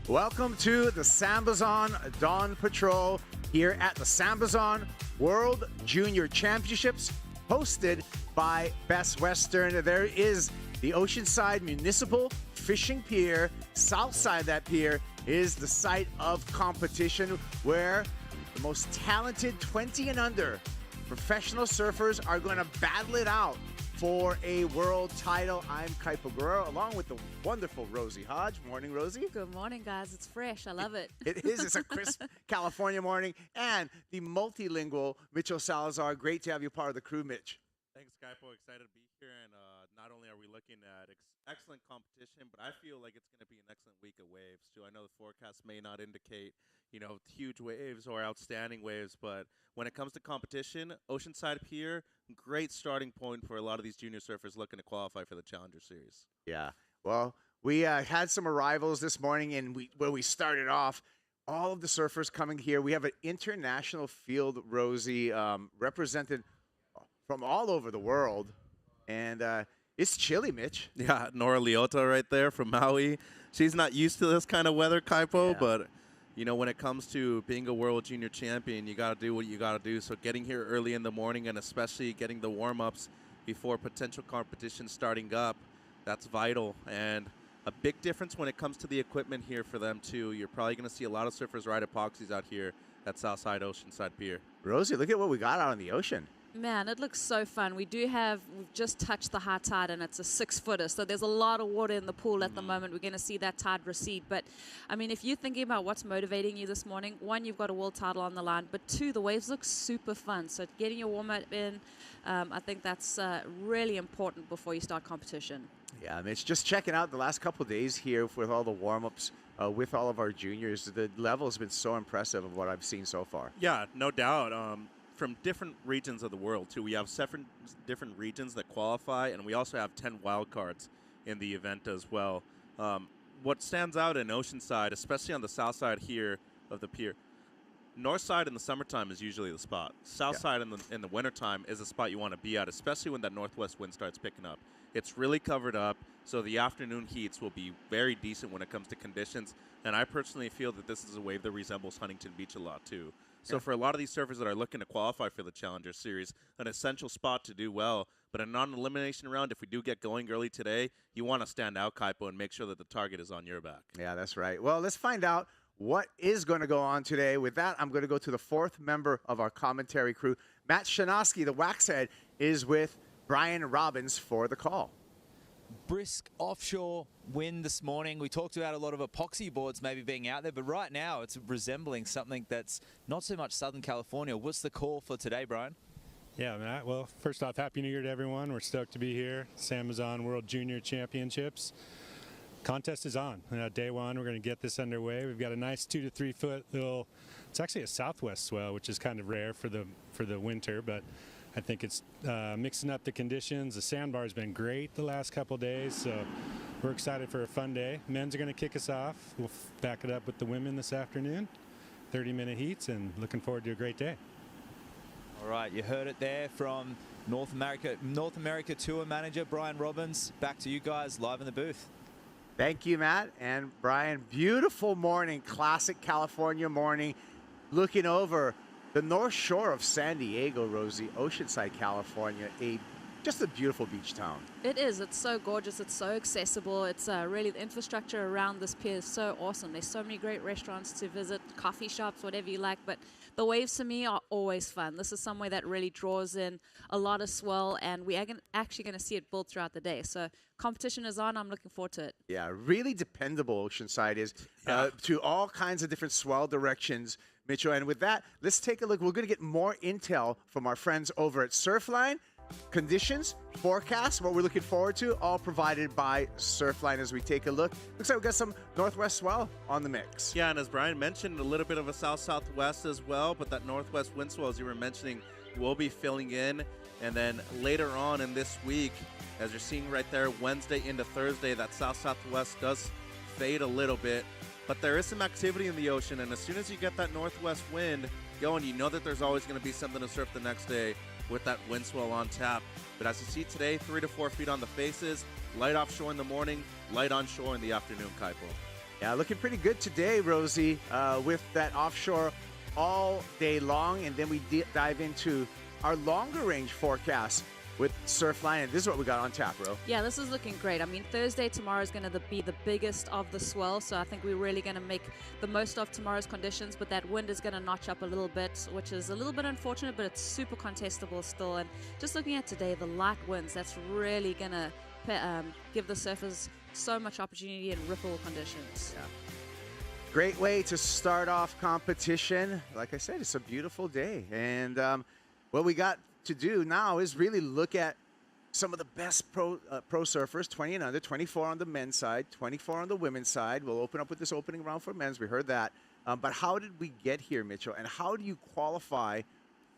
Welcome to the SAMBAZON Dawn Patrol here at the SAMBAZON World Junior Championships, hosted by Best Western. There is the Oceanside Municipal Fishing Pier. South side of that pier is the site of competition where the most talented 20 and under professional surfers are going to battle it out for a world title. I'm Kaipo Guerrero, along with the wonderful Rosie Hodge. Morning, Rosie. Good morning, guys. It's fresh. I love it. It is. It's a crisp California morning. And the multilingual Mitchell Salazar. Great to have you part of the crew, Mitch. Thanks, Kaipo. Excited to be here. And not only are we looking at excellent competition, but I feel like it's going to be an excellent week of waves, too. I know the forecast may not indicate, huge waves or outstanding waves, but when it comes to competition, Oceanside Pier, great starting point for a lot of these junior surfers looking to qualify for the Challenger Series. Yeah. Well, we had some arrivals this morning, and where we started off, all of the surfers coming here. We have an international field, Rosie, represented from all over the world, and it's chilly, Mitch. Yeah, Nora Leota right there from Maui. She's not used to this kind of weather, Kaipo, but when it comes to being a world junior champion, you got to do what you got to do. So getting here early in the morning and especially getting the warm-ups before potential competition starting up, that's vital. And a big difference when it comes to the equipment here for them, too. You're probably going to see a lot of surfers ride epoxies out here at Southside Oceanside Pier. Rosie, look at what we got out on the ocean. Man, it looks so fun. We've just touched the high tide, and it's a 6-footer. So there's a lot of water in the pool at the moment. We're going to see that tide recede. But, I mean, if you're thinking about what's motivating you this morning, one, you've got a world title on the line. But two, the waves look super fun. So getting your warm-up in, I think that's really important before you start competition. Yeah, Mitch, just checking out the last couple of days here with all the warm-ups with all of our juniors. The level has been so impressive of what I've seen so far. Yeah, no doubt. From different regions of the world, too. We have 7 different regions that qualify, and we also have 10 wild cards in the event as well. What stands out in Oceanside, especially on the south side here of the pier, north side in the summertime is usually the spot. South side in the wintertime is the spot you want to be at, especially when that northwest wind starts picking up. It's really covered up, so the afternoon heats will be very decent when it comes to conditions, and I personally feel that this is a wave that resembles Huntington Beach a lot, too. So for a lot of these surfers that are looking to qualify for the Challenger Series, an essential spot to do well. But a non-elimination round, if we do get going early today, you want to stand out, Kaipo, and make sure that the target is on your back. Yeah, that's right. Well, let's find out what is going to go on today. With that, I'm going to go to the 4th member of our commentary crew. Matt Shanoski, the Waxhead, is with Brian Robbins for the call. Brisk offshore wind this morning. We talked about a lot of epoxy boards maybe being out there, but right now it's resembling something that's not so much Southern California. What's the call for today, Brian? Yeah, Matt. Well, first off, Happy New Year to everyone. We're stoked to be here. SAMBAZON World Junior Championships. Contest is on. Day one, we're going to get this underway. We've got a nice 2 to 3 foot little, it's actually a southwest swell, which is kind of rare for the winter, but I think it's mixing up the conditions. The sandbar has been great the last couple days, so we're excited for a fun day. Men's are going to kick us off. We'll back it up with the women this afternoon. 30-minute heats, and looking forward to a great day. All right, you heard it there from North America Tour Manager Brian Robbins. Back to you guys live in the booth. Thank you, Matt and Brian. Beautiful morning, classic California morning, looking over the North Shore of San Diego, Rosie, Oceanside, California, just a beautiful beach town. It is. It's so gorgeous. It's so accessible. It's really the infrastructure around this pier is so awesome. There's so many great restaurants to visit, coffee shops, whatever you like. But the waves to me are always fun. This is somewhere that really draws in a lot of swell, and we are actually going to see it build throughout the day. So competition is on. I'm looking forward to it. Yeah, really dependable Oceanside is to all kinds of different swell directions, Mitchell. And with that, let's take a look. We're going to get more intel from our friends over at Surfline. Conditions, forecast, what we're looking forward to, all provided by Surfline as we take a look. Looks like we've got some northwest swell on the mix. Yeah, and as Brian mentioned, a little bit of a south-southwest as well, but that northwest wind swell, as you were mentioning, will be filling in. And then later on in this week, as you're seeing right there, Wednesday into Thursday, that south-southwest does fade a little bit. But there is some activity in the ocean, and as soon as you get that northwest wind going, you know that there's always going to be something to surf the next day with that wind swell on tap. But as you see today, 3 to 4 feet on the faces, light offshore in the morning, light onshore in the afternoon, Kaipo. Yeah, looking pretty good today, Rosie, with that offshore all day long. And then we dive into our longer range forecast with Surfline. And this is what we got on tap, bro. Yeah, this is looking great. I mean, Thursday, tomorrow is going to be the biggest of the swell. So I think we're really going to make the most of tomorrow's conditions. But that wind is going to notch up a little bit, which is a little bit unfortunate, but it's super contestable still. And just looking at today, the light winds, that's really going to give the surfers so much opportunity in ripple conditions. Yeah. Great way to start off competition. Like I said, it's a beautiful day. And what we got to do now is really look at some of the best pro surfers, 20 and under, 24 on the men's side, 24 on the women's side. We'll open up with this opening round for men's. We heard that. But how did we get here, Mitchell? And how do you qualify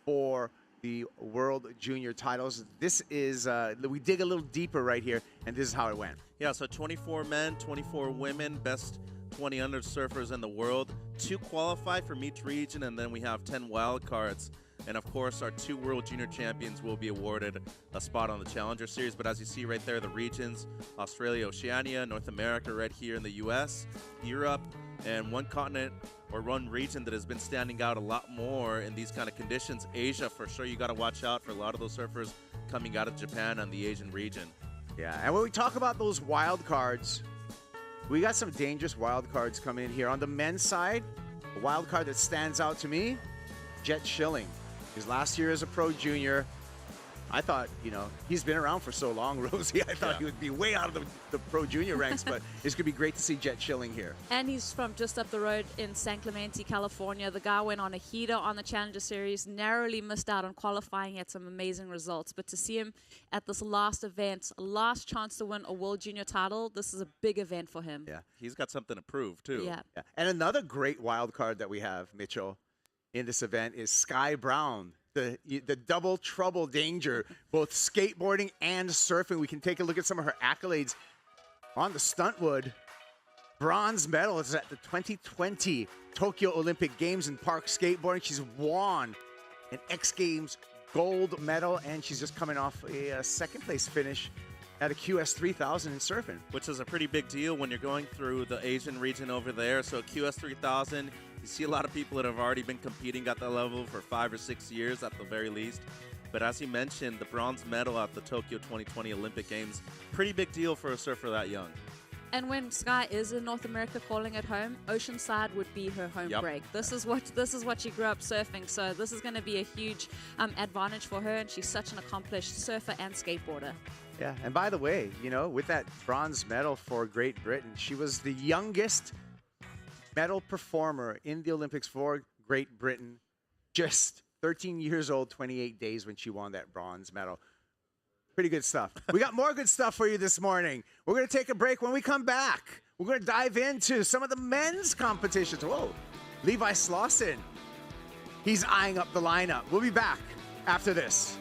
for the World Junior titles? This is, we dig a little deeper right here, and this is how it went. Yeah, so 24 men, 24 women, best 20 under surfers in the world. 2 qualify from each region, and then we have 10 wild cards. And of course, our 2 World Junior champions will be awarded a spot on the Challenger Series. But as you see right there, the regions, Australia, Oceania, North America right here in the US, Europe, and one continent or one region that has been standing out a lot more in these kind of conditions, Asia. For sure, you got to watch out for a lot of those surfers coming out of Japan and the Asian region. Yeah, and when we talk about those wild cards, we got some dangerous wild cards coming in here. On the men's side, a wild card that stands out to me, Jet Schilling. His last year as a pro junior, I thought, you know, he's been around for so long, Rosie. I thought he would be way out of the pro junior ranks, but it's going to be great to see Jet Schilling here. And he's from just up the road in San Clemente, California. The guy went on a heater on the Challenger Series, narrowly missed out on qualifying. He had some amazing results. But to see him at this last event, last chance to win a World Junior title, this is a big event for him. Yeah. He's got something to prove, too. Yeah. And another great wild card that we have, Mitchell, in this event is Sky Brown. The double trouble danger, both skateboarding and surfing. We can take a look at some of her accolades on the stuntwood. Bronze medal is at the 2020 Tokyo Olympic Games in park skateboarding. She's won an X Games gold medal, and she's just coming off a second place finish at a QS 3000 in surfing. Which is a pretty big deal when you're going through the Asian region over there. So QS 3000, you see a lot of people that have already been competing at that level for 5 or 6 years at the very least. But as you mentioned, the bronze medal at the Tokyo 2020 Olympic Games, pretty big deal for a surfer that young. And when Sky is in North America calling it home, Oceanside would be her home break. This is what she grew up surfing, so this is going to be a huge advantage for her, and she's such an accomplished surfer and skateboarder. Yeah, and by the way, you know, with that bronze medal for Great Britain, she was the youngest medal performer in the Olympics for Great Britain. Just 13 years old, 28 days when she won that bronze medal. Pretty good stuff. We got more good stuff for you this morning. We're going to take a break. When we come back, we're going to dive into some of the men's competitions. Whoa, Levi Slauson. He's eyeing up the lineup. We'll be back after this.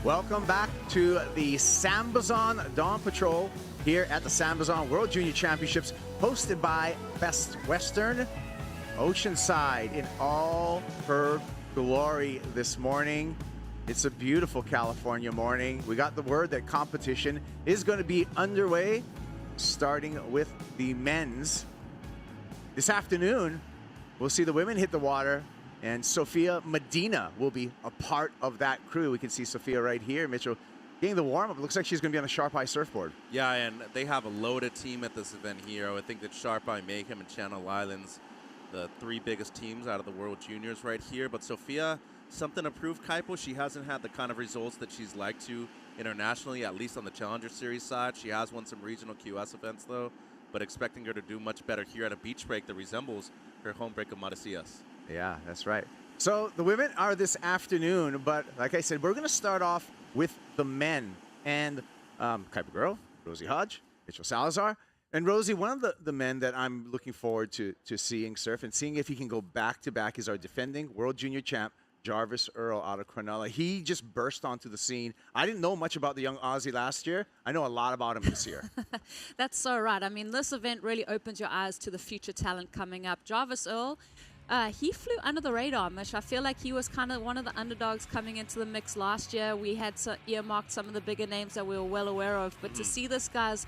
Welcome back to the SAMBAZON Dawn Patrol here at the SAMBAZON World Junior Championships, hosted by Best Western. Oceanside in all her glory this morning. It's a beautiful California morning. We got the word that competition is going to be underway, starting with the men's. This afternoon, we'll see the women hit the water, and Sophia Medina will be a part of that crew. We can see Sophia right here, Mitchell, getting the warm-up. It looks like she's going to be on the Sharp Eye surfboard. Yeah, and they have a loaded team at this event here. I would think that Sharp Eye, Mayhem, and Channel Islands, the three biggest teams out of the World Juniors right here. But Sophia, something to prove, Kaipo. She hasn't had the kind of results that she's liked to internationally, at least on the Challenger Series side. She has won some regional QS events, though, but expecting her to do much better here at a beach break that resembles her home break of Maricias. Yeah, that's right. So the women are this afternoon, but like I said, we're going to start off with the men. And Gabriel, Rosie Hodge, Mitchell Salazar. And Rosie, one of the men that I'm looking forward to seeing surf and seeing if he can go back-to-back is our defending World Junior champ, Jarvis Earl out of Cronulla. He just burst onto the scene. I didn't know much about the young Aussie last year. I know a lot about him this year. That's so right. I mean, this event really opens your eyes to the future talent coming up. Jarvis Earl, he flew under the radar, Mitch. I feel like he was kind of one of the underdogs coming into the mix last year. We had earmarked some of the bigger names that we were well aware of, but to see this guy's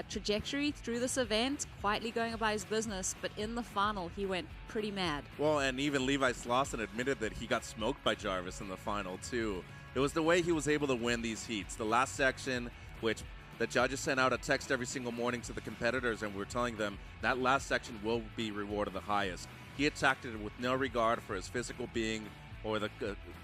trajectory through this event, quietly going about his business, but in the final, he went pretty mad. Well, and even Levi Slauson admitted that he got smoked by Jarvis in the final, too. It was the way he was able to win these heats. The last section, which the judges sent out a text every single morning to the competitors, and we're telling them that last section will be rewarded the highest. He attacked it with no regard for his physical being or the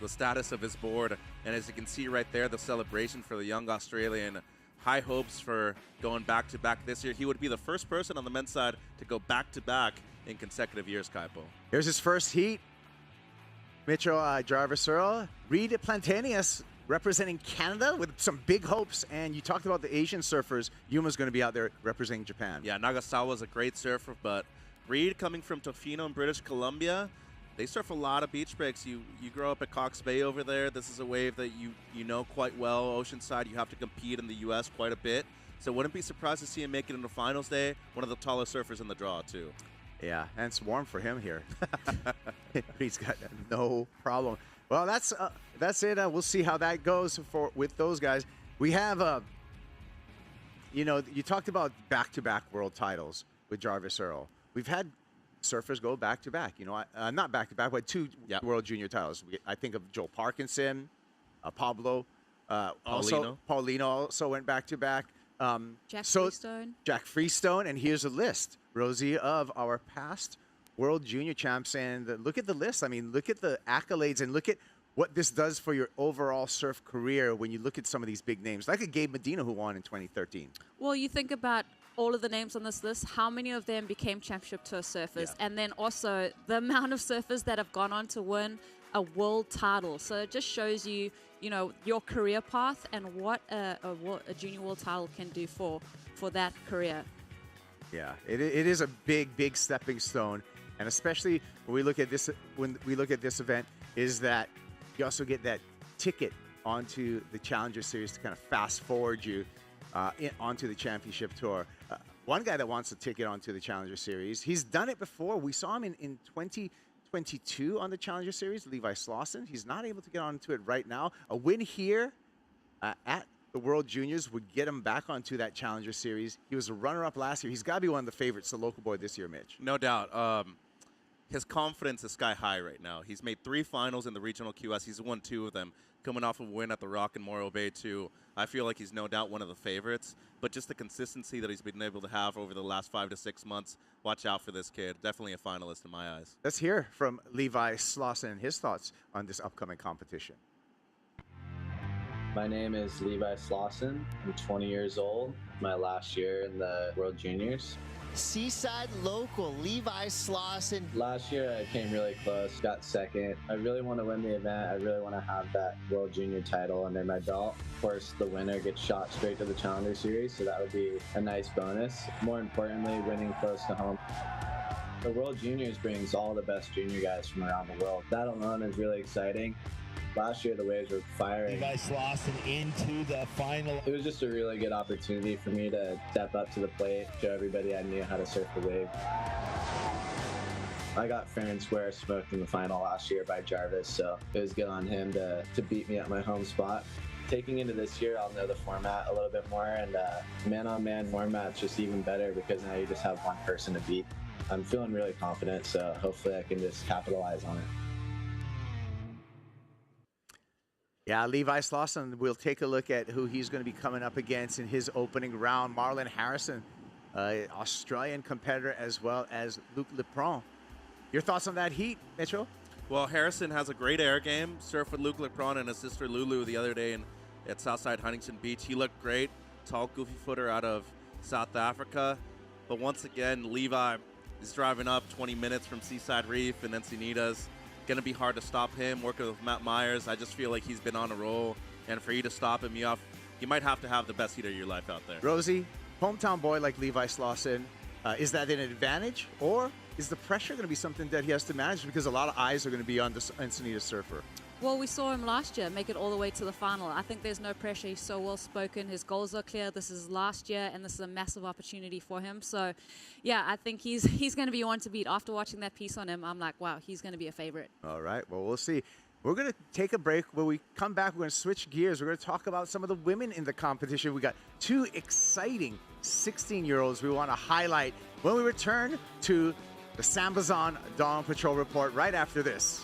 status of his board. And as you can see right there, the celebration for the young Australian. High hopes for going back-to-back this year. He would be the first person on the men's side to go back-to-back in consecutive years, Kaipo. Here's his first heat. Mitchell Jarvis Earl, Reed Plantanius representing Canada with some big hopes. And you talked about the Asian surfers. Yuma's going to be out there representing Japan. Yeah, Nagasawa's a great surfer, but Reed coming from Tofino in British Columbia, they surf a lot of beach breaks. You grow up at Cox Bay over there. This is a wave that you know quite well. Oceanside, you have to compete in the U.S. quite a bit. So wouldn't be surprised to see him make it into finals day. One of the tallest surfers in the draw, too. Yeah, and it's warm for him here. He's got no problem. Well, that's it. We'll see how that goes with those guys. We have, you talked about back-to-back world titles with Jarvis Earl. We've had surfers go back-to-back. Not back-to-back, but two World Junior titles. I think of Joel Parkinson, Pablo. Paulino also went back-to-back. Jack Freestone. And here's a list, Rosie, of our past World Junior champs. And look at the list. I mean, look at the accolades and look at what this does for your overall surf career when you look at some of these big names, like a Gabe Medina who won in 2013. Well, you think about all of the names on this list, how many of them became championship tour surfers? Yeah. And then also the amount of surfers that have gone on to win a world title. So it just shows you, your career path and what a junior world title can do for that career. Yeah, it is a big stepping stone. And especially when we look at this event, is that you also get that ticket onto the Challenger Series to kind of fast forward you onto the championship tour. One guy that wants a ticket onto the Challenger Series, he's done it before. We saw him in 2022 on the Challenger Series, Levi Slauson. He's not able to get onto it right now. A win here at the World Juniors would get him back onto that Challenger Series. He was a runner-up last year. He's got to be one of the favorites, the local boy this year, Mitch. No doubt. His confidence is sky high right now. He's made 3 finals in the regional QS. He's won 2 of them. Coming off a win at the Rock in Morro Bay, too. I feel like he's no doubt one of the favorites. But just the consistency that he's been able to have over the last 5 to 6 months, watch out for this kid. Definitely a finalist in my eyes. Let's hear from Levi Slauson and his thoughts on this upcoming competition. My name is Levi Slauson. I'm 20 years old. My last year in the World Juniors. Seaside local, Levi Slauson. Last year I came really close, got second. I really want to win the event. I really want to have that World Junior title under my belt. Of course, the winner gets shot straight to the Challenger Series, so that would be a nice bonus. More importantly, winning close to home. The World Juniors brings all the best junior guys from around the world. That alone is really exciting. Last year, the waves were firing. Levi Slauson into the final. It was just a really good opportunity for me to step up to the plate, show everybody I knew how to surf the wave. I got fair and square smoked in the final last year by Jarvis, so it was good on him to beat me at my home spot. Taking into this year, I'll know the format a little bit more, and man-on-man format's just even better because now you just have one person to beat. I'm feeling really confident, so hopefully I can just capitalize on it. Yeah, Levi Slauson, we'll take a look at who he's going to be coming up against in his opening round. Marlon Harrison, Australian competitor, as well as Luc Lepron. Your thoughts on that heat, Mitchell? Well, Harrison has a great air game. Surfed with Luc Lepron and his sister Lulu the other day at Southside Huntington Beach. He looked great. Tall, goofy footer out of South Africa. But once again, Levi is driving up 20 minutes from Seaside Reef and Encinitas. Going to be hard to stop him. Working with Matt Myers, I just feel like he's been on a roll. And for you to stop him, you might have to have the best heater of your life out there. Rosie, hometown boy like Levi Slauson, is that an advantage, or is the pressure going to be something that he has to manage because a lot of eyes are going to be on the Encinitas surfer? Well, we saw him last year make it all the way to the final. I think there's no pressure. He's so well spoken. His goals are clear. This is last year, and this is a massive opportunity for him. So, yeah, I think he's going to be one to beat. After watching that piece on him, I'm like, wow, he's going to be a favorite. All right. Well, we'll see. We're going to take a break. When we come back, we're going to switch gears. We're going to talk about some of the women in the competition. We got two exciting 16-year-olds we want to highlight when we return to the SAMBAZON Dawn Patrol Report right after this.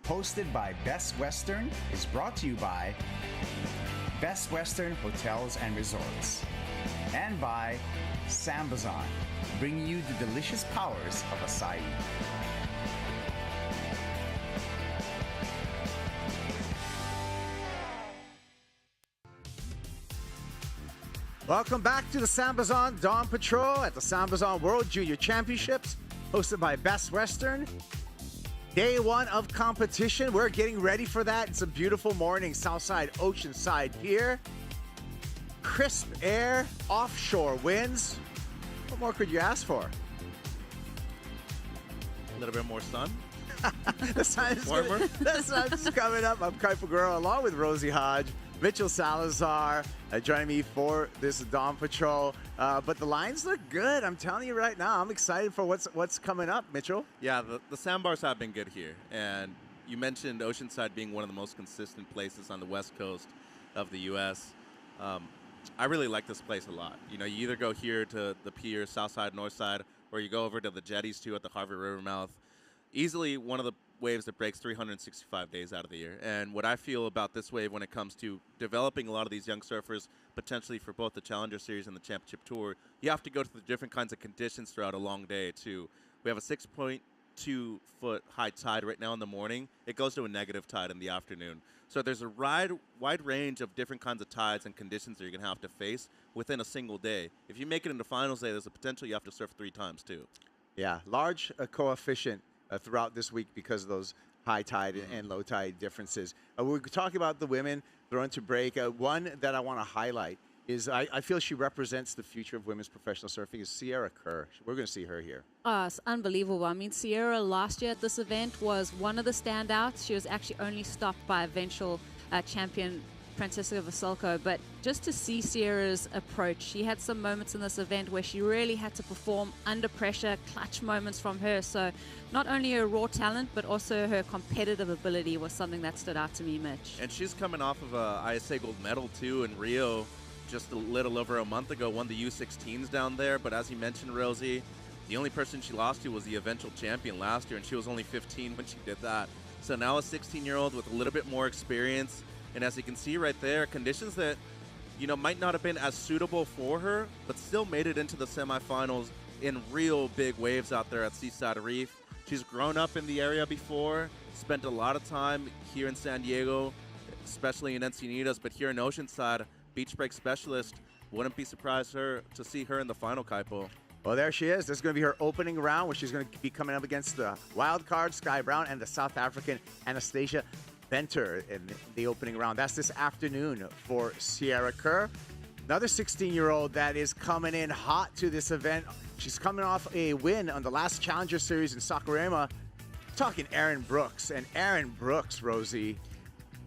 Hosted by Best Western is brought to you by Best Western Hotels and Resorts. And by SAMBAZON, bringing you the delicious powers of acai. Welcome back to the SAMBAZON Dawn Patrol at the SAMBAZON World Junior Championships, hosted by Best Western. Day one of competition. We're getting ready for that. It's a beautiful morning, Southside Oceanside Pier. Crisp air, offshore winds. What more could you ask for? A little bit more sun. The sun's Warmer. The sun's coming up. I'm Kuiper Guerrero along with Rosie Hodge, Mitchell Salazar, joining me for this Dawn Patrol. But the lines look good. I'm telling you right now. I'm excited for what's coming up, Mitchell. Yeah, the sandbars have been good here. And you mentioned Oceanside being one of the most consistent places on the west coast of the U.S. I really like this place a lot. You know, you either go here to the pier, south side, north side, or you go over to the jetties too at the Harvey River mouth. Easily one of the waves that breaks 365 days out of the year. And what I feel about this wave when it comes to developing a lot of these young surfers, potentially for both the Challenger Series and the Championship Tour, you have to go to the different kinds of conditions throughout a long day too. We have a 6.2 foot high tide right now in the morning. It goes to a negative tide in the afternoon. So there's a wide range of different kinds of tides and conditions that you're going to have to face within a single day. If you make it into finals day, there's a potential you have to surf 3 times too. Yeah, large coefficient throughout this week because of those high tide and low tide differences. We're talking about the women throwing to break. One that I want to highlight is I feel she represents the future of women's professional surfing is Sierra Kerr. We're going to see her here. It's unbelievable. I mean, Sierra last year at this event was one of the standouts. She was actually only stopped by eventual champion Francisca Vasilko. But just to see Sierra's approach, she had some moments in this event where she really had to perform under pressure, clutch moments from her. So not only her raw talent, but also her competitive ability was something that stood out to me, Mitch. And she's coming off of a ISA gold medal too in Rio just a little over a month ago, won the U16s down there. But as you mentioned, Rosie, the only person she lost to was the eventual champion last year, and she was only 15 when she did that. So now a 16-year-old with a little bit more experience. And as you can see right there, conditions that, you know, might not have been as suitable for her, but still made it into the semifinals in real big waves out there at Seaside Reef. She's grown up in the area before, spent a lot of time here in San Diego, especially in Encinitas, but here in Oceanside, beach break specialist. Wouldn't be surprised to see her in the final, Kaipo. Well, there she is. This is going to be her opening round, where she's going to be coming up against the wild card Sky Brown and the South African Anastasia Venter in the opening round. That's this afternoon for Sierra Kerr. Another 16-year-old that is coming in hot to this event. She's coming off a win on the last Challenger Series in Saquarema. Talking Erin Brooks. And Erin Brooks, Rosie,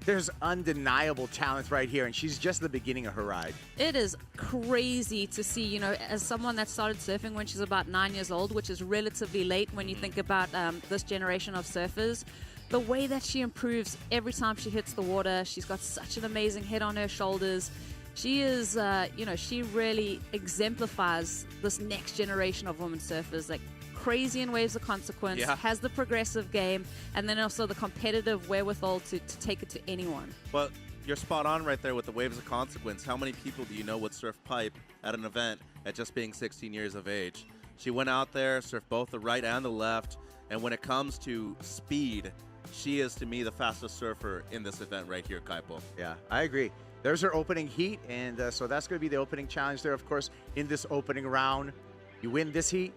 there's undeniable talent right here, and she's just the beginning of her ride. It is crazy to see, you know, as someone that started surfing when she's about 9 years old, which is relatively late when you think about this generation of surfers. The way that she improves every time she hits the water, she's got such an amazing head on her shoulders. She is, you know, she really exemplifies this next generation of women surfers, like crazy in waves of consequence, has the progressive game, and then also the competitive wherewithal to take it to anyone. Well, you're spot on right there with the waves of consequence. How many people do you know would surf pipe at an event at just being 16 years of age? She went out there, surfed both the right and the left, and when it comes to speed, she is, to me, the fastest surfer in this event right here, Kaipo. Yeah, I agree. There's her opening heat, and so that's going to be the opening challenge there, of course, in this opening round. You win this heat,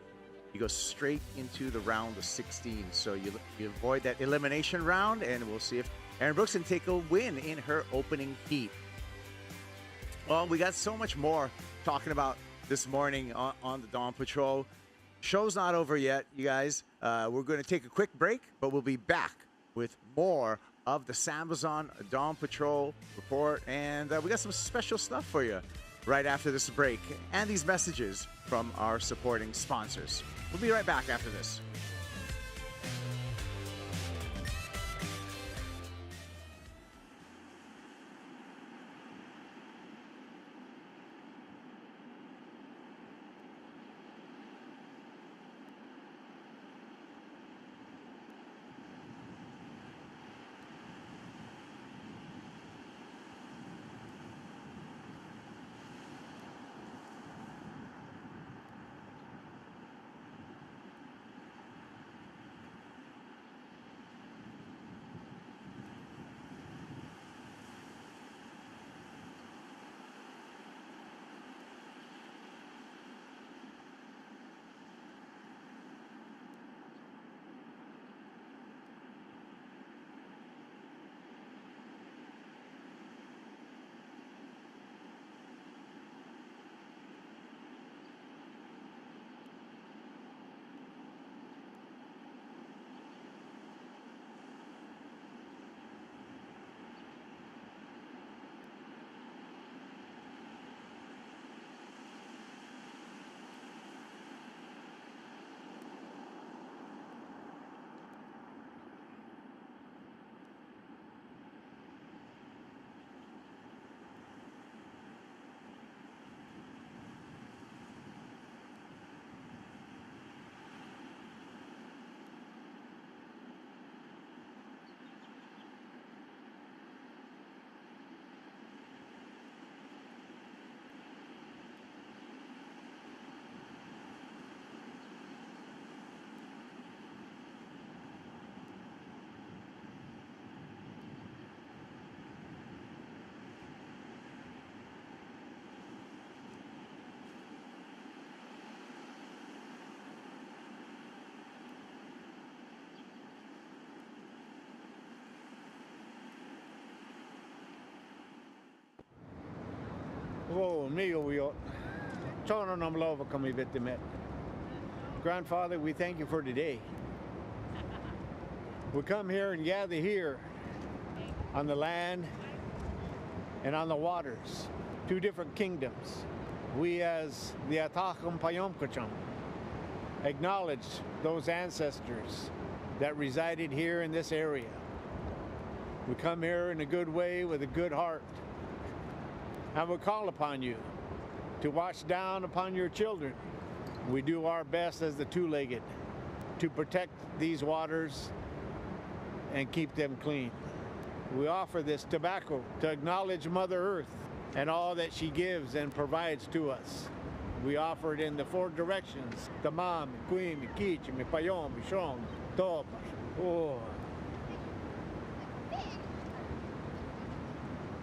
you go straight into the round of 16. So you avoid that elimination round, and we'll see if Erin Brooks can take a win in her opening heat. Well, we got so much more talking about this morning on the Dawn Patrol. Show's not over yet, you guys. We're going to take a quick break, but we'll be back with more of the SAMBAZON Dawn Patrol report. And we got some special stuff for you right after this break and these messages from our supporting sponsors. We'll be right back after this. Oh, amigo, Tono namlova kami vitimet. Grandfather, we thank you for today. We come here and gather here on the land and on the waters, two different kingdoms. We as the Atacam Payomkacham acknowledge those ancestors that resided here in this area. We come here in a good way with a good heart, and we call upon you to watch down upon your children. We do our best as the two-legged to protect these waters and keep them clean. We offer this tobacco to acknowledge Mother Earth and all that she gives and provides to us. We offer it in the four directions: Tamam, Queen, Kich, Payom, Shong, Top. Oh.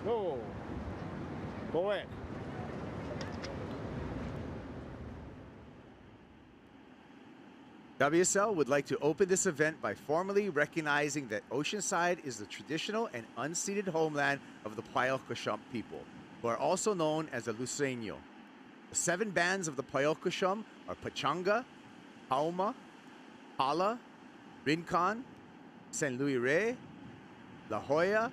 Oh. Poet. WSL would like to open this event by formally recognizing that Oceanside is the traditional and unceded homeland of the Payalkasham people, who are also known as the Luseño. The 7 bands of the Payalkasham are Pachanga, Pauma, Hala, Rincon, San Luis Rey, La Jolla,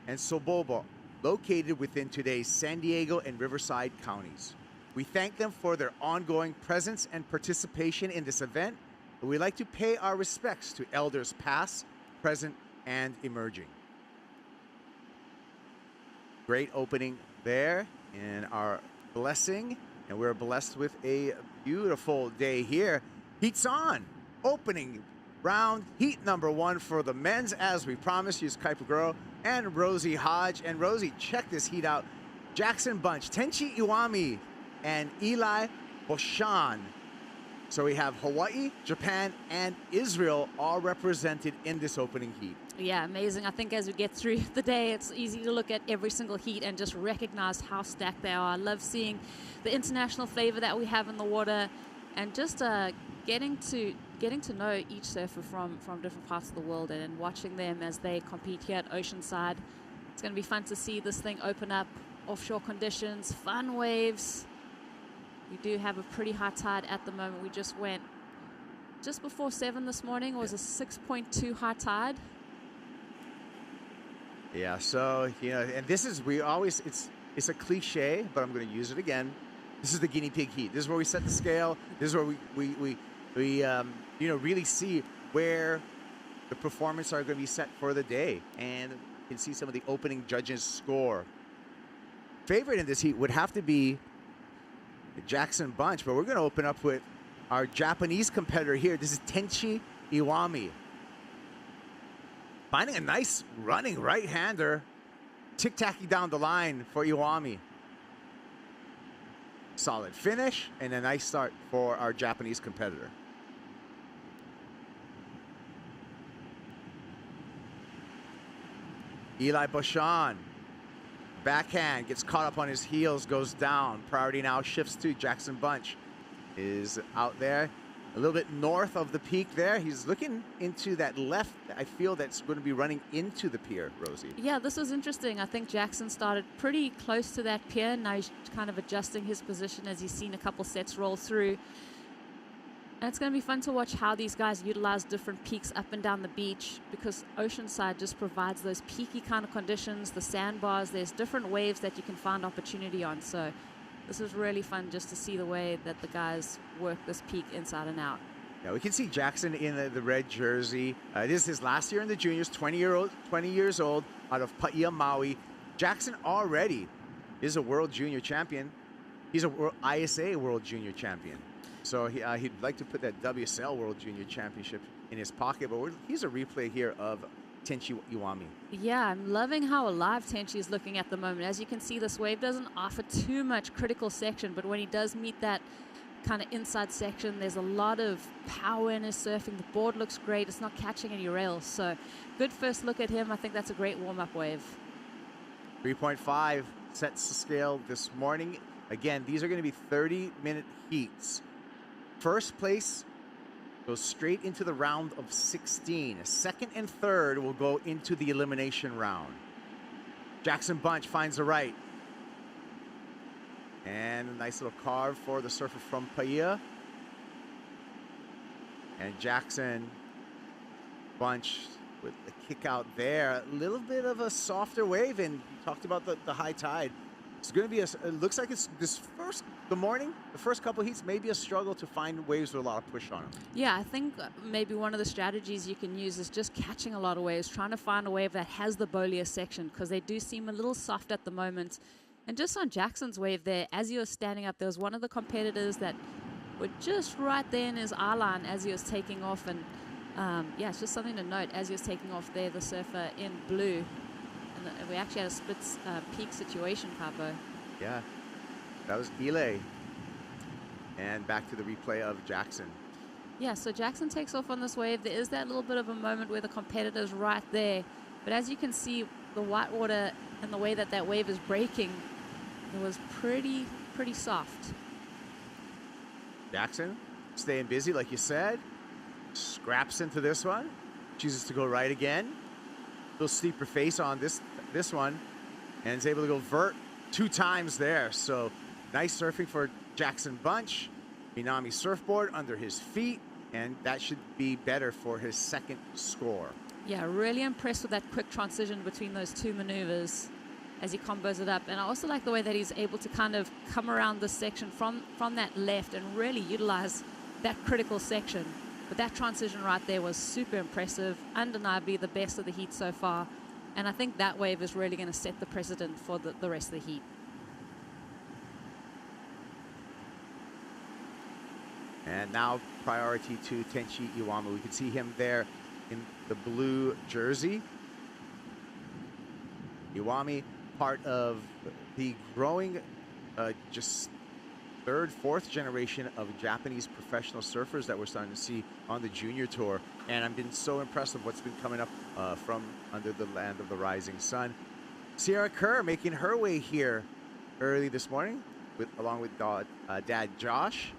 and Soboba, located within today's San Diego and Riverside counties. We thank them for their ongoing presence and participation in this event. We'd like to pay our respects to elders past, present, and emerging. Great opening there in our blessing, and we're blessed with a beautiful day here. Heat's on. Opening round, heat number 1 for the men's, as we promised. Use Kuiper Girl and Rosie Hodge. And Rosie, check this heat out. Jackson Bunch, Tenchi Iwami, and Eli Boshan. So we have Hawaii, Japan, and Israel all represented in this opening heat. Yeah, amazing. I think as we get through the day, it's easy to look at every single heat and just recognize how stacked they are. I love seeing the international flavor that we have in the water, and just getting to know each surfer from different parts of the world, and watching them as they compete here at Oceanside. It's going to be fun to see this thing open up. Offshore conditions, fun waves. We do have a pretty high tide at the moment. We just went just before 7 this morning. It was a 6.2 high tide. Yeah, so, you know, and this is, it's a cliche, but I'm going to use it again. This is the guinea pig heat. This is where we set the scale. This is where we really see where the performance are going to be set for the day. And you can see some of the opening judges' score. Favorite in this heat would have to be the Jackson Bunch, but we're going to open up with our Japanese competitor here. This is Tenchi Iwami. Finding a nice running right-hander, tic-tacking down the line for Iwami. Solid finish and a nice start for our Japanese competitor. Eli Boshan, backhand, gets caught up on his heels, goes down. Priority now shifts to Jackson Bunch. Is out there a little bit north of the peak there. He's looking into that left. I feel that's going to be running into the pier, Rosie. Yeah, this was interesting. I think Jackson started pretty close to that pier. Now he's kind of adjusting his position as he's seen a couple sets roll through. And it's going to be fun to watch how these guys utilize different peaks up and down the beach, because Oceanside just provides those peaky kind of conditions, the sandbars. There's different waves that you can find opportunity on. So this is really fun just to see the way that the guys work this peak inside and out. Yeah, we can see Jackson in the red jersey. This is his last year in the juniors, 20 years old, out of Paia, Maui. Jackson already is a World Junior Champion. He's a ISA World Junior Champion. So he'd like to put that WSL World Junior Championship in his pocket, but here's a replay here of Tenchi Iwami. Yeah, I'm loving how alive Tenchi is looking at the moment. As you can see, this wave doesn't offer too much critical section, but when he does meet that kind of inside section, there's a lot of power in his surfing. The board looks great. It's not catching any rails. So good first look at him. I think that's a great warm-up wave. 3.5 sets the scale this morning. Again, these are going to be 30-minute heats. First place goes straight into the round of 16. Second and third will go into the elimination round. Jackson Bunch finds the right. And a nice little carve for the surfer from Paia. And Jackson Bunch with the kick out there. A little bit of a softer wave, and you talked about the high tide. It's going to be it looks like it's the first couple heats, maybe a struggle to find waves with a lot of push on them. Yeah, I think maybe one of the strategies you can use is just catching a lot of waves, trying to find a wave that has the bolier section, because they do seem a little soft at the moment. And just on Jackson's wave there, as he was standing up, there was one of the competitors that were just right there in his eye line as he was taking off. And yeah, it's just something to note as he was taking off there, the surfer in blue. And we actually had a split peak situation, Capo. Yeah, that was Ile. And back to the replay of Jackson. Yeah, so Jackson takes off on this wave. There is that little bit of a moment where the competitor's right there. But as you can see, the whitewater and the way that that wave is breaking, it was pretty soft. Jackson staying busy, like you said. Scraps into this one. Chooses to go right again. Little steeper face on this one, and is able to go vert 2 times there. So nice surfing for Jackson Bunch. Minami surfboard under his feet, and that should be better for his second score. Yeah, really impressed with that quick transition between those 2 maneuvers as he combos it up. And I also like the way that he's able to kind of come around this section from that left and really utilize that critical section. But that transition right there was super impressive, undeniably the best of the heat so far. And I think that wave is really going to set the precedent for the rest of the heat. And now priority to Tenchi Iwama. We can see him there in the blue jersey. Iwami, part of the growing just 3rd, 4th generation of Japanese professional surfers that we're starting to see on the junior tour. And I've been so impressed with what's been coming up from under the land of the rising sun. Sierra Kerr making her way here early this morning along with dad Josh.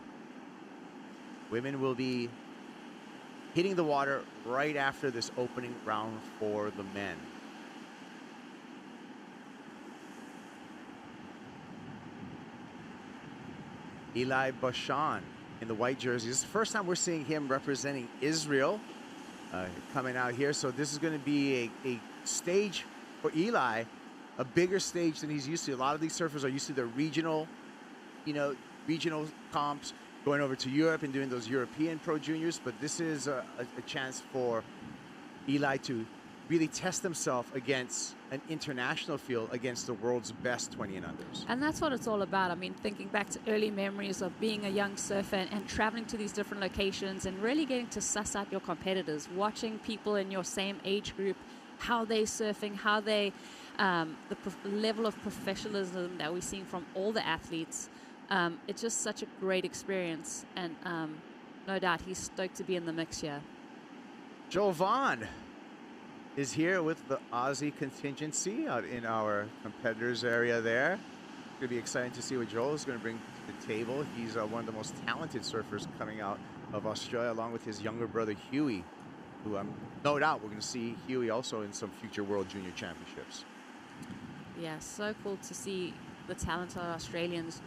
Women will be hitting the water right after this opening round for the men. Eli Bashan in the white jersey. This is the first time we're seeing him representing Israel coming out here. So this is going to be a stage for Eli, a bigger stage than he's used to. A lot of these surfers are used to their regional comps, going over to Europe and doing those European Pro Juniors. But this is a chance for Eli to really test himself against an international field, against the world's best 20 and unders. And that's what it's all about. I mean, thinking back to early memories of being a young surfer and traveling to these different locations and really getting to suss out your competitors, watching people in your same age group, how they're surfing, how they, the level of professionalism that we're seeing from all the athletes. It's just such a great experience, and no doubt he's stoked to be in the mix here. Joel Vaughn is here with the Aussie contingency out in our competitors area there. It's going to be exciting to see what Joel is going to bring to the table. He's one of the most talented surfers coming out of Australia, along with his younger brother Huey, who no doubt we're going to see Huey also in some future World Junior Championships. Yeah, so cool to see the talent of Australians.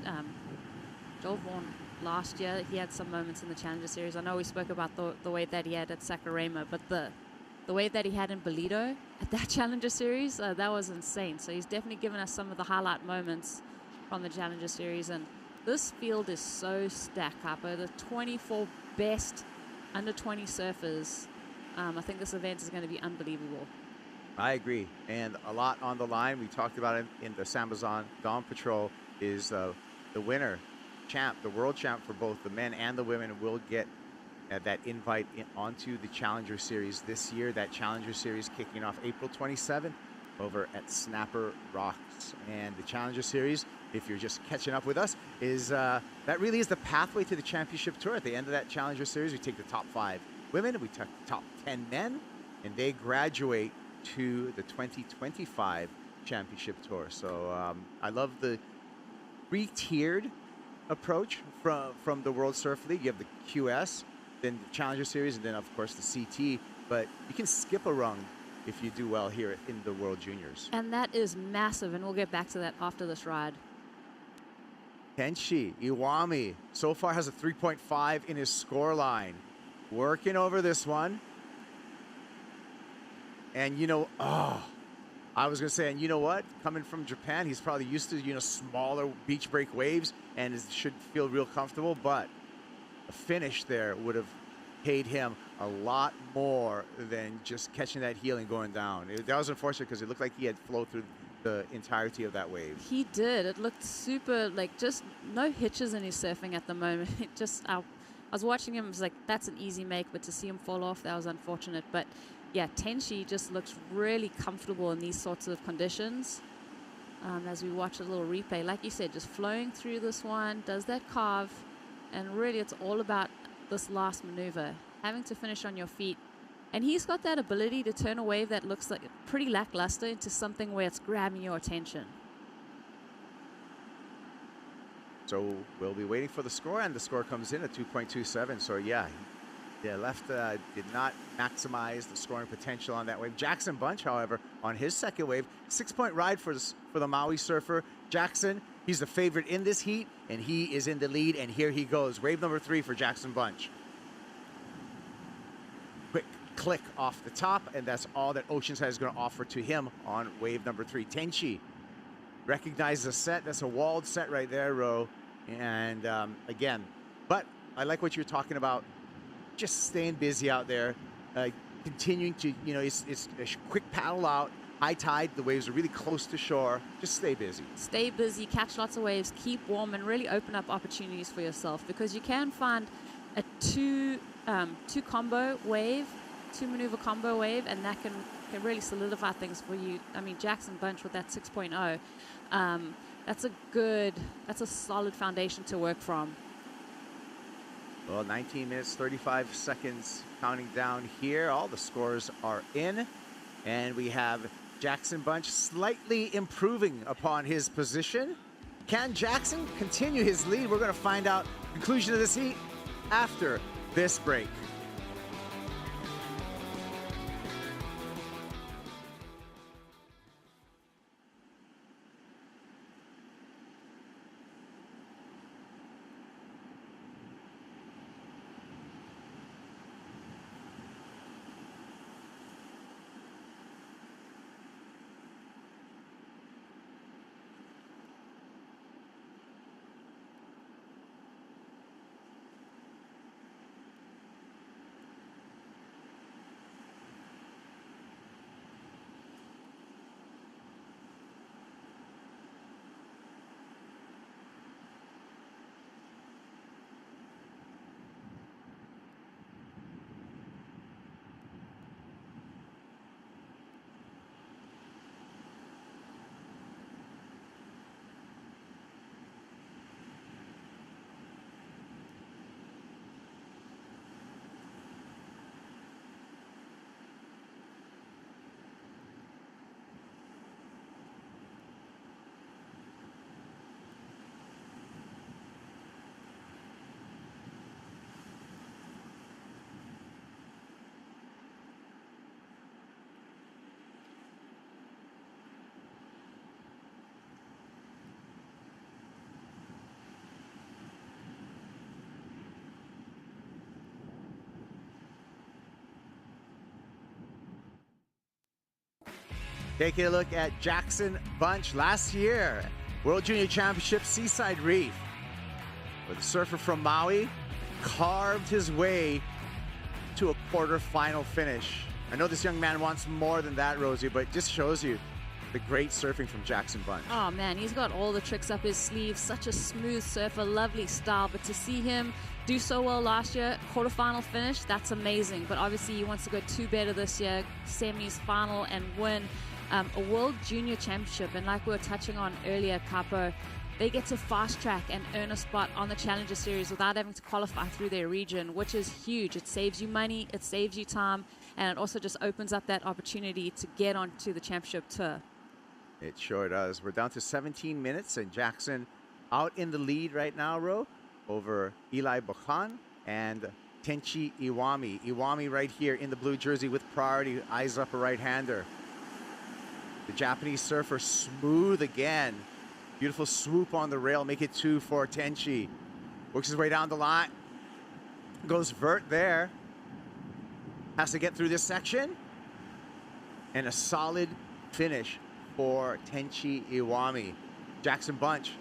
Joel Vaughn last year, he had some moments in the Challenger Series. I know we spoke about the way that he had at Saquarema, but the way that he had in Bolito at that Challenger Series, that was insane. So he's definitely given us some of the highlight moments from the Challenger Series. And this field is so stacked, Capo. The 24 best under 20 surfers. I think this event is going to be unbelievable. I agree. And a lot on the line. We talked about it in the Sambazon Dawn Patrol is the winner, the world champ for both the men and the women will get that invite onto the Challenger Series this year. That Challenger Series kicking off April 27th over at Snapper Rocks. And the Challenger Series, if you're just catching up with us, is that really is the pathway to the championship tour. At the end of that Challenger Series, we take the top 5 women, we take the top 10 men, and they graduate to the 2025 championship tour. So I love the 3-tiered approach from the World Surf League. You have the QS, then the Challenger Series, and then of course the CT. But you can skip a rung if you do well here in the World Juniors. And that is massive, and we'll get back to that after this ride. Tenshi Iwami so far has a 3.5 in his score line. Working over this one. And I was going to say, and you know what? Coming from Japan, he's probably used to, smaller beach break waves and should feel real comfortable. But a finish there would have paid him a lot more than just catching that heel and going down. That was unfortunate because it looked like he had flowed through the entirety of that wave. He did. It looked super, just no hitches in his surfing at the moment. I was watching him, I was like, that's an easy make, but to see him fall off, that was unfortunate. But yeah, Tenshi just looks really comfortable in these sorts of conditions. As we watch a little replay, like you said, just flowing through this one, does that carve, and really it's all about this last maneuver, having to finish on your feet. And he's got that ability to turn a wave that looks like pretty lackluster into something where it's grabbing your attention. So we'll be waiting for the score, and the score comes in at 2.27. So yeah, left did not maximize the scoring potential on that wave. Jackson Bunch, however, on his second wave, 6-point ride for the Maui surfer. Jackson, he's the favorite in this heat, and he is in the lead, and here he goes. Wave number 3 for Jackson Bunch. Quick click off the top, and that's all that Oceanside is going to offer to him on wave number 3. Tenshi recognizes a set. That's a walled set right there, Ro. And again, but I like what you're talking about. Just staying busy out there, continuing to, it's a quick paddle out, high tide, the waves are really close to shore. Just stay busy. Stay busy, catch lots of waves, keep warm, and really open up opportunities for yourself, because you can find a two maneuver combo wave, and that can really solidify things for you. I mean, Jackson Bunch with that 6.0, that's a solid foundation to work from. Well, 19 minutes, 35 seconds counting down here. All the scores are in. And we have Jackson Bunch slightly improving upon his position. Can Jackson continue his lead? We're going to find out conclusion of this heat after this break. Taking a look at Jackson Bunch last year, World Junior Championships, Seaside Reef, where the surfer from Maui carved his way to a quarterfinal finish. I know this young man wants more than that, Rosie, but it just shows you the great surfing from Jackson Bunch. Oh man, he's got all the tricks up his sleeve. Such a smooth surfer, lovely style. But to see him do so well last year, quarterfinal finish, that's amazing. But obviously he wants to go 2 better this year, semis, final, and win a World Junior Championship. And like we were touching on earlier, Capo, they get to fast track and earn a spot on the Challenger Series without having to qualify through their region, which is huge. It saves you money, it saves you time, and it also just opens up that opportunity to get onto the championship tour. It sure does. We're down to 17 minutes, and Jackson out in the lead right now, Ro, over Eli Bokhan and Tenshi Iwami. Iwami right here in the blue jersey with priority, eyes up a right-hander. The Japanese surfer smooth again. Beautiful swoop on the rail, make it 2 for Tenchi. Works his way down the line. Goes vert there. Has to get through this section. And a solid finish for Tenchi Iwami. Jackson Bunch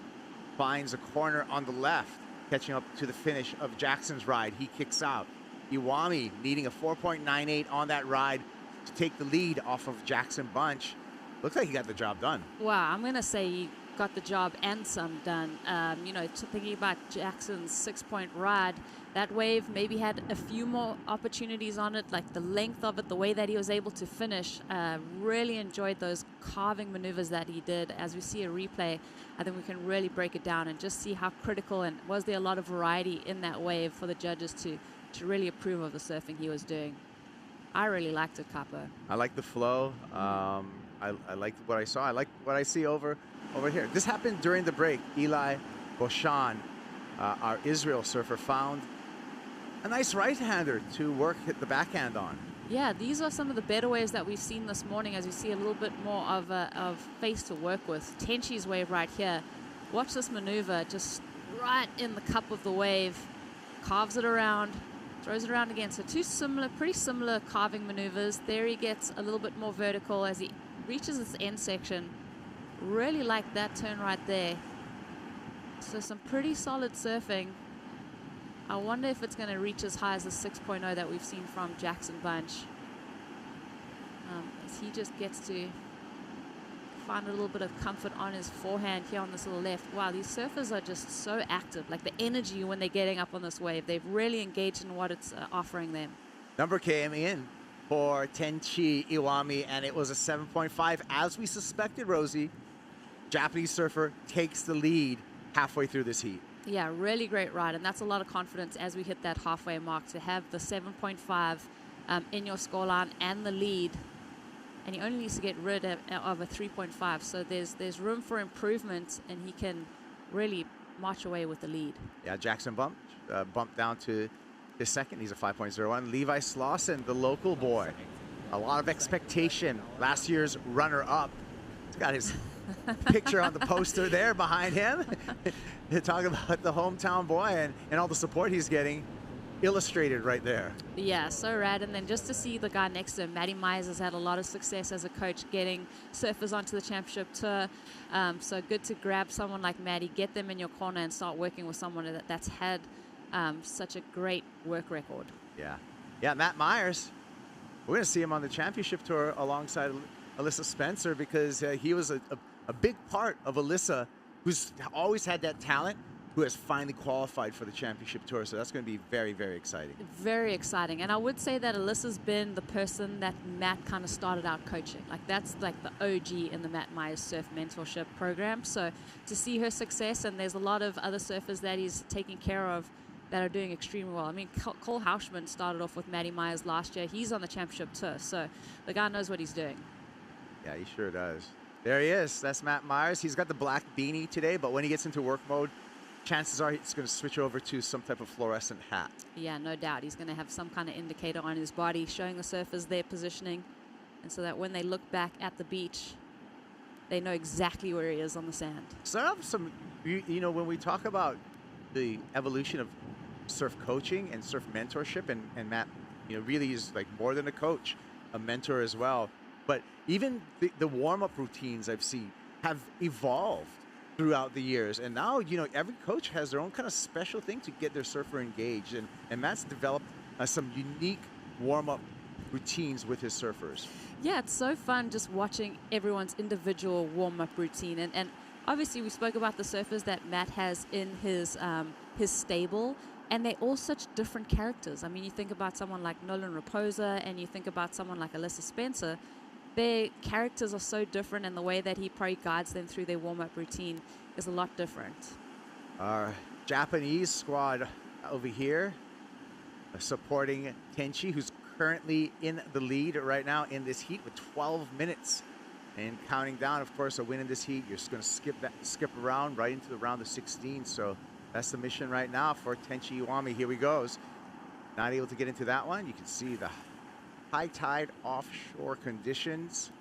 finds a corner on the left, catching up to the finish of Jackson's ride. He kicks out. Iwami needing a 4.98 on that ride to take the lead off of Jackson Bunch. Looks like he got the job done. Wow, I'm going to say he got the job and some done. You know, thinking about Jackson's 6-point ride, that wave maybe had a few more opportunities on it, like the length of it, the way that he was able to finish. Really enjoyed those carving maneuvers that he did. As we see a replay, I think we can really break it down and just see how critical, and was there a lot of variety in that wave for the judges to really approve of the surfing he was doing. I really liked it, Capo. I like the flow. I liked what I saw. I like what I see over here. This happened during the break. Eli Boshan, our Israel surfer, found a nice right-hander to work hit the backhand on. Yeah, these are some of the better waves that we've seen this morning, as we see a little bit more of face to work with. Tenchi's wave right here. Watch this maneuver, just right in the cup of the wave. Carves it around, throws it around again. So two pretty similar carving maneuvers. There he gets a little bit more vertical as he reaches this end section. Really like that turn right there. So some pretty solid surfing. I wonder if it's going to reach as high as the 6.0 that we've seen from Jackson Bunch. As he just gets to find a little bit of comfort on his forehand here on this little left. Wow, these surfers are just so active. Like the energy when they're getting up on this wave, they've really engaged in what it's offering them. Number came in for Tenchi Iwami, and it was a 7.5. As we suspected, Rosie, Japanese surfer takes the lead halfway through this heat. Yeah, really great ride, and that's a lot of confidence as we hit that halfway mark to have the 7.5 in your scoreline and the lead. And he only needs to get rid of a 3.5, so there's room for improvement, and he can really march away with the lead. Yeah, Jackson bumped down to his second. He's a 5.01. Levi Slauson, the local boy. A lot of expectation. Last year's runner-up. He's got his picture on the poster there behind him. Talking about the hometown boy and all the support he's getting illustrated right there. Yeah, so rad. And then just to see the guy next to him, Matty Myers has had a lot of success as a coach getting surfers onto the championship tour. So good to grab someone like Matty, get them in your corner and start working with someone that's had such a great work record. Yeah, Matt Myers. We're going to see him on the championship tour alongside Alyssa Spencer, because he was a big part of Alyssa, who's always had that talent, who has finally qualified for the championship tour. So that's going to be very, very exciting. Very exciting. And I would say that Alyssa's been the person that Matt kind of started out coaching. Like that's like the OG in the Matt Myers Surf Mentorship Program. So to see her success, and there's a lot of other surfers that he's taking care of that are doing extremely well. I mean, Cole Hauschman started off with Matty Myers last year. He's on the championship tour. So the guy knows what he's doing. Yeah, he sure does. There he is. That's Matt Myers. He's got the black beanie today, but when he gets into work mode, chances are he's going to switch over to some type of fluorescent hat. Yeah, no doubt. He's going to have some kind of indicator on his body showing the surfers their positioning, and so that when they look back at the beach, they know exactly where he is on the sand. So you know, when we talk about the evolution of surf coaching and surf mentorship, and Matt, you know, really is like more than a coach, a mentor as well. But even the warm-up routines I've seen have evolved throughout the years. And now, you know, every coach has their own kind of special thing to get their surfer engaged. And Matt's developed some unique warm-up routines with his surfers. Yeah, it's so fun just watching everyone's individual warm-up routine. And obviously we spoke about the surfers that Matt has in his stable, and they're all such different characters. I mean, you think about someone like Nolan Raposa, and you think about someone like Alyssa Spencer. Their characters are so different, and the way that he probably guides them through their warm-up routine is a lot different. Our Japanese squad over here supporting Tenchi, who's currently in the lead right now in this heat with 12 minutes and counting down. Of course, a win in this heat, you're just going to skip around right into the round of 16. So that's the mission right now for Tenchi Iwami. Here he goes. Not able to get into that one. You can see the high tide offshore conditions.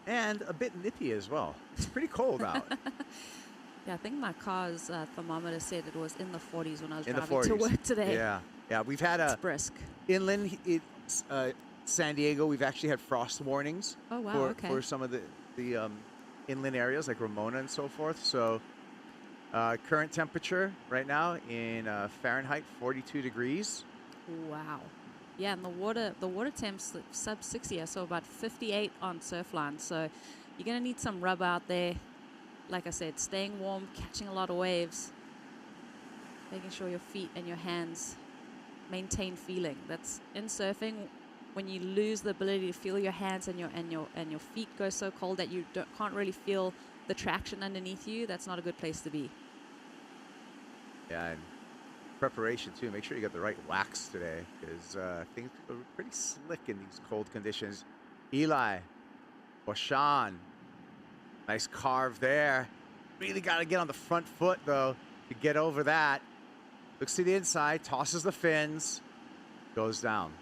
and a bit nippy as well. It's pretty cold out. Yeah, I think my car's thermometer said it was in the 40s when I was In the driving 40s. to work today. Yeah. We've had It's brisk. inland. San Diego. We've actually had frost warnings. Oh, wow, okay. For some of the inland areas like Ramona and so forth. So current temperature right now in Fahrenheit, 42 degrees. Wow. Yeah, and the water temp's sub 60, so about 58 on Surfline. So you're going to need some rub out there. Like I said, staying warm, catching a lot of waves, making sure your feet and your hands maintain feeling. That's in surfing. When you lose the ability to feel your hands and your feet go so cold that you can't really feel the traction underneath you, that's not a good place to be. Yeah, and preparation too. Make sure you got the right wax today, because things are pretty slick in these cold conditions. Eli, Sean, nice carve there. Really got to get on the front foot though to get over that. Looks to the inside, tosses the fins, goes down.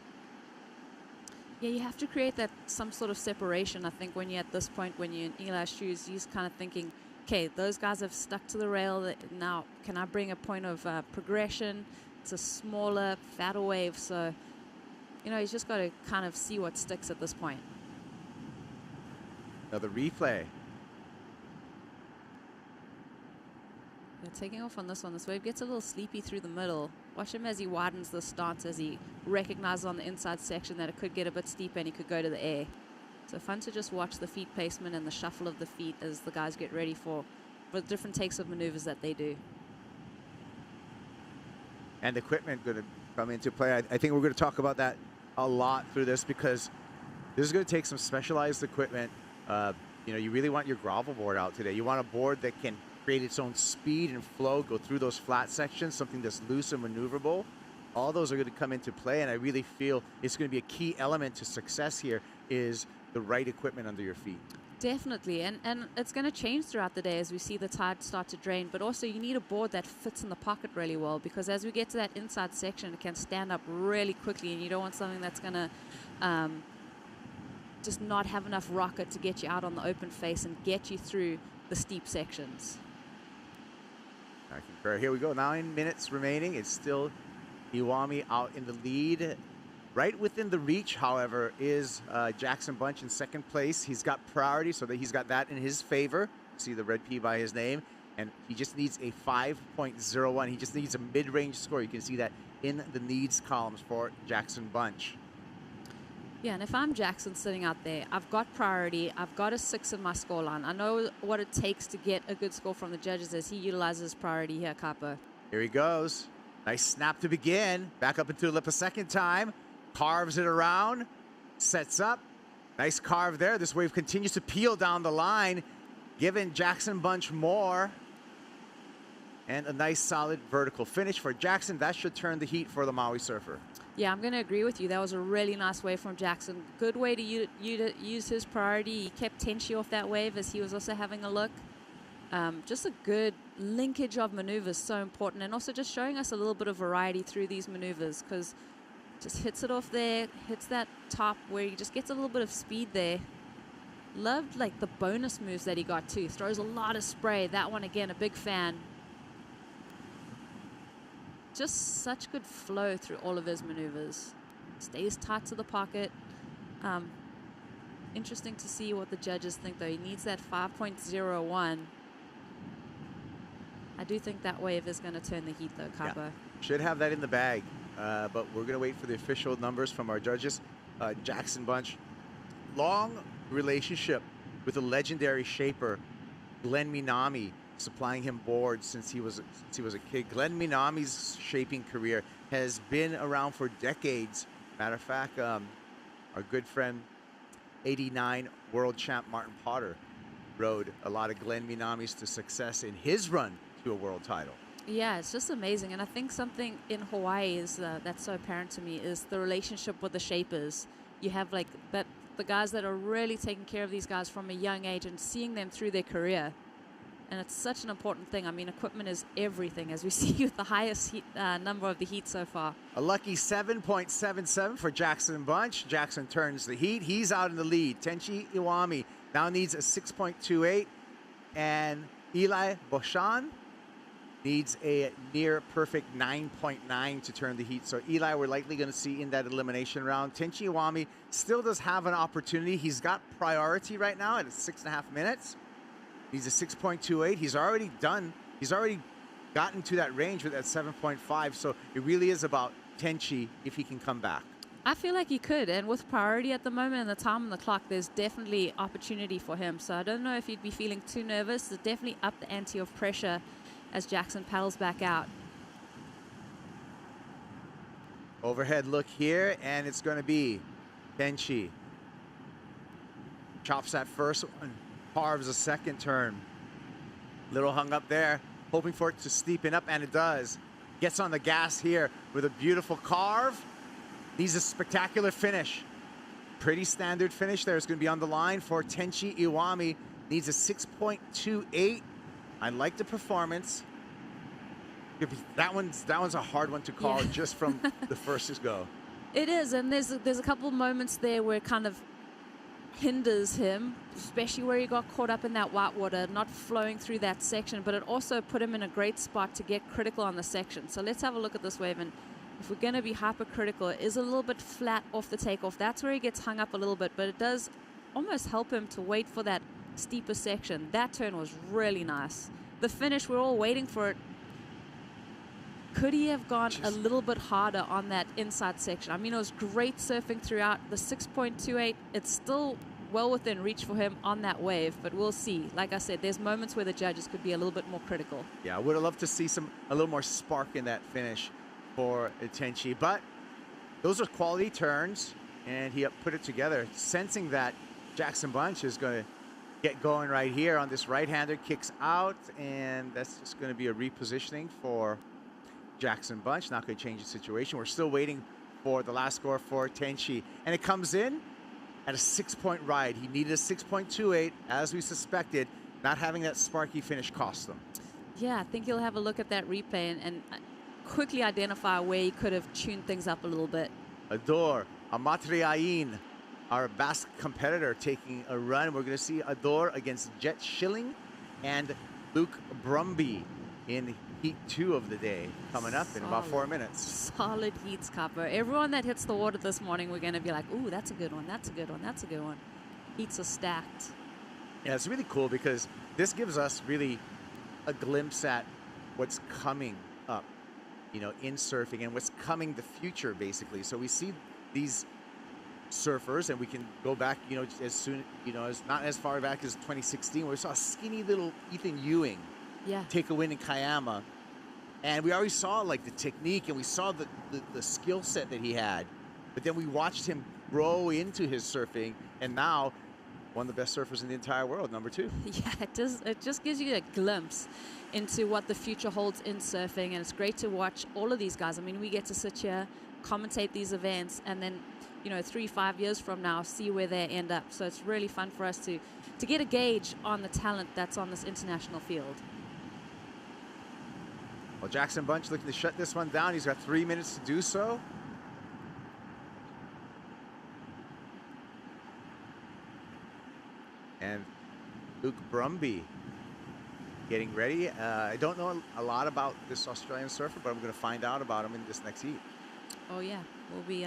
Yeah, you have to create that some sort of separation. I think when you're at this point, when you're in Eli's shoes, you're kind of thinking, okay, those guys have stuck to the rail. Now, can I bring a point of progression? It's a smaller, fatter wave. So, he's just got to kind of see what sticks at this point. Another replay. Yeah, taking off on this one. This wave gets a little sleepy through the middle. Watch him as he widens the stance, as he recognizes on the inside section that it could get a bit steep and he could go to the air. So fun to just watch the feet placement and the shuffle of the feet as the guys get ready for the different takes of maneuvers that they do. And equipment going to come into play. I think we're going to talk about that a lot through this, because this is going to take some specialized equipment. You really want your gravel board out today. You want a board that can create its own speed and flow, go through those flat sections, something that's loose and maneuverable. All those are going to come into play, and I really feel it's going to be a key element to success here is the right equipment under your feet. Definitely, and it's going to change throughout the day as we see the tide start to drain, but also you need a board that fits in the pocket really well, because as we get to that inside section, it can stand up really quickly, and you don't want something that's going to just not have enough rocket to get you out on the open face and get you through the steep sections. I concur. Here we go. 9 minutes remaining. It's still Iwami out in the lead. Right within the reach, however, is Jackson Bunch in second place. He's got priority, so that he's got that in his favor. See the red P by his name. And he just needs a 5.01. He just needs a mid-range score. You can see that in the needs columns for Jackson Bunch. Yeah, and if I'm Jackson sitting out there, I've got priority. I've got a 6 in my scoreline. I know what it takes to get a good score from the judges as he utilizes priority here, Capo. Here he goes. Nice snap to begin. Back up into the lip a second time. Carves it around. Sets up. Nice carve there. This wave continues to peel down the line, giving Jackson Bunch more. And a nice solid vertical finish for Jackson. That should turn the heat for the Maui surfer. Yeah, I'm going to agree with you. That was a really nice wave from Jackson. Good way to use his priority. He kept Tenchi off that wave as he was also having a look. Just a good linkage of maneuvers, so important. And also just showing us a little bit of variety through these maneuvers, because just hits it off there, hits that top where he just gets a little bit of speed there. Loved like the bonus moves that he got too. Throws a lot of spray. That one again, a big fan. Just such good flow through all of his maneuvers. Stays tight to the pocket. Interesting to see what the judges think though. He needs that 5.01. I do think that wave is going to turn the heat though, Capo. Yeah. Should have that in the bag, but we're going to wait for the official numbers from our judges. Jackson Bunch, long relationship with a legendary shaper, Glenn Minami, supplying him boards since he was a kid. Glenn Minami's shaping career has been around for decades. Matter of fact, our good friend, 89 world champ Martin Potter, rode a lot of Glenn Minami's to success in his run to a world title. Yeah, it's just amazing. And I think something in Hawaii is that's so apparent to me is the relationship with the shapers. You have like that the guys that are really taking care of these guys from a young age and seeing them through their career. And it's such an important thing. I mean, equipment is everything, as we see with the highest heat, number of the heat so far. A lucky 7.77 for Jackson Bunch. Jackson turns the heat. He's out in the lead. Tenchi Iwami now needs a 6.28, and Eli Boshan needs a near perfect 9.9 to turn the heat. So Eli, we're likely going to see in that elimination round. Tenchi Iwami still does have an opportunity. He's got priority right now at 6.5 minutes. He's a 6.28. He's already gotten to that range with that 7.5. So it really is about Tenchi if he can come back. I feel like he could, and with priority at the moment and the time on the clock, there's definitely opportunity for him. So I don't know if he'd be feeling too nervous. It's definitely up the ante of pressure as Jackson paddles back out. Overhead look here, and it's going to be Tenchi. Chops that first one, carves a second turn. Little hung up there, hoping for it to steepen up, and it does. Gets on the gas here with a beautiful carve. Needs a spectacular finish. Pretty standard finish there. It's going to be on the line for Tenchi Iwami. Needs a 6.28. I like the performance. That one's a hard one to call just from the first go. It is, and there's a couple of moments there where it kind of hinders him, especially where he got caught up in that white water, not flowing through that section, but it also put him in a great spot to get critical on the section. So let's have a look at this wave, and if we're going to be hypercritical, it is a little bit flat off the takeoff. That's where he gets hung up a little bit, but it does almost help him to wait for that steeper section. That turn was really nice. The finish, we're all waiting for it. Could he have gone a little bit harder on that inside section? I mean, it was great surfing throughout. The 6.28, it's still well within reach for him on that wave, but we'll see. Like I said, there's moments where the judges could be a little bit more critical. Yeah, I would have loved to see a little more spark in that finish for Tenchi, but those are quality turns, and he put it together, sensing that Jackson Bunch is going to get going right here on this right-hander, kicks out, and that's just going to be a repositioning for Jackson Bunch. Not going to change the situation. We're still waiting for the last score for Tenchi, and it comes in at a 6-point ride. He needed a 6.28, as we suspected. Not having that sparky finish cost them. Yeah, I think he'll have a look at that replay and quickly identify where he could have tuned things up a little bit. Ador Amatriain, our Basque competitor, taking a run. We're going to see Ador against Jet Schilling and Luke Brumby in heat 2 of the day, coming up in about 4 minutes. Solid heats, Copper. Everyone that hits the water this morning, we're going to be like, ooh, that's a good one, that's a good one, that's a good one. Heats are stacked. Yeah, it's really cool because this gives us really a glimpse at what's coming up, you know, in surfing and what's coming the future, basically. So we see these surfers, and we can go back, you know, as soon, you know, as not as far back as 2016, where we saw a skinny little Ethan Ewing take a win in Kayama. And we already saw, like, the technique, and we saw the skill set that he had. But then we watched him grow into his surfing, and now one of the best surfers in the entire world, number 2. Yeah, it just gives you a glimpse into what the future holds in surfing, and it's great to watch all of these guys. I mean, we get to sit here, commentate these events, and then, you know, 3-5 years from now, see where they end up. So it's really fun for us to get a gauge on the talent that's on this international field. Well, Jackson Bunch looking to shut this one down. He's got 3 minutes to do so. And Luke Brumby getting ready. I don't know a lot about this Australian surfer, but I'm going to find out about him in this next heat. Oh, yeah. We'll be,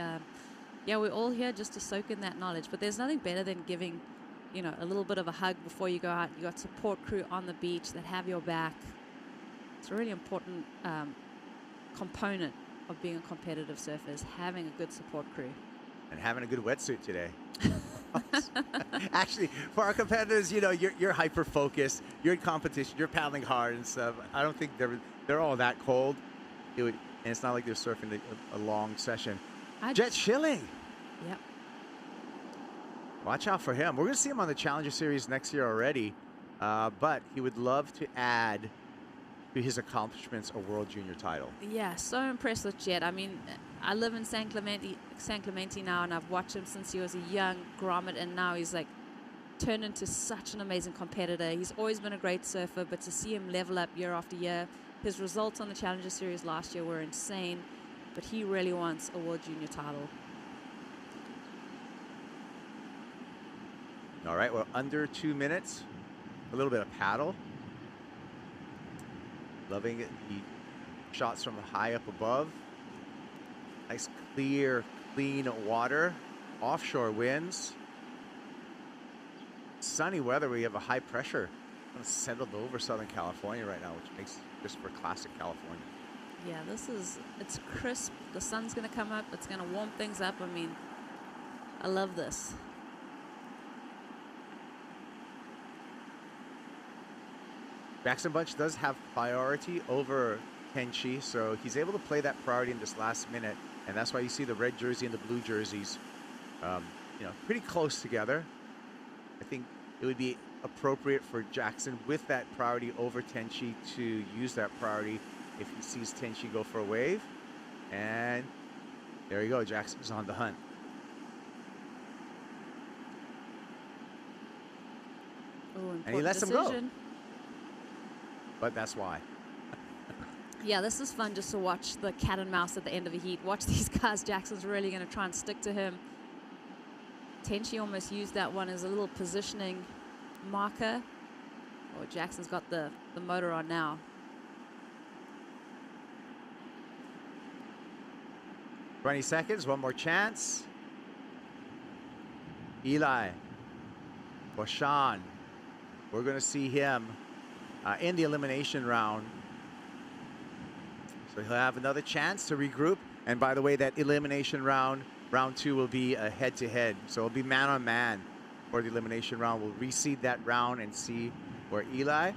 we're all here just to soak in that knowledge. But there's nothing better than giving, you know, a little bit of a hug before you go out. You got support crew on the beach that have your back. It's a really important component of being a competitive surfer, is having a good support crew. And having a good wetsuit today. Actually, for our competitors, you know, you're hyper focused, you're in competition, you're paddling hard and stuff. I don't think they're all that cold. And it's not like they're surfing a long session. Jet Schilling. Yep. Watch out for him. We're going to see him on the Challenger Series next year already, but he would love to add to his accomplishments a World Junior title. Yeah, so impressed with Jet. I mean, I live in San Clemente now, and I've watched him since he was a young grommet, and now he's like turned into such an amazing competitor. He's always been a great surfer, but to see him level up year after year, his results on the Challenger Series last year were insane, but he really wants a World Junior title. All right, we're under 2 minutes. A little bit of paddle. Loving it. The shots from high up above. Nice, clear, clean water. Offshore winds. Sunny weather. We have a high pressure kind of settled over Southern California right now, which makes just for classic California. Yeah, it's crisp. The sun's going to come up. It's going to warm things up. I mean, I love this. Jackson Bunch does have priority over Tenchi, so he's able to play that priority in this last minute, and that's why you see the red jersey and the blue jerseys, pretty close together. I think it would be appropriate for Jackson with that priority over Tenchi to use that priority if he sees Tenchi go for a wave. And there you go, Jackson's on the hunt. Ooh, And he lets him go. decision. But that's why. Yeah, this is fun just to watch the cat and mouse at the end of a heat. Watch these guys. Jackson's really going to try and stick to him. Tenchi almost used that one as a little positioning marker. Oh, Jackson's got the motor on now. "20 seconds, one more chance. Eli, Boshan, we're going to see him in the elimination round. So he'll have another chance to regroup. And by the way, that elimination round, round 2, will be a head-to-head. So it'll be man-on-man for the elimination round. We'll reseed that round and see where Eli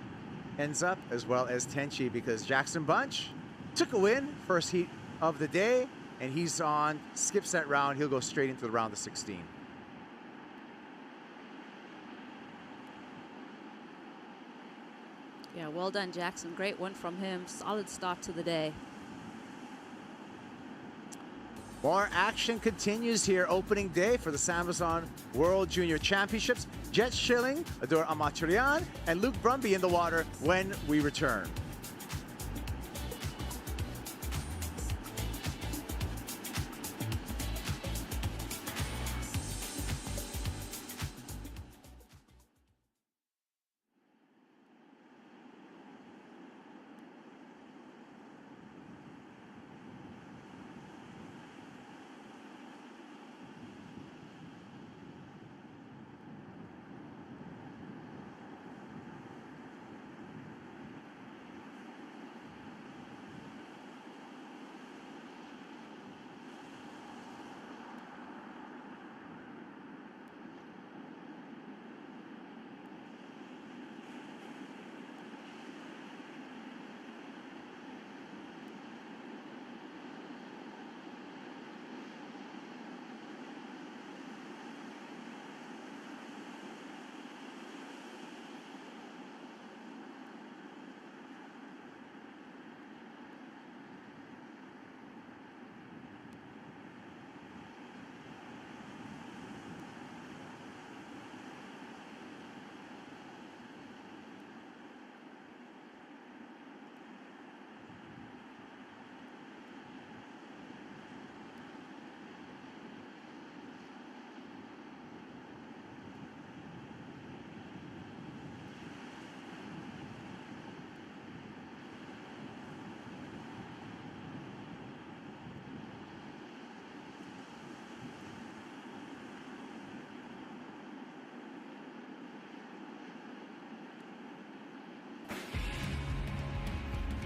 ends up, as well as Tenchi, because Jackson Bunch took a win, first heat of the day, and he's on, skips that round. He'll go straight into the round of 16. Yeah, well done, Jackson. Great win from him. Solid start to the day. More action continues here, opening day for the SAMBAZON World Junior Championships. Jet Schilling, Ador Amaturian, and Luke Brumby in the water when we return.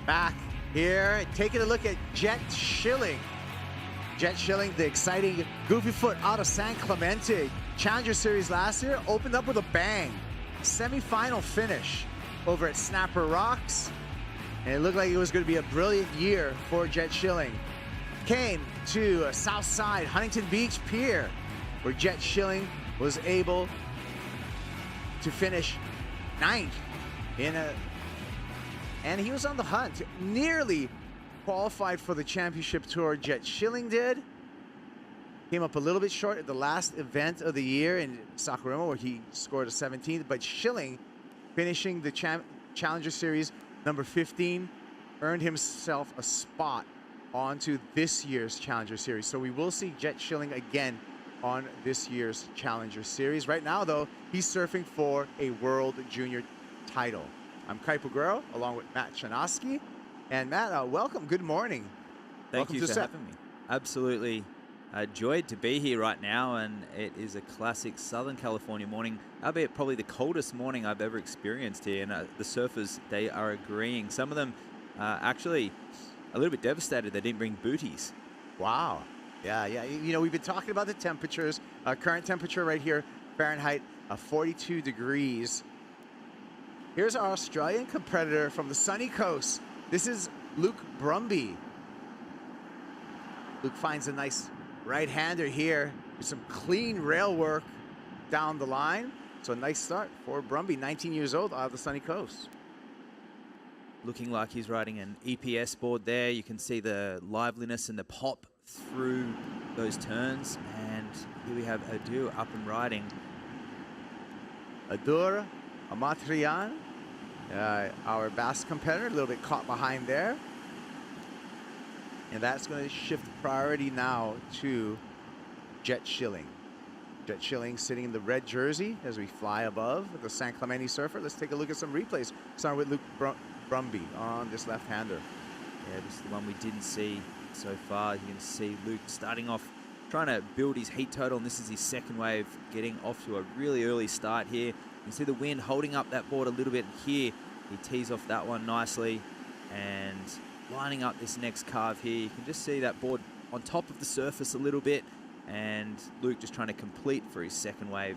Back here, taking a look at Jet Schilling. Jet Schilling, the exciting goofy foot out of San Clemente. Challenger Series last year opened up with a bang. Semi-final finish over at Snapper Rocks. And it looked like it was going to be a brilliant year for Jet Schilling. Came to Southside Huntington Beach Pier, where Jet Schilling was able to finish 9th and he was on the hunt. Nearly qualified for the championship tour. Jet Schilling did. Came up a little bit short at the last event of the year in Sakurima, where he scored a 17th. But Schilling, finishing the Challenger Series number 15, earned himself a spot onto this year's Challenger Series. So we will see Jet Schilling again on this year's Challenger Series. Right now, though, he's surfing for a World Junior title. I'm Kaipo Guerrero, along with Matt Chanoski. And Matt, welcome. Good morning. Thank Welcome you to for set. having me. Absolutely joyed to be here right now, and it is a classic Southern California morning, albeit probably the coldest morning I've ever experienced here. And the surfers, they are agreeing. Some of them actually a little bit devastated they didn't bring booties. Wow. Yeah. You know, we've been talking about the temperatures. Current temperature right here, Fahrenheit, 42 degrees. Here's our Australian competitor from the sunny coast. This is Luke Brumby. Luke finds a nice right-hander here with some clean rail work down the line. So a nice start for Brumby, 19 years old, out of the sunny coast. Looking like he's riding an EPS board there. You can see the liveliness and the pop through those turns. And here we have Adu up and riding. Adur Amatrian, our Basque competitor, a little bit caught behind there. And that's going to shift priority now to Jet Schilling. Jet Schilling sitting in the red jersey as we fly above the San Clemente surfer. Let's take a look at some replays. Starting with Luke Brumby on this left-hander. Yeah, this is the one we didn't see so far. You can see Luke starting off, trying to build his heat total, and this is his second wave, getting off to a really early start here. You can see the wind holding up that board a little bit here. He tees off that one nicely, and lining up this next carve here. You can just see that board on top of the surface a little bit, and Luke just trying to complete for his second wave.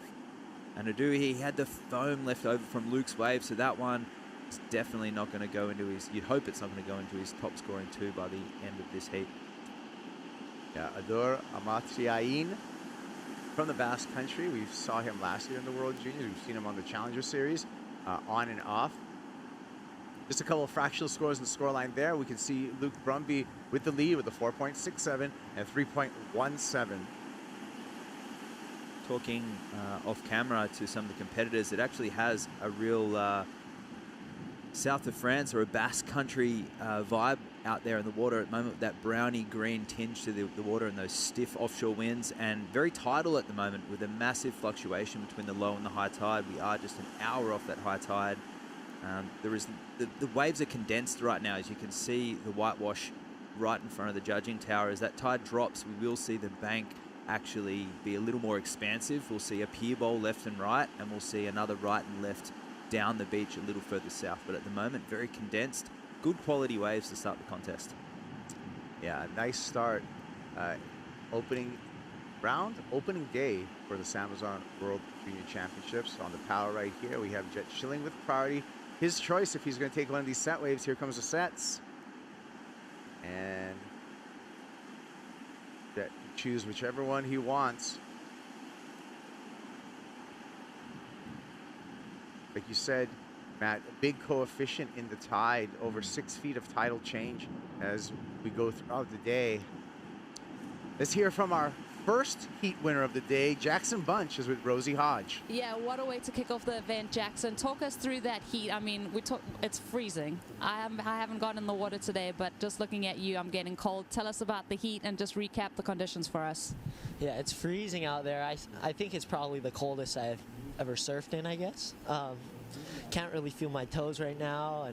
And Adu, he had the foam left over from Luke's wave, so that one is definitely not going to go into his, you'd hope it's not going to go into his top scoring two by the end of this heat. Yeah, Adur Amatriain from the Basque Country. We saw him last year in the World Juniors. We've seen him on the Challenger Series, on and off. Just a couple of fractional scores in the scoreline there. We can see Luke Brumby with the lead with a 4.67 and 3.17. Talking off camera to some of the competitors, it actually has a real south of France or a Basque country vibe out there in the water at the moment, with that browny green tinge to the water and those stiff offshore winds, and very tidal at the moment with a massive fluctuation between the low and the high tide. We are just an hour off that high tide. There is the waves are condensed right now, as you can see the whitewash right in front of the judging tower. As that tide drops, we will see the bank actually be a little more expansive. We'll see a pier bowl left and right, and we'll see another right and left down the beach a little further south. But at the moment, very condensed, good quality waves to start the contest. Yeah, nice start. Opening round, opening day for the SAMBAZON World Junior Championships. On the power right here, we have Jet Schilling with priority. His choice if he's going to take one of these set waves. Here comes the sets. And Jet can choose whichever one he wants. Like you said, Matt, a big coefficient in the tide, over 6 feet of tidal change as we go throughout the day. Let's hear from our first heat winner of the day. Jackson Bunch is with Rosie Hodge. Yeah, what a way to kick off the event, Jackson. Talk us through that heat. I mean, it's freezing. I haven't gotten in the water today, but just looking at you, I'm getting cold. Tell us about the heat and just recap the conditions for us. Yeah, it's freezing out there. I think it's probably the coldest I've ever surfed in, I guess. Can't really feel my toes right now,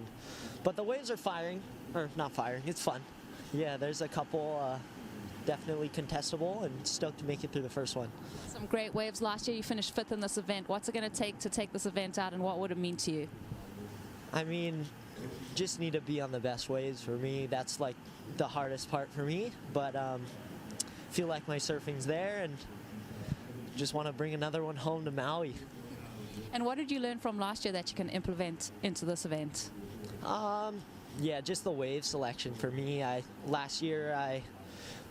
but the waves are firing, or not firing. It's fun. Yeah, there's a couple definitely contestable, and stoked to make it through the first one. Some great waves last year. You finished 5th in this event. What's it going to take this event out, and what would it mean to you? I mean, just need to be on the best waves for me. That's like the hardest part for me, but feel like my surfing's there, and just want to bring another one home to Maui. And what did you learn from last year that you can implement into this event? Yeah, just the wave selection for me. Last year I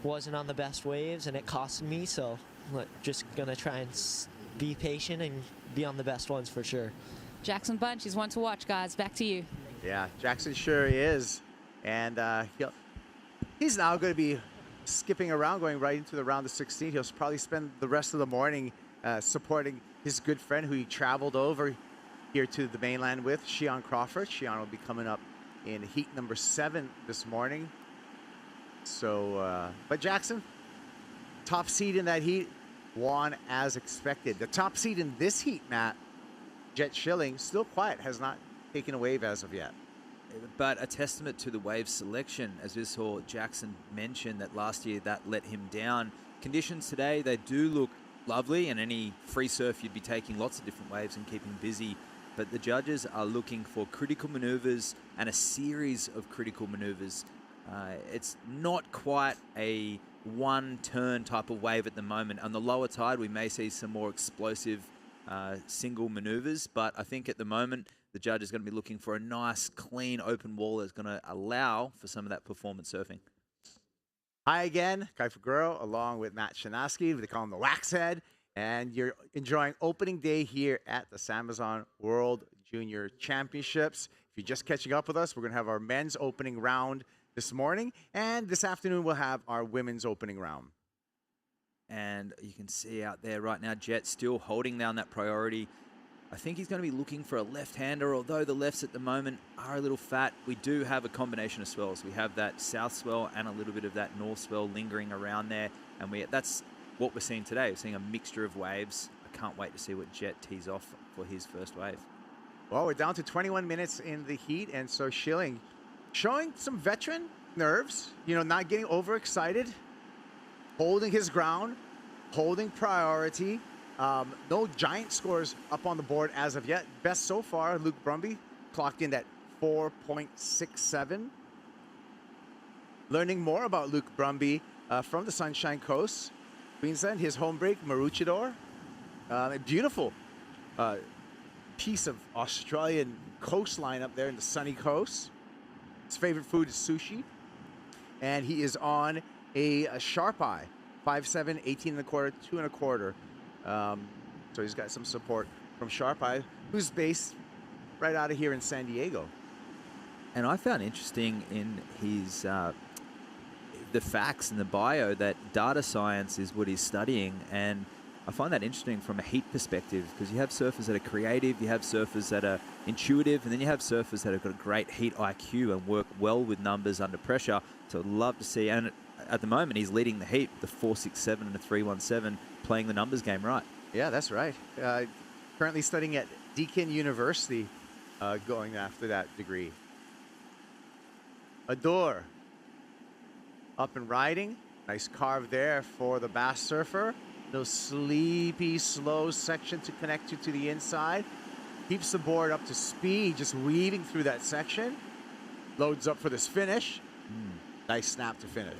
wasn't on the best waves, and it cost me, so I'm just gonna try and be patient and be on the best ones for sure. Jackson Bunch, he's one to watch, guys. Back to you. Yeah, Jackson sure is. And he's now going to be skipping around, going right into the round of 16. He'll probably spend the rest of the morning supporting his good friend who he traveled over here to the mainland with, Shion Crawford. Shion will be coming up in heat number 7 this morning. So, but Jackson, top seed in that heat, won as expected. The top seed in this heat, Matt, Jet Schilling, still quiet, has not taken a wave as of yet. But a testament to the wave selection, as we saw Jackson mention that last year that let him down. Conditions today, they do look lovely, and any free surf you'd be taking lots of different waves and keeping busy. But the judges are looking for critical maneuvers and a series of critical maneuvers. It's not quite a one-turn type of wave at the moment. On the lower tide, we may see some more explosive single maneuvers, but I think at the moment, the judge is going to be looking for a nice, clean, open wall that's going to allow for some of that performance surfing. Hi again, Gabriel, along with Matt Shanaski. They call him the Waxhead. And you're enjoying opening day here at the SAMBAZON World Junior Championships. If you're just catching up with us, we're going to have our men's opening round this morning. And this afternoon, we'll have our women's opening round. And you can see out there right now, Jet still holding down that priority. I think he's going to be looking for a left-hander, although the lefts at the moment are a little fat. We do have a combination of swells. We have that south swell and a little bit of that north swell lingering around there. And that's what we're seeing today. We're seeing a mixture of waves. I can't wait to see what Jet tees off for his first wave. Well, we're down to 21 minutes in the heat, and so Schilling showing some veteran nerves, not getting overexcited, holding his ground, holding priority. No giant scores up on the board as of yet. Best so far, Luke Brumby clocked in at 4.67. Learning more about Luke Brumby from the Sunshine Coast, Queensland, his home break, Maroochydore. A beautiful piece of Australian coastline up there in the sunny coast. His favorite food is sushi. And he is on a sharp eye, 5'7", 18 1/4, 2 1/4. So he's got some support from Sharp Eye, who's based right out of here in San Diego. And I found interesting in his the facts in the bio that data science is what he's studying, and I find that interesting from a heat perspective, because you have surfers that are creative, you have surfers that are intuitive, and then you have surfers that have got a great heat IQ and work well with numbers under pressure. So I'd love to see, and at the moment he's leading the heat with a 4.67 and a 3.17, playing the numbers game right. Yeah, that's right. Currently studying at Deakin University, going after that degree. Adore up and riding. Nice carve there for the bass surfer. No sleepy, slow section to connect you to the inside. Keeps the board up to speed, just weaving through that section. Loads up for this finish. Nice snap to finish.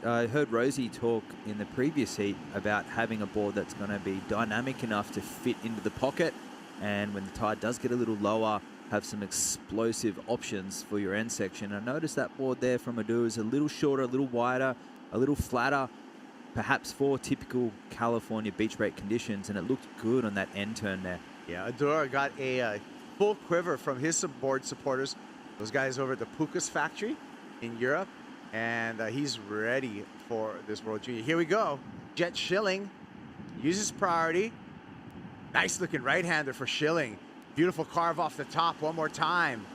I heard Rosie talk in the previous heat about having a board that's going to be dynamic enough to fit into the pocket, and when the tide does get a little lower, have some explosive options for your end section. I noticed that board there from Adu is a little shorter, a little wider, a little flatter, perhaps for typical California beach break conditions, and it looked good on that end turn there. Yeah, Adora got a full quiver from his board supporters, those guys over at the Pukas factory in Europe, and he's ready for this World Junior. Here we go. Jet Schilling uses priority. Nice looking right-hander for Schilling. Beautiful carve off the top one more time.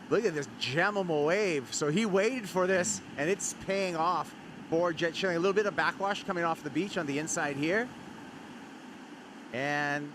Look at this gem of a wave. So he waited for this, and it's paying off for Jet Schilling. A little bit of backwash coming off the beach on the inside here. And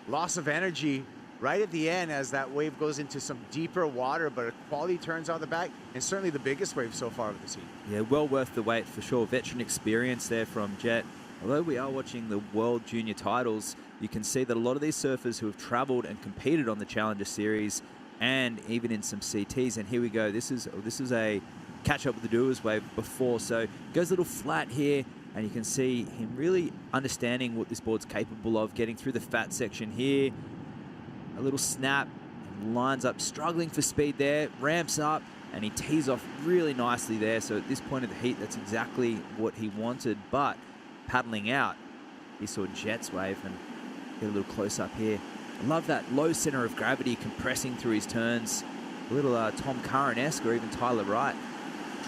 loss of energy right at the end as that wave goes into some deeper water, but a quality turns out the back, and certainly the biggest wave so far of the season. Yeah, well worth the wait for sure. Veteran experience there from Jet. Although we are watching the World Junior titles, you can see that a lot of these surfers who have traveled and competed on the Challenger Series and even in some CTs, and here we go. This is a catch up with the Doers wave before, so goes a little flat here, and you can see him really understanding what this board's capable of, getting through the fat section here. A little snap, lines up, struggling for speed there, ramps up, and he tees off really nicely there. So at this point of the heat, that's exactly what he wanted. But paddling out, he saw Jet's wave, and get a little close up here. I love that low center of gravity compressing through his turns. A little Tom Curran-esque, or even Tyler Wright,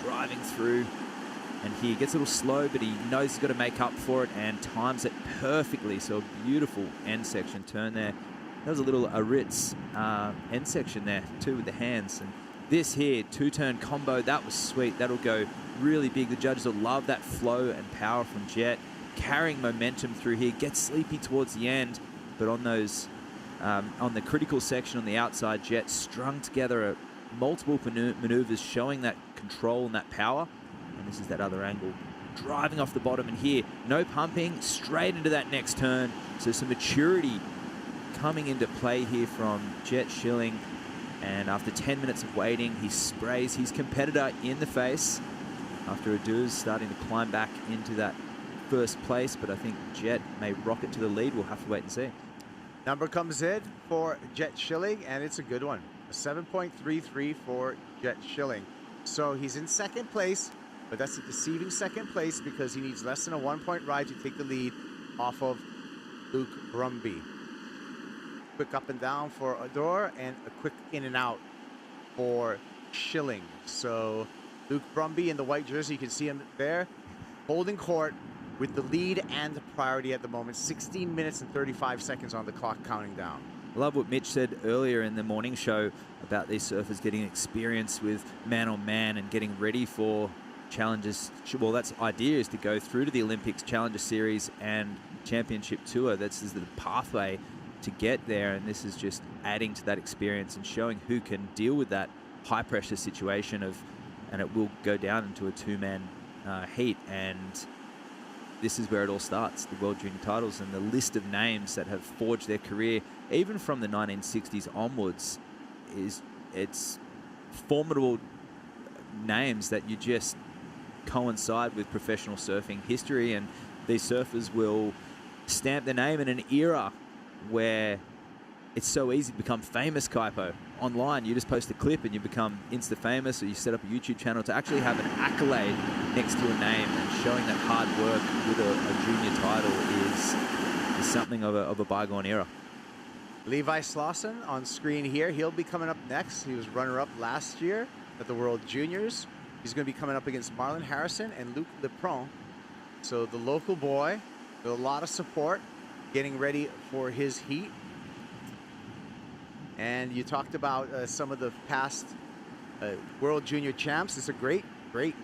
driving through. And he gets a little slow, but he knows he's got to make up for it and times it perfectly. So a beautiful end section turn there. That was a little Aritz end section there, too, with the hands. And this here, two-turn combo, that was sweet. That'll go really big. The judges will love that flow and power from Jet, carrying momentum through here. Gets sleepy towards the end, but on those, on the critical section on the outside, Jet strung together multiple maneuvers, showing that control and that power. And this is that other angle, driving off the bottom, and here, no pumping, straight into that next turn. So some maturity coming into play here from Jet Schilling. And after 10 minutes of waiting, he sprays his competitor in the face after Adu's starting to climb back into that first place. But I think Jet may rocket to the lead. We'll have to wait and see. Number comes in for Jet Schilling, and it's a good one. A 7.33 for Jet Schilling. So he's in second place, but that's a deceiving second place because he needs less than a 1-point ride to take the lead off of Luke Brumby. Quick up and down for Ador, and a quick in and out for Schilling. So Luke Brumby in the white jersey, you can see him there, holding court with the lead and the priority at the moment. 16 minutes and 35 seconds on the clock, counting down. I love what Mitch said earlier in the morning show about these surfers getting experience with man-on-man and getting ready for challenges. Well, that's idea is to go through to the Olympics, Challenger Series, and Championship Tour. That's the pathway to get there, and this is just adding to that experience and showing who can deal with that high-pressure situation and it will go down into a two-man heat, and this is where it all starts, the World Junior titles and the list of names that have forged their career, even from the 1960s onwards, it's formidable names that you just coincide with professional surfing history, and these surfers will stamp their name in an era where it's so easy to become famous, Kaipo. Online, you just post a clip and you become insta-famous, or you set up a YouTube channel. To actually have an accolade next to your name and showing that hard work with a junior title is something of a bygone era. Levi Slauson on screen here. He'll be coming up next. He was runner-up last year at the World Juniors. He's going to be coming up against Marlon Harrison and Luc Lepron. So the local boy with a lot of support, getting ready for his heat. And you talked about some of the past World Junior champs. It's a great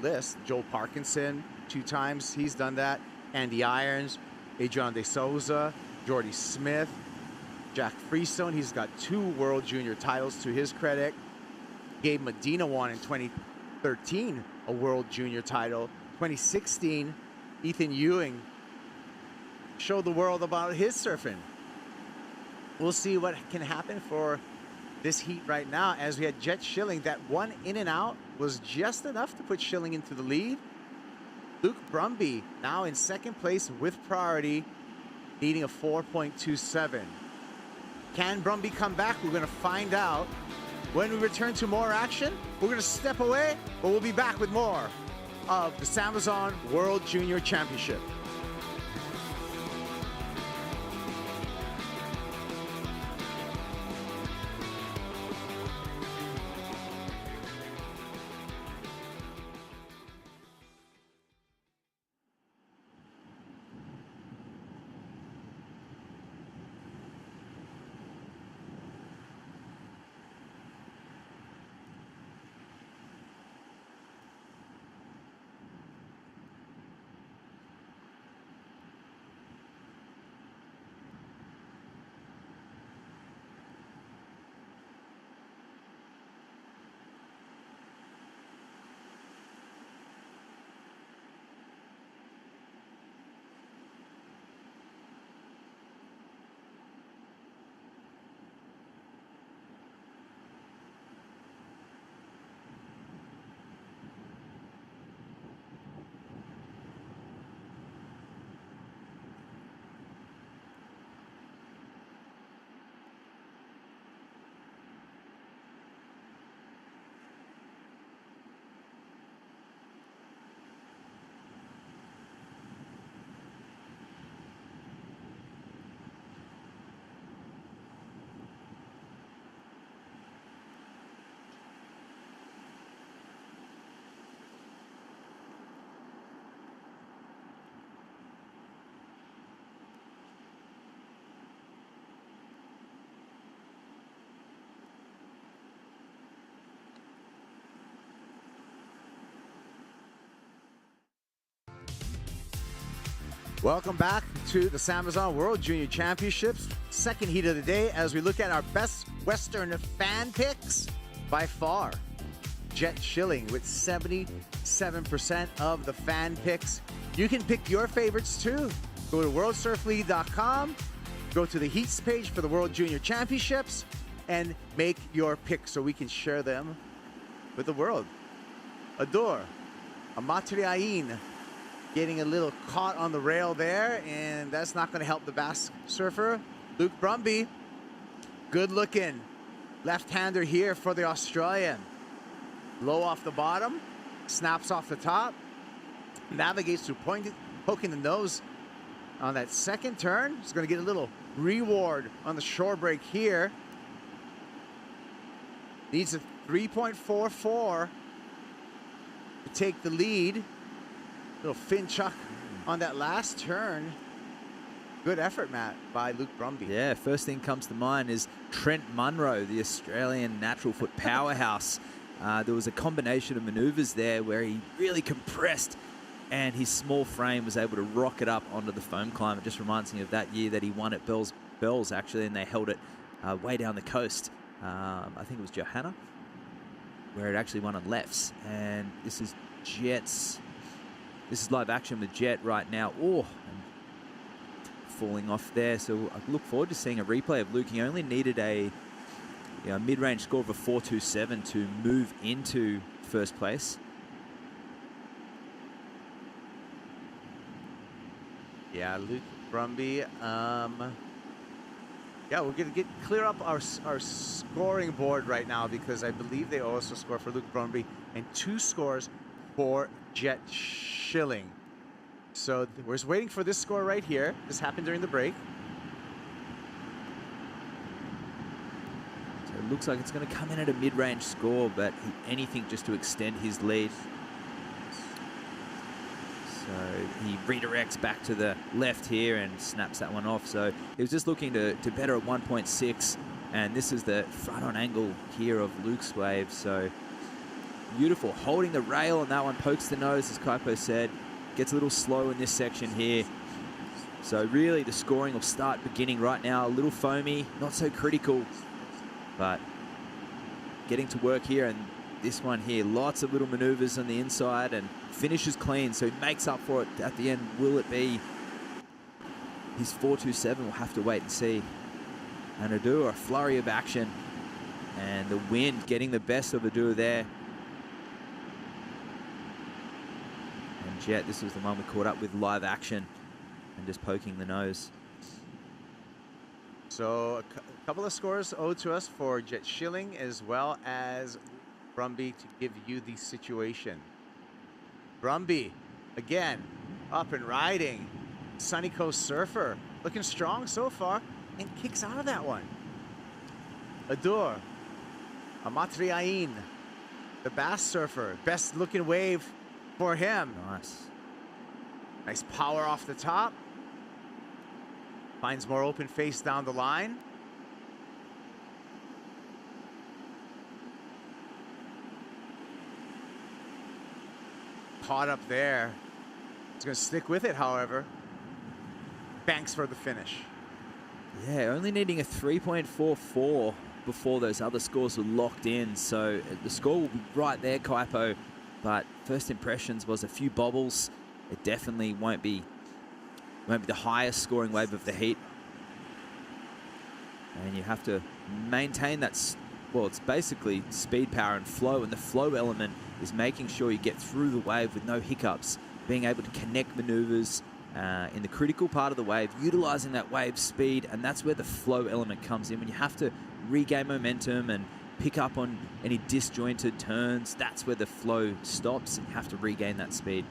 list. Joel Parkinson, 2 times he's done that. Andy Irons, Adrian De Souza, Jordy Smith, Jack Freestone. He's got 2 World Junior titles to his credit. Gabe Medina won in 2013 a World Junior title. 2016, Ethan Ewing showed the world about his surfing. We'll see what can happen for this heat right now, as we had Jet Schilling. That one in and out was just enough to put Schilling into the lead. Luke Brumby now in second place with priority, needing a 4.27. Can Brumby come back? We're going to find out when we return to more action. We're going to step away, but we'll be back with more of the SAMBAZON World Junior Championship. Welcome back to the SAMBAZON World Junior Championships. Second heat of the day as we look at our best Western fan picks by far. Jet Schilling with 77% of the fan picks. You can pick your favorites too. Go to worldsurfleague.com, go to the heats page for the World Junior Championships, and make your picks so we can share them with the world. Adore, Amatriain, getting a little caught on the rail there, and that's not going to help the Basque surfer. Luke Brumby, good looking left-hander here for the Australian. Low off the bottom, snaps off the top, navigates through poking the nose on that second turn. He's going to get a little reward on the shore break here. Needs a 3.44 to take the lead. Little fin chuck on that last turn. Good effort, Matt, by Luke Brumby. Yeah, first thing comes to mind is Trent Munro, the Australian natural foot powerhouse. There was a combination of maneuvers there where he really compressed and his small frame was able to rocket up onto the foam climb. It just reminds me of that year that he won at Bells actually, and they held it way down the coast. I think it was Johanna, where it actually won on lefts. And this is Jet's. This is live action with Jet right now. Oh, falling off there. So I look forward to seeing a replay of Luke. He only needed a mid-range score of a 4.27 to move into first place. Yeah, Luke Brumby. Yeah, we're going to clear up our scoring board right now because I believe they also score for Luke Brumby and 2 scores for Jet Schilling. So we're just waiting for this score right here. This happened during the break. So it looks like it's going to come in at a mid-range score, but anything just to extend his lead. So he redirects back to the left here and snaps that one off. So he was just looking to better at 1.6, and this is the front-on angle here of Luke's wave. So beautiful, holding the rail on that one, pokes the nose, as Kaipo said. Gets a little slow in this section here. So really the scoring will start beginning right now. A little foamy, not so critical, but getting to work here. And this one here, lots of little maneuvers on the inside and finishes clean. So he makes up for it at the end. Will it be his 4.27? We'll have to wait and see. And Adu, a flurry of action. And the wind getting the best of Adu there. Jet, this was the one we caught up with live action and just poking the nose. So a couple of scores owed to us for Jet Schilling as well as Brumby to give you the situation. Brumby, again, up and riding. Sunny Coast surfer, looking strong so far, and kicks out of that one. Adore, Amatriain, the Bass surfer, best looking wave for him. Nice. Nice power off the top. Finds more open face down the line. Caught up there. He's going to stick with it, however. Banks for the finish. Yeah, only needing a 3.44 before those other scores were locked in. So the score will be right there, Kaipo. But first impressions was a few bobbles. It definitely won't be the highest scoring wave of the heat. And you have to maintain that, well, it's basically speed, power, and flow. And the flow element is making sure you get through the wave with no hiccups, being able to connect maneuvers in the critical part of the wave, utilizing that wave speed. And that's where the flow element comes in. When you have to regain momentum and pick up on any disjointed turns, that's where the flow stops and you have to regain that speed.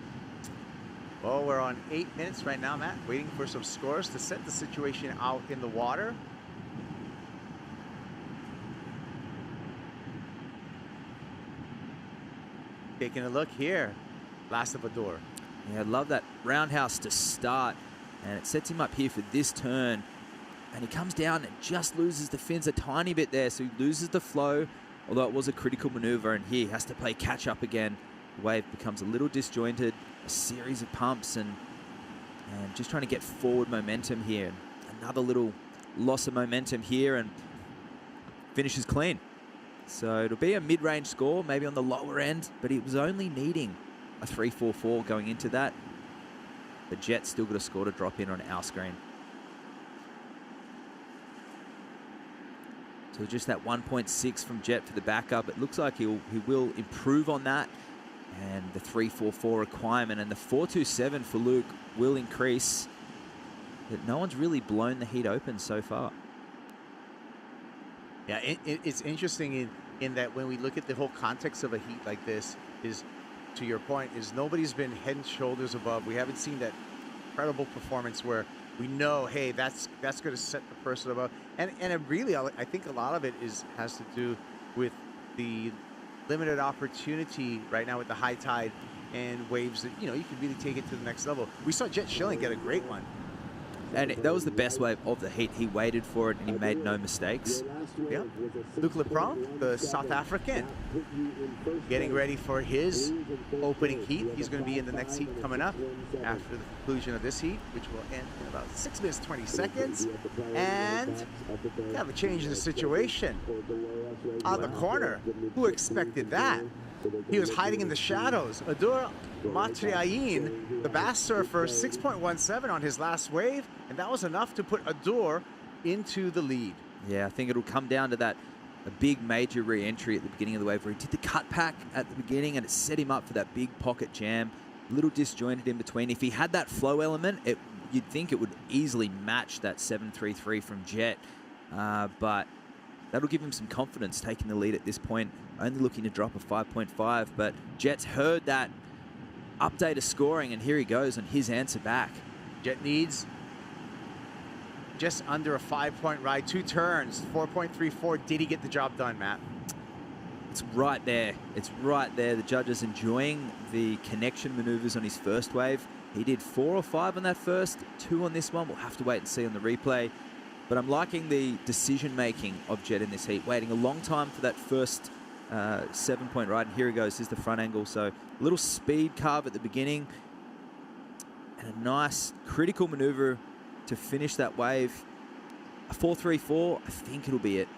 Well, we're on 8 minutes right now, Matt, waiting for some scores to set the situation out in the water. Taking a look here, last of Adore. Yeah, I love that roundhouse to start, and it sets him up here for this turn. And he comes down and just loses the fins a tiny bit there, so he loses the flow, although it was a critical maneuver, and here he has to play catch up again. The wave becomes a little disjointed, a series of pumps, and and just trying to get forward momentum here. Another little loss of momentum here, and finishes clean. So it'll be a mid-range score, maybe on the lower end, but he was only needing a 3.44 going into that. The Jet's still got a score to drop in on our screen. So just that 1.6 from Jet for the backup. It looks like he will improve on that. And the 3.44 requirement and the 4.27 for Luke will increase. But no one's really blown the heat open so far. Yeah, it's interesting in that when we look at the whole context of a heat like this, is, to your point, is nobody's been head and shoulders above. We haven't seen that incredible performance where we know, hey, that's going to set the person above. And it really, I think a lot of it has to do with the limited opportunity right now with the high tide and waves that, you know, you can really take it to the next level. We saw Jet Schilling get a great one. And that was the best wave of the heat. He waited for it and he made no mistakes. Yeah. Luke Leprand, the South African, getting ready for his opening heat. He's going to be in the next heat coming up after the conclusion of this heat, which will end in about 6 minutes, 20 seconds. And we have a change in the situation. On the corner, who expected that? He was hiding in the shadows. Adur Matriayin, the bass surfer, 6.17 on his last wave, and that was enough to put Adur into the lead. Yeah, I think it'll come down to that, a big major re-entry at the beginning of the wave where he did the cut pack at the beginning and it set him up for that big pocket jam. A little disjointed in between. If he had that flow element, you'd think it would easily match that 7.33 from Jet, but that'll give him some confidence taking the lead at this point. Only looking to drop a 5.5, but Jet's heard that update of scoring, and here he goes on his answer back. Jet needs just under a 5-point ride, 2 turns, 4.34. Did he get the job done, Matt? It's right there. It's right there. The judges enjoying the connection maneuvers on his first wave. He did 4 or 5 on that first, 2 on this one. We'll have to wait and see on the replay. But I'm liking the decision-making of Jet in this heat, waiting a long time for that first 7-point ride. And here he goes. Here's the front angle. So a little speed carve at the beginning and a nice critical maneuver to finish that wave. A 4.34, I think it'll be it.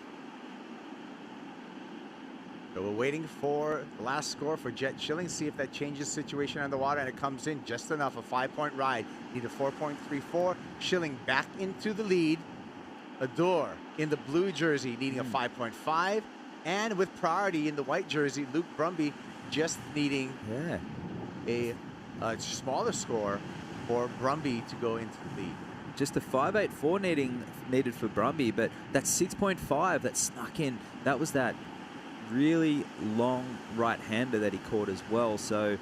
So we're waiting for the last score for Jet Schilling, see if that changes the situation on the water, and it comes in just enough. A 5-point ride, need a 4.34. Schilling back into the lead. Adur in the blue jersey needing a 5.5, and with priority in the white jersey, Luke Brumby just needing a smaller score for Brumby to go into the lead. Just a 5.84 needed for Brumby, but that 6.5 that snuck in, that was that really long right-hander that he caught as well. So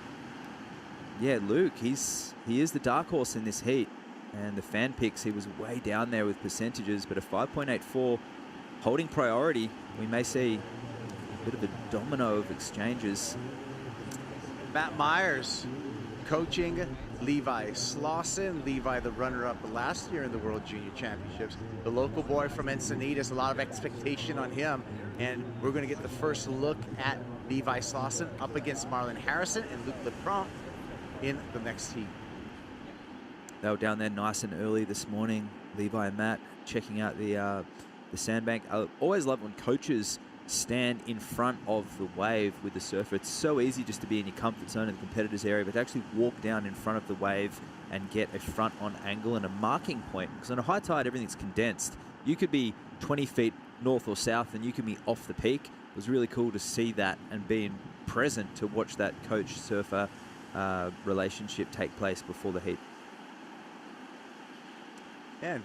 yeah, Luke, he is the dark horse in this heat. And the fan picks, he was way down there with percentages, but a 5.84 holding priority. We may see a bit of a domino of exchanges. Matt Myers coaching Levi Slauson. Levi, the runner-up last year in the World Junior Championships. The local boy from Encinitas, a lot of expectation on him. And we're going to get the first look at Levi Slauson up against Marlon Harrison and Luke Leprand in the next heat. They were down there nice and early this morning, Levi and Matt, checking out the sandbank. I always love when coaches stand in front of the wave with the surfer. It's so easy just to be in your comfort zone in the competitor's area, but to actually walk down in front of the wave and get a front-on angle and a marking point. Because on a high tide, everything's condensed. You could be 20 feet north or south, and you can be off the peak. It was really cool to see that and being present to watch that coach-surfer relationship take place before the heat. And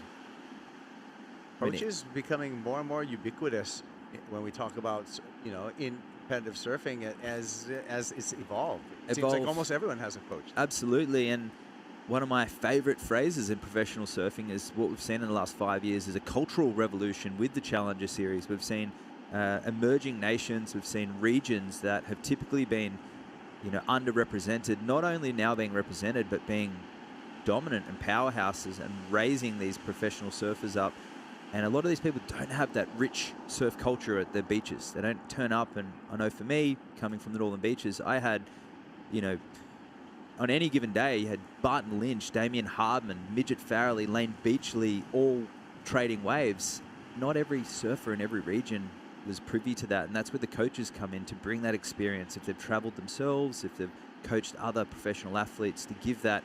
coaches becoming more and more ubiquitous when we talk about, you know, in competitive surfing as it's evolved. It seems like almost everyone has a coach. Absolutely, and one of my favorite phrases in professional surfing is what we've seen in the last 5 years is a cultural revolution with the Challenger Series. We've seen emerging nations, we've seen regions that have typically been, you know, underrepresented, not only now being represented, but being dominant and powerhouses and raising these professional surfers up. And a lot of these people don't have that rich surf culture at their beaches. They don't turn up, and I know for me, coming from the Northern Beaches, I had, you know, on any given day, you had Barton Lynch, Damien Hardman, Midget Farrelly, Lane Beachley, all trading waves. Not every surfer in every region was privy to that, and that's where the coaches come in to bring that experience. If they've traveled themselves, if they've coached other professional athletes, to give that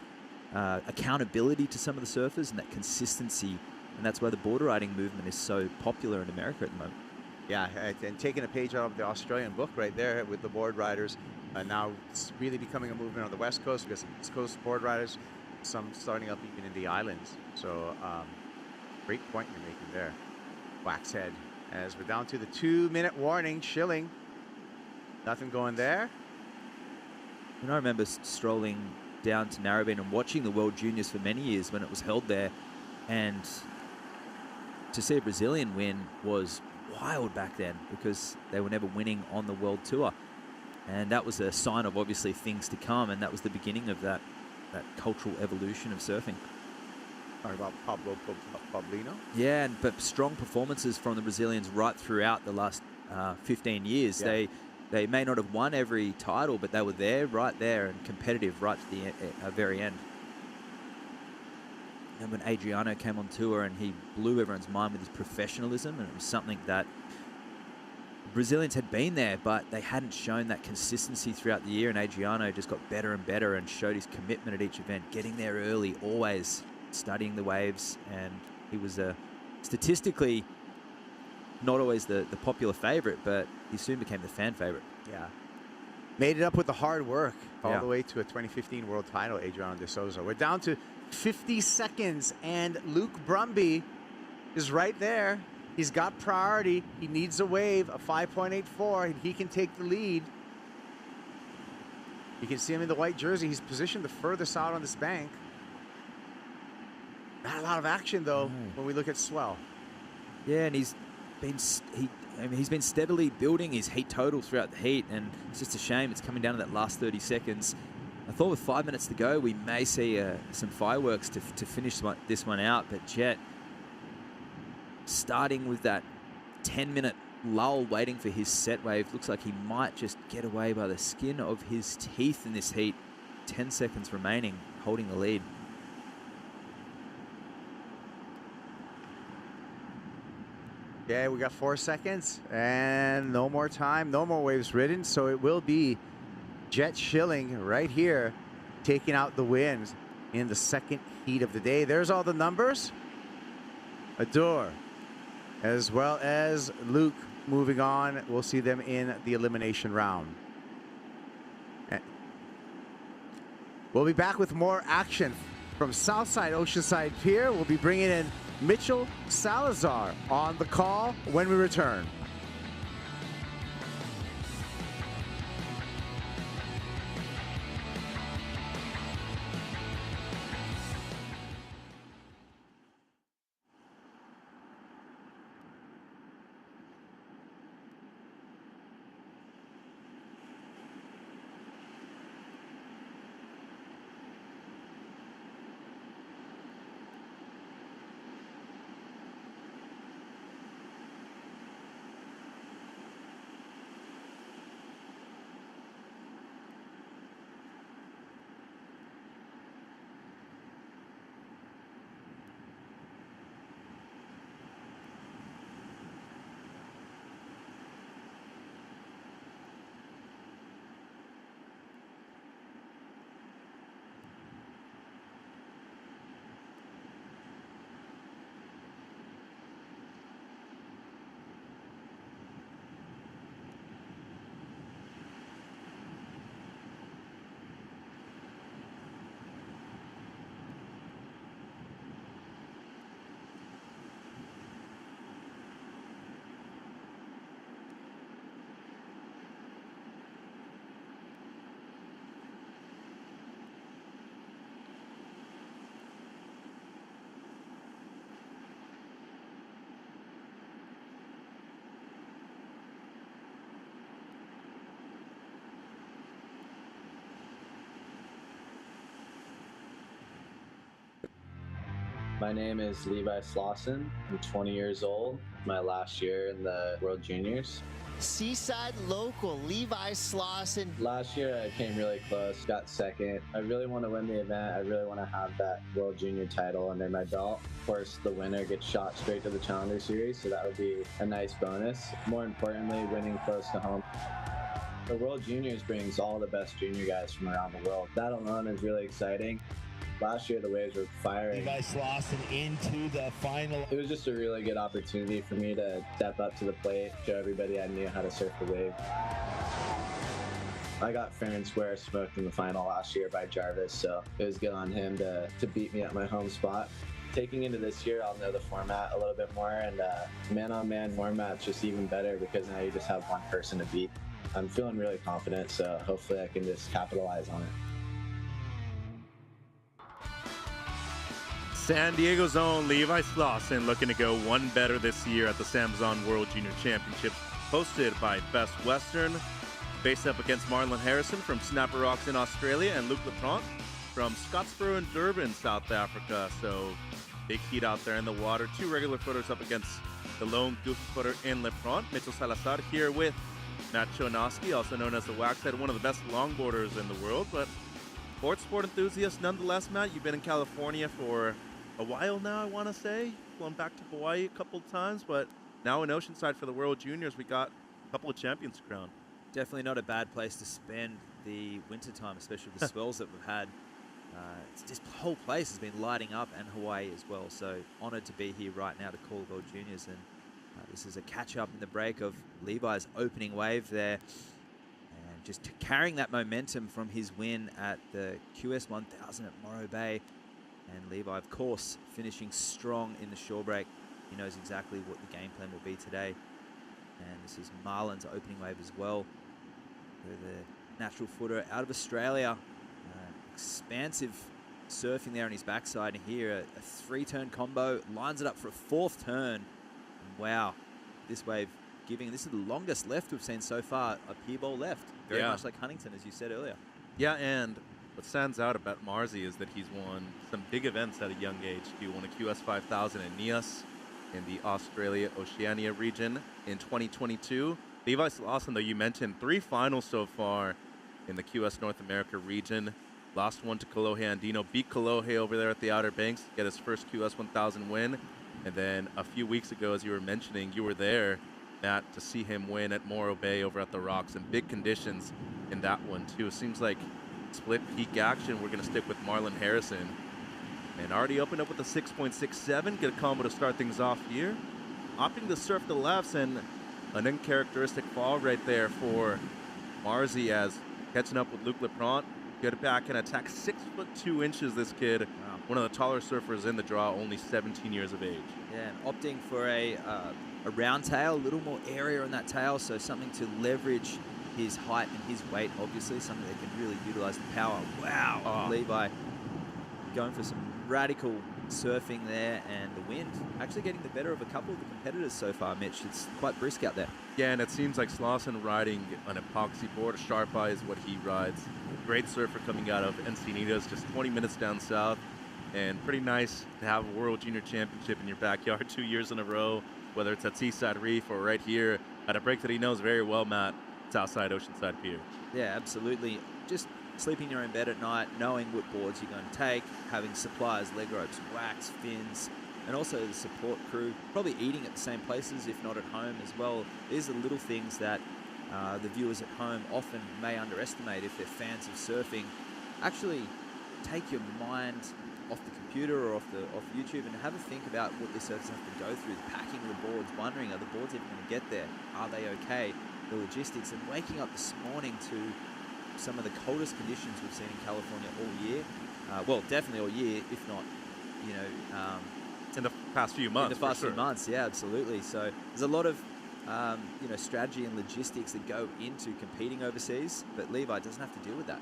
accountability to some of the surfers and that consistency. And that's why the board riding movement is so popular in America at the moment. Yeah, and taking a page out of the Australian book right there with the board riders. Now it's really becoming a movement on the West Coast, because East Coast board riders, some starting up even in the islands. So great point you're making there, Waxhead. As we're down to the 2-minute warning, Schilling. Nothing going there. And I remember strolling down to Narrabeen and watching the World Juniors for many years when it was held there. And to see a Brazilian win was wild back then, because they were never winning on the World Tour. And that was a sign of obviously things to come, and that was the beginning of that cultural evolution of surfing. Talking about Pablo Pablino? Yeah, but strong performances from the Brazilians right throughout the last 15 years. Yeah. They may not have won every title, but they were there, right there, and competitive right to the very end. And when Adriano came on tour and he blew everyone's mind with his professionalism, and it was something that Brazilians had been there, but they hadn't shown that consistency throughout the year, and Adriano just got better and better and showed his commitment at each event, getting there early, always studying the waves, and he was statistically not always the popular favorite, but he soon became the fan favorite. Yeah. Made it up with the hard work all Yeah. the way to a 2015 world title, Adriano de Souza. We're down to 50 seconds, and Luke Brumby is right there. He's got priority. He needs a wave, a 5.84, and he can take the lead. You can see him in the white jersey. He's positioned the furthest out on this bank. Not a lot of action, though, when we look at swell. Yeah, and he's been steadily building his heat total throughout the heat, and it's just a shame it's coming down to that last 30 seconds. I thought with 5 minutes to go, we may see some fireworks to finish this one out, but Jet, starting with that 10-minute lull waiting for his set wave, looks like he might just get away by the skin of his teeth in this heat. 10 seconds remaining, holding the lead. Yeah, we got 4 seconds and no more time, no more waves ridden. So it will be Jet Schilling right here taking out the wins in the second heat of the day. There's all the numbers. Adore, as well as Luke moving on. We'll see them in the elimination round. We'll be back with more action from Southside Oceanside Pier. We'll be bringing in Mitchell Salazar on the call when we return. My name is Levi Slauson. I'm 20 years old. My last year in the World Juniors. Seaside local Levi Slauson. Last year I came really close, got second. I really want to win the event. I really want to have that World Junior title under my belt. Of course, the winner gets shot straight to the Challenger Series, so that would be a nice bonus. More importantly, winning close to home. The World Juniors brings all the best junior guys from around the world. That alone is really exciting. Last year, the waves were firing. Levi Slauson into the final. It was just a really good opportunity for me to step up to the plate, show everybody I knew how to surf the wave. I got fair and square smoked in the final last year by Jarvis, so it was good on him to beat me at my home spot. Taking into this year, I'll know the format a little bit more, and man-on-man format's just even better because now you just have one person to beat. I'm feeling really confident, so hopefully I can just capitalize on it. San Diego's own Levi Slauson looking to go one better this year at the SAMBAZON World Junior Championships, hosted by Best Western. Faced up against Marlon Harrison from Snapper Rocks in Australia and Luke Laprante from Scottsboro and Durban, South Africa. So big heat out there in the water. Two regular footers up against the lone goofy footer in Laprante. Mitchell Salazar here with Matt Chonoski, also known as the Waxhead, one of the best longboarders in the world. But sport enthusiast nonetheless, Matt. You've been in California for a while now, I want to say. Flown back to Hawaii a couple of times, but now in Oceanside for the World Juniors, we got a couple of champions crowned. Definitely not a bad place to spend the wintertime, especially with the swells that we've had. This whole place has been lighting up, and Hawaii as well. So honoured to be here right now to call World Juniors. And this is a catch-up in the break of Levi's opening wave there. And just carrying that momentum from his win at the QS 1000 at Morro Bay. And Levi, of course, finishing strong in the shore break. He knows exactly what the game plan will be today. And this is Marlon's opening wave as well. The natural footer out of Australia. Expansive surfing there on his backside. And here, a three-turn combo. Lines it up for a fourth turn. And wow, this wave giving... This is the longest left we've seen so far. A pier bowl left. Very much like Huntington, as you said earlier. Yeah, and what stands out about Marzi is that he's won some big events at a young age. He won a QS 5000 in Nias in the Australia-Oceania region in 2022. Levi Slauson, though, you mentioned 3 finals so far in the QS North America region. Lost one to Kolohe Andino, beat Kolohe over there at the Outer Banks to get his first QS 1000 win. And then a few weeks ago, as you were mentioning, you were there, Matt, to see him win at Morro Bay over at the Rocks in big conditions in that one, too. It seems like split peak action. We're going to stick with Marlon Harrison. And already opened up with a 6.67. Get a combo to start things off here. Opting to surf the lefts, and an uncharacteristic fall right there for Marzi as catching up with Luke Laprante. Get it back and attack 6'2" this kid. Wow. One of the taller surfers in the draw, only 17 years of age. Yeah, and opting for a round tail, a little more area on that tail, so something to leverage his height and his weight, obviously, something that can really utilize the power. Wow, Levi going for some radical surfing there, and the wind actually getting the better of a couple of the competitors so far, Mitch. It's quite brisk out there. Yeah, and it seems like Slauson riding an epoxy board. A Sharp Eye is what he rides. Great surfer coming out of Encinitas, just 20 minutes down south. And pretty nice to have a World Junior Championship in your backyard 2 years in a row, whether it's at Seaside Reef or right here at a break that he knows very well, Matt, Southside Oceanside Pier. Yeah, absolutely. Just sleeping in your own bed at night, knowing what boards you're going to take, having supplies, leg ropes, wax, fins, and also the support crew, probably eating at the same places, if not at home as well. These are little things that the viewers at home often may underestimate if they're fans of surfing. Actually, take your mind off the computer or off YouTube and have a think about what these surfers have to go through, the packing of the boards, wondering, are the boards even going to get there? Are they okay? The logistics, and waking up this morning to some of the coldest conditions we've seen in California all year. Well, definitely all year, if not, in the past few months. In the past few months, yeah, absolutely. So there's a lot of, strategy and logistics that go into competing overseas, but Levi doesn't have to deal with that.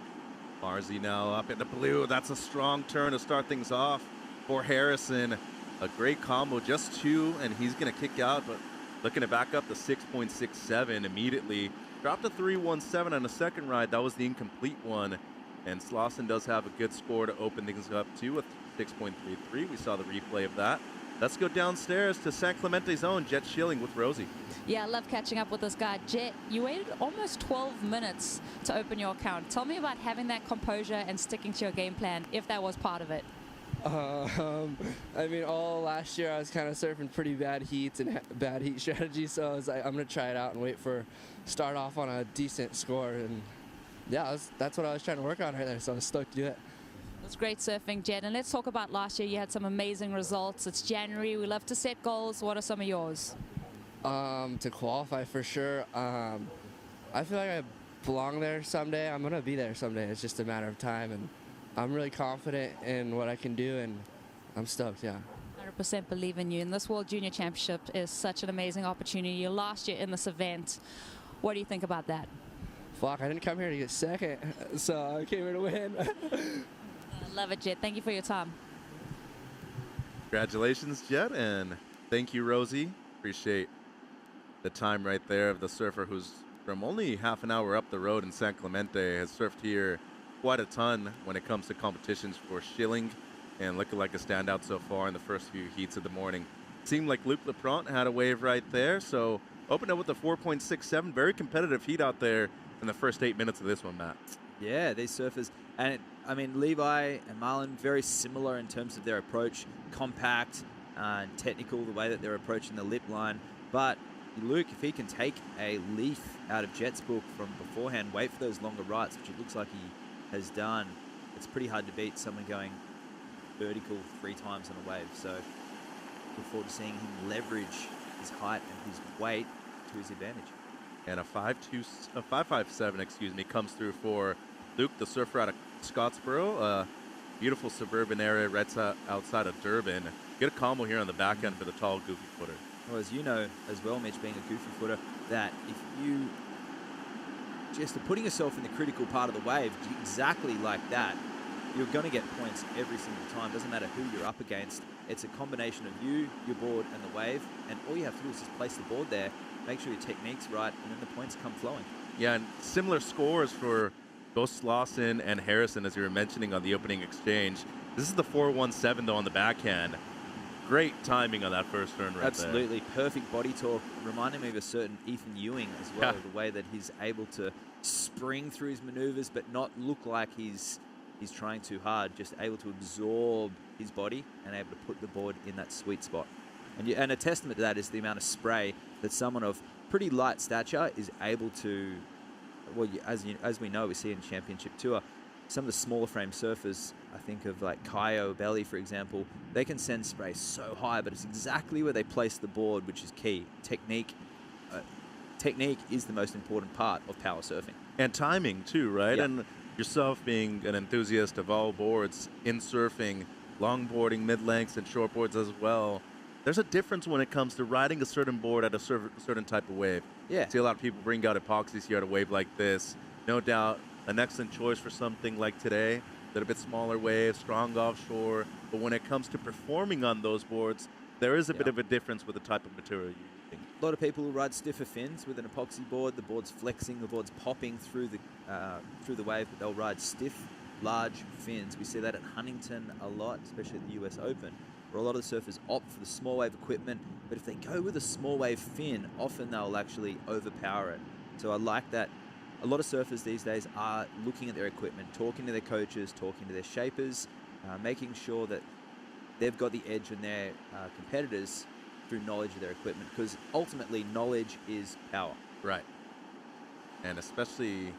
Marzi now up in the blue. That's a strong turn to start things off for Harrison. A great combo, just 2, and he's going to kick out, but looking to back up to 6.67 immediately. Dropped a 3.17 on the second ride. That was the incomplete one. And Slauson does have a good score to open things up too with 6.33. We saw the replay of that. let's go downstairs to San Clemente's own Jet Schilling with Rosie. Yeah, I love catching up with this guy. Jet, you waited almost 12 minutes to open your account. Tell me about having that composure and sticking to your game plan, if that was part of it. I mean, all last year I was kind of surfing pretty bad heats and bad heat strategies, so I was like, I'm going to try it out and start off on a decent score. And yeah, that's what I was trying to work on right there, so I was stoked to do it. It's great surfing, Jet. And let's talk about last year. You had some amazing results. It's January. We love to set goals. What are some of yours? To qualify for sure. I feel like I belong there someday. I'm going to be there someday. It's just a matter of time. And I'm really confident in what I can do, and I'm stoked, yeah. 100% believe in you. And this World Junior Championship is such an amazing opportunity. Last year in this event, what do you think about that? Fuck, I didn't come here to get second, so I came here to win. I love it, Jet. Thank you for your time. Congratulations, Jet, and thank you, Rosie. Appreciate the time right there of the surfer who's from only half an hour up the road in San Clemente, has surfed here quite a ton when it comes to competitions for Schilling, and looking like a standout so far in the first few heats of the morning. Seemed like Luc Lapront had a wave right there, so opened up with a 4.67. Very competitive heat out there in the first 8 minutes of this one, Matt. Yeah, these surfers, and I mean, Levi and Marlon, very similar in terms of their approach, compact and technical, the way that they're approaching the lip line. But Luke, if he can take a leaf out of Jet's book from beforehand, wait for those longer rights, which it looks like he has done, it's pretty hard to beat someone going vertical 3 times on a wave. So look forward to seeing him leverage his height and his weight to his advantage. And a 5.57, excuse me, comes through for Luke, the surfer out of Scottsboro, a beautiful suburban area right outside of Durban. Get a combo here on the back end for the tall, goofy footer. Well, as you know as well, Mitch, being a goofy footer, that if you just are putting yourself in the critical part of the wave, exactly like that, you're going to get points every single time. Doesn't matter who you're up against. It's a combination of you, your board, and the wave. And all you have to do is just place the board there, make sure your technique's right, and then the points come flowing. Yeah, and similar scores for both Slauson and Harrison, as you were mentioning on the opening exchange. This is the 4.17, though, on the backhand. Great timing on that first turn right Absolutely. Perfect body torque. Reminding me of a certain Ethan Ewing as well, the way that he's able to spring through his maneuvers but not look like he's trying too hard, just able to absorb his body and able to put the board in that sweet spot. And a testament to that is the amount of spray that someone of pretty light stature is able to, well, as we know, we see in Championship Tour, some of the smaller frame surfers, I think of like Kaio Belly, for example, they can send spray so high, but it's exactly where they place the board, which is key. Technique is the most important part of power surfing. And timing, too, right? Yep. And yourself being an enthusiast of all boards in surfing, longboarding, mid-lengths, and shortboards as well, there's a difference when it comes to riding a certain board at a certain type of wave. Yeah. See a lot of people bring out epoxies here at a wave like this. No doubt an excellent choice for something like today. A little bit smaller wave, strong offshore. But when it comes to performing on those boards, there is a bit of a difference with the type of material you're using. A lot of people will ride stiffer fins with an epoxy board. The board's flexing, the board's popping through the wave, but they'll ride stiff, large fins. We see that at Huntington a lot, especially at the US Open, where a lot of the surfers opt for the small wave equipment, but if they go with a small wave fin, often they'll actually overpower it. So I like that. A lot of surfers these days are looking at their equipment, talking to their coaches, talking to their shapers, making sure that they've got the edge on their competitors through knowledge of their equipment, because ultimately knowledge is power. Right. And especially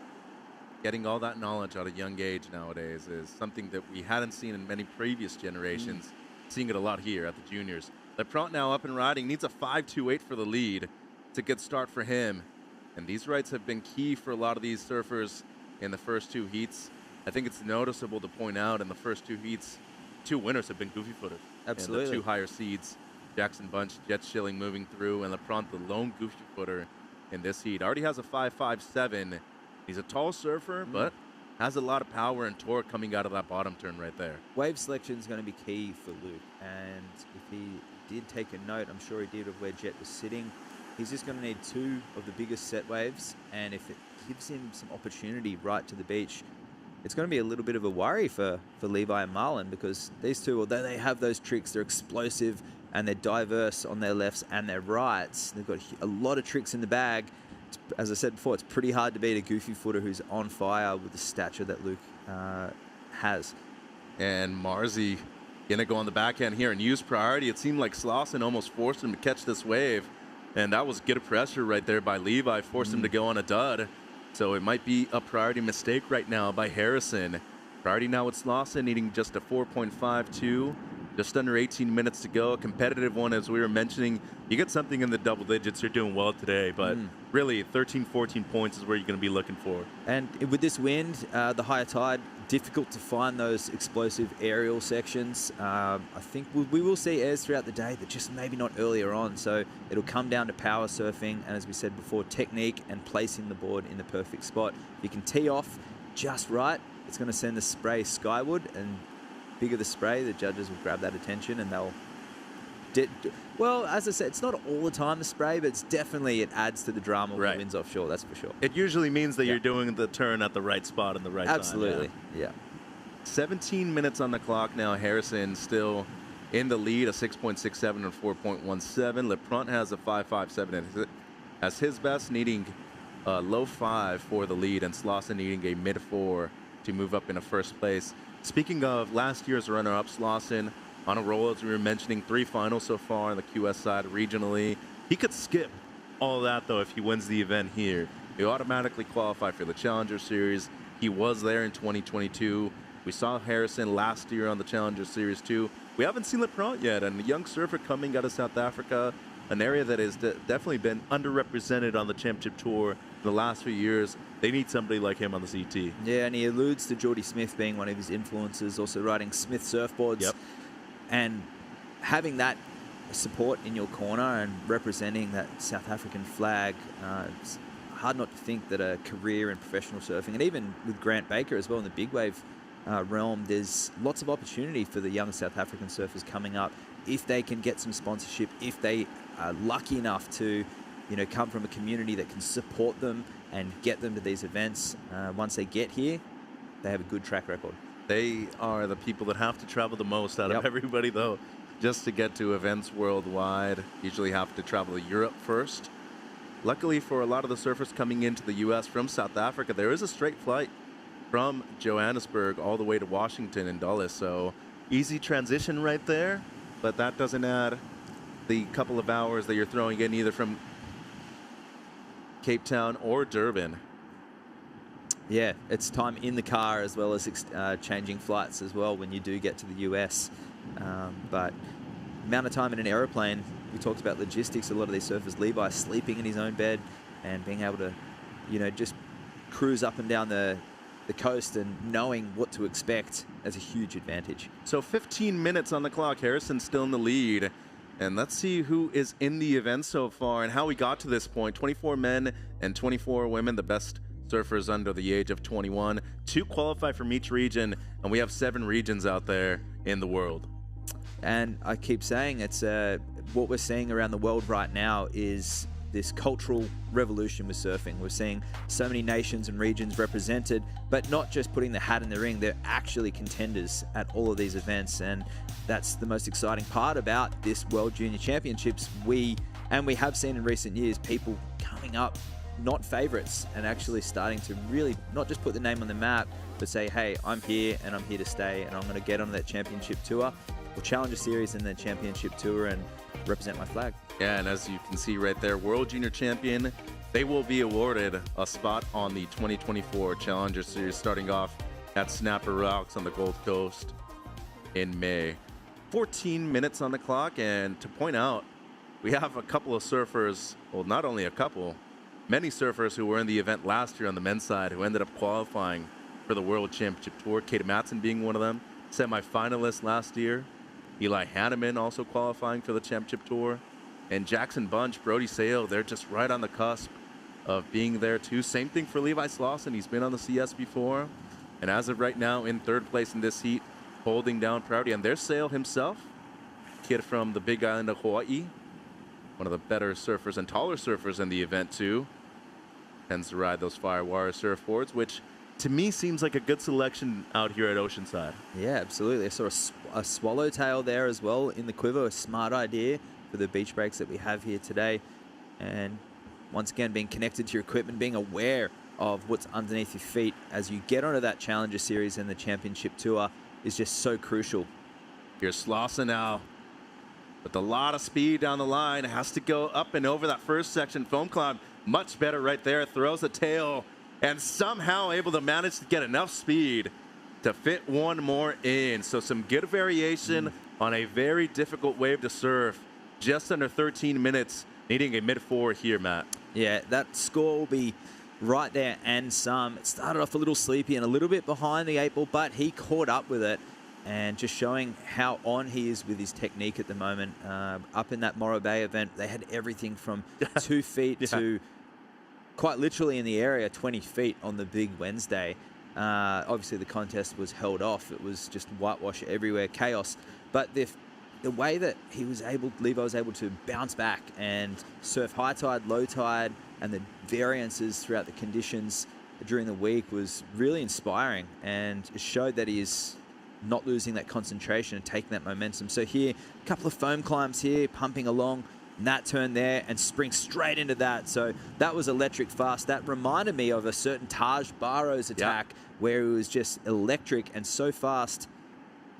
getting all that knowledge at a young age nowadays is something that we hadn't seen in many previous generations. Seeing it a lot here at the juniors. Lapront now up and riding, needs a 5.28 for the lead. It's a good start for him. And these rights have been key for a lot of these surfers in the first 2 heats. I think it's noticeable to point out in the first 2 heats, 2 winners have been goofy footed. Absolutely. And the 2 higher seeds, Jackson Bunch, Jet Schilling moving through, and Lapront, the lone goofy footer in this heat. Already has a 5.57. He's a tall surfer, but has a lot of power and torque coming out of that bottom turn right there. Wave selection is going to be key for Luke, and if he did take a note, I'm sure he did, of where Jet was sitting. He's just going to need 2 of the biggest set waves, and if it gives him some opportunity right to the beach, it's going to be a little bit of a worry for Levi and Marlon, because these two, although they have those tricks, they're explosive, and they're diverse on their lefts and their rights. They've got a lot of tricks in the bag. As I said before, it's pretty hard to beat a goofy footer who's on fire with the stature that Luke has. And Marzi gonna go on the backhand here and use priority. It seemed like Slauson almost forced him to catch this wave, and that was good pressure right there by Levi, forced him to go on a dud. So it might be a priority mistake right now by Harrison. Priority now with Slauson needing just a 4.52. Just under 18 minutes to go. A competitive one, as we were mentioning. You get something in the double digits, you're doing well today. But really, 13, 14 points is where you're going to be looking for. And with this wind, the higher tide, difficult to find those explosive aerial sections. I think we will see airs throughout the day, but just maybe not earlier on. So it'll come down to power surfing. And as we said before, technique and placing the board in the perfect spot. If you can tee off just right, it's going to send the spray skyward, and bigger the spray, the judges will grab that attention and they'll... Well, as I said, it's not all the time the spray, but it's definitely, it adds to the drama when the wind's offshore, that's for sure. It usually means that you're doing the turn at the right spot in the right time. Absolutely, yeah. 17 minutes on the clock now. Harrison still in the lead, a 6.67 and 4.17. Lepront has a 5.57 as his best, needing a low 5 for the lead, and Slauson needing a mid 4 to move up into first place. Speaking of last year's runner-up, Slauson on a roll, as we were mentioning, 3 finals so far on the QS side regionally. He could skip all of that, though, if he wins the event here. He automatically qualify for the Challenger Series. He was there in 2022. We saw Harrison last year on the Challenger Series, too. We haven't seen Lepront yet, and a young surfer coming out of South Africa, an area that has definitely been underrepresented on the Championship Tour in the last few years. They need somebody like him on the CT. Yeah, and he alludes to Jordy Smith being one of his influences, also riding Smith surfboards. Yep. And having that support in your corner and representing that South African flag, it's hard not to think that a career in professional surfing, and even with Grant Baker as well in the big wave realm, there's lots of opportunity for the young South African surfers coming up if they can get some sponsorship, if they are lucky enough to, you know, come from a community that can support them and get them to these events. Once they get here, they have a good track record. They are the people that have to travel the most out of everybody, though, just to get to events worldwide. Usually have to travel to Europe first. Luckily for a lot of the surfers coming into the U.S. from South Africa, there is a straight flight from Johannesburg all the way to Washington and Dulles. So easy transition right there, but that doesn't add the couple of hours that you're throwing in either from Cape Town or Durban. Yeah, it's time in the car as well as changing flights as well when you do get to the US. But amount of time in an aeroplane, we talked about logistics. A lot of these surfers, Levi sleeping in his own bed and being able to, you know, just cruise up and down the coast and knowing what to expect as a huge advantage. So 15 minutes on the clock. Harrison's still in the lead. And let's see who is in the event so far and how we got to this point. 24 men and 24 women, the best surfers under the age of 21. 2 qualify from each region, and we have 7 regions out there in the world. And I keep saying it's what we're seeing around the world right now is this cultural revolution with surfing. We're seeing so many nations and regions represented, but not just putting the hat in the ring. They're actually contenders at all of these events, and that's the most exciting part about this World Junior Championships. We have seen in recent years people coming up not favorites and actually starting to really not just put the name on the map, but say, hey, I'm here and I'm here to stay, and I'm going to get on that championship tour or Challenger Series and the championship tour and represent my flag. Yeah, and as you can see right there, World Junior Champion, they will be awarded a spot on the 2024 Challenger Series starting off at Snapper Rocks on the Gold Coast in May. 14 minutes on the clock, and to point out, we have a couple of surfers, well, not only a couple, many surfers who were in the event last year on the men's side who ended up qualifying for the World Championship Tour, Kate Matson being one of them, semi-finalist last year. Eli Hanneman also qualifying for the Championship Tour. And Jackson Bunch, Brody Sale, they're just right on the cusp of being there too. Same thing for Levi Slauson. He's been on the CS before. And as of right now, in 3rd place in this heat, holding down priority. And there's Sale himself, kid from the Big Island of Hawaii. One of the better surfers and taller surfers in the event too. Tends to ride those Firewire surfboards, which to me seems like a good selection out here at Oceanside. Yeah, absolutely. I saw a swallowtail there as well in the quiver. A smart idea for the beach breaks that we have here today. And once again, being connected to your equipment, being aware of what's underneath your feet as you get onto that Challenger Series and the Championship Tour is just so crucial. Here's Slauson now with a lot of speed down the line. Has to go up and over that first section. Foam climb, much better right there. Throws the tail and somehow able to manage to get enough speed to fit one more in. So some good variation on a very difficult wave to surf. Just under 13 minutes, needing a mid-4 here, Matt. Yeah, that score will be right there and some. It started off a little sleepy and a little bit behind the 8 ball, but he caught up with it and just showing how on he is with his technique at the moment. Up in that Morro Bay event, they had everything from 2 feet to quite literally in the area 20 feet on the big Wednesday. Obviously, the contest was held off. It was just whitewash everywhere, chaos. But the way that Levi was able to bounce back and surf high tide, low tide, and the variances throughout the conditions during the week was really inspiring, and it showed that he is not losing that concentration and taking that momentum. So here, a couple of foam climbs here, pumping along, and that turn there, and spring straight into that. So that was electric fast. That reminded me of a certain Taj Barrow's attack, where it was just electric and so fast.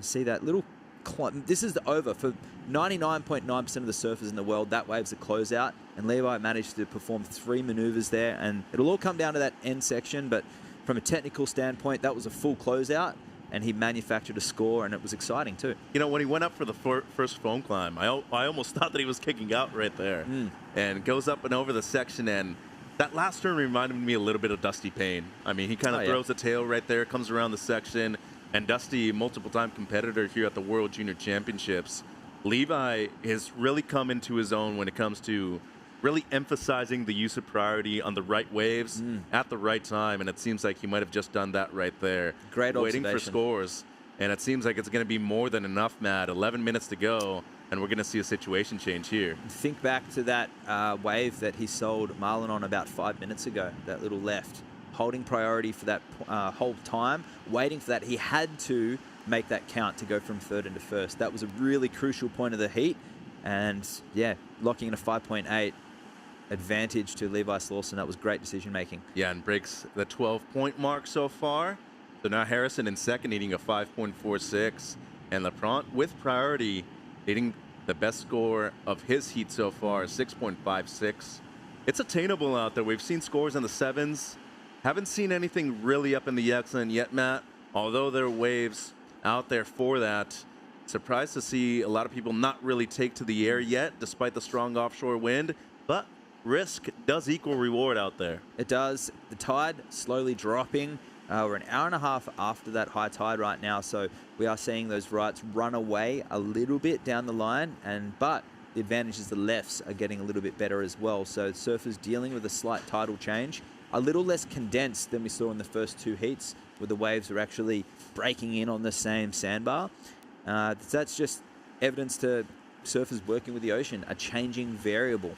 You see that little climb. This is the over for 99.9% of the surfers in the world. That wave's a closeout, and Levi managed to perform 3 maneuvers there, and it'll all come down to that end section, but from a technical standpoint, that was a full closeout, and he manufactured a score, and it was exciting too. You know, when he went up for the first foam climb, I almost thought that he was kicking out right there. And goes up and over the section, and that last turn reminded me a little bit of Dusty Payne. I mean, he kind of throws the tail right there, comes around the section, and Dusty, multiple-time competitor here at the World Junior Championships. Levi has really come into his own when it comes to really emphasizing the use of priority on the right waves at the right time, and it seems like he might have just done that right there. Great waiting observation. for scores, and it seems like it's going to be more than enough, Matt. 11 minutes to go, and we're going to see a situation change here. Think back to that wave that he sold Marlon on about 5 minutes ago, that little left. Holding priority for that whole time, waiting for that. He had to make that count to go from third into first. That was a really crucial point of the heat, and yeah, locking in a 5.8 advantage to Levi Slauson. That was great decision making. Yeah, and breaks the 12-point mark so far. So now Harrison in second, needing a 5.46, and Laprant with priority, needing the best score of his heat so far, 6.56. It's attainable out there. We've seen scores in the 7s. Haven't seen anything really up in the excellent yet, Matt, although there are waves out there for that. Surprised to see a lot of people not really take to the air yet, despite the strong offshore wind, but risk does equal reward out there. It does. The tide slowly dropping. We're an hour and a half after that high tide right now, so we are seeing those rights run away a little bit down the line, but the advantage is the lefts are getting a little bit better as well. So surfers dealing with a slight tidal change, a little less condensed than we saw in the first 2 heats, where the waves are actually breaking in on the same sandbar. That's just evidence to surfers working with the ocean, a changing variable.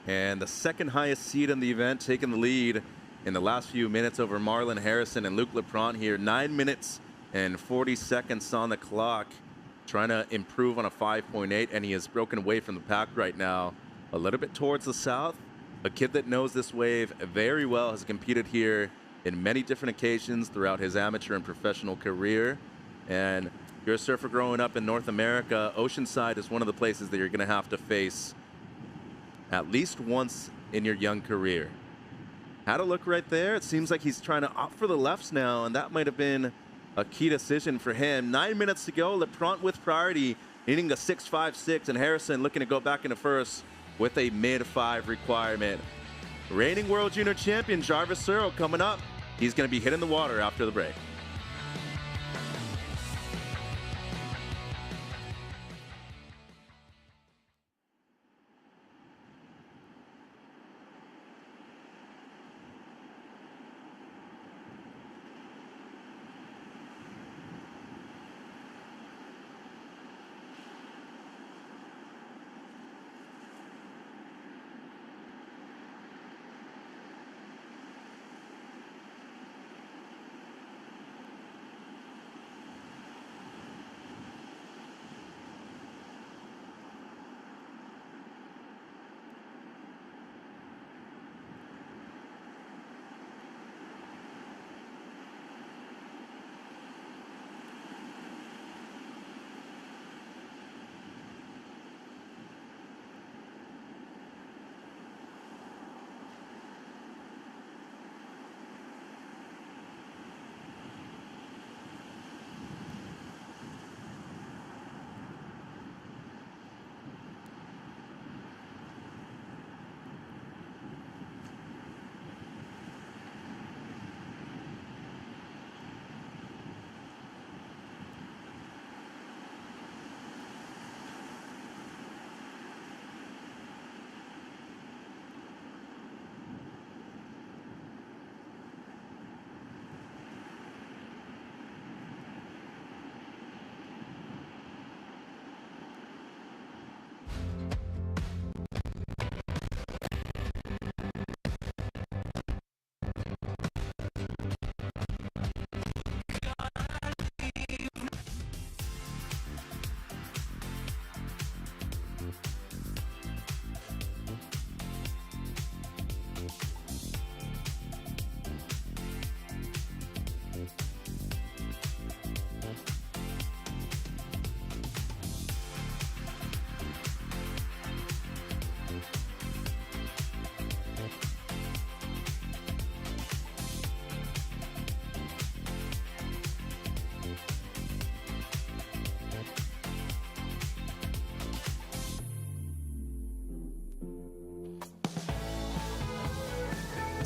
And the second highest seed in the event, taking the lead in the last few minutes over Marlon Harrison and Luke Laprant here. 9 minutes and 40 seconds on the clock, trying to improve on a 5.8, and he has broken away from the pack right now, a little bit towards the south. A kid that knows this wave very well, has competed here in many different occasions throughout his amateur and professional career. And if you're a surfer growing up in North America, Oceanside is one of the places that you're going to have to face at least once in your young career. Had a look right there. It seems like he's trying to opt for the lefts now, and that might have been a key decision for him. 9 minutes to go. Laprant with priority, needing a 6.56, and Harrison looking to go back into first with a mid-5 requirement. Reigning World Junior Champion Jarvis Searle coming up. He's going to be hitting the water after the break.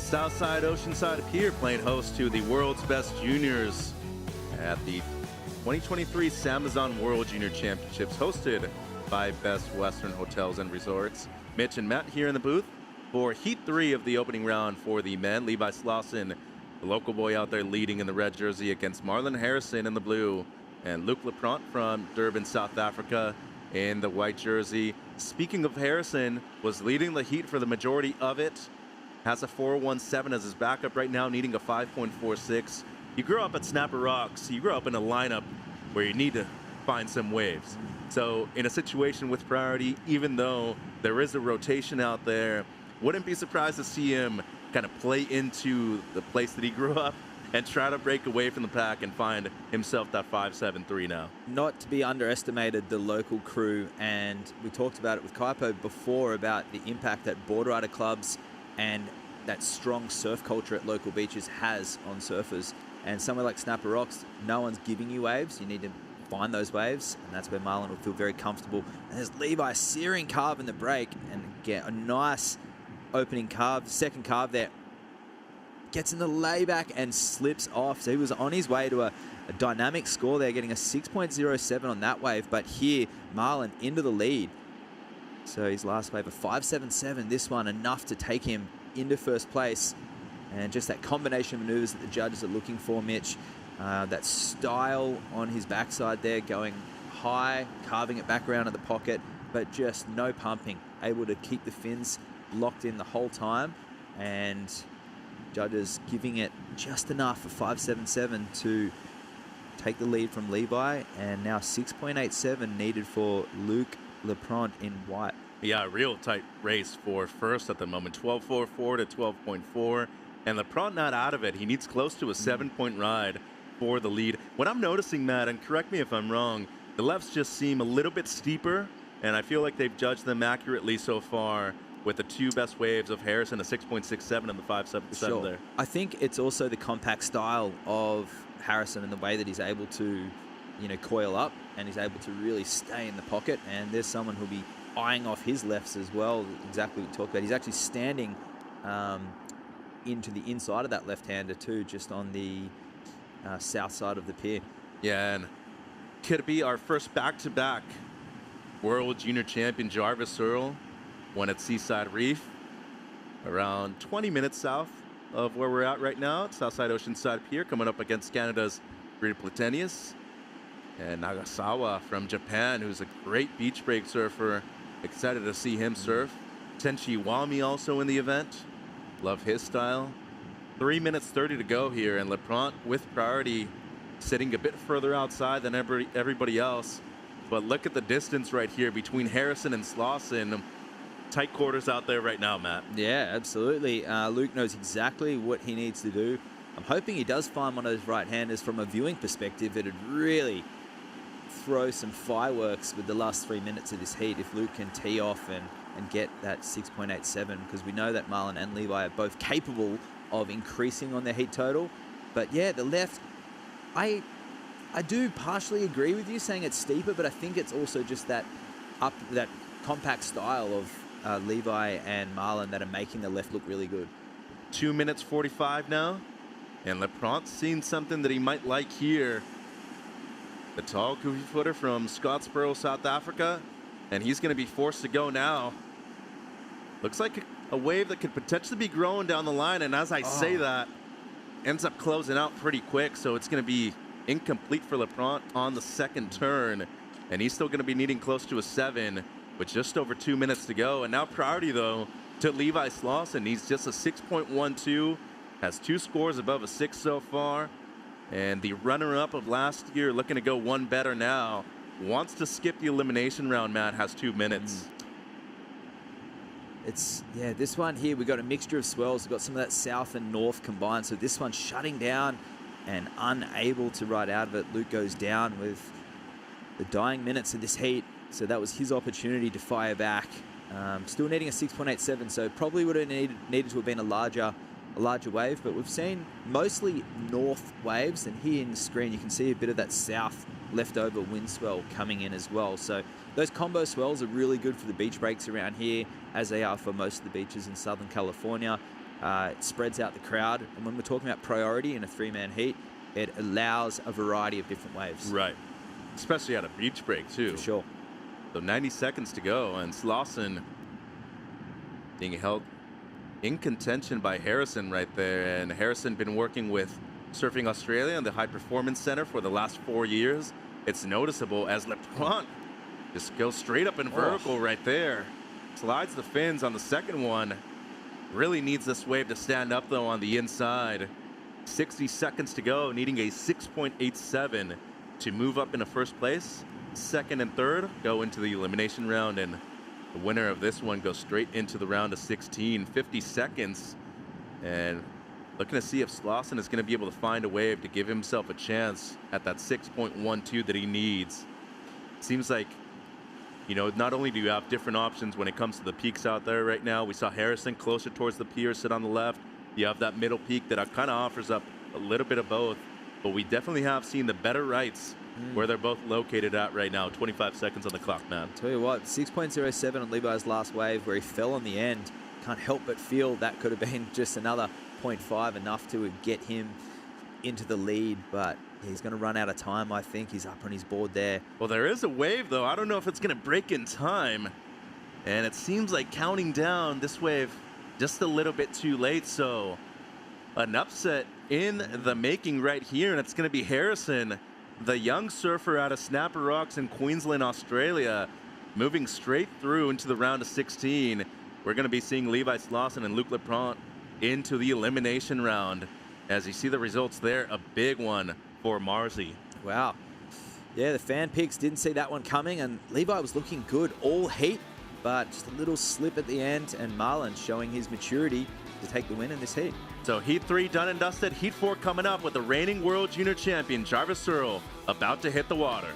Southside Oceanside Pier playing host to the world's best juniors at the 2023 SAMBAZON World Junior Championships, hosted by Best Western Hotels and Resorts. Mitch and Matt here in the booth for Heat 3 of the opening round for the men. Levi Slauson, the local boy out there leading in the red jersey, against Marlon Harrison in the blue, and Luke Lapront from Durban, South Africa in the white jersey. Speaking of Harrison, was leading the heat for the majority of it. Has a 4.17 as his backup right now, needing a 5.46. You grew up at Snapper Rocks. You grew up in a lineup where you need to find some waves. So in a situation with priority, even though there is a rotation out there, wouldn't be surprised to see him kind of play into the place that he grew up and try to break away from the pack and find himself that 5.73 now. Not to be underestimated, the local crew, and we talked about it with Kaipo before about the impact that board rider clubs and that strong surf culture at local beaches has on surfers. And somewhere like Snapper Rocks, no one's giving you waves. You need to find those waves, and that's where Marlon will feel very comfortable. And there's Levi searing carve in the break and get a nice opening carve, second carve there. Gets in the layback and slips off. So he was on his way to a dynamic score there, getting a 6.07 on that wave. But here, Marlon into the lead. So his last wave, a 5.77. This one, enough to take him into first place. And just that combination of maneuvers that the judges are looking for, Mitch. That style on his backside there, going high, carving it back around at the pocket, but just no pumping. Able to keep the fins locked in the whole time. And judges giving it just enough for 5.77 to take the lead from Levi. And now 6.87 needed for Luke Lapront in white. Yeah, a real tight race for first at the moment. 12.44 to 12.4. And Lapront not out of it. He needs close to a 7-point ride for the lead. What I'm noticing, Matt, and correct me if I'm wrong, the lefts just seem a little bit steeper, and I feel like they've judged them accurately so far with the two best waves of Harrison, a 6.67 and the 5.77 Sure. there. I think it's also the compact style of Harrison and the way that he's able to, coil up, and he's able to really stay in the pocket. And there's someone who'll be eyeing off his lefts as well, exactly what we talked about. He's actually standing into the inside of that left-hander too, just on the south side of the pier. Yeah, and could it be our first back-to-back World Junior Champion Jarvis Earl won at Seaside Reef, around 20 minutes south of where we're at right now at Southside Oceanside Pier, coming up against Canada's Rita Platenius. And Nagasawa from Japan, who's a great beach break surfer. Excited to see him surf. Tenchi Iwami also in the event. Love his style. 3 minutes 30 to go here, and Lapront with priority, sitting a bit further outside than everybody else. But look at the distance right here between Harrison and Slauson. Tight quarters out there right now, Matt. Yeah, absolutely. Luke knows exactly what he needs to do. I'm hoping he does find one of those right-handers. From a viewing perspective, it'd really throw some fireworks with the last 3 minutes of this heat if Luke can tee off and get that 6.87, because we know that Marlon and Levi are both capable of increasing on their heat total. But yeah, the left, I do partially agree with you saying it's steeper, but I think it's also just that compact style of Levi and Marlon that are making the left look really good. 2 minutes 45 now, and Lapront's seen something that he might like here. The tall, goofy footer from Scottsboro, South Africa, and he's going to be forced to go now. Looks like a wave that could potentially be growing down the line, and as I say that, ends up closing out pretty quick, so it's going to be incomplete for Lapront on the second turn, and he's still going to be needing close to a 7 with just over 2 minutes to go. And now priority, though, to Levi Slauson. He's just a 6.12, has 2 scores above a 6 so far, and the runner-up of last year, looking to go one better now, wants to skip the elimination round. Matt has 2 minutes. Yeah, this one here, we got a mixture of swells. We've got some of that south and north combined. So this one's shutting down and unable to ride out of it. Luke goes down with the dying minutes of this heat. So that was his opportunity to fire back. Still needing a 6.87, so probably would have needed to have been a larger wave. But we've seen mostly north waves, and here in the screen you can see a bit of that south leftover wind swell coming in as well. So those combo swells are really good for the beach breaks around here, as they are for most of the beaches in Southern California. It spreads out the crowd. And when we're talking about priority in a three-man heat, it allows a variety of different waves. Right. Especially at a beach break, too. For sure. So 90 seconds to go, and Slauson being held in contention by Harrison right there. And Harrison been working with Surfing Australia and the High Performance Center for the last 4 years. It's noticeable as LeBron just goes straight up in vertical right there. Slides the fins on the second one. Really needs this wave to stand up, though, on the inside. 60 seconds to go, needing a 6.87 to move up into first place. Second and third go into the elimination round, and the winner of this one goes straight into the round of 16. 50 seconds, and looking to see if Slauson is going to be able to find a wave to give himself a chance at that 6.12 that he needs. Seems like, you know, not only do you have different options when it comes to the peaks out there right now. We saw Harrison closer towards the pier sit on the left. You have that middle peak that kind of offers up a little bit of both, but we definitely have seen the better rights where they're both located at right now. 25 seconds on the clock, man. Tell you what, 6.07 on Levi's last wave where he fell on the end. Can't help but feel that could have been just another 0.5, enough to get him into the lead, but he's going to run out of time. I think he's up on his board there. Well, there is a wave, though. I don't know if it's going to break in time, and it seems like counting down this wave just a little bit too late, so an upset in the making right here, and it's going to be Harrison, the young surfer out of Snapper Rocks in Queensland, Australia, moving straight through into the round of 16. We're going to be seeing Levi Slauson and Luc Leprant into the elimination round. As you see the results there, a big one for Marzi. Wow. Yeah, the fan picks didn't see that one coming, and Levi was looking good all heat, but just a little slip at the end, and Marlon showing his maturity to take the win in this heat. So Heat 3 done and dusted. Heat 4 coming up with the reigning World Junior Champion, Jarvis Searle, about to hit the water.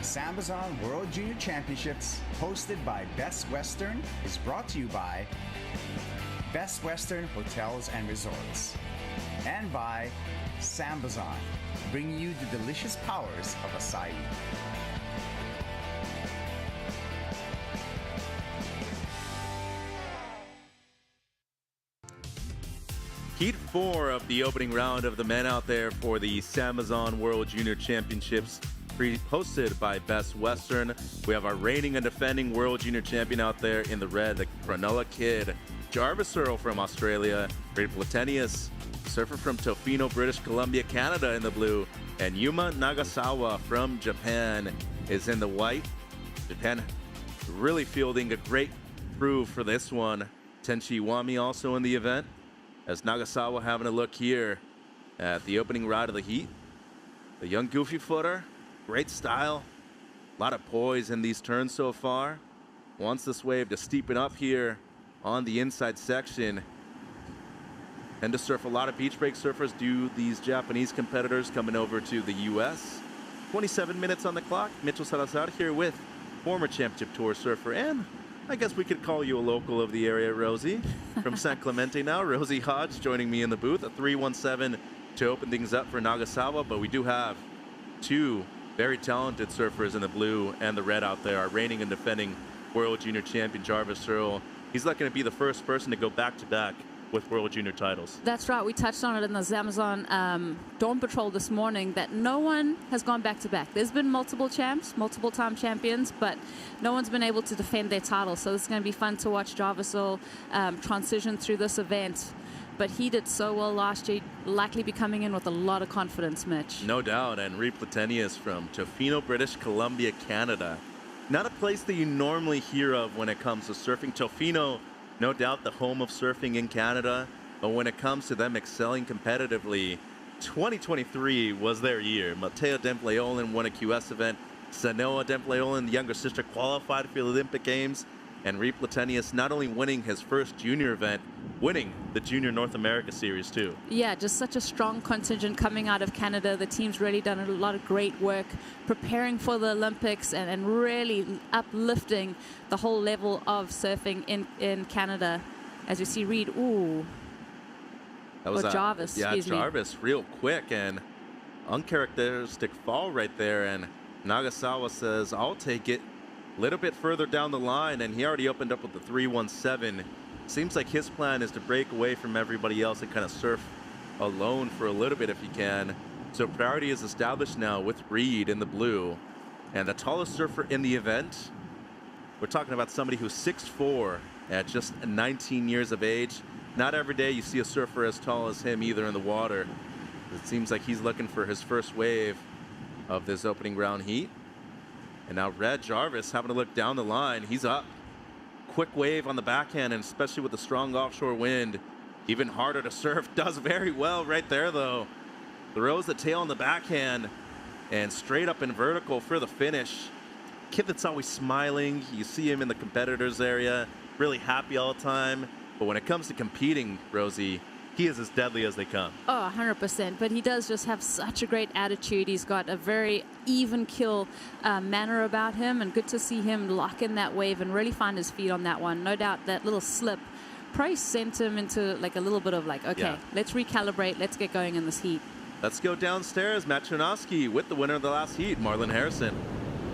SAMBAZON World Junior Championships, hosted by Best Western, is brought to you by Best Western Hotels and Resorts and by SAMBAZON, bringing you the delicious powers of acai. Heat 4 of the opening round of the men out there for the SAMBAZON World Junior Championships, hosted by Best Western. We have our reigning and defending World Junior Champion out there in the red, the Cronulla kid, Jarvis Searle from Australia, Great Platenius, surfer from Tofino, British Columbia, Canada in the blue, and Yuma Nagasawa from Japan is in the white. Japan really fielding a great crew for this one. Tenshi Iwami also in the event, as Nagasawa having a look here at the opening ride of the heat. The young goofy footer, great style, a lot of poise in these turns so far. wants this wave to steepen up here on the inside section. And to surf, a lot of beach break surfers do these Japanese competitors coming over to the U.S. 27 minutes on the clock. Mitchell Salazar here with former Championship Tour surfer, and I guess we could call you a local of the area, Rosie, from San Clemente now. Rosie Hodge joining me in the booth at 317 to open things up for Nagasawa, but we do have two very talented surfers in the blue and the red out there. Our reigning and defending World Junior Champion Jarvis Searle. He's looking to be the first person to go back-to-back with World Junior titles. That's right. We touched on it in the SAMBAZON Dawn Patrol this morning that no one has gone back-to-back. There's been multiple champs, multiple-time champions, but no one's been able to defend their title. So it's going to be fun to watch Jarvis Searle transition through this event. But he did so well last year, likely be coming in with a lot of confidence, Mitch. No doubt. And Reed Platenius from Tofino, British Columbia, Canada. Not a place that you normally hear of when it comes to surfing. Tofino, no doubt the home of surfing in Canada, but when it comes to them excelling competitively, 2023 was their year. Matteo Dempleolin won a QS event. Sanoa Dempleolin, the younger sister, qualified for the Olympic Games. And Reed Platenius not only winning his first junior event, winning the Junior North America Series too. Yeah, just such a strong contingent coming out of Canada. The team's really done a lot of great work preparing for the Olympics and really uplifting the whole level of surfing in Canada. As you see Reed, ooh. That was Jarvis, yeah, excuse me. Jarvis, real quick and uncharacteristic fall right there. And Nagasawa says, I'll take it. A little bit further down the line, and he already opened up with the 317. Seems like his plan is to break away from everybody else and kind of surf alone for a little bit if he can. So priority is established now with Reed in the blue. And the tallest surfer in the event, we're talking about somebody who's 6'4" at just 19 years of age. Not every day you see a surfer as tall as him either in the water. It seems like he's looking for his first wave of this opening round heat. And now Red Jarvis having to look down the line. He's up. Quick wave on the backhand, and especially with the strong offshore wind, even harder to surf. Does very well right there, though. Throws the tail on the backhand and straight up in vertical for the finish. Kid that's always smiling. You see him in the competitors area, really happy all the time. But when it comes to competing, Rosie, he is as deadly as they come. Oh, 100%. But he does just have such a great attitude. He's got a very even kill manner about him, and good to see him lock in that wave and really find his feet on that one. No doubt that little slip probably sent him into like a little bit of like, okay, let's recalibrate. Let's get going in this heat. Let's go downstairs. Matt Chernovsky with the winner of the last heat, Marlon Harrison.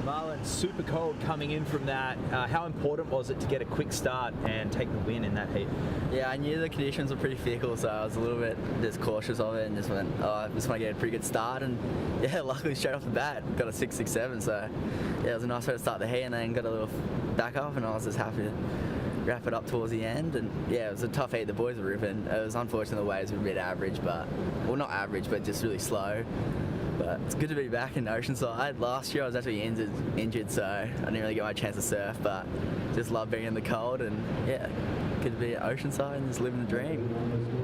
Marlon, super cold coming in from that. How important was it to get a quick start and take the win in that heat? Yeah, I knew the conditions were pretty fickle, so I was a little bit just cautious of it and just went, oh, I just want to get a pretty good start. And yeah, luckily straight off the bat, got a 6.67. So yeah, it was a nice way to start the heat, and then got a little back up, and I was just happy to wrap it up towards the end. And yeah, it was a tough heat. The boys were ripping. It was unfortunate the waves were a bit average, but, well, not average, but just really slow. But it's good to be back in Oceanside. Last year I was actually injured, so I didn't really get my chance to surf, but just love being in the cold, and yeah, good to be at Oceanside and just living the dream.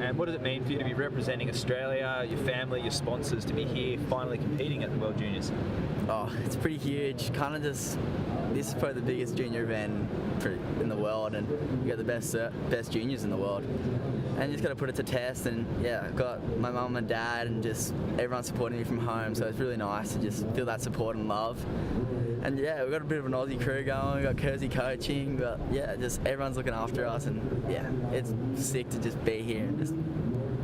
And what does it mean for you to be representing Australia, your family, your sponsors, to be here finally competing at the World Juniors? Oh, it's pretty huge. Kind of just, this is probably the biggest junior event in the world, and you got the best juniors in the world. And just got to put it to test, and yeah, I've got my mum and dad and just everyone supporting me from home, so it's really nice to just feel that support and love. And yeah, we've got a bit of an Aussie crew going, we've got Kersey coaching, but yeah, just everyone's looking after us, and yeah, it's sick to just be here and just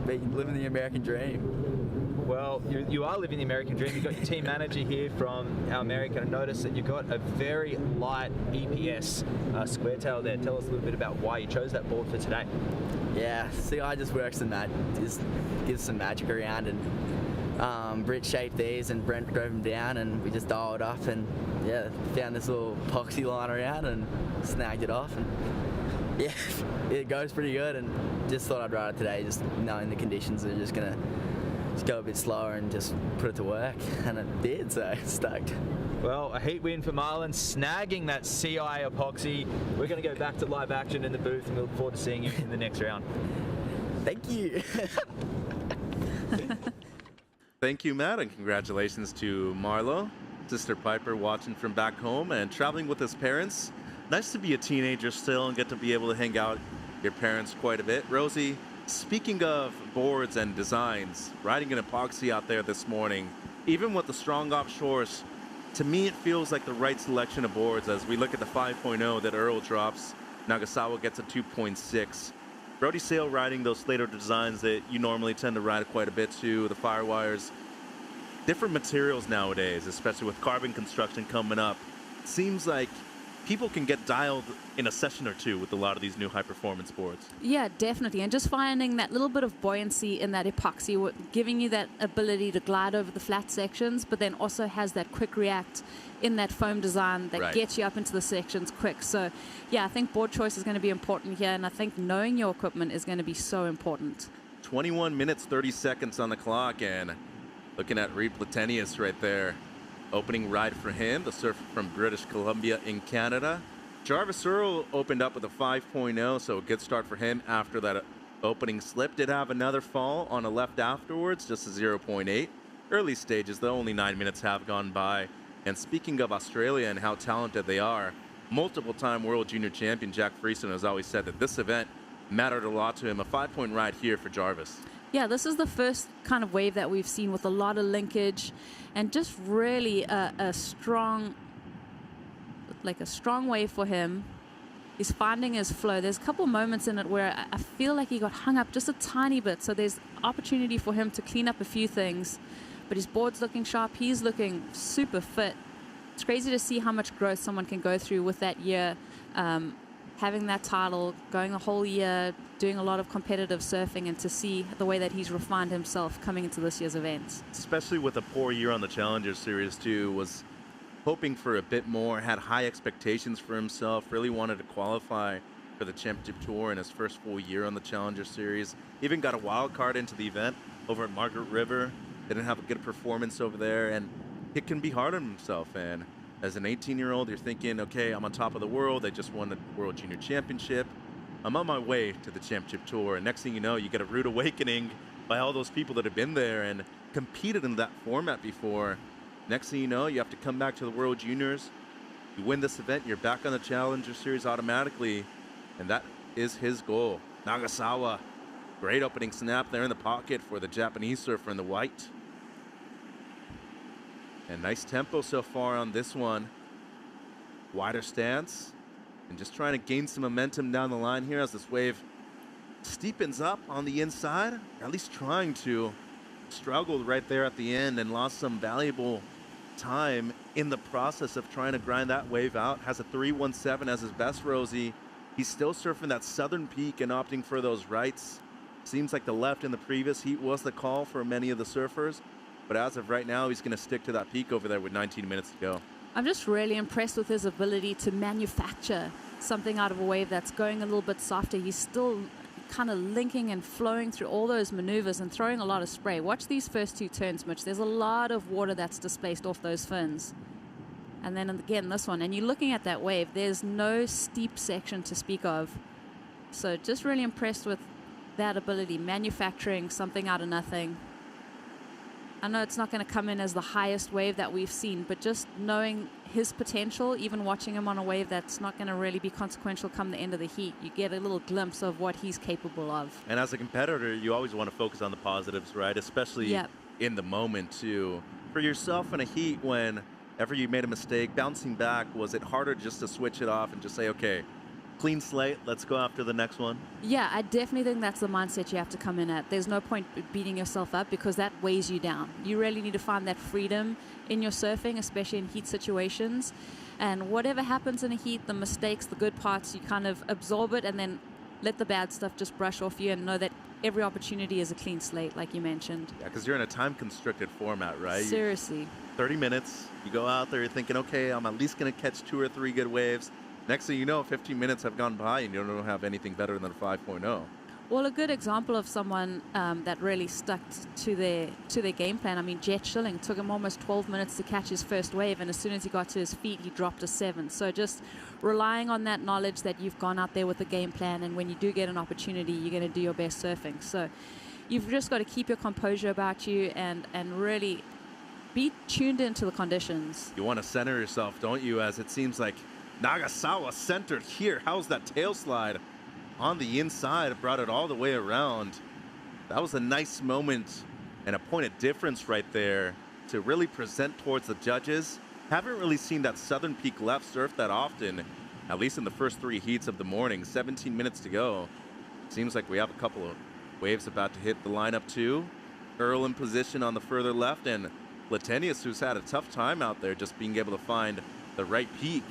be living the American dream. Well, you are living the American dream. You've got your team manager here from America, and notice that you've got a very light EPS square tail there. Tell us a little bit about why you chose that board for today. Yeah, see, I just work just gives some magic around, and Britt shaped these and Brent drove them down, and we just dialed up, and yeah, found this little epoxy line around and snagged it off, and yeah, it goes pretty good, and just thought I'd ride it today, just knowing the conditions are just gonna go a bit slower and just put it to work, and it did, so stoked. Well, a heat win for Marlon, snagging that CI epoxy. We're going to go back to live action in the booth, and we look forward to seeing you in the next round. Thank you. Thank you, Matt, and congratulations to Marlo, sister Piper, watching from back home and traveling with his parents. Nice to be a teenager still and get to be able to hang out with your parents quite a bit. Rosie, speaking of boards and designs, riding an epoxy out there this morning, even with the strong offshores, to me it feels like the right selection of boards as we look at the 5.0 that Earl drops. Nagasawa gets a 2.6. Brody Sale riding those later designs that you normally tend to ride quite a bit too, the Firewires. Different materials nowadays, especially with carbon construction coming up. It seems like people can get dialed in a session or two with a lot of these new high-performance boards. Yeah, definitely. And just finding that little bit of buoyancy in that epoxy, giving you that ability to glide over the flat sections, but then also has that quick react in that foam design that gets you up into the sections quick. So, yeah, I think board choice is going to be important here, and I think knowing your equipment is going to be so important. 21 minutes, 30 seconds on the clock, and looking at Reed Platenius right there. Opening ride for him, the surfer from British Columbia in Canada. Jarvis Earl opened up with a 5.0, so a good start for him after that opening slip. Did have another fall on a left afterwards, just a 0.8. Early stages, though, only 9 minutes have gone by. And speaking of Australia and how talented they are, multiple-time World Junior Champion Jack Friesen has always said that this event mattered a lot to him. A 5-point ride here for Jarvis. Yeah, this is the first kind of wave that we've seen with a lot of linkage and just really a strong wave for him. He's finding his flow. There's a couple moments in it where I feel like he got hung up just a tiny bit, so there's opportunity for him to clean up a few things. But his board's looking sharp. He's looking super fit. It's crazy to see how much growth someone can go through with that year. Having that title, going a whole year, doing a lot of competitive surfing, and to see the way that he's refined himself coming into this year's events. Especially with a poor year on the Challenger Series too, was hoping for a bit more, had high expectations for himself, really wanted to qualify for the Championship Tour in his first full year on the Challenger Series. Even got a wild card into the event over at Margaret River. Didn't have a good performance over there, and it can be hard on himself. And as an 18-year-old, you're thinking, okay, I'm on top of the world. I just won the World Junior Championship. I'm on my way to the Championship Tour. And next thing you know, you get a rude awakening by all those people that have been there and competed in that format before. Next thing you know, you have to come back to the World Juniors. You win this event, you're back on the Challenger Series automatically. And that is his goal. Nagasawa, great opening snap there in the pocket for the Japanese surfer in the white. And nice tempo so far on this one. Wider stance. And just trying to gain some momentum down the line here as this wave steepens up on the inside. Or at least trying to. Struggled right there at the end and lost some valuable time in the process of trying to grind that wave out. Has a 3.17 as his best, Rosie. He's still surfing that southern peak and opting for those rights. Seems like the left in the previous heat was the call for many of the surfers. But as of right now, he's going to stick to that peak over there with 19 minutes to go. I'm just really impressed with his ability to manufacture something out of a wave that's going a little bit softer. He's still kind of linking and flowing through all those maneuvers and throwing a lot of spray. Watch these first two turns, Mitch. There's a lot of water that's displaced off those fins. And then again, this one. And you're looking at that wave. There's no steep section to speak of. So just really impressed with that ability, manufacturing something out of nothing. I know it's not going to come in as the highest wave that we've seen, but just knowing his potential, even watching him on a wave that's not going to really be consequential come the end of the heat, you get a little glimpse of what he's capable of. And as a competitor, you always want to focus on the positives, right? Especially in the moment, too. For yourself in a heat, whenever you made a mistake, bouncing back, was it harder just to switch it off and just say, okay, clean slate, let's go after the next one? Yeah, I definitely think that's the mindset you have to come in at. There's no point beating yourself up because that weighs you down. You really need to find that freedom in your surfing, especially in heat situations. And whatever happens in a heat, the mistakes, the good parts, you kind of absorb it and then let the bad stuff just brush off you and know that every opportunity is a clean slate, like you mentioned. Yeah, because you're in a time-constricted format, right? Seriously. 30 minutes, you go out there, you're thinking, okay, I'm at least going to catch 2 or 3 good waves. Next thing you know, 15 minutes have gone by and you don't have anything better than a 5.0. Well, a good example of someone that really stuck to their game plan. I mean, Jet Schilling took him almost 12 minutes to catch his first wave, and as soon as he got to his feet, he dropped a 7. So just relying on that knowledge that you've gone out there with a game plan, and when you do get an opportunity, you're going to do your best surfing. So you've just got to keep your composure about you and really be tuned into the conditions. You want to center yourself, don't you? As it seems like Nagasawa centered here. How's that tail slide on the inside? Brought it all the way around. That was a nice moment and a point of difference right there to really present towards the judges. Haven't really seen that Southern Peak left surf that often, at least in the first 3 heats of the morning. 17 minutes to go. Seems like we have a couple of waves about to hit the lineup too. Earl in position on the further left, and Latenius, who's had a tough time out there just being able to find the right peak,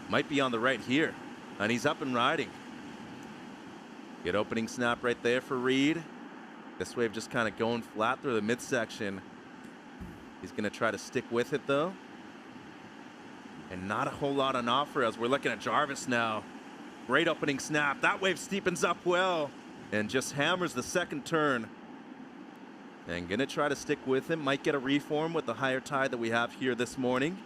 might be on the right here, and he's up and riding. Good opening snap right there for Reed. This wave just kind of going flat through the midsection. He's going to try to stick with it though, and not a whole lot on offer as we're looking at Jarvis now. Great opening snap. That wave steepens up well and just hammers the second turn. And gonna try to stick with him. Might get a reform with the higher tide that we have here this morning.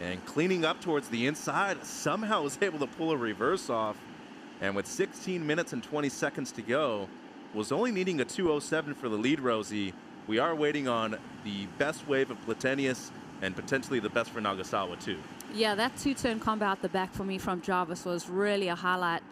And cleaning up towards the inside, somehow was able to pull a reverse off. And with 16 minutes and 20 seconds to go, was only needing a 2:07 for the lead, Rosie. We are waiting on the best wave of Platenius and potentially the best for Nagasawa too. Yeah, that 2-turn combo out the back for me from Jarvis was really a highlight.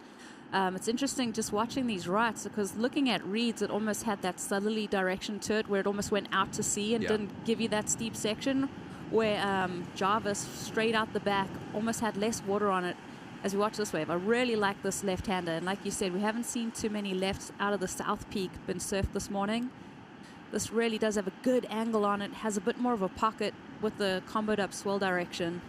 It's interesting just watching these rights, because looking at Reed's, it almost had that southerly direction to it where it almost went out to sea and didn't give you that steep section, where Jarvis straight out the back almost had less water on it as we watch this wave. I really like this left-hander, and like you said, we haven't seen too many lefts out of the South Peak been surfed this morning. This really does have a good angle on it, has a bit more of a pocket with the comboed up swell direction.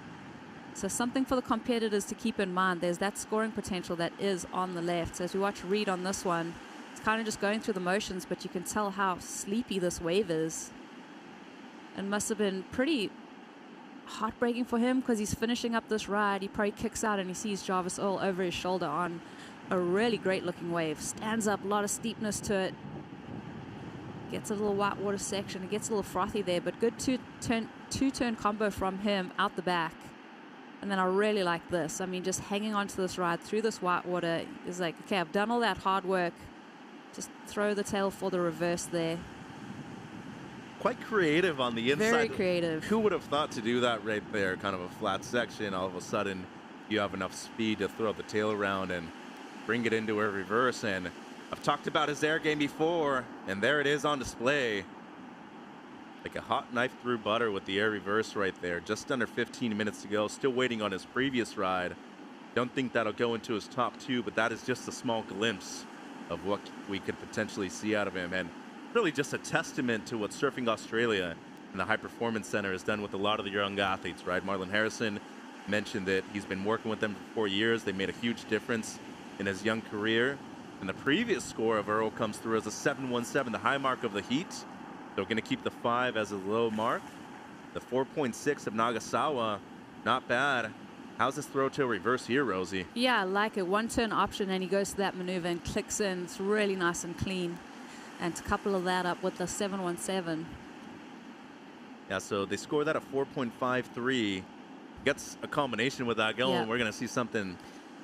So something for the competitors to keep in mind. There's that scoring potential that is on the left. So as we watch Reed on this one, it's kind of just going through the motions, but you can tell how sleepy this wave is. It must have been pretty heartbreaking for him, because he's finishing up this ride. He probably kicks out and he sees Jarvis all over his shoulder on a really great looking wave. Stands up, a lot of steepness to it. Gets a little whitewater section. It gets a little frothy there, but good two-turn combo from him out the back. And then I really like this. I mean, just hanging onto this ride through this whitewater is like, okay, I've done all that hard work. Just throw the tail for the reverse there. Quite creative on the inside. Very creative. Who would have thought to do that right there? Kind of a flat section. All of a sudden, you have enough speed to throw the tail around and bring it into a reverse. And I've talked about his air game before, and there it is on display. Like a hot knife through butter with the air reverse right there. Just under 15 minutes to go. Still waiting on his previous ride. Don't think that'll go into his top 2, but that is just a small glimpse of what we could potentially see out of him. And really just a testament to what Surfing Australia and the High Performance Center has done with a lot of the young athletes, right? Marlon Harrison mentioned that he's been working with them for 4 years. They made a huge difference in his young career. And the previous score of Earl comes through as a 7:17, the high mark of the heat. So we're going to keep the 5 as a low mark. The 4.6 of Nagasawa, not bad. How's this throw tail reverse here, Rosie? Yeah, I like it. 1-turn option, and he goes to that maneuver and clicks in. It's really nice and clean. And to couple of that up with the 717. Yeah, so they score that at 4.53. Gets a combination with that going. Yeah. We're going to see something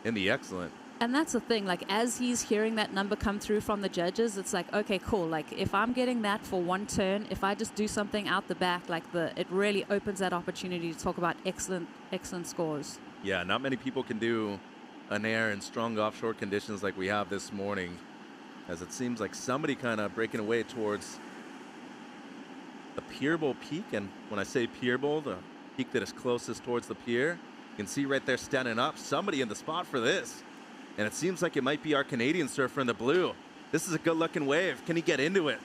in the excellent. And that's the thing, like, as he's hearing that number come through from the judges, it's like, okay, cool. Like, if I'm getting that for 1 turn, if I just do something out the back, like, it really opens that opportunity to talk about excellent scores. Yeah, not many people can do an air in strong offshore conditions like we have this morning, as it seems like somebody kind of breaking away towards the Pier Bowl peak. And when I say Pier Bowl, the peak that is closest towards the pier, you can see right there standing up, somebody in the spot for this. And it seems like it might be our Canadian surfer in the blue. This is a good-looking wave. Can he get into it?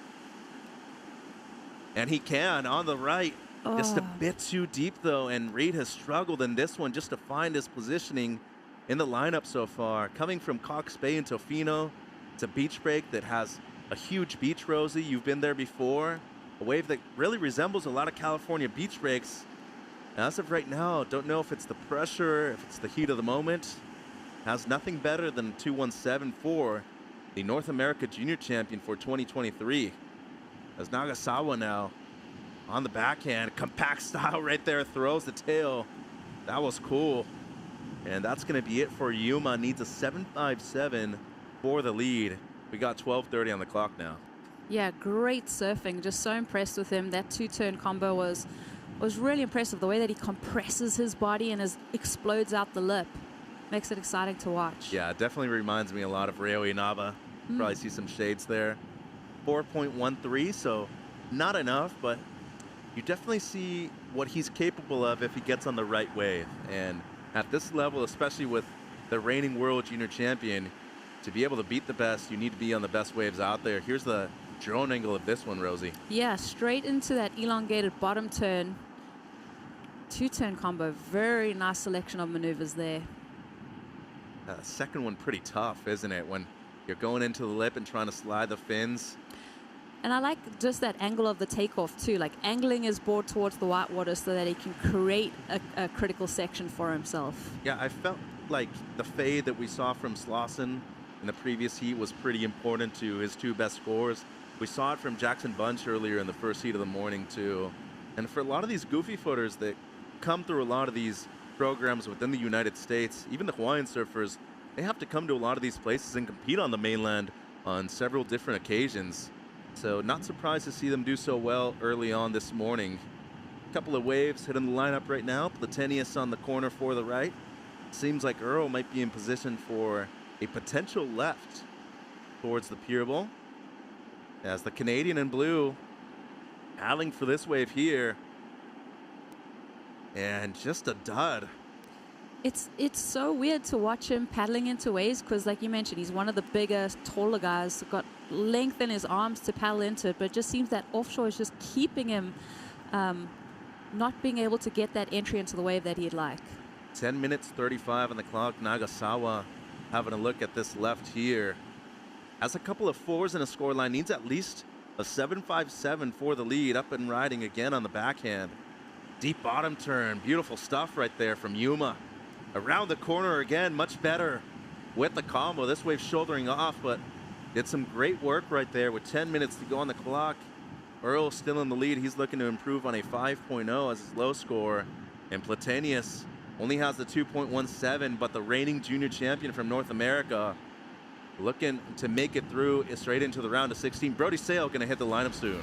And he can on the right. Oh. Just a bit too deep, though. And Reed has struggled in this one just to find his positioning in the lineup so far. Coming from Cox Bay in Tofino, it's a beach break that has a huge beach, Rosie. You've been there before. A wave that really resembles a lot of California beach breaks. As of right now, don't know if it's the pressure, if it's the heat of the moment. Has nothing better than 217 for the North America Junior Champion for 2023. As Nagasawa now on the backhand, compact style right there, throws the tail. That was cool. And that's going to be it for Yuma. Needs a 757 for the lead. We got 12:30 on the clock now. Yeah, great surfing. Just so impressed with him. That 2-turn combo was was really impressive. The way that he compresses his body and explodes out the lip makes it exciting to watch. Yeah, it definitely reminds me a lot of Reo Inaba. Probably see some shades there. 4.13, so not enough, but you definitely see what he's capable of if he gets on the right wave. And at this level, especially with the reigning world junior champion, to be able to beat the best, you need to be on the best waves out there. Here's the drone angle of this one, Rosie. Yeah, straight into that elongated bottom turn. Two-turn combo. Very nice selection of maneuvers there. Second one pretty tough, isn't it? When you're going into the lip and trying to slide the fins. And I like just that angle of the takeoff too, like angling his board towards the white water so that he can create a critical section for himself. Yeah, I felt like the fade that we saw from Slauson in the previous heat was pretty important to his two best scores. We saw it from Jackson Bunch earlier in the first heat of the morning too. And for a lot of these goofy footers that come through a lot of these programs within the United States, even the Hawaiian surfers, they have to come to a lot of these places and compete on the mainland on several different occasions. So not surprised to see them do so well early on this morning. A couple of waves hitting the lineup right now. Platenius on the corner for the right. Seems like Earl might be in position for a potential left towards the pier bowl. As the Canadian in blue paddling for this wave here. And just a dud. It's so weird to watch him paddling into waves because, like you mentioned, he's one of the bigger, taller guys. Got length in his arms to paddle into it, but it just seems that offshore is just keeping him not being able to get that entry into the wave that he'd like. 10 minutes 35 on the clock. Nagasawa having a look at this left here. Has a couple of fours in a scoreline. Needs at least a 7.57 for the lead. Up and riding again on the backhand. Deep bottom turn. Beautiful stuff right there from Yuma. Around the corner again, much better with the combo. This wave shouldering off, but did some great work right there with 10 minutes to go on the clock. Earl still in the lead. He's looking to improve on a 5.0 as his low score. And Platenius only has the 2.17, but the reigning junior champion from North America looking to make it through straight into the round of 16. Brody Sale going to hit the lineup soon.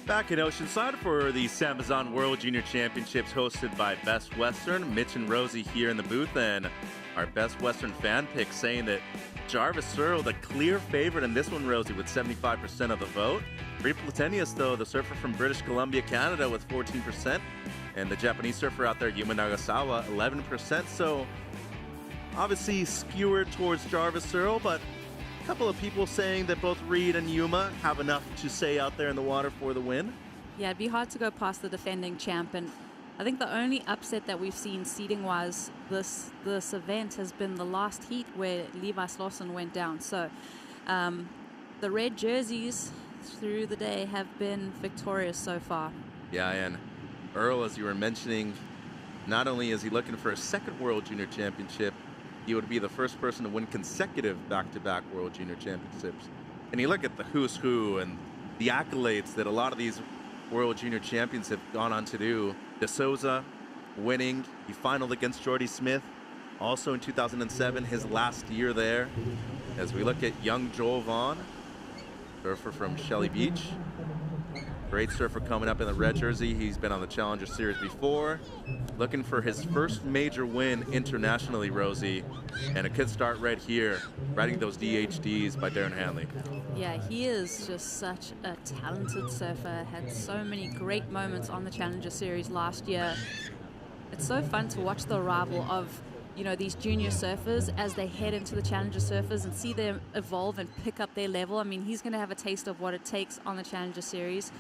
Back in Oceanside for the SAMBAZON World Junior Championships hosted by Best Western. Mitch and Rosie here in the booth, and our Best Western fan pick saying that Jarvis Searle, the clear favorite in this one, Rosie, with 75% of the vote. Bri Platenius, though, the surfer from British Columbia, Canada, with 14%. And the Japanese surfer out there, Yuma Nagasawa, 11%. So obviously skewered towards Jarvis Searle, but a couple of people saying that both Reed and Yuma have enough to say out there in the water for the win. Yeah, it'd be hard to go past the defending champ, and I think the only upset that we've seen seeding-wise this event has been the last heat where Levi Slauson went down. So the red jerseys through the day have been victorious so far. Yeah, and Earl, as you were mentioning, not only is he looking for a second World Junior Championship, he would be the first person to win consecutive back-to-back World Junior Championships. And you look at the who's who and the accolades that a lot of these World Junior Champions have gone on to do. De Souza winning. He finaled against Jordy Smith, also in 2007, his last year there. As we look at young Joel Vaughn, surfer from Shelly Beach. Great surfer coming up in the red jersey. He's been on the Challenger Series before. Looking for his first major win internationally, Rosie. And a good start right here, riding those DHDs by Darren Hanley. Yeah, he is just such a talented surfer. Had so many great moments on the Challenger Series last year. It's so fun to watch the arrival of, you know, these junior surfers as they head into the Challenger surfers and see them evolve and pick up their level. I mean, he's going to have a taste of what it takes on the Challenger Series.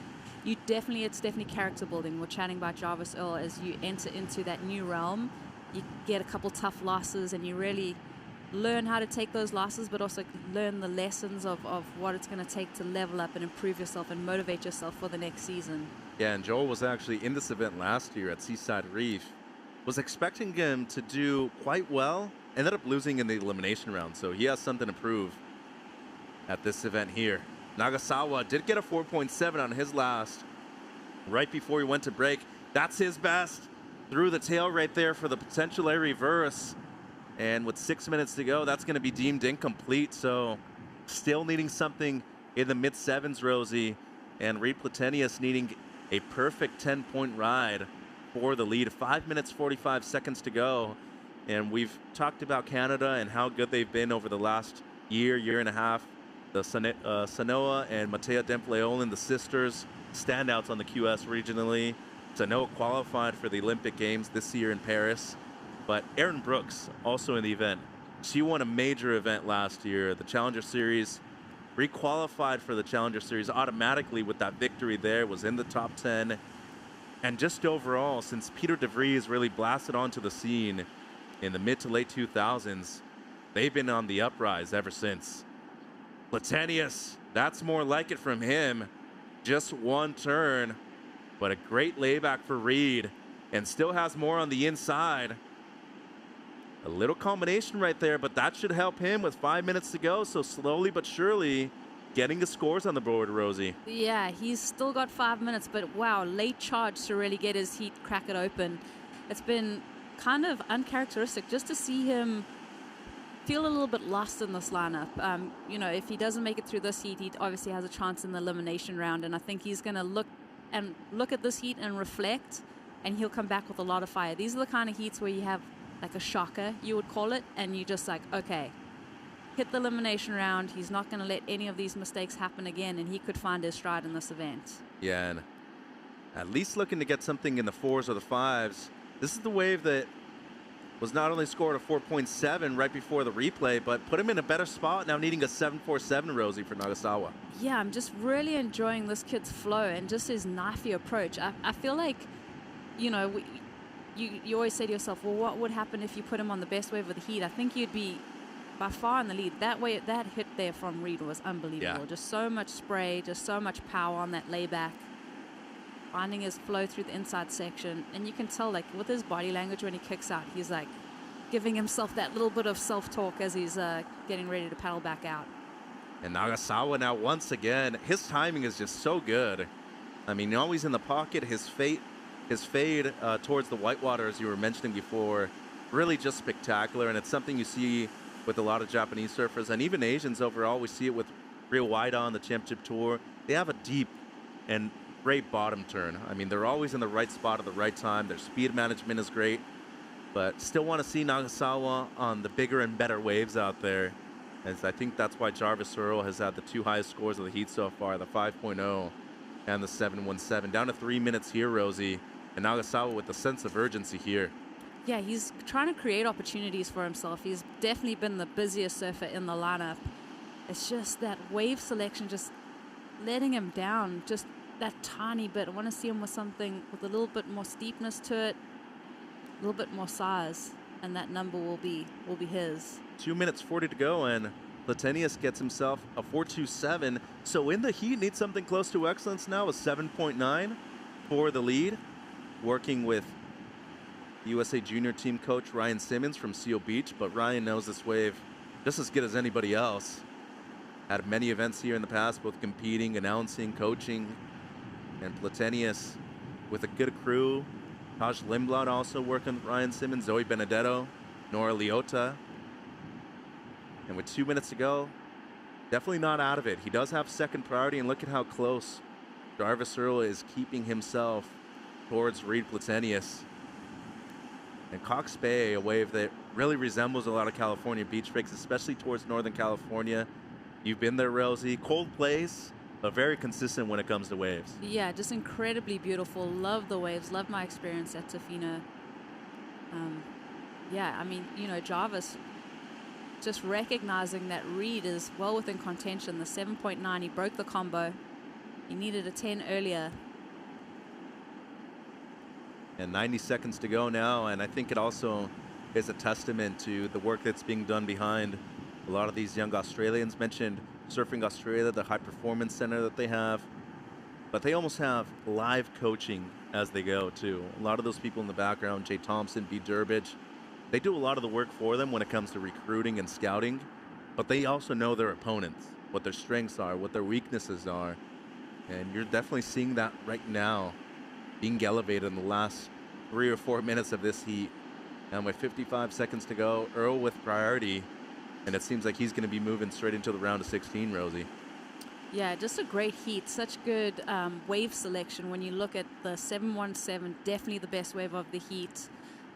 It's definitely character building. We're chatting about Jarvis Earl. As you enter into that new realm, you get a couple tough losses and you really learn how to take those losses, but also learn the lessons of what it's going to take to level up and improve yourself and motivate yourself for the next season. Yeah, and Joel was actually in this event last year at Seaside Reef. Was expecting him to do quite well. Ended up losing in the elimination round, so he has something to prove at this event here. Nagasawa did get a 4.7 on his last right before he went to break. That's his best. Through the tail right there for the potential air reverse. And with 6 minutes to go, that's going to be deemed incomplete. So still needing something in the mid-sevens, Rosie. And Reed Platenius needing a perfect 10-point ride for the lead. 5 minutes, 45 seconds to go. And we've talked about Canada and how good they've been over the last year and a half. The Sanoa and Matea Dempleolin, the sisters, standouts on the QS regionally. Sanoa qualified for the Olympic Games this year in Paris. But Erin Brooks, also in the event. She won a major event last year, the Challenger Series. Requalified for the Challenger Series automatically with that victory there, was in the top 10. And just overall, since Peter DeVries really blasted onto the scene in the mid to late 2000s, they've been on the uprise ever since. Platenius, that's more like it from him. Just one turn, but a great layback for Reed, and still has more on the inside. A little combination right there, but that should help him with 5 minutes to go. So slowly but surely getting the scores on the board, Rosie. Yeah, he's still got 5 minutes, but wow, late charge to really get his heat, crack it open. It's been kind of uncharacteristic just to see him feel a little bit lost in this lineup. You know, if he doesn't make it through this heat, he obviously has a chance in the elimination round, and I think he's going to look at this heat and reflect, and he'll come back with a lot of fire. These are the kind of heats where you have like a shocker, you would call it, and you just like, okay, hit the elimination round. He's not going to let any of these mistakes happen again, and he could find his stride in this event. Yeah, and at least looking to get something in the 4s or the 5s. This is the wave that was not only scored a 4.7 right before the replay, but put him in a better spot, now needing a 7.47, Rosie, for Nagasawa. Yeah, I'm just really enjoying this kid's flow and just his knifey approach. I feel like, you know, you always say to yourself, well, what would happen if you put him on the best wave of the heat? I think you'd be by far in the lead. That hit there from Reed was unbelievable. Yeah. Just so much spray, just so much power on that layback. Finding his flow through the inside section. And you can tell, like, with his body language when he kicks out, he's, like, giving himself that little bit of self-talk as he's getting ready to paddle back out. And Nagasawa now, once again, his timing is just so good. I mean, always in the pocket. His fade towards the whitewater, as you were mentioning before, really just spectacular. And it's something you see with a lot of Japanese surfers and even Asians overall. We see it with Rio Waida on the Championship Tour. They have a deep and great bottom turn. I mean, they're always in the right spot at the right time. Their speed management is great, but still want to see Nagasawa on the bigger and better waves out there. And I think that's why Jarvis Earl has had the 2 highest scores of the heat so far, the 5.0 and the 7.17. Down to 3 minutes here, Rosie, and Nagasawa with the sense of urgency here. Yeah, he's trying to create opportunities for himself. He's definitely been the busiest surfer in the lineup. It's just that wave selection just letting him down just that tiny bit. I want to see him with something with a little bit more steepness to it, a little bit more size, and that number will be his. 2 minutes 40 to go, and Platenius gets himself a 4.27. So in the heat, needs something close to excellence now, a 7.9 for the lead, working with USA Junior team coach Ryan Simmons from Seal Beach, but Ryan knows this wave just as good as anybody else. Had many events here in the past, both competing, announcing, coaching, and Platenius with a good crew. Taj Lindblad also working with Ryan Simmons, Zoe Benedetto, Nora Leota. And with 2 minutes to go, definitely not out of it. He does have second priority, and look at how close Jarvis Earl is keeping himself towards Reed Platenius. And Cox Bay, a wave that really resembles a lot of California beach breaks, especially towards Northern California. You've been there, Rosie. Cold place, but very consistent when it comes to waves. Yeah, just incredibly beautiful. Love the waves. Love my experience at Tofino. Yeah, I mean, you know, Jarvis just recognizing that Reed is well within contention. The 7.9, he broke the combo. He needed a 10 earlier. And 90 seconds to go now, and I think it also is a testament to the work that's being done behind a lot of these young Australians. Mentioned Surfing Australia, the high performance center that they have, but they almost have live coaching as they go too. A lot of those people in the background, Jay Thompson, B. Durbridge, they do a lot of the work for them when it comes to recruiting and scouting, but they also know their opponents, what their strengths are, what their weaknesses are, and you're definitely seeing that right now being elevated in the last 3 or 4 minutes of this heat. And with 55 seconds to go, Earl with priority, and it seems like he's going to be moving straight into the round of 16, Rosie. Yeah, just a great heat. Such good wave selection. When you look at the 717, definitely the best wave of the heat.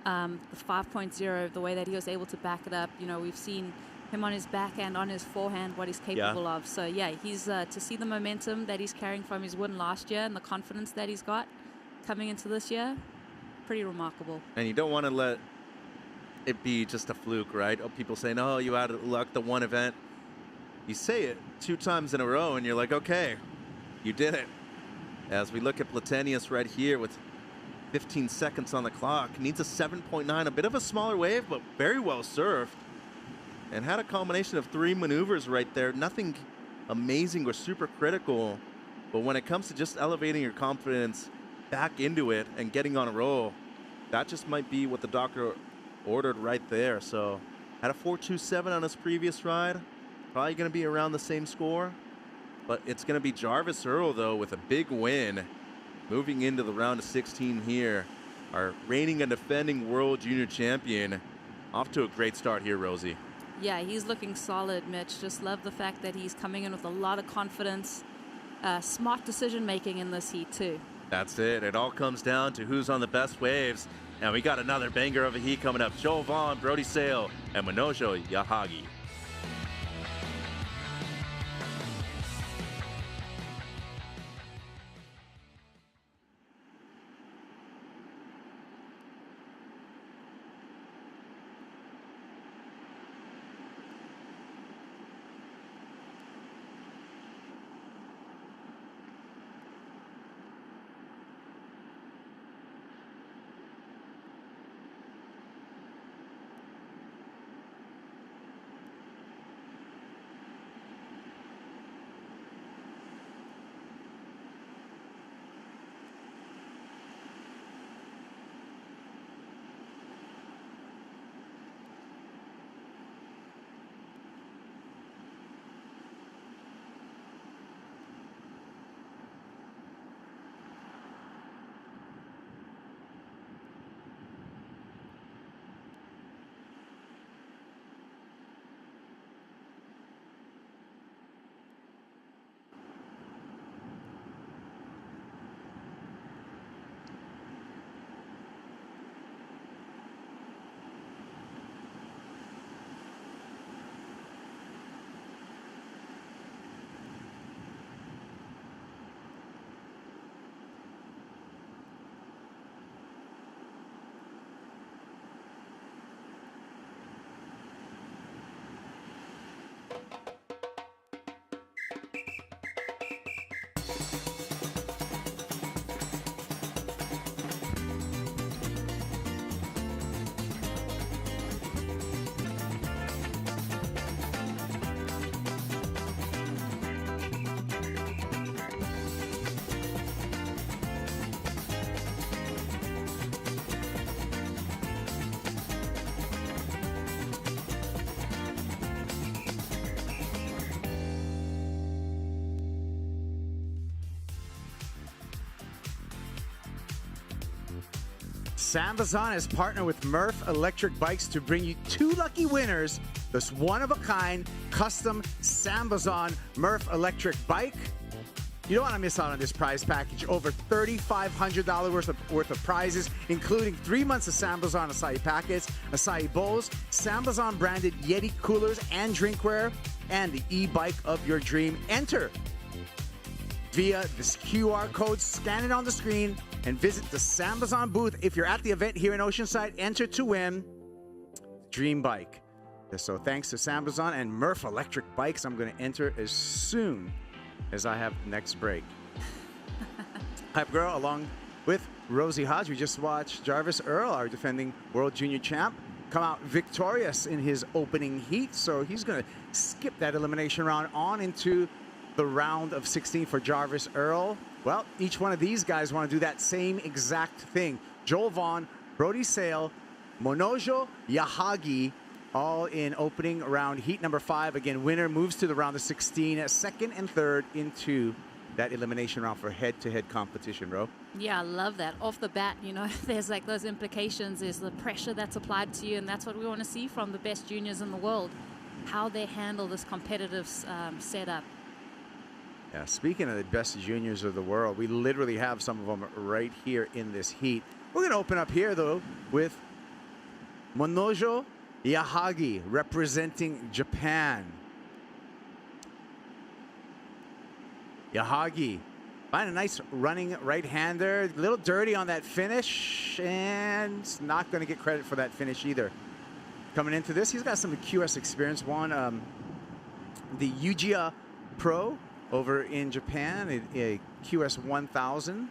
The 5.0, the way that he was able to back it up. You know, we've seen him on his backhand, on his forehand, what he's capable of. So, yeah, he's to see the momentum that he's carrying from his win last year and the confidence that he's got coming into this year, pretty remarkable. And you don't want to let it be just a fluke, right? Oh, people saying, oh, you had luck the one event. You say it 2 times in a row, and you're like, okay, you did it. As we look at Platenius right here with 15 seconds on the clock, needs a 7.9, a bit of a smaller wave, but very well served. And had a combination of 3 maneuvers right there. Nothing amazing or super critical, but when it comes to just elevating your confidence back into it and getting on a roll, that just might be what the doctor ordered right there. So had a 4.27 on his previous ride, probably going to be around the same score, but it's going to be Jarvis Earl though with a big win moving into the round of 16 here. Our reigning and defending world junior champion off to a great start here, Rosie. Yeah, he's looking solid, Mitch. Just love the fact that he's coming in with a lot of confidence, smart decision making in this heat too. That's it. It all comes down to who's on the best waves. And we got another banger of a heat coming up. Joel Vaughn, Brody Sale, and Manojo Yahagi. SAMBAZON has partnered with Murph Electric Bikes to bring you 2 lucky winners this one-of-a-kind custom SAMBAZON Murph Electric Bike. You don't want to miss out on this prize package. Over $3,500 worth of prizes, including 3 months of SAMBAZON acai packets, acai bowls, SAMBAZON branded Yeti coolers and drinkware, and the e-bike of your dream. Enter via this QR code, scan it on the screen, and visit the SAMBAZON booth. If you're at the event here in Oceanside, enter to win Dream Bike. So thanks to SAMBAZON and Murph Electric Bikes, I'm going to enter as soon as I have the next break. Hype Girl, along with Rosie Hodge. We just watched Jarvis Earl, our defending World Junior Champ, come out victorious in his opening heat. So he's going to skip that elimination round on into the round of 16 for Jarvis Earl. Well, each one of these guys want to do that same exact thing. Joel Vaughn, Brody Sale, Monojo Yahagi, all in opening round heat number 5. Again, winner moves to the round of 16, second and third into that elimination round for head-to-head competition, bro. Yeah, I love that. Off the bat, you know, there's like those implications. There's the pressure that's applied to you, and that's what we want to see from the best juniors in the world, how they handle this competitive setup. Yeah, speaking of the best juniors of the world, we literally have some of them right here in this heat. We're going to open up here, though, with Monojo Yahagi representing Japan. Yahagi, find a nice running right-hander. A little dirty on that finish, and not going to get credit for that finish either. Coming into this, he's got some QS experience. Won the Ujiya Pro over in Japan, a QS 1000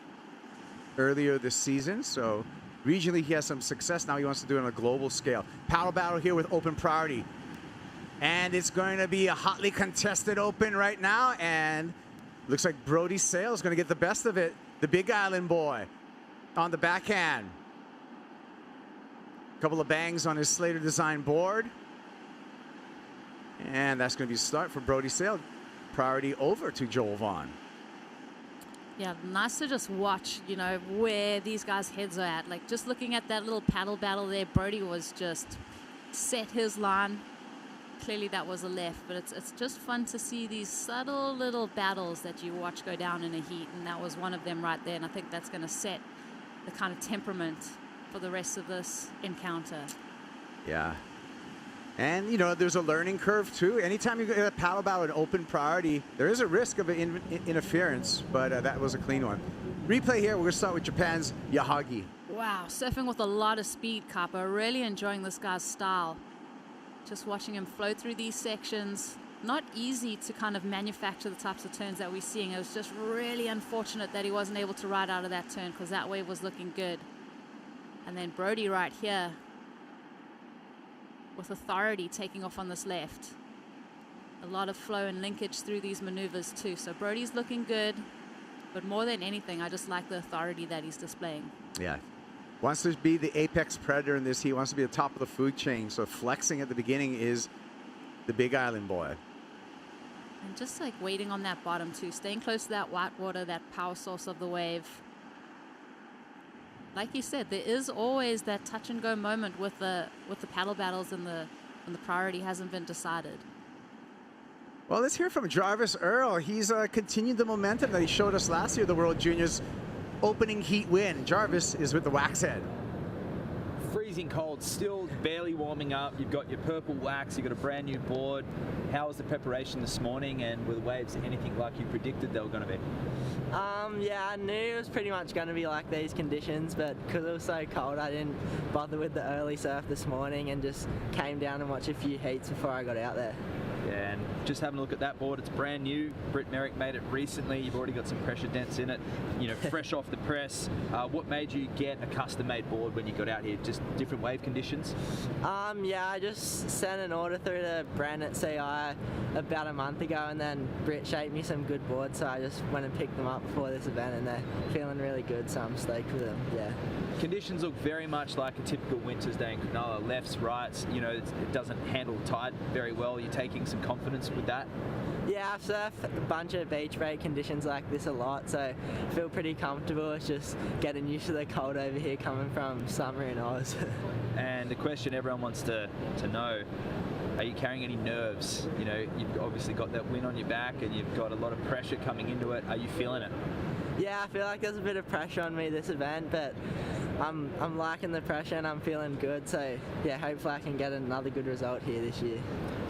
earlier this season. So regionally, he has some success. Now he wants to do it on a global scale. Paddle battle here with open priority. And it's going to be a hotly contested open right now. And looks like Brody Sale is going to get the best of it. The Big Island boy on the backhand. Couple of bangs on his Slater design board. And that's going to be a start for Brody Sale. Priority over to Joel Vaughn. Yeah, nice to just watch, you know, where these guys' heads are at. Like, just looking at that little paddle battle there, Brody was just set his line. Clearly that was a left, but it's just fun to see these subtle little battles that you watch go down in a heat, and that was one of them right there, and I think that's going to set the kind of temperament for the rest of this encounter. Yeah. And, you know, there's a learning curve, too. Anytime you get a paddle battle in open priority, there is a risk of an interference, but that was a clean one. Replay here, we're going to start with Japan's Yahagi. Wow, surfing with a lot of speed, Kappa. Really enjoying this guy's style. Just watching him flow through these sections. Not easy to kind of manufacture the types of turns that we're seeing. It was just really unfortunate that he wasn't able to ride out of that turn, because that wave was looking good. And then Brody right here, with authority, taking off on this left. A lot of flow and linkage through these maneuvers too. So Brody's looking good, but more than anything, I just like the authority that he's displaying. Yeah. Wants to be the apex predator in this heat, wants to be the top of the food chain. So flexing at the beginning is the Big Island boy. And just like waiting on that bottom too, staying close to that white water, that power source of the wave. Like you said, there is always that touch and go moment with the paddle battles and when the priority hasn't been decided. Well, let's hear from Jarvis Earl. He's continued the momentum that he showed us last year, the World Juniors opening heat win. Jarvis is with the Wax Head. Freezing cold, still barely warming up. You've got your purple wax, you've got a brand new board. How was the preparation this morning, and were the waves anything like you predicted they were going to be? Yeah, I knew it was pretty much going to be like these conditions, but because it was so cold, I didn't bother with the early surf this morning and just came down and watched a few heats before I got out there. Yeah, and just having a look at that board, it's brand new. Britt Merrick made it recently. You've already got some pressure dents in it, you know, fresh off the press. What made you get a custom-made board when you got out here? Just different wave conditions? Yeah, I just sent an order through to Brand at CI about a month ago, and then Britt shaped me some good boards, so I just went and picked them up before this event, and they're feeling really good, so I'm stoked with them, yeah. conditions look very much like a typical winter's day in Cronulla. Lefts, rights, you know, it doesn't handle the tide very well. You're taking some confidence with that? Yeah, I've surfed a bunch of beach break conditions like this a lot, so I feel pretty comfortable. It's just getting used to the cold over here coming from summer in Oz. And the question everyone wants to know, are you carrying any nerves? You know, you've obviously got that wind on your back and you've got a lot of pressure coming into it. Are you feeling it? Yeah, I feel like there's a bit of pressure on me this event, but I'm liking the pressure and I'm feeling good. So yeah, hopefully I can get another good result here this year.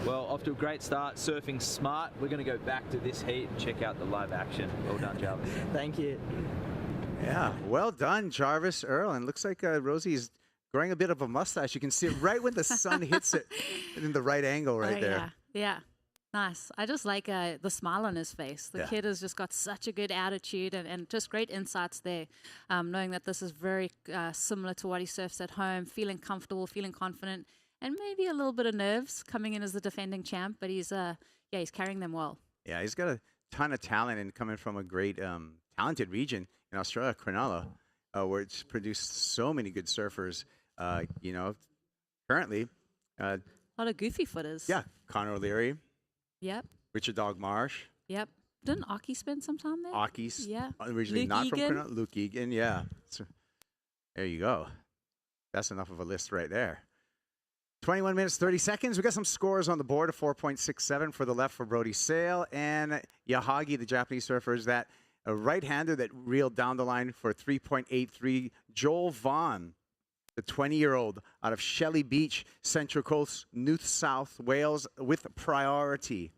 Well, off to a great start, surfing smart. We're going to go back to this heat and check out the live action. Well done, Jarvis. Thank you. Yeah, well done, Jarvis Earl. And looks like Rosie's growing a bit of a mustache. You can see it right when the sun hits it in the right angle right there. Yeah. Nice. I just like the smile on his face. The kid has just got such a good attitude and just great insights there, knowing that this is very similar to what he surfs at home, feeling comfortable, feeling confident, and maybe a little bit of nerves coming in as the defending champ, but he's carrying them well. Yeah, he's got a ton of talent and coming from a great talented region in Australia, Cronulla, where it's produced so many good surfers. You know, currently. A lot of goofy footers. Yeah, Connor O'Leary. Yep. Richard Dog Marsh. Yep. Didn't Aki spend some time there? Aki's yeah. Originally Luke not Egan. from Cronulla. Luke Egan, yeah. So, there you go. That's enough of a list right there. 21 minutes, 30 seconds. We got some scores on the board. A 4.67 for the left for Brody Sale. And Yahagi, the Japanese surfers, that a right-hander that reeled down the line for 3.83. Joel Vaughan, the 20-year-old out of Shelley Beach, Central Coast, New South Wales, with priority.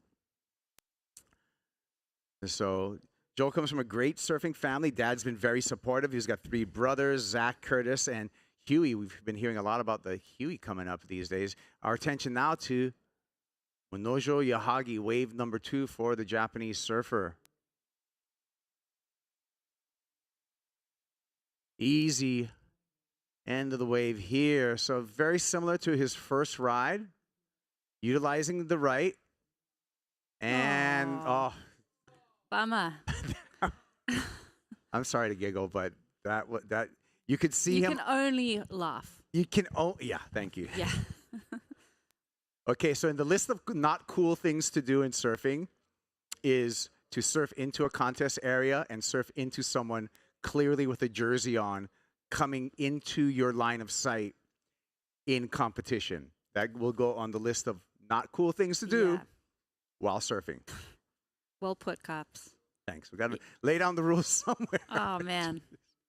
So Joel comes from a great surfing family. Dad's been very supportive. He's got 3 brothers, Zach, Curtis, and Huey. We've been hearing a lot about the Huey coming up these days. Our attention now to Manojo Yahagi, wave number 2 for the Japanese surfer. Easy end of the wave here. So very similar to his first ride, utilizing the right. And, bummer. I'm sorry to giggle, but that you could see him. You can only laugh. You can, yeah, thank you. Yeah. Okay, so in the list of not cool things to do in surfing is to surf into a contest area and surf into someone clearly with a jersey on, coming into your line of sight in competition. That will go on the list of not cool things to do while surfing. Well put, Cops. Thanks. We got to lay down the rules somewhere. Oh, man.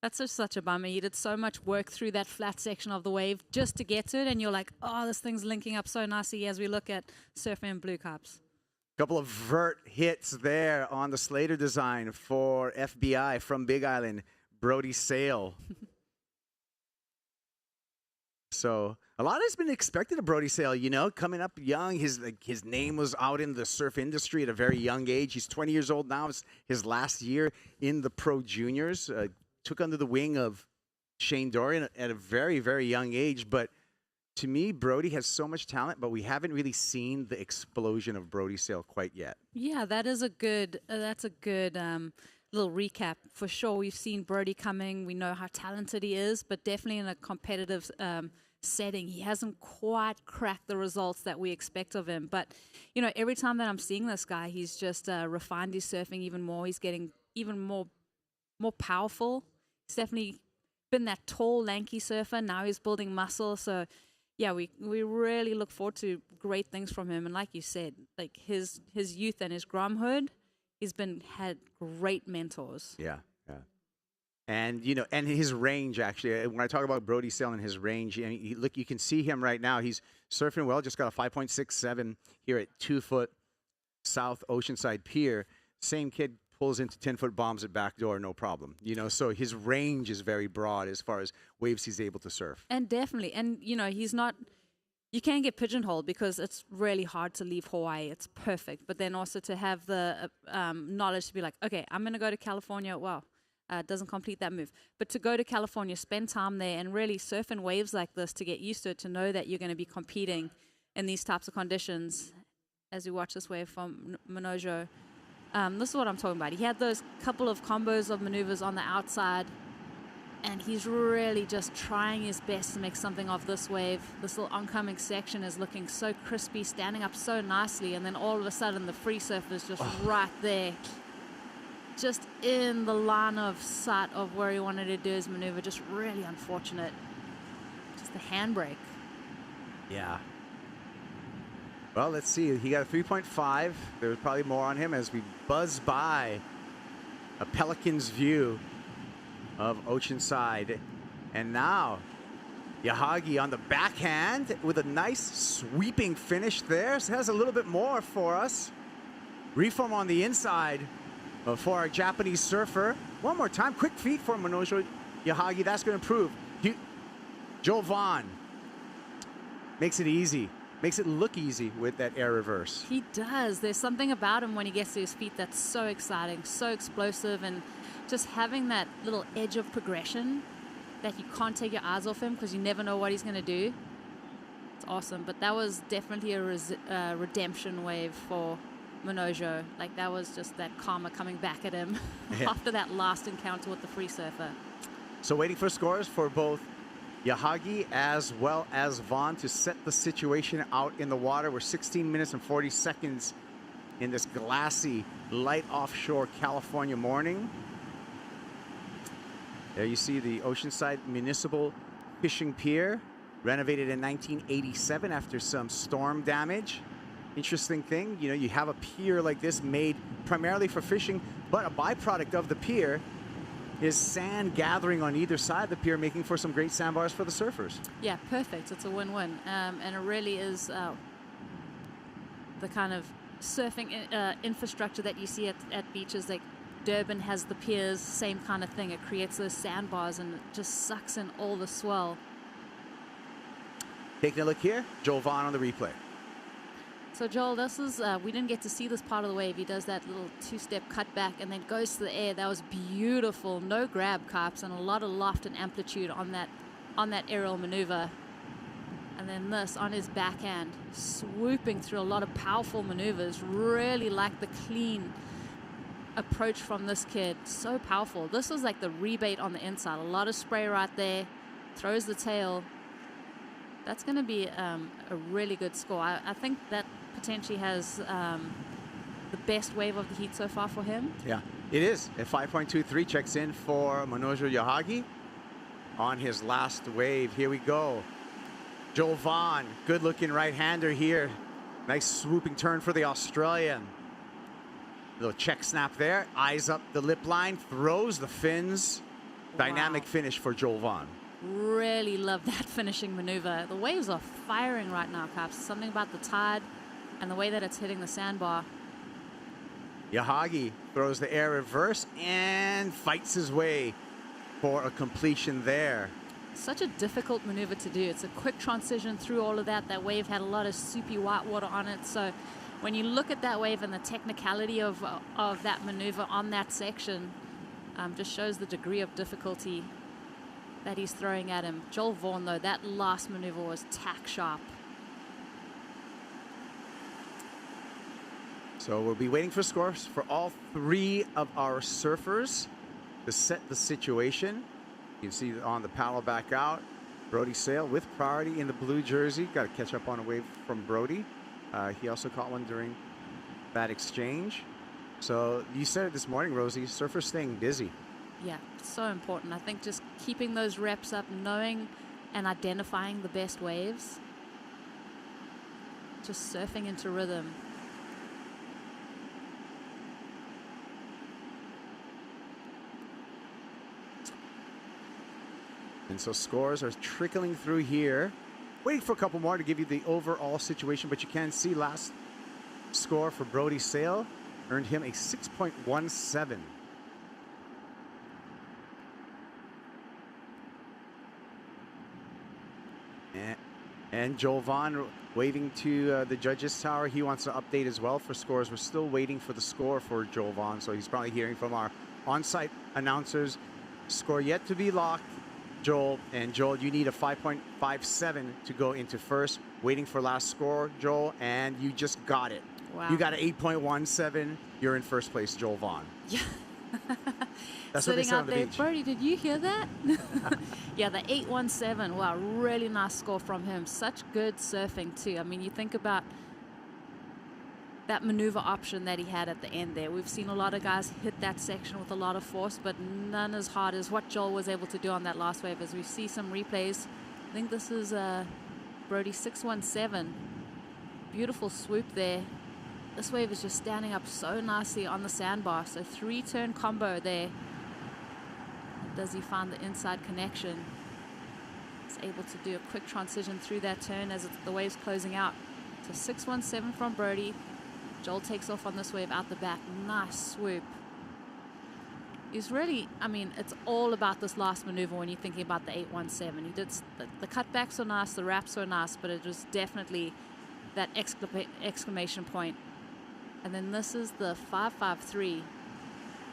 That's just such a bummer. You did so much work through that flat section of the wave just to get to it, and you're like, oh, this thing's linking up so nicely as we look at surfing in blue Cops. Couple of vert hits there on the Slater design for FBI from Big Island, Brody Sale. So a lot has been expected of Brody Sale, you know, coming up young. His name was out in the surf industry at a very young age. He's 20 years old now. It's his last year in the Pro Juniors. Took under the wing of Shane Dorian at a very, very young age. But to me, Brody has so much talent, but we haven't really seen the explosion of Brody Sale quite yet. Yeah, that is a good. That's a good little recap for sure. We've seen Brody coming. We know how talented he is, but definitely in a competitive setting, he hasn't quite cracked the results that we expect of him. But you know, every time that I'm seeing this guy, he's just refined his surfing even more. He's getting even more powerful. He's definitely been that tall, lanky surfer. Now he's building muscle. So yeah, we really look forward to great things from him. And like you said, like his youth and his gromhood, he's had great mentors. Yeah. And, you know, and his range, actually, when I talk about Brody Sale and his range, look, you can see him right now. He's surfing well, just got a 5.67 here at 2 foot South Oceanside Pier. Same kid pulls into 10-foot bombs at backdoor, no problem. You know, so his range is very broad as far as waves he's able to surf. And definitely, and, you know, you can't get pigeonholed because it's really hard to leave Hawaii. It's perfect. But then also to have the knowledge to be like, okay, I'm going to go to California. Wow. Doesn't complete that move. But to go to California, spend time there, and really surf in waves like this to get used to it, to know that you're going to be competing in these types of conditions. As we watch this wave from Manojo, this is what I'm talking about. He had those couple of combos of maneuvers on the outside And he's really just trying his best to make something of this wave. This little oncoming section is looking so crispy, standing up so nicely, and then all of a sudden the free surf is just right there. Just in the line of sight of where he wanted to do his maneuver. Just really unfortunate. Just the handbrake. Yeah. Well, let's see. He got a 3.5. There's probably more on him as we buzz by a Pelican's view of Oceanside. And now Yahagi on the backhand with a nice sweeping finish there. So has a little bit more for us. Reform on the inside for our Japanese surfer. One more time. Quick feet for Manojo Yahagi. That's going to improve. Joel Vaughn makes it easy. Makes it look easy with that air reverse. He does. There's something about him when he gets to his feet that's so exciting, so explosive, and just having that little edge of progression that you can't take your eyes off him because you never know what he's going to do. It's awesome. But that was definitely a redemption wave for Manojo. Like, that was just that karma coming back at him after that last encounter with the free surfer. So waiting for scores for both Yahagi as well as Vaughn to set the situation out in the water. We're 16 minutes and 40 seconds in this glassy, light offshore California morning. There you see the Oceanside Municipal Fishing Pier, renovated in 1987 after some storm damage. Interesting thing, you know, you have a pier like this made primarily for fishing, but a byproduct of the pier is sand gathering on either side of the pier, making for some great sandbars for the surfers. Yeah, perfect. It's a win-win. And it really is the kind of surfing infrastructure that you see at beaches. Like Durban has the piers, same kind of thing. It creates those sandbars and it just sucks in all the swell. Taking a look here, Joel Vaughn on the replay. So Joel, this is, we didn't get to see this part of the wave. He does that little two-step cut back and then goes to the air. That was beautiful. No grab carps and a lot of loft and amplitude on that aerial maneuver. And then this on his backhand, swooping through a lot of powerful maneuvers. Really like the clean approach from this kid. So powerful. This was like the rebate on the inside. A lot of spray right there. Throws the tail. That's going to be a really good score. I think that potentially has the best wave of the heat so far for him. Yeah, it is. At 5.23 checks in for Manojo Yahagi on his last wave. Here we go. Joel Vaughn, good looking right-hander here. Nice swooping turn for the Australian. Little check snap there. Eyes up the lip line, throws the fins. Dynamic finish for Joel Vaughn. Really love that finishing maneuver. The waves are firing right now, Caps. Something about the tide and the way that it's hitting the sandbar. Yahagi throws the air reverse and fights his way for a completion there. Such a difficult maneuver to do. It's a quick transition through all of that. That wave had a lot of soupy white water on it. So when you look at that wave and the technicality of that maneuver on that section, just shows the degree of difficulty that he's throwing at him. Joel Vaughn, though, that last maneuver was tack sharp. So we'll be waiting for scores for all three of our surfers to set the situation. You can see on the paddle back out, Brody Sale with priority in the blue jersey. Got to catch up on a wave from Brody. He also caught one during that exchange. So you said it this morning, Rosie, surfers staying busy. Yeah, so important. I think just keeping those reps up, knowing and identifying the best waves. Just surfing into rhythm. And so scores are trickling through here. Waiting for a couple more to give you the overall situation, but you can see last score for Brody Sale earned him a 6.17. And Joel Vaughn waving to the judges tower. He wants to update as well for scores. We're still waiting for the score for Joel Vaughn, so he's probably hearing from our on-site announcers. Score yet to be locked, Joel. And Joel, you need a 5.57 to go into first. Waiting for last score, Joel, and you just got it. Wow. You got an 8.17. You're in first place, Joel Vaughn. Yeah, That's what they Sitting said on out the there. beach. Brody, did you hear that? Yeah, the 817. Wow, really nice score from him. Such good surfing too. I mean, you think about that maneuver option that he had at the end there. We've seen a lot of guys hit that section with a lot of force, but none as hard as what Joel was able to do on that last wave. As we see some replays, I think this is Brody 617. Beautiful swoop there. This wave is just standing up so nicely on the sandbar. So 3-turn combo there. Does he find the inside connection? He's able to do a quick transition through that turn as the wave's closing out. So 617 from Brody. Joel takes off on this wave out the back. Nice swoop. He's really, I mean, it's all about this last maneuver when you're thinking about the 817. He did, the cutbacks were nice, the wraps were nice, but it was definitely that exclamation point. And then this is the 553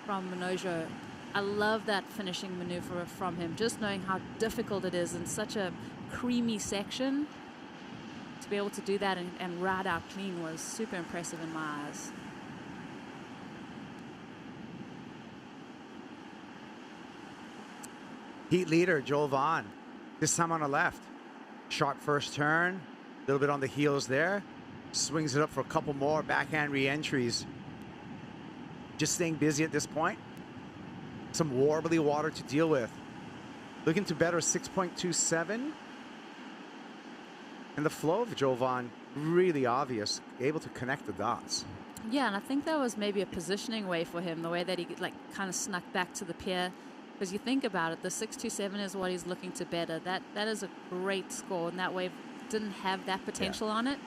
from Manojo. I love that finishing maneuver from him, just knowing how difficult it is in such a creamy section. To be able to do that and ride out clean was super impressive in my eyes. Heat leader, Joel Vaughn. This time on the left. Sharp first turn. A little bit on the heels there. Swings it up for a couple more backhand re-entries. Just staying busy at this point. Some warbly water to deal with. Looking to better 6.27. And the flow of Joel Vaughn, really obvious. Able to connect the dots. Yeah, and I think that was maybe a positioning way for him, the way that he like kind of snuck back to the pier. Because you think about it, the 627 is what he's looking to better. That is a great score, and that wave didn't have that potential on it.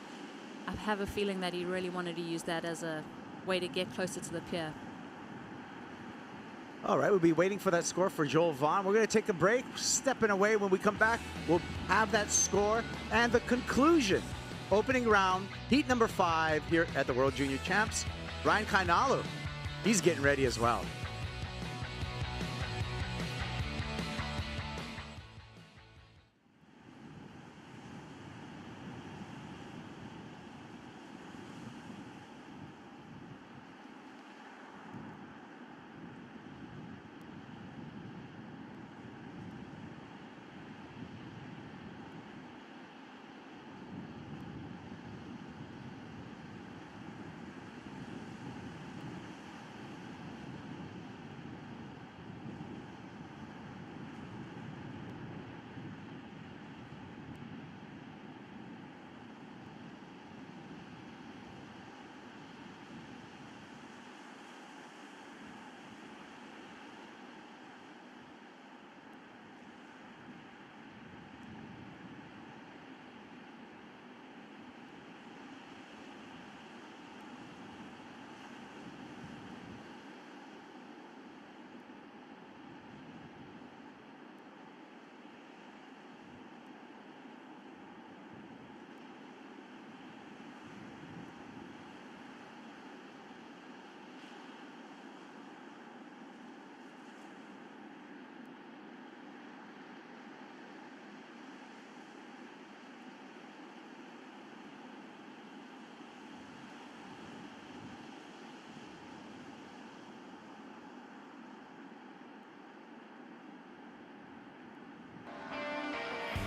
I have a feeling that he really wanted to use that as a way to get closer to the pier. All right, we'll be waiting for that score for Joel Vaughn. We're going to take a break. Stepping away. When we come back, we'll have that score and the conclusion. Opening round, heat number 5 here at the World Junior Champs. Ryan Kainalu, he's getting ready as well.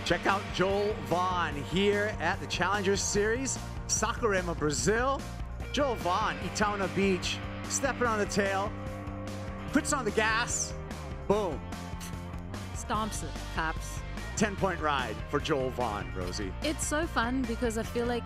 Check out Joel Vaughn here at the Challenger Series, Saquarema, Brazil. Joel Vaughn, Itaúna Beach, stepping on the tail, puts on the gas, boom. Stomps it, cops. 10-point ride for Joel Vaughn, Rosie. It's so fun because I feel like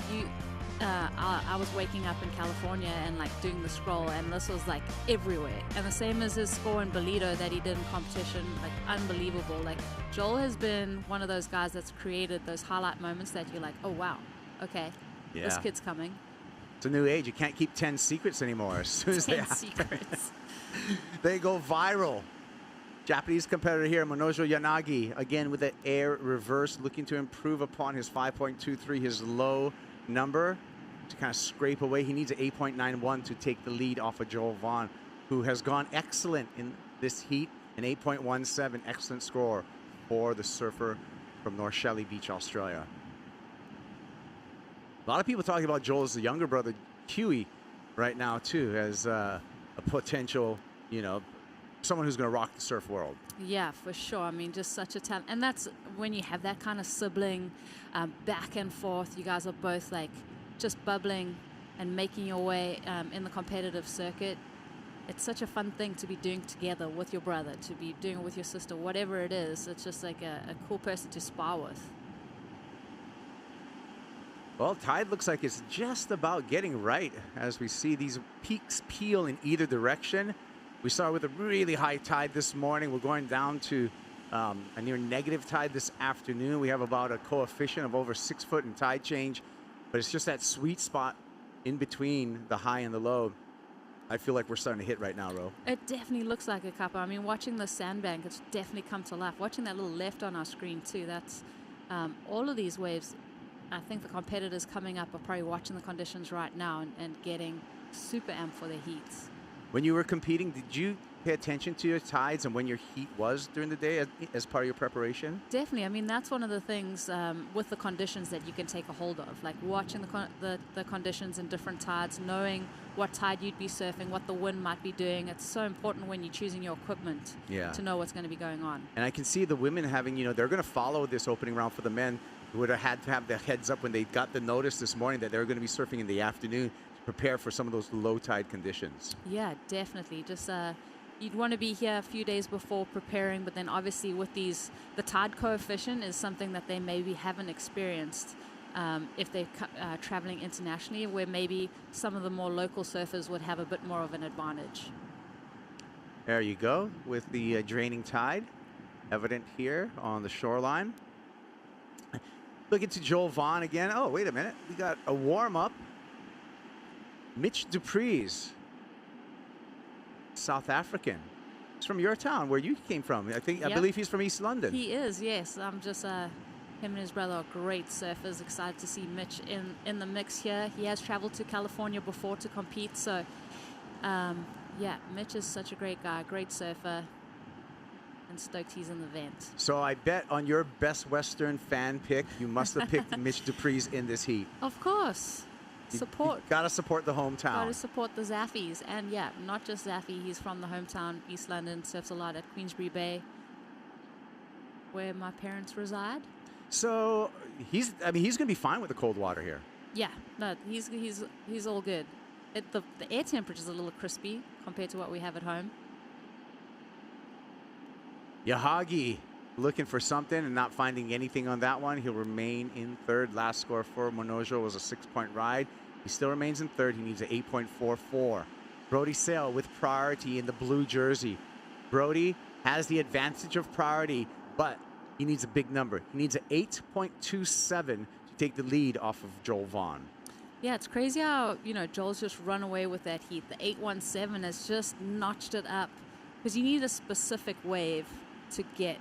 I was waking up in California and like doing the scroll, and this was like everywhere. And the same as his score in Bolito that he did in competition, like unbelievable. Like Joel has been one of those guys that's created those highlight moments that you're like, oh wow, okay, this kid's coming. It's a new age. You can't keep 10 secrets anymore. As soon as 10 secrets. They go viral. Japanese competitor here, Manojo Yanagi, again with the air reverse, looking to improve upon his 5.23, his low number, to kind of scrape away. He needs an 8.91 to take the lead off of Joel Vaughn, who has gone excellent in this heat, an 8.17, excellent score for the surfer from North Shelley Beach, Australia. A lot of people talking about Joel's younger brother, Huey, right now, too, as a potential, you know, someone who's going to rock the surf world. Yeah, for sure. I mean, just such a talent. And that's when you have that kind of sibling back and forth. You guys are both like just bubbling and making your way in the competitive circuit. It's such a fun thing to be doing together with your brother, to be doing it with your sister, whatever it is. It's just like a cool person to spar with. Well, tide looks like it's just about getting right as we see these peaks peel in either direction. We saw with a really high tide this morning. We're going down to a near negative tide this afternoon. We have about a coefficient of over 6 foot in tide change, but it's just that sweet spot in between the high and the low. I feel like we're starting to hit right now, Ro. It definitely looks like a kappa. I mean, watching the sandbank, it's definitely come to life. Watching that little left on our screen too, that's all of these waves. I think the competitors coming up are probably watching the conditions right now and getting super amped for their heats. When you were competing, did you pay attention to your tides and when your heat was during the day as part of your preparation? Definitely. I mean, that's one of the things with the conditions that you can take a hold of, like watching the conditions in different tides, knowing what tide you'd be surfing, what the wind might be doing. It's so important when you're choosing your equipment to know what's going to be going on. And I can see the women having, they're going to follow this opening round for the men who would have had to have their heads up when they got the notice this morning that they were going to be surfing in the afternoon to prepare for some of those low tide conditions. Yeah, definitely. Just you'd want to be here a few days before preparing, but then obviously with these, the tide coefficient is something that they maybe haven't experienced if they're traveling internationally, where maybe some of the more local surfers would have a bit more of an advantage. There you go with the draining tide evident here on the shoreline. Looking to Joel Vaughn again. Oh, wait a minute. We got a warm-up. Mitch Dupree's South African. He's from your town, where you came from. I believe he's from East London. He is, yes. I'm just him and his brother are great surfers. Excited to see Mitch in the mix here. He has traveled to California before to compete, so yeah, Mitch is such a great guy, great surfer, and stoked he's in the event. So I bet on your Best Western fan pick, you must have picked Mitch Dupree's in this heat. Of course. Support. Got to support the hometown. Got to support the Zaffies. And yeah, not just Zaffie. He's from the hometown, East London, surfs a lot at Queensbury Bay, where my parents reside. So he's going to be fine with the cold water here. Yeah, no, he's all good. The air temperature is a little crispy compared to what we have at home. Yahagi looking for something and not finding anything on that one. He'll remain in third. Last score for Monojo was a 6-point ride. He still remains in third. He needs an 8.44. Brody Sale with priority in the blue jersey. Brody has the advantage of priority, but he needs a big number. He needs an 8.27 to take the lead off of Joel Vaughn. Yeah, it's crazy how, Joel's just run away with that heat. The 8.17 has just notched it up because you need a specific wave to get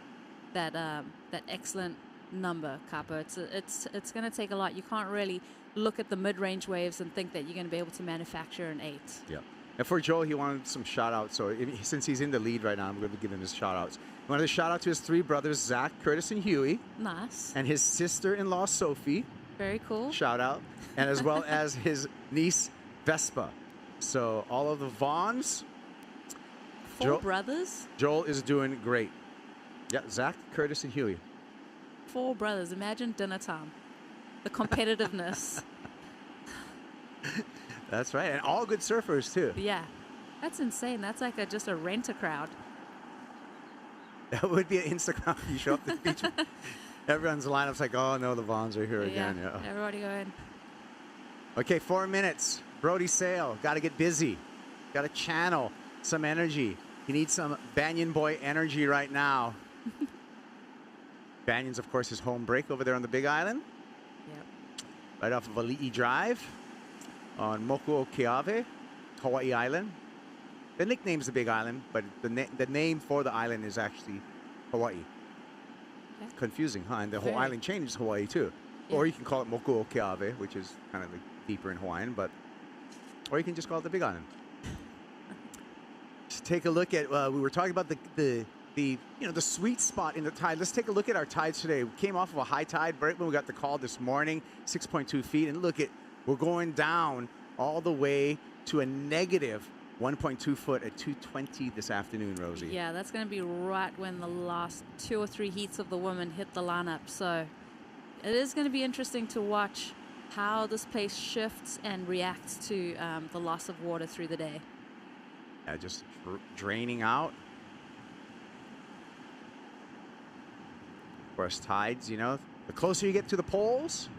that excellent number, Capo. It's going to take a lot. You can't really look at the mid-range waves and think that you're going to be able to manufacture an 8. Yeah. And for Joel, he wanted some shout-outs. So since he's in the lead right now, I'm going to give him his shout-outs. He wanted to shout-out to his 3 brothers, Zach, Curtis, and Huey. Nice. And his sister-in-law, Sophie. Very cool. Shout-out. And as well as his niece, Vespa. So all of the Vaughns. 4 brothers? Joel is doing great. Yeah, Zach, Curtis, and Huey. 4 brothers. Imagine dinner time. The competitiveness. That's right. And all good surfers, too. Yeah. That's insane. That's like just a rent-a-crowd. That would be an Instagram. You show up to the beach. Everyone's lineup's like, oh, no, the Vaughns are here again. Yeah. Everybody going. Okay, 4 minutes. Brody Sale. Got to get busy. Got to channel some energy. You need some Banyan Boy energy right now. Banyan's, of course, his home break over there on the Big Island. Yep. Right off of Ali'i Drive on Mokuokeave, Hawaii Island. The nickname's the Big Island, but the name for the island is actually Hawaii. Okay. Confusing, huh? And the whole island changes Hawaii, too. Yeah. Or you can call it Mokuokeave, which is kind of like deeper in Hawaiian, or you can just call it the Big Island. Just take a look at, we were talking about the sweet spot in the tide. Let's take a look at our tides today. We came off of a high tide right when we got the call this morning, 6.2 feet. And look we're going down all the way to a negative 1.2 foot at 220 this afternoon, Rosie. Yeah, that's going to be right when the last 2 or 3 heats of the women hit the lineup. So it is going to be interesting to watch how this place shifts and reacts to the loss of water through the day. Yeah, just draining out. Of course, tides, you know, the closer you get to the poles,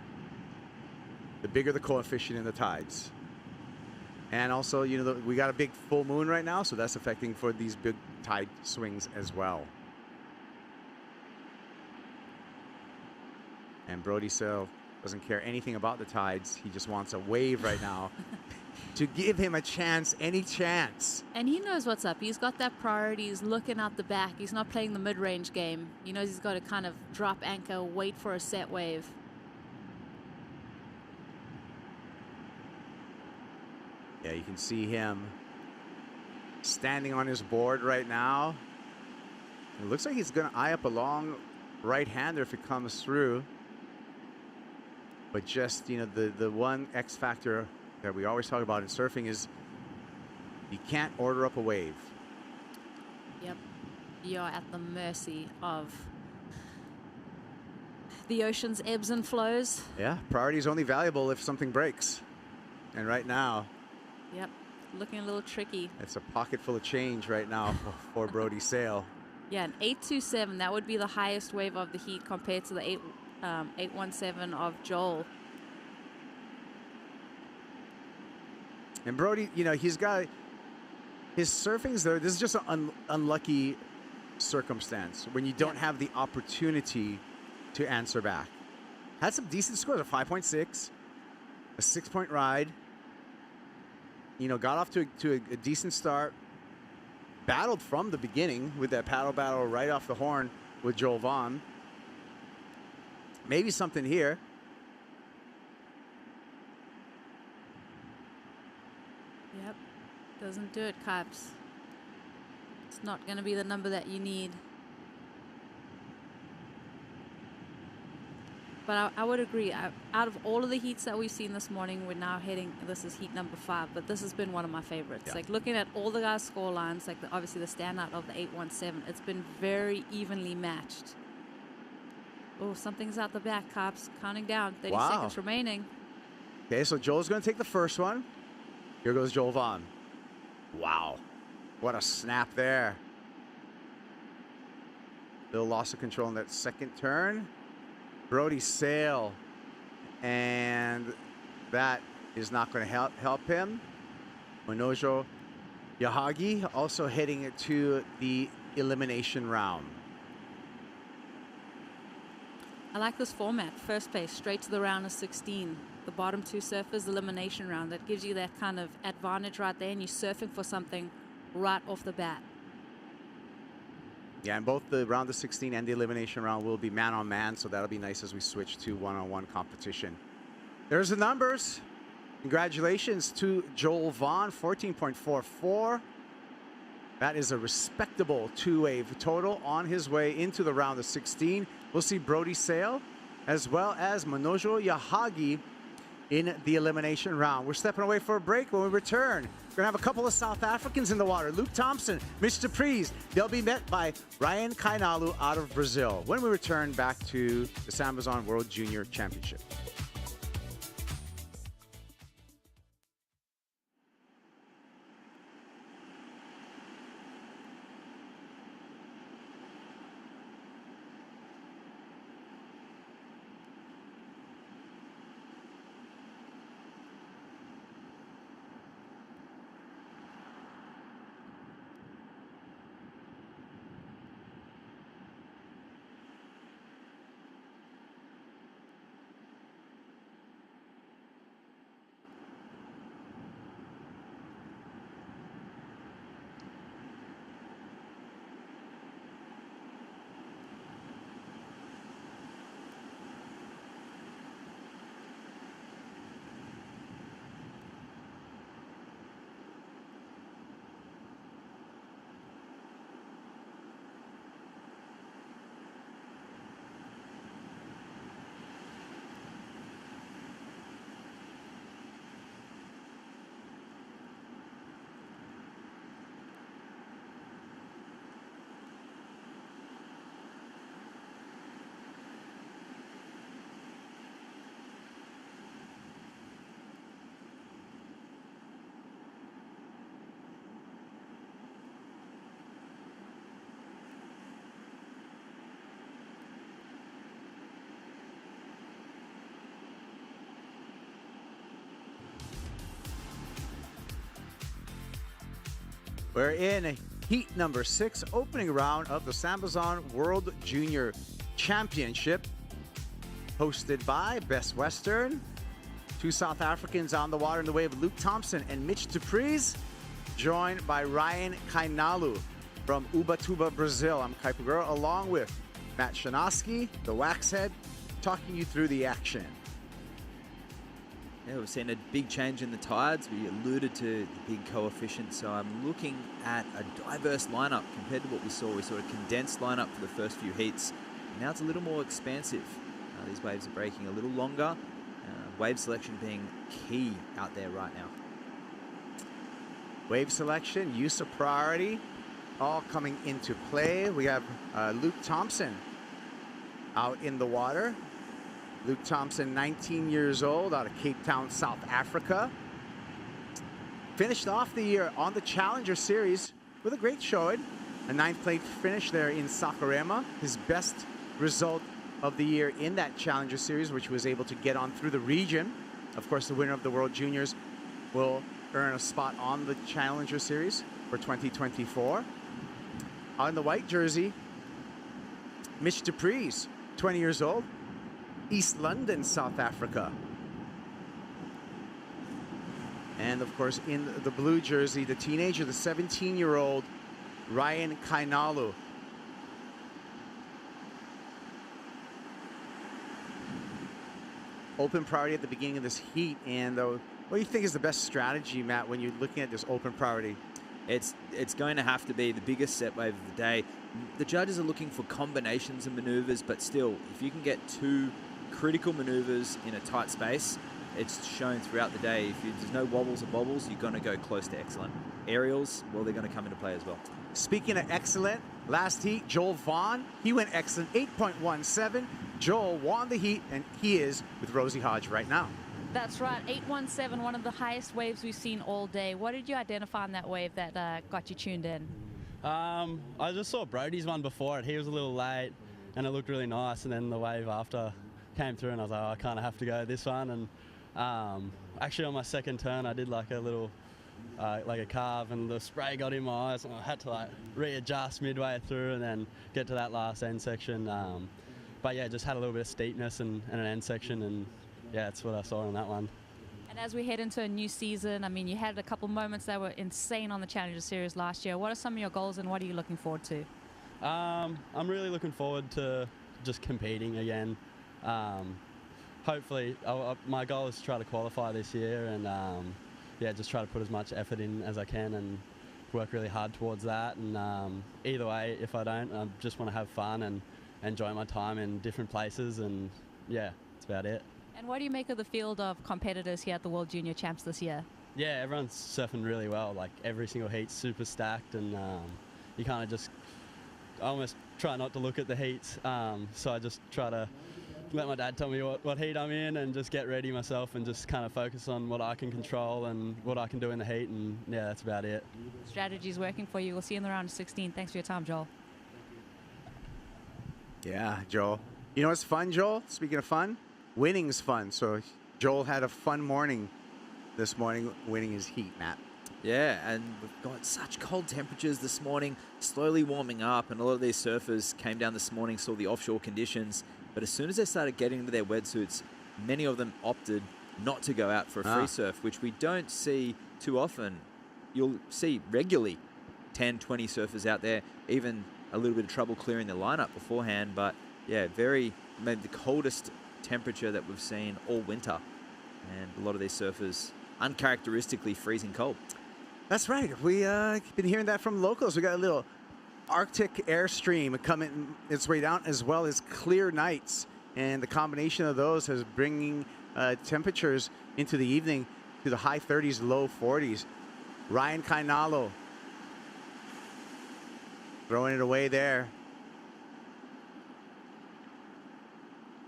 the bigger the coefficient in the tides. And also, you know, we got a big full moon right now, so that's affecting for these big tide swings as well. And Brody Sale doesn't care anything about the tides. He just wants a wave right now to give him a chance, any chance. And he knows what's up. He's got that priority. He's looking out the back. He's not playing the mid-range game. He knows he's got to kind of drop anchor, wait for a set wave. Yeah, you can see him standing on his board right now. It looks like he's going to eye up a long right-hander if it comes through. But just, you know, the one X factor that we always talk about in surfing is you can't order up a wave. Yep. You're at the mercy of the ocean's ebbs and flows. Yeah, priority is only valuable if something breaks. And right now, Yep. Looking a little tricky. it's a pocket full of change right now for Brody Sale. Yeah, an 827, that would be the highest wave of the heat compared to the 817 of Joel. And Brody, you know, he's got his surfing's there. This is just an unlucky circumstance when you don't have the opportunity to answer back. Had some decent scores, a 5.6, a 6-point ride. You know, got off to a decent start. Battled from the beginning with that paddle battle right off the horn with Joel Vaughn. Maybe something here. Yep. Doesn't do it, Cubs. It's not going to be the number that you need. But I would agree. Out of all of the heats that we've seen this morning, we're now heading, this is heat number 5, but this has been one of my favorites. Yeah. Like looking at all the guys' score lines, like obviously the standout of the 817, it's been very evenly matched. Oh, something's out the back, Cops. Counting down, 30 Wow. seconds remaining. Okay, so Joel's going to take the first one. Here goes Joel Vaughn. Wow. What a snap there. Little loss of control in that second turn. Brody Sale. And that is not going to help him. Manojo Yahagi also heading it to the elimination round. I like this format. First place, straight to the round of 16. The bottom 2 surfers, elimination round. That gives you that kind of advantage right there, and you're surfing for something right off the bat. Yeah, and both the round of 16 and the elimination round will be man-on-man, so that'll be nice as we switch to one-on-one competition. There's the numbers. Congratulations to Joel Vaughn, 14.44. That is a respectable 2-wave total on his way into the round of 16. We'll see Brody Sale as well as Manojo Yahagi in the elimination round. We're stepping away for a break. When we return, we're going to have a couple of South Africans in the water. Luke Thompson, Mr. Priest. They'll be met by Ryan Kainalu out of Brazil when we return back to the SAMBAZON World Junior Championship. We're in heat number 6, opening round of the SAMBAZON World Junior Championship, hosted by Best Western. 2 South Africans on the water in the wave, Luke Thompson and Mitch Dupreez, joined by Ryan Kainalu from Ubatuba, Brazil. I'm Kuiper Girl, along with Matt Shanoski, the Waxhead, talking you through the action. Yeah, we've seen a big change in the tides. We alluded to the big coefficient, so I'm looking at a diverse lineup compared to what we saw. We saw a condensed lineup for the first few heats. Now it's a little more expansive. These waves are breaking a little longer. Wave selection being key out there right now. Wave selection, use of priority, all coming into play. We have Luke Thompson out in the water. Luke Thompson, 19 years old, out of Cape Town, South Africa. Finished off the year on the Challenger Series with a great showing. A 9th place finish there in Saquarema. His best result of the year in that Challenger Series, which was able to get on through the region. Of course, the winner of the World Juniors will earn a spot on the Challenger Series for 2024. On the white jersey, Mitch Dupreez, 20 years old, East London, South Africa. And of course, in the blue jersey, the teenager, the 17-year-old Ryan Kainalu. Open priority at the beginning of this heat, and what do you think is the best strategy, Matt, when you're looking at this open priority? It's going to have to be the biggest set wave of the day. The judges are looking for combinations of maneuvers, but still, if you can get 2 critical maneuvers in a tight space, it's shown throughout the day. If there's no wobbles or bobbles, you're going to go close to excellent. Aerials, well, they're going to come into play as well. Speaking of excellent, last heat, Joel Vaughn, he went excellent, 8.17. Joel won the heat, and he is with Rosie Hodge right now. That's right, 817, one of the highest waves we've seen all day. What did you identify on that wave that got you tuned in? I just saw Brody's one before it. He was a little late, and it looked really nice, and then the wave after came through, and I was like, oh, I kind of have to go this one. And actually on my second turn, I did like a little, like a carve, and the spray got in my eyes, and I had to like readjust midway through and then get to that last end section. But yeah, just had a little bit of steepness and an end section, and yeah, that's what I saw on that one. And as we head into a new season, I mean, you had a couple moments that were insane on the Challenger Series last year. What are some of your goals, and what are you looking forward to? I'm really looking forward to just competing again. Hopefully, my goal is to try to qualify this year, and yeah, just try to put as much effort in as I can and work really hard towards that. And either way, if I don't, I just want to have fun and enjoy my time in different places, and yeah, that's about it. And what do you make of the field of competitors here at the World Junior Champs this year? Yeah, everyone's surfing really well. Like every single heat's super stacked, and you kind of just almost try not to look at the heats. So I just try to let my dad tell me what heat I'm in, and just get ready myself, and just kind of focus on what I can control and what I can do in the heat, and yeah, that's about it. Strategy's working for you. We'll see you in the round of 16. Thanks for your time, Joel. Yeah, Joel. You know what's fun, Joel? Speaking of fun, winning's fun. So Joel had a fun morning this morning, winning his heat, Matt. Yeah, and we've got such cold temperatures this morning, slowly warming up, and a lot of these surfers came down this morning, saw the offshore conditions, but as soon as they started getting into their wetsuits, many of them opted not to go out for a free surf, which we don't see too often. You'll see regularly 10, 20 surfers out there, even a little bit of trouble clearing the lineup beforehand, but yeah, maybe the coldest temperature that we've seen all winter, and a lot of these surfers uncharacteristically freezing cold. That's right. We've been hearing that from locals. We got a little Arctic airstream coming its way down, as well as clear nights, and the combination of those is bringing temperatures into the evening to the high 30s, low 40s. Ryan Kainalu throwing it away there.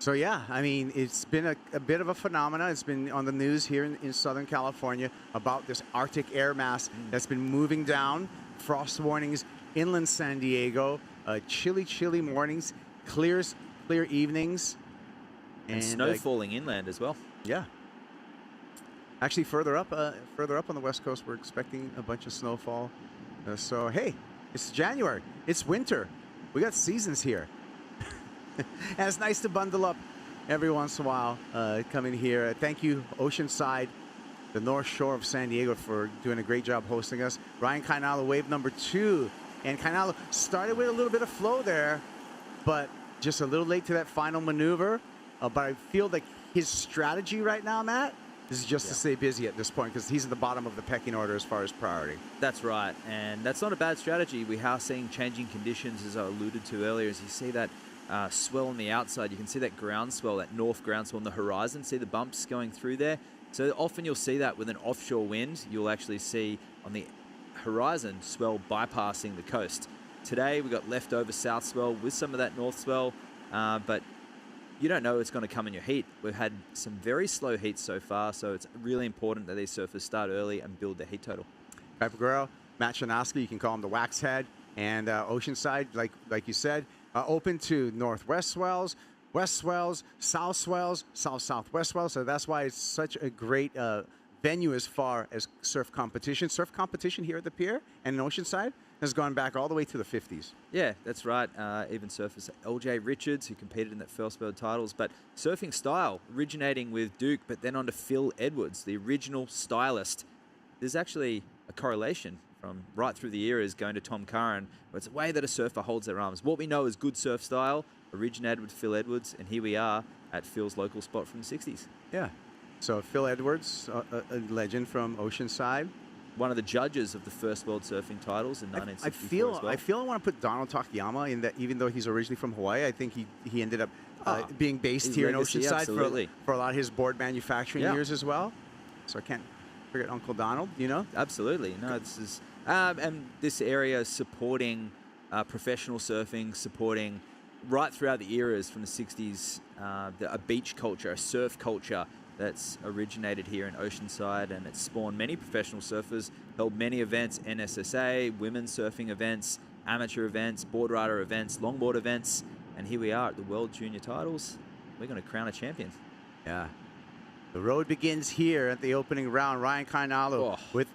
So yeah, I mean, it's been a bit of a phenomenon. It's been on the news here in Southern California about this Arctic air mass that's been moving down. Frost warnings inland San Diego, chilly mornings, clear evenings, and snow falling inland as well. Yeah. Actually, further up on the West Coast, we're expecting a bunch of snowfall So, hey, it's January. It's winter. We got seasons here. And it's nice to bundle up every once in a while, coming here. Thank you, Oceanside, the North Shore of San Diego, for doing a great job hosting us. Ryan Kainalo, wave number 2. And Kainalo started with a little bit of flow there, but just a little late to that final maneuver. But I feel like his strategy right now, Matt, is just to stay busy at this point, because he's at the bottom of the pecking order as far as priority. That's right, and that's not a bad strategy. We are seeing changing conditions, as I alluded to earlier. As you see that swell on the outside, you can see that ground swell, that north ground swell on the horizon. See the bumps going through there? So often you'll see that with an offshore wind. You'll actually see on the horizon swell bypassing the coast. Today we got leftover south swell with some of that north swell, but you don't know it's going to come in your heat. We've had some very slow heats so far, so it's really important that these surfers start early and build their heat total. Gabriel, Matt Chinaski, you can call him the Wax Head, and Oceanside, like you said, open to northwest swells, west swells, south swells, south-southwest swells. So that's why it's such a great venue as far as surf competition. Surf competition here at the pier and in Oceanside has gone back all the way to the 50s. Yeah, that's right. Even surfers LJ Richards, who competed in that first world titles, but surfing style originating with Duke, but then on to Phil Edwards, the original stylist. There's actually a correlation from right through the eras going to Tom Curran, where it's a way that a surfer holds their arms. What we know is good surf style originated with Phil Edwards, and here we are at Phil's local spot from the 60s. Yeah. So Phil Edwards, a legend from Oceanside. One of the judges of the first World Surfing titles in 1964 as well. I feel I want to put Donald Takayama in that, even though he's originally from Hawaii. I think he ended up being based here legacy, in Oceanside for a lot of his board manufacturing years as well. So I can't forget Uncle Donald, you know? Absolutely. No, this is... and this area is supporting professional surfing, supporting right throughout the eras from the 60s, a beach culture, a surf culture that's originated here in Oceanside, and it's spawned many professional surfers, held many events, NSSA, women's surfing events, amateur events, board rider events, longboard events, and here we are at the World Junior titles. We're going to crown a champion. Yeah. The road begins here at the opening round. Ryan Kainalo with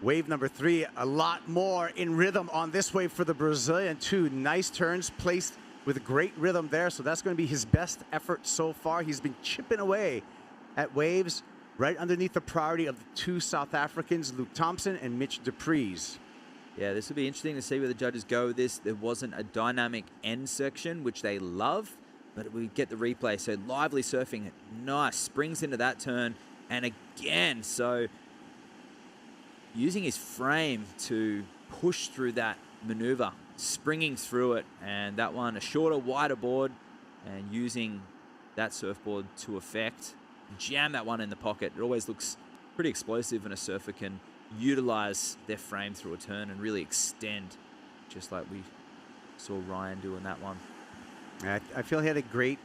wave number 3. A lot more in rhythm on this wave for the Brazilian. 2 nice turns placed with great rhythm there, so that's going to be his best effort so far. He's been chipping away at waves right underneath the priority of the 2 South Africans, Luke Thompson and Mitch Dupreez. Yeah, this will be interesting to see where the judges go with this. There wasn't a dynamic end section, which they love, but we get the replay. So lively surfing, nice, springs into that turn, and again, so using his frame to push through that maneuver, springing through it, and that one a shorter, wider board, and using that surfboard to effect. Jam that one in the pocket. It always looks pretty explosive when a surfer can utilize their frame through a turn and really extend, just like we saw Ryan doing that one. I feel he had a great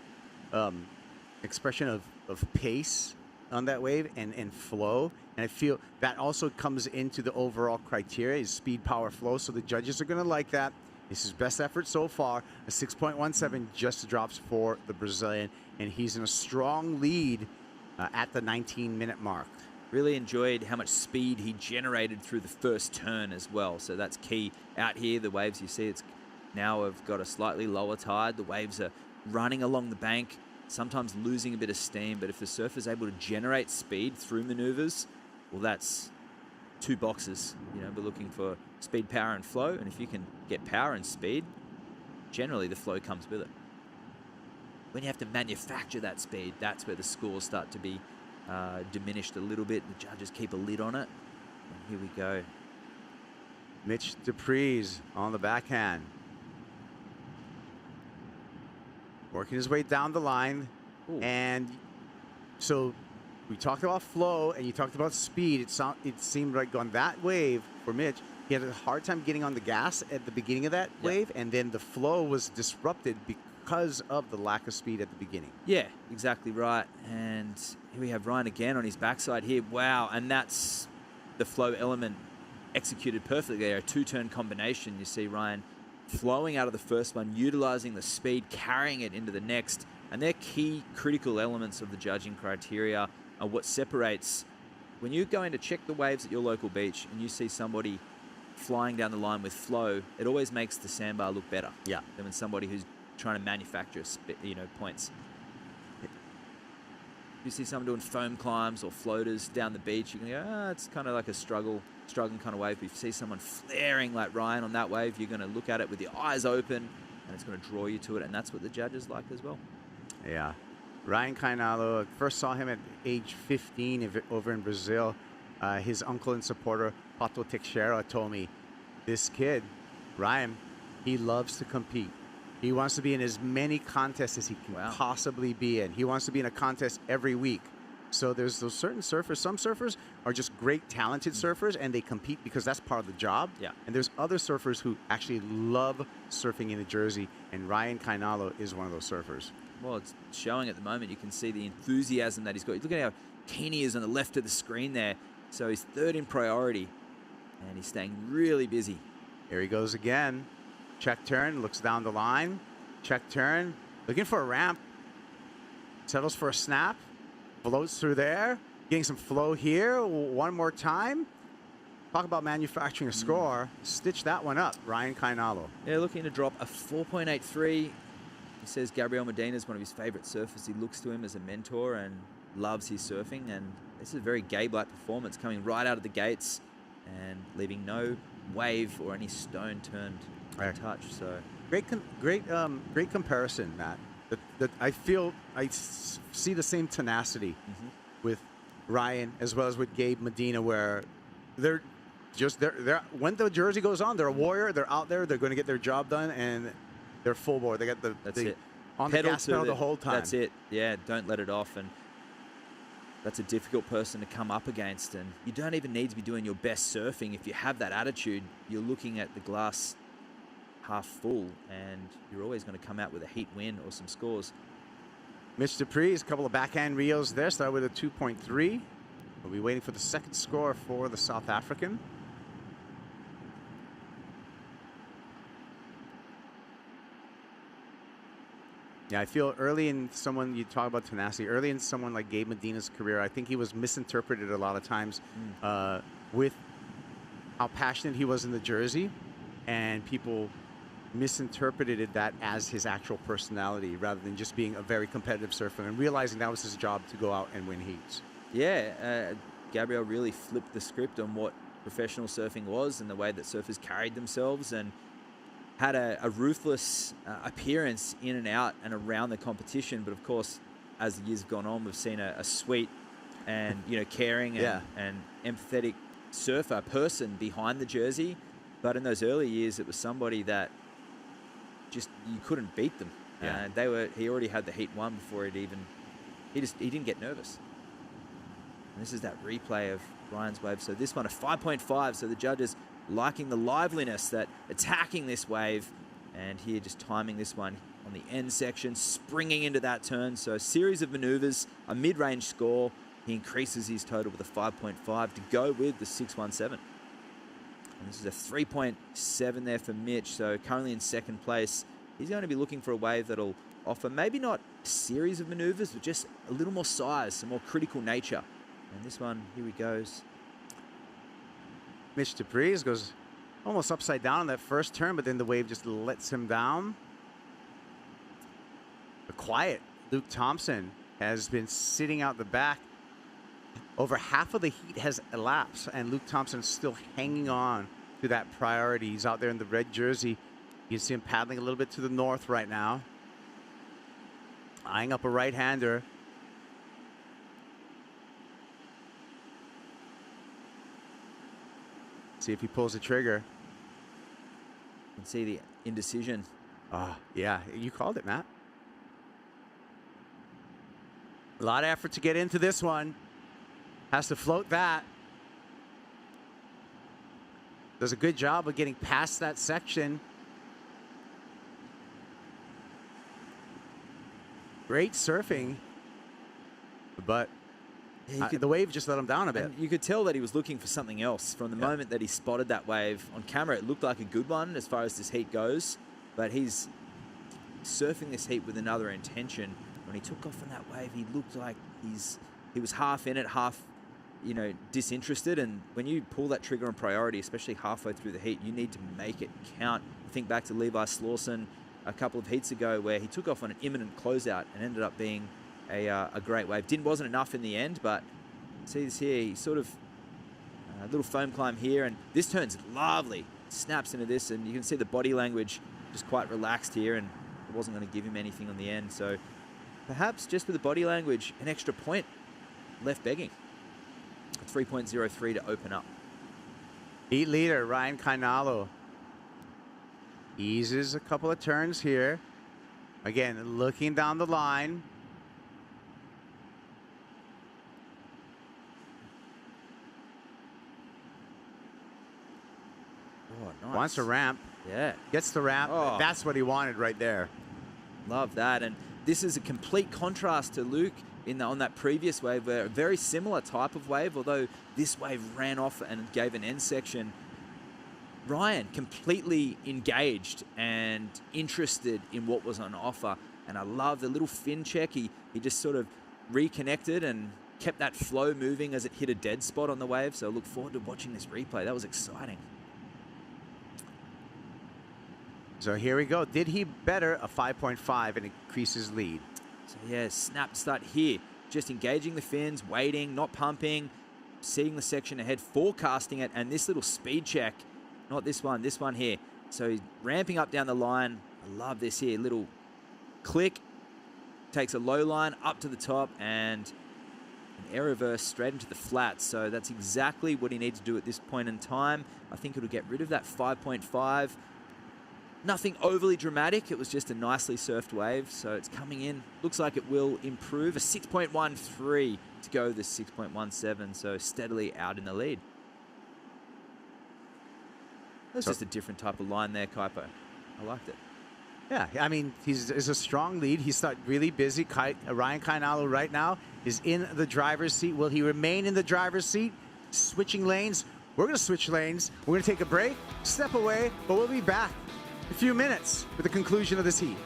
expression of pace on that wave and flow, and I feel that also comes into the overall criteria, is speed, power, flow, so the judges are going to like that. This is best effort so far. A 6.17 just drops for the Brazilian, and he's in a strong lead at the 19-minute mark. Really enjoyed how much speed he generated through the first turn as well. So that's key. Out here, the waves you see, it's now have got a slightly lower tide. The waves are running along the bank, sometimes losing a bit of steam. But if the surfer's able to generate speed through maneuvers, well, that's 2 boxes. You know, we're looking for speed, power, and flow. And if you can get power and speed, generally the flow comes with it. When you have to manufacture that speed, that's where the scores start to be diminished a little bit. The judges keep a lid on it. And here we go. Mitch Dupreez on the backhand. Working his way down the line. Ooh. And so we talked about flow and you talked about speed. It seemed like on that wave for Mitch, he had a hard time getting on the gas at the beginning of that wave, and then the flow was disrupted because of the lack of speed at the beginning. Yeah, exactly right. And here we have Ryan again on his backside here. Wow, and that's the flow element executed perfectly there. A 2-turn combination. You see Ryan flowing out of the first one, utilizing the speed, carrying it into the next. And they're key critical elements of the judging criteria and what separates when you go in to check the waves at your local beach and you see somebody flying down the line with flow, it always makes the sandbar look better. Yeah. Than when somebody who's trying to manufacture, points. You see someone doing foam climbs or floaters down the beach, you can go, it's kind of like a struggling kind of wave. But if you see someone flaring like Ryan on that wave, you're going to look at it with your eyes open, and it's going to draw you to it, and that's what the judges like as well. Yeah. Ryan Kainalo, first saw him at age 15 over in Brazil. His uncle and supporter, Pato Teixeira, told me, this kid, Ryan, he loves to compete. He wants to be in as many contests as he can possibly be in. He wants to be in a contest every week. So there's those certain surfers. Some surfers are just great, talented surfers, and they compete because that's part of the job. Yeah. And there's other surfers who actually love surfing in New Jersey, and Ryan Kainalo is one of those surfers. Well, it's showing at the moment. You can see the enthusiasm that he's got. Look at how keen he is on the left of the screen there. So he's third in priority, and he's staying really busy. Here he goes again. Check turn, looks down the line. Check turn, looking for a ramp. Settles for a snap. Floats through there. Getting some flow here. One more time. Talk about manufacturing a score. Stitch that one up, Ryan Kainalo. Yeah, looking to drop a 4.83. He says Gabriel Medina is one of his favorite surfers. He looks to him as a mentor and loves his surfing. And this is a very Gabe-like performance, coming right out of the gates and leaving no wave or any stone turned untouched. So great comparison, Matt. That I feel I see the same tenacity with Ryan as well as with Gabe Medina, where they're when the jersey goes on, they're a warrior. They're out there. They're going to get their job done, and they're full bore. They got on the gas pedal the whole time. That's it. Yeah, don't let it off. And that's a difficult person to come up against. And you don't even need to be doing your best surfing. If you have that attitude, you're looking at the glass half full, and you're always going to come out with a heat win or some scores. Mitch Dupree's a couple of backhand reels there. Started with a 2.3. We'll be waiting for the second score for the South African. Yeah, I feel early in someone, you talk about tenacity, early in someone like Gabe Medina's career, I think he was misinterpreted a lot of times with how passionate he was in the jersey, and people misinterpreted that as his actual personality rather than just being a very competitive surfer and realizing that was his job to go out and win heats. Yeah, Gabriel really flipped the script on what professional surfing was and the way that surfers carried themselves, and had a ruthless appearance in and out and around the competition. But of course, as the years have gone on, we've seen a sweet and caring and empathetic surfer person behind the jersey. But in those early years, it was somebody that just you couldn't beat them. He already had the heat won before he didn't get nervous. And this is that replay of Ryan's wave. So this one a 5.5. So the judges liking the liveliness, that attacking this wave, and here just timing this one on the end section, springing into that turn. So a series of maneuvers, a mid-range score. He increases his total with a 5.5 to go with the 6.17. And this is a 3.7 there for Mitch. So currently in second place. He's going to be looking for a wave that'll offer maybe not a series of maneuvers, but just a little more size, some more critical nature. And this one, here he goes. Mitch Dupree goes almost upside down on that first turn, but then the wave just lets him down. The quiet Luke Thompson has been sitting out the back. Over half of the heat has elapsed, and Luke Thompson's still hanging on to that priority. He's out there in the red jersey. You can see him paddling a little bit to the north right now, eyeing up a right-hander. See if he pulls the trigger. You can see the indecision. Yeah, you called it, Matt. A lot of effort to get into this one. Has to float that. Does a good job of getting past that section. Great surfing, but the wave just let him down a bit. And you could tell that he was looking for something else from the moment that he spotted that wave. On camera, it looked like a good one as far as this heat goes, but he's surfing this heat with another intention. When he took off on that wave, he looked like he was half in it, half you know, disinterested. And when you pull that trigger on priority, especially halfway through the heat, you need to make it count. Think back to Levi Slauson a couple of heats ago where he took off on an imminent closeout and ended up being a great wave. Wasn't enough in the end, but see this here, he sort of a little foam climb here, and this turn's lovely. Snaps into this, and you can see the body language just quite relaxed here, and it wasn't going to give him anything on the end. So perhaps just with the body language, an extra point left begging. A 3.03 to open up. Heat leader Ryan Kainalo eases a couple of turns here. Again, looking down the line. Oh, nice. Wants a ramp. Yeah. Gets the ramp. Oh. That's what he wanted right there. Love that. And this is a complete contrast to Luke on that previous wave, where a very similar type of wave, although this wave ran off and gave an end section. Ryan completely engaged and interested in what was on offer. And I love the little fin check. He just sort of reconnected and kept that flow moving as it hit a dead spot on the wave. So I look forward to watching this replay. That was exciting. So here we go. Did he better a 5.5 and increase his lead? So yeah, snap start here. Just engaging the fins, waiting, not pumping, seeing the section ahead, forecasting it, and this little speed check. Not this one here. So he's ramping up down the line. I love this here. Little click. Takes a low line up to the top and an air reverse straight into the flats. So that's exactly what he needs to do at this point in time. I think it'll get rid of that 5.5. Nothing overly dramatic. It was just a nicely surfed wave. So it's coming in. Looks like it will improve. A 6.13 to go the 6.17. So steadily out in the lead. That's just a different type of line there, Kaipo. I liked it. Yeah, I mean, it's a strong lead. He's really busy. Ryan Kainalo right now is in the driver's seat. Will he remain in the driver's seat? Switching lanes. We're going to switch lanes. We're going to take a break, step away, but we'll be back in a few minutes with the conclusion of this heat.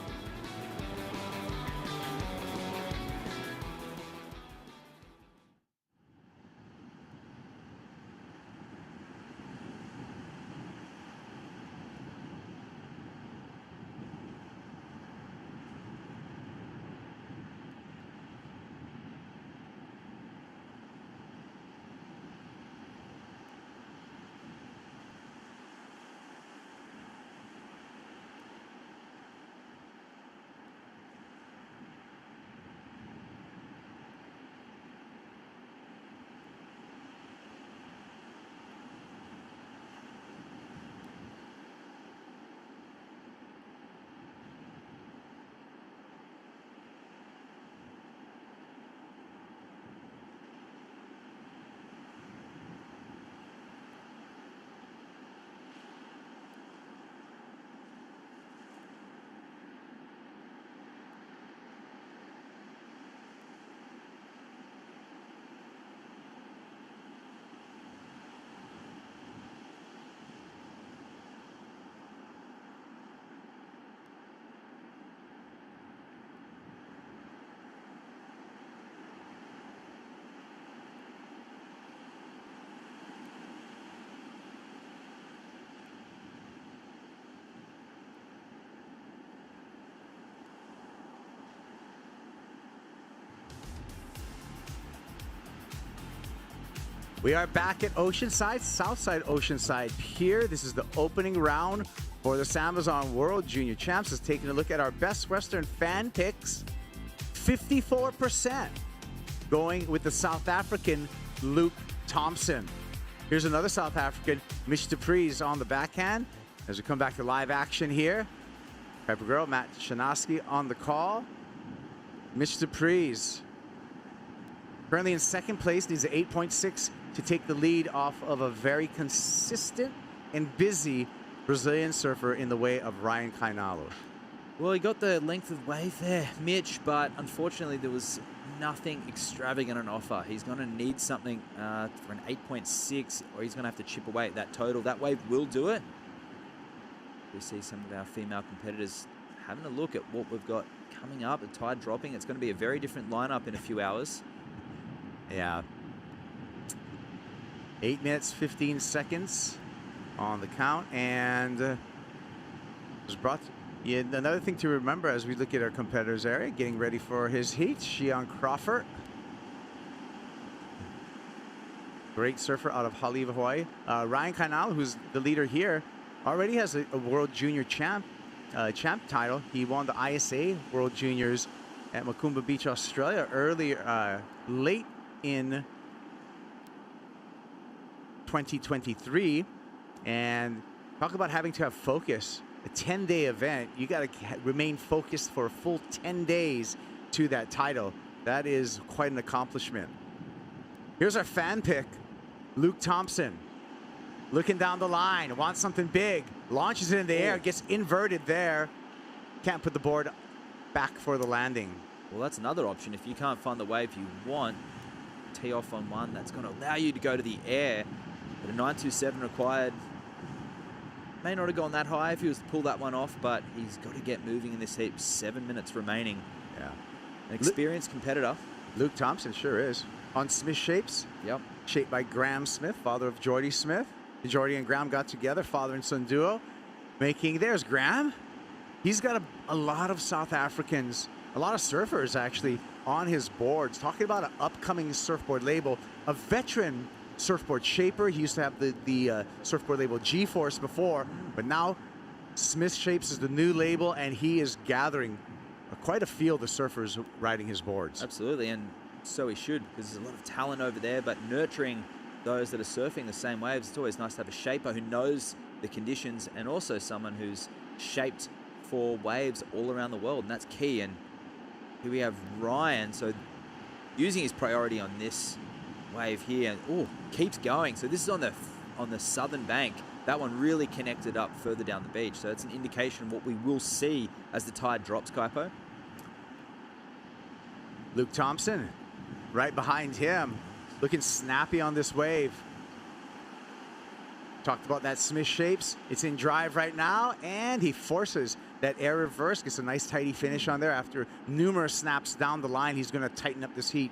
We are back at Oceanside, Southside Oceanside Pier. This is the opening round for the SAMBAZON World Junior Champs. Is taking a look at our best Western fan picks. 54% going with the South African Luke Thompson. Here's another South African, Mitch Dupree's on the backhand. As we come back to live action here, Piper Girl, Matt Shanoski on the call. Mitch Dupree's currently in second place, needs an 8.6 to take the lead off of a very consistent and busy Brazilian surfer in the way of Ryan Kainalo. Well, he got the length of wave there, Mitch, but unfortunately there was nothing extravagant on offer. He's going to need something for an 8.6, or he's going to have to chip away at that total. That wave will do it. We see some of our female competitors having a look at what we've got coming up, the tide dropping. It's going to be a very different lineup in a few hours. Yeah. 8 minutes, 15 seconds on the count. And was brought to, yeah, another thing to remember as we look at our competitors area, getting ready for his heat, Shion Crawford. Great surfer out of Haleiwa, Hawaii. Ryan Kainala, who's the leader here, already has a World Junior champ title. He won the ISA World Juniors at Macumba Beach, Australia, earlier, late in 2023. And talk about having to have focus. A 10-day event, you got to remain focused for a full 10 days to that title. That is quite an accomplishment. Here's our fan pick, Luke Thompson. Looking down the line, wants something big, launches it in the air, gets inverted there. Can't put the board back for the landing. Well, that's another option. If you can't find the wave you want, tee off on one that's going to allow you to go to the air. But a 927 required. May not have gone that high if he was to pull that one off, but he's got to get moving in this heat. 7 minutes remaining. Yeah. An experienced competitor. Luke Thompson sure is. On Smith Shapes. Yep. Shaped by Graham Smith, father of Jordy Smith. Jordy and Graham got together, father and son duo. There's Graham. He's got a lot of South Africans, a lot of surfers actually on his boards. Talking about an upcoming surfboard label, a veteran surfboard shaper. He used to have the surfboard label G-Force before, but now Smith Shapes is the new label, and he is gathering quite a field of surfers riding his boards. Absolutely, and so he should, because there's a lot of talent over there, but nurturing those that are surfing the same waves. It's always nice to have a shaper who knows the conditions, and also someone who's shaped for waves all around the world, and that's key. And here we have Ryan, so using his priority on this wave here. Oh, keeps going. So this is on the southern bank. That one really connected up further down the beach. So it's an indication of what we will see as the tide drops, Kaipo. Luke Thompson right behind him, looking snappy on this wave. Talked about that Smith Shapes. It's in drive right now, and he forces that air reverse. Gets a nice tidy finish on there after numerous snaps down the line. He's going to tighten up this heat.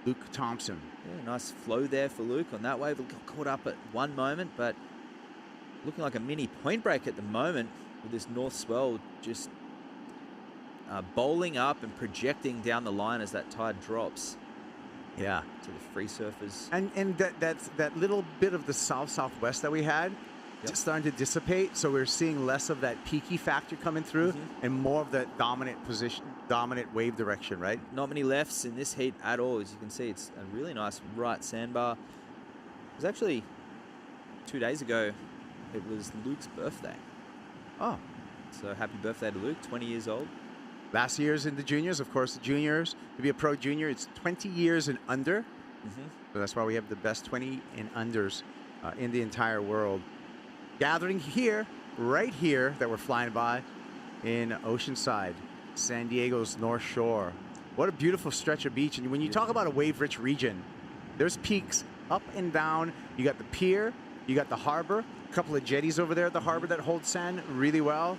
Luke Thompson. Yeah, nice flow there for Luke on that wave. Got caught up at one moment, but looking like a mini point break at the moment with this north swell just bowling up and projecting down the line as that tide drops. Yeah. To the free surfers. And that little bit of the south-southwest that we had just starting to dissipate, so we're seeing less of that peaky factor coming through and more of that dominant position, dominant wave direction, right? Not many lefts in this heat at all. As you can see, it's a really nice right sandbar. It was actually 2 days ago, it was Luke's birthday. Oh. So happy birthday to Luke, 20 years old. Last year's in the juniors, of course, the juniors, to be a pro junior, it's 20 years and under. So that's why we have the best 20 and unders in the entire world. Gathering here, right here, that we're flying by in Oceanside, San Diego's North Shore. What a beautiful stretch of beach. And when you talk about a wave-rich region, there's peaks up and down. You got the pier, you got the harbor, a couple of jetties over there at the harbor that hold sand really well.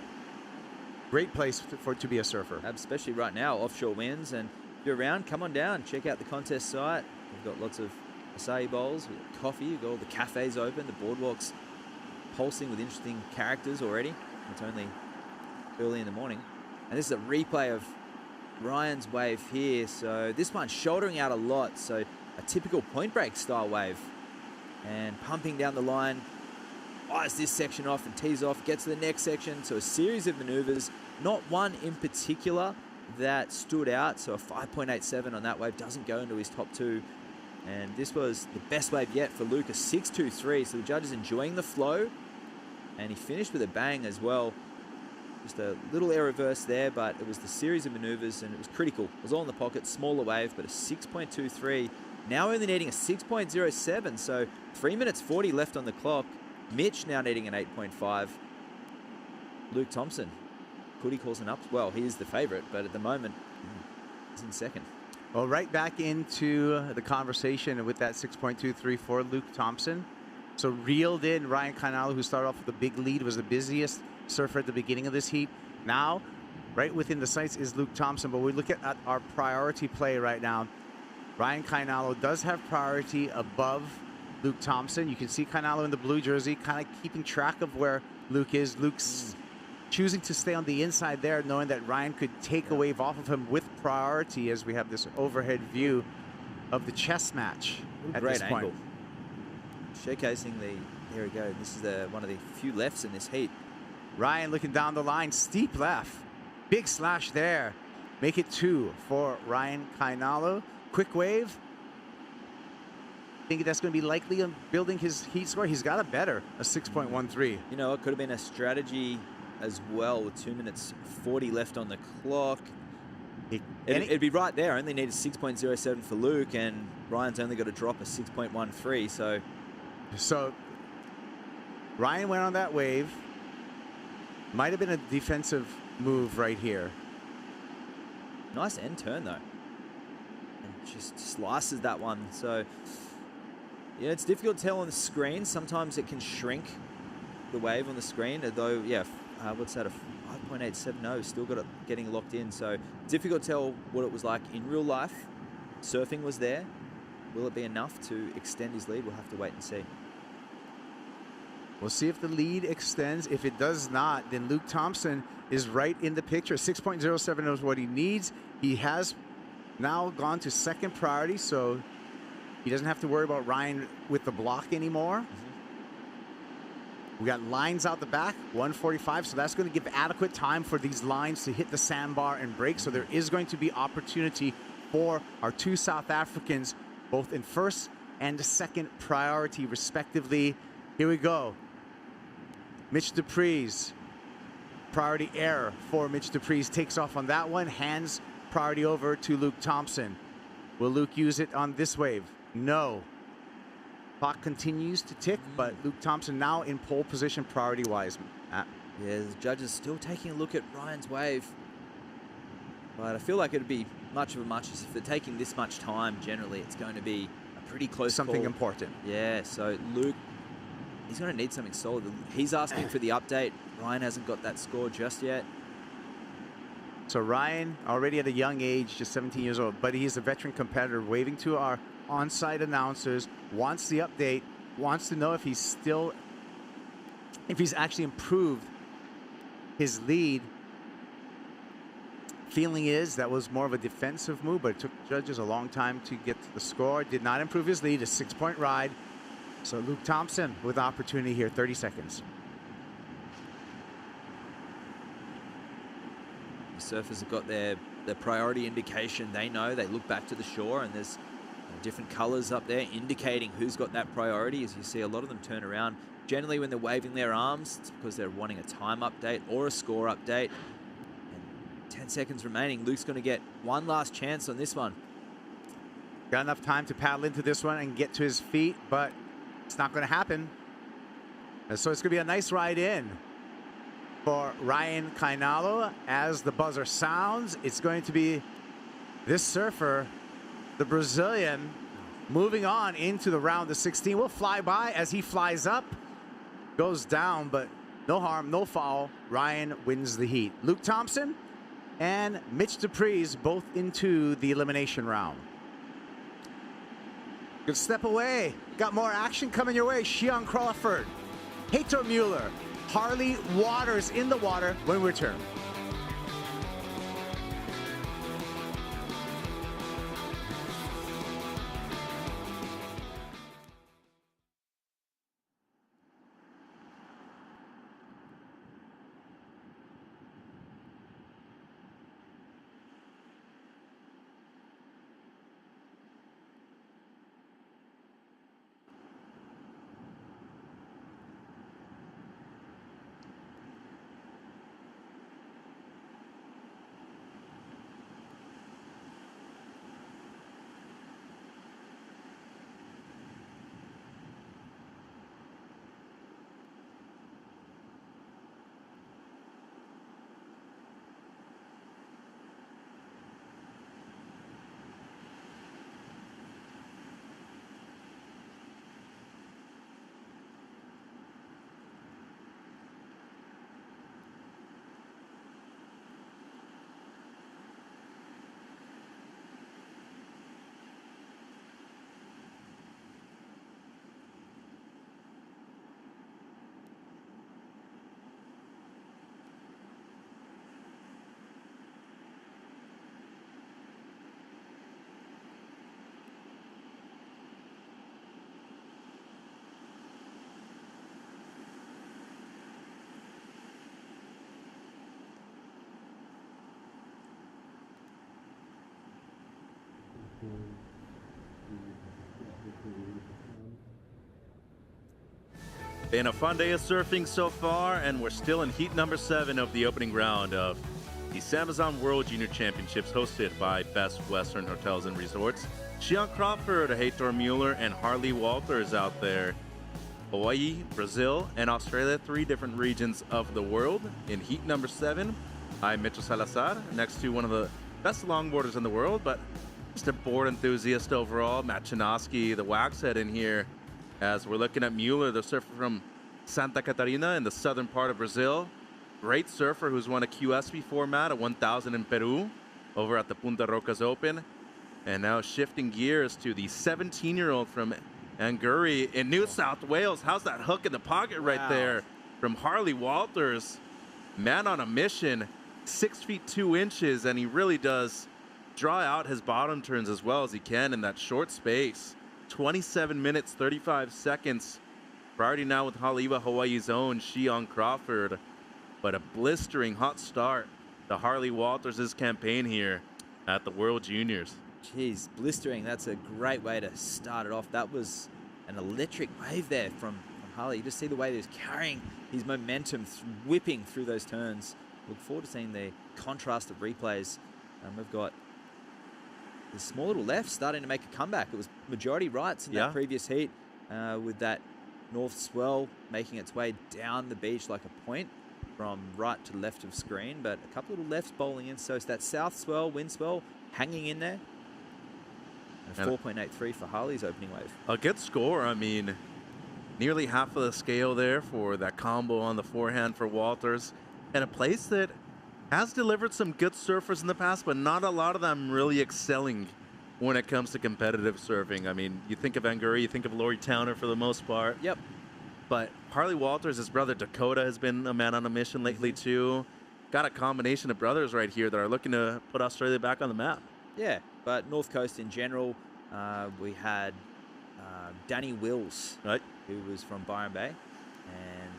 Great place to be a surfer. Especially right now, offshore winds. And if you're around, come on down, check out the contest site. We've got lots of acai bowls, we've got coffee, we've got all the cafes open, the boardwalk's pulsing with interesting characters already. It's only early in the morning. And this is a replay of Ryan's wave here. So this one's shouldering out a lot. So a typical point break style wave. And pumping down the line. Fires this section off and tees off, gets to the next section. So a series of maneuvers, not one in particular that stood out. So a 5.87 on that wave doesn't go into his top two. And this was the best wave yet for Luke, a 6.23. So the judge is enjoying the flow. And he finished with a bang as well. Just a little air reverse there, but it was the series of maneuvers and it was critical. It was all in the pocket, smaller wave, but a 6.23. Now only needing a 6.07. So 3 minutes 40 left on the clock. Mitch now needing an 8.5. Luke Thompson, could he cause an up? Well, he is the favorite, but at the moment, he's in second. Well, right back into the conversation with that 6.23 for Luke Thompson. So reeled in Ryan Kainala, who started off with a big lead, was the busiest surfer at the beginning of this heat. Now, right within the sights is Luke Thompson, but we look at our priority play right now. Ryan Kainala does have priority above Luke Thompson. You can see Kainalo in the blue jersey, kind of keeping track of where Luke is. Luke's choosing to stay on the inside there, knowing that Ryan could take a wave off of him with priority as we have this overhead view of the chess match at Great this point. angle. Showcasing the, there we go. This is one of the few lefts in this heat. Ryan looking down the line, steep left. Big slash there. Make it 2 for Ryan Kainalo. Quick wave. Think that's going to be likely on building his heat score. He's got a better, a 6.13. You know, it could have been a strategy as well with 2 minutes 40 left on the clock. It'd be right there. Only needed 6.07 for Luke, and Ryan's only got to drop a 6.13. So Ryan went on that wave. Might have been a defensive move right here. Nice end turn though, and just slices that one. So yeah, it's difficult to tell on the screen. Sometimes it can shrink the wave on the screen, although yeah, what's that, a 5.870, still got it getting locked in. So difficult to tell what it was like in real life. Surfing was there. Will it be enough to extend his lead? We'll have to wait and see. We'll see if the lead extends. If it does not, then Luke Thompson is right in the picture. 6.07 is what he needs. He has now gone to second priority, so he doesn't have to worry about Ryan with the block anymore. We got lines out the back, 145, so that's going to give adequate time for these lines to hit the sandbar and break. So there is going to be opportunity for our two South Africans, both in first and second priority, respectively. Here we go. Mitch Dupree's priority error for Mitch Dupree's takes off on that one, hands priority over to Luke Thompson. Will Luke use it on this wave? No. Clock continues to tick, but Luke Thompson now in pole position priority-wise. Yeah, the judges still taking a look at Ryan's wave. But I feel like it'd be much of a muchness. If they're taking this much time, generally, it's going to be a pretty close Something call. important. Yeah, so Luke, he's going to need something solid. He's asking for the update. Ryan hasn't got that score just yet. So Ryan, already at a young age, just 17 years old, but he's a veteran competitor, waving to our on-site announcers, wants the update, wants to know if he's actually improved his lead. Feeling is that was more of a defensive move, but it took judges a long time to get to the score. Did not improve his lead, a 6-point ride. So Luke Thompson with opportunity here, 30 seconds. The surfers have got their priority indication. They know, they look back to the shore, and there's different colors up there indicating who's got that priority. As you see, a lot of them turn around. Generally, when they're waving their arms, it's because they're wanting a time update or a score update. And 10 seconds remaining. Luke's going to get one last chance on this one. Got enough time to paddle into this one and get to his feet, but it's not going to happen. And so it's going to be a nice ride in for Ryan Kainalo. As the buzzer sounds, it's going to be this surfer, the Brazilian, moving on into the round of 16. Will fly by as he flies up, goes down, but no harm, no foul. Ryan wins the heat. Luke Thompson and Mitch Dupree's both into the elimination round. Good step away. Got more action coming your way. Shion Crawford, Heitor Mueller, Harley Waters in the water when we return. Been a fun day of surfing so far, and we're still in heat number 7 of the opening round of the SAMBAZON World Junior Championships hosted by Best Western Hotels and Resorts. Sean Crawford, Heitor Mueller, and Harley Walters out there. Hawaii, Brazil, and Australia, 3 different regions of the world. In heat number 7, I'm Mitchell Salazar, next to one of the best longboarders in the world, but just a board enthusiast overall. Matt Chinaski, the waxhead in here, as we're looking at Mueller, the surfer from Santa Catarina in the southern part of Brazil. Great surfer who's won a QS before, Matt, a 1,000 in Peru over at the Punta Rocas Open. And now shifting gears to the 17-year-old from Anguri in New South Wales. How's that hook in the pocket right there from Harley Walters? Man on a mission, 6 feet 2 inches, and he really does draw out his bottom turns as well as he can in that short space. 27 minutes, 35 seconds. Priority now with Haleiwa, Hawaii's own Sean Crawford. But a blistering hot start to Harley Walters' campaign here at the World Juniors. Jeez, blistering. That's a great way to start it off. That was an electric wave there from Harley. You just see the way he was carrying his momentum, whipping through those turns. Look forward to seeing the contrast of replays. We've got the small little left starting to make a comeback. It was majority rights in that previous heat, with that north swell making its way down the beach like a point from right to left of screen, but a couple of lefts bowling in. So it's that south swell, wind swell hanging in there. And 4.83 for Harley's opening wave. A good score. I mean, nearly half of the scale there for that combo on the forehand for Walters. And a place that has delivered some good surfers in the past, but not a lot of them really excelling when it comes to competitive surfing. I mean, you think of Anguri, you think of Laurie Towner for the most part. Yep. But Harley Walters, his brother Dakota, has been a man on a mission lately too. Got a combination of brothers right here that are looking to put Australia back on the map. Yeah, but North Coast in general, we had Danny Wills, who was from Byron Bay. And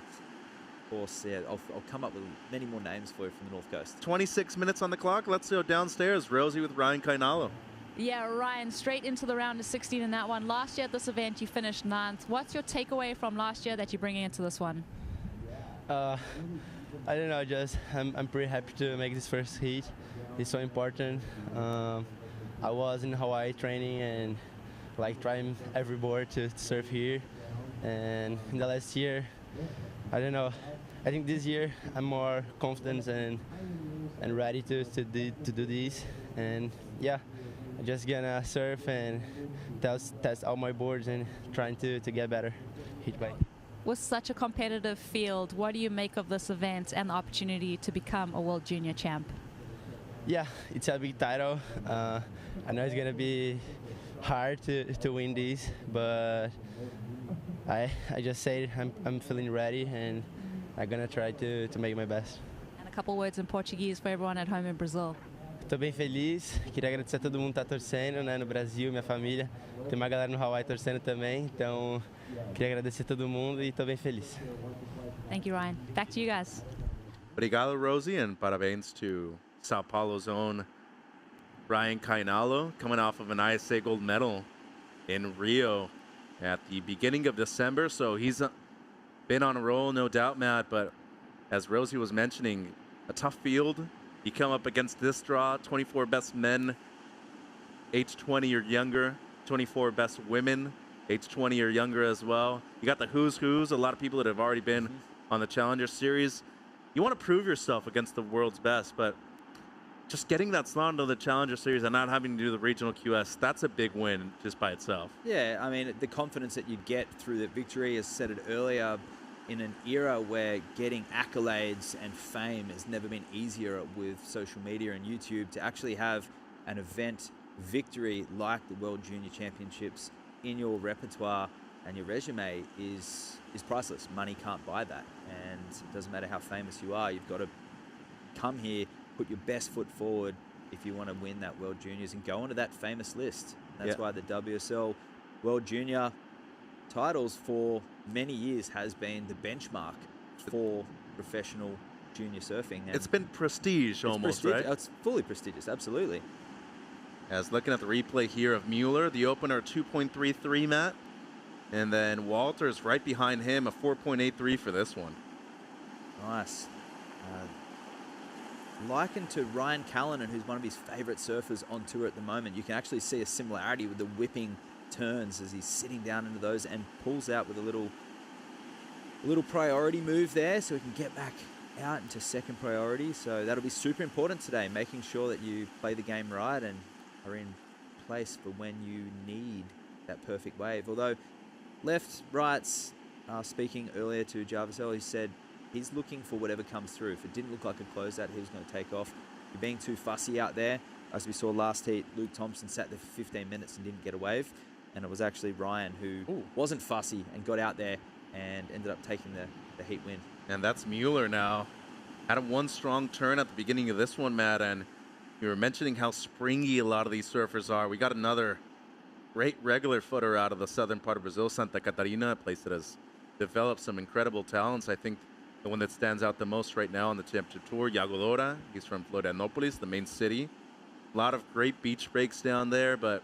of course, I'll come up with many more names for you from the North Coast. 26 minutes on the clock. Let's go downstairs. Rosie with Ryan Kainalo. Yeah, Ryan, straight into the round of 16 in that one. Last year at this event, you finished 9th. What's your takeaway from last year that you're bringing into this one? I don't know, just I'm pretty happy to make this first heat. It's so important. I was in Hawaii training and like trying every board to surf here. And in the last year, I don't know. I think this year I'm more confident and ready to do this. And yeah, I'm just gonna surf and test all my boards and trying to get better heat by. With such a competitive field, what do you make of this event and the opportunity to become a World Junior champ? Yeah, it's a big title. I know it's gonna be hard to win this, but I just said I'm feeling ready and I'm gonna try to make my best. And a couple words in Portuguese for everyone at home in Brazil. Estou bem feliz, queria agradecer a todo mundo que está torcendo, né, no Brasil, minha família. Tem uma galera no Hawaii torcendo também, então queria agradecer a todo mundo e estou bem feliz. Thank you, Ryan. Back to you guys. Obrigado, Rosie, and parabéns to Sao Paulo's own Ryan Kainalo, coming off of an ISA gold medal in Rio at the beginning of December. So he's been on a roll, no doubt, Matt, but as Rosie was mentioning, a tough field. You come up against this draw, 24 best men, age 20 or younger, 24 best women, age 20 or younger as well. You got the who's who's, a lot of people that have already been on the Challenger Series. You want to prove yourself against the world's best, but just getting that slot into the Challenger Series and not having to do the regional QS, that's a big win just by itself. Yeah, I mean, the confidence that you get through the victory, as said it earlier, in an era where getting accolades and fame has never been easier with social media and YouTube, to actually have an event victory like the World Junior Championships in your repertoire and your resume is priceless. Money can't buy that, and it doesn't matter how famous you are. You've got to come here, put your best foot forward if you want to win that World Juniors and go onto that famous list. That's why the WSL World Junior titles for many years has been the benchmark for professional junior surfing. And it's been prestige almost, right? It's fully prestigious, absolutely. As looking at the replay here of Mueller, the opener 2.33, Matt. And then Walters right behind him, a 4.83 for this one. Nice. Likened to Ryan Callanan, who's one of his favourite surfers on tour at the moment. You can actually see a similarity with the whipping turns as he's sitting down into those and pulls out with a little priority move there so he can get back out into second priority. So that'll be super important today, making sure that you play the game right and are in place for when you need that perfect wave. Although left, rights, speaking earlier to Jarvisel, he said he's looking for whatever comes through. If it didn't look like a closeout, he was going to take off. You're being too fussy out there. As we saw last heat, Luke Thompson sat there for 15 minutes and didn't get a wave. And it was actually Ryan who wasn't fussy and got out there and ended up taking the heat win. And that's Mueller now. Had one strong turn at the beginning of this one, Matt, and you were mentioning how springy a lot of these surfers are. We got another great regular footer out of the southern part of Brazil, Santa Catarina, a place that has developed some incredible talents. I think the one that stands out the most right now on the championship tour, Iago Dora. He's from Florianópolis, the main city. A lot of great beach breaks down there, but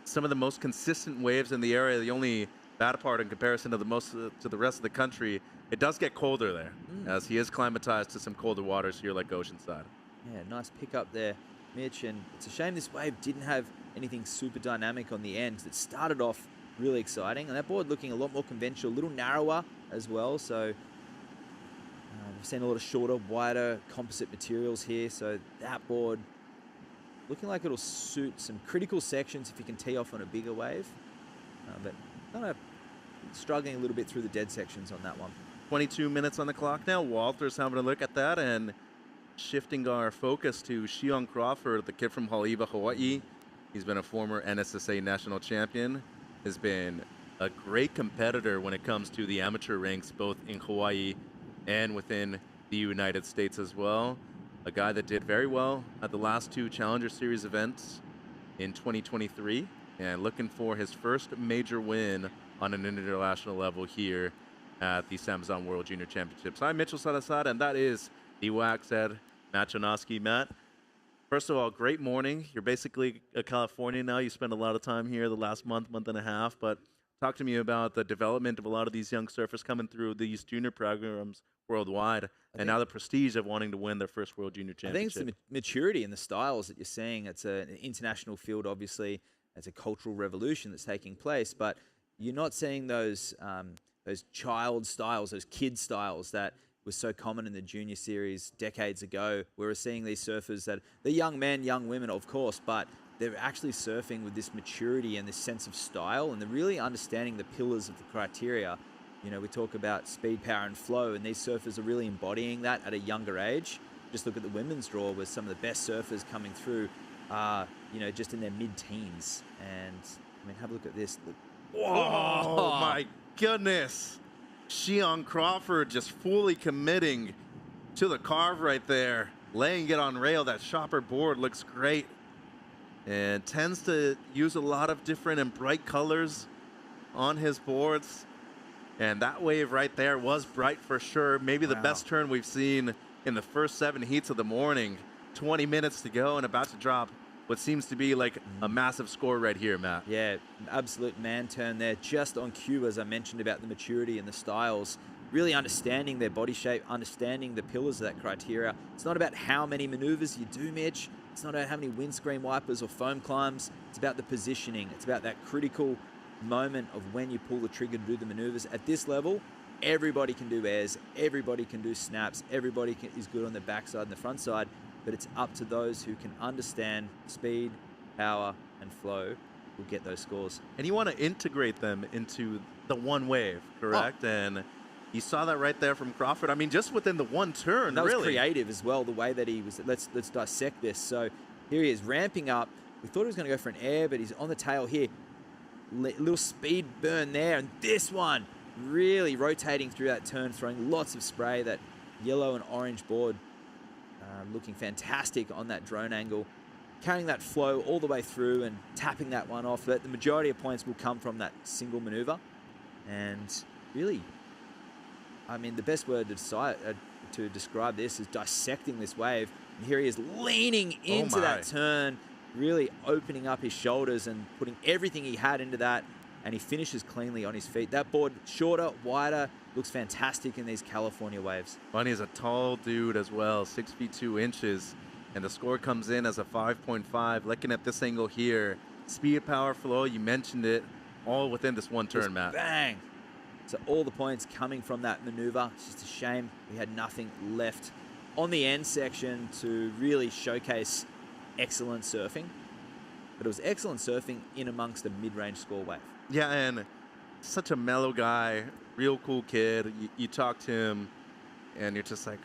some of the most consistent waves in the area. The only bad part in comparison to the rest of the country, it does get colder there, as he is climatized to some colder waters here like Oceanside. Yeah, nice pick up there, Mitch. And it's a shame this wave didn't have anything super dynamic on the end. It started off really exciting, and that board looking a lot more conventional, a little narrower as well. So we've seen a lot of shorter, wider composite materials here. So that board looking like it'll suit some critical sections if you can tee off on a bigger wave. But kind of struggling a little bit through the dead sections on that one. 22 minutes on the clock now. Walter's having a look at that and shifting our focus to Shion Crawford, the kid from Haleiwa, Hawaii. He's been a former NSSA national champion, has been a great competitor when it comes to the amateur ranks, both in Hawaii and within the United States as well. A guy that did very well at the last two Challenger Series events in 2023, and looking for his first major win on an international level here at the SAMBAZON World Junior Championships. I'm Mitchell Salazar, and that is the Wax Head, Matt Janoski. Matt, first of all, great morning. You're basically a Californian now. You spent a lot of time here the last month and a half, but talk to me about the development of a lot of these young surfers coming through these junior programs worldwide, and now the prestige of wanting to win their first World Junior Championship. I think it's the maturity in the styles that you're seeing. It's an international field, obviously. It's a cultural revolution that's taking place, but you're not seeing those child styles, those kid styles that was so common in the junior series decades ago. We were seeing these surfers that they're young men, young women, of course, but they're actually surfing with this maturity and this sense of style, and they're really understanding the pillars of the criteria. You know, we talk about speed, power, and flow, and these surfers are really embodying that at a younger age. Just look at the women's draw, where some of the best surfers coming through are, you know, just in their mid-teens. And, I mean, have a look at this. Whoa, my goodness. Shion Crawford just fully committing to the carve right there, laying it on rail. That shopper board looks great and tends to use a lot of different and bright colors on his boards. And that wave right there was bright for sure. Maybe the best turn we've seen in the first 7 heats of the morning. 20 minutes to go and about to drop what seems to be like a massive score right here, Matt. Yeah, absolute man turn there, just on cue, as I mentioned about the maturity and the styles. Really understanding their body shape, understanding the pillars of that criteria. It's not about how many maneuvers you do, Mitch. It's not about how many windscreen wipers or foam climbs. It's about the positioning. It's about that critical moment of when you pull the trigger to do the maneuvers. At this level, everybody can do airs, everybody can do snaps, everybody is good on the backside and the front side, but it's up to those who can understand speed, power, and flow will get those scores. And you want to integrate them into the one wave, correct? And you saw that right there from Crawford. I mean, just within the one turn, that really. was creative as well, the way that he was. Let's dissect this. So here he is ramping up. We thought he was going to go for an air, but he's on the tail here. Little speed burn there, and this one really rotating through that turn, throwing lots of spray. That yellow and orange board looking fantastic on that drone angle, carrying that flow all the way through and tapping that one off. But the majority of points will come from that single maneuver. And really, I mean, the best word to describe this is dissecting this wave. And here he is leaning into that turn, really opening up his shoulders and putting everything he had into that. and he finishes cleanly on his feet. That board, shorter, wider, looks fantastic in these California waves. Bunny is a tall dude as well, 6 feet 2 inches, and the score comes in as a 5.5. Looking at this angle here, speed, power, flow, you mentioned it, all within this one turn, Just Matt. Bang! So all the points coming from that maneuver. It's just a shame we had nothing left on the end section to really showcase excellent surfing. But it was excellent surfing in amongst a mid-range score wave. Yeah, and such a mellow guy, real cool kid. You talk to him, and you're just like,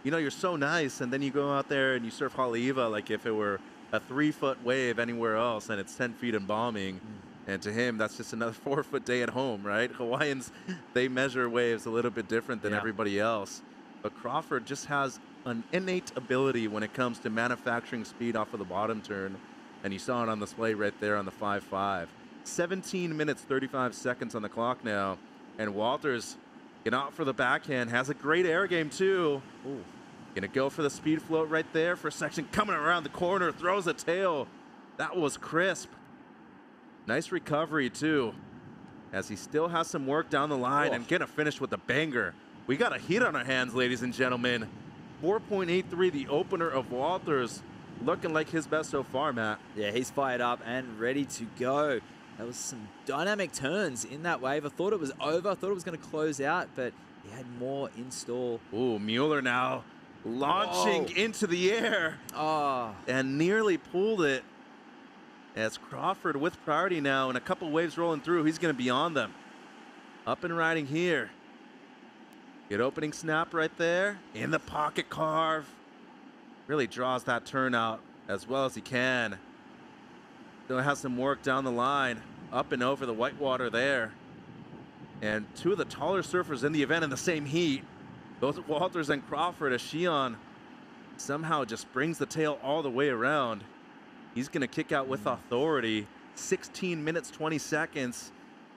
you know, you're so nice. And then you go out there and you surf Haleiwa like if it were a 3-foot wave anywhere else, and it's 10 feet and bombing. And to him, that's just another 4-foot day at home, right? Hawaiians, they measure waves a little bit different than everybody else. But Crawford just has an innate ability when it comes to manufacturing speed off of the bottom turn. And you saw it on display right there on the 5.5. 17 minutes, 35 seconds on the clock now. And Walters, get out for the backhand, has a great air game too. Ooh. Gonna go for the speed float right there for a section, coming around the corner, throws a tail. That was crisp. Nice recovery too, as he still has some work down the line and gonna finish with a banger. We got a heat on our hands, ladies and gentlemen. 4.83, the opener of Walters, looking like his best so far, Matt. Yeah, he's fired up and ready to go. There was some dynamic turns in that wave. I thought it was over. I thought it was going to close out, but he had more in stall. Ooh, Mueller now launching into the air. And nearly pulled it. As Crawford with priority now and a couple waves rolling through, he's going to be on them. Up and riding here. Good opening snap right there. In the pocket carve. Really draws that turn out as well as he can. Still has some work down the line. Up and over the whitewater there. And two of the taller surfers in the event in the same heat. Both Walters and Crawford, as Shion somehow just brings the tail all the way around. He's going to kick out with authority. 16 minutes, 20 seconds.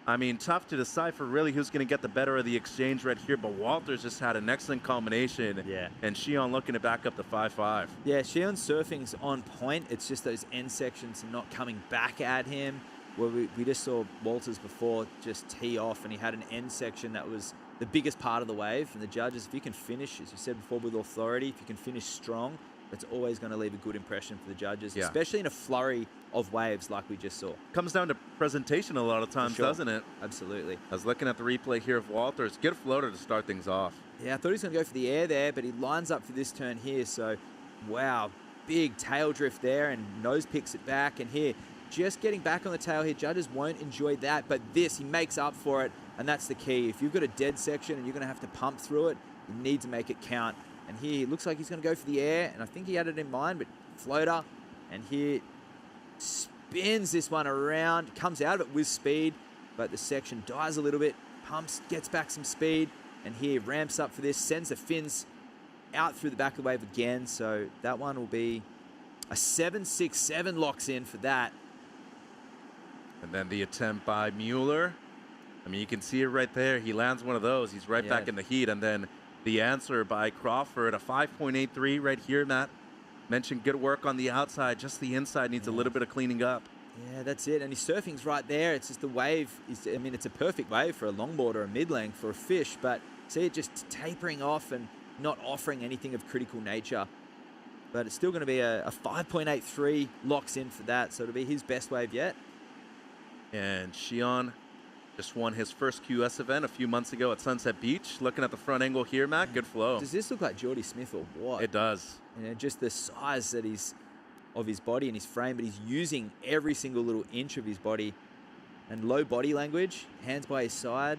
I mean, tough to decipher really who's going to get the better of the exchange right here, but Walters just had an excellent combination. Yeah. And Shion looking to back up the 5.5. Yeah, Shion's surfing's on point. It's just those end sections not coming back at him. Where we just saw Walters before just tee off, and he had an end section that was the biggest part of the wave. And the judges, if you can finish, as you said before, with authority, if you can finish strong, it's always going to leave a good impression for the judges, especially in a flurry of waves like we just saw. Comes down to presentation a lot of times, doesn't it? Absolutely. I was looking at the replay here of Walters. Good floater to start things off. Yeah, I thought he was going to go for the air there, but he lines up for this turn here. So, wow, big tail drift there, and nose picks it back. And here, just getting back on the tail here, judges won't enjoy that. But this, he makes up for it, and that's the key. If you've got a dead section and you're going to have to pump through it, you need to make it count. And here, it looks like he's going to go for the air, and I think he had it in mind, but floater. And here, spins this one around, comes out of it with speed, but the section dies a little bit, pumps, gets back some speed, and here ramps up for this, sends the fins out through the back of the wave again. So that one will be a 7.67 locks in for that. And then the attempt by Mueller. I mean, you can see it right there. He lands one of those. He's right back in the heat. And then the answer by Crawford, a 5.83 right here, Matt. Mentioned good work on the outside. Just the inside needs a little bit of cleaning up. Yeah, that's it. And his surfing's right there. It's just the wave. I mean, it's a perfect wave for a longboard or a mid-length for a fish. But see it just tapering off and not offering anything of critical nature. But it's still going to be a 5.83 locks in for that. So it'll be his best wave yet. And Shion just won his first QS event a few months ago at Sunset Beach. Looking at the front angle here, Matt, good flow. Does this look like Jordy Smith or what? It does. You know, just the size that of his body and his frame, but he's using every single little inch of his body. And low body language, hands by his side.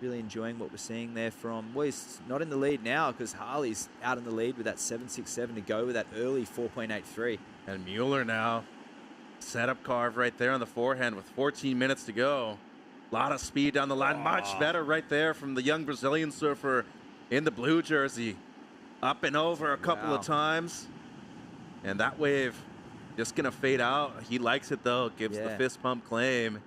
Really enjoying what we're seeing there from, well, he's not in the lead now because Harley's out in the lead with that 7.67 to go with that early 4.83. And Mueller now. Setup carve right there on the forehand with 14 minutes to go. A lot of speed down the line. Much better right there from the young Brazilian surfer in the blue jersey. Up and over a couple of times. And that wave just going to fade out. He likes it, though. Gives the fist pump claim.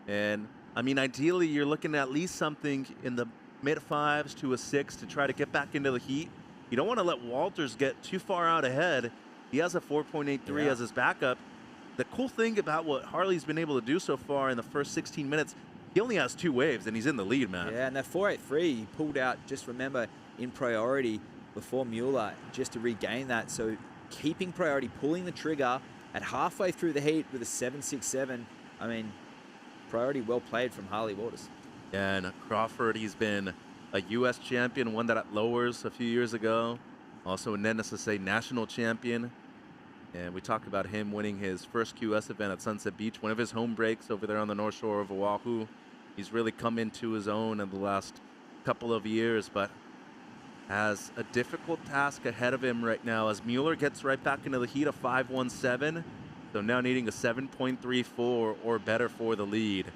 And, I mean, ideally, you're looking at least something in the mid-5s to a 6 to try to get back into the heat. You don't want to let Walters get too far out ahead. He has a 4.83 as his backup. the cool thing about what Harley's been able to do so far in the first 16 minutes, he only has 2 waves, and he's in the lead, man. Yeah, and that 4.83 he pulled out, just remember, in priority before Mueller, just to regain that. So keeping priority, pulling the trigger at halfway through the heat with a 7.67. I mean, priority well played from Harley Walters. Yeah, and Crawford, he's been a U.S. champion, won that at Lowers a few years ago. Also an NSSA national champion. And we talked about him winning his first QS event at Sunset Beach, one of his home breaks over there on the North Shore of Oahu. He's really come into his own in the last couple of years, but has a difficult task ahead of him right now as Mueller gets right back into the heat of 5.17. So now needing a 7.34 or better for the lead.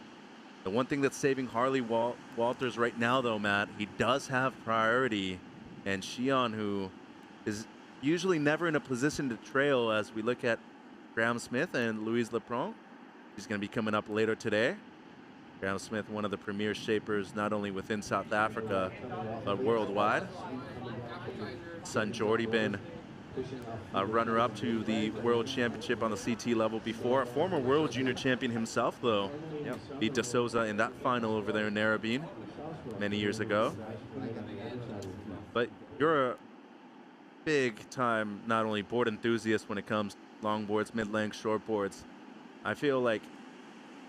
The one thing that's saving Harley Walters right now, though, Matt, he does have priority. And Xi'an, who is usually never in a position to trail as we look at Graham Smith and Louise Lepron. He's going to be coming up later today. Graham Smith, one of the premier shapers, not only within South Africa, but worldwide. Son Jordy been a runner-up to the World Championship on the CT level before. A former World Junior Champion himself, though. Beat De Souza in that final over there in Narrabeen many years ago. But you're a big-time, not only board enthusiast when it comes to longboards, mid-length, shortboards. I feel like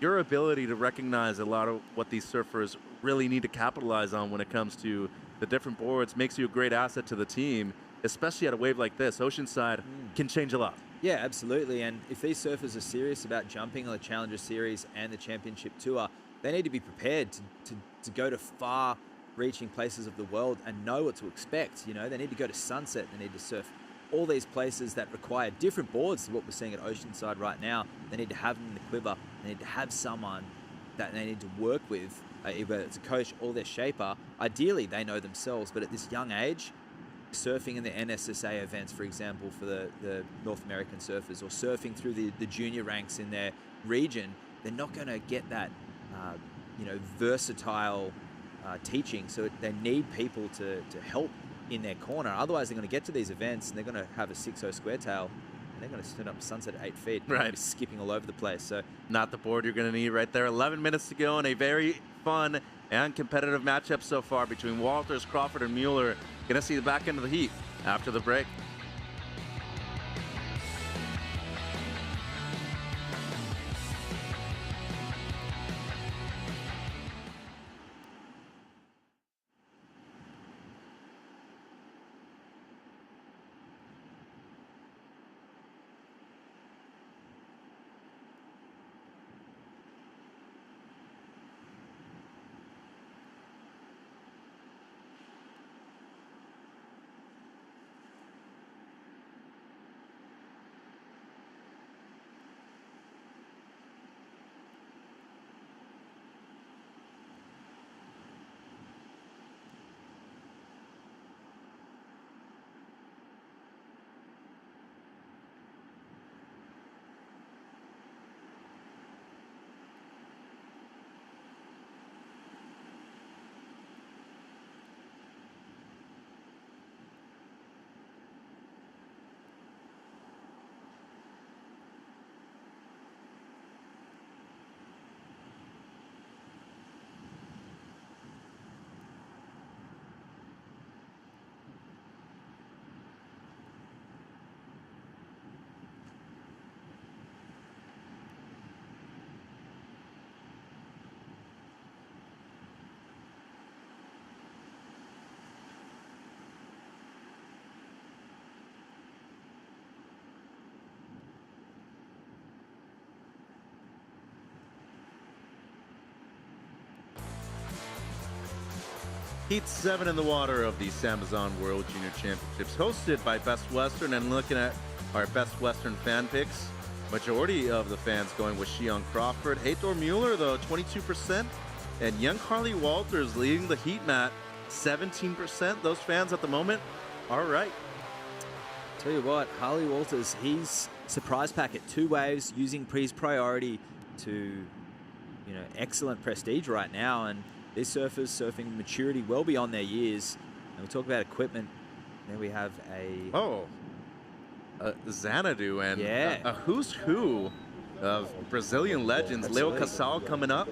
your ability to recognize a lot of what these surfers really need to capitalize on when it comes to the different boards makes you a great asset to the team, especially at a wave like this. Oceanside can change a lot. Yeah, absolutely. And if these surfers are serious about jumping on the Challenger Series and the Championship Tour, they need to be prepared to go to far-reaching places of the world and know what to expect. You know, they need to go to Sunset. They need to surf all these places that require different boards to what we're seeing at Oceanside right now. They need to have them in the quiver. They need to have someone that they need to work with, either it's a coach or their shaper. Ideally, they know themselves, but at this young age, surfing in the NSSA events, for example, for the North American surfers, or surfing through the junior ranks in their region, they're not going to get that, versatile teaching. So they need people to help in their corner. Otherwise, they're going to get to these events and they're going to have a 6.0 square tail. And they're going to stand up Sunset at 8 feet. They're going to be skipping all over the place. So not the board you're going to need right there. 11 minutes to go, and a very fun and competitive matchup so far between Walters, Crawford, and Mueller. Going to see the back end of the heat after the break. Heat 7 in the water of the SAMBAZON World Junior Championships, hosted by Best Western. And looking at our Best Western fan picks, majority of the fans going with Xi'an Crawford. Heitor Mueller, though, 22%. And young Harley Walters leading the heat, Matt, 17%. Those fans at the moment are right. Tell you what, Harley Walters, he's surprise packet, 2 waves, using his priority to, excellent prestige right now. And these surfers surfing maturity well beyond their years. And we talk about equipment. There we have a Xanadu and a who's who of Brazilian legends. Leo Casal coming up,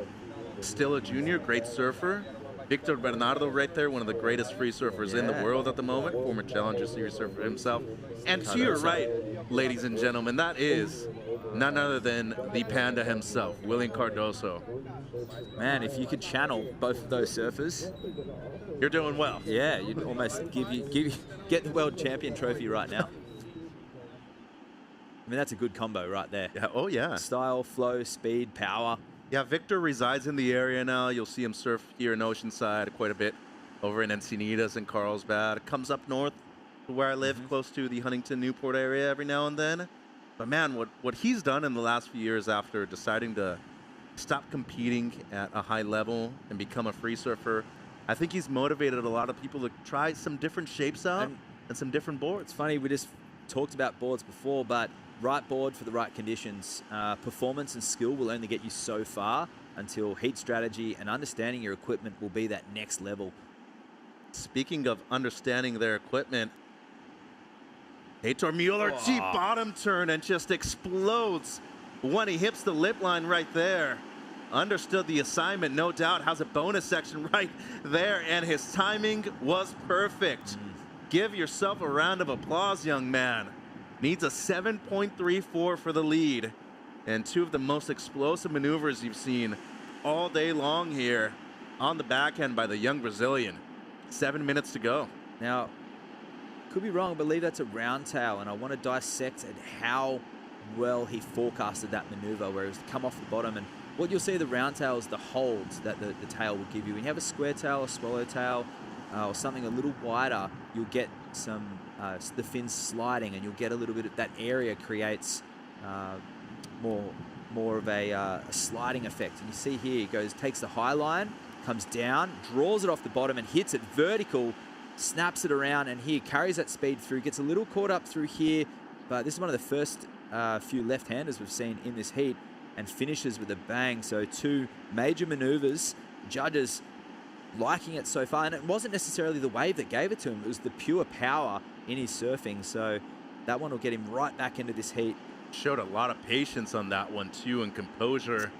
still a junior, great surfer. Victor Bernardo right there, one of the greatest free surfers in the world at the moment, former Challenger Series surfer himself. And to your right, ladies and gentlemen, that is none other than the Panda himself, William Cardoso. Man, if you could channel both of those surfers, you're doing well. Yeah, you'd almost get the world champion trophy right now. I mean, that's a good combo right there. Yeah. Oh, yeah. Style, flow, speed, power. Yeah, Victor resides in the area now. You'll see him surf here in Oceanside quite a bit, over in Encinitas and Carlsbad. Comes up north to where I live, close to the Huntington, Newport area every now and then. But man, what he's done in the last few years after deciding to stop competing at a high level and become a free surfer, I think he's motivated a lot of people to try some different shapes out and some different boards. It's funny, we just talked about boards before, but right board for the right conditions. Performance and skill will only get you so far until heat strategy and understanding your equipment will be that next level. Speaking of understanding their equipment, Heitor Mueller, cheap bottom turn and just explodes when he hits the lip line right there. Understood the assignment, no doubt, has a bonus section right there, and his timing was perfect. Give yourself a round of applause, young man. Needs a 7.34 for the lead, and two of the most explosive maneuvers you've seen all day long here on the backhand by the young Brazilian. 7 minutes to go. Now, could be wrong, I believe that's a round tail, and I want to dissect at how well he forecasted that maneuver, where it was come off the bottom. And what you'll see the round tail is the holds that the tail will give you. When you have a square tail, a swallow tail, or something a little wider, you'll get some the fins sliding, and you'll get a little bit of that area creates more of a sliding effect. And you see here, it takes the high line, comes down, draws it off the bottom and hits it vertical, snaps it around, and here carries that speed through, gets a little caught up through here, but this is one of the first few left-handers we've seen in this heat, and finishes with a bang. So two major maneuvers, judges liking it so far, and it wasn't necessarily the wave that gave it to him, it was the pure power in his surfing. So that one will get him right back into this heat. Showed a lot of patience on that one too, and composure,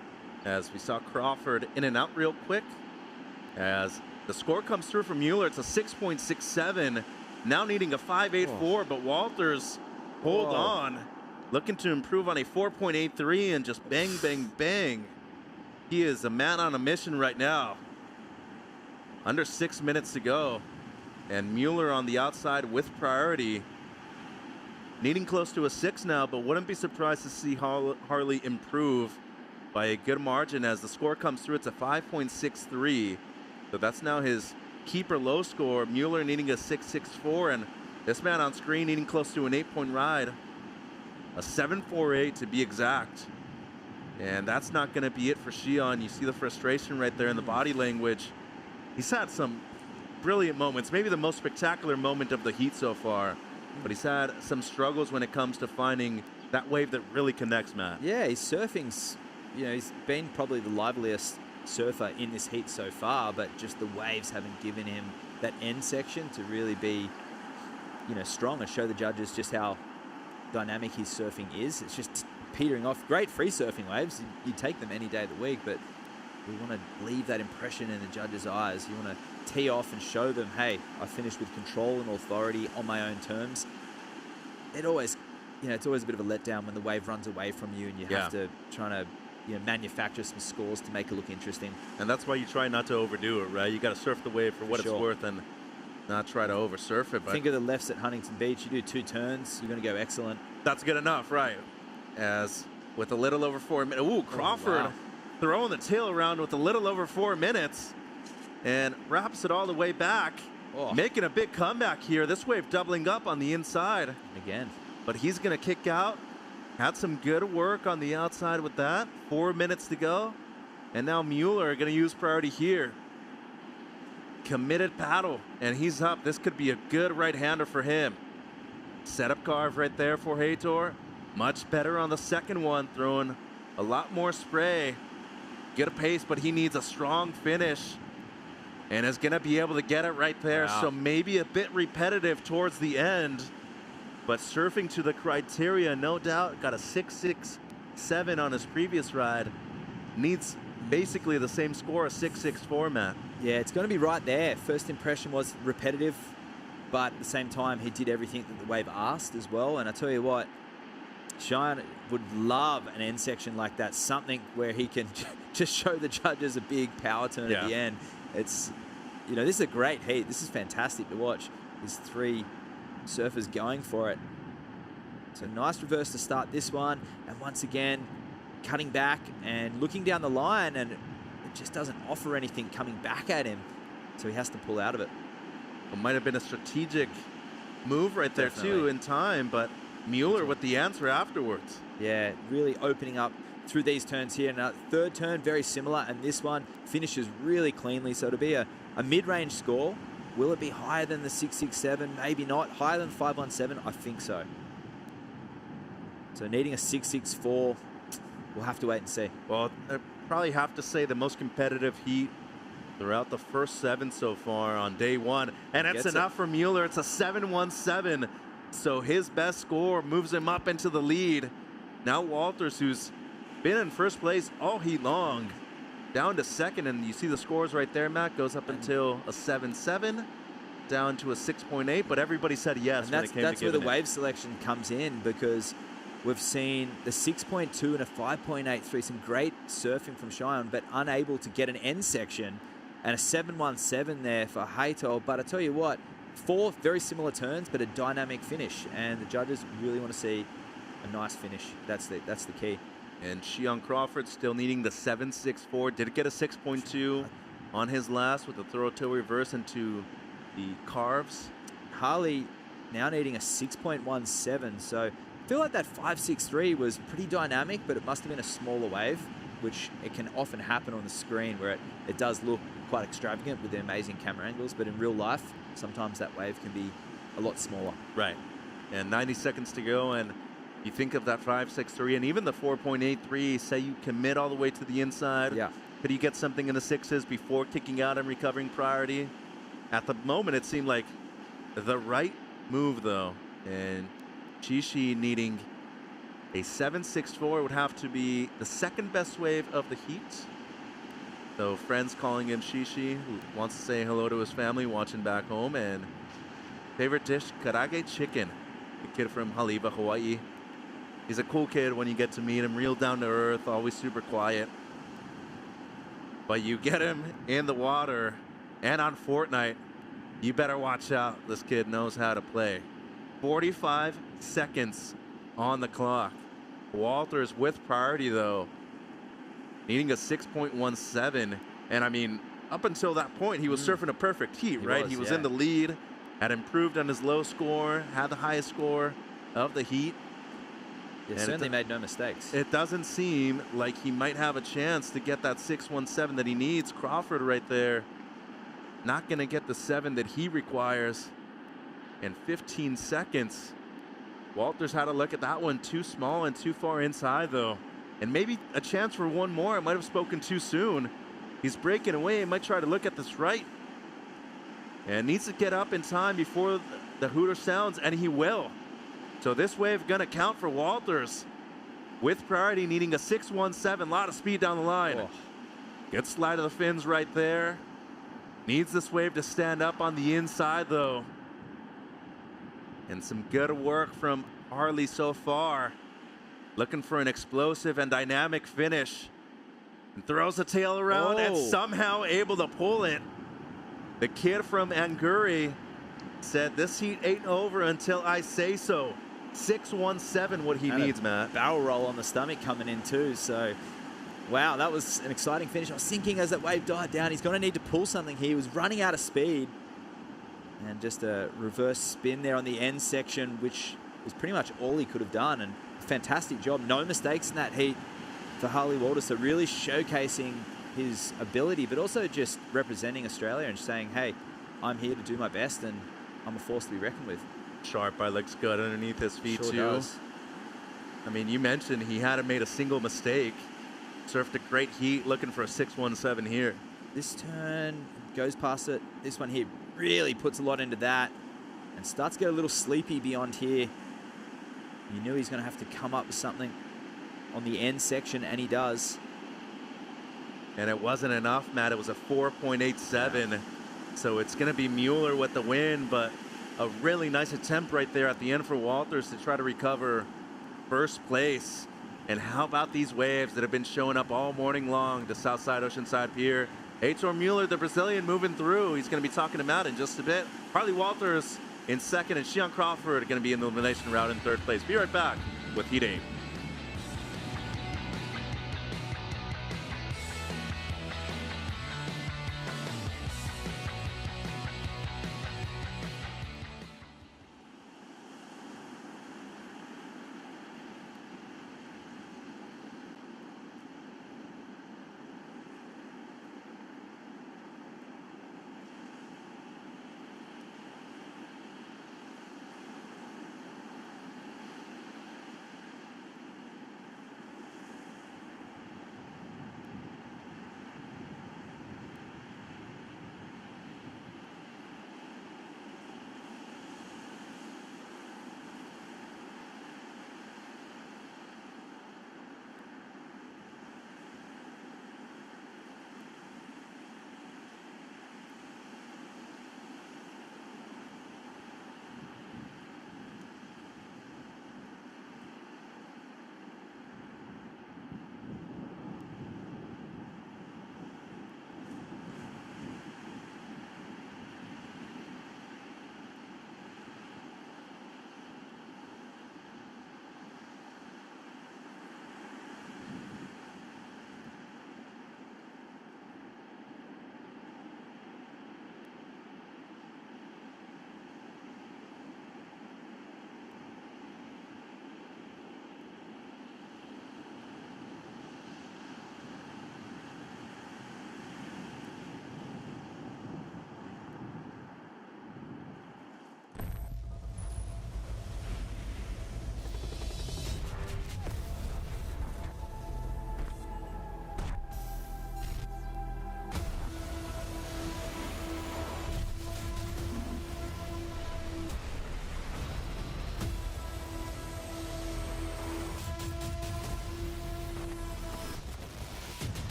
as we saw Crawford in and out real quick. As the score comes through from Mueller, it's a 6.67, now needing a 5.84, but Walters hold on, looking to improve on a 4.83 and just bang, bang, bang. He is a man on a mission right now. Under 6 minutes to go, and Mueller on the outside with priority, needing close to a 6 now, but wouldn't be surprised to see Harley improve by a good margin. As the score comes through, it's a 5.63, so that's now his keeper low score. Mueller needing a 6.64, and this man on screen needing close to an 8-point ride, a 7.48 to be exact. And that's not going to be it for Shion. You see the frustration right there in the body language. He's had some brilliant moments, maybe the most spectacular moment of the heat so far, but he's had some struggles when it comes to finding that wave that really connects, Matt. Yeah, his surfing's, he's been probably the liveliest surfer in this heat so far, but just the waves haven't given him that end section to really be, strong and show the judges just how dynamic his surfing is. It's just petering off. Great free surfing waves. You take them any day of the week, but we want to leave that impression in the judges' eyes. You want to tee off and show them, hey, I finished with control and authority on my own terms. It always, it's always a bit of a letdown when the wave runs away from you and you have to try to, manufacture some scores to make it look interesting. And that's why you try not to overdo it, right? You got to surf the wave for what it's worth and not try to oversurf it. But think of the lefts at Huntington Beach. You do 2 turns, you're going to go excellent. That's good enough, right? As with a little over 4 minutes. Ooh, Crawford throwing the tail around with a little over 4 minutes and wraps it all the way back. Making a big comeback here. This wave doubling up on the inside. Again. But he's going to kick out. Had some good work on the outside with that. 4 minutes to go. And now Mueller going to use priority here. Committed paddle. And he's up. This could be a good right-hander for him. Setup carve right there for Heitor. Much better on the second one. Throwing a lot more spray. Good a pace, but he needs a strong finish. And is going to be able to get it right there. Wow. So maybe a bit repetitive towards the end. But surfing to the criteria, no doubt. Got a 6.67 6.7 on his previous ride. Needs basically the same score, a 6.6 format. Yeah, it's going to be right there. First impression was repetitive, but at the same time, he did everything that the wave asked as well. And I tell you what, Cheyenne would love an end section like that, something where he can just show the judges a big power turn at the end. It's, you know, this is a great heat. This is fantastic to watch. There's 3 surfers going for it. So nice reverse to start this one. And once again, cutting back and looking down the line, and it just doesn't offer anything coming back at him. So he has to pull out of it. It might have been a strategic move right there too in time, but Mueller with the answer afterwards. Yeah, really opening up through these turns here. Now, third turn, very similar, and this one finishes really cleanly. So it'll be a mid-range score. Will it be higher than the 6.67? Maybe not. Higher than 5.17? I think so. So needing a 6.64, we'll have to wait and see. Well, I probably have to say the most competitive heat throughout the first 7 so far on day 1. And it's enough for Mueller. It's a 7.17. So his best score moves him up into the lead. Now Walters, who's been in first place all heat long, down to second. And you see the scores right there, Matt. Goes up until a 7.7, down to a 6.8. But everybody said yes when it came to that's where the giving wave selection comes in, because we've seen the 6.2 and a 5.83, some great surfing from Cheyenne, but unable to get an end section, and a 7.17 there for Hato. But I tell you what, 4 very similar turns, but a dynamic finish, and the judges really want to see a nice finish. That's the key. And Shion Crawford still needing the 7.64. Did get a 6.2 on his last with the throw toe reverse into the carves. Harley now needing a 6.17. So I feel like that 5.63 was pretty dynamic, but it must have been a smaller wave, which it can often happen on the screen where it does look quite extravagant with the amazing camera angles, but in real life, sometimes that wave can be a lot smaller. Right. And 90 seconds to go, and you think of that 5.63 and even the 4.83, say you commit all the way to the inside. Yeah. Could you get something in the 6s before kicking out and recovering priority? At the moment, it seemed like the right move, though. And Chishi needing a 7.64 would have to be the second best wave of the heat. So friends calling him Shishi, who wants to say hello to his family watching back home. And favorite dish, karage chicken. The kid from Haleiwa, Hawaii. He's a cool kid when you get to meet him, real down to earth, always super quiet. But you get him in the water and on Fortnite, you better watch out. This kid knows how to play. 45 seconds on the clock. Walters with priority, though, needing a 6.17. And I mean, up until that point, he was surfing a perfect heat, right? He was in the lead, had improved on his low score, had the highest score of the heat. He certainly made no mistakes. It doesn't seem like he might have a chance to get that 6.17 that he needs. Crawford right there, not going to get the 7 that he requires in 15 seconds. Walters had a look at that one. Too small and too far inside, though. And maybe a chance for one more. I might have spoken too soon. He's breaking away. He might try to look at this right. And needs to get up in time before the hooter sounds, and he will. So this wave going to count for Walters. With priority needing a 6.17. A lot of speed down the line. Oh. Good slide of the fins right there. Needs this wave to stand up on the inside, though. And some good work from Harley so far. Looking for an explosive and dynamic finish. And throws the tail around and somehow able to pull it. The kid from Anguri said this heat ain't over until I say so. 6.17 what he needs, Matt. Barrel roll on the stomach coming in too. So, wow, that was an exciting finish. I was thinking as that wave died down, he's going to need to pull something here. He was running out of speed. And just a reverse spin there on the end section, which was pretty much all he could have done. And fantastic job. No mistakes in that heat for Harley Walters. So really showcasing his ability, but also just representing Australia and saying, hey, I'm here to do my best and I'm a force to be reckoned with. Sharp eye looks good underneath his feet, Sure too. does. I mean, you mentioned he hadn't made a single mistake. Surfed a great heat, looking for a 6.17 here. This turn goes past it. This one here really puts a lot into that and starts to get a little sleepy beyond here. You knew he's going to have to come up with something. on the end section, and he does. And it wasn't enough, Matt. It was a 4.87. So it's going to be Mueller with the win, but a really nice attempt right there at the end for Walters to try to recover first place. And how about these waves that have been showing up all morning long to Southside Oceanside Pier? Heitor Mueller, the Brazilian, moving through. He's going to be talking him out in just a bit. Harley Walters in second, and Shion Crawford going to be in the elimination route in third place. Be right back with Heat 8.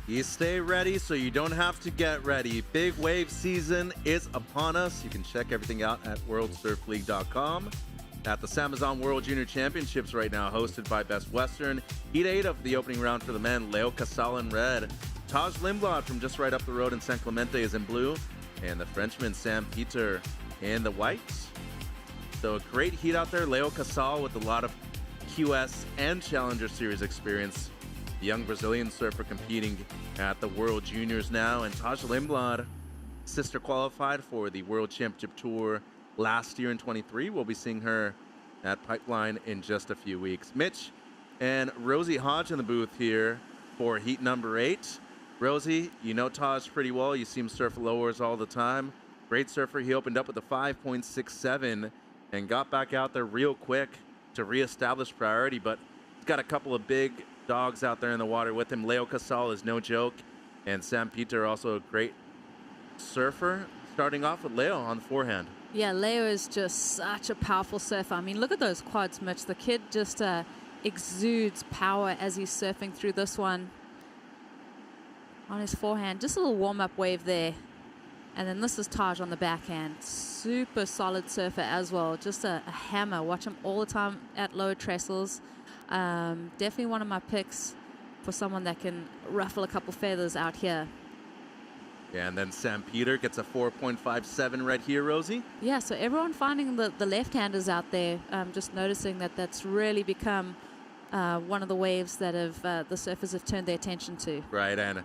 You stay ready so you don't have to get ready. Big wave season is upon us. You can check everything out at worldsurfleague.com. At the SAMBAZON World Junior Championships right now, hosted by Best Western. Heat 8 of the opening round for the men, Leo Casal in red. Taj Limblad from just right up the road in San Clemente is in blue. And the Frenchman, Sam Peter, in the whites. So a great heat out there. Leo Casal with a lot of QS and Challenger Series experience. The young Brazilian surfer competing at the World Juniors now. And Taj Limblad, sister qualified for the World Championship Tour last year in 23. We'll be seeing her at Pipeline in just a few weeks. Mitch and Rosie Hodge in the booth here for heat number 8. Rosie, you know Taj pretty well. You see him surf lowers all the time. Great surfer. He opened up with a 5.67 and got back out there real quick to reestablish priority, but he's got a couple of big dogs out there in the water with him. Leo Casal is no joke, and Sam Peter also a great surfer. Starting off with Leo on the forehand. Yeah, Leo is just such a powerful surfer. I mean, look at those quads, Mitch. The kid just exudes power as he's surfing through this one. On his forehand, just a little warm-up wave there. And then this is Taj on the backhand. Super solid surfer as well. Just a hammer. Watch him all the time at lower trestles. Definitely one of my picks for someone that can ruffle a couple feathers out here. Yeah, and then Sam Peter gets a 4.57 right here, Rosie. Yeah, so everyone finding the left-handers out there, just noticing that that's really become one of the waves that have the surfers have turned their attention to. Right, and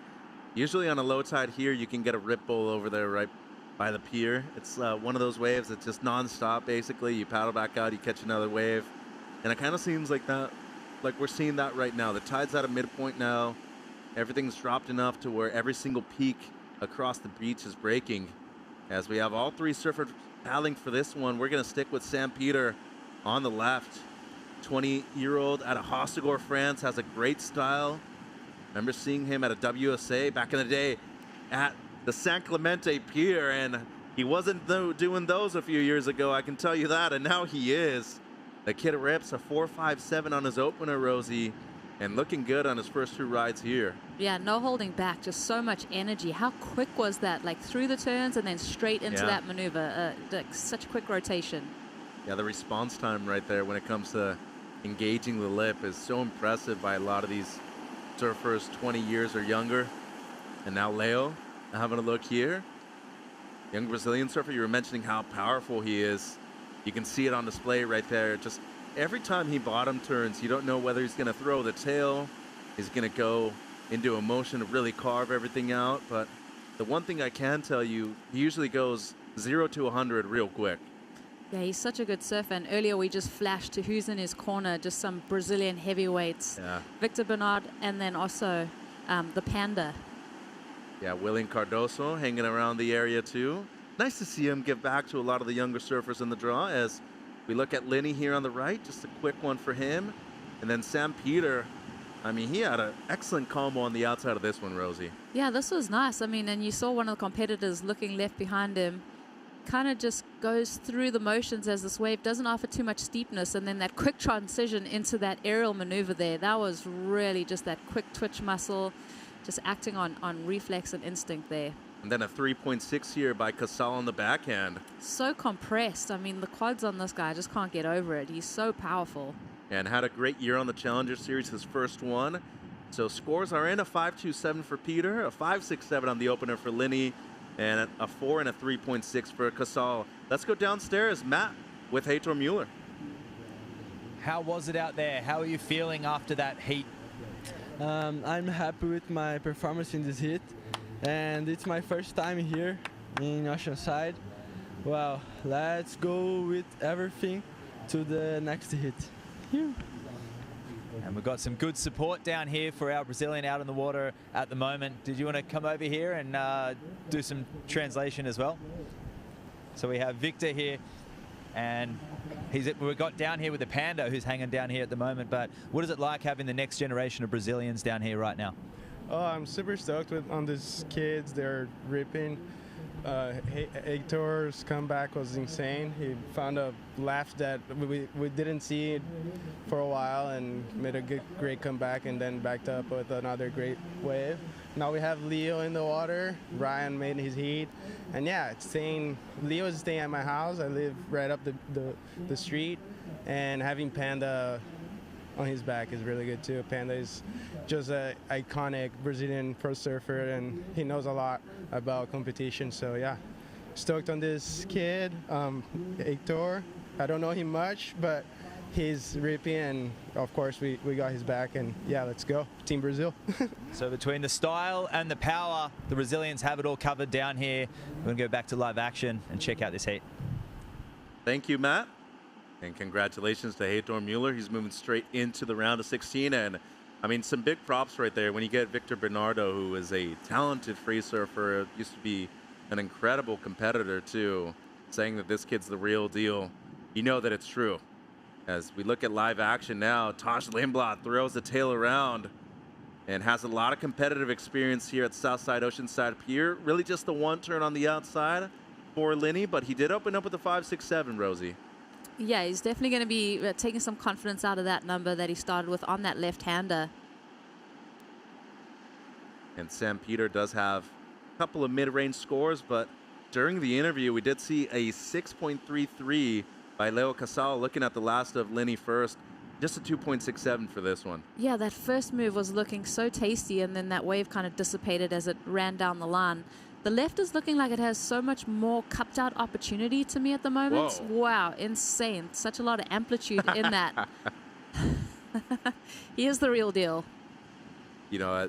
usually on a low tide here, you can get a ripple over there right by the pier. It's one of those waves that's just nonstop, basically. You paddle back out, you catch another wave. And it kind of seems like that, like we're seeing that right now. The tide's at a midpoint now. Everything's dropped enough to where every single peak across the beach is breaking. As we have all three surfers paddling for this one, we're going to stick with Sam Peter on the left. 20-year-old out of Hossegor, France, has a great style. Remember seeing him at a WSA back in the day at the San Clemente Pier, and he wasn't doing those a few years ago, I can tell you that, and now he is. The kid rips a 4.57 on his opener, Rosie, and looking good on his first 2 rides here. Yeah, no holding back, just so much energy. How quick was that? Like through the turns and then straight into that maneuver. Like such quick rotation. Yeah, the response time right there when it comes to engaging the lip is so impressive by a lot of these surfers 20 years or younger. And now Leo having a look here. Young Brazilian surfer, you were mentioning how powerful he is. You can see it on display right there. Just every time he bottom turns, you don't know whether he's going to throw the tail, he's going to go into a motion to really carve everything out. But the one thing I can tell you, he usually goes 0 to 100 real quick. Yeah, he's such a good surfer. And earlier we just flashed to who's in his corner, just some Brazilian heavyweights. Yeah. Victor Bernard and then also the Panda. Yeah, William Cardoso hanging around the area too. Nice to see him give back to a lot of the younger surfers in the draw as we look at Lenny here on the right. Just a quick one for him. And then Sam Peter, I mean, he had an excellent combo on the outside of this one, Rosie. Yeah, this was nice. I mean, and you saw one of the competitors looking left behind him. Kind of just goes through the motions as this wave doesn't offer too much steepness, and then that quick transition into that aerial maneuver there, that was really just that quick twitch muscle, just acting on reflex and instinct there. And then a 3.6 here by Casal on the backhand. So compressed. I mean, the quads on this guy, I just can't get over it. He's so powerful. And had a great year on the Challenger Series, his first one. So scores are in: a 5.27 for Peter, a 5.67 on the opener for Lenny, and a 4 and a 3.6 for Casal. Let's go downstairs, Matt, with Heitor Mueller. How was it out there? How are you feeling after that heat? I'm happy with my performance in this heat, and it's my first time here in Oceanside. Well, let's go with everything to the next heat. Here. And we've got some good support down here for our Brazilian out in the water at the moment. Did you want to come over here and do some translation as well? So we have Victor here, and we've got down here with the Panda who's hanging down here at the moment. But what is it like having the next generation of Brazilians down here right now? Oh, I'm super stoked on these kids. They're ripping. Heitor's comeback was insane. He found a laugh that we didn't see for a while and made a great comeback, and then backed up with another great wave. Now we have Leo in the water. Ryan made his heat, and yeah, Leo is staying at my house. I live right up the street, and having Panda on his back is really good too. Panda is just an iconic Brazilian pro surfer, and he knows a lot about competition. So yeah, stoked on this kid, Heitor. I don't know him much, but he's ripping, and of course we got his back, and yeah, let's go, Team Brazil. So between the style and the power, the Brazilians have it all covered down here. We're going to go back to live action and check out this heat. Thank you, Matt. And congratulations to Heitor Mueller. He's moving straight into the round of 16. And, I mean, some big props right there when you get Victor Bernardo, who is a talented free surfer, used to be an incredible competitor, too, saying that this kid's the real deal. You know that it's true. As we look at live action now, Taj Lindblad throws the tail around and has a lot of competitive experience here at Southside Oceanside Pier. Really just the one turn on the outside for Lenny, but he did open up with a 5.67, Rosie. Yeah, he's definitely going to be taking some confidence out of that number that he started with on that left-hander. And Sam Peter does have a couple of mid-range scores, but during the interview, we did see a 6.33 by Leo Casal. Looking at the last of Lenny first, just a 2.67 for this one. Yeah, that first move was looking so tasty, and then that wave kind of dissipated as it ran down the line. The left is looking like it has so much more cupped out opportunity to me at the moment. Whoa. Wow, insane. Such a lot of amplitude in that. He is the real deal. You know,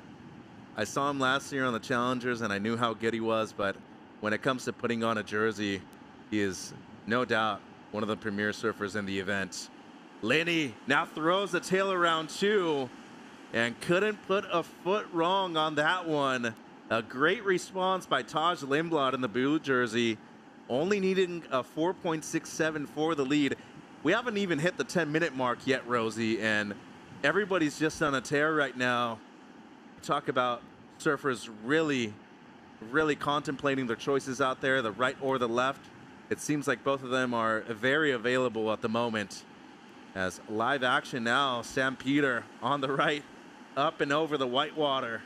I saw him last year on the Challengers, and I knew how good he was, but when it comes to putting on a jersey, he is no doubt one of the premier surfers in the event. Lenny now throws the tail around too, and couldn't put a foot wrong on that one. A great response by Taj Lindblad in the blue jersey, only needing a 4.67 for the lead. We haven't even hit the 10-minute mark yet, Rosie, and everybody's just on a tear right now. Talk about surfers really really contemplating their choices out there, the right or the left. It seems like both of them are very available at the moment. As live action now, Sam Peter on the right, up and over the whitewater.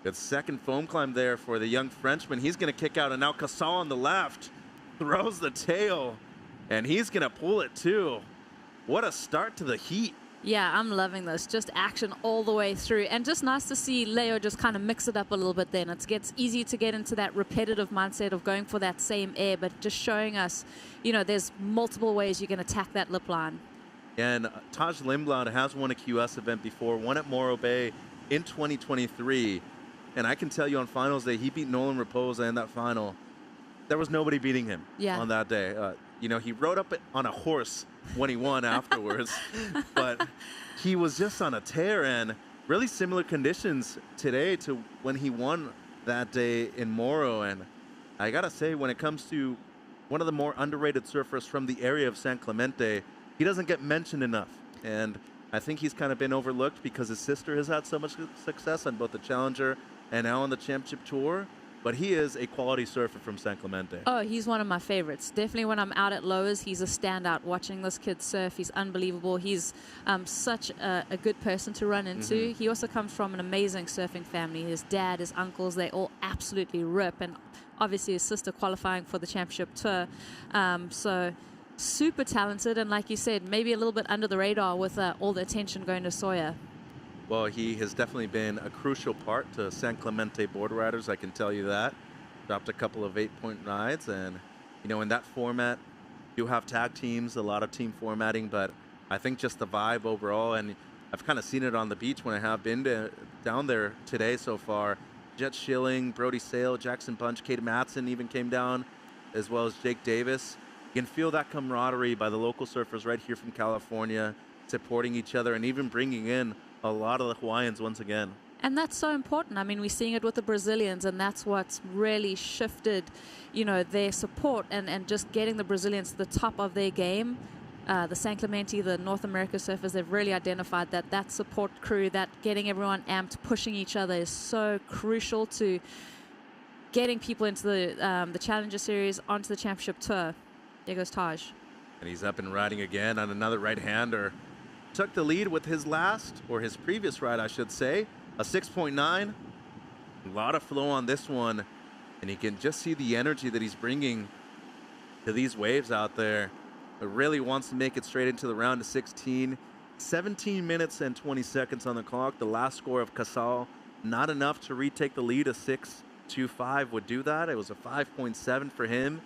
Good second foam climb there for the young Frenchman. He's going to kick out, and now Casal on the left throws the tail, and he's going to pull it too. What a start to the heat. Yeah, I'm loving this. Just action all the way through. And just nice to see Leo just kind of mix it up a little bit then. It gets easy to get into that repetitive mindset of going for that same air, but just showing us, you know, there's multiple ways you can attack that lip line. And Taj Lindblad has won a QS event before, won at Morro Bay in 2023. And I can tell you on finals day, he beat Nolan Raposa in that final. There was nobody beating him on that day. You know, he rode up on a horse when he won afterwards, but he was just on a tear, and really similar conditions today to when he won that day in Morro. And I gotta say, when it comes to one of the more underrated surfers from the area of San Clemente, he doesn't get mentioned enough. And I think he's kind of been overlooked because his sister has had so much success on both the Challenger and now on the Championship Tour. But he is a quality surfer from San Clemente. Oh, he's one of my favorites. Definitely when I'm out at Lowers, he's a standout. Watching this kid surf, he's unbelievable. He's such a good person to run into. He also comes from an amazing surfing family. His dad, his uncles, they all absolutely rip. And obviously his sister qualifying for the Championship Tour. So super talented. And like you said, maybe a little bit under the radar with all the attention going to Sawyer. Well, he has definitely been a crucial part to San Clemente board riders, I can tell you that. Dropped a couple of 8-point rides, and, you know, in that format, you have tag teams, a lot of team formatting, but I think just the vibe overall, and I've kind of seen it on the beach when I have been down there today so far. Jet Schilling, Brody Sale, Jackson Bunch, Kate Matson even came down, as well as Jake Davis. You can feel that camaraderie by the local surfers right here from California, supporting each other and even bringing in a lot of the Hawaiians once again. And that's so important. I mean, we're seeing it with the Brazilians, and that's what's really shifted, you know, their support and just getting the Brazilians to the top of their game. The San Clemente, the North America surfers, they've really identified that support crew, that getting everyone amped, pushing each other is so crucial to getting people into the Challenger Series, onto the Championship Tour. There goes Taj. And he's up and riding again on another right-hander. Took the lead with his last, or his previous ride, I should say, a 6.9. A lot of flow on this one, and you can just see the energy that he's bringing to these waves out there. It really wants to make it straight into the round of 16. 17 minutes and 20 seconds on the clock. The last score of Casal, not enough to retake the lead. A 6.25 would do that. It was a 5.7 for him.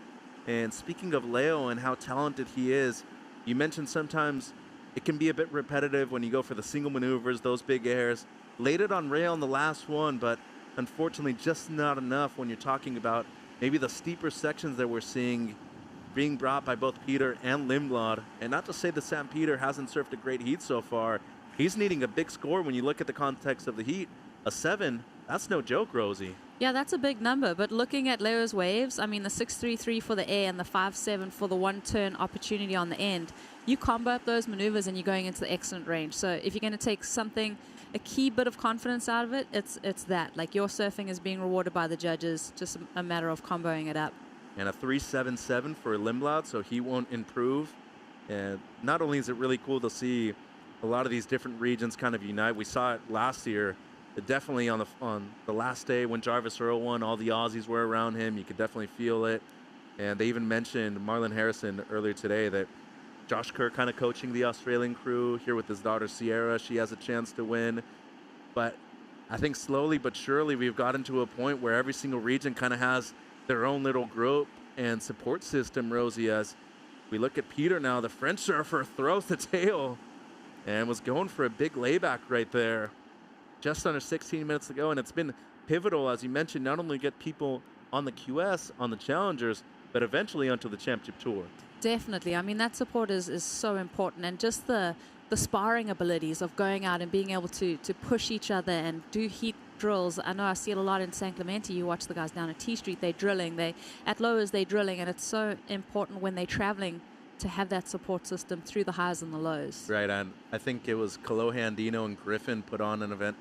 And speaking of Leo and how talented he is, you mentioned sometimes it can be a bit repetitive when you go for the single maneuvers, those big airs. Laid it on rail in the last one, but unfortunately just not enough when you're talking about maybe the steeper sections that we're seeing being brought by both Peter and Lindblad. And not to say that Sam Peter hasn't surfed a great heat so far. He's needing a big score when you look at the context of the heat. A 7, that's no joke, Rosie. Yeah, that's a big number, but looking at Leo's waves, I mean, the 6.33 for the air and the 5.7 for the one-turn opportunity on the end, you combo up those maneuvers and you're going into the excellent range. So if you're going to take something, a key bit of confidence out of it, it's that. Like, your surfing is being rewarded by the judges, just a matter of comboing it up. And a 3.77 for Lindblad, so he won't improve. And not only is it really cool to see a lot of these different regions kind of unite, we saw it last year. Definitely on the last day when Jarvis Earl won, all the Aussies were around him. You could definitely feel it. And they even mentioned Marlon Harrison earlier today that Josh Kerr kind of coaching the Australian crew here with his daughter Sierra. She has a chance to win. But I think slowly but surely we've gotten to a point where every single region kind of has their own little group and support system, Rosie. As we look at Peter now, the French surfer throws the tail and was going for a big layback right there. Just under 16 minutes to go, and it's been pivotal, as you mentioned, not only get people on the QS, on the Challengers, but eventually onto the Championship Tour. Definitely. I mean, that support is so important, and just the sparring abilities of going out and being able to push each other and do heat drills. I know I see it a lot in San Clemente. You watch the guys down at T Street, they're drilling. At Lowers, they're drilling, and it's so important when they're traveling to have that support system through the highs and the lows. Right, and I think it was Kalohan, Dino, and Griffin put on an event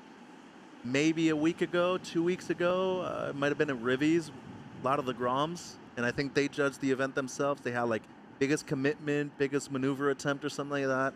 maybe a week ago, 2 weeks ago. It might have been at Rivies, a lot of the Groms, and I think they judged the event themselves. They had like biggest commitment, biggest maneuver attempt or something like that.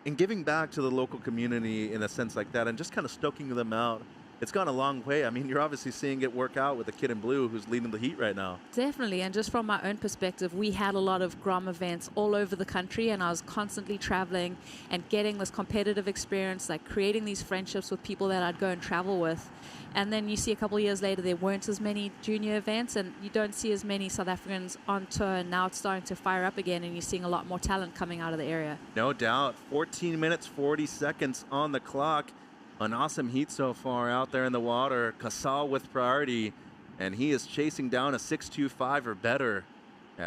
And giving back to the local community in a sense like that and just kind of stoking them out, it's gone a long way. I mean, you're obviously seeing it work out with the kid in blue who's leading the heat right now. Definitely, and just from my own perspective, we had a lot of Grom events all over the country, and I was constantly traveling and getting this competitive experience, like creating these friendships with people that I'd go and travel with. And then you see a couple of years later, there weren't as many junior events, and you don't see as many South Africans on tour, and now it's starting to fire up again, and you're seeing a lot more talent coming out of the area. No doubt. 14 minutes, 40 seconds on the clock. An awesome heat so far out there in the water. Casal with priority, and he is chasing down a 6.25 or better.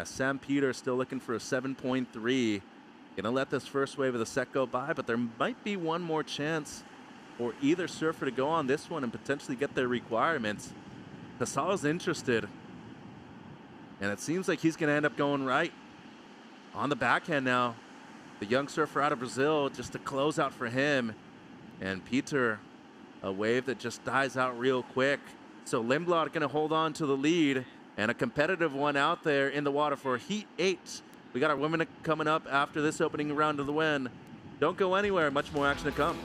Sam Peter still looking for a 7.3. Gonna let this first wave of the set go by, but there might be one more chance for either surfer to go on this one and potentially get their requirements. Casal is interested, and it seems like he's gonna end up going right on the backhand now. The young surfer out of Brazil, just a closeout for him. And Peter, a wave that just dies out real quick. So Lindblad going to hold on to the lead, and a competitive one out there in the water for Heat 8. We got our women coming up after this opening round of the win. Don't go anywhere. Much more action to come.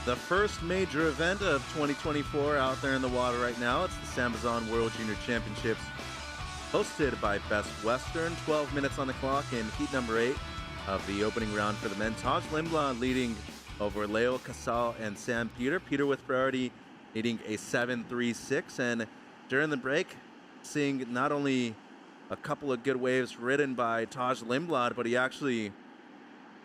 The first major event of 2024 out there in the water right now. It's the SAMBAZON World Junior Championships, hosted by Best Western. 12 minutes on the clock in heat number 8 of the opening round for the men. Taj Lindblad leading over Leo Casal and Sam Peter. Peter with priority needing a 7.36. And during the break, seeing not only a couple of good waves ridden by Taj Lindblad, but he actually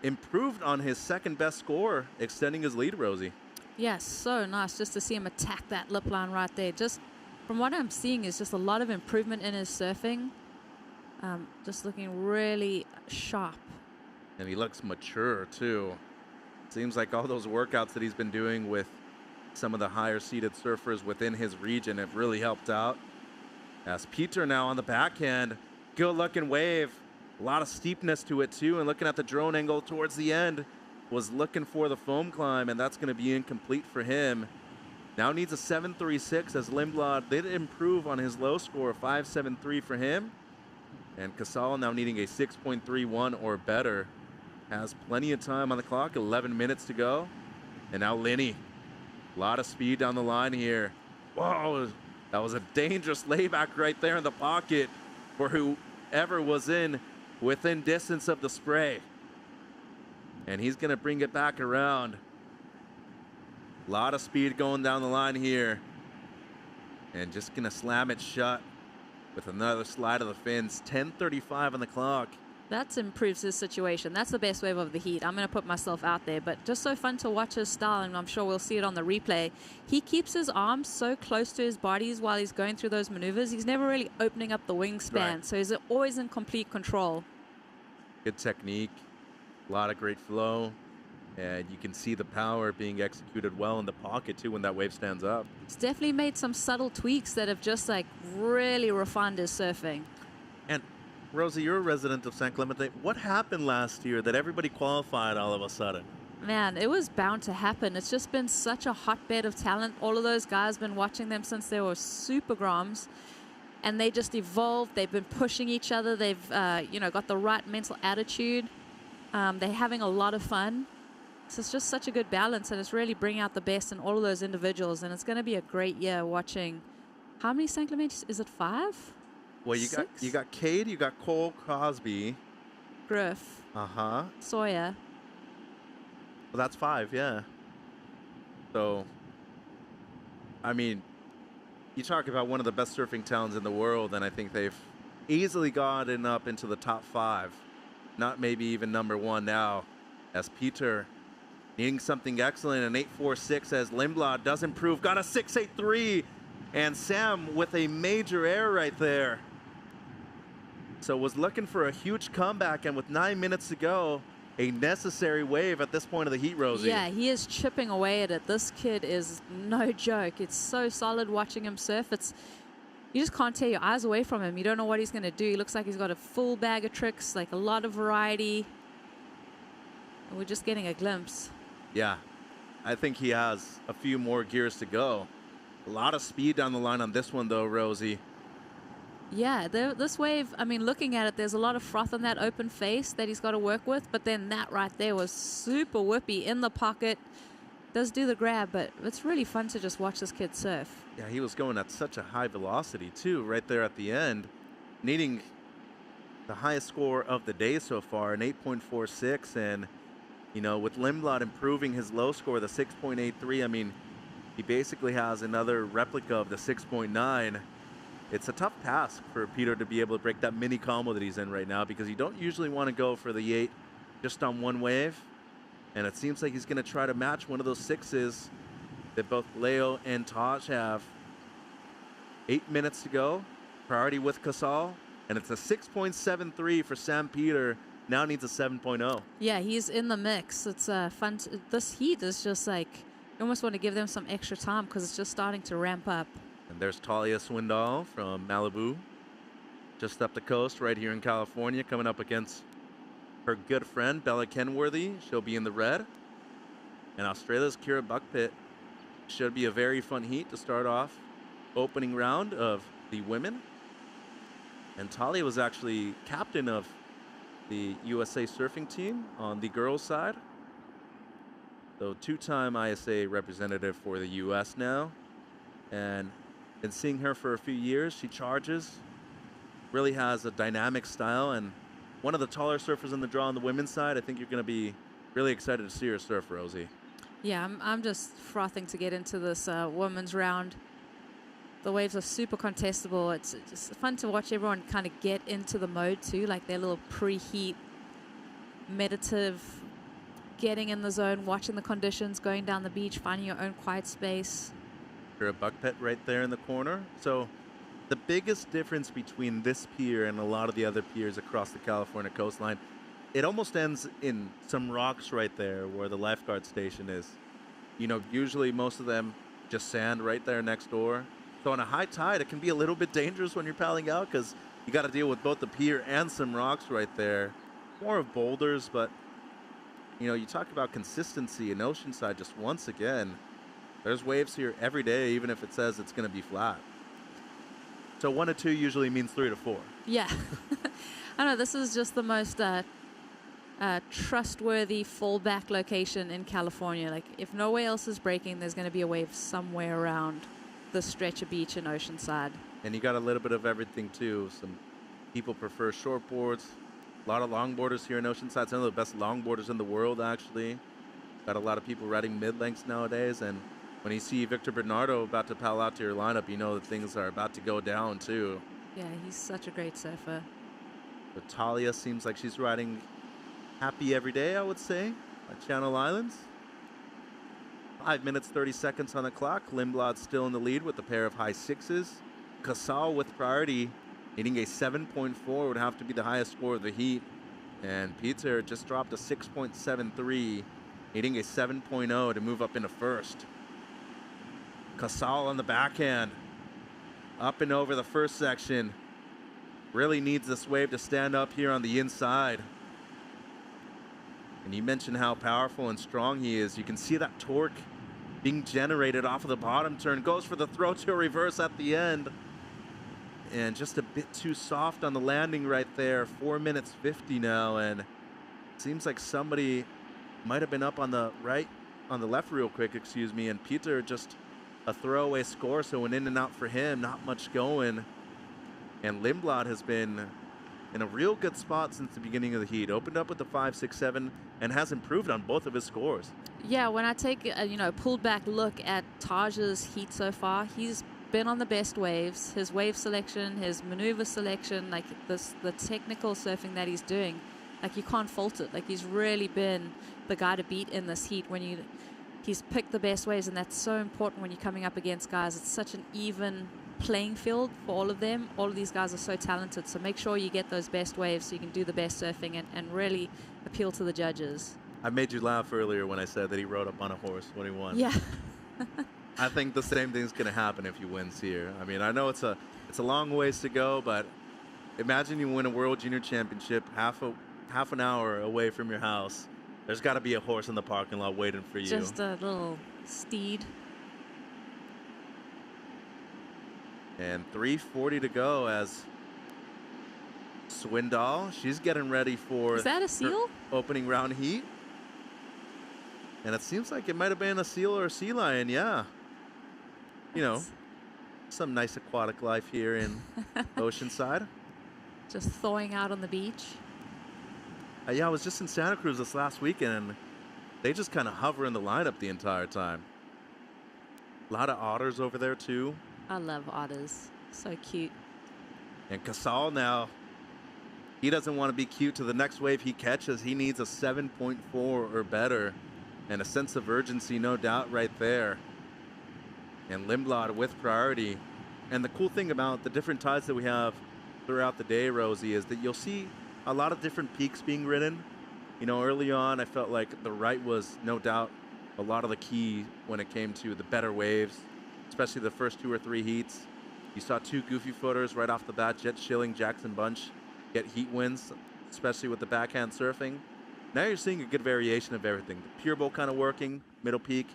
improved on his second best score, extending his lead, Rosie. Yes, so nice just to see him attack that lip line right there. Just from what I'm seeing is just a lot of improvement in his surfing. Just looking really sharp. And he looks mature too. Seems like all those workouts that he's been doing with some of the higher seeded surfers within his region have really helped out. As Peter now on the backhand, good looking wave. A lot of steepness to it too, and looking at the drone angle towards the end, was looking for the foam climb, and that's going to be incomplete for him. Now needs a 7.36 as Lindblad did improve on his low score, 5.73 for him. And Casal now needing a 6.31 or better. Has plenty of time on the clock, 11 minutes to go. And now Linny, a lot of speed down the line here. Whoa, that was a dangerous layback right there in the pocket for whoever was within distance of the spray. And he's going to bring it back around. A lot of speed going down the line here. And just going to slam it shut with another slide of the fins. 10:35 on the clock. That improves his situation. That's the best wave of the heat. I'm going to put myself out there, but just so fun to watch his style, and I'm sure we'll see it on the replay. He keeps his arms so close to his bodies while he's going through those maneuvers. He's never really opening up the wingspan, Right. so he's always in complete control. Good technique, a lot of great flow, and you can see the power being executed well in the pocket too when that wave stands up. He's definitely made some subtle tweaks that have just like really refined his surfing. And Rosie, you're a resident of San Clemente. What happened last year that everybody qualified all of a sudden? Man, it was bound to happen. It's just been such a hotbed of talent. All of those guys, been watching them since they were super groms, and they just evolved. They've been pushing each other. They've, got the right mental attitude. They're having a lot of fun. So it's just such a good balance, and it's really bringing out the best in all of those individuals. And it's going to be a great year watching. How many San Clemente? Is it 5? Well, you got Cade, you got Cole Crosby, Griff, Sawyer. Well, that's 5, yeah. So, I mean, you talk about one of the best surfing towns in the world, and I think they've easily gotten up into the top 5. Not maybe even number 1 now, as Peter needing something excellent. An 8.46 as Lindblad does improve. Got a 6.83, and Sam with a major error right there. So was looking for a huge comeback, and with 9 minutes to go, a necessary wave at this point of the heat, Rosie. Yeah, he is chipping away at it. This kid is no joke. It's so solid watching him surf. You just can't tear your eyes away from him. You don't know what he's going to do. He looks like he's got a full bag of tricks, like a lot of variety. And we're just getting a glimpse. Yeah, I think he has a few more gears to go. A lot of speed down the line on this one, though, Rosie. Yeah, this wave, I mean, looking at it, there's a lot of froth on that open face that he's got to work with, but then that right there was super whippy in the pocket. Does do the grab, but it's really fun to just watch this kid surf. Yeah, he was going at such a high velocity, too, right there at the end, needing the highest score of the day so far, an 8.46, and, with Lindblad improving his low score, the 6.83, I mean, he basically has another replica of the 6.9. It's a tough task for Peter to be able to break that mini combo that he's in right now, because you don't usually want to go for the 8 just on one wave. And it seems like he's going to try to match one of those 6s that both Leo and Taj have. 8 minutes to go. Priority with Casal. And it's a 6.73 for Sam Peter. Now needs a 7.0. Yeah, he's in the mix. It's fun. This heat is just like, you almost want to give them some extra time because it's just starting to ramp up. And there's Talia Swindoll from Malibu, just up the coast right here in California, coming up against her good friend, Bella Kenworthy. She'll be in the red. And Australia's Kira Buckpitt. Should be a very fun heat to start off opening round of the women. And Talia was actually captain of the USA surfing team on the girls' side. So 2-time ISA representative for the U.S. now. And seeing her for a few years, she charges, really has a dynamic style, and one of the taller surfers in the draw on the women's side. I think you're going to be really excited to see her surf, Rosie. Yeah, I'm just frothing to get into this women's round. The waves are super contestable. It's just fun to watch everyone kind of get into the mode too, like their little preheat, meditative, getting in the zone, watching the conditions, going down the beach, finding your own quiet space. A buckpet right there in the corner. So the biggest difference between this pier and a lot of the other piers across the California coastline, it almost ends in some rocks right there where the lifeguard station is. Usually most of them just sand right there next door. So on a high tide, it can be a little bit dangerous when you're paddling out because you got to deal with both the pier and some rocks right there. More of boulders, but you talk about consistency in Oceanside just once again. There's waves here every day, even if it says it's going to be flat. So 1 to 2 usually means 3 to 4. Yeah. I know, this is just the most trustworthy fallback location in California. Like, if nowhere else is breaking, there's going to be a wave somewhere around the stretch of beach in Oceanside. And you got a little bit of everything, too. Some people prefer shortboards. A lot of longboarders here in Oceanside. Some of the best longboarders in the world, actually. Got a lot of people riding mid-lengths nowadays, and when you see Victor Bernardo about to pal out to your lineup, you know that things are about to go down, too. Yeah, he's such a great surfer. But Talia seems like she's riding happy every day, I would say, at Channel Islands. 5 minutes, 30 seconds on the clock. Lindblad still in the lead with a pair of high 6s. Casal with priority, needing a 7.4 would have to be the highest score of the heat. And Peter just dropped a 6.73, needing a 7.0 to move up into first. Casal on the backhand, up and over the first section. Really needs this wave to stand up here on the inside. And you mentioned how powerful and strong he is. You can see that torque being generated off of the bottom turn. Goes for the throw to a reverse at the end. And just a bit too soft on the landing right there. 4 minutes 50 now, and it seems like somebody might have been up on the left real quick, excuse me, and Peter just a throwaway score, so an in and out for him, not much going. And Lindblad has been in a real good spot since the beginning of the heat. Opened up with the 5.67 and has improved on both of his scores. Yeah, when I take a pulled back look at Taj's heat so far, he's been on the best waves. His wave selection, his maneuver selection, like the technical surfing that he's doing, like you can't fault it. Like he's really been the guy to beat in this heat when he's picked the best waves, and that's so important when you're coming up against guys. It's such an even playing field for all of them. All of these guys are so talented, so make sure you get those best waves so you can do the best surfing and really appeal to the judges. I made you laugh earlier when I said that he rode up on a horse when he won. Yeah. I think the same thing's going to happen if he wins here. I mean, I know it's a long ways to go, but imagine you win a World Junior Championship half an hour away from your house. There's got to be a horse in the parking lot waiting for you. Just a little steed. And 3:40 to go as Swindoll, she's getting ready for Is that a seal? her opening round heat. And it seems like it might have been a seal or a sea lion, yeah. You know, some nice aquatic life here in Oceanside. Just thawing out on the beach. Yeah, I was just in Santa Cruz this last weekend, and they just kind of hover in the lineup the entire time. A lot of otters over there, too. I love otters. So cute. And Casal now, he doesn't want to be cute to the next wave he catches. He needs a 7.4 or better, and a sense of urgency, no doubt, right there. And Lindblad with priority. And the cool thing about the different tides that we have throughout the day, Rosie, is that you'll see a lot of different peaks being ridden. You know, early on, I felt like the right was no doubt a lot of the key when it came to the better waves, especially the first 2 or 3 heats. You saw 2 goofy footers right off the bat, Jet Schilling, Jackson Bunch, get heat wins, especially with the backhand surfing. Now you're seeing a good variation of everything. The pure bowl kind of working, middle peak,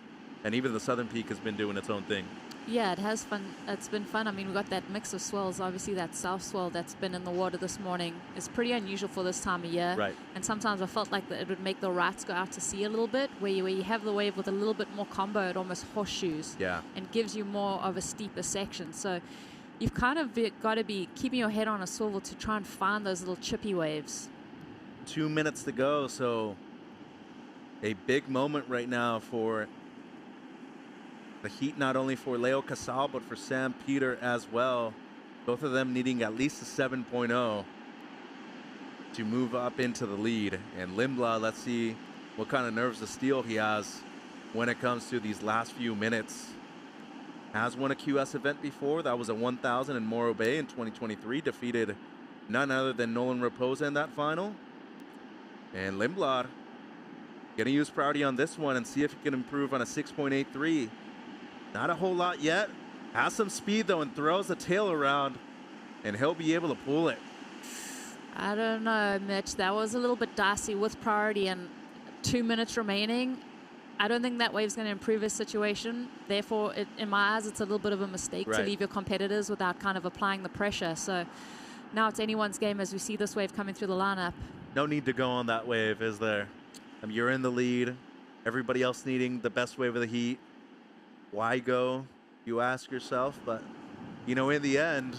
and even the southern peak has been doing its own thing. Yeah, it has fun. It's been fun. I mean, we've got that mix of swells. Obviously, that south swell that's been in the water this morning is pretty unusual for this time of year. Right. And sometimes I felt like that it would make the rights go out to sea a little bit, where you have the wave with a little bit more combo. It almost horseshoes. Yeah. And gives you more of a steeper section. So you've kind of got to be keeping your head on a swivel to try and find those little chippy waves. 2 minutes to go, so a big moment right now for the heat, not only for Leo Casal, but for Sam Peter as well. Both of them needing at least a 7.0 to move up into the lead. And Lindblad, let's see what kind of nerves of steel he has when it comes to these last few minutes. Has won a QS event before. That was a 1,000 in Morro Bay in 2023. Defeated none other than Nolan Raposa in that final. And Lindblad going to use priority on this one and see if he can improve on a 6.83. Not a whole lot yet. Has some speed, though, and throws the tail around, and he'll be able to pull it. I don't know, Mitch. That was a little bit dicey with priority and 2 minutes remaining. I don't think that wave's going to improve his situation. Therefore, in my eyes, it's a little bit of a mistake to leave your competitors without kind of applying the pressure. So now it's anyone's game as we see this wave coming through the lineup. No need to go on that wave, is there? I mean, you're in the lead. Everybody else needing the best wave of the heat. Why go, you ask yourself? But, you know, in the end,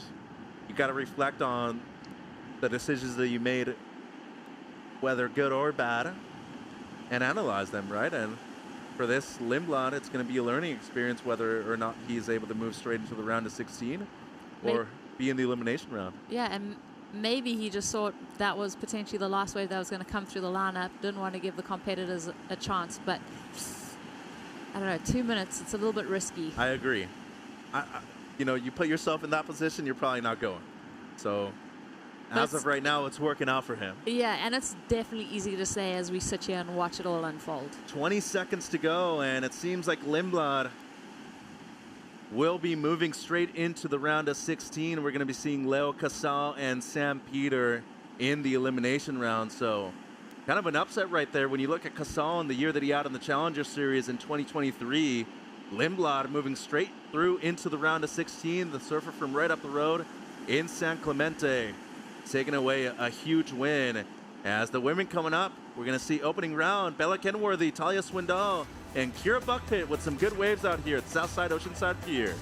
you got to reflect on the decisions that you made, whether good or bad, and analyze them, right? And for this Lindblad, it's going to be a learning experience whether or not he's able to move straight into the round of 16 or be in the elimination round. Yeah, and maybe he just thought that was potentially the last wave that was going to come through the lineup. Didn't want to give the competitors a chance, but I don't know, 2 minutes, it's a little bit risky. I agree. You know, you put yourself in that position, you're probably not going. So As of right now, it's working out for him. Yeah, and it's definitely easy to say as we sit here and watch it all unfold. 20 seconds to go, and it seems like Lindblad will be moving straight into the round of 16. We're going to be seeing Leo Casal and Sam Peter in the elimination round. So kind of an upset right there when you look at Casal in the year that he had in the Challenger Series in 2023. Lindblad moving straight through into the round of 16. The surfer from right up the road in San Clemente taking away a huge win. As the women coming up, we're going to see opening round Bella Kenworthy, Talia Swindoll, and Kira Buckpitt with some good waves out here at Southside Oceanside Pier.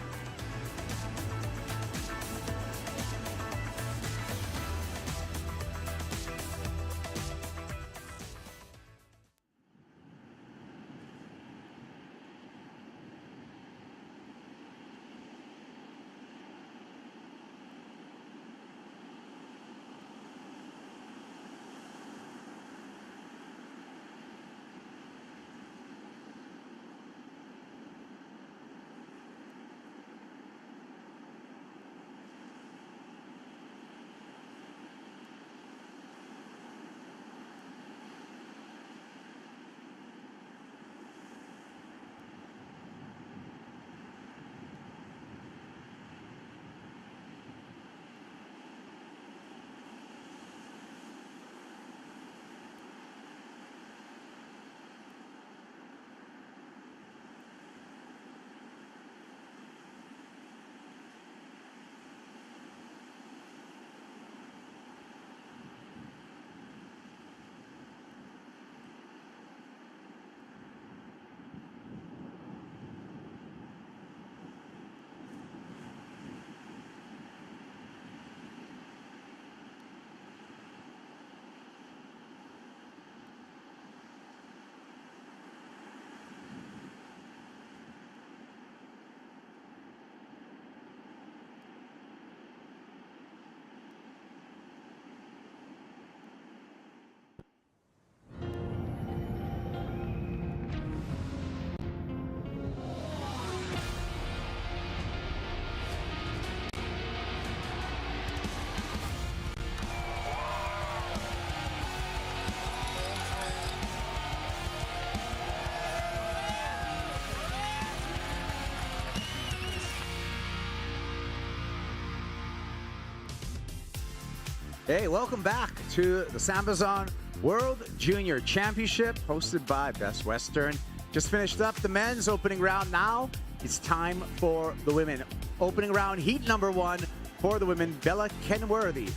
Hey, welcome back to the SAMBAZON World Junior Championship hosted by Best Western. Just finished up the men's opening round. Now it's time for the women. Opening round, heat number 1 for the women. Bella Kenworthy,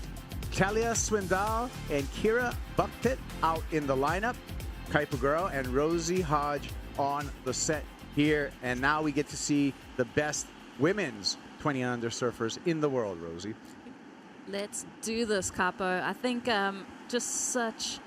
Talia Swindoll, and Kira Buckpitt out in the lineup. Kaipu Girl and Rosie Hodge on the set here. And now we get to see the best women's 20 and under surfers in the world, Rosie. Let's do this, Capo. I think just such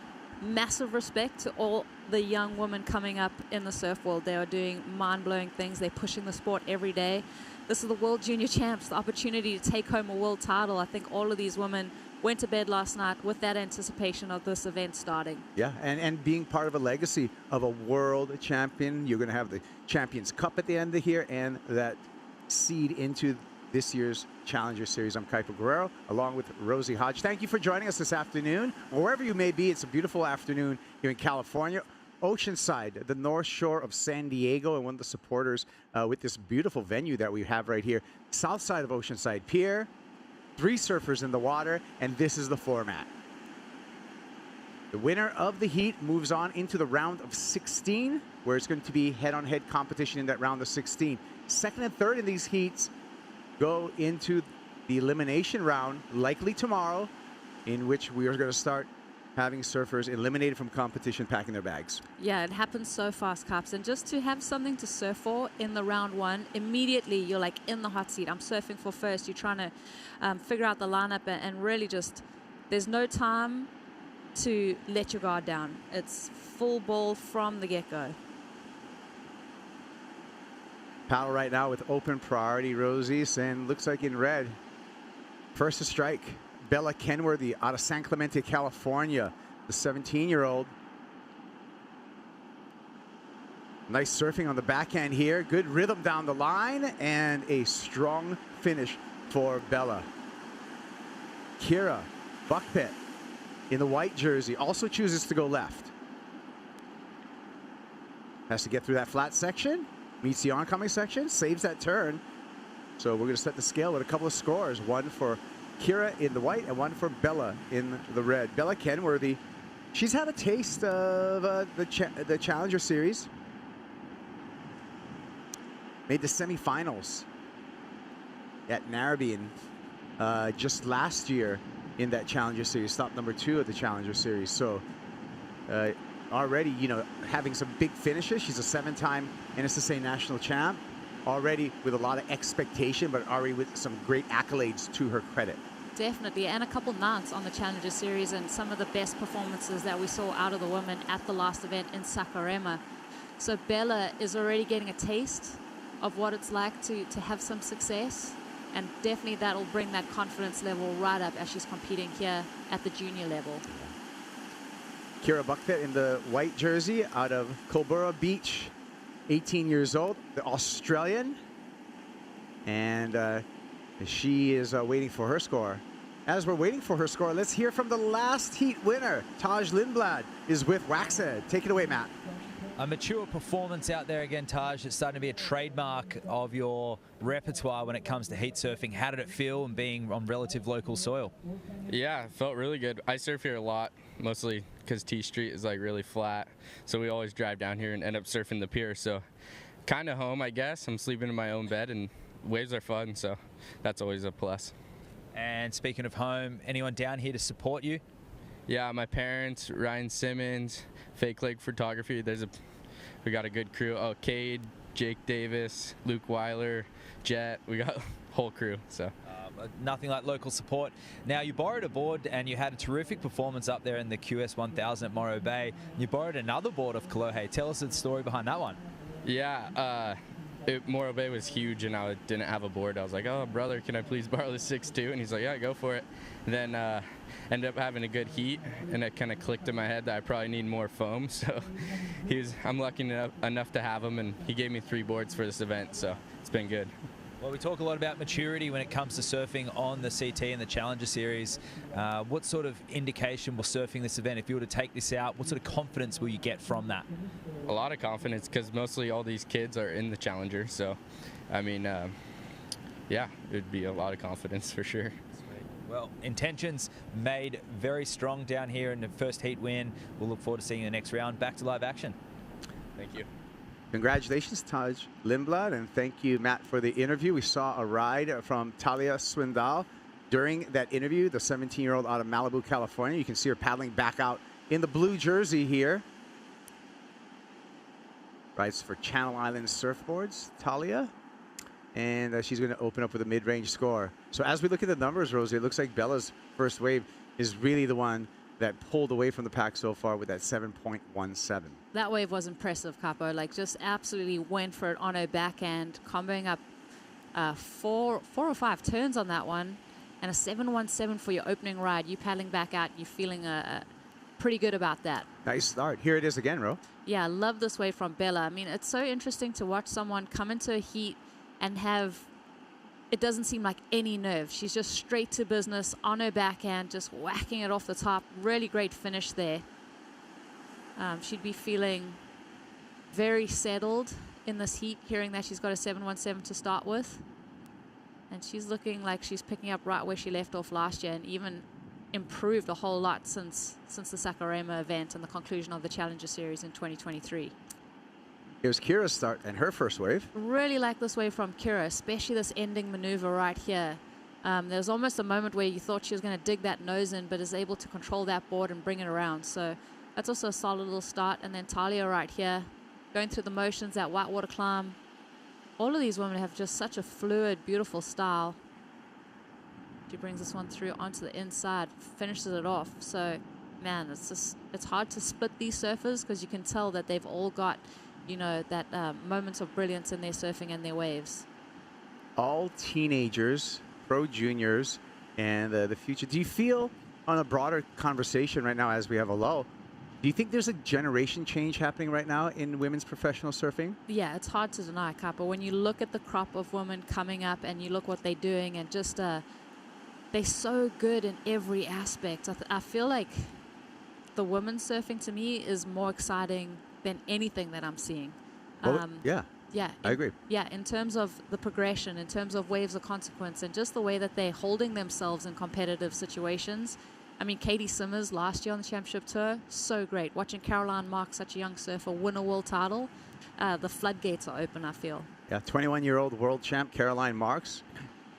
massive respect to all the young women coming up in the surf world. They are doing mind-blowing things. They're pushing the sport every day. This is the World Junior Champs, the opportunity to take home a world title. I think all of these women went to bed last night with that anticipation of this event starting. Yeah, and being part of a legacy of a world champion. You're going to have the Champions Cup at the end of here and that seed into this year's Challenger Series. I'm Kaipo Guerrero, along with Rosie Hodge. Thank you for joining us this afternoon. Wherever you may be, it's a beautiful afternoon here in California. Oceanside, the North Shore of San Diego, and one of the supporters with this beautiful venue that we have right here. South side of Oceanside Pier, 3 surfers in the water, and this is the format. The winner of the heat moves on into the round of 16, where it's going to be head-on-head competition in that round of 16. Second and third in these heats go into the elimination round, likely tomorrow, in which we are going to start having surfers eliminated from competition packing their bags. Yeah, it happens so fast, Caps. And just to have something to surf for in the round 1, immediately you're like in the hot seat. I'm surfing for first. You're trying to figure out the lineup and really just, there's no time to let your guard down. It's full ball from the get-go. Paddle right now with open priority, Rosie, and looks like in red. First to strike, Bella Kenworthy out of San Clemente, California, the 17-year-old. Nice surfing on the backhand here. Good rhythm down the line and a strong finish for Bella. Kira Buckpit in the white jersey also chooses to go left. Has to get through that flat section, meets the oncoming section, saves that turn. So we're going to set the scale with a couple of scores. One for Kira in the white and one for Bella in the red. Bella Kenworthy, she's had a taste of the Challenger Series. Made the semifinals at Narrabeen just last year in that Challenger Series. Stopped number 2 of the Challenger Series. So already, you know, having some big finishes. She's a 7-time NSSA national champ. Already with a lot of expectation, but already with some great accolades to her credit. Definitely, and a couple nants on the Challenger Series and some of the best performances that we saw out of the women at the last event in Saquarema. So Bella is already getting a taste of what it's like to have some success, and definitely that'll bring that confidence level right up as she's competing here at the junior level. Kira Buckpit in the white jersey out of Culburra Beach, 18 years old, the Australian, and she is waiting for her score. As we're waiting for her score, let's hear from the last heat winner. Taj Lindblad is with Waxhead. Take it away, Matt. A mature performance out there again, Taj. It's starting to be a trademark of your repertoire when it comes to heat surfing. How did it feel and being on relative local soil? Yeah, it felt really good. I surf here a lot, mostly because T Street is like really flat. So we always drive down here and end up surfing the pier. So kind of home, I guess. I'm sleeping in my own bed and waves are fun. So that's always a plus. And speaking of home, anyone down here to support you? Yeah, my parents, Ryan Simmons, Fake Leg Photography. We got a good crew. Oh, Cade, Jake Davis, Luke Weiler, Jet. We got a whole crew. So nothing like local support. Now, you borrowed a board and you had a terrific performance up there in the QS 1000 at Morro Bay. You borrowed another board of Kolohe. Tell us the story behind that one. Yeah, Morro Bay was huge and I didn't have a board. I was like, oh, brother, can I please borrow the 6'2"? And he's like, yeah, go for it. And then ended up having a good heat, and it kind of clicked in my head that I probably need more foam. So I'm lucky enough to have him, and he gave me 3 boards for this event, so it's been good. Well, we talk a lot about maturity when it comes to surfing on the CT and the Challenger Series. What sort of indication will surfing this event, if you were to take this out, what sort of confidence will you get from that? A lot of confidence, because mostly all these kids are in the Challenger. So, I mean, yeah, it would be a lot of confidence for sure. Well, intentions made very strong down here in the first heat win. We'll look forward to seeing you in the next round. Back to live action. Thank you. Congratulations, Taj Lindblad, and thank you, Matt, for the interview. We saw a ride from Talia Swindal during that interview, the 17-year-old out of Malibu, California. You can see her paddling back out in the blue jersey here. Rides for Channel Islands Surfboards, Talia. And she's going to open up with a mid-range score. So as we look at the numbers, Rosie, it looks like Bella's first wave is really the one that pulled away from the pack so far with that 7.17. That wave was impressive, Capo. Like, just absolutely went for it on her backhand, comboing up 4 or 5 turns on that one, and a 7.17 for your opening ride. You paddling back out, you're feeling pretty good about that. Nice start. Here it is again, Ro. Yeah, I love this wave from Bella. I mean, it's so interesting to watch someone come into a heat and it doesn't seem like any nerve. She's just straight to business on her backhand, just whacking it off the top. Really great finish there. She'd be feeling very settled in this heat, hearing that she's got a 7.17 to start with. And she's looking like she's picking up right where she left off last year, and even improved a whole lot since the Saquarema event and the conclusion of the Challenger Series in 2023. Here's Kira's start and her first wave. Really like this wave from Kira, especially this ending maneuver right here. There was almost a moment where you thought she was going to dig that nose in, but is able to control that board and bring it around. So that's also a solid little start. And then Talia right here, going through the motions, that whitewater climb. All of these women have just such a fluid, beautiful style. She brings this one through onto the inside, finishes it off. So, man, it's hard to split these surfers, because you can tell that they've all got, you know, that moments of brilliance in their surfing and their waves. All teenagers, pro juniors, and the future. Do you feel, on a broader conversation right now as we have a lull, do you think there's a generation change happening right now in women's professional surfing? Yeah, it's hard to deny, Kappa. When you look at the crop of women coming up and you look what they're doing, and just they're so good in every aspect. I feel like the women's surfing to me is more exciting than anything that I'm seeing. Well, yeah. Yeah. I agree. Yeah, in terms of the progression, in terms of waves of consequence, and just the way that they're holding themselves in competitive situations. I mean, Katie Simmers last year on the championship tour, so great. Watching Caroline Mark, such a young surfer, win a world title, the floodgates are open, I feel. Yeah, 21-year-old world champ Caroline Marks,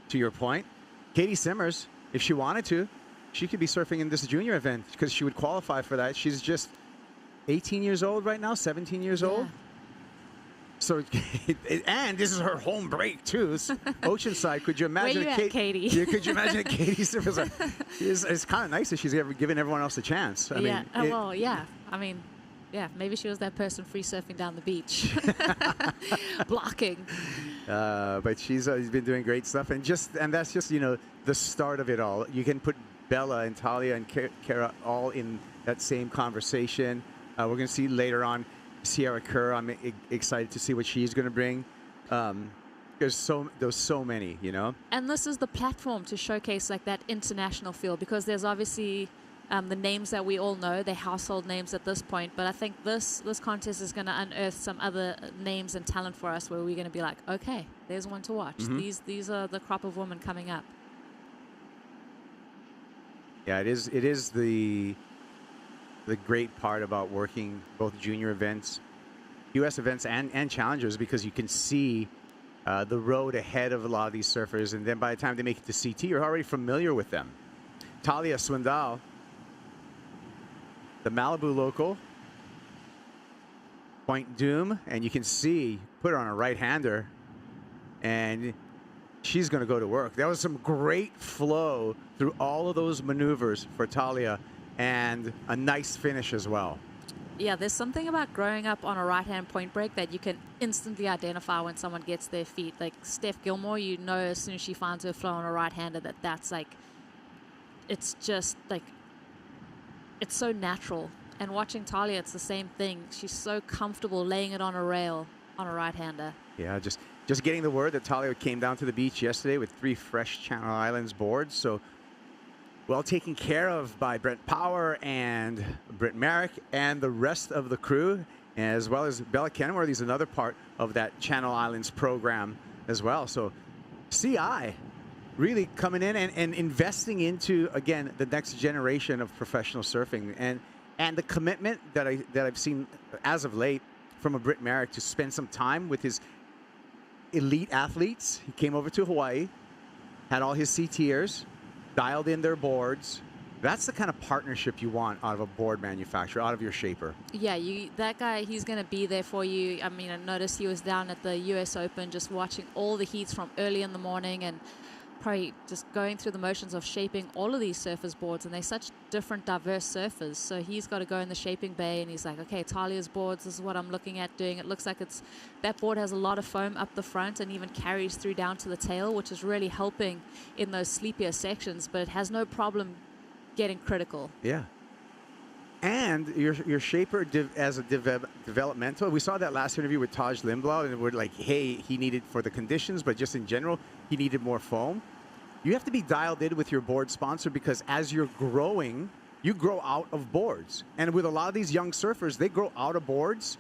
to your point. Katie Simmers, if she wanted to, she could be surfing in this junior event because she would qualify for that. She's just 18 years old right now, 17 years old. So, and this is her home break too. It's Oceanside. Could you imagine? Where you at, Katie? Yeah, could you imagine Katie Simmers? It's kind of nice that she's giving everyone else a chance. I mean, well, yeah. I mean, yeah. Maybe she was that person free surfing down the beach, blocking. But she's been doing great stuff, and that's just the start of it all. You can put Bella and Talia and Kara all in that same conversation. We're going to see later on Sierra Kerr. I'm excited to see what she's going to bring. There's so many, And this is the platform to showcase like that international feel, because there's obviously the names that we all know, they're household names at this point. But I think this contest is going to unearth some other names and talent for us, where we're going to be like, okay, there's one to watch. Mm-hmm. These are the crop of women coming up. Yeah, it is the great part about working both junior events, U.S. events, and challengers, because you can see the road ahead of a lot of these surfers, and then by the time they make it to CT, you're already familiar with them. Talia Swindal, the Malibu local, Point Doom, and you can see, put her on a right-hander, and she's going to go to work. That was some great flow through all of those maneuvers for Talia, and a nice finish as well. Yeah, there's something about growing up on a right-hand point break that you can instantly identify when someone gets their feet. Like Steph Gilmore, you know as soon as she finds her flow on a right-hander that's like, it's just like, it's so natural. And watching Talia, it's the same thing. She's so comfortable laying it on a rail on a right-hander. Yeah, just getting the word that Talia came down to the beach yesterday with 3 fresh Channel Islands boards. So well taken care of by Brent Power and Britt Merrick and the rest of the crew, as well as Bella Kenworthy is another part of that Channel Islands program as well. So CI really coming in and investing into, again, the next generation of professional surfing, and the commitment that I've seen as of late from a Britt Merrick to spend some time with his elite athletes. He came over to Hawaii, had all his CTers, dialed in their boards. That's the kind of partnership you want out of a board manufacturer, out of your shaper. Yeah, that guy, he's going to be there for you. I mean, I noticed he was down at the US Open just watching all the heats from early in the morning and probably just going through the motions of shaping all of these surfers' boards, and they're such different, diverse surfers. So he's got to go in the shaping bay, and he's like, okay, Talia's boards, this is what I'm looking at doing. It looks like that board has a lot of foam up the front and even carries through down to the tail, which is really helping in those sleepier sections, but it has no problem getting critical. Yeah. And your shaper as a developmental, we saw that last interview with Taj Lindblad, and we're like, hey, he needed for the conditions, but just in general, he needed more foam. You have to be dialed in with your board sponsor, because as you're growing, you grow out of boards. And with a lot of these young surfers, they grow out of boards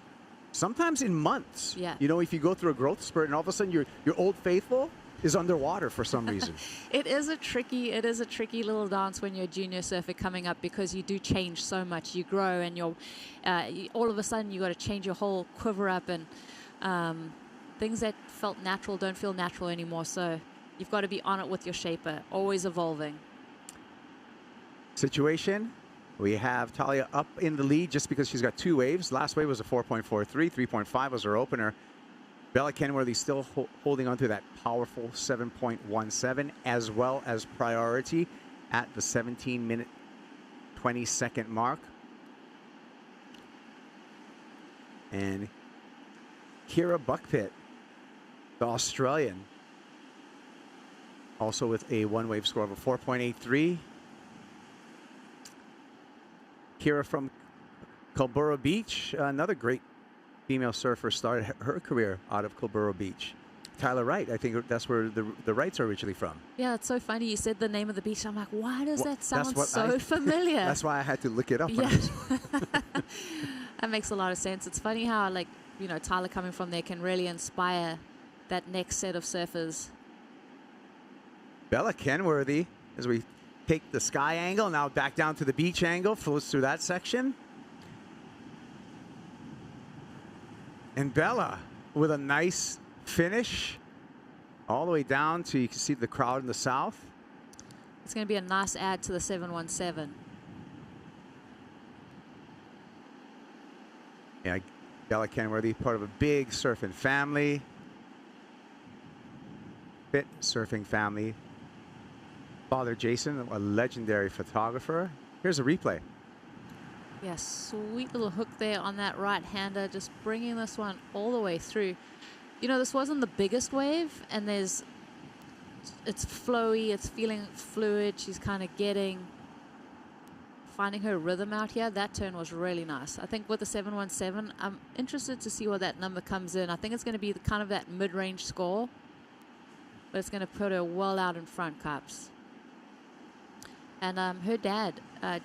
sometimes in months. Yeah. If you go through a growth spurt and all of a sudden your Old Faithful is underwater for some reason. It is a tricky little dance when you're a junior surfer coming up, because you do change so much. You grow, and all of a sudden you got to change your whole quiver up, and things that felt natural don't feel natural anymore. So you've got to be on it with your shaper, always evolving. Situation, we have Talia up in the lead just because she's got 2 waves. Last wave was a 4.43, 3.5 was her opener. Bella Kenworthy still holding on to that powerful 7.17, as well as priority at the 17-minute, 20-second mark. And Kira Buckpitt, the Australian, also with a 1-wave score of a 4.83. Kira from Culburra Beach, another great female surfer, started her career out of Culburra Beach. Tyler Wright. I think that's where the Wrights are originally from. Yeah, it's so funny. You said the name of the beach. I'm like, why does that sound what so familiar? That's why I had to look it up. Yeah. That makes a lot of sense. It's funny how, like, you know, Tyler coming from there can really inspire that next set of surfers. Bella Kenworthy, as we take the sky angle, now back down to the beach angle, flows through that section. And Bella with a nice finish all the way down to, you can see the crowd in the south. It's going to be a nice add to the 717. Yeah, Bella Kenworthy, part of a big surfing family. Fit surfing family. Father Jason, a legendary photographer. Here's a replay. Yeah, sweet little hook there on that right-hander, just bringing this one all the way through. You know, this wasn't the biggest wave, and it's flowy, it's feeling fluid. She's kind of finding her rhythm out here. That turn was really nice. I think with the 717, I'm interested to see what that number comes in. I think it's going to be kind of that mid-range score, but it's going to put her well out in front, Cups. And her dad,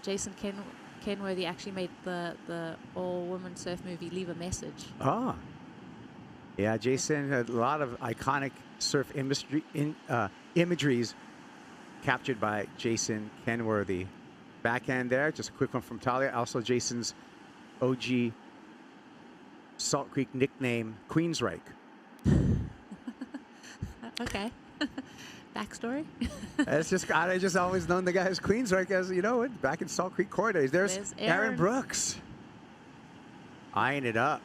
Jason Kenworthy, actually made the all-woman surf movie Leave a Message. Ah. Yeah, Jason had a lot of iconic surf imageries captured by Jason Kenworthy. Backhand there, just a quick one from Talia. Also Jason's OG Salt Creek nickname, Queensryche. Okay. Backstory? It's just, I just always known the guy as Queensryche, as you know, back in Salt Creek Core days. There's Aaron Brooks eyeing it up.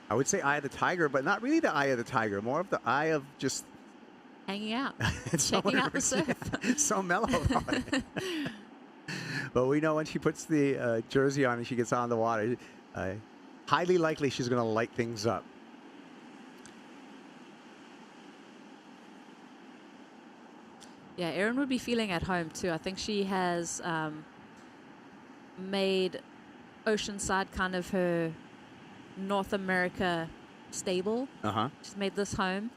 I would say eye of the tiger, but not really the eye of the tiger, more of the eye of just hanging out, checking out the surf. So mellow about it. But we know when she puts the jersey on and she gets on the water, highly likely she's going to light things up. Yeah, Erin would be feeling at home too. I think she has made Oceanside kind of her North America stable. She's made this home.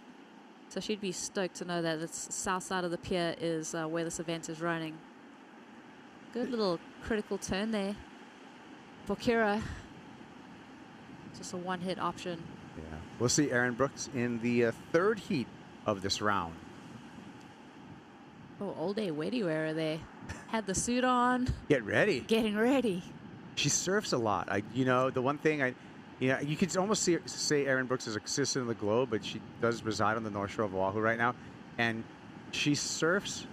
So she'd be stoked to know that it's south side of the pier is where this event is running. Good little critical turn there. Bokira, just a one-hit option. Yeah, we'll see Aaron Brooks in the third heat of this round. Oh, all day wetty wearer there. Had the suit on. Get ready. Getting ready. She surfs a lot. You know, the one thing you could almost say Aaron Brooks is a citizen of the globe, but she does reside on the North Shore of Oahu right now. And she surfs.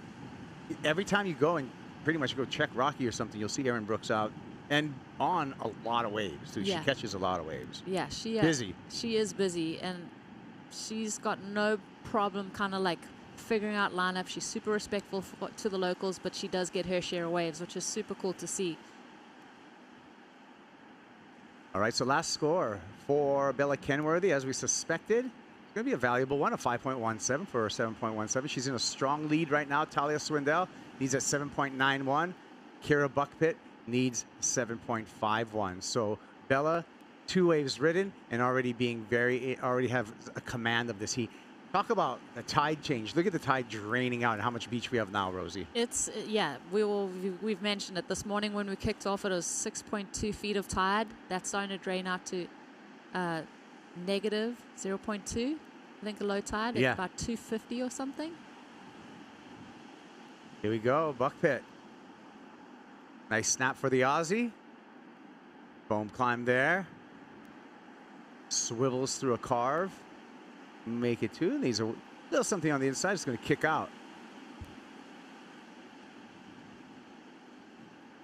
Every time you go and pretty much go check Rocky or something, you'll see Aaron Brooks out and on a lot of waves, too. Yeah. She catches a lot of waves. Yeah, busy. She is busy, and she's got no problem kind of like figuring out lineup. She's super respectful to the locals, but she does get her share of waves, which is super cool to see. All right, so last score for Bella Kenworthy, as we suspected. It's going to be a valuable one, a 5.17 for a 7.17. She's in a strong lead right now. Talia Swindell needs a 7.91. Kira Buckpitt needs 7.51. So Bella, 2 waves ridden and already have a command of this heat. Talk about the tide change. Look at the tide draining out and how much beach we have now, Rosie. It's, yeah, we've mentioned it. This morning when we kicked off, it was 6.2 feet of tide. That's starting to drain out to negative 0.2. I think the low tide is about 250 or something. Here we go, Buckpitt. Nice snap for the Aussie. Foam climb there. Swivels through a carve. Make it two. Needs a little something on the inside. It's going to kick out.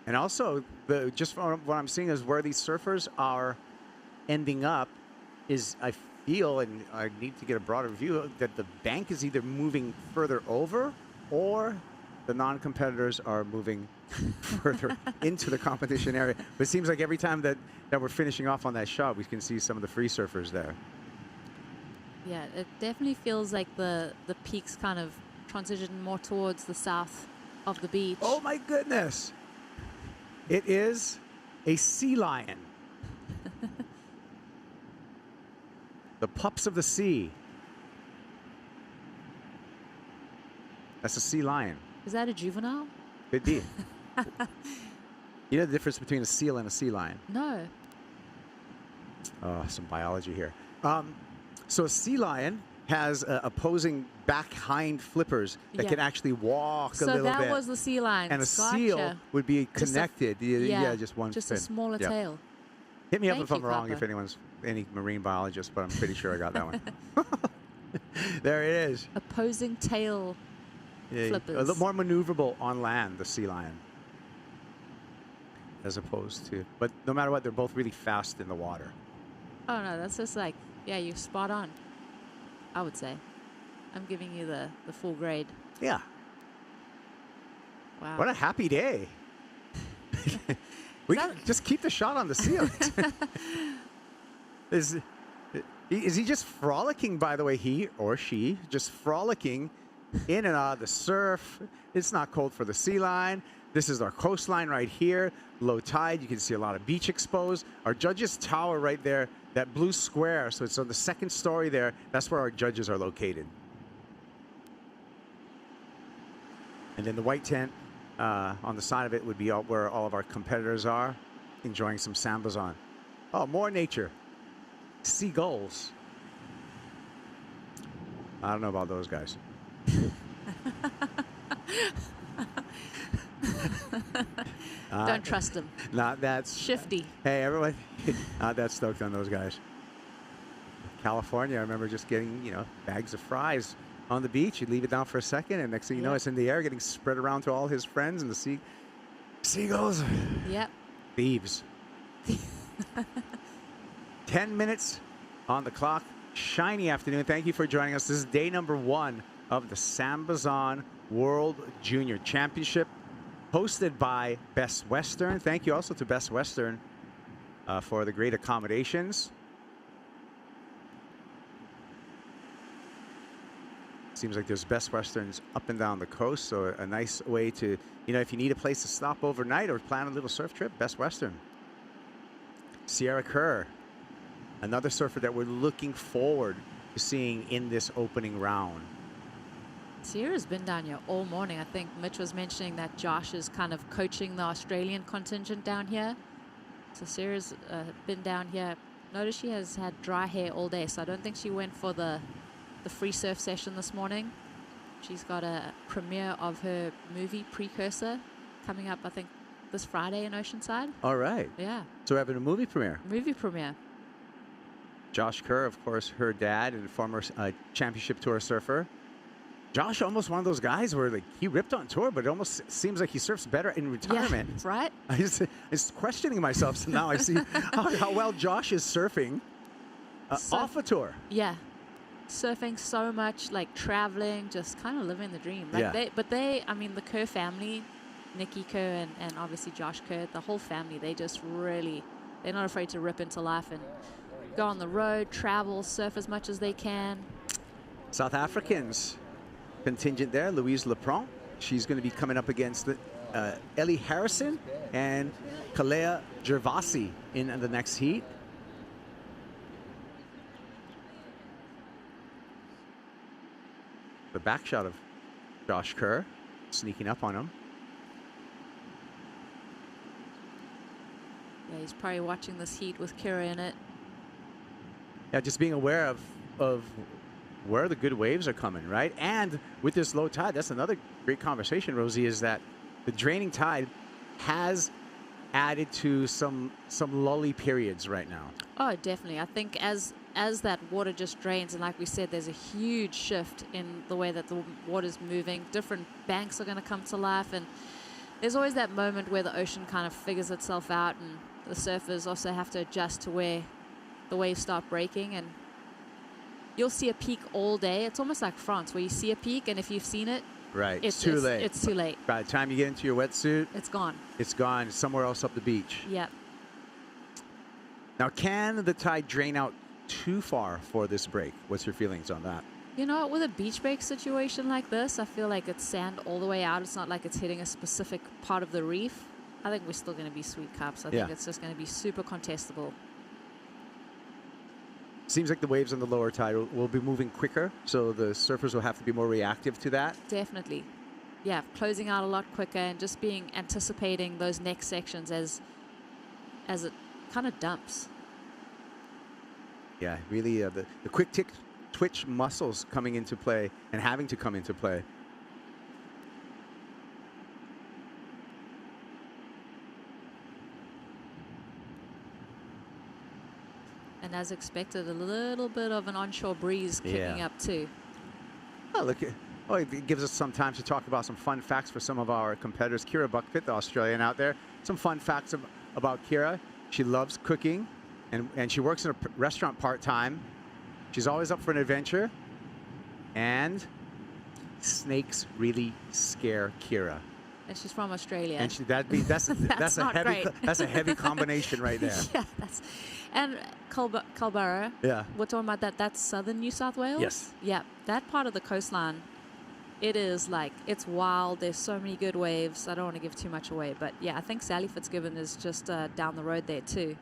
And also, just from what I'm seeing is where these surfers are ending up is, I feel, and I need to get a broader view, that the bank is either moving further over or the non-competitors are moving further into the competition area. But it seems like every time that we're finishing off on that shot, we can see some of the free surfers there. Yeah, it definitely feels like the peaks kind of transition more towards the south of the beach. Oh my goodness. It is a sea lion. The pups of the sea. That's a sea lion. Is that a juvenile? Could be. You know the difference between a seal and a sea lion? No. Oh, some biology here. So a sea lion has opposing back hind flippers that can actually walk a little bit. So that was the sea lion. And a seal would be connected. Just just one just fin. a smaller Yep. tail. Hit me up Thank if I'm you, wrong, Copper. if anyone's any marine biologist, but I'm pretty sure I got that one. There it is. Opposing tail Yeah, flippers. a little more maneuverable on land, the sea lion, as opposed to. But no matter what, they're both really fast in the water. Oh no, that's just like, yeah, you're spot on. I would say. I'm giving you the full grade. Yeah. Wow. What a happy day. We can just keep the shot on the seal. Is he just frolicking, by the way, he or she, just frolicking in and out of the surf. It's not cold for the sea lion. This is our coastline right here. Low tide, you can see a lot of beach exposed. Our judges' tower right there, that blue square, so it's on the second story there. That's where our judges are located. And then the white tent on the side of it would be where all of our competitors are, enjoying some SAMBAZON. Oh, more nature. Seagulls. I don't know about those guys. Don't trust them. Not that shifty. Hey, everyone, not that stoked on those guys. California, I remember just getting, bags of fries on the beach. You'd leave it down for a second, and next thing you know, it's in the air, getting spread around to all his friends, and the seagulls. Yep. Thieves. 10 minutes on the clock. Shiny afternoon. Thank you for joining us. This is day number 1 of the SAMBAZON World Junior Championship, hosted by Best Western. Thank you also to Best Western for the great accommodations. Seems like there's Best Westerns up and down the coast, so a nice way to, if you need a place to stop overnight or plan a little surf trip, Best Western. Sierra Kerr, another surfer that we're looking forward to seeing in this opening round. Sierra's been down here all morning. I think Mitch was mentioning that Josh is kind of coaching the Australian contingent down here. So Sierra's been down here. Notice she has had dry hair all day, so I don't think she went for the free surf session this morning. She's got a premiere of her movie Precursor coming up, I think, this Friday in Oceanside. All right. Yeah. So we're having a movie premiere. Movie premiere. Josh Kerr, of course, her dad and former championship tour surfer. Josh, almost one of those guys where he ripped on tour, but it almost seems like he surfs better in retirement. Yeah, right? I was questioning myself, so now I see how well Josh is surfing off a tour. Yeah. Surfing so much, like traveling, just kind of living the dream. Like the Kerr family, Nikki Kerr and obviously Josh Kerr, the whole family, they're not afraid to rip into life and go on the road, travel, surf as much as they can. South Africans contingent there, Louise Lepront. She's going to be coming up against Ellie Harrison and Kalea Gervasi in the next heat. The back shot of Josh Kerr sneaking up on him. Yeah, he's probably watching this heat with Kira in it. Yeah, just being aware of where the good waves are coming, right? And with this low tide, that's another great conversation, Rosie, is that the draining tide has added to some lully periods right now. Oh, definitely. I think as that water just drains, and like we said, there's a huge shift in the way that the water's moving. Different banks are going to come to life, and there's always that moment where the ocean kind of figures itself out, and the surfers also have to adjust to where the waves start breaking, and you'll see a peak all day. It's almost like France, where you see a peak, and if you've seen it, right, it's too late. It's too late. By the time you get into your wetsuit, it's gone. It's gone somewhere else up the beach. Yep. Now, can the tide drain out too far for this break? What's your feelings on that? You know, with a beach break situation like this, I feel like it's sand all the way out. It's not like it's hitting a specific part of the reef. I think we're still going to be sweet cups. I think it's just going to be super contestable. Seems like the waves on the lower tide will be moving quicker, so the surfers will have to be more reactive to that. Definitely. Yeah, closing out a lot quicker and just anticipating those next sections as it kind of dumps. Yeah, really the quick twitch muscles coming into play and having to come into play. And as expected, a little bit of an onshore breeze kicking up too. Oh, look. Oh, it gives us some time to talk about some fun facts for some of our competitors. Kira Buckfit, the Australian out there. Some fun facts about Kira. She loves cooking, and she works in a restaurant part-time. She's always up for an adventure. And snakes really scare Kira. And she's from Australia. And that's a heavy combination right there. Yeah, and Culburra. Yeah. We're talking about that. That's southern New South Wales. Yes. Yeah, that part of the coastline. It is like, it's wild. There's so many good waves. I don't want to give too much away, but yeah, I think Sally Fitzgibbons is just down the road there too.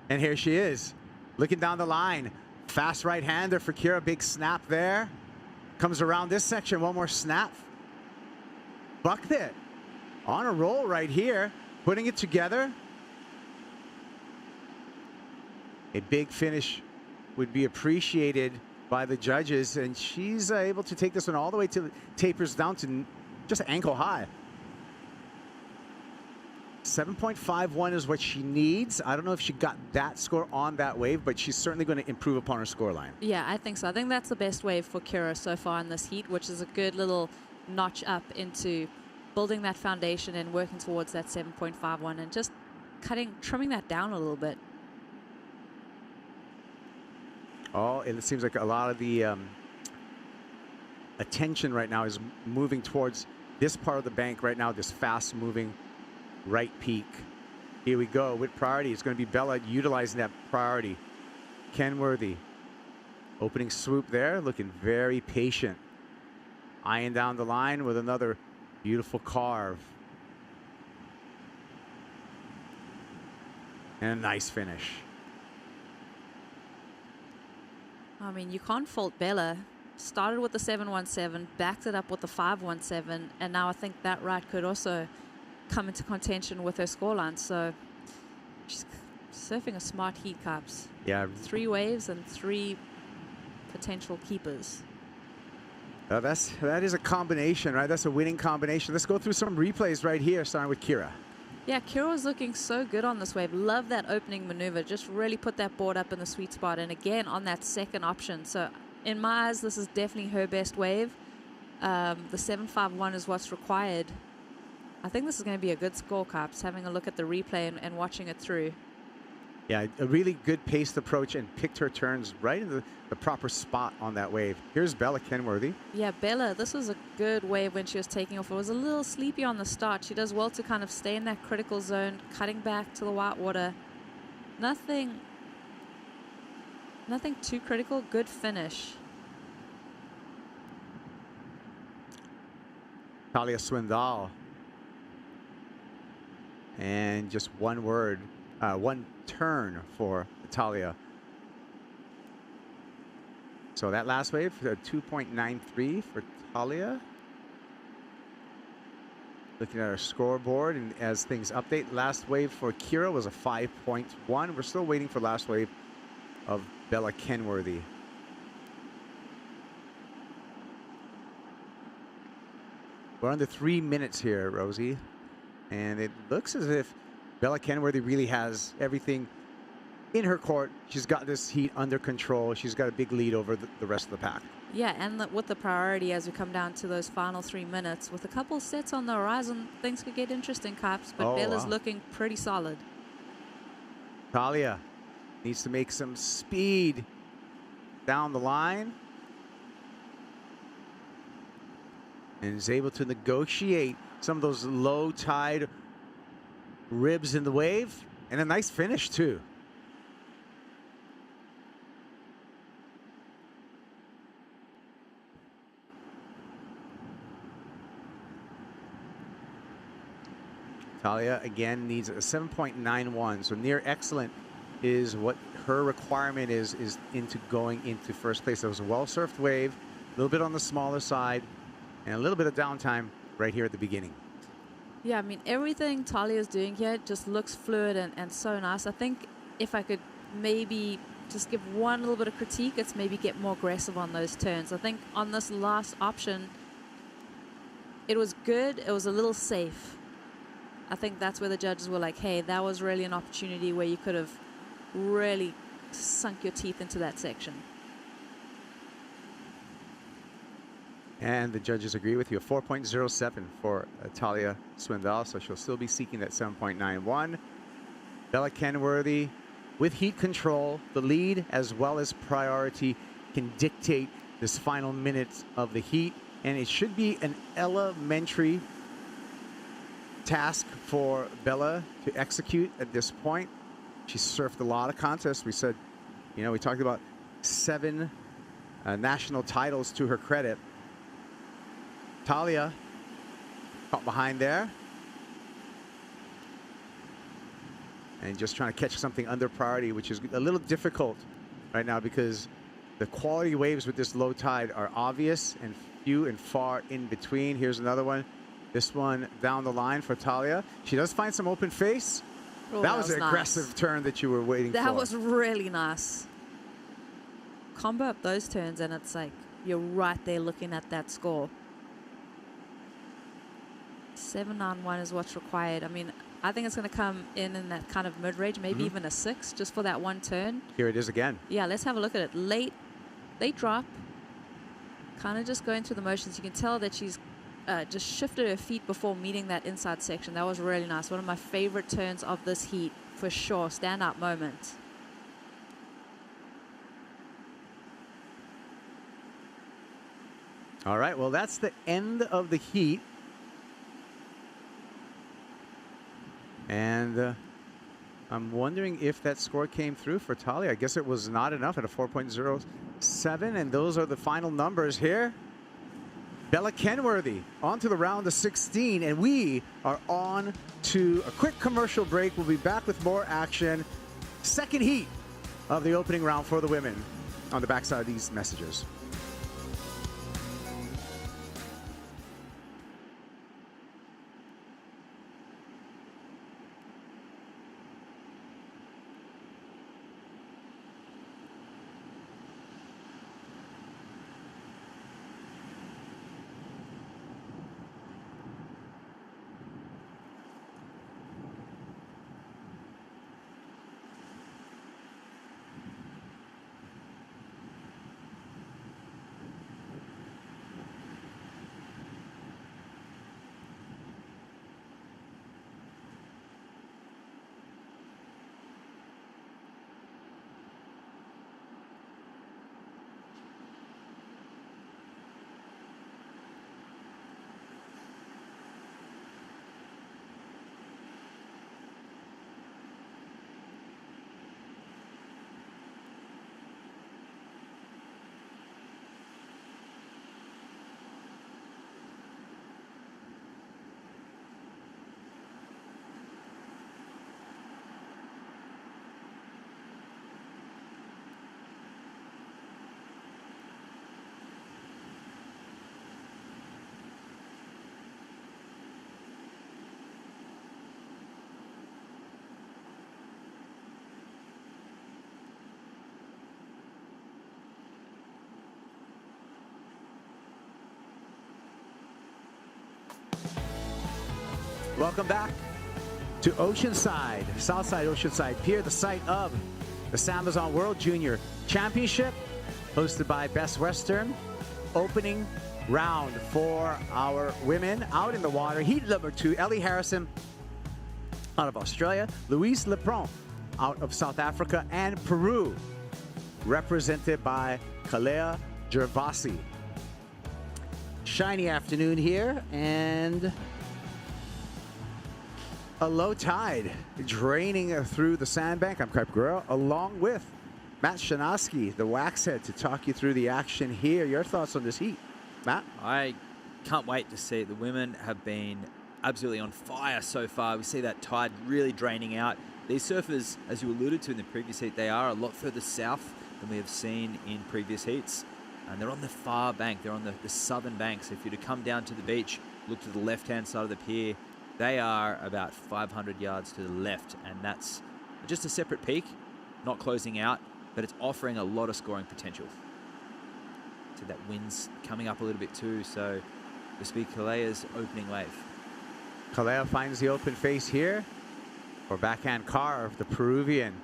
And here she is, looking down the line. Fast right-hander for Kira. Big snap there. Comes around this section. One more snap. Buckpit on a roll right here, putting it together. A big finish would be appreciated by the judges, and she's able to take this one all the way till it tapers down to just ankle high. 7.51 is what she needs. I don't know if she got that score on that wave, but she's certainly going to improve upon her scoreline. Yeah, I think so. I think that's the best wave for Kira so far in this heat, which is a good little notch up into building that foundation and working towards that 7.51 and just trimming that down a little bit. Oh, and it seems like a lot of the attention right now is moving towards this part of the bank right now, this fast-moving right peak. Here we go with priority. It's going to be Bella utilizing that priority. Kenworthy, opening swoop there, looking very patient. Eyeing down the line with another beautiful carve. And a nice finish. I mean, you can't fault Bella. Started with the 717, backed it up with the 517, and now I think that right could also come into contention with her scoreline. So she's surfing a smart heat, Cups. Yeah. 3 waves and 3 potential keepers. That is a combination, right? That's a winning combination. Let's go through some replays right here, starting with Kira. Yeah, Kira was looking so good on this wave. Love that opening maneuver. Just really put that board up in the sweet spot. And again, on that second option. So in my eyes, this is definitely her best wave. The 751 is what's required. I think this is going to be a good score, Cups, having a look at the replay and watching it through. Yeah, a really good paced approach and picked her turns right in the proper spot on that wave. Here's Bella Kenworthy. Yeah, Bella, this was a good wave when she was taking off. It was a little sleepy on the start. She does well to kind of stay in that critical zone, cutting back to the white water. Nothing too critical. Good finish. Talia Swindahl. And just one turn for Talia. So that last wave, 2.93 for Talia. Looking at our scoreboard, and as things update, last wave for Kira was a 5.1. We're still waiting for last wave of Bella Kenworthy. We're under 3 minutes here, Rosie. And it looks as if Bella Kenworthy really has everything in her court. She's got this heat under control. She's got a big lead over the rest of the pack. Yeah, and with the priority as we come down to those final 3 minutes, with a couple sets on the horizon, things could get interesting, Caps. But Bella's looking pretty solid. Talia needs to make some speed down the line. And is able to negotiate some of those low tide ribs in the wave. And a nice finish, too. Talia, again, needs a 7.91. So near excellent is what her requirement is into going into first place. There was a well-surfed wave, a little bit on the smaller side, and a little bit of downtime right here at the beginning. Yeah, I mean, everything Talia is doing here just looks fluid and so nice. I think if I could maybe just give one little bit of critique, it's maybe get more aggressive on those turns. I think on this last option, it was good. It was a little safe. I think that's where the judges were like, hey, that was really an opportunity where you could have really sunk your teeth into that section. And the judges agree with you. A 4.07 for Talia Swindahl, so she'll still be seeking that 7.91. Bella Kenworthy with heat control, the lead as well as priority can dictate this final minutes of the heat. And it should be an elementary task for Bella to execute at this point. She surfed a lot of contests. We said, you know, we talked about 7 national titles to her credit. Talia caught behind there. And just trying to catch something under priority, which is a little difficult right now because the quality waves with this low tide are obvious and few and far in between. Here's another one. This one down the line for Talia. She does find some open face. Oh, that was an nice. aggressive turn that you were waiting for. That was really nice. Combo up those turns and it's like you're right there looking at that score. 791 is what's required. I mean, I think it's going to come in that kind of mid-range, maybe even a 6 just for that one turn. Here it is again. Yeah, let's have a look at it. Late drop. Kind of just going through the motions. You can tell that she's just shifted her feet before meeting that inside section. That was really nice. One of my favorite turns of this heat, for sure. Standout moment. All right, well, that's the end of the heat. And I'm wondering if that score came through for Talia. I guess it was not enough at a 4.07. And those are the final numbers here. Bella Kenworthy on to the round of 16. And we are on to a quick commercial break. We'll be back with more action. Second heat of the opening round for the women on the backside of these messages. Welcome back to Oceanside, Southside Oceanside Pier, the site of the SAMBAZON World Junior Championship, hosted by Best Western. Opening round for our women out in the water. Heat number 2, Ellie Harrison out of Australia, Louise Lepron out of South Africa, and Peru, represented by Kalea Gervasi. Shiny afternoon here, and a low tide draining through the sandbank. I'm Gabriel, along with Matt Shanoski, the Waxhead, to talk you through the action here. Your thoughts on this heat, Matt? I can't wait to see it. The women have been absolutely on fire so far. We see that tide really draining out. These surfers, as you alluded to in the previous heat, they are a lot further south than we have seen in previous heats. And they're on the far bank. They're on the southern bank. So if you're to come down to the beach, look to the left-hand side of the pier, they are about 500 yards to the left. And that's just a separate peak, not closing out, but it's offering a lot of scoring potential. So that wind's coming up a little bit too. So this will be Kalea's opening wave. Kalea finds the open face here for backhand carve, the Peruvian.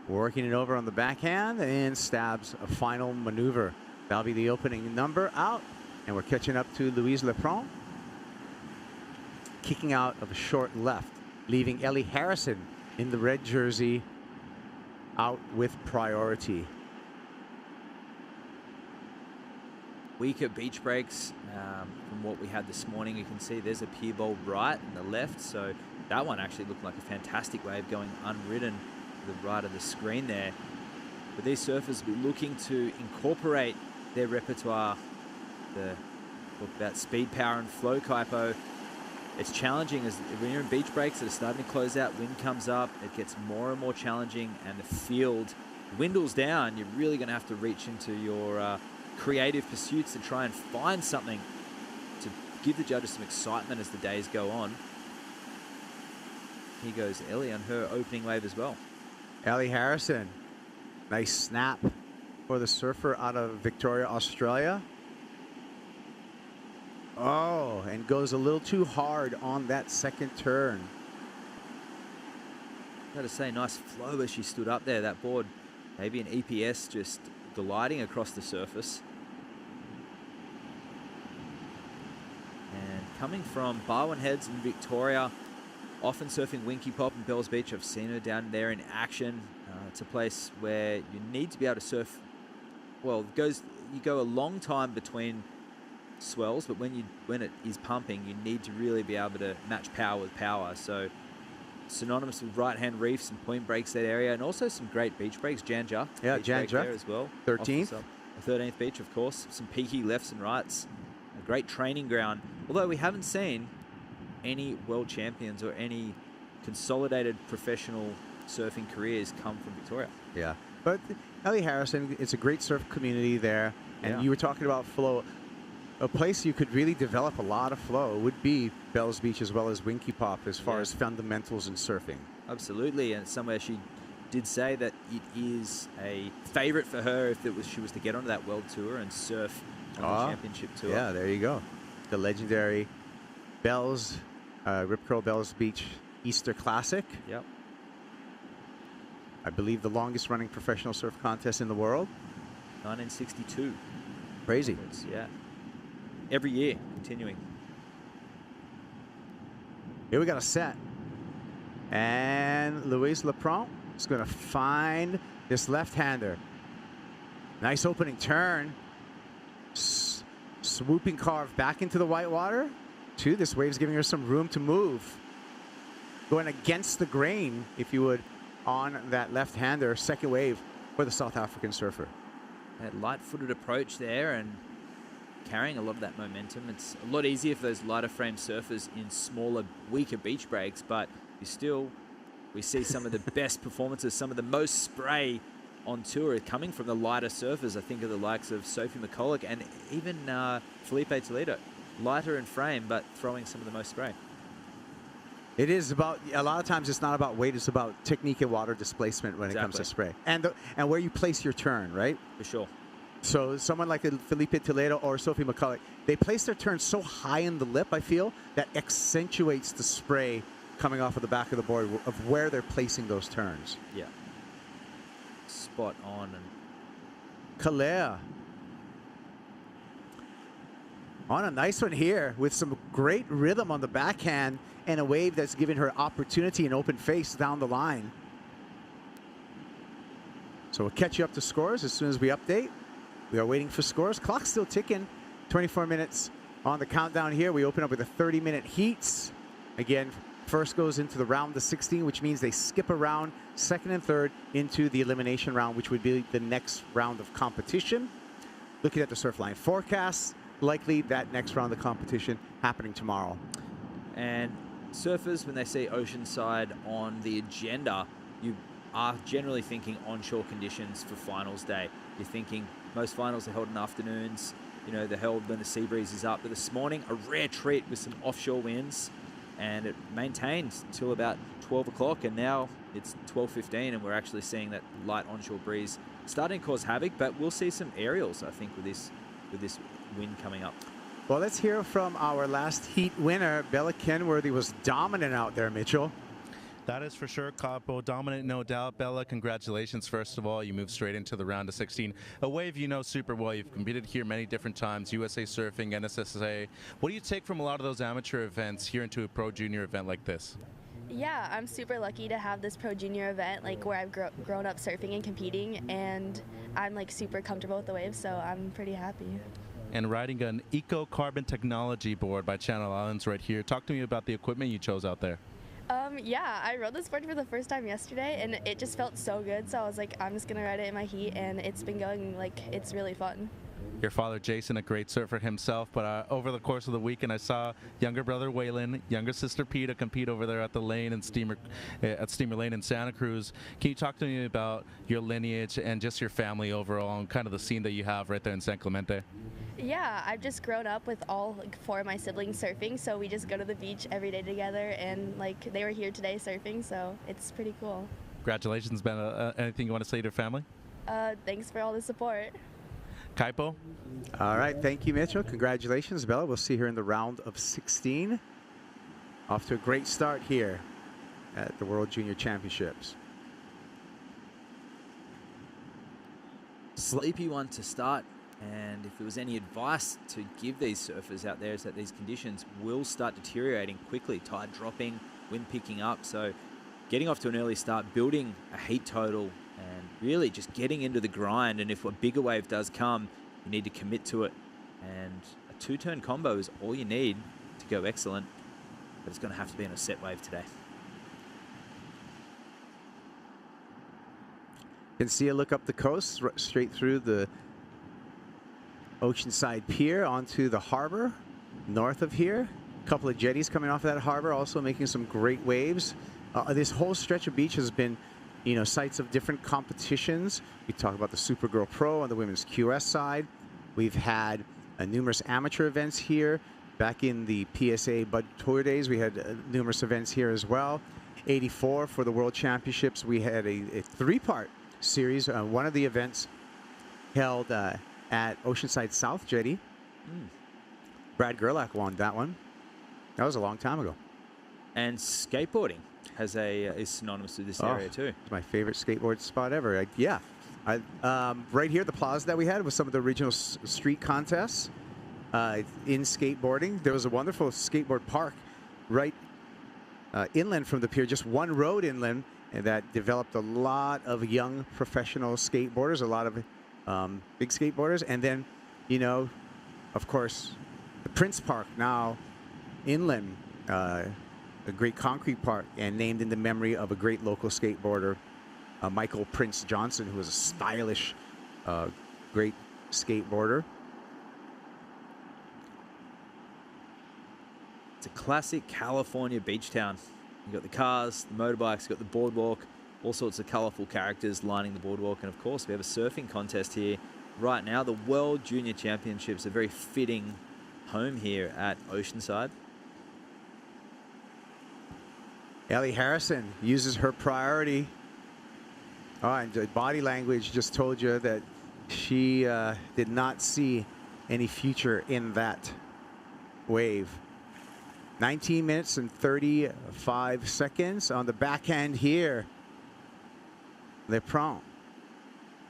Working it over on the backhand and stabs a final maneuver. That'll be the opening number out. And we're catching up to Louise Leprand. Kicking out of a short left, leaving Ellie Harrison in the red jersey out with priority. Weaker beach breaks from what we had this morning. You can see there's a pier bowl right and the left. So that one actually looked like a fantastic wave going unridden to the right of the screen there. But these surfers will be looking to incorporate their repertoire. Talk about speed, power, and flow, Kaipo. It's challenging as when you're in beach breaks that are starting to close out, wind comes up, it gets more and more challenging, and the field dwindles down. You're really going to have to reach into your creative pursuits to try and find something to give the judges some excitement as the days go on. Here goes Ellie on her opening wave as well. Ellie Harrison, nice snap for the surfer out of Victoria, Australia. Oh, and goes a little too hard on that second turn. Gotta say, nice flow as she stood up there. That board, maybe an EPS just gliding across the surface. And coming from Barwon Heads in Victoria, often surfing Winky Pop and Bells Beach. I've seen her down there in action. It's a place where you need to be able to surf. Well, you go a long time between swells, but when it is pumping, you need to really be able to match power with power. So synonymous with right-hand reefs and point breaks that area, and also some great beach breaks. Janja, yeah, beach break Janja there as well. 13th, 13th beach, of course. Some peaky lefts and rights. A great training ground. Although we haven't seen any world champions or any consolidated professional surfing careers come from Victoria. Yeah, but Ellie Harrison, it's a great surf community there, and you were talking about flow. A place you could really develop a lot of flow would be Bells Beach as well as Winky Pop as far as fundamentals in surfing. Absolutely, and somewhere she did say that it is a favorite for her if she was to get onto that world tour and surf on the championship tour. Yeah, there you go. The legendary Bells, Rip Curl Bells Beach Easter Classic. Yep. I believe the longest running professional surf contest in the world. 1962. Crazy. Yeah. Every year, continuing. Here we got a set. And Louise Leprand is going to find this left-hander. Nice opening turn. Swooping carve back into the white water. This wave's giving her some room to move. Going against the grain, if you would, on that left-hander. Second wave for the South African surfer. That light-footed approach there and carrying a lot of that momentum. It's a lot easier for those lighter frame surfers in smaller, weaker beach breaks, but we see some of the best performances, some of the most spray on tour coming from the lighter surfers. I think of the likes of Sophie McCulloch and even Felipe Toledo. Lighter in frame, but throwing some of the most spray. It is about, a lot of times it's not about weight, it's about technique and water displacement when it comes to spray. And where you place your turn, right? For sure. So someone like Felipe Toledo or Sophie McCulloch, they place their turn so high in the lip, I feel, that accentuates the spray coming off of the back of the board of where they're placing those turns. Yeah. Spot on. And Kalea on a nice one here with some great rhythm on the backhand and a wave that's giving her opportunity and open face down the line. So we'll catch you up to scores as soon as we update. We are waiting for scores. Clock's still ticking. 24 minutes on the countdown here. We open up with a 30-minute heats. Again, first goes into the round of 16, which means they skip a round, second and third into the elimination round, which would be the next round of competition. Looking at the Surfline forecast, likely that next round of competition happening tomorrow. And surfers, when they see Oceanside on the agenda, you are generally thinking onshore conditions for finals day. You're thinking most finals are held in afternoons. You know, they're held when the sea breeze is up. But this morning, a rare treat with some offshore winds, and it maintained till about 12 o'clock, and now it's 12:15, and we're actually seeing that light onshore breeze starting to cause havoc. But we'll see some aerials, I think, with this wind coming up. Well, let's hear from our last heat winner. Bella Kenworthy was dominant out there, Mitchell. That is for sure, Capo. Dominant, no doubt. Bella, congratulations, first of all. You moved straight into the round of 16. A wave you know super well. You've competed here many different times, USA Surfing, NSSA. What do you take from a lot of those amateur events here into a pro junior event like this? Yeah, I'm super lucky to have this pro junior event, like where I've grown up surfing and competing, and I'm like super comfortable with the waves, so I'm pretty happy. And riding an eco-carbon technology board by Channel Islands right here. Talk to me about the equipment you chose out there. Yeah, I rode this board for the first time yesterday, and it just felt so good, so I was like, I'm just going to ride it in my heat, and it's been going, like, it's really fun. Your father, Jason, a great surfer himself, but over the course of the weekend, I saw younger brother Waylon, younger sister Peta compete over there at the lane and Steamer Lane in Santa Cruz. Can you talk to me about your lineage and just your family overall and kind of the scene that you have right there in San Clemente? Yeah, I've just grown up with all like 4 of my siblings surfing, so we just go to the beach every day together, and like they were here today surfing, so it's pretty cool. Congratulations, Ben. Anything you want to say to your family? Thanks for all the support. Kaipo? All right, thank you, Mitchell. Congratulations, Bella. We'll see her in the round of 16. Off to a great start here at the World Junior Championships. Sleepy one to start. And if there was any advice to give these surfers out there, is that these conditions will start deteriorating quickly. Tide dropping, wind picking up. So getting off to an early start, building a heat total, and really just getting into the grind. And if a bigger wave does come, you need to commit to it. And a 2-turn combo is all you need to go excellent. But it's going to have to be on a set wave today. You can see a look up the coast, straight through the Oceanside Pier onto the harbor north of here. A couple of jetties coming off of that harbor, also making some great waves. This whole stretch of beach has been, you know, sites of different competitions. We talk about the Supergirl Pro on the women's QS side. We've had numerous amateur events here. Back in the PSA Bud Tour days, we had numerous events here as well. 84 for the World Championships, we had a 3-part series. One of the events held at Oceanside South Jetty. Brad Gerlach won that one. That was a long time ago. And skateboarding is synonymous with this area too. It's my favorite skateboard spot ever. Right here, the plaza that we had was some of the regional street contests in skateboarding. There was a wonderful skateboard park right inland from the pier, just one road inland, and that developed a lot of young professional skateboarders, a lot of big skateboarders. And then, you know, of course, the Prince Park now inland, a great concrete park, and named in the memory of a great local skateboarder, Michael Prince Johnson, who was a stylish, great skateboarder. It's a classic California beach town. You've got the cars, the motorbikes, you've got the boardwalk, all sorts of colorful characters lining the boardwalk. And of course, we have a surfing contest here right now. The World Junior Championships, a very fitting home here at Oceanside. Ellie Harrison uses her priority. And the body language just told you that she did not see any future in that wave. 19 minutes and 35 seconds on the backhand here. Leprand.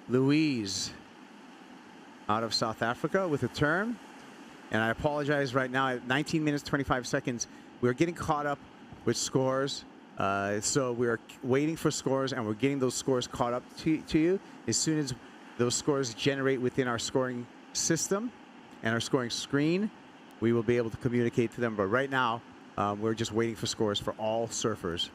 Louise out of South Africa with a turn. And I apologize right now, at 19 minutes, 25 seconds, we're getting caught up with scores. So we're waiting for scores, and we're getting those scores caught up to you. As soon as those scores generate within our scoring system and our scoring screen, we will be able to communicate to them. But right now, we're just waiting for scores for all surfers.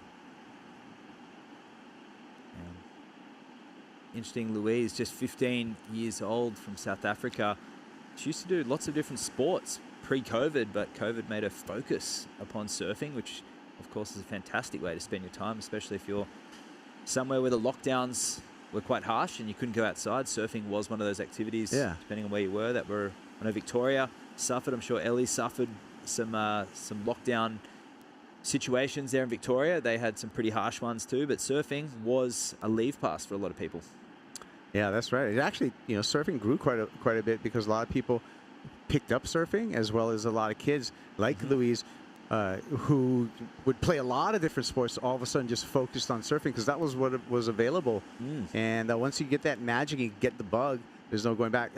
Interesting, Louise, just 15 years old from South Africa. She used to do lots of different sports pre-COVID, but COVID made her focus upon surfing, which of course, is a fantastic way to spend your time, especially if you're somewhere where the lockdowns were quite harsh and you couldn't go outside. Surfing was one of those activities, depending on where you were, that were, I know Victoria suffered. I'm sure Ellie suffered some lockdown situations there in Victoria. They had some pretty harsh ones too, but surfing was a leave pass for a lot of people. Yeah, that's right. It actually, surfing grew quite a bit because a lot of people picked up surfing, as well as a lot of kids like Louise, who would play a lot of different sports, all of a sudden just focused on surfing because that was what was available. And once you get that magic, you get the bug. There's no going back.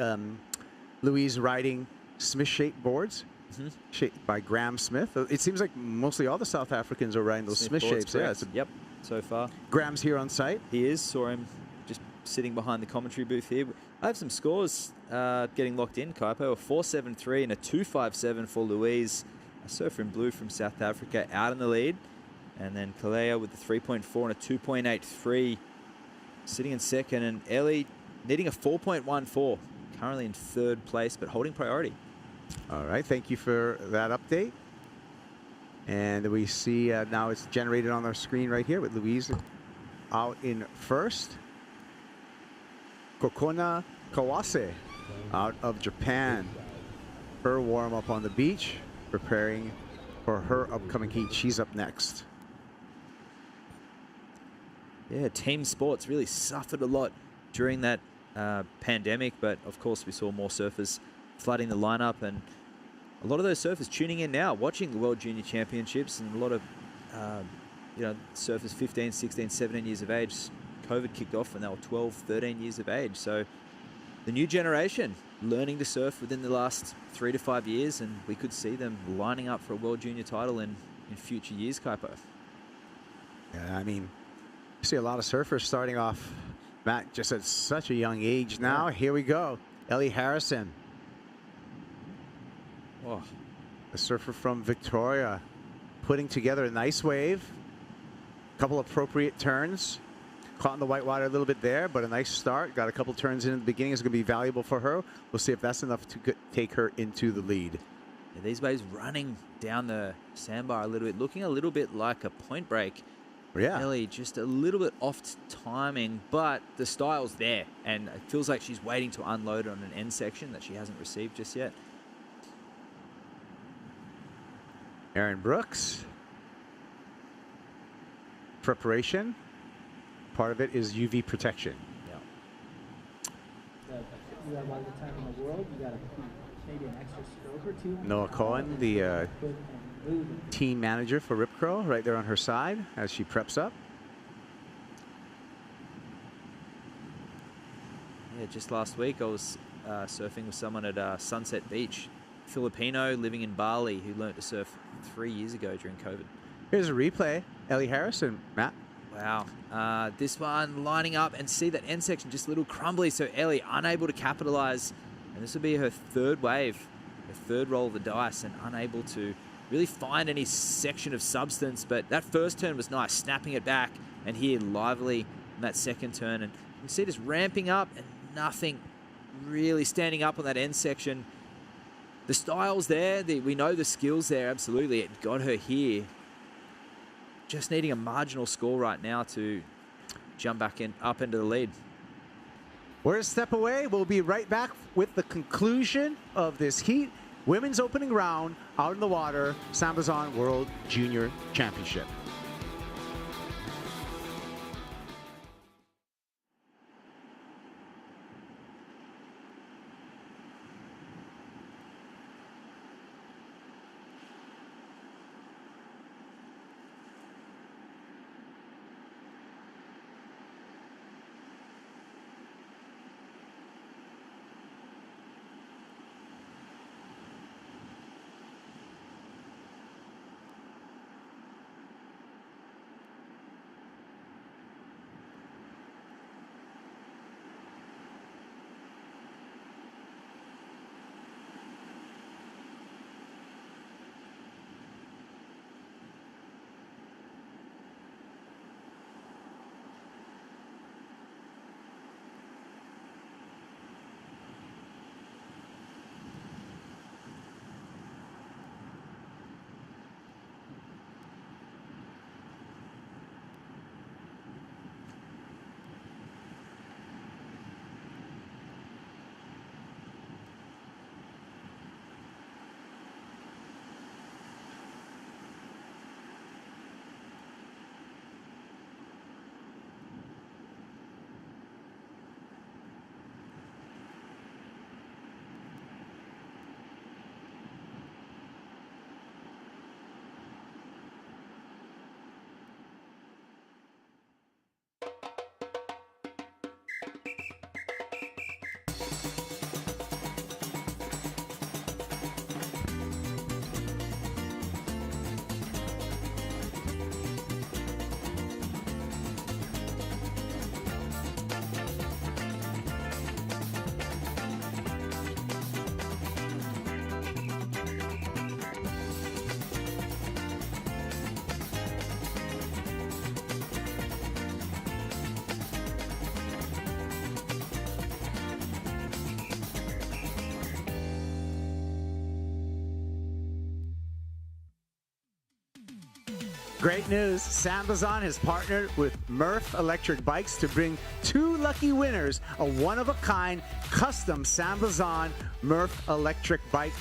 Louise riding Smith-shaped boards, shaped by Graham Smith. It seems like mostly all the South Africans are riding those Smith shapes. Yeah, yep, so far. Graham's here on site. He is. Saw him just sitting behind the commentary booth here. I have some scores getting locked in, Kaipo. A 4.73 and a 2.57 for Louise. A surfer in blue from South Africa out in the lead. And then Kalea with the 3.4 and a 2.83 sitting in second. And Ellie needing a 4.14. Currently in third place, but holding priority. All right, thank you for that update. And we see now it's generated on our screen right here with Louise out in first. Kokona Kawase out of Japan. Her warm-up on the beach, preparing for her upcoming heat. She's up next. Yeah, team sports really suffered a lot during that pandemic, but of course we saw more surfers flooding the lineup, and a lot of those surfers tuning in now, watching the World Junior Championships, and a lot of surfers 15, 16, 17 years of age. COVID kicked off when they were 12, 13 years of age. So the new generation learning to surf within the last 3 to 5 years, and we could see them lining up for a World Junior title in future years, Kaipo. Yeah, I mean, you see a lot of surfers starting off, Matt, just at such a young age now. Here we go. Ellie Harrison. Oh. A surfer from Victoria, putting together a nice wave. Couple appropriate turns. Caught in the whitewater a little bit there, but a nice start. Got a couple turns in at the beginning. It's going to be valuable for her. We'll see if that's enough to take her into the lead. Yeah, these waves running down the sandbar a little bit, looking a little bit like a point break. Yeah. Ellie just a little bit off timing, but the style's there, and it feels like she's waiting to unload on an end section that she hasn't received just yet. Aaron Brooks. Preparation. Part of it is UV protection. Noah Cohen, the team manager for Rip Curl, right there on her side as she preps up. Yeah, just last week I was surfing with someone at Sunset Beach, Filipino living in Bali, who learned to surf 3 years ago during COVID. Here's a replay. Ellie Harrison, Matt. Wow. This one lining up, and see that end section just a little crumbly, so Ellie unable to capitalize. And this will be her third wave, her third roll of the dice, and unable to really find any section of substance. But that first turn was nice, snapping it back, and here lively in that second turn. And you can see this ramping up and nothing really standing up on that end section. The style's there. We know the skills there, absolutely. It got her here. Just needing a marginal score right now to jump back up into the lead. We're a step away. We'll be right back with the conclusion of this heat. Women's opening round out in the water, SAMBAZON World Junior Championship. Great news. SAMBAZON has partnered with Murph Electric Bikes to bring 2 lucky winners a one-of-a-kind custom SAMBAZON Murph Electric Bike.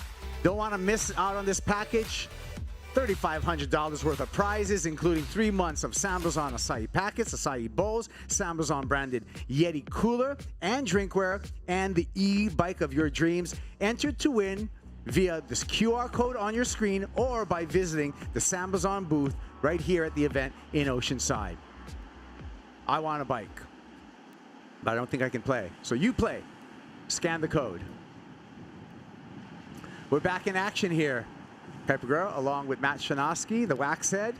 Don't want to miss out on this package. $3,500 worth of prizes, including 3 months of SAMBAZON acai packets, acai bowls, SAMBAZON branded Yeti cooler and drinkware, and the e-bike of your dreams. Enter to win via this QR code on your screen or by visiting the SAMBAZON booth right here at the event in Oceanside. I want a bike, but I don't think I can play. So you play. Scan the code. We're back in action here. Kuiper Guerrero along with Matt Shanoski, the Waxhead.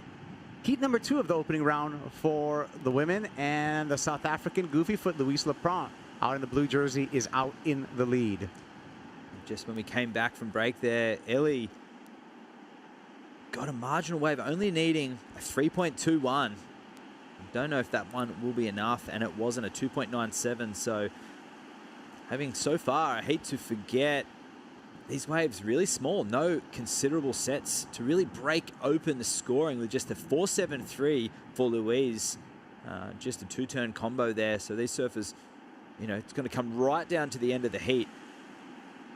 Heat number 2 of the opening round for the women, and the South African goofy foot Louise Leprand out in the blue jersey is out in the lead. Just when we came back from break there, Ellie got a marginal wave, only needing a 3.21. Don't know if that one will be enough, and it wasn't, a 2.97. So having so far a heat to forget, these waves really small, no considerable sets to really break open the scoring with just a 4.73 for Louise. Just a 2-turn combo there. So these surfers, you know, it's going to come right down to the end of the heat.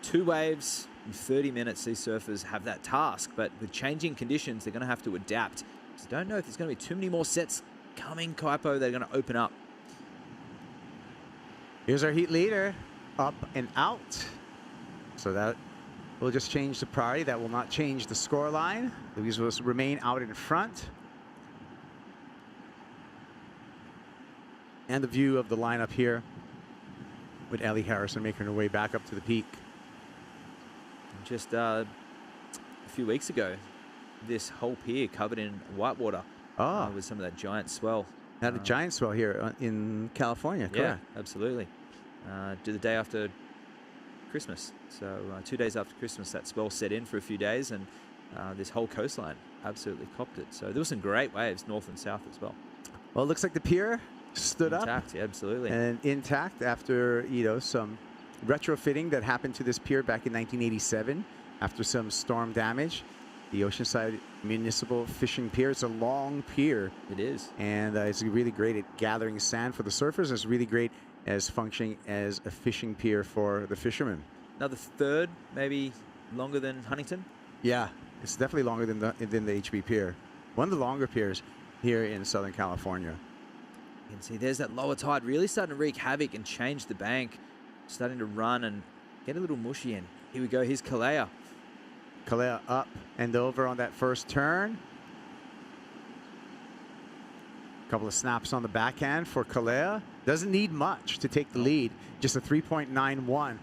2 waves in 30 minutes, these surfers have that task, but with changing conditions, they're going to have to adapt. So don't know if there's going to be too many more sets coming, Kuiper. They're going to open up. Here's our heat leader, up and out. So that will just change the priority. That will not change the score line. Louise will remain out in front. And the view of the lineup here with Ellie Harrison making her way back up to the peak. Just a few weeks ago, this whole pier covered in whitewater with some of that giant swell. Had a giant swell here in California, correct? Yeah, absolutely. The day after Christmas. So 2 days after Christmas, that swell set in for a few days, and this whole coastline absolutely copped it. So there were some great waves north and south as well. Well, it looks like the pier stood intact, up. Yeah, absolutely. And intact after, you know, some retrofitting that happened to this pier back in 1987 after some storm damage. The Oceanside Municipal Fishing Pier. It's a long pier. It is. And it's really great at gathering sand for the surfers. It's really great as functioning as a fishing pier for the fishermen. Another third, maybe longer than Huntington? Yeah, it's definitely longer than the HB Pier. One of the longer piers here in Southern California. You can see there's that lower tide really starting to wreak havoc and change the bank. Starting to run and get a little mushy in. Here we go, here's Kalea. Kalea up and over on that first turn. Couple of snaps on the backhand for Kalea. Doesn't need much to take the lead. Just a 3.91.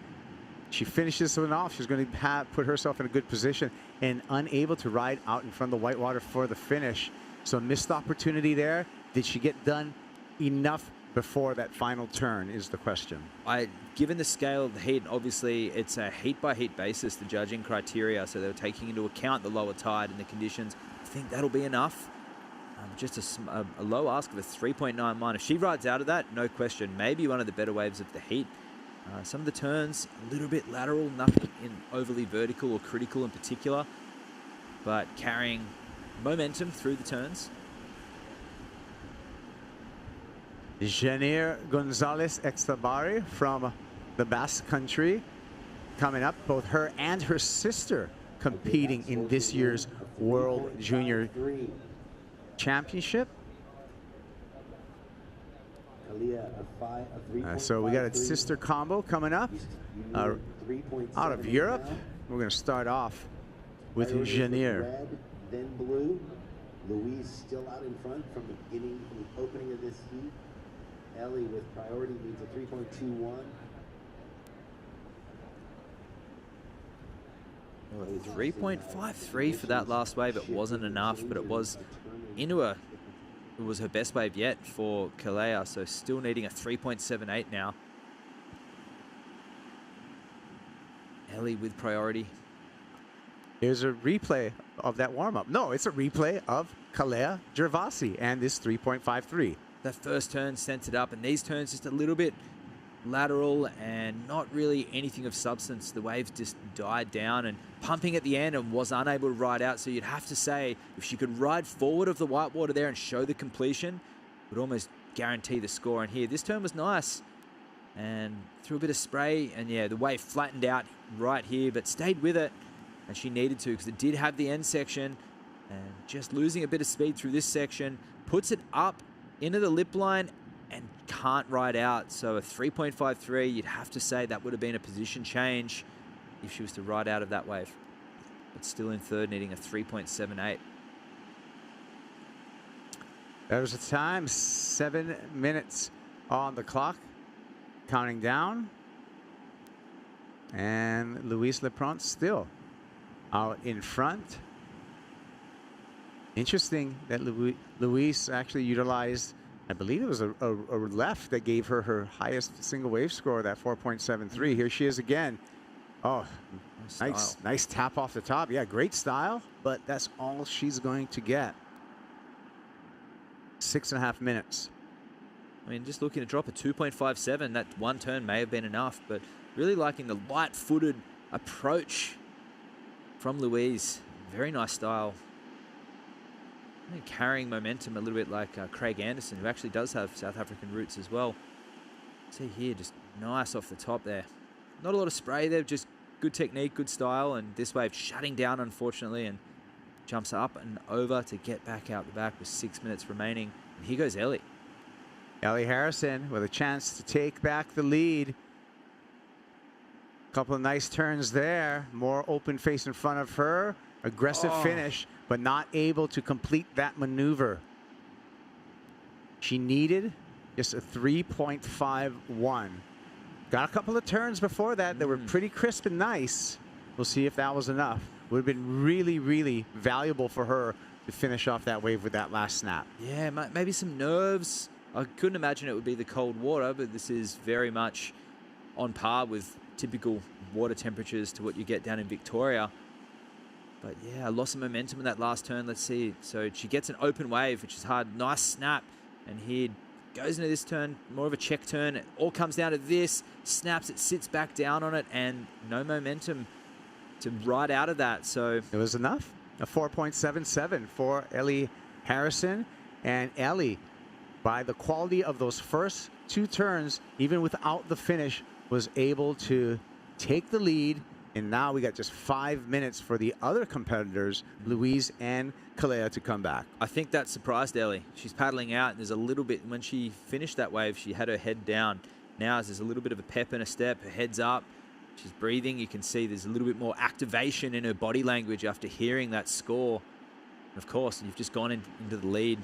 She finishes one off. She's going to put herself in a good position and unable to ride out in front of the whitewater for the finish. So missed opportunity there. Did she get done enough before that final turn is the question. Given the scale of the heat, obviously it's a heat-by-heat basis, the judging criteria, so they're taking into account the lower tide and the conditions. I think that'll be enough. Just a low ask of a 3.91. If she rides out of that, no question, maybe one of the better waves of the heat. Some of the turns, a little bit lateral, nothing in overly vertical or critical in particular, but carrying momentum through the turns. Janir Gonzalez Extabari from the Basque Country coming up. Both her and her sister competing in this year's World Junior Championship. So we got a sister combo coming up out of Europe. We're going to start off with Janir. Red, then blue. Louise still out in front from the beginning, from the opening of this heat. Ellie with priority leads a 3.21. Well, 3.53 for that last wave. It wasn't enough, but it was into a... It was her best wave yet for Kalea, so still needing a 3.78 now. Ellie with priority. Here's a replay of that warm-up. No, it's a replay of Kalea Gervasi and this 3.53. That first turn sent it up, and these turns just a little bit lateral and not really anything of substance. The wave just died down and pumping at the end and was unable to ride out. So you'd have to say if she could ride forward of the whitewater there and show the completion, would almost guarantee the score. And here, this turn was nice and threw a bit of spray, and yeah, the wave flattened out right here, but stayed with it, and she needed to because it did have the end section, and just losing a bit of speed through this section puts it up into the lip line and can't ride out. So a 3.53, you'd have to say that would have been a position change if she was to ride out of that wave. But still in third, needing a 3.78. There's the time, 7 minutes on the clock, counting down. And Louise Lepront still out in front. Interesting that Louise actually utilized, I believe it was a left that gave her her highest single wave score, that 4.73. Here she is again. Oh, nice tap off the top. Yeah, great style, but that's all she's going to get. 6.5 minutes. I mean, just looking to drop a 2.57, that one turn may have been enough, but really liking the light-footed approach from Louise. Very nice style. And carrying momentum a little bit like Craig Anderson, who actually does have South African roots as well. See here, just nice off the top there. Not a lot of spray there, just good technique, good style, and this wave shutting down, unfortunately, and jumps up and over to get back out the back with 6 minutes remaining. And here goes Ellie. Ellie Harrison with a chance to take back the lead. Couple of nice turns there. More open face in front of her. Aggressive finish, but not able to complete that maneuver. She needed just a 3.51. Got a couple of turns before that that were pretty crisp and nice. We'll see if that was enough. Would have been really, really valuable for her to finish off that wave with that last snap. Yeah, maybe some nerves. I couldn't imagine it would be the cold water, but this is very much on par with typical water temperatures to what you get down in Victoria. But yeah, loss of momentum in that last turn. Let's see. So she gets an open wave, which is hard. Nice snap. And here goes into this turn, more of a check turn. It all comes down to this. Snaps, it sits back down on it, and no momentum to ride out of that. So it was enough. A 4.77 for Ellie Harrison. And Ellie, by the quality of those first two turns, even without the finish, was able to take the lead. And now we got just 5 minutes for the other competitors, Louise and Kalea, to come back. I think that surprised Ellie. She's paddling out, and there's a little bit, when she finished that wave, she had her head down. Now there's a little bit of a pep in her step, her head's up, she's breathing. You can see there's a little bit more activation in her body language after hearing that score. And of course, you've just gone into the lead.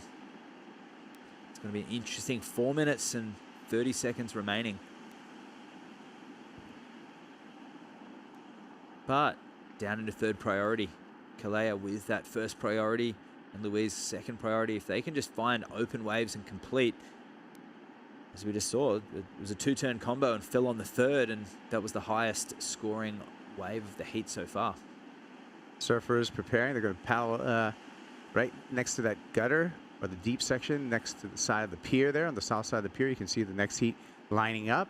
It's going to be an interesting 4 minutes and 30 seconds remaining. But down into third priority. Kalea with that first priority and Louise second priority. If they can just find open waves and complete, as we just saw, it was a two-turn combo and fell on the third, and that was the highest scoring wave of the heat so far. Surfers preparing. They're going to paddle right next to that gutter, or the deep section next to the side of the pier there. On the south side of the pier, you can see the next heat lining up.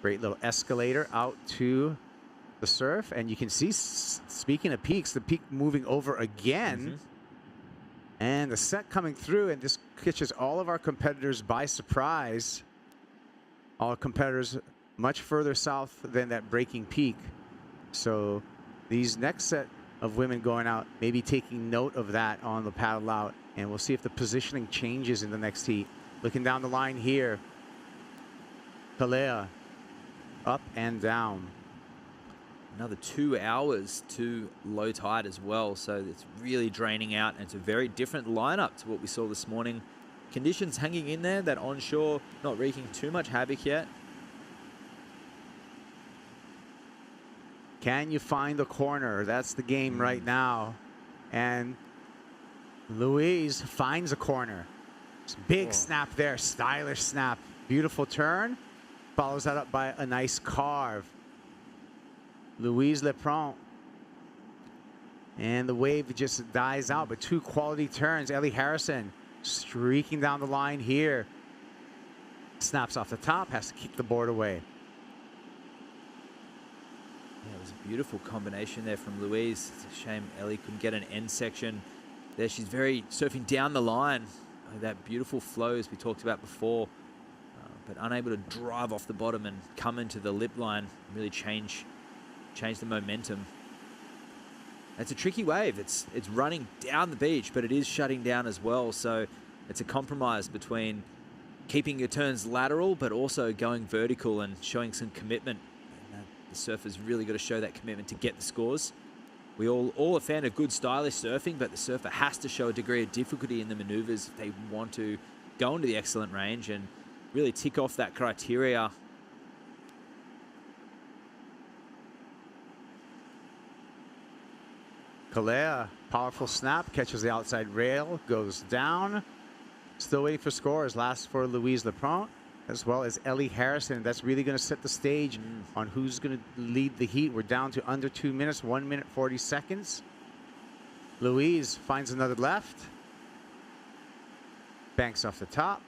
Great little escalator out to the surf. And you can see, speaking of peaks, the peak moving over again. And the set coming through, and this catches all of our competitors by surprise. All competitors much further south than that breaking peak. So these next set of women going out, maybe taking note of that on the paddle out. And we'll see if the positioning changes in the next heat. Looking down the line here, Kalea. Up and down. Another 2 hours to low tide as well, so it's really draining out, and it's a very different lineup to what we saw this morning. Conditions hanging in there, that onshore not wreaking too much havoc yet. Can you find the corner? That's the game right now. And Louise finds a corner. Big snap there, stylish snap. Beautiful turn. Follows that up by a nice carve. Louise Lepron. And the wave just dies out, but 2 quality turns. Ellie Harrison streaking down the line here. Snaps off the top, has to kick the board away. Yeah, it was a beautiful combination there from Louise. It's a shame Ellie couldn't get an end section there. She's very surfing down the line. That beautiful flow as we talked about before, but unable to drive off the bottom and come into the lip line, really change the momentum. It's a tricky wave. It's running down the beach, but it is shutting down as well. So it's a compromise between keeping your turns lateral, but also going vertical and showing some commitment. And the surfer's really got to show that commitment to get the scores. We all a fan of good stylish surfing, but the surfer has to show a degree of difficulty in the maneuvers if they want to go into the excellent range and really tick off that criteria. Kalea, powerful snap, catches the outside rail, goes down. Still waiting for scores. Last for Louise Lepron, as well as Ellie Harrison. That's really going to set the stage on who's going to lead the heat. We're down to under 2 minutes, 1 minute 40 seconds. Louise finds another left. Banks off the top.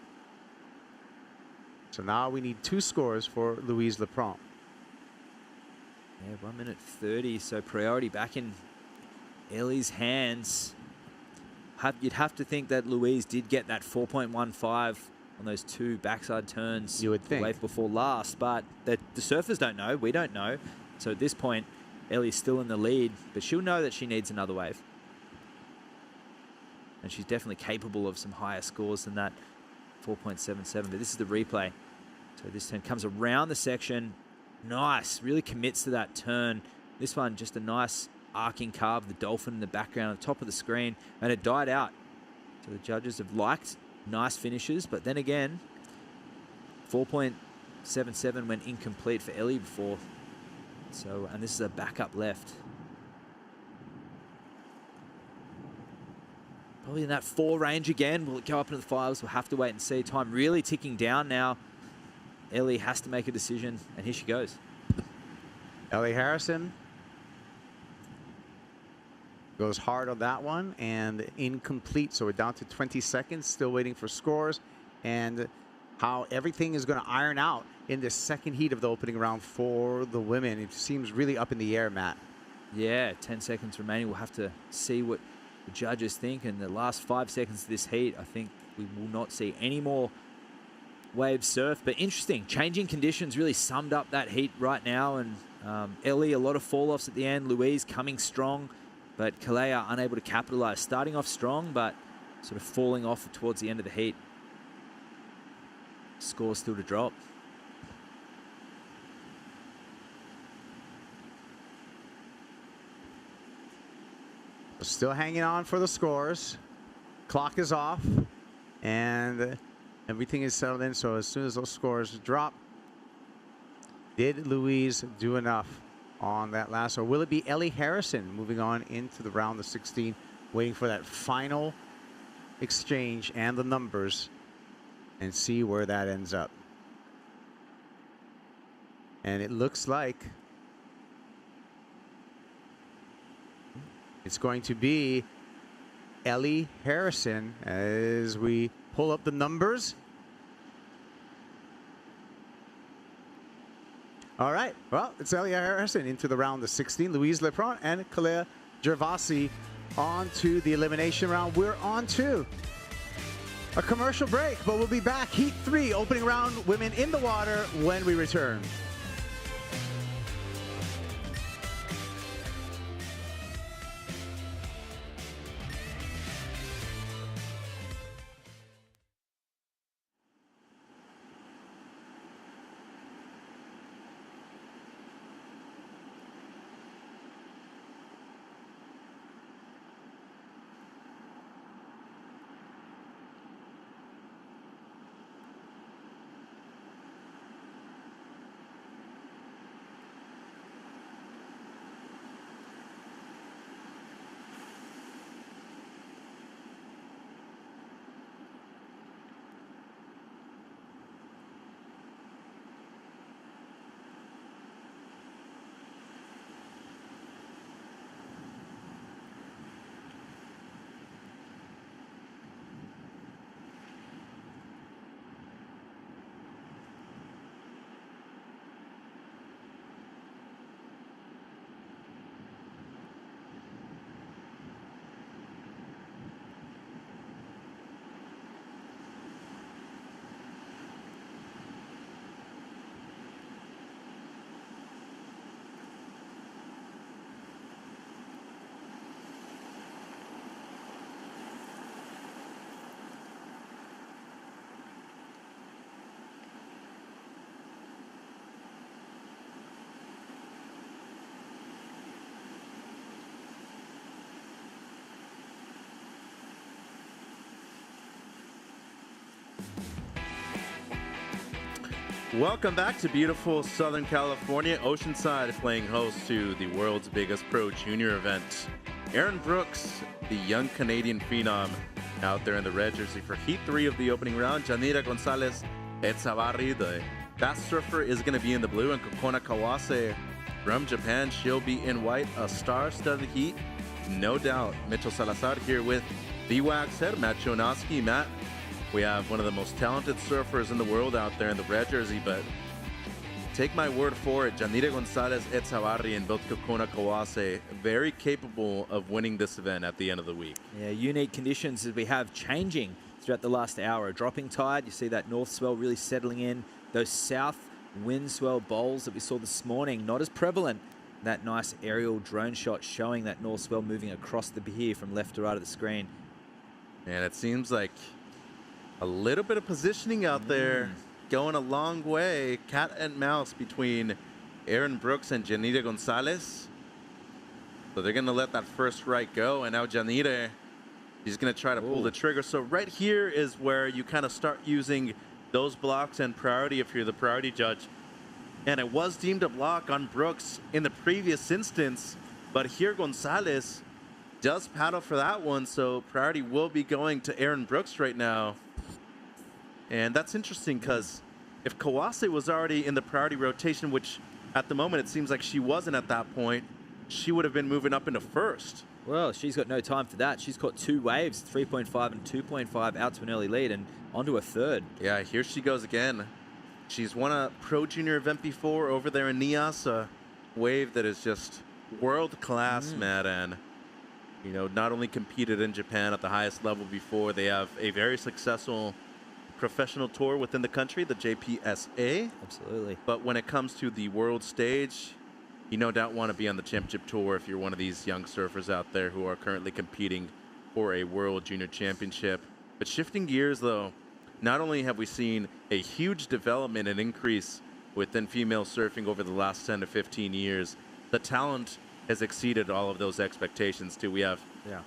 So now we need 2 scores for Louise Lepron. Yeah, 1 minute 30. So priority back in Ellie's hands. You'd have to think that Louise did get that 4.15 on those 2 backside turns. You would think. The wave before last, but the surfers don't know. We don't know. So at this point, Ellie's still in the lead, but she'll know that she needs another wave. And she's definitely capable of some higher scores than that 4.77. But this is the replay. So this turn comes around the section. Nice. Really commits to that turn. This one, just a nice arcing carve, the dolphin in the background on the top of the screen, and it died out. So the judges have liked nice finishes, but then again, 4.77 went incomplete for Ellie before. So, and this is a backup left. Probably in that 4 range again. Will it go up into the 5s? We'll have to wait and see. Time really ticking down now. Ellie has to make a decision, and here she goes. Ellie Harrison goes hard on that one and incomplete. So we're down to 20 seconds, still waiting for scores and how everything is going to iron out in this second heat of the opening round for the women. It seems really up in the air, Matt. Yeah, 10 seconds remaining. We'll have to see what the judges think. In the last 5 seconds of this heat, I think we will not see any more wave surf. But interesting, changing conditions really summed up that heat right now. And Ellie, a lot of fall-offs at the end. Louise coming strong. But Kalea unable to capitalize. Starting off strong, but sort of falling off towards the end of the heat. Score still to drop. We're still hanging on for the scores. Clock is off. And everything is settled in. So as soon as those scores drop, did Louise do enough on that last, or will it be Ellie Harrison moving on into the round of 16, waiting for that final exchange and the numbers and see where that ends up? And it looks like it's going to be Ellie Harrison as we pull up the numbers. All right, well, it's Ellie Harrison into the round of 16. Louise Lepron and Kalea Gervasi on to the elimination round. We're on to a commercial break, but we'll be back. Heat 3, opening round, women in the water, when we return. Welcome back to beautiful Southern California, Oceanside, playing host to the world's biggest pro junior event. Aaron Brooks, the young Canadian phenom, out there in the red jersey for Heat 3 of the opening round. Janira Gonzalez Etsabarri, the fast surfer, is going to be in the blue, and Kokona Kawase from Japan, she'll be in white. A star-studded heat, no doubt. Mitchell Salazar here with the Wax Head, Matt Jonaski. Matt, we have one of the most talented surfers in the world out there in the red jersey, but take my word for it, Janira Gonzalez Etsabarri and both Kokona Kawase very capable of winning this event at the end of the week. Yeah, unique conditions as we have changing throughout the last hour. A dropping tide, you see that north swell really settling in. Those south wind swell bowls that we saw this morning, not as prevalent. That nice aerial drone shot showing that north swell moving across the pier from left to right of the screen. And it seems like a little bit of positioning out there, going a long way. Cat and mouse between Aaron Brooks and Janira Gonzalez. So they're going to let that first right go. And now Janira, she's going to try to pull the trigger. So right here is where you kind of start using those blocks and priority if you're the priority judge. And it was deemed a block on Brooks in the previous instance. But here Gonzalez does paddle for that one. So priority will be going to Aaron Brooks right now. And that's interesting because if Kawase was already in the priority rotation, which at the moment it seems like she wasn't at that point, she would have been moving up into first. Well, she's got no time for that. She's caught two waves, 3.5 and 2.5, out to an early lead and onto a third. Yeah, here she goes again. She's won a pro junior event before over there in Nias, a wave that is just world class, Matt, and you know, not only competed in Japan at the highest level before, they have a very successful professional tour within the country, the JPSA. Absolutely. But when it comes to the world stage, you no doubt want to be on the championship tour if you're one of these young surfers out there who are currently competing for a world junior championship. But shifting gears though, not only have we seen a huge development and increase within female surfing over the last 10 to 15 years, the talent has exceeded all of those expectations too. We have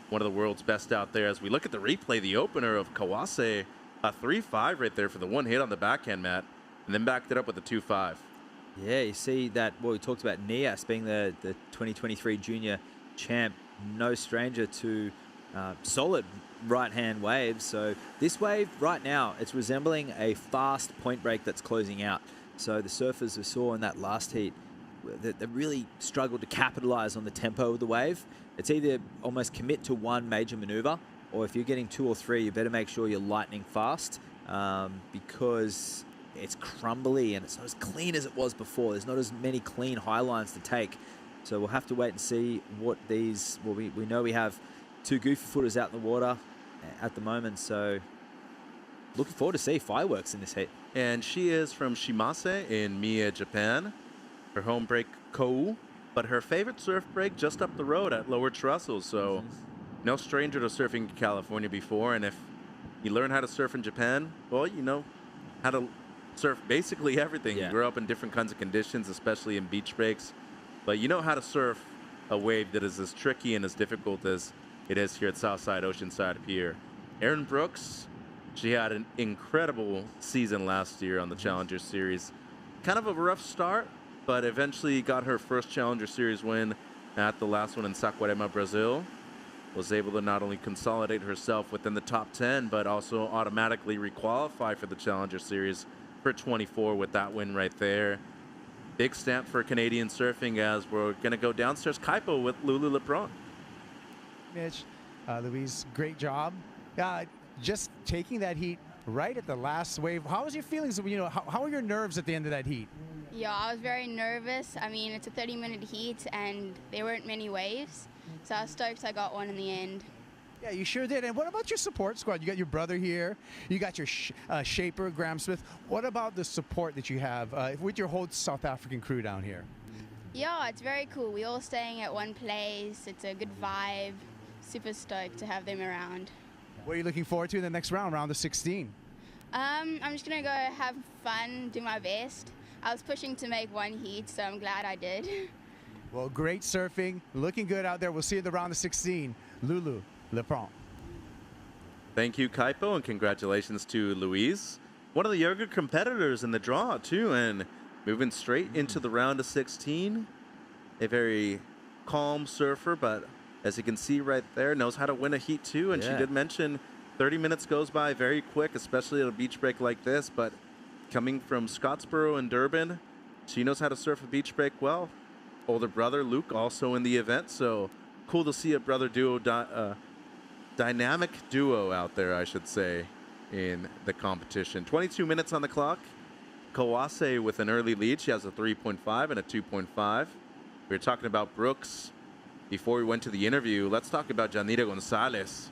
one of the world's best out there. As we look at the replay, the opener of Kawase, a 3.5 right there for the one hit on the backhand, Matt, and then backed it up with a 2.5. Yeah, you see that, well, we talked about Nias being the 2023 junior champ, no stranger to solid right-hand waves. So this wave right now, it's resembling a fast point break that's closing out. So the surfers we saw in that last heat, they really struggled to capitalize on the tempo of the wave. It's either almost commit to one major maneuver, or if you're getting two or three, you better make sure you're lightning fast because it's crumbly and it's not as clean as it was before. There's not as many clean high lines to take. So we'll have to wait and see what these, well, we know we have two goofy footers out in the water at the moment. So looking forward to see fireworks in this heat. And she is from Shimase in Mie, Japan. Her home break, Kou, but her favorite surf break just up the road at Lower Trussell. So no stranger to surfing in California before, and if you learn how to surf in Japan, well, you know how to surf basically everything. You grow up in different kinds of conditions, especially in beach breaks, but you know how to surf a wave that is as tricky and as difficult as it is here at Southside Oceanside Pier. Aaron Brooks, she had an incredible season last year on the Challenger Series. Kind of a rough start, but eventually got her first Challenger Series win at the last one in Saquarema, Brazil. Was able to not only consolidate herself within the top 10, but also automatically requalify for the Challenger Series for 24 with that win right there. Big stamp for Canadian surfing as we're going to go downstairs. Kaipo with Lulu Lepron. Mitch, Louise, great job. Just taking that heat right at the last wave. How was your feelings? You know, how were your nerves at the end of that heat? Yeah, I was very nervous. I mean, it's a 30-minute heat and there weren't many waves. So I was stoked I got one in the end. Yeah, you sure did. And what about your support squad? You got your brother here. You got your shaper, Graham Smith. What about the support that you have with your whole South African crew down here? Yeah, it's very cool. We're all staying at one place. It's a good vibe. Super stoked to have them around. What are you looking forward to in the next round of 16? I'm just going to go have fun, do my best. I was pushing to make one heat, so I'm glad I did. Well, great surfing. Looking good out there. We'll see you in the round of 16. Lulu Lepron. Thank you, Kaipo, and congratulations to Louise. one of the younger competitors in the draw, too, and moving straight into the round of 16. A very calm surfer, but as you can see right there, knows how to win a heat, too. And she did mention 30 minutes goes by very quick, especially at a beach break like this. But coming from Scottsboro and Durban, she knows how to surf a beach break well. Older brother, Luke, also in the event. So cool to see a brother duo, dynamic duo out there, I should say, in the competition. 22 minutes on the clock. Kawase with an early lead. She has a 3.5 and a 2.5. We were talking about Brooks before we went to the interview. Let's talk about Janita Gonzalez.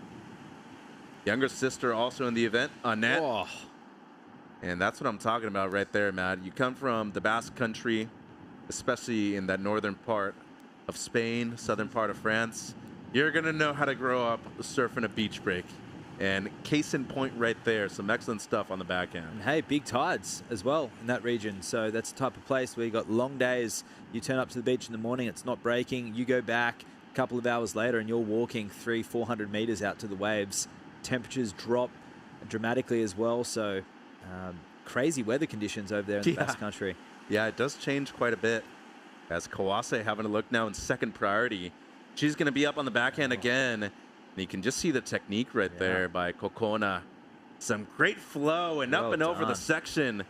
Younger sister also in the event, Annette. Oh. And that's what I'm talking about right there, Matt. You come from the Basque Country, especially in that northern part of Spain, southern part of France. You're going to know how to grow up surfing a beach break. And case in point right there, some excellent stuff on the backhand. And hey, big tides as well in that region. So that's the type of place where you got long days. You turn up to the beach in the morning, it's not breaking. You go back a couple of hours later and you're walking 300-400 meters out to the waves. Temperatures drop dramatically as well. So crazy weather conditions over there in the Basque Country. Yeah, it does change quite a bit. As Kawase having a look now in second priority. She's going to be up on the backhand again. And you can just see the technique right there by Kokona. Some great flow and up and over the section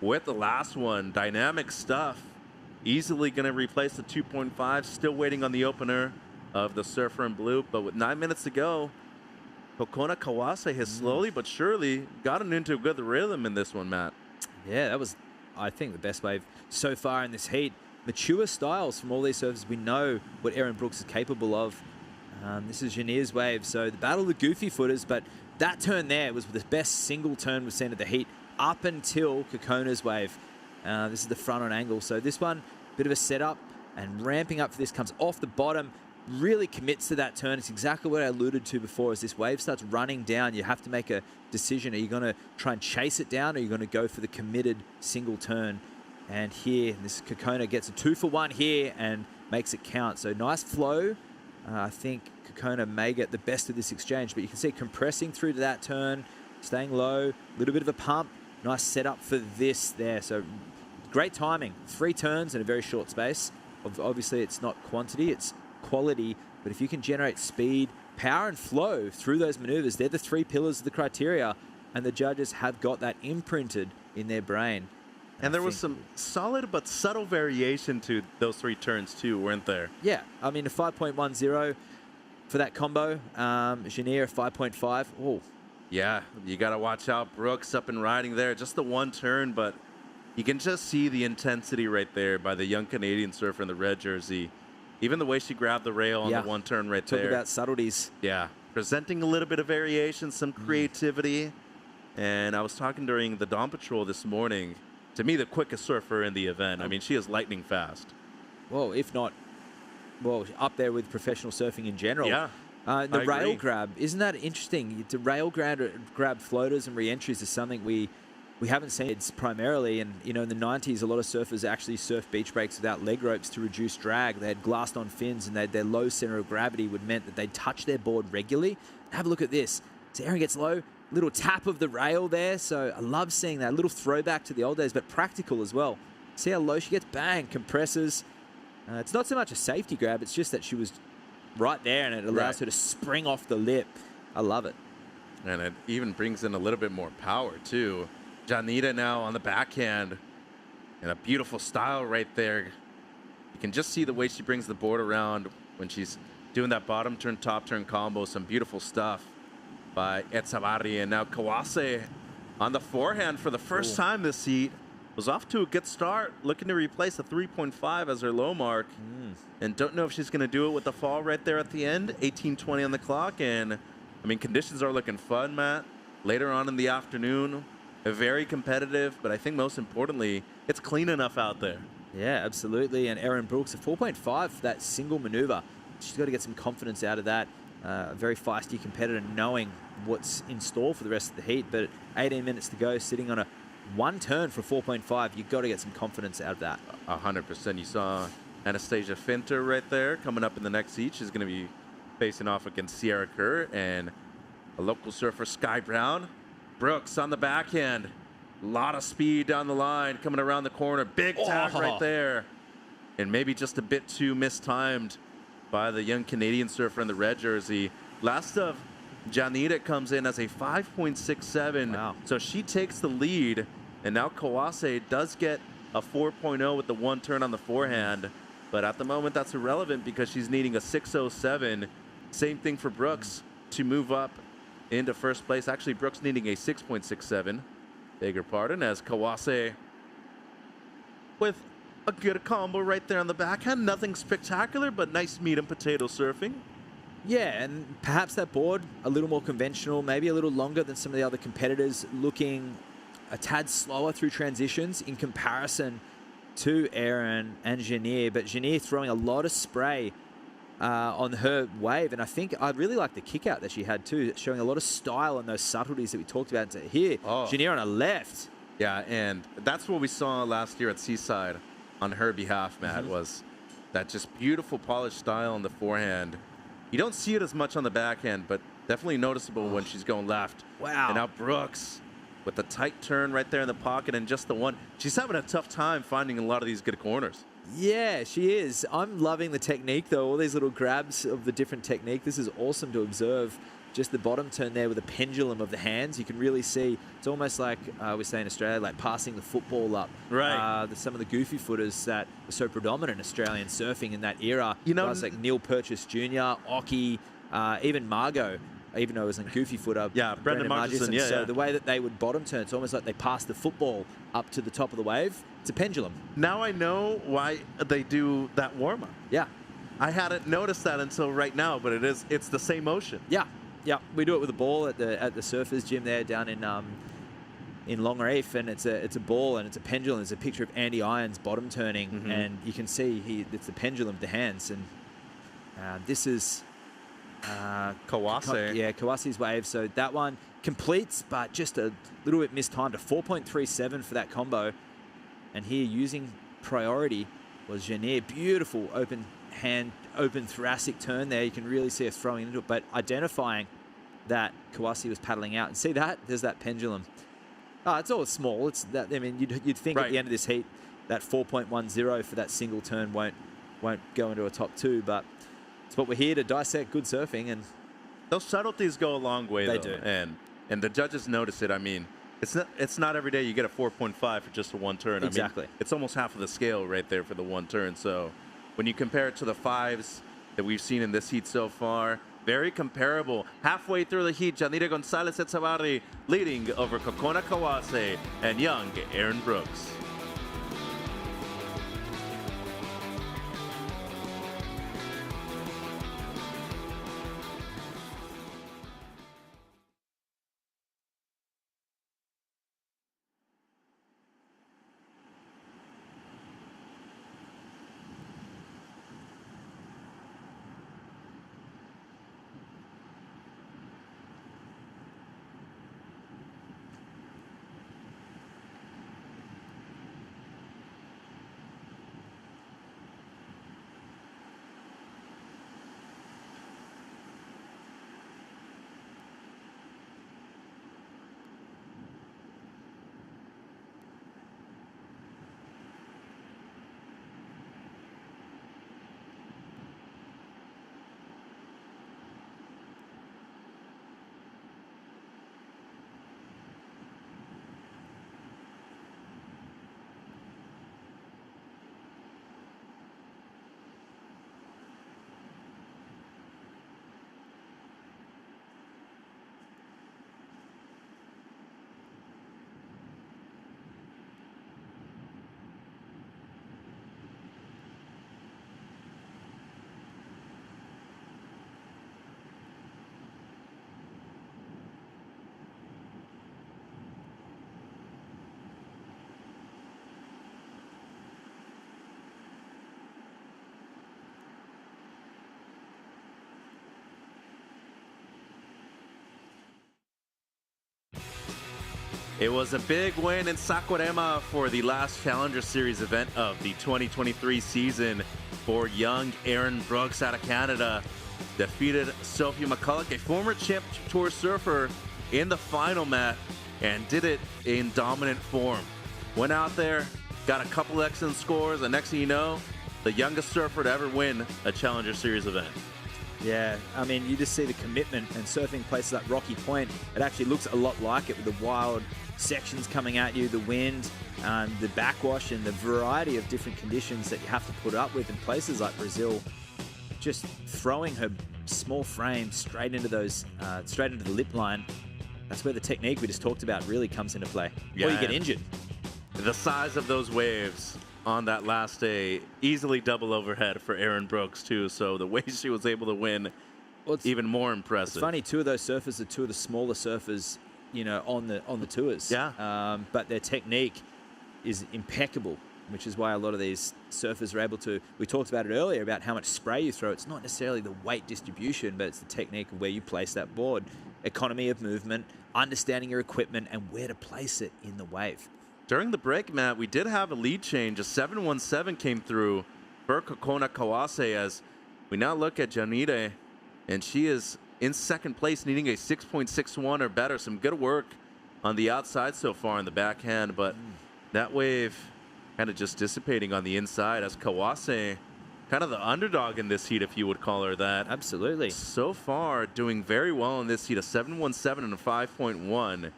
with the last one. Dynamic stuff. Easily going to replace the 2.5. Still waiting on the opener of the Surfer in Blue. But with 9 minutes to go, Kokona Kawase has slowly but surely gotten into a good rhythm in this one, Matt. Yeah, that was, I think, the best wave so far in this heat. Mature styles from all these surfers. We know what Erin Brooks is capable of. This is Janier's wave, so the battle of the goofy footers, but that turn there was the best single turn we've seen at the heat up until Kokona's wave. This is the front on angle, so this one, bit of a setup, and ramping up for this comes off the bottom, really commits to that turn. It's exactly what I alluded to before. As this wave starts running down, you have to make a decision. Are you going to try and chase it down, or are you going to go for the committed single turn? And here, this Kokona gets a 2-for-1 here and makes it count. So nice flow. I think Kokona may get the best of this exchange, but you can see compressing through to that turn, staying low, a little bit of a pump. Nice setup for this there. So great timing. 3 turns in a very short space. Obviously, it's not quantity, it's quality. But if you can generate speed, power, and flow through those maneuvers, they're the 3 pillars of the criteria, and the judges have got that imprinted in their brain. And there was some solid but subtle variation to those 3 turns too, weren't there? Yeah, I mean, a 5.10 for that combo. Janier, 5.5. Oh. Yeah, you got to watch out. Brooks up and riding there. Just the one turn, but you can just see the intensity right there by the young Canadian surfer in the red jersey. Even the way she grabbed the rail on the one turn right there. Talk about subtleties. Yeah, presenting a little bit of variation, some creativity. And I was talking during the Dawn Patrol this morning. To me, the quickest surfer in the event. I mean, she is lightning fast. Well, if not, well, up there with professional surfing in general. Yeah. The rail grab, isn't that interesting? The rail grab floaters and re-entries is something we haven't seen. It's primarily, and you know, in the 90s, a lot of surfers actually surfed beach breaks without leg ropes to reduce drag. They had glassed-on fins, and their low center of gravity would meant that they'd touch their board regularly. Have a look at this. So Erin gets low. Little tap of the rail there, so I love seeing that. A little throwback to the old days, but practical as well. See how low she gets? Bang, compresses. It's not so much a safety grab, it's just that she was right there and it allows her to spring off the lip. I love it. And it even brings in a little bit more power, too. Janita now on the backhand. And a beautiful style right there. You can just see the way she brings the board around when she's doing that bottom turn, top turn combo. Some beautiful stuff by Etzabarri. And now Kawase on the forehand for the first time this heat. Was off to a good start, looking to replace a 3.5 as her low mark. And don't know if she's going to do it with the fall right there at the end. 18:20 on the clock. And, I mean, conditions are looking fun, Matt. Later on in the afternoon, very competitive. But I think most importantly, it's clean enough out there. Yeah, absolutely. And Erin Brooks, a 4.5 for that single maneuver. She's got to get some confidence out of that. A very feisty competitor, knowing what's in store for the rest of the heat. But 18 minutes to go, sitting on a one turn for 4.5. You've got to get some confidence out of that. 100%. You saw Anastasia Finter right there coming up in the next heat. She's going to be facing off against Sierra Kerr and a local surfer, Sky Brown. Brooks on the backhand. A lot of speed down the line, coming around the corner. Big tag right there. And maybe just a bit too mistimed by the young Canadian surfer in the red jersey. Last of Janita comes in as a 5.67. Wow. So she takes the lead. And now Kawase does get a 4.0 with the one turn on the forehand. But at the moment, that's irrelevant because she's needing a 6.07. Same thing for Brooks to move up into first place. Actually, Brooks needing a 6.67. Beg your pardon, as Kawase with a good combo right there on the backhand. Nothing spectacular, but nice meat and potato surfing. Yeah, and perhaps that board a little more conventional, maybe a little longer than some of the other competitors, looking a tad slower through transitions in comparison to Aaron and Janier. But Janier throwing a lot of spray on her wave, and I think I really like the kick out that she had too, showing a lot of style and those subtleties that we talked about here. Janier on her left. Yeah, and that's what we saw last year at Seaside on her behalf, Matt, was that just beautiful polished style on the forehand. You don't see it as much on the backhand, but definitely noticeable when she's going left. Wow. And now Brooks with the tight turn right there in the pocket and just the one. She's having a tough time finding a lot of these good corners. Yeah, she is. I'm loving the technique, though. All these little grabs of the different technique. This is awesome to observe. Just the bottom turn there with a pendulum of the hands. You can really see. It's almost like we say in Australia, like passing the football up. Right. Some of the goofy footers that were so predominant in Australian surfing in that era. You know, guys like Neil Purchase Jr., Oki, even Margot. Even though it was a goofy footer. Yeah, Brendan Margison, yeah. So the way that they would bottom turn, it's almost like they pass the football up to the top of the wave. It's a pendulum. Now I know why they do that warm-up. Yeah. I hadn't noticed that until right now, but it's the same motion. Yeah. Yeah, we do it with a ball at the surfers gym there down in Longreef, and it's a ball and it's a pendulum. There's a picture of Andy Irons bottom turning, and you can see it's the pendulum of the hands, and this is Kawase. Kawase's wave. So that one completes, but just a little bit mistimed. A 4.37 for that combo, and here using priority was Janier. Beautiful open hand, open thoracic turn there. You can really see her throwing into it, but identifying that Kawase was paddling out. And see that? There's that pendulum. It's all small. It's that. I mean, you'd think at the end of this heat, that 4.10 for that single turn won't go into a top two, but it's what we're here to dissect. Good surfing, and those subtleties go a long way. They though. do. And the judges notice it. I mean, it's not every day you get a 4.5 for just a one turn. Exactly. I mean, it's almost half of the scale right there for the one turn. So when you compare it to the fives that we've seen in this heat so far, very comparable. Halfway through the heat, Janita Gonzalez-Etzabarri leading over Kokona Kawase and young Aaron Brooks. It was a big win in Saquarema for the last Challenger Series event of the 2023 season for young Aaron Brooks out of Canada. Defeated Sophie McCulloch, a former Champ Tour surfer, in the final, Matt. and did it in dominant form. Went out there, got a couple excellent scores, and next thing you know, the youngest surfer to ever win a Challenger Series event. Yeah, I mean, you just see the commitment, and surfing places like Rocky Point, it actually looks a lot like it with the wild sections coming at you, the wind, the backwash, and the variety of different conditions that you have to put up with in places like Brazil. Just throwing her small frame straight into those, straight into the lip line. That's where the technique we just talked about really comes into play. Or you get injured. The size of those waves on that last day, easily double overhead for Erin Brooks too. So the way she was able to win, even more impressive. It's funny, two of those surfers are two of the smaller surfers, you know, on the tours. Yeah. But their technique is impeccable, which is why a lot of these surfers are able to. We talked about it earlier about how much spray you throw. It's not necessarily the weight distribution, but it's the technique of where you place that board, economy of movement, understanding your equipment, and where to place it in the wave. During the break, Matt, we did have a lead change. A 717 came through for Kokona Kawase as we now look at Janire, and she is in second place, needing a 6.61 or better. Some good work on the outside so far in the backhand, but that wave kind of just dissipating on the inside as Kawase, kind of the underdog in this heat, if you would call her that. Absolutely. So far, doing very well in this heat, a 717 and a 5.1.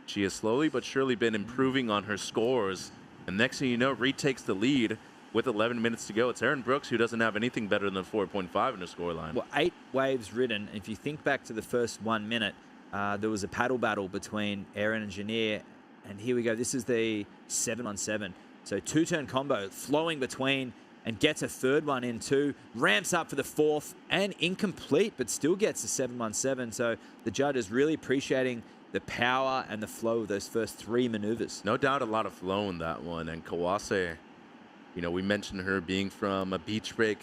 She has slowly but surely been improving on her scores. And next thing you know, retakes the lead with 11 minutes to go. It's Erin Brooks who doesn't have anything better than 4.5 in her scoreline. Well, 8 waves ridden. If you think back to the first 1 minute, there was a paddle battle between Erin and Janire. And here we go. This is the 7-on-7. So two-turn combo flowing between, and gets a third one in too. Ramps up for the fourth and incomplete, but still gets the 7-on-7. So the judge is really appreciating the power and the flow of those first 3 maneuvers. No doubt a lot of flow in that one. And Kawase, you know, we mentioned her being from a beach break,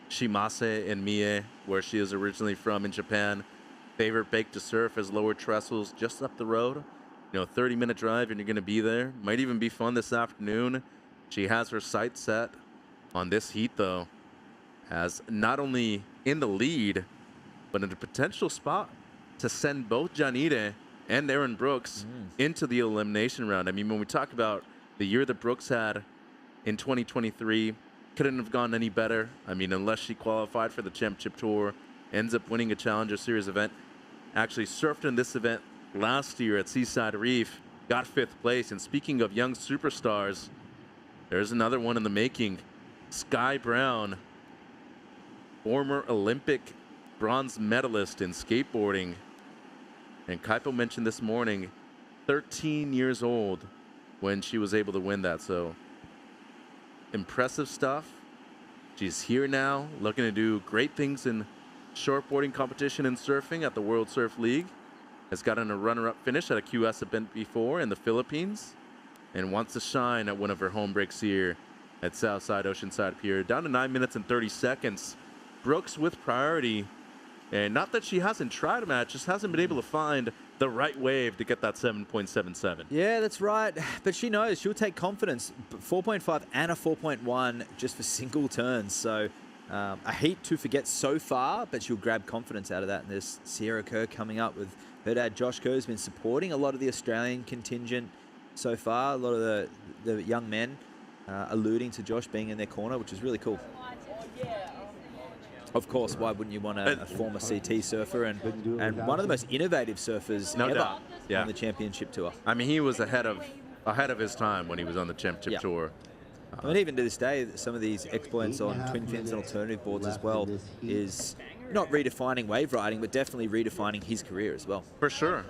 Shimase in Mie, where she is originally from in Japan. Favorite bake to surf is Lower Trestles, just up the road. You know, 30-minute drive and you're going to be there. Might even be fun this afternoon. She has her sights set on this heat, though, as not only in the lead, but in a potential spot to send both Janire and Erin Brooks into the elimination round. I mean, when we talk about the year that Brooks had in 2023, couldn't have gone any better. I mean, unless she qualified for the championship tour, ends up winning a Challenger Series event. Actually surfed in this event last year at Seaside Reef, got 5th place. And speaking of young superstars, there's another one in the making. Sky Brown, former Olympic bronze medalist in skateboarding. And Kaipo mentioned this morning, 13 years old when she was able to win that. So impressive stuff. She's here now, looking to do great things in shortboarding competition and surfing at the World Surf League. Has gotten a runner-up finish at a QS event before in the Philippines, and wants to shine at one of her home breaks here at Southside Oceanside Pier. Down to 9 minutes and 30 seconds. Brooks with priority. And not that she hasn't tried a match, just hasn't been able to find the right wave to get that 7.77. Yeah, that's right. But she knows she'll take confidence. 4.5 and a 4.1 just for single turns. So a heat to forget so far, but she'll grab confidence out of that. And there's Sierra Kerr coming up with her dad, Josh Kerr, who's been supporting a lot of the Australian contingent so far. A lot of the young men alluding to Josh being in their corner, which is really cool. Of course, why wouldn't you want a former CT surfer and one of the most innovative surfers ever on the championship tour? I mean, he was ahead of his time when he was on the championship tour. I mean, even to this day, some of these exploits on twin fins and alternative boards as well is not redefining wave riding, but definitely redefining his career as well. For sure.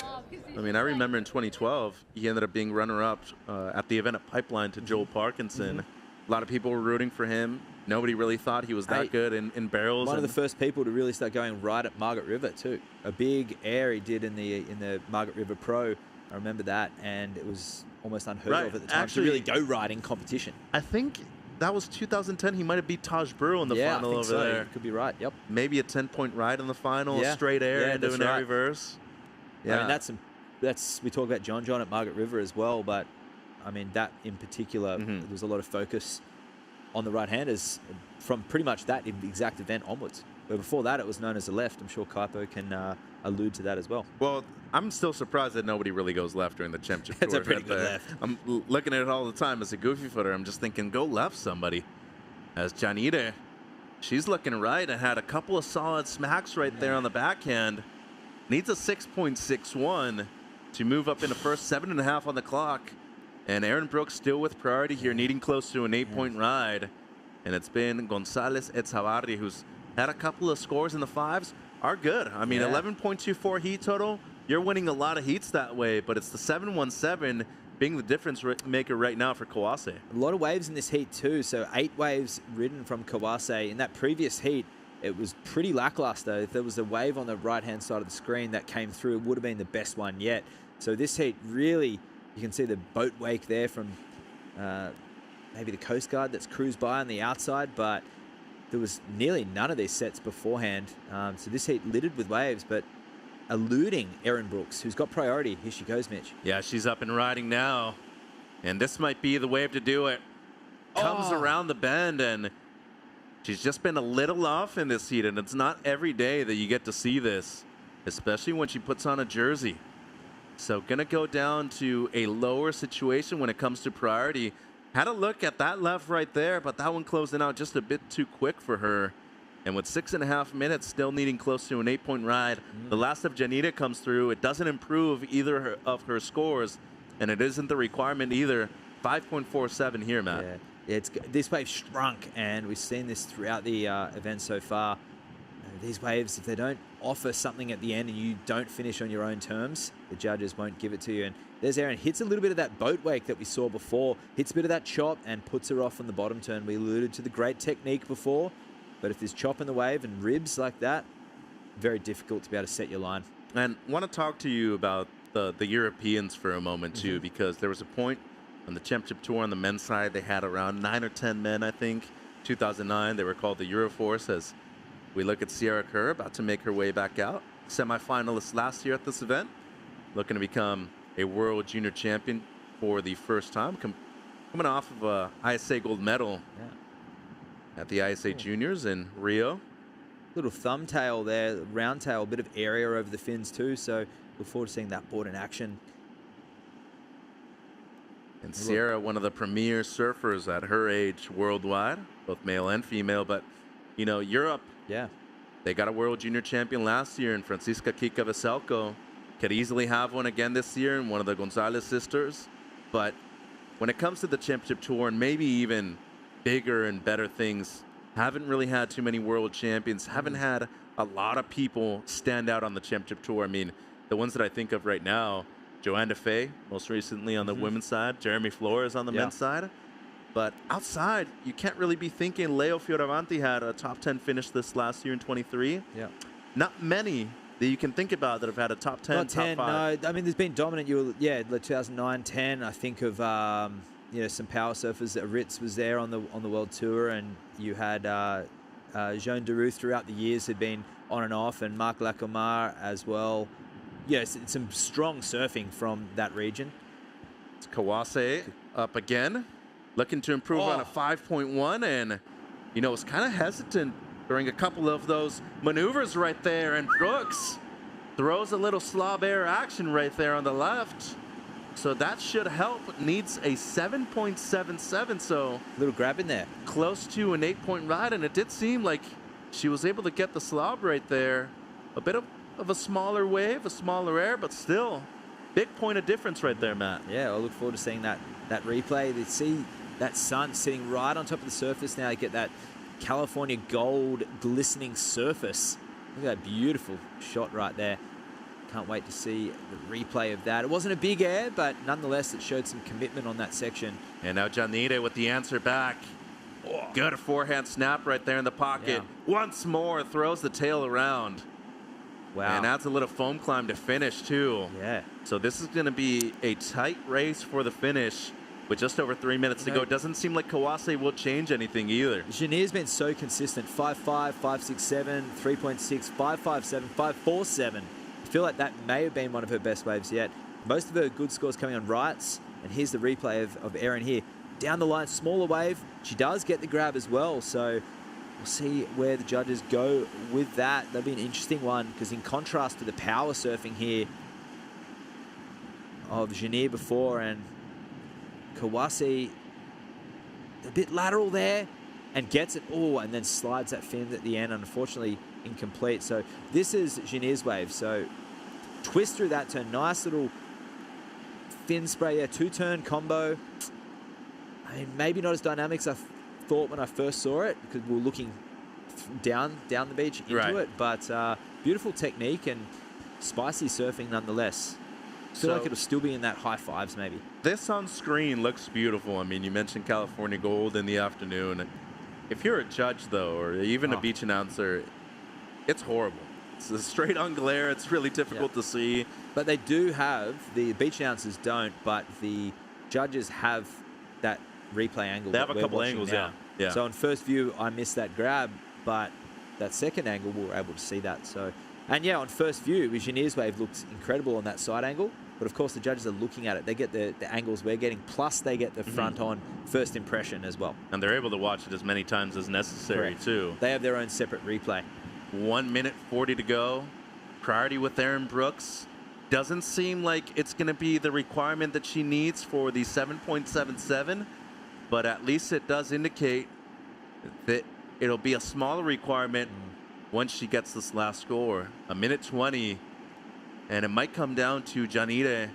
I mean, I remember in 2012, he ended up being runner-up at the event at Pipeline to Joel Parkinson. A lot of people were rooting for him. Nobody really thought he was that good in barrels. One of the first people to really start going right at Margaret River too. A big air he did in the Margaret River Pro. I remember that, and it was almost unheard of at the time to really go riding competition. I think that was 2010. He might have beat Taj Burrow in the final over there. Could be right. Yep. Maybe a 10-point ride in the final, straight air into an air reverse. Yeah, I mean that's we talk about John at Margaret River as well, but I mean that in particular, there's a lot of focus on the right-handers from pretty much that exact event onwards. Where before that, it was known as the left. I'm sure Kaipo can allude to that as well. Well, I'm still surprised that nobody really goes left during the championship It's tour. a pretty good left. I'm looking at it all the time as a goofy footer. I'm just thinking, go left, somebody. As Janita, she's looking right and had a couple of solid smacks right there on the backhand. Needs a 6.61 to move up in the first 7.5 on the clock. And Aaron Brooks still with priority here, needing close to an 8-point ride. And it's been Gonzalez Etzabarri, who's had a couple of scores in the fives, are good. I mean, 11.24 heat total. You're winning a lot of heats that way, but it's the 7-1-7 being the difference maker right now for Kawase. A lot of waves in this heat too, so 8 waves ridden from Kawase. In that previous heat, it was pretty lackluster. If there was a wave on the right-hand side of the screen that came through, it would have been the best one yet. So this heat really, you can see the boat wake there from maybe the Coast Guard that's cruised by on the outside, but there was nearly none of these sets beforehand. So this heat littered with waves, but eluding Erin Brooks, who's got priority. Here she goes, Mitch. Yeah, she's up and riding now. And this might be the wave to do it. Comes around the bend, and she's just been a little off in this heat, and it's not every day that you get to see this, especially when she puts on a jersey. So gonna go down to a lower situation when it comes to priority. Had a look at that left right there, but that one closing out just a bit too quick for her. And with 6.5 minutes, still needing close to an 8-point ride. The last of Janita comes through. It doesn't improve either of her scores, and it isn't the requirement either. 5.47 here, Matt. Yeah, this wave shrunk, and we've seen this throughout the event so far. These waves, if they don't offer something at the end and you don't finish on your own terms, the judges won't give it to you. And there's Erin, hits a little bit of that boat wake that we saw before, hits a bit of that chop and puts her off on the bottom turn. We alluded to the great technique before, but if there's chop in the wave and ribs like that, very difficult to be able to set your line. And want to talk to you about the Europeans for a moment too, because there was a point on the championship tour on the men's side, they had around 9 or 10 men, I think. 2009, they were called the Euroforce. As we look at Sierra Kerr, about to make her way back out. Semi-finalist last year at this event, looking to become a World Junior Champion for the first time, coming off of a ISA gold medal at the ISA Juniors in Rio. Little thumbtail there, round tail, a bit of area over the fins too, so look forward to seeing that board in action. And Sierra, one of the premier surfers at her age worldwide, both male and female, but you know, Europe, they got a World Junior Champion last year in Francisca Kika Veselko. Could easily have one again this year in one of the Gonzalez sisters. But when it comes to the championship tour and maybe even bigger and better things, haven't really had too many world champions, haven't had a lot of people stand out on the championship tour. I mean, the ones that I think of right now, Joanne DeFay, most recently on the women's side, Jeremy Flores on the men's side. But outside, you can't really be thinking Leo Fioravanti had a top 10 finish this last year in 23. Not many that you can think about that have had a top 10, Not 10, top 5. no. I mean, there's been dominant. Like 2009, 10. I think of you know, some power surfers. Ritz was there on the world tour, and you had Jean Deroux throughout the years had been on and off, and Marc Lacomar as well. Yes, it's some strong surfing from that region. It's Kawase up again, looking to improve on a 5.1, and you know, was kind of hesitant during a couple of those maneuvers right there, and Brooks throws a little slob air action right there on the left. So that should help. Needs a 7.77, so a little grab in there. Close to an 8-point ride, and it did seem like she was able to get the slob right there. A bit of a smaller wave, a smaller air, but still big point of difference right there, Matt. Yeah, I look forward to seeing that replay. You see that sun sitting right on top of the surface now. You get that California gold glistening surface. Look at that beautiful shot right there. Can't wait to see the replay of that. It wasn't a big air, but nonetheless, it showed some commitment on that section. And now Janita with the answer back. Good forehand snap right there in the pocket. Once more, throws the tail around. Wow. And adds a little foam climb to finish, too. Yeah. So this is going to be a tight race for the finish with just over 3 minutes to go. It doesn't seem like Kawase will change anything either. Janita's been so consistent. 5.5, 5.67, 3.6, 5.57, 5.47. I feel like that may have been one of her best waves yet. Most of her good scores coming on rights. And here's the replay of Erin here. Down the line, smaller wave. She does get the grab as well. So we'll see where the judges go with that. That'll be an interesting one, because in contrast to the power surfing here of Janir before, and Kawase a bit lateral there and gets it. Oh, and then slides that fin at the end, unfortunately incomplete. So this is Janir's wave. So twist through that turn. Nice little fin spray, yeah, 2-turn combo. I mean, maybe not as dynamic as I thought when I first saw it, because we were looking down the beach into it. But beautiful technique and spicy surfing nonetheless. Feel like it'll still be in that high fives maybe. This on screen looks beautiful. I mean, you mentioned California gold in the afternoon. If you're a judge, though, or even a beach announcer, it's horrible. It's a straight on glare. It's really difficult to see. But they do have, the beach announcers don't, but the judges have that replay angle. They have a couple angles, now. Yeah. So on first view, I missed that grab, but that second angle, we were able to see that. So, and yeah, on first view, Janir's wave looked incredible on that side angle. But of course, the judges are looking at it. They get the angles we're getting, plus they get the front on first impression as well. And they're able to watch it as many times as necessary, too. They have their own separate replay. 1 minute 40 to go. Priority with Erin Brooks. Doesn't seem like it's going to be the requirement that she needs for the 7.77, but at least it does indicate that it'll be a smaller requirement once she gets this last score. 1:20. And it might come down to Janire,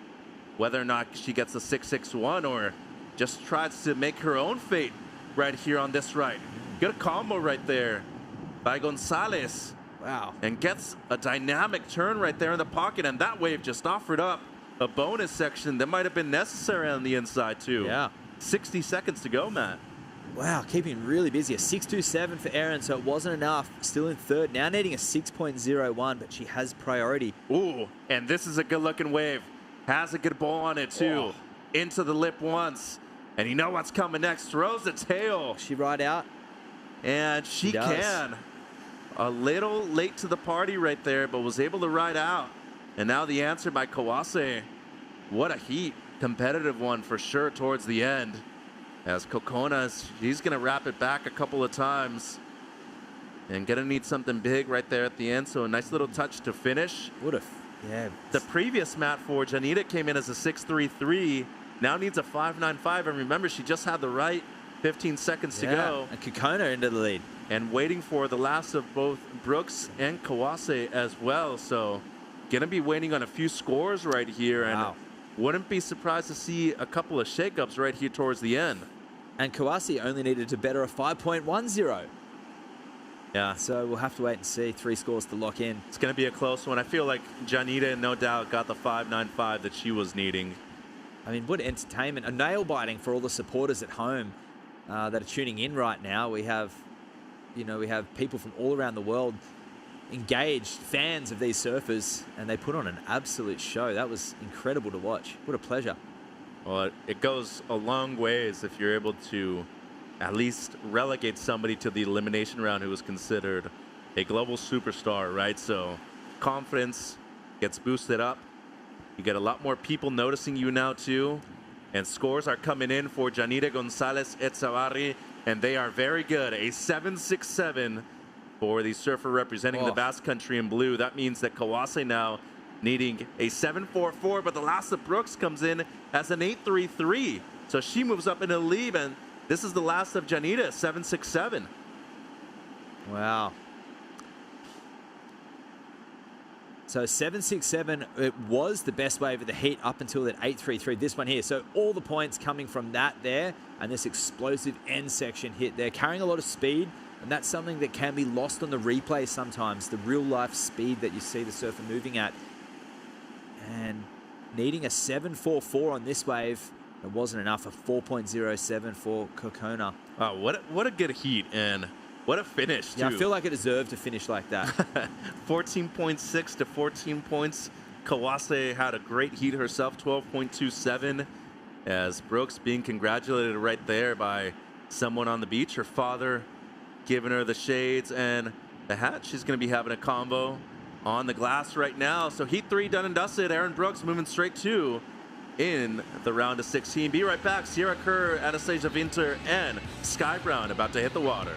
whether or not she gets a 6.61 or just tries to make her own fate right here on this right. Good combo right there by Gonzalez. Wow. And gets a dynamic turn right there in the pocket. And that wave just offered up a bonus section that might have been necessary on the inside, too. Yeah. 60 seconds to go, Matt. Wow, keeping really busy. A 6.27 for Erin, so it wasn't enough. Still in third. Now needing a 6.01, but she has priority. Ooh, and this is a good-looking wave. Has a good ball on it, too. Into the lip once. And you know what's coming next. Throws the tail. She ride out? And she can. A little late to the party right there, but was able to ride out. And now the answer by Kawase. What a heat. Competitive one for sure towards the end. As Kokona, he's going to wrap it back a couple of times. And going to need something big right there at the end. So a nice little touch to finish. Yeah. The previous mat for Janita came in as a 6.33. Now needs a 5.95. And remember, she just had the right 15 seconds to go. And Kokona into the lead. And waiting for the last of both Brooks and Kawase as well. So going to be waiting on a few scores right here. Wow. And wouldn't be surprised to see a couple of shakeups right here towards the end. And Kawase only needed to better a 5.10. Yeah. So we'll have to wait and see. 3 scores to lock in. It's going to be a close one. I feel like Janita, no doubt, got the 5.95 that she was needing. I mean, what entertainment. A nail biting for all the supporters at home that are tuning in right now. We have, we have people from all around the world engaged, fans of these surfers, and they put on an absolute show. That was incredible to watch. What a pleasure. Well, it goes a long ways if you're able to at least relegate somebody to the elimination round who was considered a global superstar, right? So confidence gets boosted up. You get a lot more people noticing you now too. And scores are coming in for Janita Gonzalez Etzavarri, and they are very good. A 7.67 for the surfer representing the Basque Country in blue. That means that Kawase now needing a 7.44, but the last of Brooks comes in as an 8.33. So she moves up into the lead, and this is the last of Janita, 7.67. Wow. So 7.67, it was the best wave of the heat up until that 8.33, this one here. So all the points coming from that there, and this explosive end section hit there, carrying a lot of speed. And that's something that can be lost on the replay sometimes, the real-life speed that you see the surfer moving at. And needing a 7.44 on this wave, it wasn't enough. A 4.07 for Kokona. Oh, what a good heat, and what a finish, too. Yeah, I feel like it deserved to finish like that. 14.6 to 14 points. Kawase had a great heat herself, 12.27, as Brooks being congratulated right there by someone on the beach. Her father giving her the shades and the hat. She's going to be having a combo on the glass right now. So heat 3 done and dusted. Erin Brooks moving straight to in the round of 16. Be right back. Sierra Kerr, Anastasia Winter, and Sky Brown about to hit the water.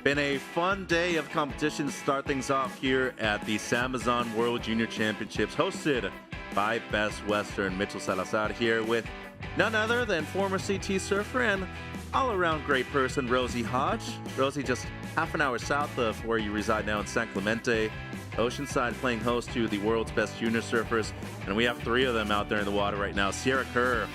Been a fun day of competition to start things off here at the SAMBAZON World Junior Championships, hosted by Best Western. Mitchell Salazar here with none other than former CT surfer and all-around great person, Rosie Hodge. Rosie, just half an hour south of where you reside now in San Clemente, Oceanside, playing host to the world's best junior surfers. And we have 3 of them out there in the water right now. Sierra Kerr,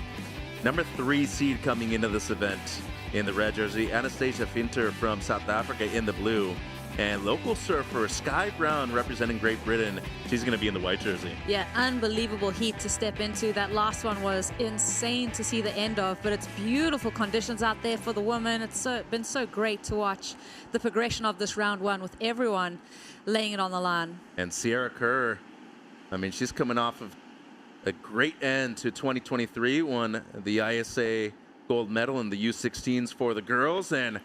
number 3 seed coming into this event in the red jersey. Anastasia Finter from South Africa in the blue. And local surfer Sky Brown representing Great Britain. She's going to be in the white jersey. Yeah, unbelievable heat to step into. That last one was insane to see the end of, but it's beautiful conditions out there for the women. It's been so great to watch the progression of this round 1 with everyone laying it on the line. And Sierra Kerr, I mean, she's coming off of a great end to 2023, won the ISA gold medal in the U16s for the girls, and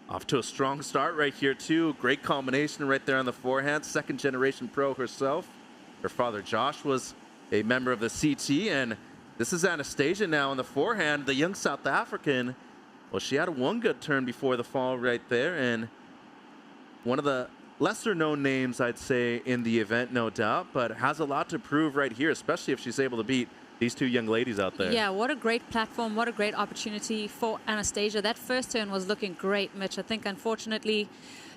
off to a strong start right here too. Great combination right there on the forehand. Second generation pro herself. Her father Josh was a member of the CT, and this is Anastasia now on the forehand, the young South African. Well, she had one good turn before the fall right there, and one of the lesser known names, I'd say, in the event, no doubt, but has a lot to prove right here, especially if she's able to beat these 2 young ladies out there. Yeah, what a great platform, what a great opportunity for Anastasia. That first turn was looking great, Mitch. I think, unfortunately,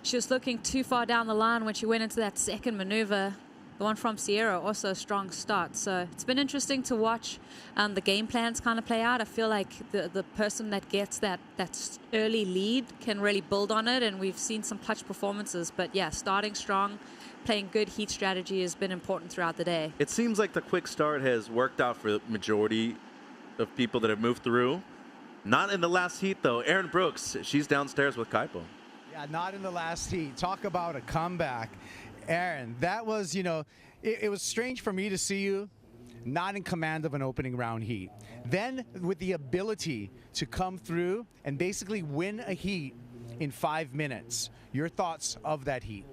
she was looking too far down the line when she went into that second maneuver. The one from Sierra, also a strong start. So it's been interesting to watch the game plans kind of play out. I feel like the person that gets that early lead can really build on it, and we've seen some clutch performances. But yeah, starting strong, playing good heat strategy has been important throughout the day. It seems like the quick start has worked out for the majority of people that have moved through. Not in the last heat, though. Erin Brooks, she's downstairs with Kaipo. Yeah, not in the last heat. Talk about a comeback. Erin, that was, it was strange for me to see you not in command of an opening round heat. Then with the ability to come through and basically win a heat in 5 minutes. Your thoughts of that heat?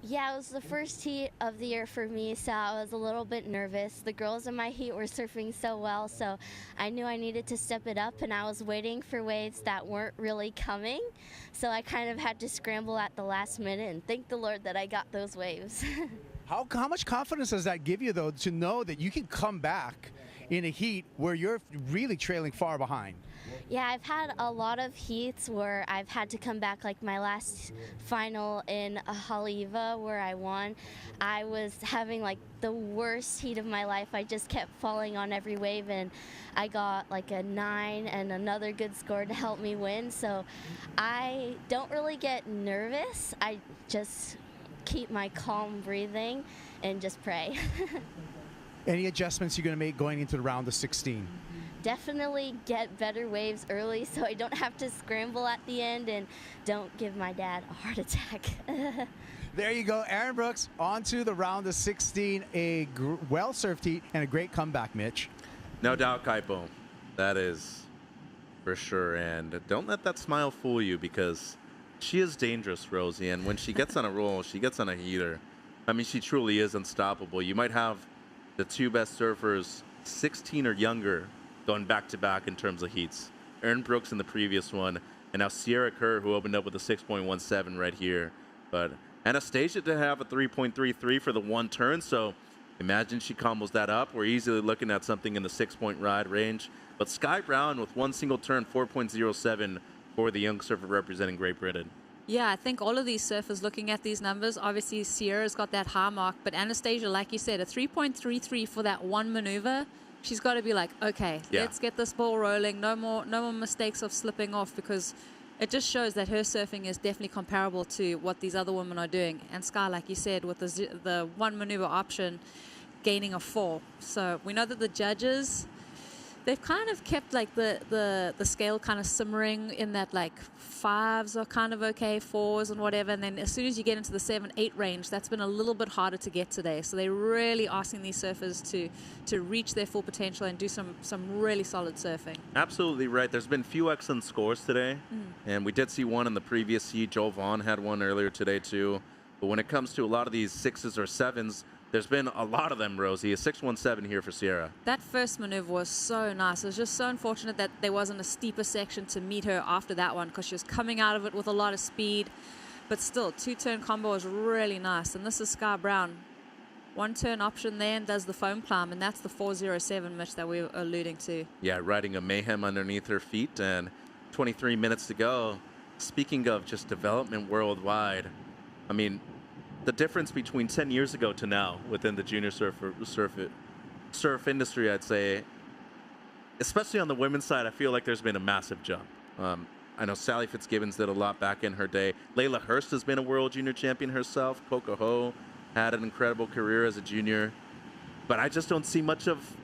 Yeah, it was the first heat of the year for me, so I was a little bit nervous. The girls in my heat were surfing so well, so I knew I needed to step it up, and I was waiting for waves that weren't really coming, so I kind of had to scramble at the last minute, and thank the Lord that I got those waves. How much confidence does that give you, though, to know that you can come back in a heat where you're really trailing far behind? Yeah, I've had a lot of heats where I've had to come back, like my last final in Haleiwa where I won. I was having like the worst heat of my life. I just kept falling on every wave, and I got like a 9 and another good score to help me win. So I don't really get nervous. I just keep my calm breathing and just pray. Any adjustments you're going to make going into the round of 16? Definitely get better waves early so I don't have to scramble at the end and don't give my dad a heart attack. There you go, Erin Brooks, on to the round of 16. A well-surfed heat and a great comeback, Mitch. No doubt, Kaipo. That is for sure. And don't let that smile fool you, because she is dangerous, Rosie. And when she gets on a roll, she gets on a heater. I mean, she truly is unstoppable. You might have the 2 best surfers, 16 or younger, going back-to-back in terms of heats. Erin Brooks in the previous one, and now Sierra Kerr, who opened up with a 6.17 right here. But Anastasia did have a 3.33 for the one turn, so imagine she combos that up. We're easily looking at something in the 6-point ride range. But Sky Brown with one single turn, 4.07 for the young surfer representing Great Britain. Yeah, I think all of these surfers looking at these numbers, obviously Sierra's got that high mark, but Anastasia, like you said, a 3.33 for that one maneuver. She's got to be like, okay, let's get this ball rolling. No more mistakes of slipping off, because it just shows that her surfing is definitely comparable to what these other women are doing. And Sky, like you said, with the one maneuver option, gaining a 4. So we know that the judges, they've kind of kept like the scale kind of simmering in that like 5s are kind of okay, 4s and whatever, and then as soon as you get into the 7-8 range, that's been a little bit harder to get today. So they're really asking these surfers to reach their full potential and do some really solid surfing. Absolutely right. There's been few excellent scores today, and we did see one in the previous heat. Joel Vaughn had one earlier today too. But when it comes to a lot of these 6s or 7s, there's been a lot of them, Rosie. A 617 here for Sierra. That first maneuver was so nice. It was just so unfortunate that there wasn't a steeper section to meet her after that one, because she was coming out of it with a lot of speed. But still, 2-turn combo was really nice. And this is Sky Brown. 1-turn option there and does the foam climb, and that's the 407, Mitch, that we were alluding to. Yeah, riding a Mayhem underneath her feet, and 23 minutes to go. Speaking of just development worldwide, I mean, the difference between 10 years ago to now within the junior surf industry, I'd say, especially on the women's side, I feel like there's been a massive jump. I know Sally Fitzgibbons did a lot back in her day. Layla Hurst has been a world junior champion herself. Coco Ho had an incredible career as a junior. But I just don't see much of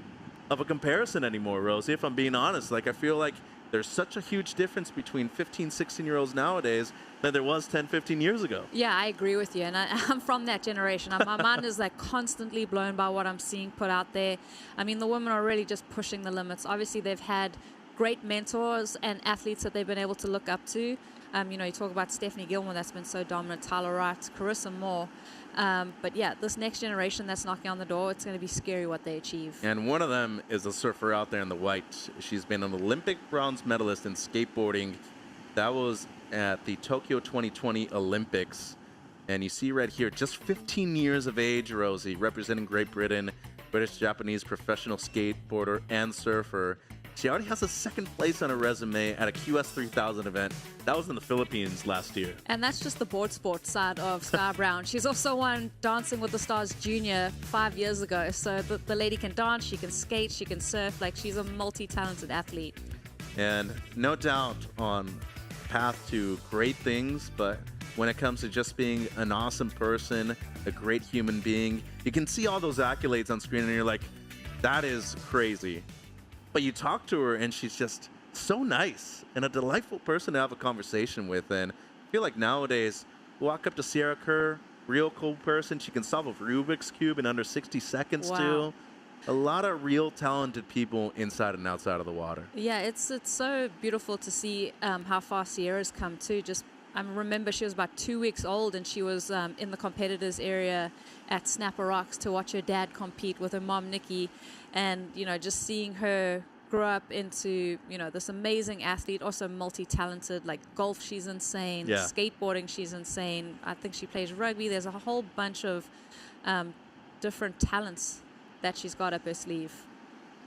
a comparison anymore, Rosie, if I'm being honest. Like, I feel like there's such a huge difference between 15, 16-year-olds nowadays than there was 10, 15 years ago. Yeah, I agree with you, and I'm from that generation. My mind is like constantly blown by what I'm seeing put out there. I mean, the women are really just pushing the limits. Obviously, they've had great mentors and athletes that they've been able to look up to. You know, you talk about Stephanie Gilmore, that's been so dominant, Tyler Wright, Carissa Moore. But yeah, this next generation that's knocking on the door, it's going to be scary what they achieve. And one of them is a surfer out there in the white. She's been an Olympic bronze medalist in skateboarding. That was at the Tokyo 2020 Olympics. And you see right here, just 15 years of age, Rosie, representing Great Britain, British-Japanese professional skateboarder and surfer. She already has a second place on her resume at a QS 3000 event. That was in the Philippines last year. And that's just the board sports side of Sky Brown. She's also won Dancing with the Stars Junior 5 years ago. So the lady can dance, she can skate, she can surf. Like, she's a multi-talented athlete. And no doubt on path to great things, but when it comes to just being an awesome person, a great human being, you can see all those accolades on screen and you're like, that is crazy. But you talk to her and she's just so nice and a delightful person to have a conversation with. And I feel like nowadays, walk up to Sierra Kerr, real cool person. She can solve a Rubik's Cube in under 60 seconds too. A lot of real talented people inside and outside of the water. Yeah, it's so beautiful to see how far Sierra's come too. Just I remember she was about 2 weeks old and she was in the competitors area at Snapper Rocks to watch her dad compete with her mom, Nikki. And, you know, just seeing her grow up into, you know, this amazing athlete, also multi-talented, like golf, she's insane. Yeah. Skateboarding, she's insane. I think she plays rugby. There's a whole bunch of different talents that she's got up her sleeve.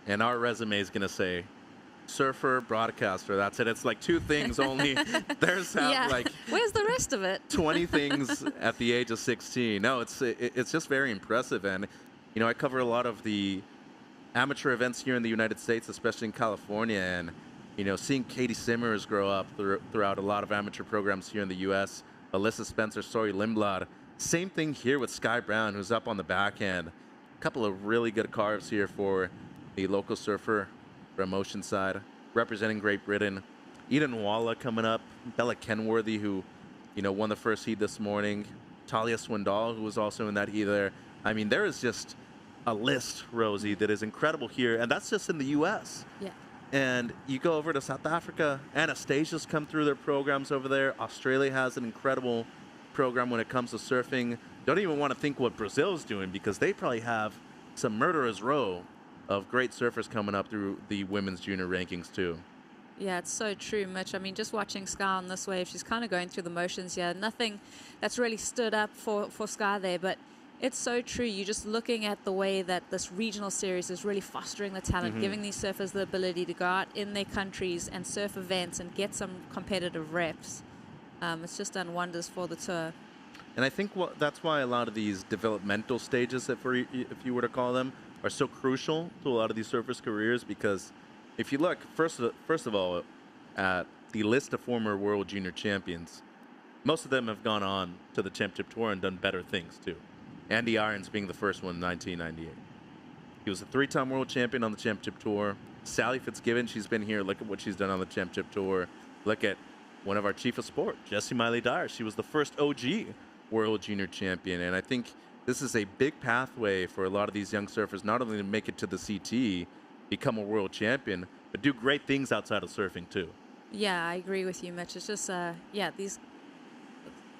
And our resume is going to say surfer, broadcaster. That's it. It's like two things only. There's like where's the rest of it? 20 things at the age of 16. No, it's just very impressive. And, you know, I cover a lot of the amateur events here in the United States, especially in California. And, you know, seeing Katie Simmers grow up throughout a lot of amateur programs here in the U.S., Alyssa Spencer, Sori Lindblad. Same thing here with Sky Brown, who's up on the backhand. A couple of really good carves here for the local surfer promotion side, representing Great Britain. Eden Walla coming up, Bella Kenworthy, who, you know, won the first heat this morning. Talia Swindoll, who was also in that heat there. I mean, there is just a list, Rosie, that is incredible here, and that's just in the U.S. Yeah. And you go over to South Africa, Anastasia's come through their programs over there. Australia has an incredible program when it comes to surfing. Don't even want to think what Brazil's doing, because they probably have some murderer's row of great surfers coming up through the women's junior rankings too. Yeah, it's so true, Mitch. I mean, just watching Sky on this wave, she's kind of going through the motions here. Nothing that's really stood up for Sky there, but it's so true. You're just looking at the way that this regional series is really fostering the talent, giving these surfers the ability to go out in their countries and surf events and get some competitive reps. It's just done wonders for the tour. And I think that's why a lot of these developmental stages, if you were to call them, are so crucial to a lot of these surfers' careers, because if you look, first of all, at the list of former world junior champions, most of them have gone on to the championship tour and done better things too. Andy Irons being the first one in 1998. He was a 3-time world champion on the championship tour. Sally Fitzgibbons, she's been here. Look at what she's done on the championship tour. Look at one of our chief of sport, Jessie Miley Dyer. She was the first OG world junior champion. And I think this is a big pathway for a lot of these young surfers, not only to make it to the CT, become a world champion, but do great things outside of surfing too. Yeah, I agree with you, Mitch. It's just,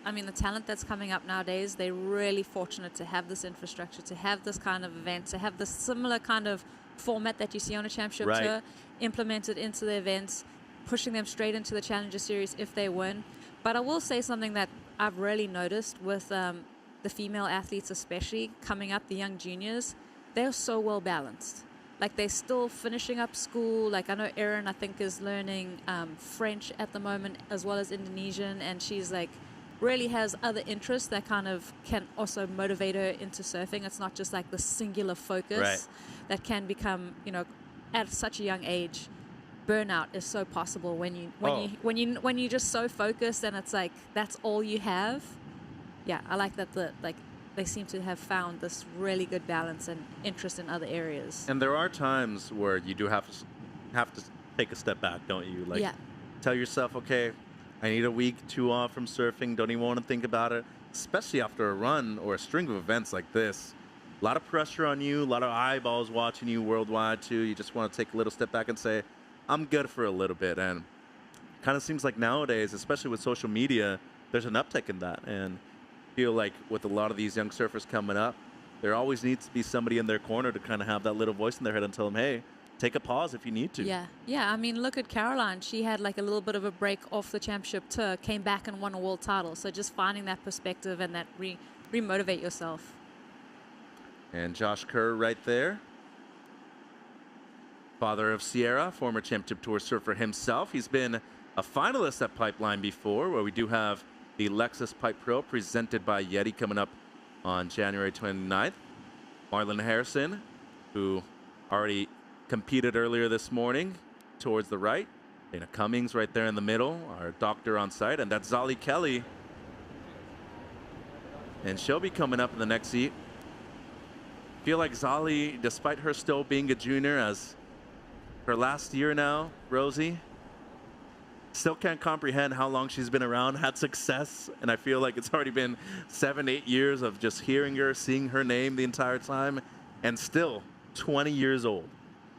I mean, the talent that's coming up nowadays, they're really fortunate to have this infrastructure, to have this kind of event, to have this similar kind of format that you see on a championship tour implemented into the events, pushing them straight into the Challenger Series if they win. But I will say something that I've really noticed with the female athletes, especially coming up, the young juniors, they're so well balanced. Like, they're still finishing up school. Like, I know Erin, I think, is learning French at the moment as well as Indonesian, and she's like really has other interests that kind of can also motivate her into surfing. It's not just like the singular focus that can become, you know, at such a young age. Burnout is so possible when you're just so focused and it's like that's all you have. Yeah, I like that they seem to have found this really good balance and interest in other areas. And there are times where you do have to take a step back, don't you? Like, tell yourself, okay, I need a week, 2 off from surfing. Don't even want to think about it, especially after a run or a string of events like this. A lot of pressure on you, a lot of eyeballs watching you worldwide too. You just want to take a little step back and say, I'm good for a little bit. And kind of seems like nowadays, especially with social media, there's an uptick in that. And I feel like with a lot of these young surfers coming up, there always needs to be somebody in their corner to kind of have that little voice in their head and tell them, hey, take a pause if you need to. Yeah. I mean, look at Caroline. She had like a little bit of a break off the championship tour, came back and won a world title. So just finding that perspective and that re-motivate yourself. And Josh Kerr right there. Father of Sierra, former championship tour surfer himself. He's been a finalist at Pipeline before, where we do have the Lexus Pipe Pro presented by Yeti coming up on January 29th. Marlon Harrison, who already competed earlier this morning, towards the right. Dana Cummings right there in the middle, our doctor on site, and that's Zali Kelly. And she'll be coming up in the next heat. Feel like Zali, despite her still being a junior, as her last year now, Rosie, still can't comprehend how long she's been around, had success, and I feel like it's already been 7-8 years of just hearing her, seeing her name the entire time, and still 20 years old.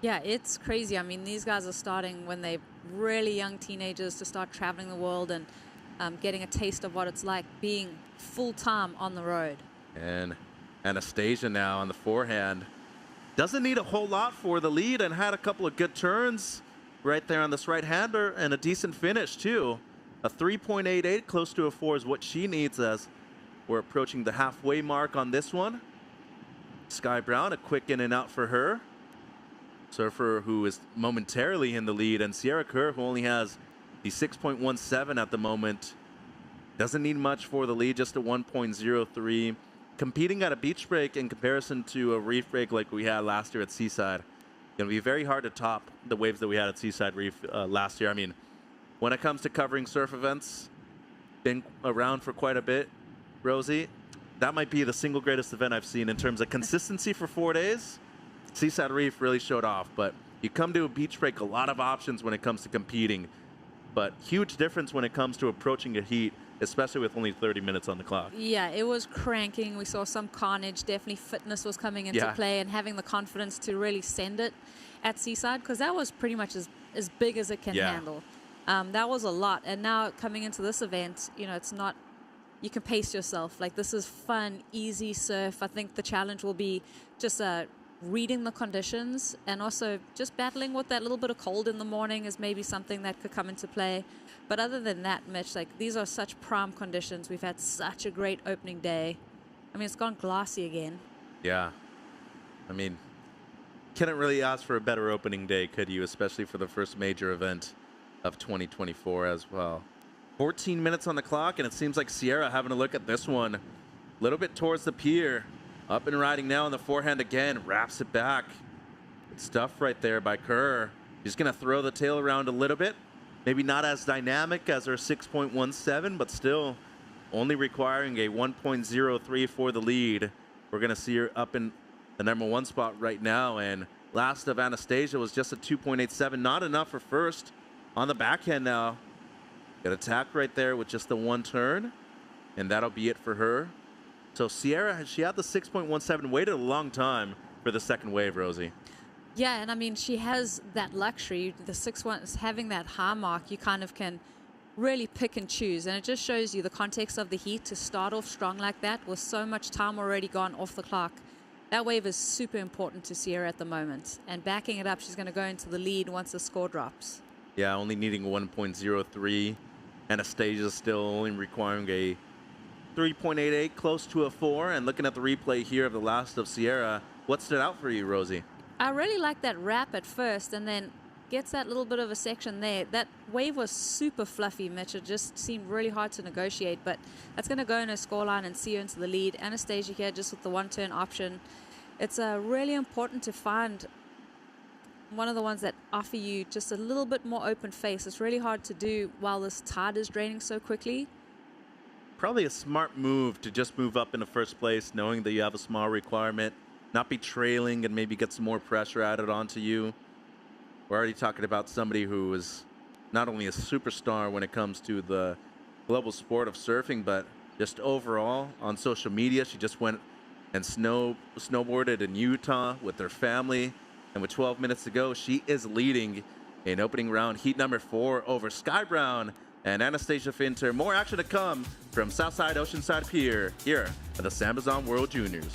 Yeah, it's crazy. I mean, these guys are starting when they're really young teenagers to start traveling the world and getting a taste of what it's like being full-time on the road. And Anastasia now on the forehand. Doesn't need a whole lot for the lead and had a couple of good turns right there on this right-hander and a decent finish too. A 3.88, close to a 4 is what she needs as we're approaching the halfway mark on this one. Sky Brown, a quick in and out for her. Surfer who is momentarily in the lead, and Sierra Kerr, who only has the 6.17 at the moment. Doesn't need much for the lead, just a 1.03. Competing at a beach break in comparison to a reef break like we had last year at Seaside. Going to be very hard to top the waves that we had at Seaside Reef last year. I mean, when it comes to covering surf events, been around for quite a bit, Rosie, that might be the single greatest event I've seen in terms of consistency for 4 days. Seaside Reef really showed off, but you come to a beach break, a lot of options when it comes to competing, but huge difference when it comes to approaching a heat, especially with only 30 minutes on the clock. Yeah, it was cranking. We saw some carnage. Definitely fitness was coming into play and having the confidence to really send it at Seaside, because that was pretty much as big as it can handle. That was a lot. And now coming into this event, you know, it's not, you can pace yourself. Like, this is fun, easy surf. I think the challenge will be just reading the conditions and also just battling with that little bit of cold in the morning is maybe something that could come into play. But other than that, Mitch, like, these are such prime conditions. We've had such a great opening day. I mean, it's gone glassy again. Yeah. I mean, couldn't really ask for a better opening day, could you? Especially for the first major event of 2024 as well. 14 minutes on the clock, and it seems like Sierra having a look at this one. A little bit towards the pier. Up and riding now on the forehand again. Wraps it back. Good stuff right there by Kerr. She's going to throw the tail around a little bit. Maybe not as dynamic as her 6.17, but still only requiring a 1.03 for the lead. We're going to see her up in the #1 spot right now. And last of Anastasia was just a 2.87. Not enough for first. On the backhand now. Good attack right there with just the one turn. And that'll be it for her. So Sierra, she had the 6.17, waited a long time for the second wave, Rosie. Yeah, and I mean, she has that luxury. The 6.1 is having that high mark. You kind of can really pick and choose. And it just shows you the context of the heat to start off strong like that with so much time already gone off the clock. That wave is super important to Sierra at the moment. And backing it up, she's going to go into the lead once the score drops. Yeah, only needing 1.03. Anastasia still only requiring a 3.88, close to a 4. And looking at the replay here of the last of Sierra, what stood out for you, Rosie? I really like that wrap at first, and then gets that little bit of a section there. That wave was super fluffy, Mitch. It just seemed really hard to negotiate, but that's going to go in her scoreline and see her into the lead. Anastasia here just with the one-turn option. It's really important to find one of the ones that offer you just a little bit more open face. It's really hard to do while this tide is draining so quickly. Probably a smart move to just move up in the first place, knowing that you have a small requirement, not be trailing and maybe get some more pressure added onto you. We're already talking about somebody who is not only a superstar when it comes to the global sport of surfing, but just overall on social media. She just went and snowboarded in Utah with her family. And with 12 minutes to go, she is leading in opening round heat number 4 over Sky Brown and Anastasia Finter. More action to come from Southside Oceanside Pier here at the SAMBAZON World Juniors.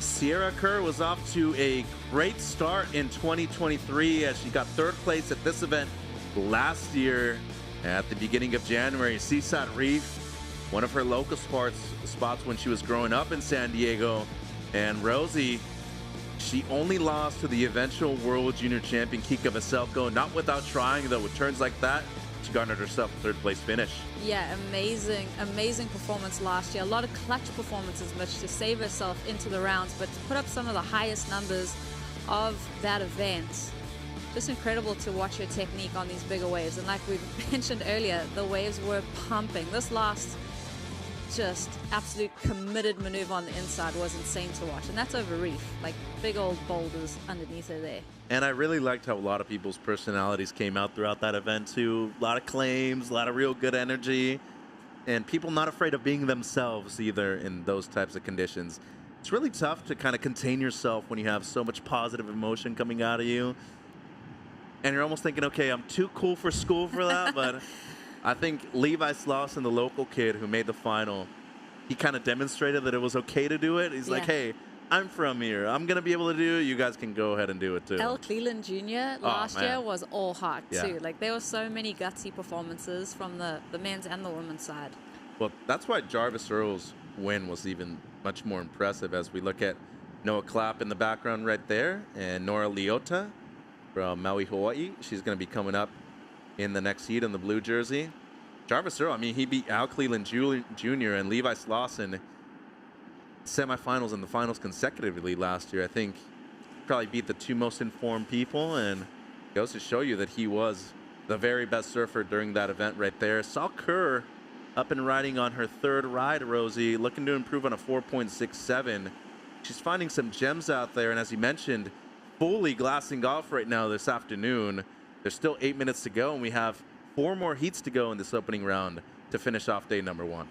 Sierra Kerr was off to a great start in 2023 as she got 3rd place at this event last year at the beginning of January. Seaside Reef, one of her local spots when she was growing up in San Diego. And Rosie, she only lost to the eventual World Junior Champion Kika Veselko, not without trying though. With turns like that, she garnered herself a 3rd place finish. Yeah, amazing performance last year. A lot of clutch performances, Mitch, to save herself into the rounds, but to put up some of the highest numbers of that event. Just incredible to watch her technique on these bigger waves. And like we mentioned earlier, the waves were pumping. This last just absolute committed maneuver on the inside was insane to watch. And that's over reef, like big old boulders underneath her there. And I really liked how a lot of people's personalities came out throughout that event too. A lot of claims, a lot of real good energy, and people not afraid of being themselves either in those types of conditions. It's really tough to kind of contain yourself when you have so much positive emotion coming out of you. And you're almost thinking, okay, I'm too cool for school for that, but I think Levi Slauson, the local kid who made the final, he kind of demonstrated that it was okay to do it. He's like, hey, I'm from here. I'm going to be able to do it. You guys can go ahead and do it too. El Cleland Jr. last year was all heart too. Like there were so many gutsy performances from the men's and the women's side. Well, that's why Jarvis Earl's win was even much more impressive as we look at Noah Clapp in the background right there and Nora Leota from Maui, Hawaii. She's going to be coming up in the next heat in the blue jersey. Jarvis Earl, I mean, he beat Al Cleland Jr. and Levi Slauson semifinals and the finals consecutively last year. I think probably beat the 2 most informed people, and goes to show you that he was the very best surfer during that event right there. Saw Kerr up and riding on her 3rd ride, Rosie, looking to improve on a 4.67. she's finding some gems out there. And as you mentioned, fully glassing off right now this afternoon. There's still 8 minutes to go, and we have 4 more heats to go in this opening round to finish off day number 1.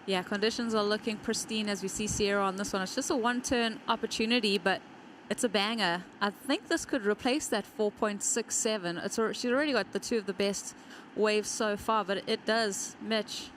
Yeah, conditions are looking pristine as we see Sierra on this one. It's just a one-turn opportunity, but it's a banger. I think this could replace that 4.67. She's already got the 2 of the best waves so far, but it does, Mitch,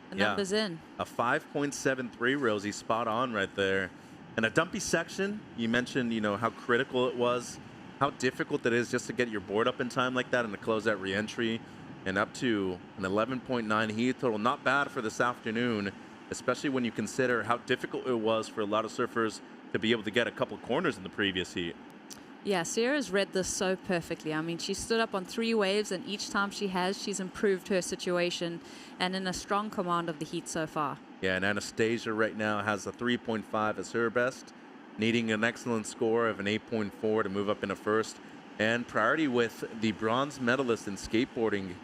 the numbers in. A 5.73, Rosie, spot on right there. And a dumpy section, you mentioned, how critical it was, how difficult it is just to get your board up in time like that and to close that re-entry. And up to an 11.9 heat total. Not bad for this afternoon, especially when you consider how difficult it was for a lot of surfers to be able to get a couple corners in the previous heat. Yeah, Sierra's read this so perfectly. I mean, she stood up on 3 waves, and each time she's improved her situation and in a strong command of the heat so far. Yeah, and Anastasia right now has a 3.5 as her best, needing an excellent score of an 8.4 to move up into first. And priority with the bronze medalist in skateboarding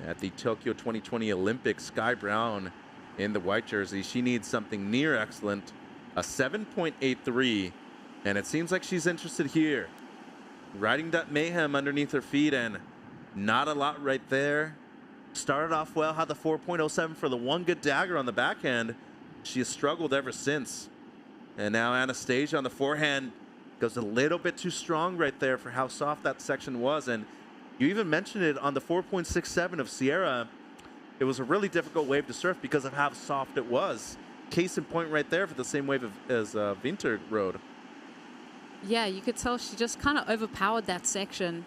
at the Tokyo 2020 Olympics, Sky Brown, in the white jersey. She needs something near excellent, a 7.83, and it seems like she's interested here. Riding that mayhem underneath her feet, and not a lot right there. Started off well, had the 4.07 for the one good dagger on the backhand. She has struggled ever since. And now Anastasia on the forehand goes a little bit too strong right there for how soft that section was. And you even mentioned it on the 4.67 of Sierra. It was a really difficult wave to surf because of how soft it was. Case in point right there for the same wave as Winter rode. Yeah, you could tell she just kind of overpowered that section.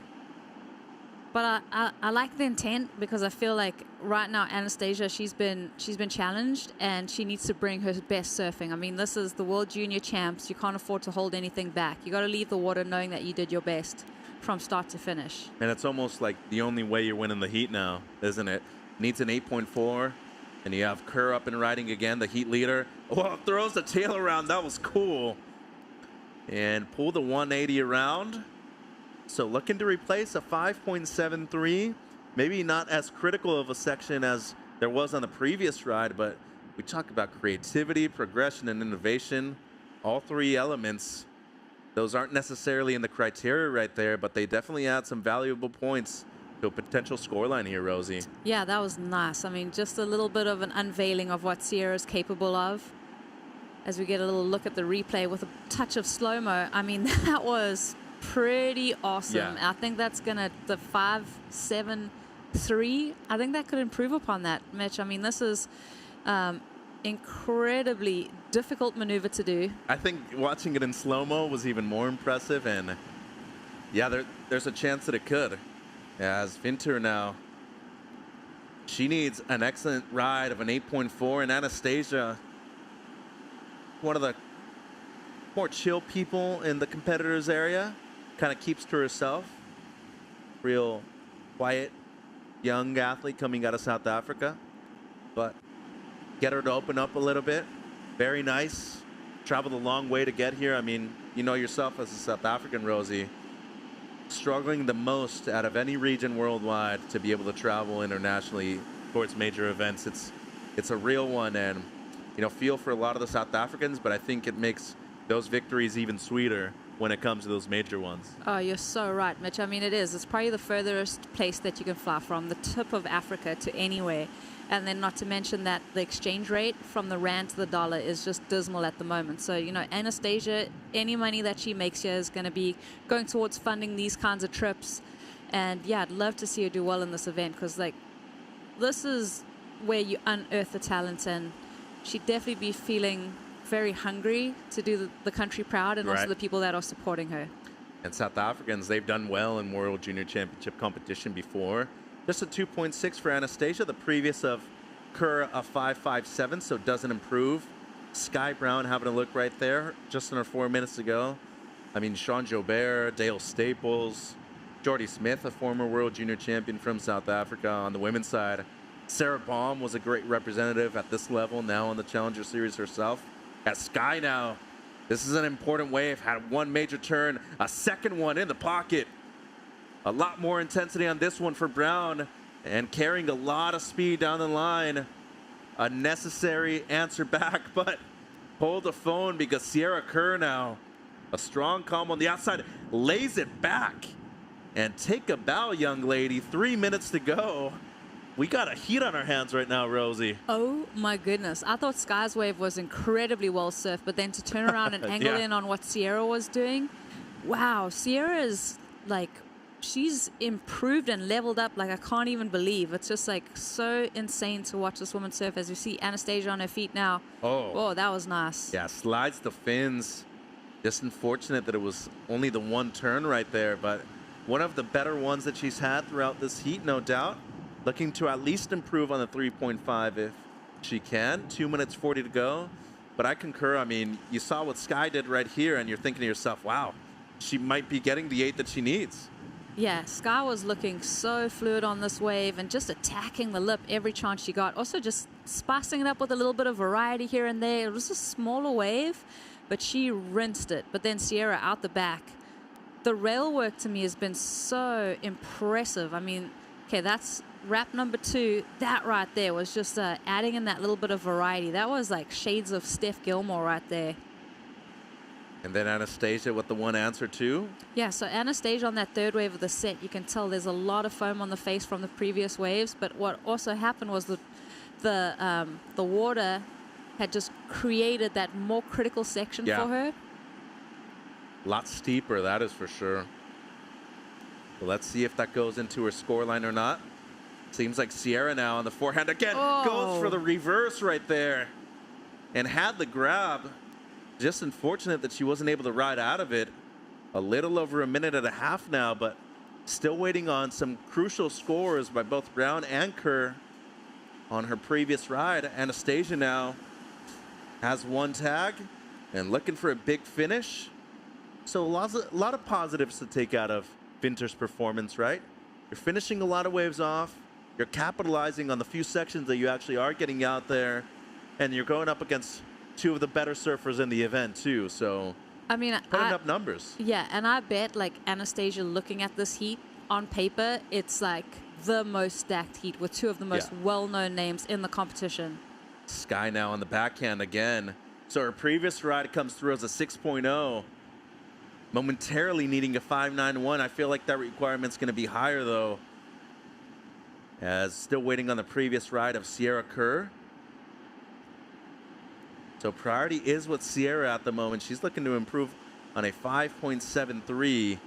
But I like the intent, because I feel like right now Anastasia, she's been challenged, and she needs to bring her best surfing. I mean, this is the World Junior Champs. You can't afford to hold anything back. You got to leave the water knowing that you did your best from start to finish. And it's almost like the only way you're winning the heat now, isn't it? Needs an 8.4, and you have Kerr up and riding again, the heat leader. Oh, throws the tail around. That was cool. And pull the 180 around. So looking to replace a 5.73. Maybe not as critical of a section as there was on the previous ride, but we talk about creativity, progression, and innovation. All 3 elements. Those aren't necessarily in the criteria right there, but they definitely add some valuable points to a potential scoreline here, Rosie. Yeah, that was nice. I mean, just a little bit of an unveiling of what Sierra's capable of. As we get a little look at the replay with a touch of slow-mo, I mean, that was pretty awesome. Yeah. I think that's the 5.73. I think that could improve upon that, Mitch. I mean, this is incredibly difficult maneuver to do. I think watching it in slow-mo was even more impressive, and yeah, there's a chance that it could. As Winter now, she needs an excellent ride of an 8.4, and Anastasia, one of the more chill people in the competitors area, kind of keeps to herself. Real quiet, young athlete coming out of South Africa, but get her to open up a little bit. Very nice. Traveled a long way to get here. I mean, you know yourself as a South African, Rosie, struggling the most out of any region worldwide to be able to travel internationally towards major events. It's a real one, and feel for a lot of the South Africans, but I think it makes those victories even sweeter when it comes to those major ones. Oh, you're so right, Mitch. I mean, it is. It's probably the furthest place that you can fly from, the tip of Africa to anywhere. And then not to mention that the exchange rate from the rand to the dollar is just dismal at the moment. So, Anastasia, any money that she makes here is going to be going towards funding these kinds of trips. And yeah, I'd love to see her do well in this event, because this is where you unearth the talent, and she'd definitely be feeling very hungry to do the country proud, and also the people that are supporting her. And South Africans, they've done well in World Junior Championship competition before. Just a 2.6 for Anastasia, the previous of Kerr a 5.57, so it doesn't improve. Sky Brown having a look right there just under 4 minutes ago. I mean, Sean Jobert, Dale Staples, Jordy Smith, a former World Junior Champion from South Africa on the women's side. Sarah Baum was a great representative at this level, now on the Challenger Series herself. At Sky now, this is an important wave, had one major turn, a second one in the pocket. A lot more intensity on this one for Brown, and carrying a lot of speed down the line. A necessary answer back, but hold the phone because Sierra Kerr now, a strong combo on the outside, lays it back. And take a bow, young lady. 3 minutes to go. We got a heat on our hands right now, Rosie. Oh my goodness. I thought Sky's wave was incredibly well surfed, but then to turn around and angle in on what Sierra was doing, wow, Sierra is like, she's improved and leveled up like I can't even believe. It's just like so insane to watch this woman surf as you see Anastasia on her feet now. Oh, that was nice. Yeah, slides the fins. Just unfortunate that it was only the one turn right there, but one of the better ones that she's had throughout this heat, no doubt. Looking to at least improve on the 3.5 if she can. 2 minutes 40 to go. But I concur. I mean, you saw what Sky did right here, and you're thinking to yourself, wow, she might be getting the 8 that she needs. Yeah, Sky was looking so fluid on this wave and just attacking the lip every chance she got. Also just spicing it up with a little bit of variety here and there. It was a smaller wave, but she rinsed it. But then Sierra out the back. The rail work to me has been so impressive. I mean, okay, that's wrap number 2. That right there was just adding in that little bit of variety. That was like shades of Steph Gilmore right there. And then Anastasia with the one answer too. Yeah, so Anastasia on that third wave of the set, you can tell there's a lot of foam on the face from the previous waves. But what also happened was the water had just created that more critical section for her. A lot steeper, that is for sure. Well, let's see if that goes into her scoreline or not. Seems like Sierra now on the forehand again goes for the reverse right there and had the grab. Just unfortunate that she wasn't able to ride out of it. A little over a minute and a half now, but still waiting on some crucial scores by both Brown and Kerr on her previous ride. Anastasia now has one tag and looking for a big finish. So a lot of positives to take out of Vinter's performance, right? You're finishing a lot of waves off. You're capitalizing on the few sections that you actually are getting out there. And you're going up against 2 of the better surfers in the event, too. So, I mean, putting up numbers. Yeah, and I bet, like, Anastasia looking at this heat, on paper, it's like the most stacked heat with 2 of the most well-known names in the competition. Sky now on the backhand again. So her previous ride comes through as a 6.0. Momentarily needing a 5.91. I feel like that requirement's going to be higher, though. As still waiting on the previous ride of Sierra Kerr. So priority is with Sierra at the moment. She's looking to improve on a 5.73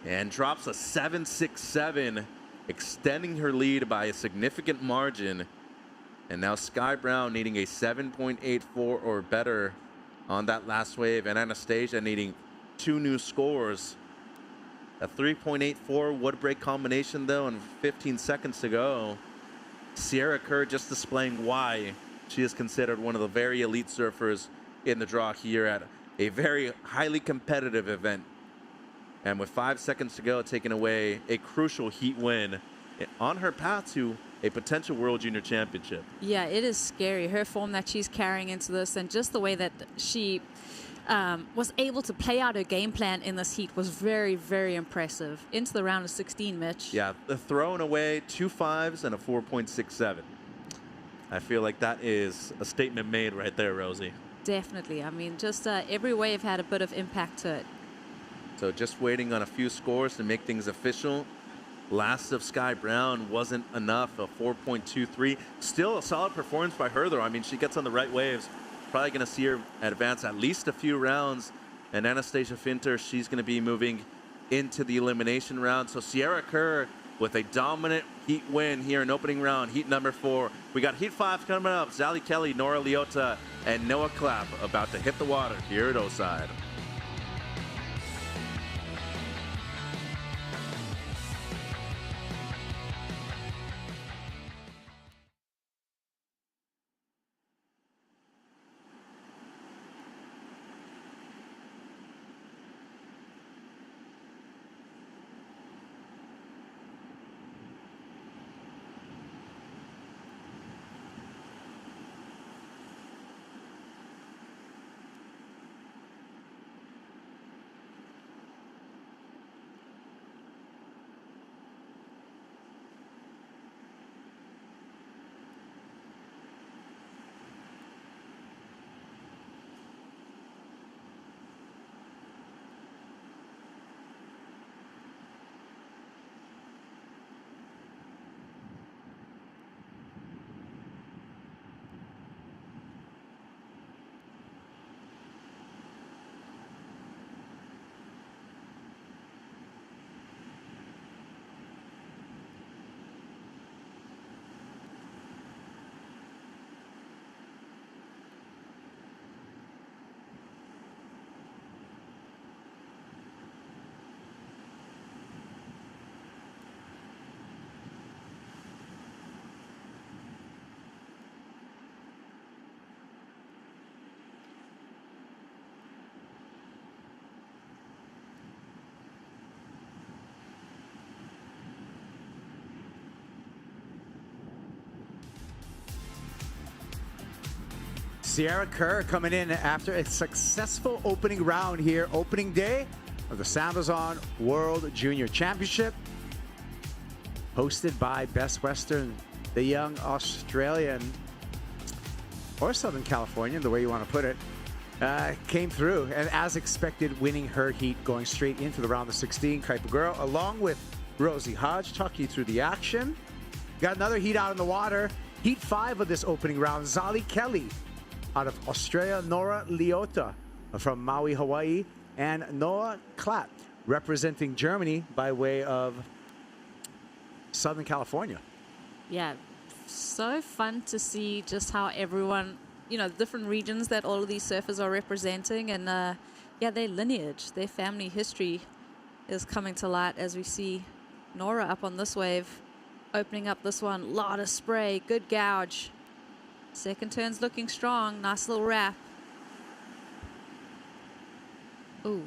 and drops a 7.67, extending her lead by a significant margin. And now Sky Brown needing a 7.84 or better on that last wave, and Anastasia needing 2 new scores. A 3.84 wood break combination though, and 15 seconds to go. Sierra Kerr just displaying why she is considered one of the very elite surfers in the draw here at a very highly competitive event. And with 5 seconds to go, taking away a crucial heat win on her path to a potential World Junior Championship. Yeah, it is scary. Her form that she's carrying into this, and just the way that she was able to play out her game plan in this heat was very, very impressive. Into the round of 16, Mitch. Yeah, throwing away 2 5s and a 4.67. I feel like that is a statement made right there, Rosie. Definitely. I mean, just every wave had a bit of impact to it. So just waiting on a few scores to make things official. Last of Sky Brown wasn't enough, a 4.23. Still a solid performance by her, though. I mean, she gets on the right waves. Probably going to see her advance at least a few rounds. And Anastasia Finter, she's going to be moving into the elimination round. So Sierra Kerr with a dominant heat win here in opening round, heat number 4. We got heat 5 coming up. Zali Kelly, Nora Leota, and Noah Clapp about to hit the water here at Oside. Sierra Kerr coming in after a successful opening round here, opening day of the SAMBAZON World Junior Championship, hosted by Best Western, the young Australian, or Southern Californian, the way you want to put it, came through, and as expected, winning her heat, going straight into the round of 16. Kuiper girl, along with Rosie Hodge, talk you through the action. Got another heat out in the water. Heat 5 of this opening round, Zali Kelly out of Australia, Nora Leota from Maui, Hawaii, and Noah Klatt representing Germany by way of Southern California. Yeah, so fun to see just how everyone, you know, different regions that all of these surfers are representing, and yeah, their lineage, their family history is coming to light as we see Nora up on this wave, opening up this one. Lot of spray, good gouge. Second turn's looking strong, nice little wrap. Ooh.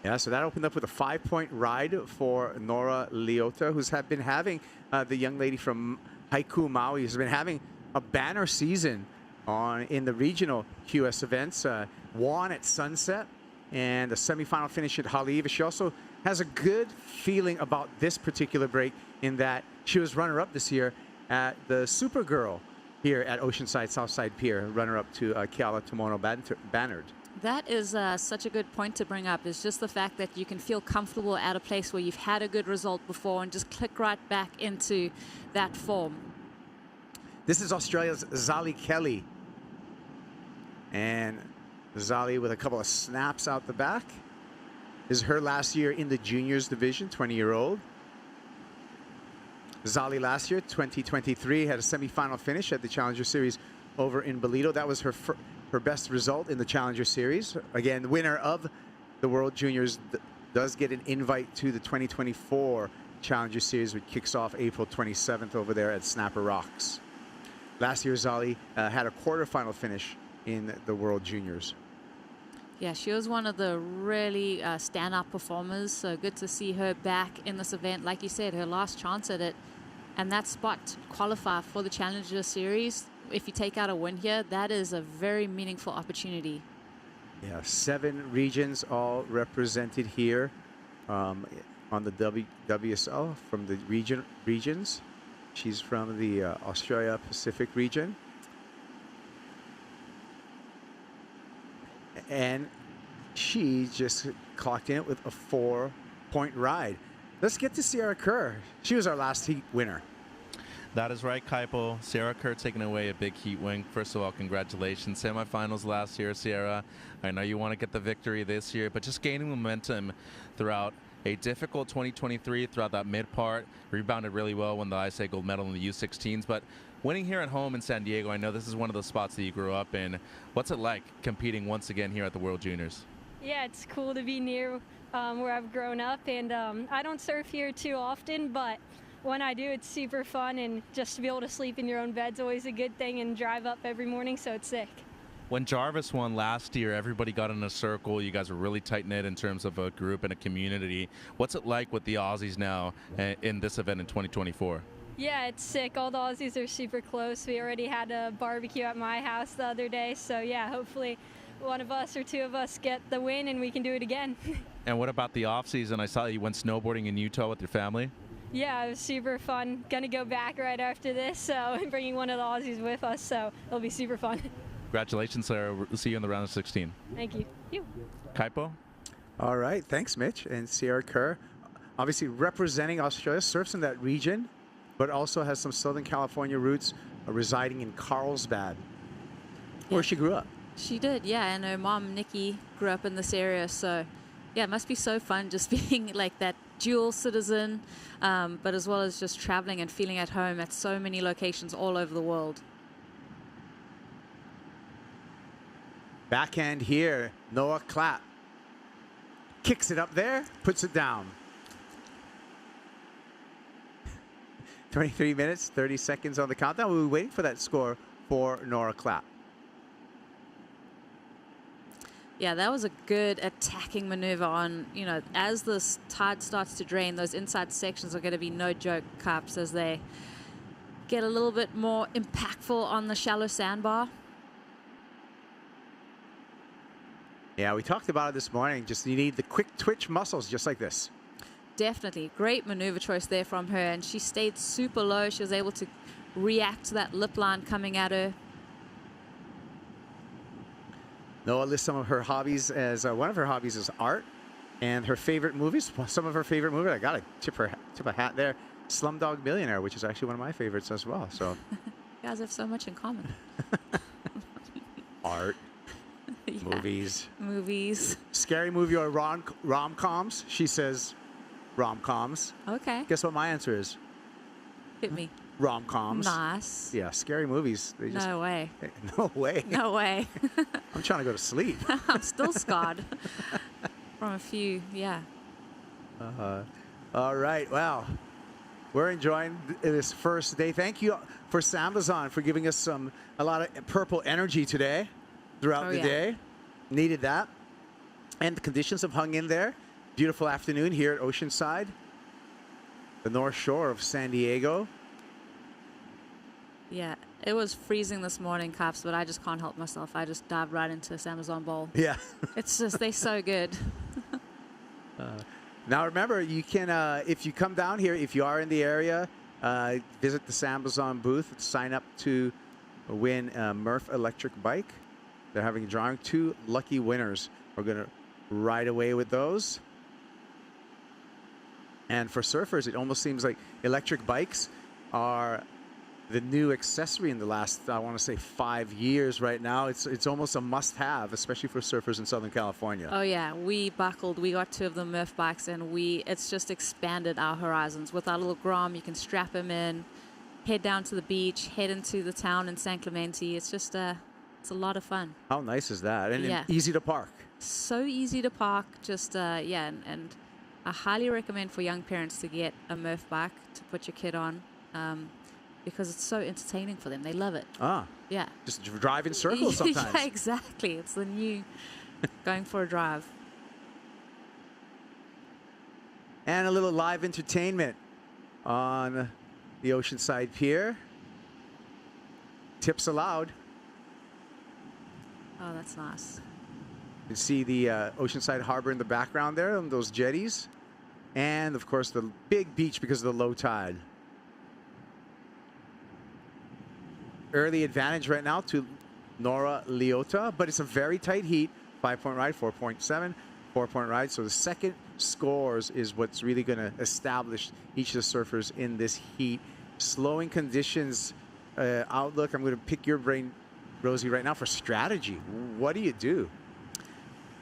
Yeah, so that opened up with a 5-point ride for Nora Leota, who's been having, the young lady from Haiku, Maui, has been having a banner season in the regional QS events. Won at Sunset and a semifinal finish at Haleiwa. She also has a good feeling about this particular break in that she was runner-up this year at the Supergirl here at Oceanside Southside Pier, runner-up to Keala Tomono Bannard. That is such a good point to bring up, is just the fact that you can feel comfortable at a place where you've had a good result before and just click right back into that form. This is Australia's Zali Kelly. And Zali with a couple of snaps out the back. This is her last year in the juniors division, 20-year-old. Zali last year, 2023, had a semifinal finish at the Challenger Series over in Bolito. That was her best result in the Challenger Series. Again, the winner of the World Juniors does get an invite to the 2024 Challenger Series, which kicks off April 27th over there at Snapper Rocks. Last year, Zali had a quarterfinal finish in the World Juniors. Yeah, she was one of the really standout performers, so good to see her back in this event. Like you said, her last chance at it, and that spot to qualify for the Challenger Series. If you take out a win here, that is a very meaningful opportunity. Yeah, 7 regions all represented here on the WSL from the regions. She's from the Australia Pacific region. And she just clocked in with a 4-point ride. Let's get to Sierra Kerr. She was our last heat winner. That is right, Kaipo. Sierra Kerr taking away a big heat win. First of all, congratulations. Semifinals last year, Sierra. I know you want to get the victory this year, but just gaining momentum throughout a difficult 2023, throughout that mid part. Rebounded really well, won the ISA gold medal in the U16s, but winning here at home in San Diego, I know this is one of the spots that you grew up in. What's it like competing once again here at the World Juniors? Yeah, it's cool to be near where I've grown up, and I don't surf here too often, but when I do, it's super fun, and just to be able to sleep in your own bed's always a good thing, and drive up every morning, so it's sick. When Jarvis won last year, everybody got in a circle. You guys are really tight-knit in terms of a group and a community. What's it like with the Aussies now in this event in 2024? Yeah, it's sick. All the Aussies are super close. We already had a barbecue at my house the other day, so yeah, hopefully one of us or two of us get the win and we can do it again. And what about the off-season? I saw you went snowboarding in Utah with your family. Yeah, it was super fun. Gonna go back right after this, so bringing one of the Aussies with us, so it'll be super fun. Congratulations, Sarah. We'll see you in the round of 16. Thank you. Kaipo? All right, thanks, Mitch. And Sierra Kerr, obviously representing Australia, surfs in that region, but also has some Southern California roots, residing in Carlsbad, where she grew up. She did, yeah, and her mom, Nikki, grew up in this area, so yeah, it must be so fun just being like that dual citizen, but as well as just traveling and feeling at home at so many locations all over the world. Backhand here, Noah Klatt. Kicks it up there, puts it down. 23 minutes, 30 seconds on the countdown. We were waiting for that score for Nora Klatt. Yeah, that was a good attacking maneuver on, you know, as this tide starts to drain, those inside sections are going to be no joke, Cups, as they get a little bit more impactful on the shallow sandbar. Yeah, we talked about it this morning. Just you need the quick twitch muscles, just like this. Definitely. Great maneuver choice there from her. And she stayed super low. She was able to react to that lip line coming at her. Noah lists some of her hobbies as one of her hobbies is art, and her favorite movies. Some of her favorite movies. I gotta tip a hat there. Slumdog Millionaire, which is actually one of my favorites as well. So you guys have so much in common. art, Yeah. movies, scary movie or rom-coms. She says rom-coms. Okay. Guess what my answer is? Hit me. Rom-coms. Nice. Yeah, scary movies. They just, No way. No way. No way. I'm trying to go to sleep. I'm still scarred from a few, yeah. All right. Wow. We're enjoying this first day. Thank you for SAMBAZON for giving us a lot of purple energy today throughout the day. Needed that. And the conditions have hung in there. Beautiful afternoon here at Oceanside, the North Shore of San Diego. Yeah, it was freezing this morning, Cops, but I just can't help myself. I just dived right into SAMBAZON Bowl. Yeah. It's just, they're so good. Now remember, you can, if you come down here, if you are in the area, visit the SAMBAZON booth, sign up to win a Murph electric bike. They're having a drawing. 2 lucky winners are going to ride away with those. And for surfers, it almost seems like electric bikes are the new accessory in the last, I want to say, 5 years right now. It's almost a must-have, especially for surfers in Southern California. Oh yeah, we buckled. We got 2 of the Murph bikes, and it's just expanded our horizons. With our little Grom, you can strap him in, head down to the beach, head into the town in San Clemente. It's just it's a lot of fun. How nice is that? And Yeah. easy to park. So easy to park. Just yeah, and I highly recommend for young parents to get a Murph bike to put your kid on. Because it's so entertaining for them. They love it. Ah. Yeah. Just drive in circles sometimes. Yeah, exactly. It's the new going for a drive. And a little live entertainment on the Oceanside Pier. Tips allowed. Oh, that's nice. You can see the Oceanside Harbor in the background there, and those jetties. And, of course, the big beach because of the low tide. Early advantage right now to Nora Leota, but it's a very tight heat. 5-point ride, 4.7, 4-point ride. So the second scores is what's really going to establish each of the surfers in this heat. Slowing conditions outlook. I'm going to pick your brain, Rosie, right now for strategy. What do you do?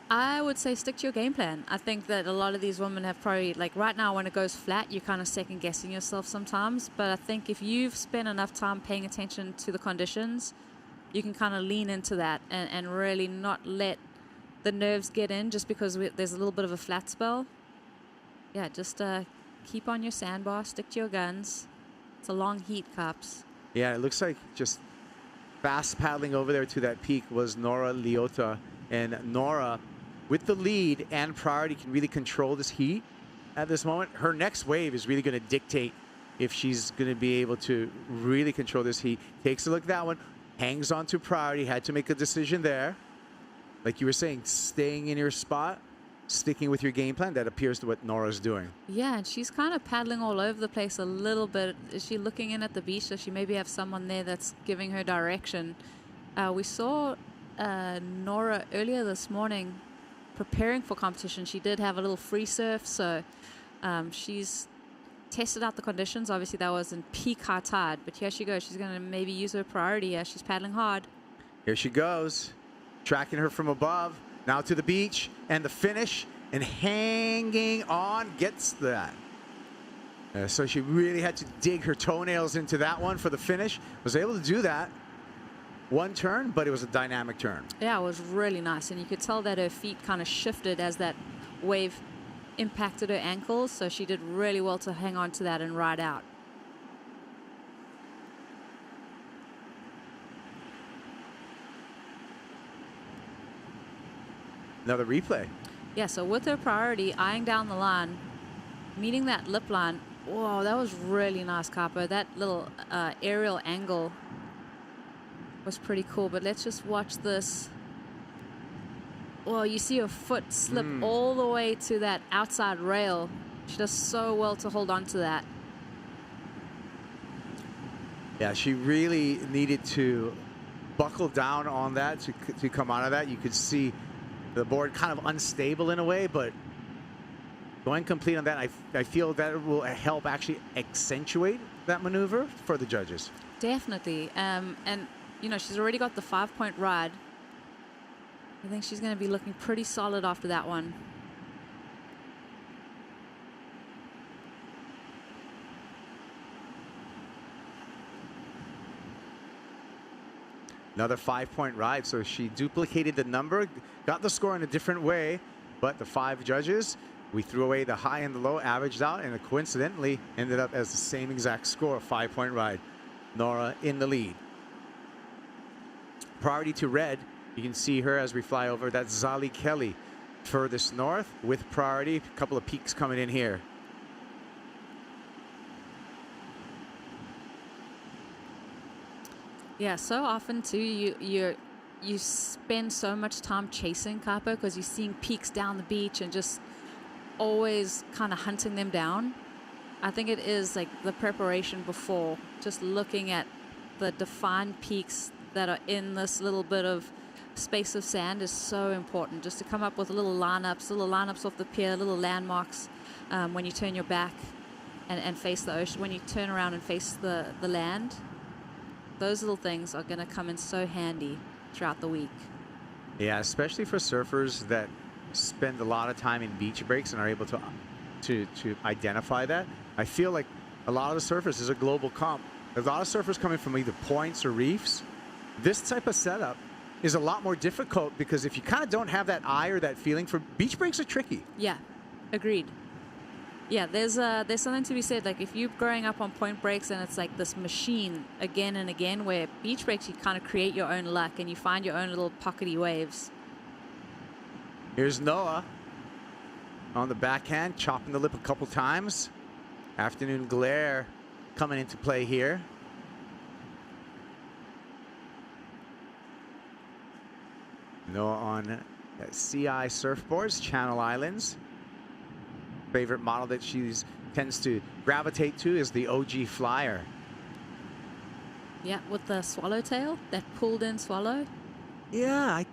I would say stick to your game plan. I think that a lot of these women have probably, like right now when it goes flat, you're kind of second guessing yourself sometimes. But I think if you've spent enough time paying attention to the conditions, you can kind of lean into that and really not let the nerves get in just because there's a little bit of a flat spell. Yeah, just keep on your sandbar, stick to your guns. It's a long heat, Cops. Yeah, it looks like just fast paddling over there to that peak was Nora Leota. And Nora, with the lead and priority, can really control this heat at this moment. Her next wave is really going to dictate if she's going to be able to really control this heat. Takes a look at that one, hangs on to priority, had to make a decision there. Like you were saying, staying in your spot, sticking with your game plan. That appears to what Nora's doing. Yeah, and she's kind of paddling all over the place a little bit. Is she looking in at the beach? Does she maybe have someone there that's giving her direction? We saw Nora earlier this morning preparing for competition. She did have a little free surf, so she's tested out the conditions. Obviously that was in peak high tide, but here she goes. She's going to maybe use her priority as she's paddling hard. Here she goes, tracking her from above, now to the beach, and the finish, and hanging on, gets that. So she really had to dig her toenails into that one for the finish. Was able to do that. One turn, but it was a dynamic turn. Yeah, it was really nice, and you could tell that her feet kind of shifted as that wave impacted her ankles, so she did really well to hang on to that and ride out. Another replay. Yeah, so with her priority, eyeing down the line, meeting that lip line, whoa, that was really nice, Capo. That little aerial angle was pretty cool, but let's just watch this. Well, you see her foot slip all the way to that outside rail. She does so well to hold on to that. Yeah, she really needed to buckle down on that to come out of that. You could see the board kind of unstable in a way, but going complete on that, I feel that will help actually accentuate that maneuver for the judges. Definitely. And, you know, she's already got the 5-point ride. I think she's going to be looking pretty solid after that one. Another 5-point ride, so she duplicated the number, got the score in a different way, but the 5 judges, we threw away the high and the low, averaged out, and it coincidentally ended up as the same exact score, 5-point ride. Nora in the lead. Priority to red, you can see her as we fly over. That's Zali Kelly furthest north with priority. A couple of peaks coming in here. Yeah, so often too you spend so much time chasing Kapa because you're seeing peaks down the beach and just always kind of hunting them down. I think it is like the preparation before, just looking at the defined peaks that are in this little bit of space of sand is so important. Just to come up with little lineups off the pier, little landmarks when you turn your back and face the ocean, when you turn around and face the land. Those little things are going to come in so handy throughout the week. Yeah, especially for surfers that spend a lot of time in beach breaks and are able to identify that. I feel like a lot of the surfers is a global comp. There's a lot of surfers coming from either points or reefs. This type of setup is a lot more difficult because if you kind of don't have that eye or that feeling for beach breaks are tricky. Yeah, agreed. Yeah, there's something to be said. Like if you're growing up on point breaks and it's like this machine again and again, where beach breaks you kind of create your own luck and you find your own little pockety waves. Here's Noah on the backhand, chopping the lip a couple times. Afternoon glare coming into play here. Noah on CI surfboards, Channel Islands. Favorite model that she tends to gravitate to is the OG Flyer. Yeah, with the swallowtail, that pulled in swallow. Yeah,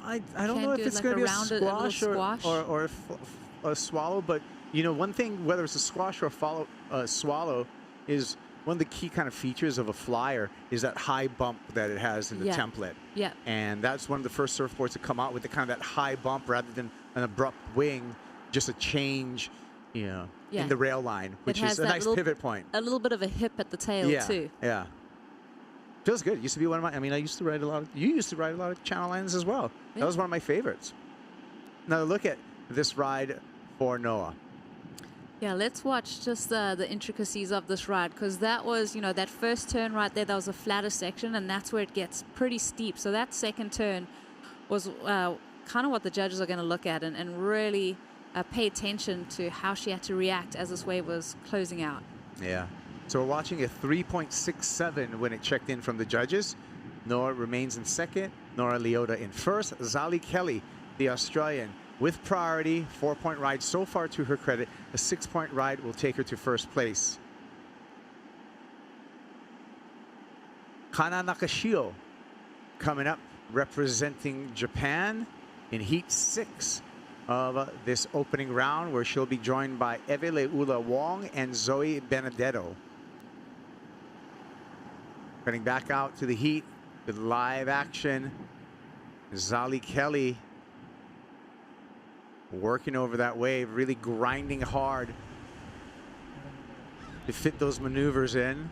I don't know if it's going to be a squash squash. or a swallow, but you know, one thing, whether it's a squash or a swallow, is one of the key kind of features of a Flyer is that high bump that it has in the template. Yeah. And that's one of the first surfboards to come out with the kind of that high bump rather than an abrupt wing, just a change, you know, in the rail line, which is a nice pivot point. A little bit of a hip at the tail too. Yeah. Feels good. Used to be one of my, I mean, I used to ride a lot of, you used to ride a lot of Channel Islands as well. Yeah. That was one of my favorites. Now look at this ride for Noah. Yeah, let's watch just the intricacies of this ride, because that was, you know, that first turn right there, that was a flatter section, and that's where it gets pretty steep. So that second turn was kind of what the judges are going to look at and really pay attention to how she had to react as this wave was closing out. Yeah. So we're watching a 3.67 when it checked in from the judges. Noah remains in second. Nora Leota in first. Zali Kelly, the Australian, with priority. 4-point ride so far to her credit. A 6-point ride will take her to first place. Kana Nakashio coming up, representing Japan in Heat 6 of this opening round, where she'll be joined by Eveleula Wong and Zoe Benedetto. Getting back out to the heat with live action. Zali Kelly working over that wave, really grinding hard to fit those maneuvers in.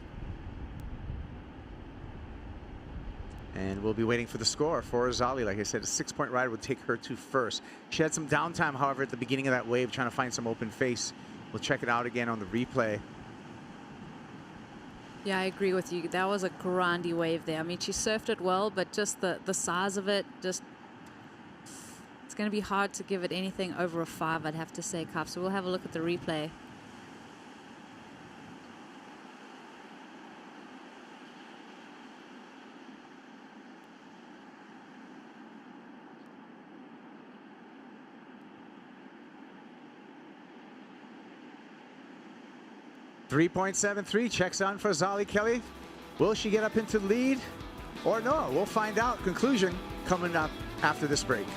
And we'll be waiting for the score for Zali. Like I said, a 6-point ride would take her to first. She had some downtime, however, at the beginning of that wave, trying to find some open face. We'll check it out again on the replay. Yeah, I agree with you. That was a grindy wave there. I mean, she surfed it well, but just the size of it, just it's going to be hard to give it anything over a 5, I'd have to say, Cup. So we'll have a look at the replay. 3.73 checks on for Zali Kelly. Will she get up into the lead or no? We'll find out. Conclusion coming up after this break.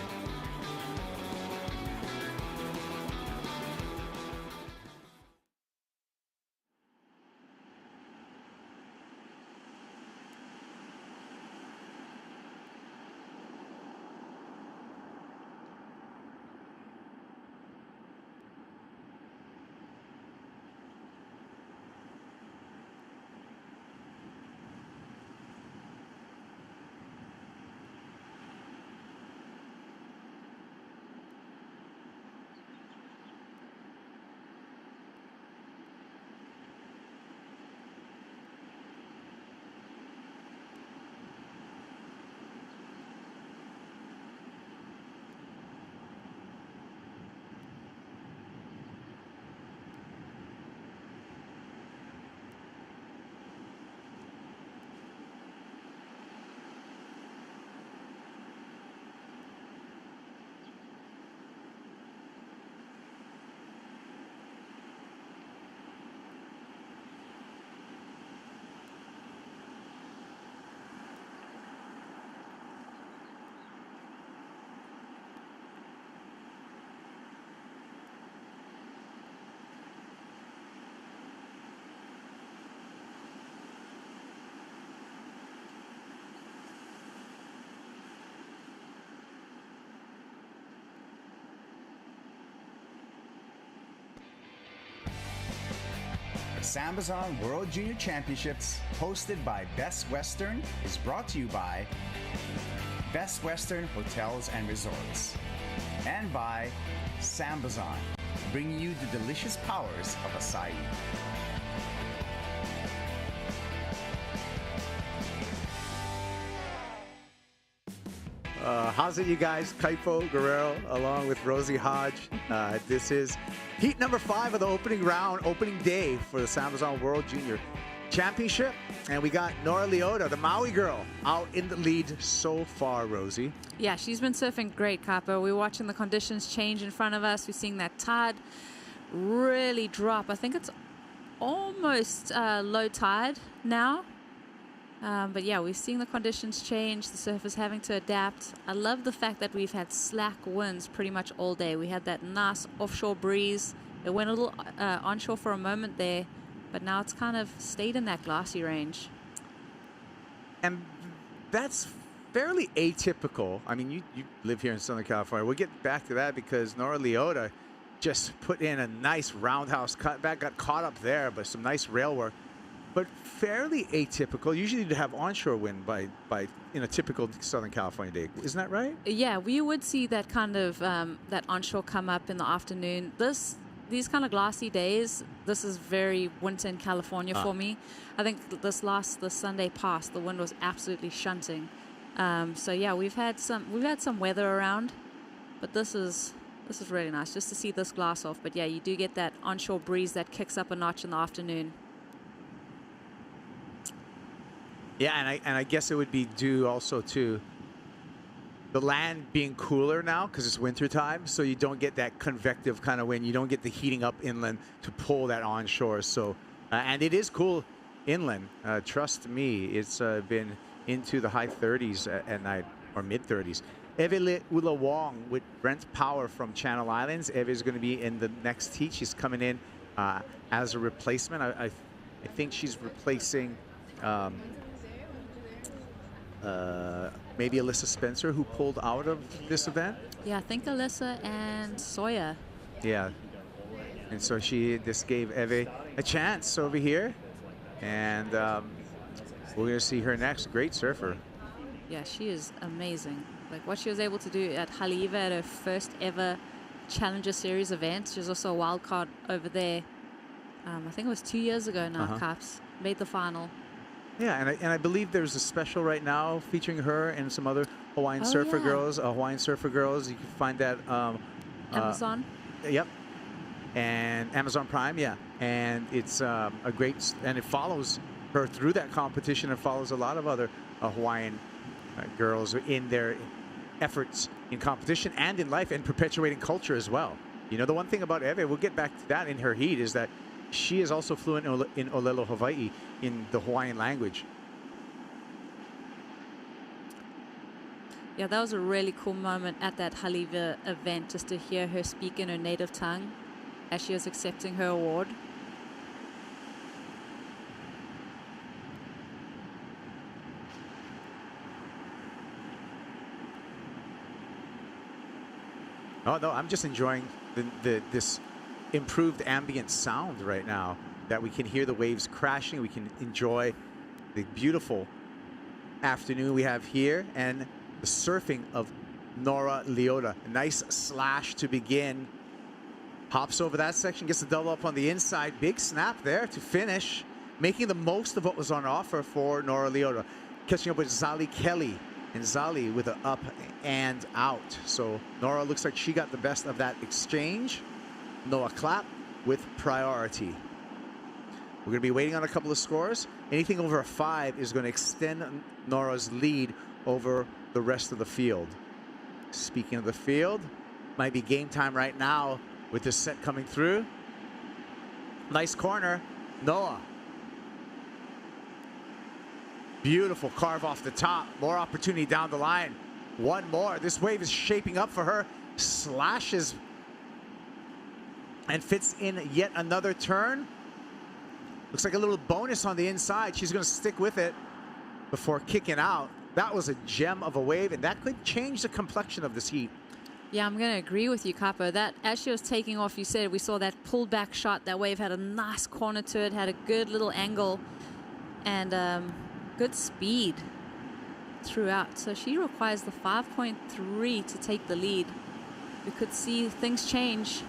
SAMBAZON World Junior Championships, hosted by Best Western, is brought to you by Best Western Hotels and Resorts and by SAMBAZON, bringing you the delicious powers of acai. How's it, you guys? Kaipo Guerrero along with Rosie Hodge. This is heat number 5 of the opening round, opening day for the SAMBAZON World Junior Championship. And we got Nora Leota, the Maui girl, out in the lead so far, Rosie. Yeah, she's been surfing great, Capo. We're watching the conditions change in front of us. We're seeing that tide really drop. I think it's almost low tide now. But yeah, we're seeing the conditions change. The surfers having to adapt. I love the fact that we've had slack winds pretty much all day. We had that nice offshore breeze. It went a little onshore for a moment there, but now it's kind of stayed in that glassy range. And that's fairly atypical. I mean, you live here in Southern California. We'll get back to that because Nora Leota just put in a nice roundhouse cutback, got caught up there, but some nice rail work. But fairly atypical. Usually you'd have onshore wind by in a typical Southern California day. Isn't that right? Yeah, we would see that kind of that onshore come up in the afternoon. These kind of glassy days, this is very winter in California for me. I think this Sunday past, the wind was absolutely shunting. So yeah, we've had some weather around, but this is really nice just to see this glass off. But yeah, you do get that onshore breeze that kicks up a notch in the afternoon. Yeah, and I guess it would be due also to the land being cooler now because it's winter time, so you don't get that convective kind of wind. You don't get the heating up inland to pull that onshore. So, and it is cool inland. Trust me, it's been into the high 30s at night or mid 30s. Eve Ula Wong with Brent Power from Channel Islands. Eve is going to be in the next heat. She's coming in as a replacement. I think she's replacing. Maybe Alyssa Spencer, who pulled out of this event. Yeah, I think Alyssa and Sawyer. Yeah, and so this gave Eve a chance over here, and we're going to see her next. Great surfer. Yeah, she is amazing. Like what she was able to do at Haleiwa at her first ever Challenger Series event. She was also a wild card over there. I think it was 2 years ago now, Caps. Made the final. Yeah, and I believe there's a special right now featuring her and some other Hawaiian surfer girls. Hawaiian surfer girls. You can find that Amazon. Yep, and Amazon Prime. Yeah, and it's a great, and it follows her through that competition and follows a lot of other Hawaiian girls in their efforts in competition and in life and perpetuating culture as well. You know, the one thing about Eve, we'll get back to that in her heat, is that she is also fluent in Olelo, Hawaii, in the Hawaiian language. Yeah, that was a really cool moment at that Haliva event, just to hear her speak in her native tongue as she was accepting her award. Oh no, I'm just enjoying this improved ambient sound right now, that we can hear the waves crashing. We can enjoy the beautiful afternoon we have here and the surfing of Nora Leota. A nice slash to begin. Hops over that section, gets the double up on the inside. Big snap there to finish, making the most of what was on offer for Nora Leota. Catching up with Zali Kelly, and Zali with an up and out. So Nora looks like she got the best of that exchange. Noah Clapp with priority. We're going to be waiting on a couple of scores. Anything over a 5 is going to extend Nora's lead over the rest of the field. Speaking of the field, might be game time right now with this set coming through. Nice corner, Noah. Beautiful carve off the top. More opportunity down the line. One more. This wave is shaping up for her. Slashes and fits in yet another turn. Looks like a little bonus on the inside. She's going to stick with it before kicking out. That was a gem of a wave, and that could change the complexion of this heat. Yeah, I'm going to agree with you, Capo. That as she was taking off, you said we saw that pulled back shot. That wave had a nice corner to it, had a good little angle, and good speed throughout. So she requires the 5.3 to take the lead. We could see things change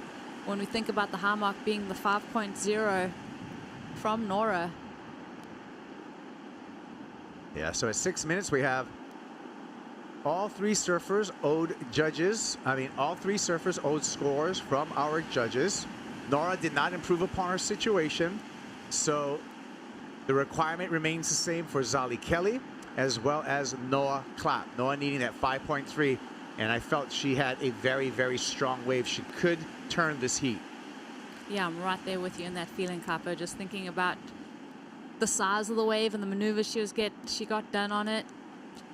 when we think about the high mark being the 5.0 from Nora. Yeah, so at 6 minutes we have all three surfers owed all three surfers owed scores from our judges. Nora did not improve upon her situation, so the requirement remains the same for Zali Kelly as well as Noah Clapp. Noah needing that 5.3, and I felt she had a very, very strong wave. She could turn this heat. Yeah, I'm right there with you in that feeling, Capo. Just thinking about the size of the wave and the maneuver she got done on it.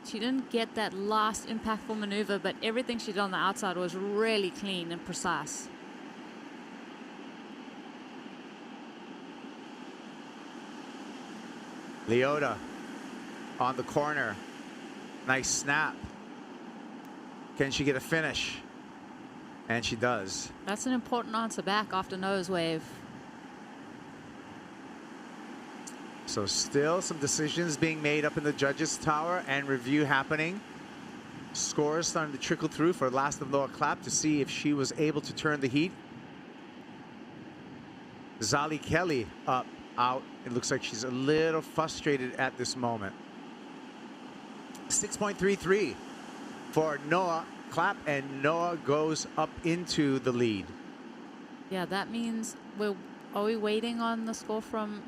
She didn't get that last impactful maneuver, but everything she did on the outside was really clean and precise. Leota on the corner. Nice snap. Can she get a finish? And she does. That's an important answer back after Noah's wave. So still some decisions being made up in the judges' tower and review happening. Scores starting to trickle through for last of Noah Clapp to see if she was able to turn the heat. Zali Kelly up, out. It looks like she's a little frustrated at this moment. 6.33 for Noah Clapp, and Noah goes up into the lead. Yeah, that means are we waiting on the score from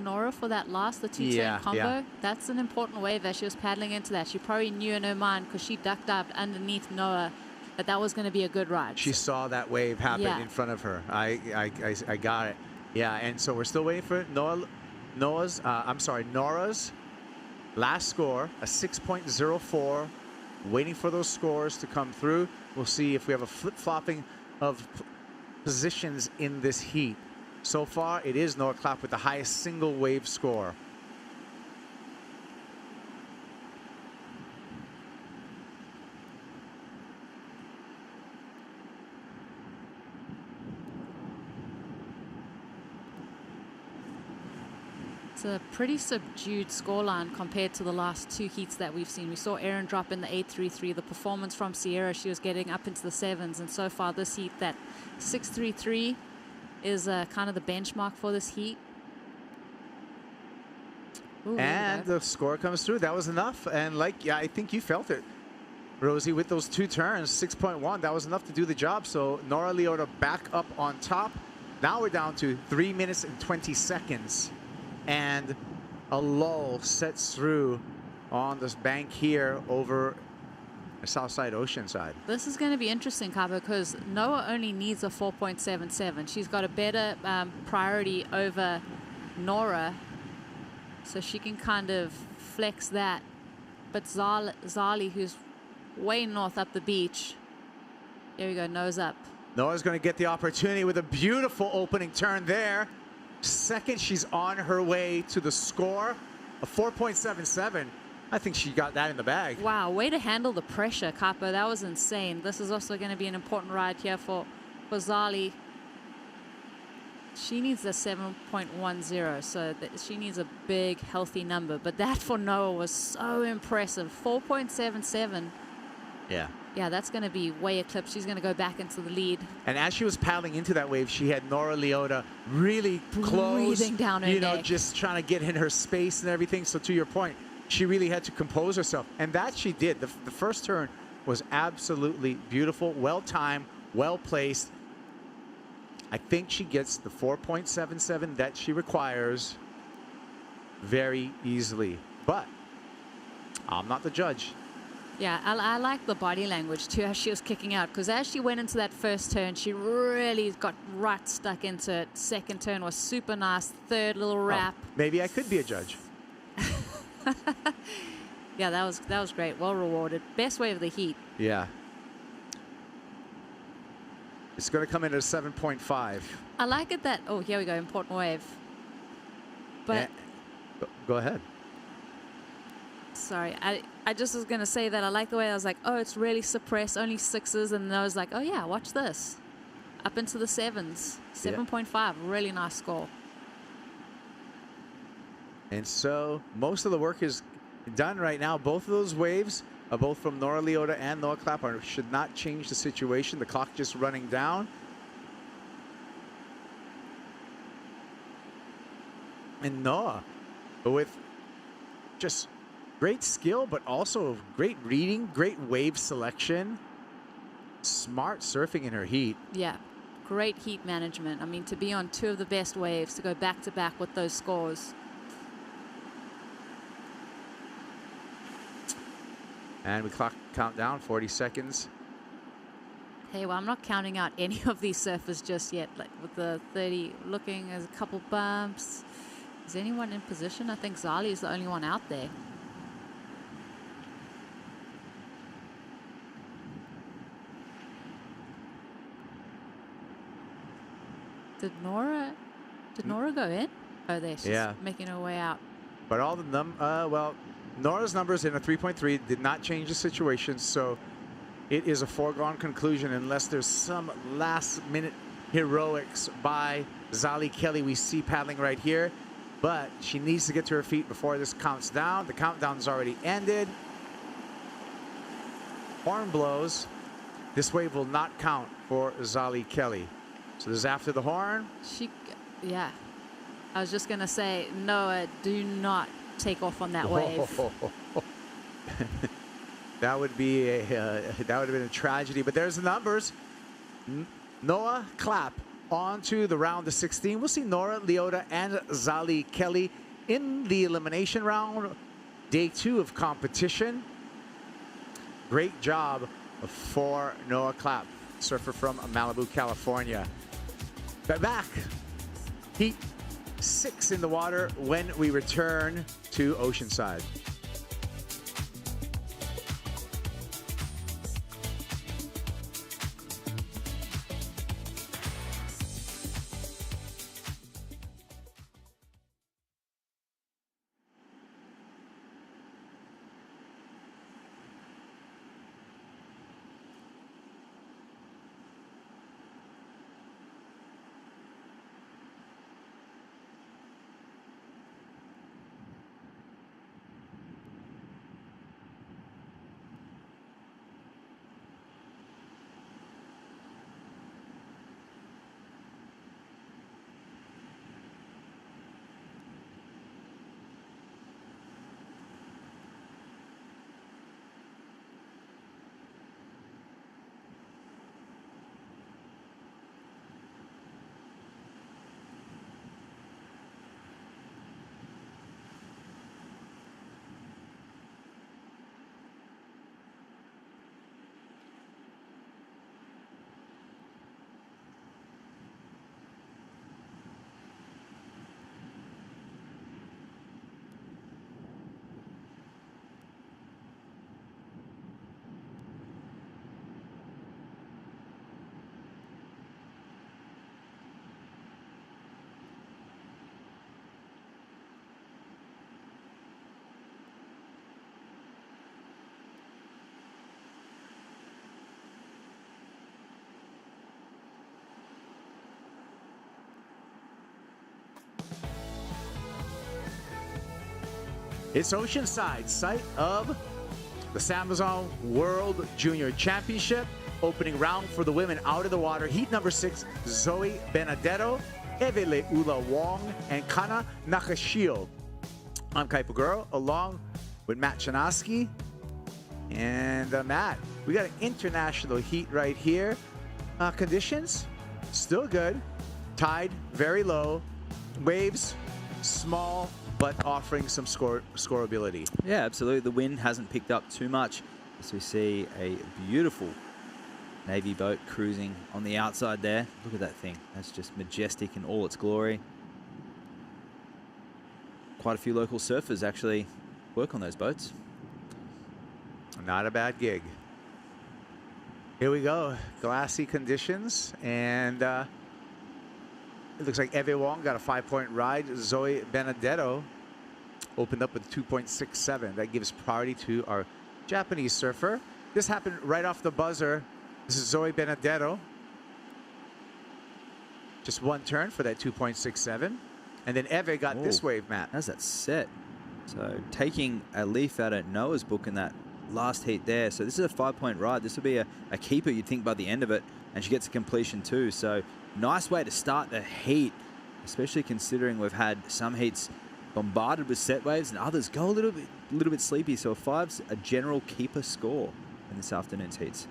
Nora for that last, the two-turn combo? Yeah. That's an important wave as she was paddling into that. She probably knew in her mind, because she duck dived underneath Noah, that was going to be a good ride. She saw that wave happen in front of her. I got it. Yeah, and so we're still waiting for Nora's last score, a 6.04. Waiting for those scores to come through. We'll see if we have a flip-flopping of positions in this heat. So far, it is Noah Clapp with the highest single wave score. It's a pretty subdued scoreline compared to the last two heats that we've seen. We saw Erin drop in the 8.33. The performance from Sierra, she was getting up into the 7s. And so far this heat, that 6.33 is kind of the benchmark for this heat. Ooh, and the score comes through. That was enough. And I think you felt it, Rosie, with those two turns, 6.1. That was enough to do the job. So Nora Leota back up on top. Now we're down to 3 minutes and 20 seconds. And a lull sets through on this bank here over Southside, Oceanside. This is going to be interesting, Kaba, because Noah only needs a 4.77. She's got a better priority over Nora, so she can kind of flex that. But Zali, who's way north up the beach, here we go, nose up. Noah's going to get the opportunity with a beautiful opening turn there. Second, she's on her way to the score, a 4.77. I think she got that in the bag. Wow, way to handle the pressure, Capo. That was insane. This is also going to be an important ride here for Zali. She needs a 7.10, so she needs a big, healthy number. But that for Noah was so impressive. 4.77. Yeah. Yeah, that's going to be way eclipsed. She's going to go back into the lead. And as she was paddling into that wave, she had Nora Leota really close. Breathing down her neck. Just trying to get in her space and everything. So to your point, she really had to compose herself. And that she did. The first turn was absolutely beautiful, well-timed, well-placed. I think she gets the 4.77 that she requires very easily. But I'm not the judge. Yeah, I like the body language too, as she was kicking out, because as she went into that first turn, she really got right stuck into it. Second turn was super nice. Third little wrap. Oh, maybe I could be a judge. Yeah, that was great. Well rewarded. Best wave of the heat. Yeah. It's going to come in at a 7.5. I like it that, oh, here we go, important wave. But go ahead. Sorry, I just was going to say that I like the way I was like, oh, it's really suppressed, only sixes. And then I was like, oh, yeah, watch this. Up into the sevens. 7.5, really nice score. And so most of the work is done right now. Both of those waves, both from Nora Leota and Noah Clapham, should not change the situation. The clock just running down. And Noah, with just great skill, but also great reading, great wave selection, smart surfing in her heat. Yeah, great heat management. I mean, to be on two of the best waves, to go back to back with those scores. And we count down 40 seconds. Hey, well, I'm not counting out any of these surfers just yet. Like with the 30, looking, there's a couple bumps. Is anyone in position? I think Zali is the only one out there. Did Nora go in? Oh, there, she's making her way out. But all the well, Nora's numbers in a 3.3 did not change the situation, so it is a foregone conclusion unless there's some last-minute heroics by Zali Kelly we see paddling right here. But she needs to get to her feet before this counts down. The countdown's already ended. Horn blows. This wave will not count for Zali Kelly. So this is after the horn. Yeah. I was just going to say, Noah, do not take off on that wave. That would be that would have been a tragedy. But there's the numbers. Noah Clapp on to the round of 16. We'll see Nora Leota and Zali Kelly in the elimination round. Day 2 of competition. Great job for Noah Clapp, surfer from Malibu, California. Back. Heat 6 in the water when we return to Oceanside. It's Oceanside, site of the SAMBAZON World Junior Championship. Opening round for the women out of the water. Heat number 6, Zoe Benedetto, Evele Ula Wong, and Kana Nakashio. I'm Kaipo Girl, along with Matt Chanaski. And Matt, we got an international heat right here. Conditions, still good. Tide, very low. Waves, small, but offering some scoreability. Yeah, absolutely. The wind hasn't picked up too much. So we see a beautiful Navy boat cruising on the outside there. Look at that thing. That's just majestic in all its glory. Quite a few local surfers actually work on those boats. Not a bad gig. Here we go. Glassy conditions. And it looks like Eve Wong got a 5-point ride. Zoe Benedetto opened up with 2.67. That gives priority to our Japanese surfer. This happened right off the buzzer. This is Zoe Benedetto. Just one turn for that 2.67. And then Eve got this wave, Matt. How's that set? So taking a leaf out of Noah's book in that last heat there. So this is a 5-point ride. This will be a keeper, you'd think, by the end of it. And she gets a completion too. So nice way to start the heat, especially considering we've had some heats bombarded with set waves and others go a little bit sleepy. So a 5's a general keeper score in this afternoon's heats.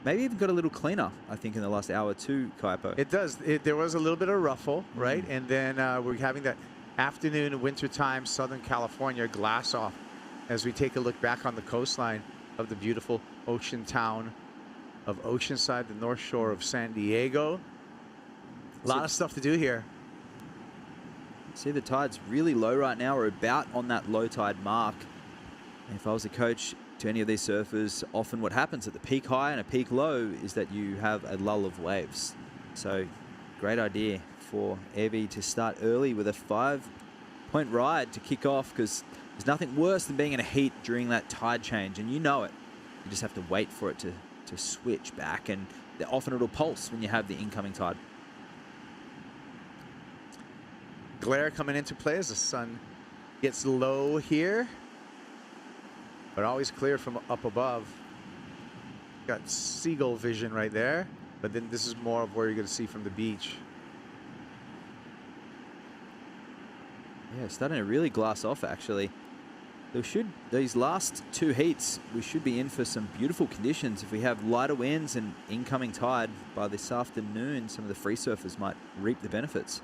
Maybe even got a little cleaner, I think, in the last hour too, Kaipo. It does. There was a little bit of ruffle, right? And then we're having that afternoon, wintertime, Southern California glass off as we take a look back on the coastline of the beautiful ocean town of Oceanside, the North Shore of San Diego. A lot of stuff to do here. See, the tide's really low right now. We're about on that low tide mark. And if I was a coach to any of these surfers, often what happens at the peak high and a peak low is that you have a lull of waves. So great idea for Evie to start early with a 5-point ride to kick off, because there's nothing worse than being in a heat during that tide change, and you know it. You just have to wait for it to switch back, and often it'll pulse when you have the incoming tide. Glare coming into play as the sun gets low here, but always clear from up above. Got seagull vision right there, but then this is more of where you're going to see from the beach. Yeah, starting to really glass off, actually. These last 2 heats, we should be in for some beautiful conditions. If we have lighter winds and incoming tide by this afternoon, some of the free surfers might reap the benefits.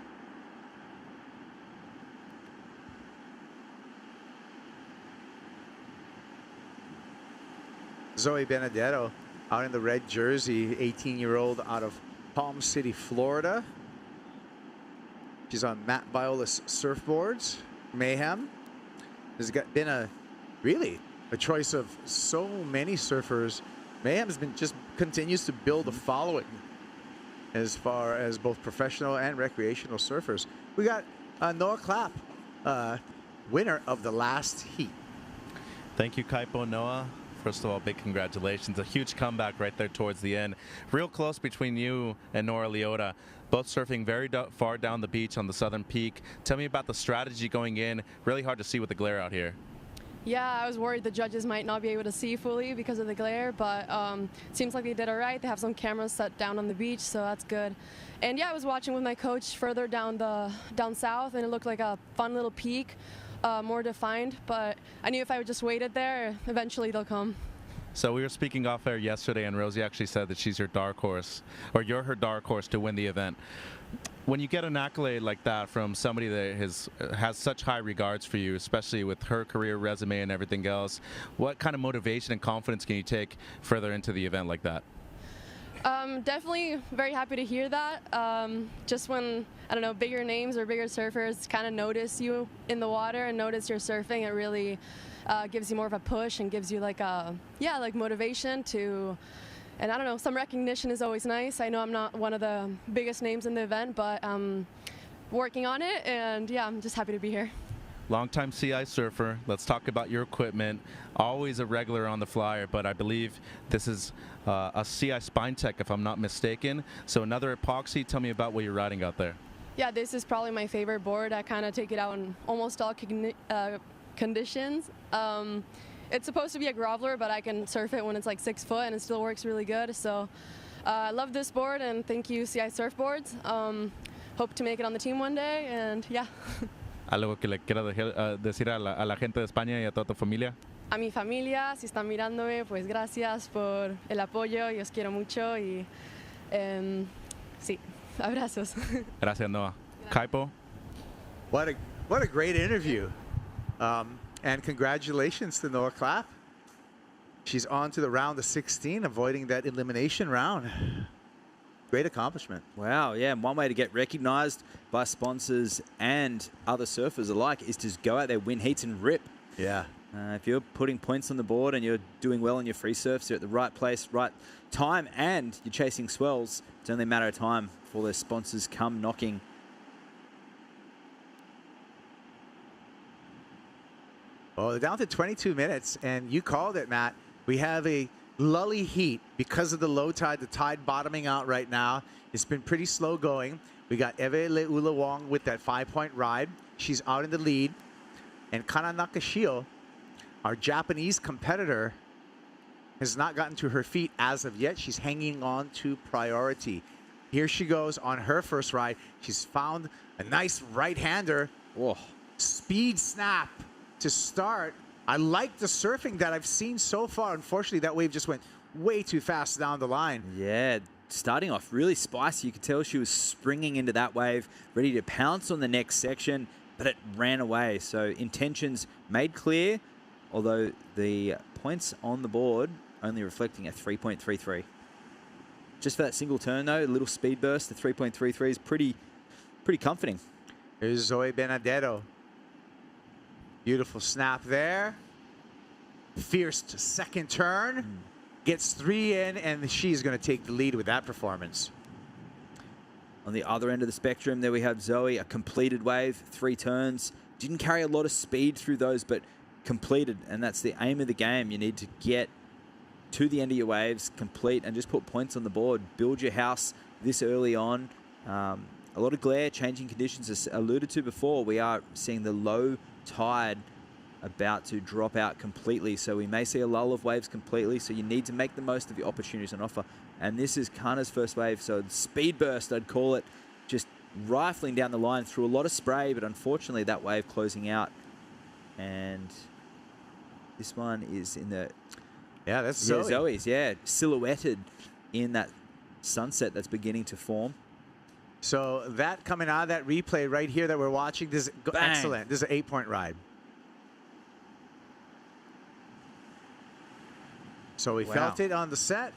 Zoe Benedetto out in the red jersey, 18-year-old out of Palm City, Florida. She's on Matt Viola's surfboards. Mayhem. There's been a choice of so many surfers. Mayhem has been continues to build a following as far as both professional and recreational surfers. We got Noah Clapp, winner of the last heat. Thank you, Kaipo Noah. First of all, big congratulations. A huge comeback right there towards the end. Real close between you and Nora Leota. Both surfing very far down the beach on the southern peak. Tell me about the strategy going in. Really hard to see with the glare out here. Yeah, I was worried the judges might not be able to see fully because of the glare, but it seems like they did all right. They have some cameras set down on the beach, so that's good. And yeah, I was watching with my coach further down south, and it looked like a fun little peak. More defined, but I knew if I just waited there, eventually they'll come. So we were speaking off air yesterday, and Rosie actually said that she's your dark horse, or you're her dark horse to win the event. When you get an accolade like that from somebody that has such high regards for you, especially with her career resume and everything else, what kind of motivation and confidence can you take further into the event like that? Definitely very happy to hear that. Just when, I don't know, bigger names or bigger surfers kind of notice you in the water and notice you're surfing, it really gives you more of a push and gives you like motivation to, and I don't know, some recognition is always nice. I know I'm not one of the biggest names in the event, but I'm working on it, and yeah, I'm just happy to be here. Longtime CI surfer. Let's talk about your equipment. Always a regular on the flyer, but I believe this is a CI Spine Tech, if I'm not mistaken. So another epoxy. Tell me about what you're riding out there. Yeah, this is probably my favorite board. I kind of take it out in almost all conditions. It's supposed to be a groveler, but I can surf it when it's like 6 foot and it still works really good. So I love this board, and thank you CI Surfboards. Hope to make it on the team one day, and yeah. ¿Algo que le quiera decir a la gente de España y a toda tu familia? A mi familia, si están mirándome, pues gracias por el apoyo, y os quiero mucho, y sí, abrazos. Gracias, Noah. Kaipo? What a great interview. And congratulations to Noah Clapp. She's on to the round of 16, avoiding that elimination round. Great accomplishment. Wow, yeah, and one way to get recognized by sponsors and other surfers alike is to just go out there, win heats and rip. Yeah. If you're putting points on the board and you're doing well in your free surfs, you're at the right place, right time, and you're chasing swells, it's only a matter of time before those sponsors come knocking. Well, down to 22 minutes, and you called it, Matt. We have a lully heat because of the low tide, the tide bottoming out right now. It's been pretty slow going. We got Eve Leulawong with that 5-point ride. She's out in the lead. And Kana Nakashio, our Japanese competitor, has not gotten to her feet as of yet. She's hanging on to priority. Here she goes on her first ride. She's found a nice right-hander. Whoa. Speed snap to start. I like the surfing that I've seen so far. Unfortunately, that wave just went way too fast down the line. Yeah, starting off really spicy. You could tell she was springing into that wave, ready to pounce on the next section, but it ran away. So intentions made clear, although the points on the board only reflecting a 3.33. Just for that single turn, though, a little speed burst, the 3.33 is pretty comforting. Here's Zoe Benedetto. Beautiful snap there. Fierce second turn. Gets 3 in, and she's going to take the lead with that performance. On the other end of the spectrum, there we have Zoe, a completed wave, 3 turns. Didn't carry a lot of speed through those, but completed, and that's the aim of the game. You need to get to the end of your waves, complete, and just put points on the board. Build your house this early on. A lot of glare, changing conditions, as alluded to before. We are seeing the low tide about to drop out completely, so we may see a lull of waves completely, so you need to make the most of your opportunities on offer. And this is Kana's first wave, so speed burst, I'd call it, just rifling down the line through a lot of spray, but unfortunately that wave closing out. And this one is in the... Yeah, that's Zoe. Zoe's, yeah, silhouetted in that sunset that's beginning to form. So that coming out of that replay right here that we're watching, this is excellent. This is an 8-point ride. So we felt it on the set,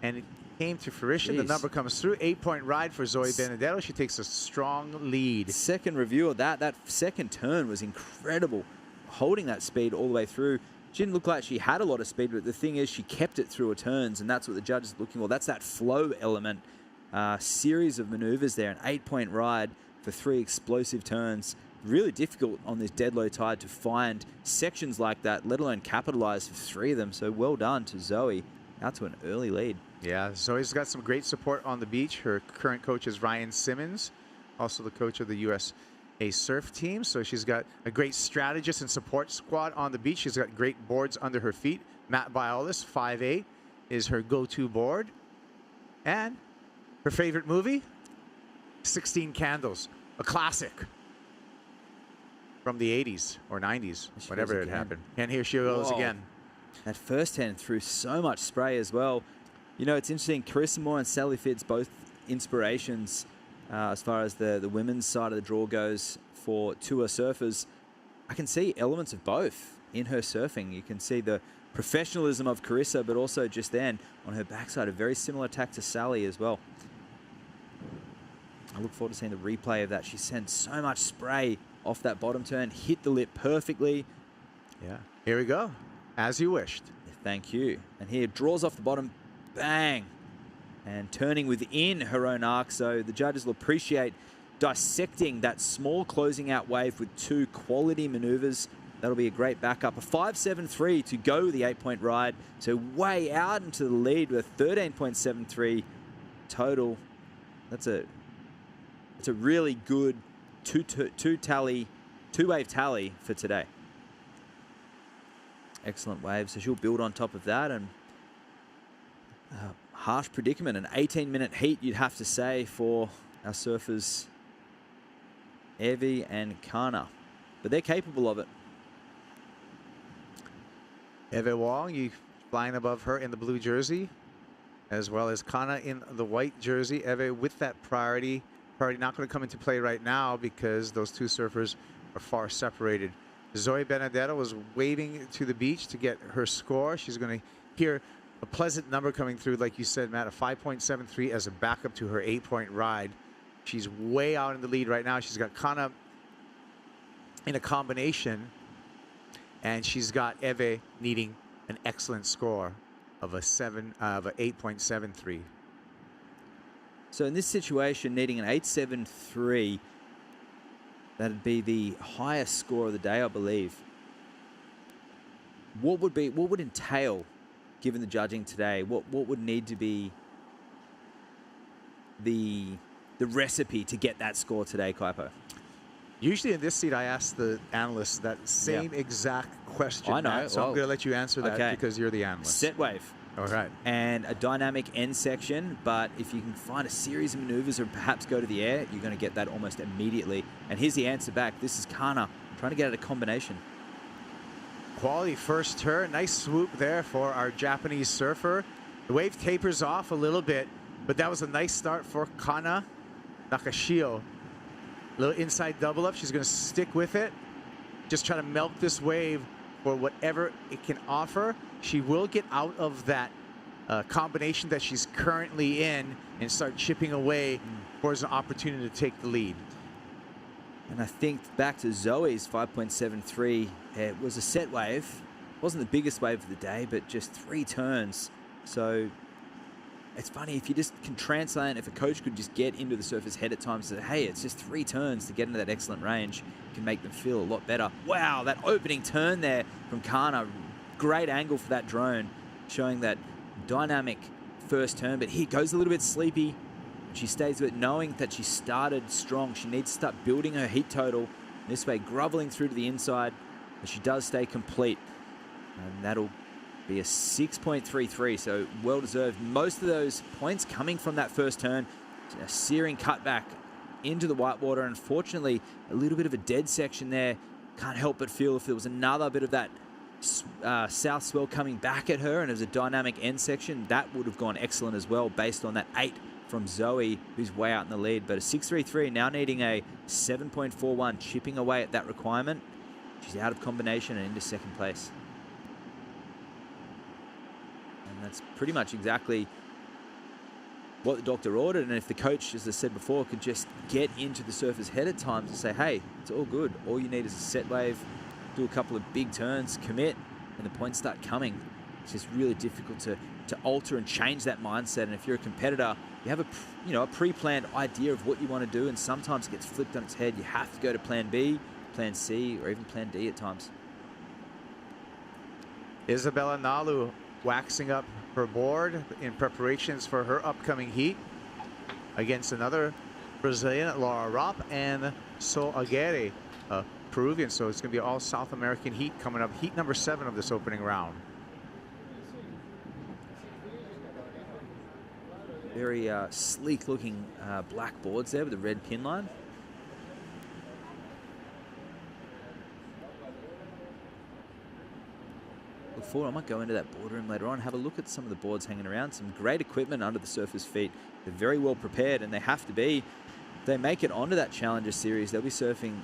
and it came to fruition. Jeez. The number comes through. 8-point ride for Zoe Benedetto. She takes a strong lead. Second review of that. That second turn was incredible. Holding that speed all the way through. She didn't look like she had a lot of speed, but the thing is she kept it through her turns, and that's what the judges are looking for. That's that flow element. Series of maneuvers there. An 8-point ride for 3 explosive turns. Really difficult on this dead low tide to find sections like that, let alone capitalize for 3 of them. So well done to Zoe. Out to an early lead. Yeah, Zoe's got some great support on the beach. Her current coach is Ryan Simmons, also the coach of the USA surf team. So she's got a great strategist and support squad on the beach. She's got great boards under her feet. Matt Biolis, 5'8", is her go-to board. And her favorite movie, 16 Candles, a classic from the 80s or 90s, whatever it happened. And here she goes again. That first hand threw so much spray as well. You know, it's interesting. Carissa Moore and Sally Fitz, both inspirations as far as the women's side of the draw goes for tour surfers. I can see elements of both in her surfing. You can see the professionalism of Carissa, but also just then on her backside, a very similar attack to Sally as well. I look forward to seeing the replay of that. She sent so much spray off that bottom turn, hit the lip perfectly. Yeah, here we go. As you wished. Thank you. And here draws off the bottom, bang, and turning within her own arc. So the judges will appreciate dissecting that small closing out wave with 2 quality maneuvers. That'll be a great backup. A 5.73 to go the 8-point ride. So way out into the lead with 13.73 total. That's a really good two-wave tally for today. excellent wave. So she'll build on top of that. And harsh predicament, an 18-minute heat, you'd have to say, for our surfers, Evie and Kana. But they're capable of it. Evie Wong, you flying above her in the blue jersey, as well as Kana in the white jersey. Evie with that priority. Priority not going to come into play right now because those two surfers are far separated. Zoe Benedetto was waving to the beach to get her score. She's going to hear a pleasant number coming through, like you said, Matt, a 5.73 as a backup to her 8-point ride. She's way out in the lead right now. She's got Kana in a combination, and she's got Eve needing an excellent score of a 8.73. So in this situation, needing an 8.73, that'd be the highest score of the day, I believe. What would entail, given the judging today, what would need to be the recipe to get that score today, Kaipo? Usually in this seat, I ask the analysts that same exact question. I know. Matt, so I'm going to let you answer that because you're the analyst. Set wave. All right. And a dynamic end section, but if you can find a series of maneuvers or perhaps go to the air, you're going to get that almost immediately. And here's the answer back. This is Kana trying to get at a combination. Quality first turn. Nice swoop there for our Japanese surfer. The wave tapers off a little bit, but that was a nice start for Kana Nakashio. Little inside double up. She's going to stick with it. Just try to milk this wave for whatever it can offer. She will get out of that combination that she's currently in and start chipping away towards an opportunity to take the lead. And I think back to Zoe's 5.73, it was a set wave. It wasn't the biggest wave of the day, but just 3 turns. So it's funny, if you just can translate, if a coach could just get into the surfer's head at times and say, hey, it's just 3 turns to get into that excellent range, it can make them feel a lot better. Wow, that opening turn there from Kana, great angle for that drone, showing that dynamic first turn, but here goes a little bit sleepy. She stays with it, knowing that she started strong. She needs to start building her heat total. This way, groveling through to the inside, but she does stay complete. And that'll be a 6.33, so well-deserved. Most of those points coming from that first turn. A searing cutback into the whitewater. Unfortunately, a little bit of a dead section there. Can't help but feel if there was another bit of that south swell coming back at her and it was a dynamic end section, that would have gone excellent as well based on that 8 from Zoe, who's way out in the lead. But a 6.33, now needing a 7.41, chipping away at that requirement. She's out of combination and into second place. And that's pretty much exactly what the doctor ordered. And if the coach, as I said before, could just get into the surfer's head at times and say, hey, it's all good. All you need is a set wave, do a couple of big turns, commit, and the points start coming. It's just really difficult to alter and change that mindset. And if you're a competitor, you have a pre-planned idea of what you want to do, and sometimes it gets flipped on its head. You have to go to plan B, plan C, or even plan D at times. Isabella Nalu waxing up her board in preparations for her upcoming heat against another Brazilian, Laura Ropp, and Sol Aguirre, Peruvian. So it's going to be all South American heat coming up. Heat number 7 of this opening round. Very sleek looking black boards there with the red pin line. Look forward, I might go into that boardroom later on, have a look at some of the boards hanging around. Some great equipment under the surfer's feet. They're very well prepared, and they have to be. If they make it onto that Challenger Series, they'll be surfing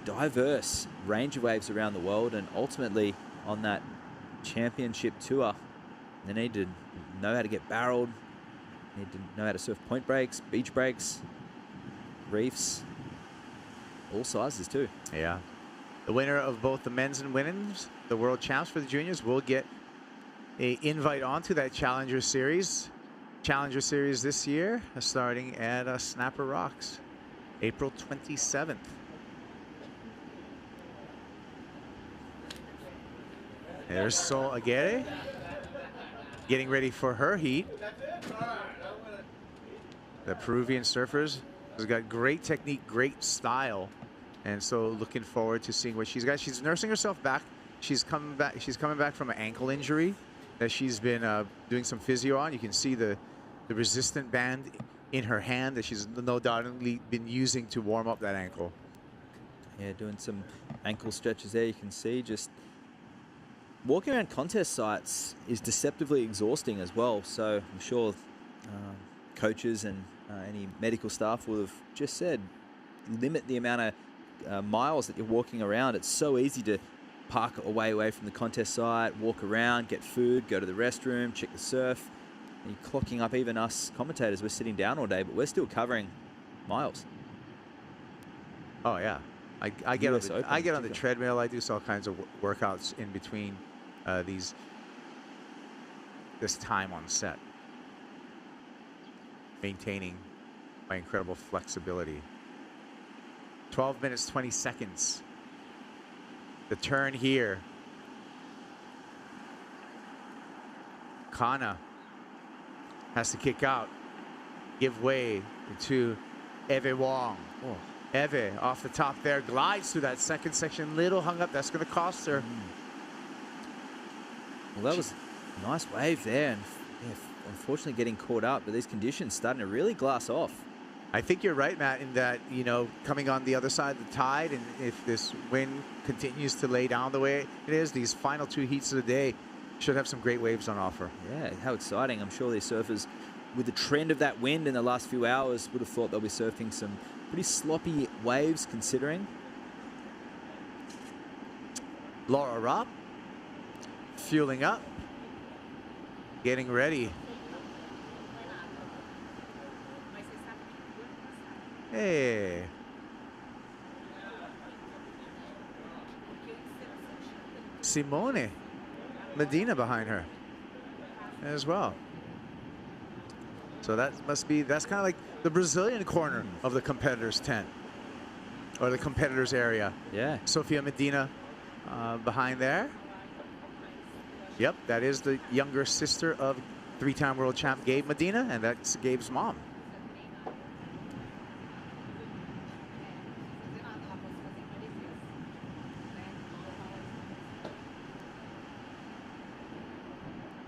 diverse range of waves around the world, and ultimately on that championship tour, they need to know how to get barreled, need to know how to surf point breaks, beach breaks, reefs, all sizes too. Yeah. The winner of both the men's and women's, the world champs for the juniors, will get an invite onto that Challenger Series. Challenger Series this year, starting at Snapper Rocks, April 27th. There's Sol Aguirre getting ready for her heat. The Peruvian surfers has got great technique, great style. And so looking forward to seeing what she's got. She's nursing herself back She's coming back. She's coming back from an ankle injury that she's been doing some physio on. You can see the resistant band in her hand that she's no doubtly been using to warm up that ankle. Yeah, doing some ankle stretches there. You can see just walking around contest sites is deceptively exhausting as well. So I'm sure coaches and any medical staff would have just said, limit the amount of miles that you're walking around. It's so easy to park away from the contest site, walk around, get food, go to the restroom, check the surf. And you're clocking up. Even us commentators, we're sitting down all day, but we're still covering miles. Oh yeah, I get on the treadmill. I do all kinds of workouts in between this time on set, maintaining my incredible flexibility. 12 minutes 20 seconds. The turn here. Kana has to kick out, give way to Eve Wong. Oh. Eve off the top there, glides through that second section, little hung up. That's going to cost her. Well, that was a nice wave there, and yeah, unfortunately getting caught up, but these conditions starting to really glass off. I think you're right, Matt, in that, you know, coming on the other side of the tide, and if this wind continues to lay down the way it is, these final 2 heats of the day should have some great waves on offer. Yeah, how exciting. I'm sure these surfers, with the trend of that wind in the last few hours, would have thought they'll be surfing some pretty sloppy waves, considering. Laura Robb, fueling up, getting ready. Hey. Simone Medina behind her as well. So that must be, that's kind of like the Brazilian corner of the competitors' tent, or the competitors' area. Yeah. Sofia Medina behind there. Yep, that is the younger sister of 3-time world champ Gabe Medina, and that's Gabe's mom.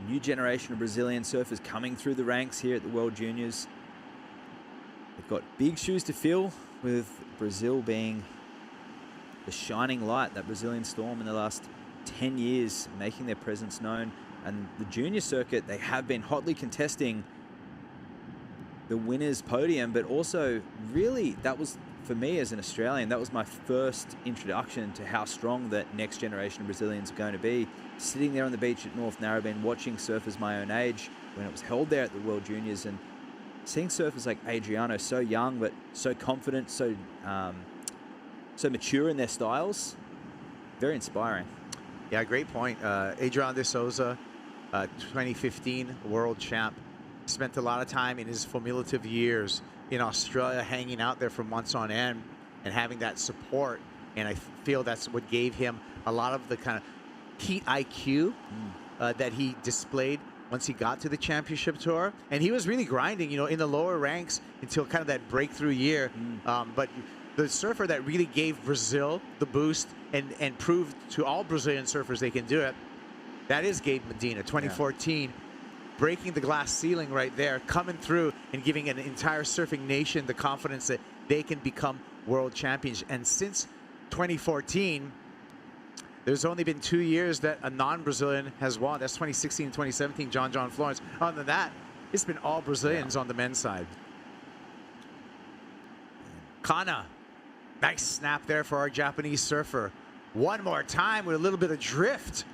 New generation of Brazilian surfers coming through the ranks here at the World Juniors. They've got big shoes to fill, with Brazil being the shining light, that Brazilian storm in the last 10 years, making their presence known. And the junior circuit, they have been hotly contesting the winners' podium, but also really, that was, for me as an Australian, that was my first introduction to how strong that next generation of Brazilians are going to be. Sitting there on the beach at North Narrabeen, watching surfers my own age when it was held there at the World Juniors, and seeing surfers like Adriano, so young but so confident, so mature in their styles, very inspiring. Yeah, great point. Adriano de Souza, 2015 world champ, spent a lot of time in his formative years in Australia, hanging out there for months on end and having that support. And I feel that's what gave him a lot of the kind of heat IQ that he displayed once he got to the championship tour. And he was really grinding, you know, in the lower ranks until kind of that breakthrough year. But the surfer that really gave Brazil the boost and proved to all Brazilian surfers they can do it, that is Gabe Medina, 2014. Breaking the glass ceiling right there, coming through and giving an entire surfing nation the confidence that they can become world champions. And since 2014, there's only been 2 years that a non-Brazilian has won. That's 2016 and 2017, John Florence. Other than that, it's been all Brazilians on the men's side. Kana, nice snap there for our Japanese surfer. One more time with a little bit of drift.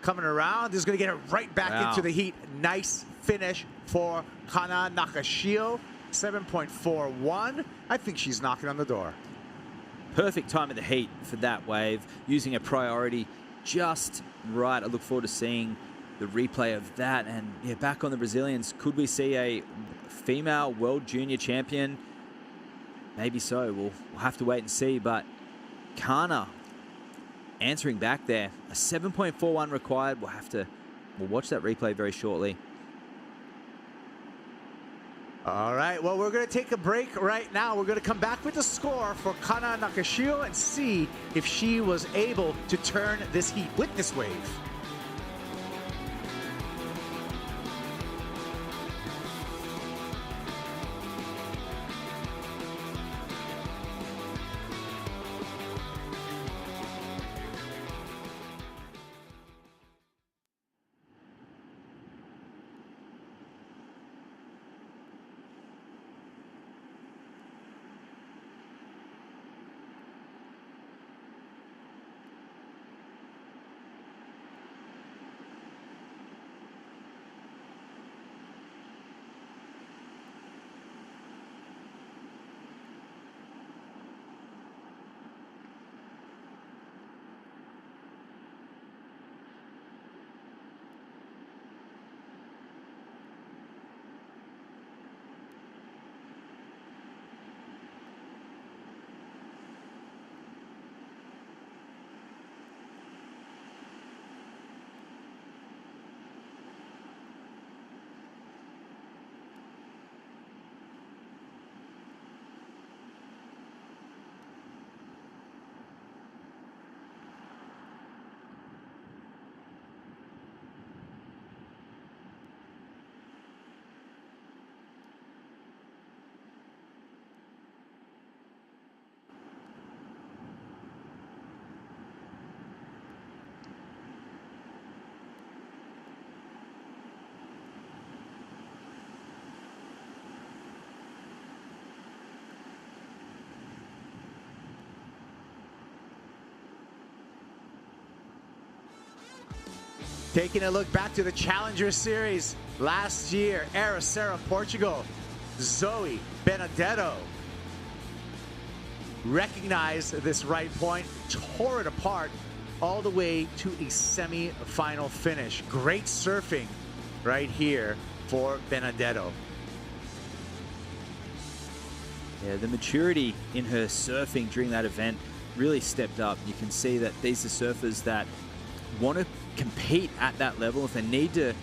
Coming around, is going to get it right back into the heat. Nice finish for Kana Nakashio, 7.41. I think she's knocking on the door. Perfect time of the heat for that wave, using a priority just right. I look forward to seeing the replay of that. And yeah, back on the Brazilians, could we see a female world junior champion? Maybe so. We'll have to wait and see. But Kana answering back there, a 7.41 required. We'll watch that replay very shortly. All right, well, we're going to take a break right now. We're going to come back with the score for Kana Nakashio and see if she was able to turn this heat with this wave. Taking a look back to the Challenger Series last year, Ericeira, Portugal, Zoe Benedetto recognized this right point, tore it apart all the way to a semi-final finish. Great surfing right here for Benedetto. Yeah, the maturity in her surfing during that event really stepped up. You can see that these are surfers that want to compete at that level. If they need to,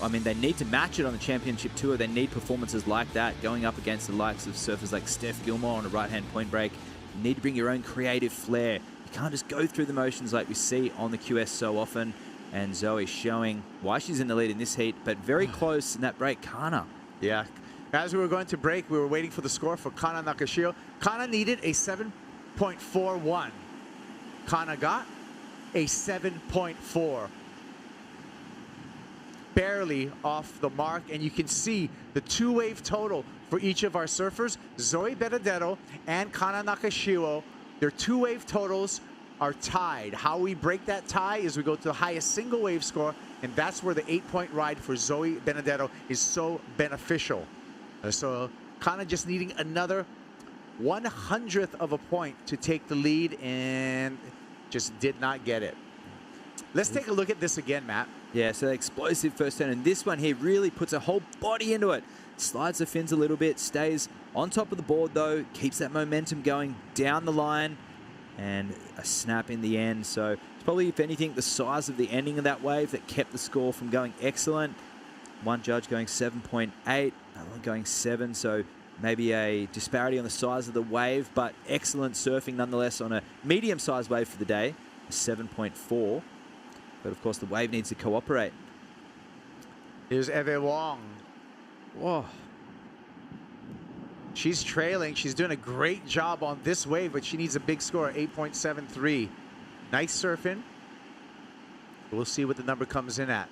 I mean, they need to match it on the championship tour. They need performances like that, going up against the likes of surfers like Steph Gilmore on a right-hand point break. You need to bring your own creative flair. You can't just go through the motions like we see on the QS so often. And Zoe showing why she's in the lead in this heat, but very close in that break, Kana. Yeah. As we were going to break, we were waiting for the score for Kana Nakashio. Kana needed a 7.41. Kana got a 7.4. Barely off the mark, and you can see the two-wave total for each of our surfers. Zoe Benedetto and Kana Nakashio, their two-wave totals are tied. How we break that tie is we go to the highest single-wave score, and that's where the 8-point ride for Zoe Benedetto is so beneficial. So Kana just needing another 100th of a point to take the lead, and just did not get it. Let's take a look at this again, Matt. Yeah, so explosive first turn, and this one here really puts a whole body into it. Slides the fins a little bit, stays on top of the board though, keeps that momentum going down the line, and a snap in the end. So it's probably, if anything, the size of the ending of that wave that kept the score from going excellent. One judge going 7.8, another one going 7, so maybe a disparity on the size of the wave, but excellent surfing nonetheless on a medium-sized wave for the day, a 7.4. But of course, the wave needs to cooperate. Here's Eve Wong. Whoa. She's trailing. She's doing a great job on this wave, but she needs a big score, 8.73. Nice surfing. We'll see what the number comes in at.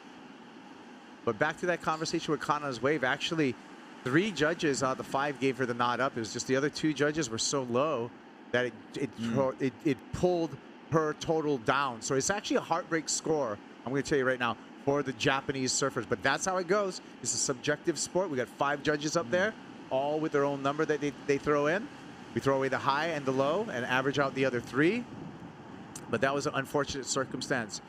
But back to that conversation with Kana's wave. Actually, 3 judges out of the 5 gave her the nod up. It was just the other 2 judges were so low that it pulled her total down. So it's actually a heartbreak score, I'm going to tell you right now, for the Japanese surfers. But that's how it goes. It's a subjective sport. We got 5 judges up there, all with their own number that they throw in. We throw away the high and the low and average out the other 3. But that was an unfortunate circumstance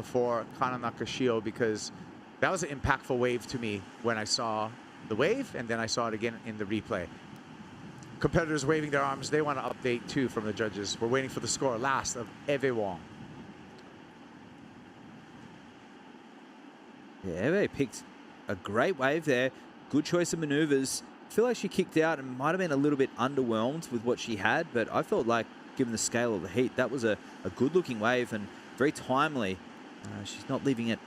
for Kana Nakashio, because that was an impactful wave to me when I saw the wave, and then I saw it again in the replay. Competitors waving their arms. They want to update too from the judges. We're waiting for the score last of Eve Wong. Yeah, Eve picked a great wave there. Good choice of maneuvers. feel like she kicked out and might have been a little bit underwhelmed with what she had, but I felt like, given the scale of the heat, that was a good-looking wave and very timely. She's not leaving it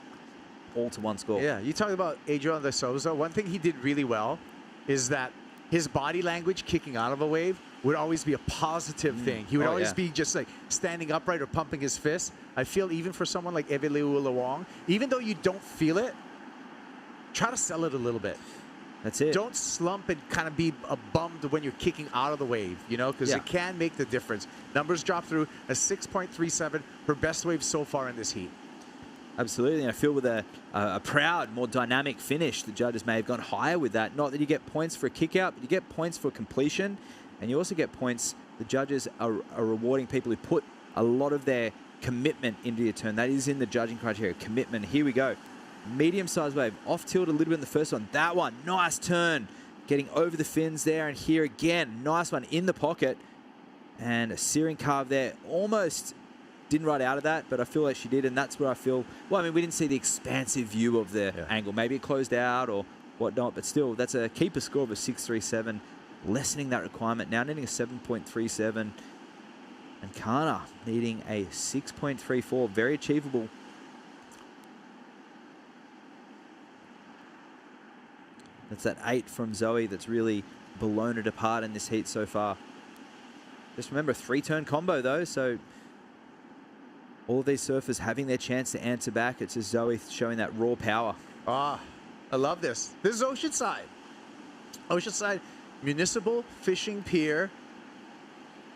all to one score. Yeah, you talk about Adrian de Souza. One thing he did really well is that his body language kicking out of a wave would always be a positive thing. He would always be just like standing upright or pumping his fist. I feel even for someone like Eveleu Lawang, even though you don't feel it, try to sell it a little bit. That's it. Don't slump and kind of be bummed when you're kicking out of the wave, you know, because it can make the difference. Numbers drop through a 6.37, her best wave so far in this heat. Absolutely, and I feel with a proud, more dynamic finish, the judges may have gone higher with that. Not that you get points for a kick out, but you get points for completion, and you also get points. The judges are rewarding people who put a lot of their commitment into your turn. That is in the judging criteria, commitment. Here we go. Medium-sized wave, off tilt a little bit in the first one. That one, nice turn, getting over the fins there, and here again, nice one in the pocket, and a searing carve there, almost didn't ride out of that, but I feel like she did, and that's where I feel, well, I mean, we didn't see the expansive view of the angle. Maybe it closed out or whatnot, but still, that's a keeper score of a 6.37, lessening that requirement, now needing a 7.37, and Kana needing a 6.34, very achievable. That's that 8 from Zoe that's really blown it apart in this heat so far. Just remember, a 3-turn combo though, so all of these surfers having their chance to answer back. It's just Zoe showing that raw power. I love this. This is Oceanside. Oceanside Municipal Fishing Pier.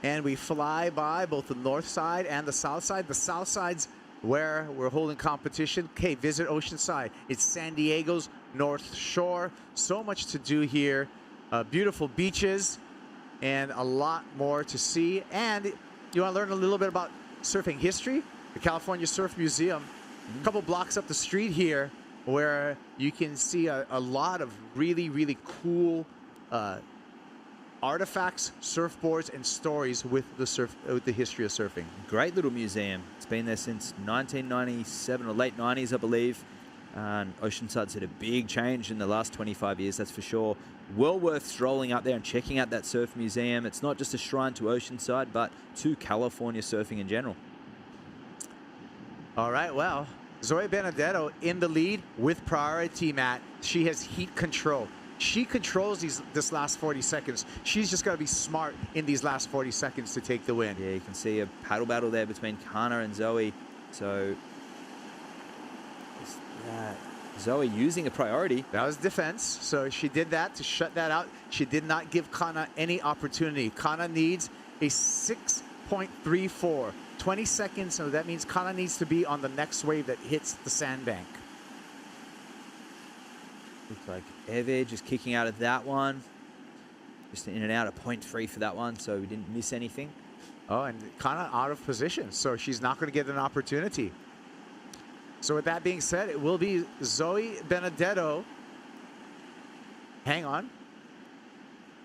And we fly by both the north side and the south side. The south side's where we're holding competition. Okay, visit Oceanside. It's San Diego's North Shore. So much to do here. Beautiful beaches and a lot more to see. And you want to learn a little bit about surfing history? The California Surf Museum, a couple blocks up the street here, where you can see a lot of really, really cool artifacts, surfboards, and stories with the history of surfing. Great little museum. It's been there since 1997 or late 90s, I believe. And Oceanside's had a big change in the last 25 years, that's for sure. Well worth strolling up there and checking out that surf museum. It's not just a shrine to Oceanside, but to California surfing in general. All right, well, Zoe Benedetto in the lead with priority, Matt. She has heat control. She controls this last 40 seconds. She's just got to be smart in these last 40 seconds to take the win. Yeah, you can see a paddle battle there between Kana and Zoe. So Zoe using a priority. That was defense. So she did that to shut that out. She did not give Kana any opportunity. Kana needs a 6.34. 20 seconds, so that means Kana needs to be on the next wave that hits the sandbank. Looks like Eve just kicking out of that one. Just in and out, a 0.3 for that one, so we didn't miss anything. Oh, and Kana out of position, so she's not going to get an opportunity. So with that being said, it will be Zoe Benedetto. Hang on.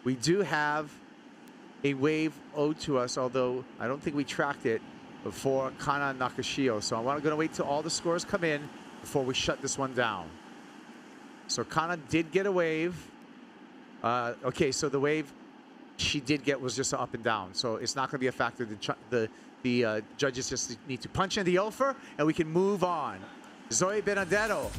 We do have a wave owed to us, although I don't think we tracked it, for Kana Nakashio. So I'm going to wait till all the scores come in before we shut this one down. So Kana did get a wave. Okay, so the wave she did get was just up and down. So it's not going to be a factor. The judges just need to punch in the offer, and we can move on. Zoe Benedetto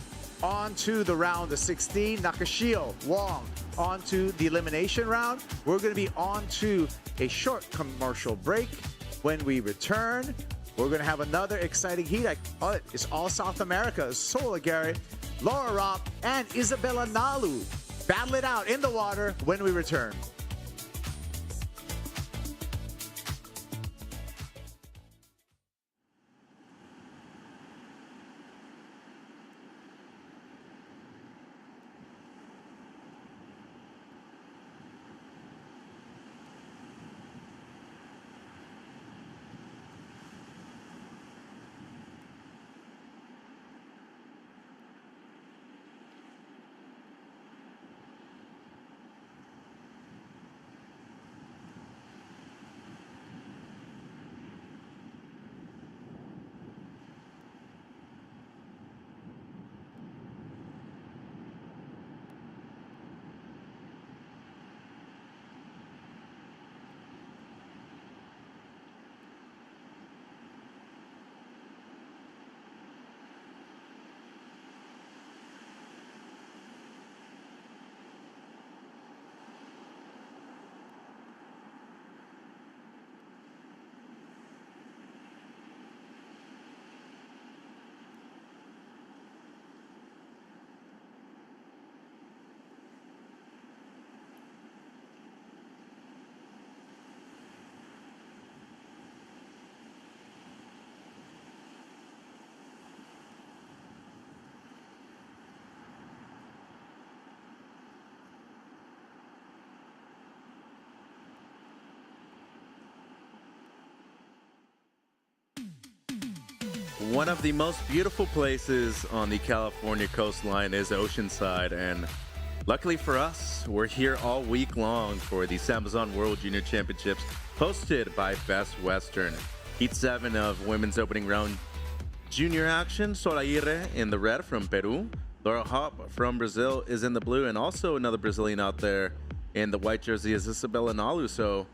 on to the round of 16. Nakashio, Wong on to the elimination round. We're going to be on to a short commercial break. When we return, we're going to have another exciting heat. It's all South America. Sola Gary, Laura Ropp, and Isabella Nalu battle it out in the water when we return. One of the most beautiful places on the California coastline is Oceanside, and luckily for us, we're here all week long for the SAMBAZON World Junior Championships hosted by Best Western. Heat 7 of women's opening round junior action. Sol Aguirre in the red from Peru. Laura Hop from Brazil is in the blue, and also another Brazilian out there in the white jersey is Isabella Nalu. So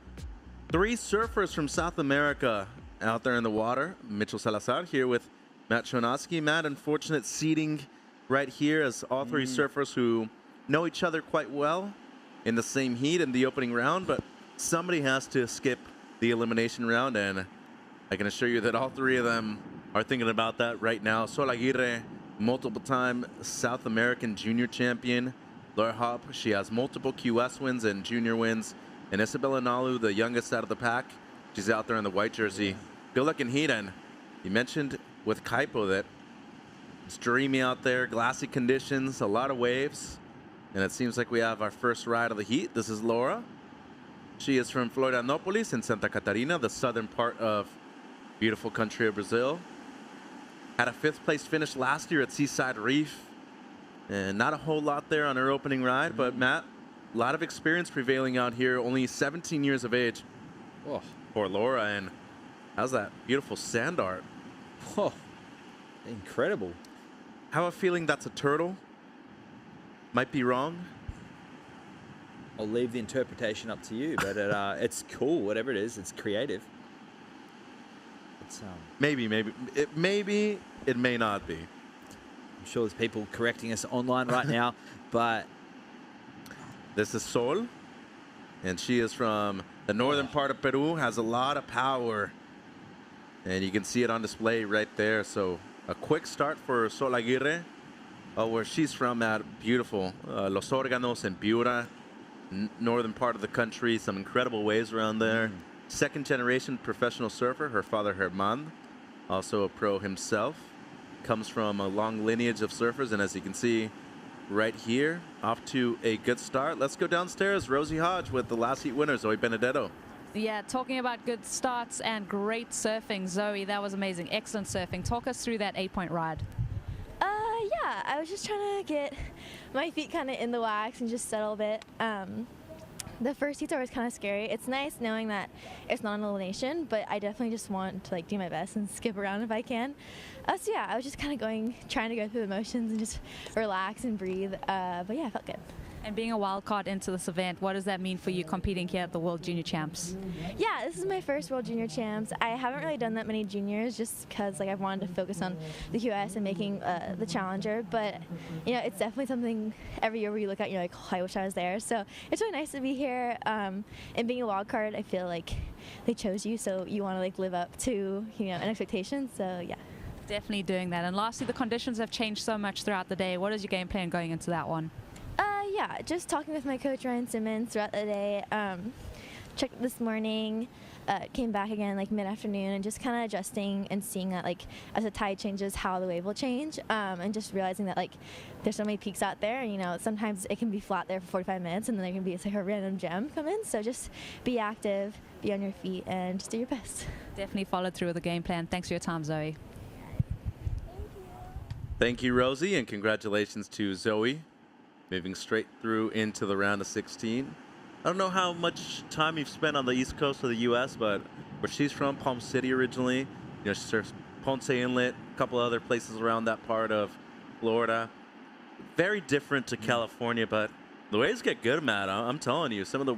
3 surfers from South America out there in the water. Mitchell Salazar here with Matt Chonoski. Matt, unfortunate seating right here as all 3 surfers who know each other quite well in the same heat in the opening round, but somebody has to skip the elimination round, and I can assure you that all 3 of them are thinking about that right now. Sol Aguirre, multiple-time South American junior champion. Laura Hop, she has multiple QS wins and junior wins. And Isabella Nalu, the youngest out of the pack, she's out there in the white jersey. Good looking heat, and you mentioned with Kaipo that it's dreamy out there, glassy conditions, a lot of waves. And it seems like we have our first ride of the heat. This is Laura. She is from Florianopolis in Santa Catarina, the southern part of beautiful country of Brazil. Had a 5th place finish last year at Seaside Reef. And not a whole lot there on her opening ride, but Matt, a lot of experience prevailing out here, only 17 years of age for Laura. And how's that beautiful sand art? Oh, incredible. Have a feeling that's a turtle. Might be wrong. I'll leave the interpretation up to you, but it's cool, whatever it is, it's creative. It's, maybe it may not be. I'm sure there's people correcting us online right now, but this is Sol, and she is from the northern part of Peru, has a lot of power, and you can see it on display right there. So a quick start for Sol Aguirre, where she's from at beautiful Los Órganos in Piura, northern part of the country, some incredible waves around there. 2nd generation professional surfer, her father Herman, also a pro himself, comes from a long lineage of surfers, and as you can see right here, off to a good start. Let's go downstairs. Rosie Hodge with the last heat winner, Zoe Benedetto. Yeah, talking about good starts and great surfing, Zoe, that was amazing. Excellent surfing. Talk us through that 8-point ride. Yeah, I was just trying to get my feet kind of in the wax and just settle a bit. The first heats are always kind of scary. It's nice knowing that it's not an elimination, but I definitely just want to do my best and skip around if I can. So yeah, I was just kind of trying to go through the motions and just relax and breathe. But yeah, I felt good. And being a wild card into this event, what does that mean for you competing here at the World Junior Champs? Yeah, this is my first World Junior Champs. I haven't really done that many juniors just because I've wanted to focus on the QS and making the Challenger. But it's definitely something every year where you look at, oh, I wish I was there. So it's really nice to be here. And being a wild card, I feel like they chose you, so you want to live up to an expectation. So yeah. Definitely doing that. And lastly, the conditions have changed so much throughout the day. What is your game plan going into that one? Yeah, just talking with my coach Ryan Simmons throughout the day. Checked this morning, came back again mid-afternoon, and just kind of adjusting and seeing that as the tide changes, how the wave will change, and just realizing that there's so many peaks out there, and sometimes it can be flat there for 45 minutes, and then there can be a random gem come in. So just be active, be on your feet, and just do your best. Definitely follow through with the game plan. Thanks for your time, Zoe. Thank you, Rosie, and congratulations to Zoe. Moving straight through into the round of 16. I don't know how much time you've spent on the East Coast of the U.S., but where she's from, Palm City originally, she surfs Ponce Inlet, a couple other places around that part of Florida. Very different to California, but the waves get good, Matt. I'm telling you, some of the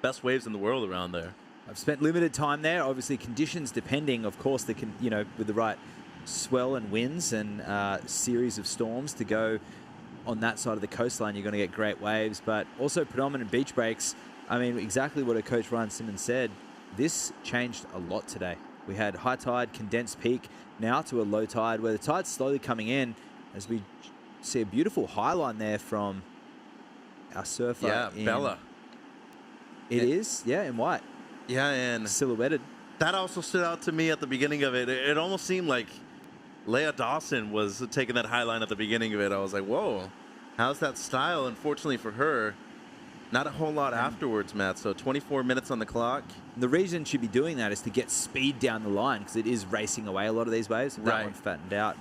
best waves in the world around there. I've spent limited time there. Obviously, conditions depending, of course, they can, with the right swell and winds and series of storms to go on that side of the coastline, you're going to get great waves, but also predominant beach breaks. I mean, exactly what our coach Ryan Simmons said. This changed a lot today. We had high tide, condensed peak, now to a low tide, where the tide's slowly coming in as we see a beautiful high line there from our surfer. Yeah, Bella. It is, yeah, in white. Yeah, and silhouetted. That also stood out to me at the beginning of it. It almost seemed like Leah Dawson was taking that high line at the beginning of it. I was like, whoa, how's that style? Unfortunately for her, not a whole lot afterwards, Matt. So 24 minutes on the clock. The reason she'd be doing that is to get speed down the line because it is racing away a lot of these waves. That one fattened out.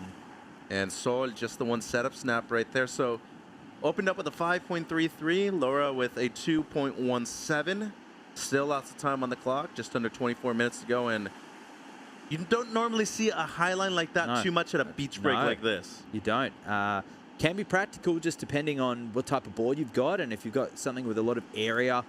And Sol, just the one setup snap right there. So opened up with a 5.33. Laura with a 2.17. Still lots of time on the clock. Just under 24 minutes to go. And you don't normally see a high line like that too much at a beach break like this. You don't. Can be practical just depending on what type of board you've got. And if you've got something with a lot of area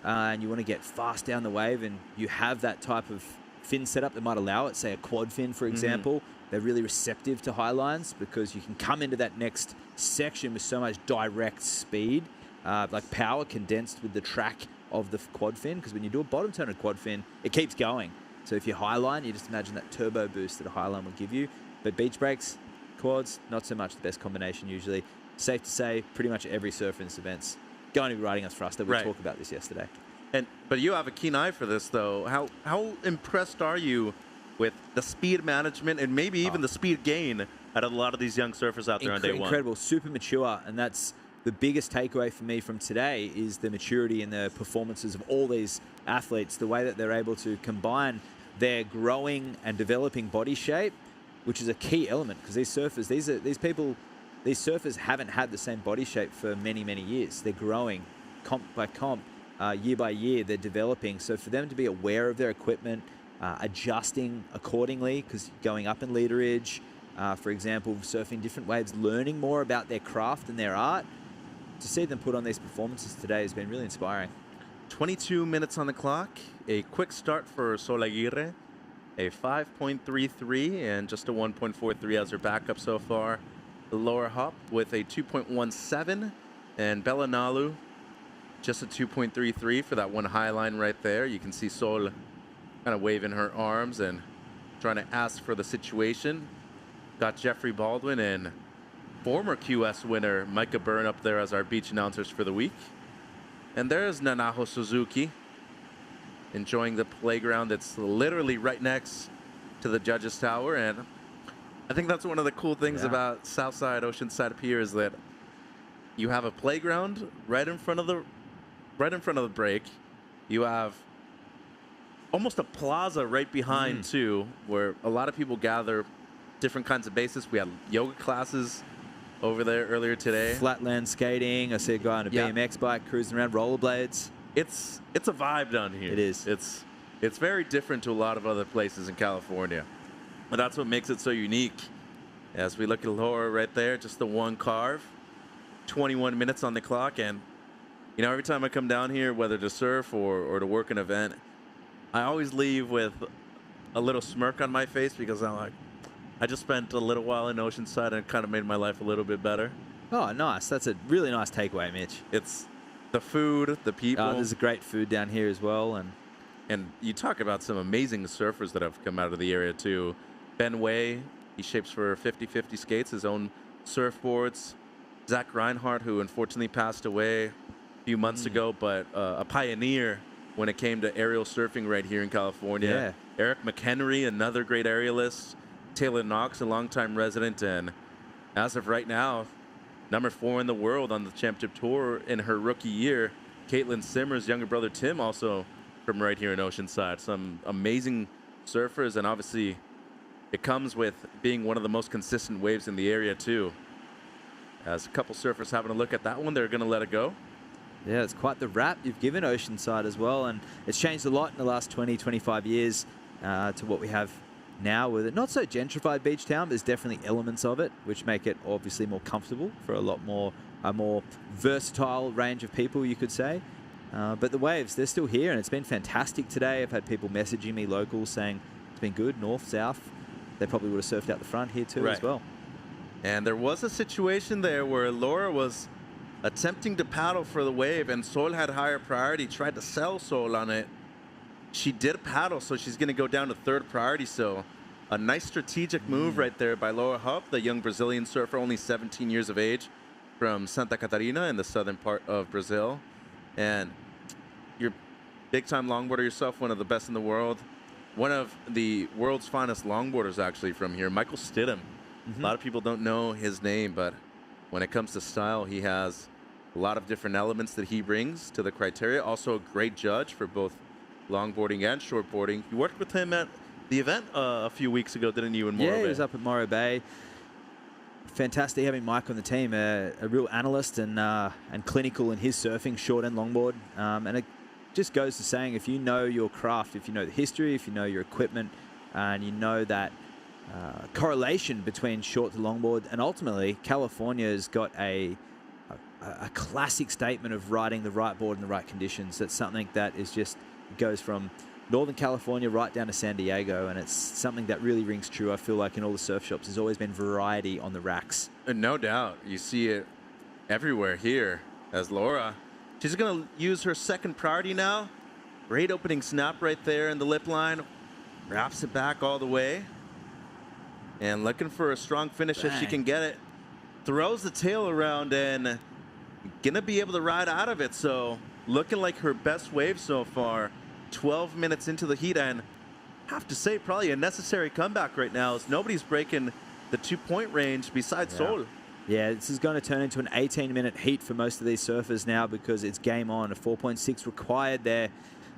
and you want to get fast down the wave and you have that type of fin setup that might allow it, say a quad fin, for example, they're really receptive to high lines because you can come into that next section with so much direct speed, like power condensed with the track of the quad fin. Because when you do a bottom turn of quad fin, it keeps going. So if you high line, you just imagine that turbo boost that a high line will give you. But beach breaks, quads, not so much the best combination usually. Safe to say, pretty much every surfer in this event's going to be riding us thruster. We talked about this yesterday. But you have a keen eye for this, though. How impressed are you with the speed management and maybe even the speed gain out of a lot of these young surfers out there on day one? Incredible, super mature, and that's the biggest takeaway for me from today is the maturity and the performances of all these athletes, the way that they're able to combine their growing and developing body shape, which is a key element because these surfers, these surfers haven't had the same body shape for many, many years. They're growing comp by comp, year by year, they're developing. So for them to be aware of their equipment, adjusting accordingly, because going up in leaderage, for example, surfing different waves, learning more about their craft and their art, to see them put on these performances today has been really inspiring. 22 minutes on the clock, a quick start for Sol Aguirre, a 5.33 and just a 1.43 as her backup so far. Laura Hop with a 2.17 and Bella Nalu just a 2.33 for that one high line right there. You can see Sol kind of waving her arms and trying to ask for the situation. Got Jeffrey Baldwin and former QS winner Micah Byrne up there as our beach announcers for the week. And there's Nanaho Suzuki enjoying the playground that's literally right next to the judges tower. And I think that's one of the cool things about Southside Oceanside Pier is that you have a playground right in front of the break. You have almost a plaza right behind too, where a lot of people gather different kinds of bases. We had yoga classes over there earlier today. Flatland skating. I see a guy on a BMX bike cruising around, rollerblades. It's a vibe down here. It is. It's very different to a lot of other places in California. But that's what makes it so unique. As we look at Laura right there, just the one carve, 21 minutes on the clock. And, you know, every time I come down here, whether to surf or to work an event, I always leave with a little smirk on my face because I'm like, I just spent a little while in Oceanside and it kind of made my life a little bit better. Oh, nice. That's a really nice takeaway, Mitch. It's the food, the people. There's a great food down here as well. And you talk about some amazing surfers that have come out of the area too. Ben Way, he shapes for 50/50 skates, his own surfboards. Zach Reinhardt, who unfortunately passed away a few months ago, but a pioneer when it came to aerial surfing right here in California. Eric McHenry, another great aerialist. Taylor Knox, a longtime resident, and as of right now, number 4 in the world on the championship tour in her rookie year. Caitlin Simmers' younger brother Tim, also from right here in Oceanside. Some amazing surfers, and obviously it comes with being one of the most consistent waves in the area too. As a couple surfers having a look at that one, they're going to let it go. Yeah, it's quite the rap you've given Oceanside as well, and it's changed a lot in the last 20, 25 years to what we have now with it. Not so gentrified beach town, there's definitely elements of it which make it obviously more comfortable for a more versatile range of people, you could say. But the waves, they're still here, and it's been fantastic today. I've had people messaging me, locals, saying it's been good, north, south. They probably would have surfed out the front here too as well. And there was a situation there where Laura was attempting to paddle for the wave, and Sol had higher priority, tried to sell Sol on it. She did paddle, so she's going to go down to third priority. So a nice strategic move right there by Laura Hupp, the young Brazilian surfer, only 17 years of age, from Santa Catarina in the southern part of Brazil. And you're big-time longboarder yourself, one of the best in the world. One of the world's finest longboarders, actually, from here, Michael Stidham. A lot of people don't know his name, but when it comes to style, he has A lot of different elements that he brings to the criteria. Also a great judge for both longboarding and shortboarding. You worked with him at the event a few weeks ago, didn't you, in Morro Bay? Yeah, he was up at Morro Bay. Fantastic having Mike on the team, a real analyst and clinical in his surfing, short and longboard. And it just goes to saying, if you know your craft, if you know the history, if you know your equipment, and you know that correlation between short to longboard, and ultimately California's got a classic statement of riding the right board in the right conditions. That's something that is just goes from Northern California right down to San Diego, and it's something that really rings true. I feel like in all the surf shops, there's always been variety on the racks. And no doubt, you see it everywhere here as Laura. She's going to use her second priority now. Great opening snap right there in the lip line. Wraps it back all the way. And looking for a strong finish if she can get it. Throws the tail around and going to be able to ride out of it. So looking like her best wave so far. 12 minutes into the heat, and have to say probably a necessary comeback right now as nobody's breaking the 2-point range besides Sol. Yeah, this is going to turn into an 18-minute heat for most of these surfers now because it's game on. A 4.6 required there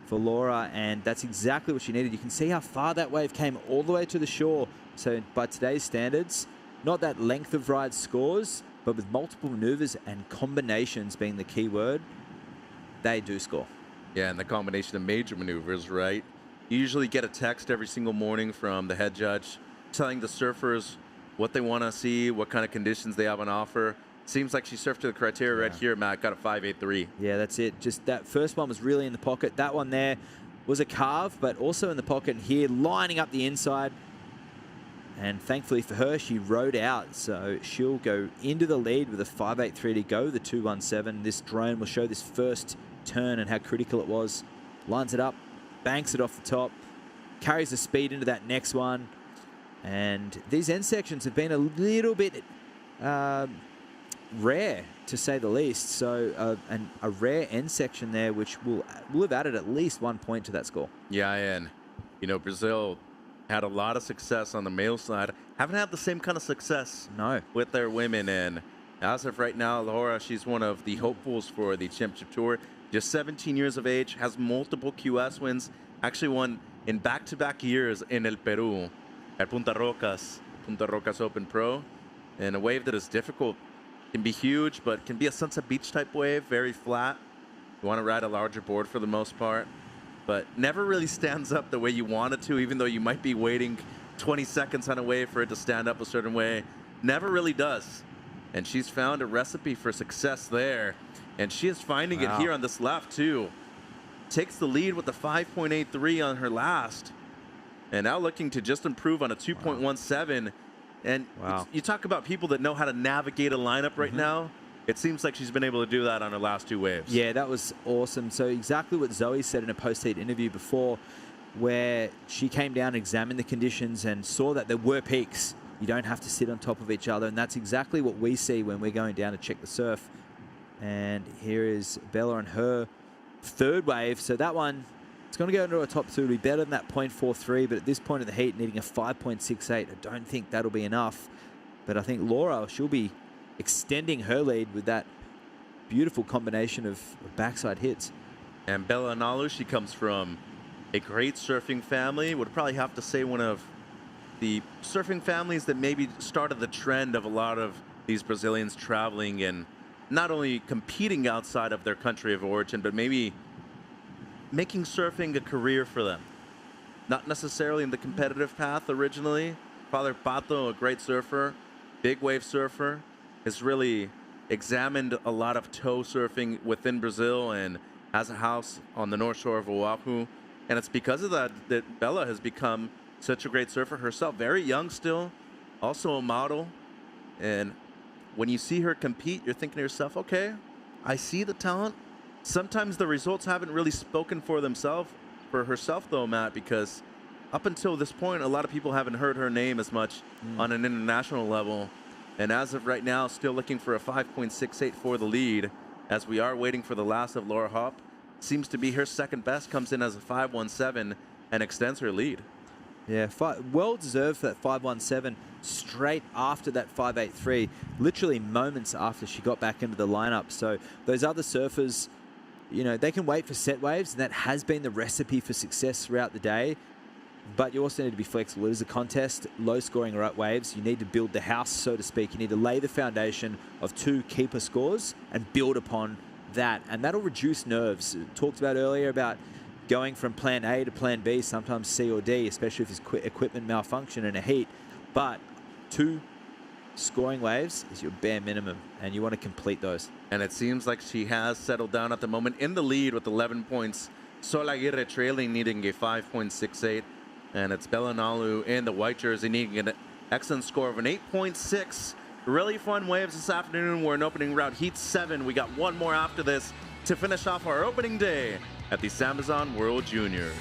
for Laura, and that's exactly what she needed. You can see how far that wave came all the way to the shore. So by today's standards, not that length of ride scores, but with multiple maneuvers and combinations being the key word, they do score. Yeah, and the combination of major maneuvers, right? You usually get a text every single morning from the head judge telling the surfers what they want to see, what kind of conditions they have on offer. Seems like she surfed to the criteria right here, Matt. Got a 5.83. Yeah, that's it. Just that first one was really in the pocket. That one there was a carve, but also in the pocket here, lining up the inside. And thankfully for her, she rode out. So she'll go into the lead with a 5.83 to go, the 2.17. This drone will show this first turn and how critical it was. Lines it up, banks it off the top, carries the speed into that next one. And these end sections have been a little bit rare, to say the least. So a rare end section there, which will have added at least 1 point to that score. Yeah, and you know, Brazil had a lot of success on the male side. Haven't had the same kind of success with their women. And as of right now, Laura, she's one of the hopefuls for the championship tour. Just 17 years of age, has multiple QS wins. Actually won in back-to-back years in El Peru at Punta Rocas Open Pro. And a wave that is difficult. Can be huge, but can be a Sunset Beach type wave, very flat. You want to ride a larger board for the most part, but never really stands up the way you want it to, even though you might be waiting 20 seconds on a wave for it to stand up a certain way. Never really does. And she's found a recipe for success there. And she is finding it here on this left, too. Takes the lead with the 5.83 on her last. And now looking to just improve on a 2.17. And you talk about people that know how to navigate a lineup right now. It seems like she's been able to do that on her last two waves. Yeah, that was awesome. So exactly what Zoe said in a post-heat interview before, where she came down and examined the conditions and saw that there were peaks. You don't have to sit on top of each other. And that's exactly what we see when we're going down to check the surf. And here is Bella on her third wave. So that one, it's going to go into a top two. It'll be better than that 0.43. But at this point of the heat, needing a 5.68, I don't think that'll be enough. But I think Laura, she'll be extending her lead with that beautiful combination of backside hits. And Bella Nalu, she comes from a great surfing family. Would probably have to say one of the surfing families that maybe started the trend of a lot of these Brazilians traveling and not only competing outside of their country of origin, but maybe making surfing a career for them. Not necessarily in the competitive path originally. Father Pato, a great surfer, big wave surfer, has really examined a lot of tow surfing within Brazil and has a house on the north shore of Oahu. And it's because of that that Bella has become such a great surfer herself. Very young still, also a model. And when you see her compete, you're thinking to yourself, okay, I see the talent. Sometimes the results haven't really spoken for themselves, for herself though, Matt, because up until this point, a lot of people haven't heard her name as much on an international level. And as of right now, still looking for a 5.68 for the lead, as we are waiting for the last of Laura Hopp. Seems to be her second best, comes in as a 5.17 and extends her lead. Yeah, well deserved for that 5.17. straight after that 5.83, literally moments after she got back into the lineup. So those other surfers, you know, they can wait for set waves, and that has been the recipe for success throughout the day. But you also need to be flexible. It is a contest, low-scoring waves. You need to build the house, so to speak. You need to lay the foundation of 2 keeper scores and build upon that. And that'll reduce nerves. Talked about earlier about going from plan A to plan B, sometimes C or D, especially if there's equipment malfunction in a heat. But 2 scoring waves is your bare minimum, and you want to complete those. And it seems like she has settled down at the moment in the lead with 11 points. Sol Aguirre trailing, needing a 5.68. And it's Belanalu in the white jersey needing an excellent score of an 8.6. Really fun waves this afternoon. We're in opening round heat 7. We got one more after this to finish off our opening day at the SAMBAZON World Juniors.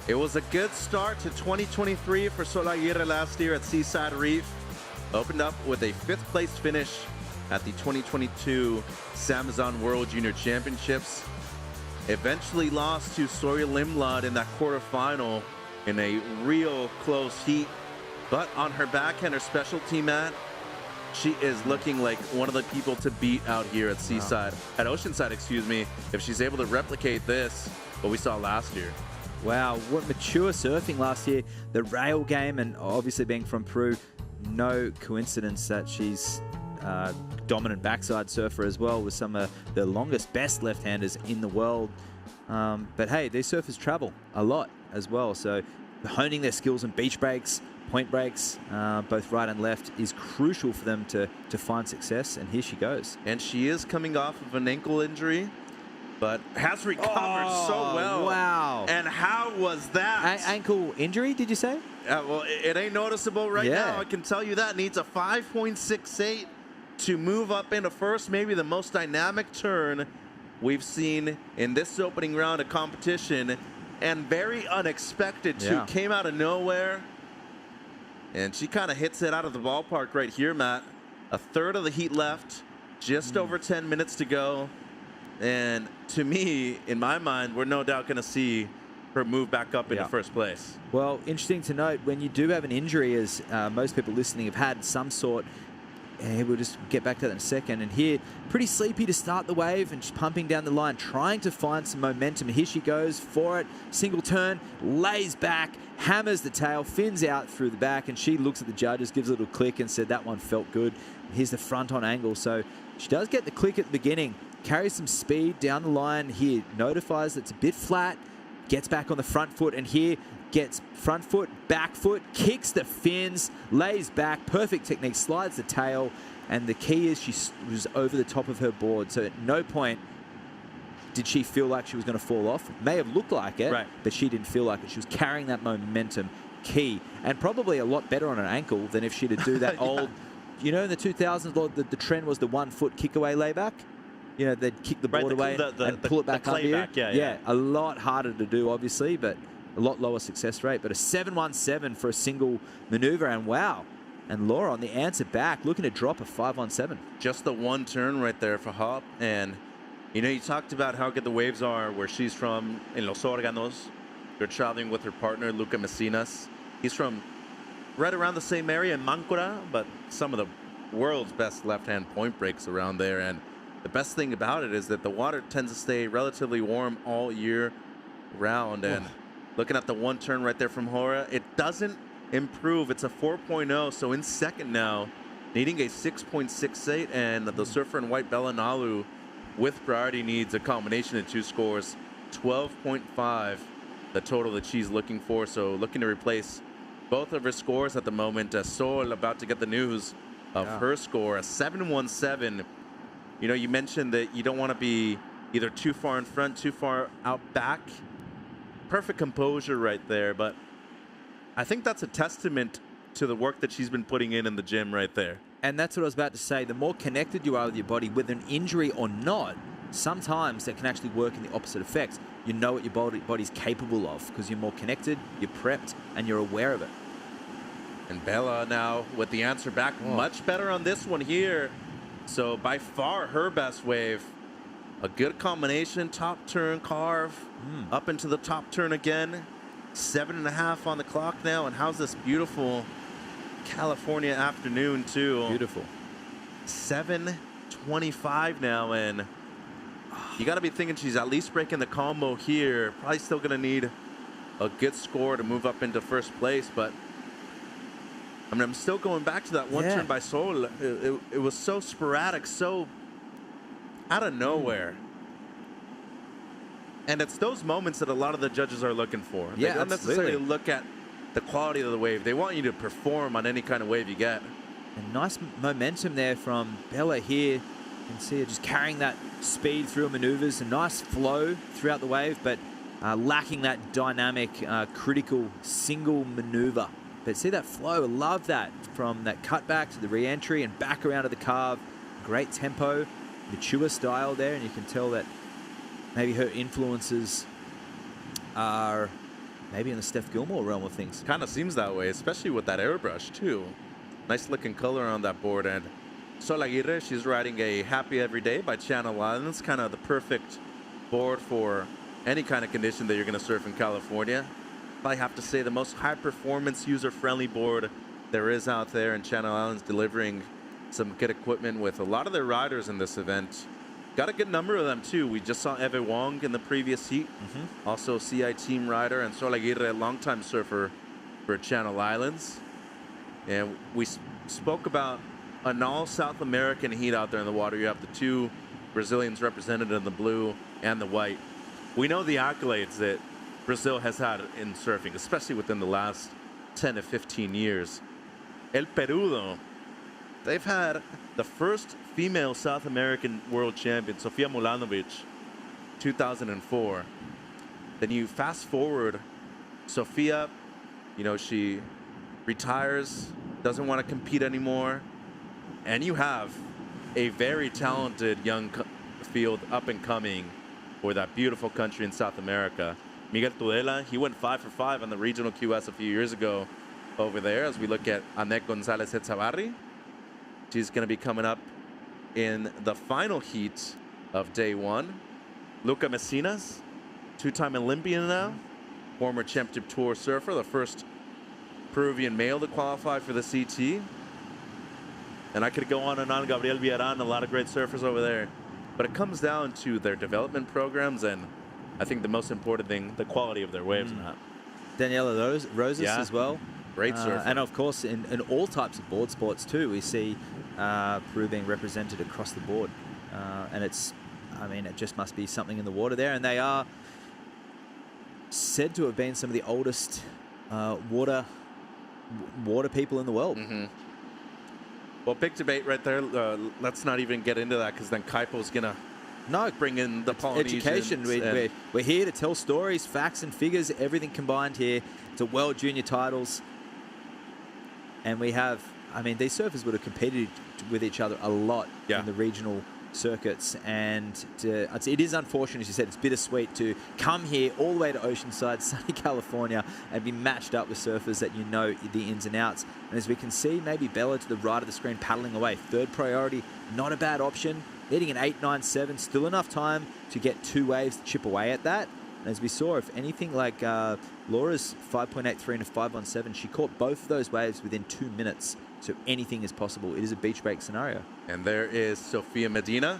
It was a good start to 2023 for Sol Aguirre last year at Seaside Reef. Opened up with a 5th place finish at the 2022 SAMBAZON World Junior Championships. Eventually lost to Soria Limlad in that quarterfinal in a real close heat. But on her backhand, her specialty mat, she is looking like one of the people to beat out here at Seaside, at Oceanside, excuse me, if she's able to replicate this, what we saw last year. Wow, what mature surfing last year. The rail game, and obviously being from Peru, no coincidence that she's dominant backside surfer as well, with some of the longest, best left-handers in the world. But hey, these surfers travel a lot as well, so honing their skills in beach breaks, point breaks, both right and left, is crucial for them to find success, and here she goes. And she is coming off of an ankle injury, but has recovered so well. Wow. And how was that? Ankle injury, did you say? Well, it ain't noticeable right now. I can tell you that. Needs a 5.68 to move up into first. Maybe the most dynamic turn we've seen in this opening round of competition. And very unexpected, too. Came out of nowhere. And she kind of hits it out of the ballpark right here, Matt. A third of the heat left. Just over 10 minutes to go. And to me, in my mind, we're no doubt going to see her move back up into first place. Well, interesting to note, when you do have an injury, as most people listening have had some sort, we'll just get back to that in a second. And here, pretty sleepy to start the wave and just pumping down the line, trying to find some momentum. Here she goes for it. Single turn, lays back, hammers the tail, fins out through the back, and she looks at the judges, gives a little click and said that one felt good. Here's the front on angle. So she does get the click at the beginning. Carries some speed down the line here, notifies it's a bit flat, gets back on the front foot, and here gets front foot, back foot, kicks the fins, lays back, perfect technique, slides the tail, and the key is she was over the top of her board, so at no point did she feel like she was going to fall off. It may have looked like it, but she didn't feel like it. She was carrying that momentum, key, and probably a lot better on an ankle than if she'd do that old, you know, in the 2000s, the trend was the 1 foot kick away layback. they'd kick the board away and pull it back up here. Yeah. A lot harder to do, obviously, but a lot lower success rate. But a 717 for a single maneuver, and wow. And Laura on the answer back, looking to drop a 517. Just the one turn right there for Hop. And, you talked about how good the waves are where she's from in Los Órganos. You're traveling with her partner, Luca Messinas. He's from right around the same area in Mancora, but some of the world's best left-hand point breaks around there. And the best thing about it is that the water tends to stay relatively warm all year round. And looking at the one turn right there from Hora, it doesn't improve. It's a 4.0, so in second now, needing a 6.68, and the surfer in white, Bella Nalu, with priority needs a combination of 2 scores, 12.5, the total that she's looking for. So looking to replace both of her scores at the moment. Sol about to get the news of her score, a 717. You mentioned that you don't want to be either too far in front, too far out back. Perfect composure right there, but I think that's a testament to the work that she's been putting in the gym right there. And that's what I was about to say. The more connected you are with your body, with an injury or not, sometimes that can actually work in the opposite effects. You know what your body's capable of because you're more connected, you're prepped, and you're aware of it. And Bella now with the answer back, much better on this one here. So by far her best wave. A good combination, top turn, carve, up into the top turn again. 7.5 on the clock now, and how's this beautiful California afternoon too? Beautiful. 7:25 now, and you got to be thinking she's at least breaking the combo here. Probably still going to need a good score to move up into first place, but I'm still going back to that one turn by Sol. It was so sporadic, so out of nowhere. And it's those moments that a lot of the judges are looking for. They don't necessarily look at the quality of the wave. They want you to perform on any kind of wave you get. And nice momentum there from Bella here. You can see her just carrying that speed through maneuvers. A nice flow throughout the wave, but lacking that dynamic, critical single maneuver. But see that flow, love that. From that cutback to the re-entry and back around to the carve. Great tempo, mature style there, and you can tell that maybe her influences are maybe in the Steph Gilmore realm of things. Kind of seems that way, especially with that airbrush too. Nice looking color on that board. And Sol Aguirre, she's riding a Happy Every Day by Channel Islands. Kind of the perfect board for any kind of condition that you're going to surf in California. I have to say the most high performance, user friendly board there is out there, in Channel Islands, delivering some good equipment with a lot of their riders in this event. Got a good number of them too. We just saw Eve Wong in the previous heat, also CI team rider, and Sol Aguirre, a longtime surfer for Channel Islands. And we spoke about an all South American heat out there in the water. You have the 2 Brazilians represented in the blue and the white. We know the accolades that Brazil has had in surfing, especially within the last 10 to 15 years. El Perudo, they've had the first female South American world champion, Sofia Mulanovic, 2004. Then you fast forward, Sofia, she retires, doesn't want to compete anymore, and you have a very talented young field up and coming for that beautiful country in South America. Miguel Tudela, he went 5 for 5 on the regional QS a few years ago over there. As we look at Annette Gonzalez Etzabarri, she's going to be coming up in the final heat of day 1. Luca Messinas, 2-time Olympian now, former Championship Tour surfer, the first Peruvian male to qualify for the CT. And I could go on and on. Gabriel Villarán, a lot of great surfers over there. But it comes down to their development programs, and I think the most important thing, the quality of their waves. Daniela Rosas as well. Great surfer. And of course, in all types of board sports too, we see Peru being represented across the board. And it just must be something in the water there. And they are said to have been some of the oldest water people in the world. Well, big debate right there. Let's not even get into that, because then Kaipo's going to bring in the Polynesians. Education. We're here to tell stories, facts and figures, everything combined here. It's a World Junior titles. And we have, these surfers would have competed with each other a lot in the regional circuits, and it is unfortunate, as you said, it's bittersweet to come here all the way to Oceanside, sunny California, and be matched up with surfers that you know the ins and outs. And as we can see, maybe Bella to the right of the screen paddling away. Third priority, not a bad option. Leading an 8.97, still enough time to get 2 waves to chip away at that. And as we saw, if anything like Laura's 5.83 and a 5.17, she caught both of those waves within 2 minutes. So anything is possible. It is a beach break scenario. And there is Sofia Medina.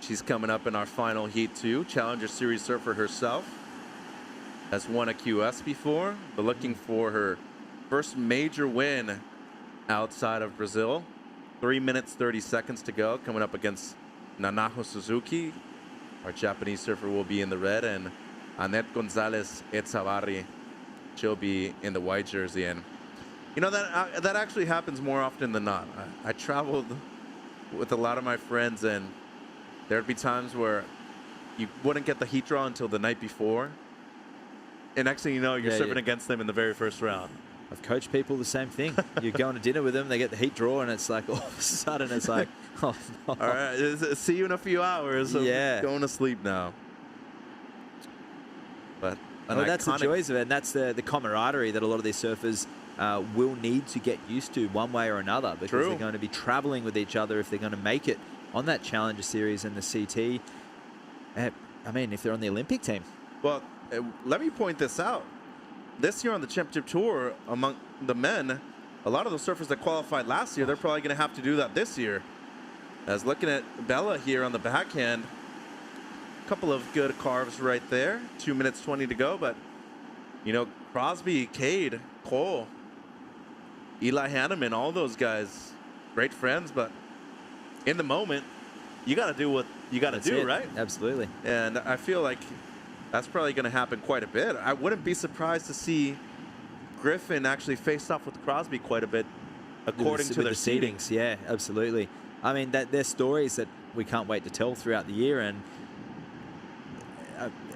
She's coming up in our final heat too. Challenger Series surfer herself. Has won a QS before, but looking for her first major win outside of Brazil. 3 minutes, 30 seconds to go. Coming up against Nanaho Suzuki. Our Japanese surfer will be in the red, and Annette Gonzalez Etzavarri, she'll be in the white jersey. And you know, that actually happens more often than not. I traveled with a lot of my friends, and there'd be times where you wouldn't get the heat draw until the night before. And next thing you know, you're surfing against them in the very first round. I've coached people the same thing. You're going to dinner with them, they get the heat draw, and it's like all of a sudden it's like, oh no. All right, see you in a few hours. So yeah. Going to sleep now. But well, that's the joys of it, and that's the camaraderie that a lot of these surfers will need to get used to one way or another, because they're going to be traveling with each other if they're going to make it on that Challenger Series and the CT. I mean, if they're on the Olympic team. Well, let me point this out. This year on the Championship Tour, among the men, a lot of those surfers that qualified last year, they're probably going to have to do that this year. As looking at Bella here on the backhand, a couple of good carves right there. 2 minutes 20 to go, but, you know, Crosby, Cade, Cole, Eli Hanneman, all those guys, great friends, but in the moment, you got to do what you got to do, right? Absolutely. And I feel like that's probably going to happen quite a bit. I wouldn't be surprised to see Griffin actually face off with Crosby quite a bit, according to their seedings. Yeah, absolutely. I mean, they're stories that we can't wait to tell throughout the year, and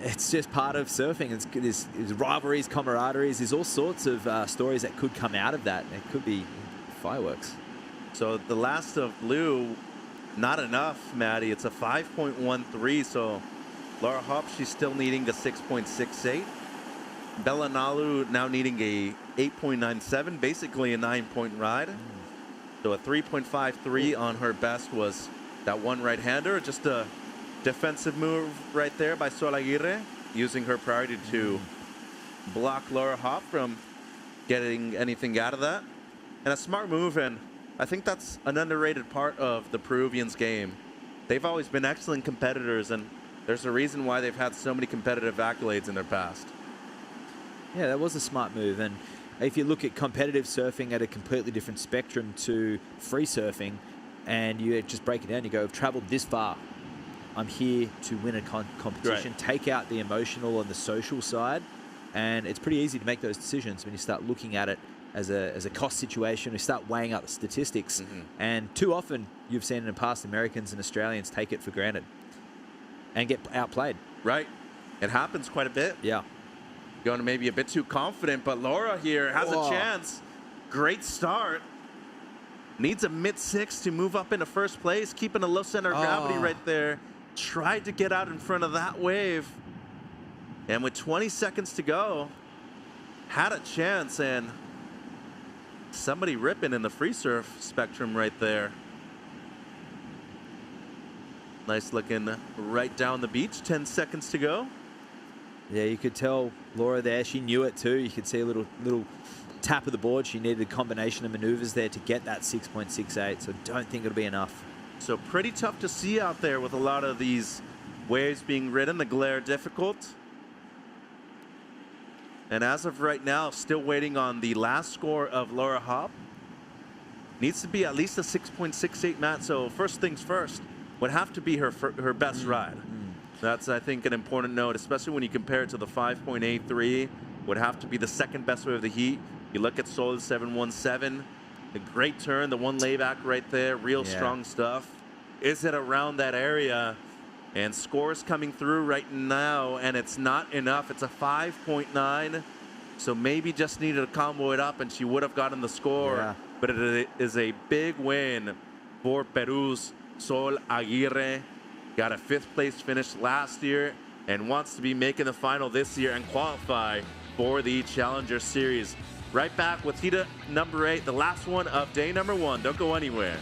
it's just part of surfing. There's rivalries, camaraderies. There's all sorts of stories that could come out of that. It could be fireworks. So the last of blue, not enough, Maddie. It's a 5.13, so Laura Hopp, she's still needing a 6.68. Bella Nalu now needing a 8.97, basically a 9-point ride. So a 3.53 on her best was that one right-hander. Just a defensive move right there by Sol Aguirre, using her priority to block Laura Hopp from getting anything out of that. And a smart move, and I think that's an underrated part of the Peruvians' game. They've always been excellent competitors, and there's a reason why they've had so many competitive accolades in their past. Yeah, that was a smart move. And if you look at competitive surfing at a completely different spectrum to free surfing, and you just break it down, you go, I've traveled this far. I'm here to win a competition, take out the emotional and the social side. And it's pretty easy to make those decisions when you start looking at it as a cost situation. We start weighing up the statistics. And too often, you've seen in the past, Americans and Australians take it for granted and get outplayed. Right. It happens quite a bit. Yeah. Going to maybe a bit too confident, but Laura here has a chance. Great start. Needs a mid-6 to move up into first place, keeping a low center of gravity right there. Tried to get out in front of that wave. And with 20 seconds to go, had a chance, and somebody ripping in the free surf spectrum right there. Nice looking right down the beach, 10 seconds to go. Yeah, you could tell Laura there, she knew it too. You could see a little tap of the board. She needed a combination of maneuvers there to get that 6.68, so don't think it'll be enough. So pretty tough to see out there with a lot of these waves being ridden, the glare difficult. And as of right now, still waiting on the last score of Laura Hopp. Needs to be at least a 6.68, Matt, so first things first, would have to be her best ride. That's, I think, an important note, especially when you compare it to the 5.83. Would have to be the second best wave of the heat. You look at Sol's 717, the great turn, the one layback right there, real strong stuff. Is it around that area? And scores coming through right now, and it's not enough. It's a 5.9, so maybe just needed to combo it up, and she would have gotten the score. But it is a big win for Peru's Sol Aguirre got a 5th place finish last year and wants to be making the final this year and qualify for the Challenger Series. Right back with heat number 8, the last one of day number 1. Don't go anywhere.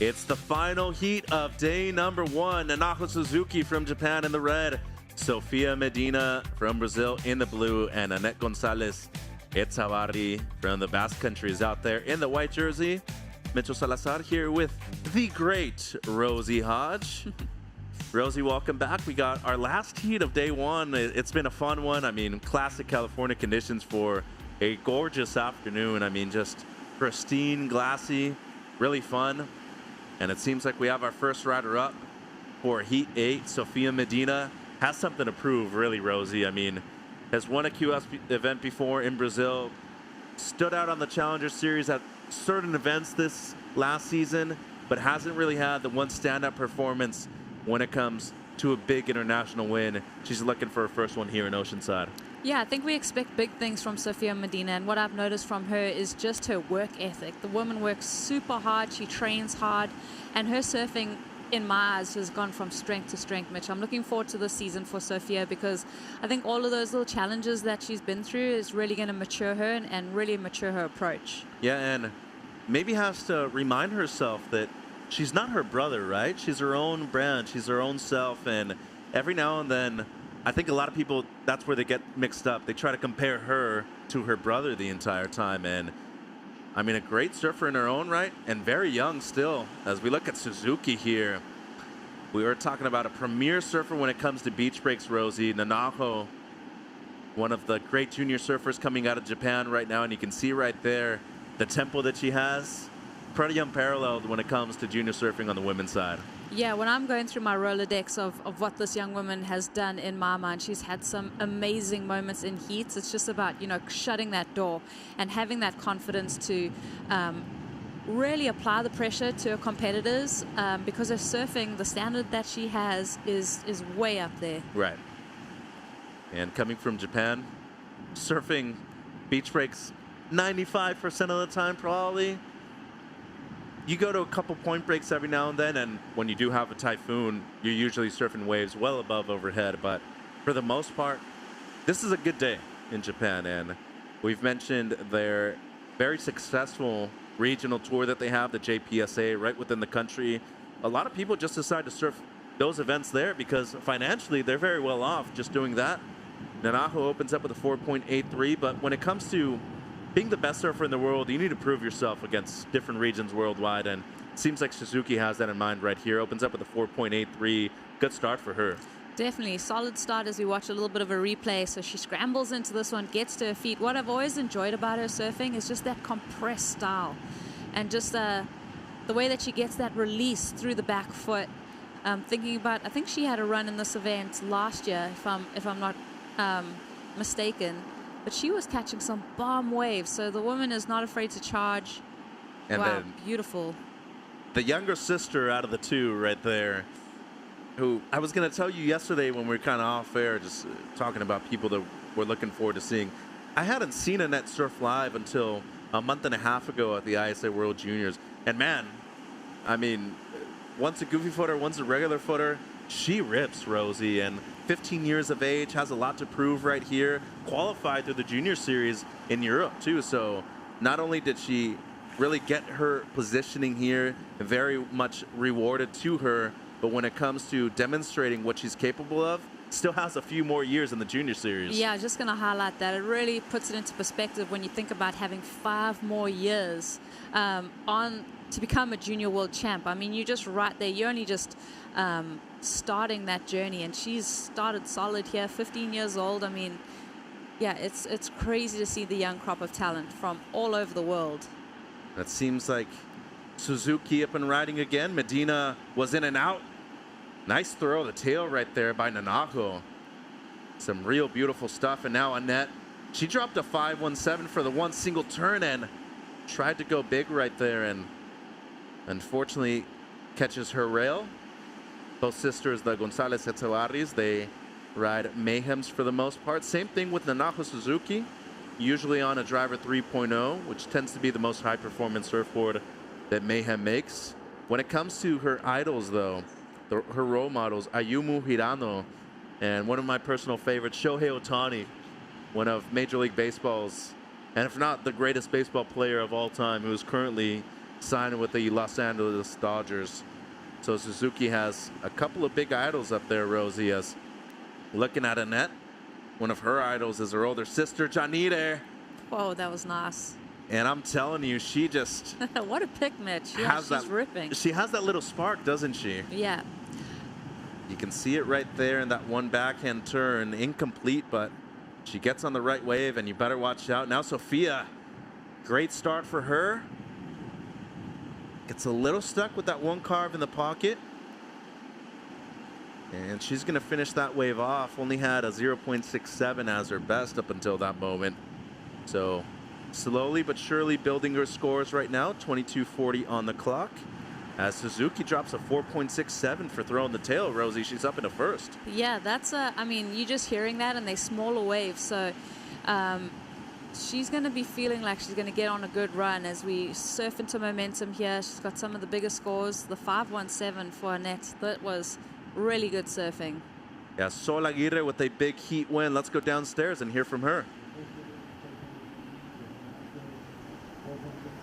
It's the final heat of day number 1. Nanako Suzuki from Japan in the red, Sofia Medina from Brazil in the blue, and Annette Gonzalez Etzabarri from the Basque Country is out there in the white jersey. Mitchell Salazar here with the great Rosie Hodge. Rosie, welcome back. We got our last heat of day 1. It's been a fun one. I mean, classic California conditions for a gorgeous afternoon. I mean, just pristine, glassy, really fun. And it seems like we have our first rider-up for Heat 8. Sofia Medina has something to prove, really, Rosie. I mean, has won a QS event before in Brazil, stood out on the Challenger Series at certain events this last season, but hasn't really had the one standout performance when it comes to a big international win. She's looking for her first one here in Oceanside. Yeah, I think we expect big things from Sofia Medina, and what I've noticed from her is just her work ethic. The woman works super hard, she trains hard, and her surfing, in my eyes, has gone from strength to strength, Mitch. I'm looking forward to this season for Sofia because I think all of those little challenges that she's been through is really going to mature her and really mature her approach. Yeah, and maybe has to remind herself that she's not her brother, right? She's her own brand, she's her own self, and every now and then, I think a lot of people, that's where they get mixed up. They try to compare her to her brother the entire time. And I mean, a great surfer in her own right and very young still. As we look at Suzuki here, we were talking about a premier surfer when it comes to beach breaks, Rosie. Nanako, one of the great junior surfers coming out of Japan right now. And you can see right there the tempo that she has. Pretty unparalleled when it comes to junior surfing on the women's side. Yeah, when I'm going through my Rolodex of what this young woman has done, in my mind, she's had some amazing moments in heats. It's just about, you know, shutting that door and having that confidence to really apply the pressure to her competitors because her surfing, the standard that she has is way up there. Right. And coming from Japan, surfing beach breaks 95% of the time probably. You go to a couple point breaks every now and then, and when you do have a typhoon, you're usually surfing waves well above overhead. But for the most part, this is a good day in Japan. And we've mentioned their very successful regional tour that they have, the JPSA, right within the country. A lot of people just decide to surf those events there because financially they're very well off just doing that. Nanako opens up with a 4.83, but when it comes to being the best surfer in the world, you need to prove yourself against different regions worldwide, and it seems like Suzuki has that in mind right here. Opens up with a 4.83. Good start for her. Definitely. Solid start as we watch a little bit of a replay. So she scrambles into this one, gets to her feet. What I've always enjoyed about her surfing is just that compressed style and just the way that she gets that release through the back foot. Thinking about, I think she had a run in this event last year, if I'm not mistaken. but she was catching some bomb waves. So the woman is not afraid to charge. And wow, then beautiful. the younger sister out of the two right there, who I was going to tell you yesterday when we were kind of off air, just talking about people that we're looking forward to seeing. I hadn't seen Annette surf live until a month and a half ago at the ISA World Juniors. And man, I mean, one's a goofy footer, one's a regular footer. She rips, Rosie, and 15 years of age, has a lot to prove right here. Qualified through the junior series in Europe too. So not only did she really get her positioning here, very much rewarded to her, but when it comes to demonstrating what she's capable of, still has a few more years in the junior series. Yeah, just going to highlight that. It really puts it into perspective when you think about having 5 more years on to become a junior world champ. I mean, you're just right there. You're only just starting that journey, and she's started solid here, 15 years old. I mean, yeah, it's crazy to see the young crop of talent from all over the world. That seems like Suzuki up and riding again. Medina was in and out. Nice throw of the tail right there by Nanajo. Some real beautiful stuff. And now Annette, she dropped a 5.17 for the one single turn and tried to go big right there, and unfortunately catches her rail. Both sisters, the Gonzalez Echevarris, they ride Mayhems for the most part. Same thing with Nanajo Suzuki, usually on a driver 3.0, which tends to be the most high performance surfboard that Mayhem makes. When it comes to her idols though, her role models, Ayumu Hirano, and one of my personal favorites, Shohei Ohtani, one of Major League Baseball's, and if not the greatest baseball player of all time, who is currently signed with the Los Angeles Dodgers. So Suzuki has a couple of big idols up there, Rosie, as looking at Annette. One of her idols is her older sister, Janire. Whoa, that was nice. And I'm telling you, she just what a pick, Mitch. Yeah, she's ripping. She has that little spark, doesn't she? Yeah. You can see it right there in that one backhand turn. Incomplete, but she gets on the right wave, and you better watch out. Now Sophia, great start for her. Gets a little stuck with that one carve in the pocket. And she's going to finish that wave off. Only had a 0.67 as her best up until that moment. So slowly but surely building her scores right now. 22:40 on the clock. As Suzuki drops a 4.67 for throwing the tail, Rosie, she's up in the first. Yeah, that's I mean, you're just hearing that, and they're smaller waves. So she's going to be feeling like she's going to get on a good run as we surf into momentum here. She's got some of the biggest scores. The 5.17 for Annette, that was really good surfing. Yeah, Sol Aguirre with a big heat win. Let's go downstairs and hear from her.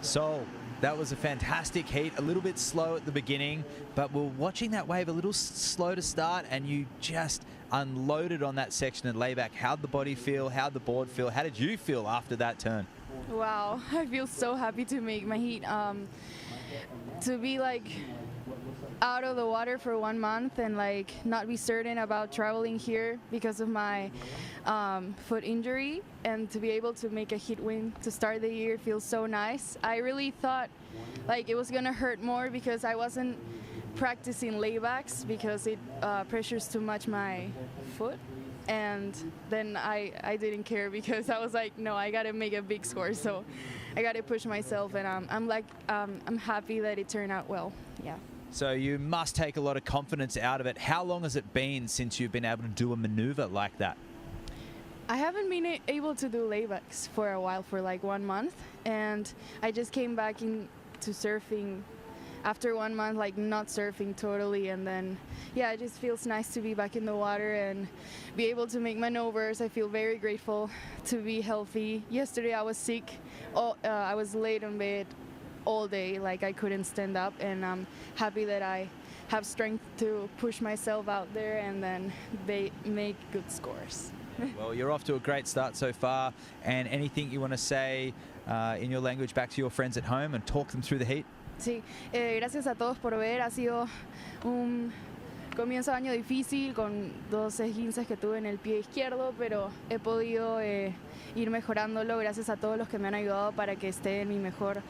Sol, that was a fantastic heat. A little bit slow at the beginning, but we're watching that wave a little slow to start, and you just unloaded on that section and layback. How'd the body feel? How'd the board feel? How did you feel after that turn? Wow, I feel so happy to make my heat. To be like out of the water for 1 month and like not be certain about traveling here because of my foot injury, and to be able to make a heat win to start the year feels so nice. I really thought like it was gonna hurt more because I wasn't practicing laybacks because it pressures too much my foot, and then I didn't care because I was like, no, I gotta make a big score, so I gotta push myself, and I'm happy that it turned out well. Yeah. So you must take a lot of confidence out of it. How long has it been since you've been able to do a maneuver like that? I haven't been able to do laybacks for a while, for like 1 month, and I just came back into surfing after 1 month, like not surfing totally, and then yeah, it just feels nice to be back in the water and be able to make maneuvers. I feel very grateful to be healthy. Yesterday I was sick. I was laid in bed all day, like I couldn't stand up, and I'm happy that I have strength to push myself out there and then make good scores. Well, you're off to a great start so far, and anything you want to say in your language back to your friends at home and talk them through the heat? Sí, gracias a todos por ver. Ha sido comienzo de año difícil con 2 esguinces que tuve en el pie izquierdo, pero he podido ir mejorándolo gracias a todos los que me han ayudado para que esté en mi mejor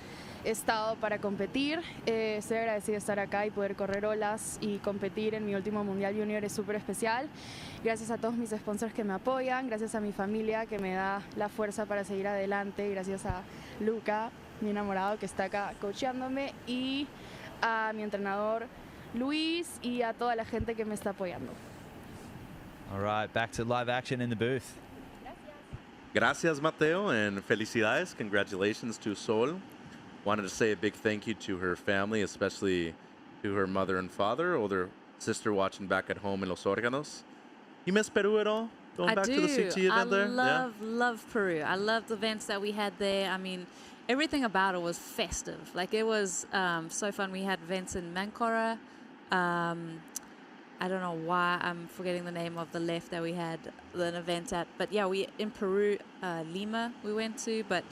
estado para competir. Estoy agradecida de estar acá y poder correr olas y competir en mi último Mundial Junior es súper especial. Gracias a todos mis sponsors que me apoyan, gracias a mi familia que me da la fuerza para seguir adelante, gracias a Luca, mi enamorado que está acá coachándome, y a mi entrenador Luis y a toda la gente que me está apoyando. All right, back to live action in the booth. Gracias, Mateo, and felicidades. Congratulations to Sol. Wanted to say a big thank you to her family, especially to her mother and father, older sister watching back at home in Los Órganos. You miss Peru at all? Going back to the CT event there? Love Peru. I love the events that we had there. I mean, everything about it was festive. Like, it was so fun. We had events in Mancora. I don't know why I'm forgetting the name of the left that we had an event at. But yeah, we in Peru, Lima we went to. But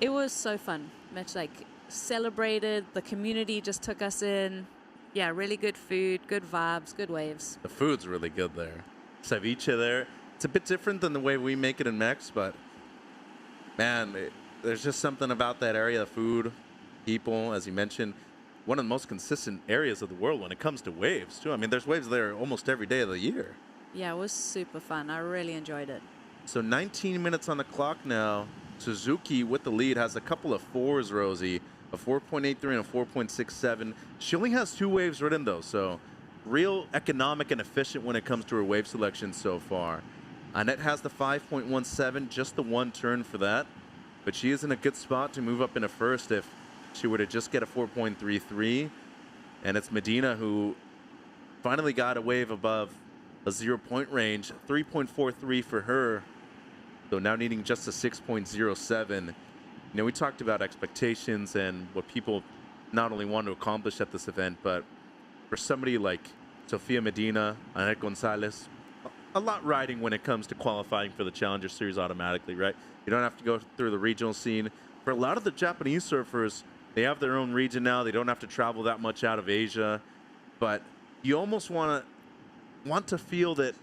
it was so fun. Much like celebrated. The community just took us in. Yeah, really good food, good vibes, good waves. The food's really good there. Ceviche there. It's a bit different than the way we make it in Mex, but man, there's just something about that area, food, people, as you mentioned, one of the most consistent areas of the world when it comes to waves, too. I mean, there's waves there almost every day of the year. Yeah, it was super fun. I really enjoyed it. So 19 minutes on the clock now. Suzuki with the lead has a couple of fours, Rosie, a 4.83 and a 4.67. She only has 2 waves written, though, so real economic and efficient when it comes to her wave selection so far. Annette has the 5.17, just the 1 turn for that, but she is in a good spot to move up in a first if she were to just get a 4.33. And it's Medina who finally got a wave above a 0-point range, 3.43 for her. So now needing just a 6.07. You know, we talked about expectations and what people not only want to accomplish at this event, but for somebody like Sofia Medina, Annette Gonzalez, a lot riding when it comes to qualifying for the Challenger Series automatically, right? You don't have to go through the regional scene. For a lot of the Japanese surfers, they have their own region now. They don't have to travel that much out of Asia. But you almost want to feel that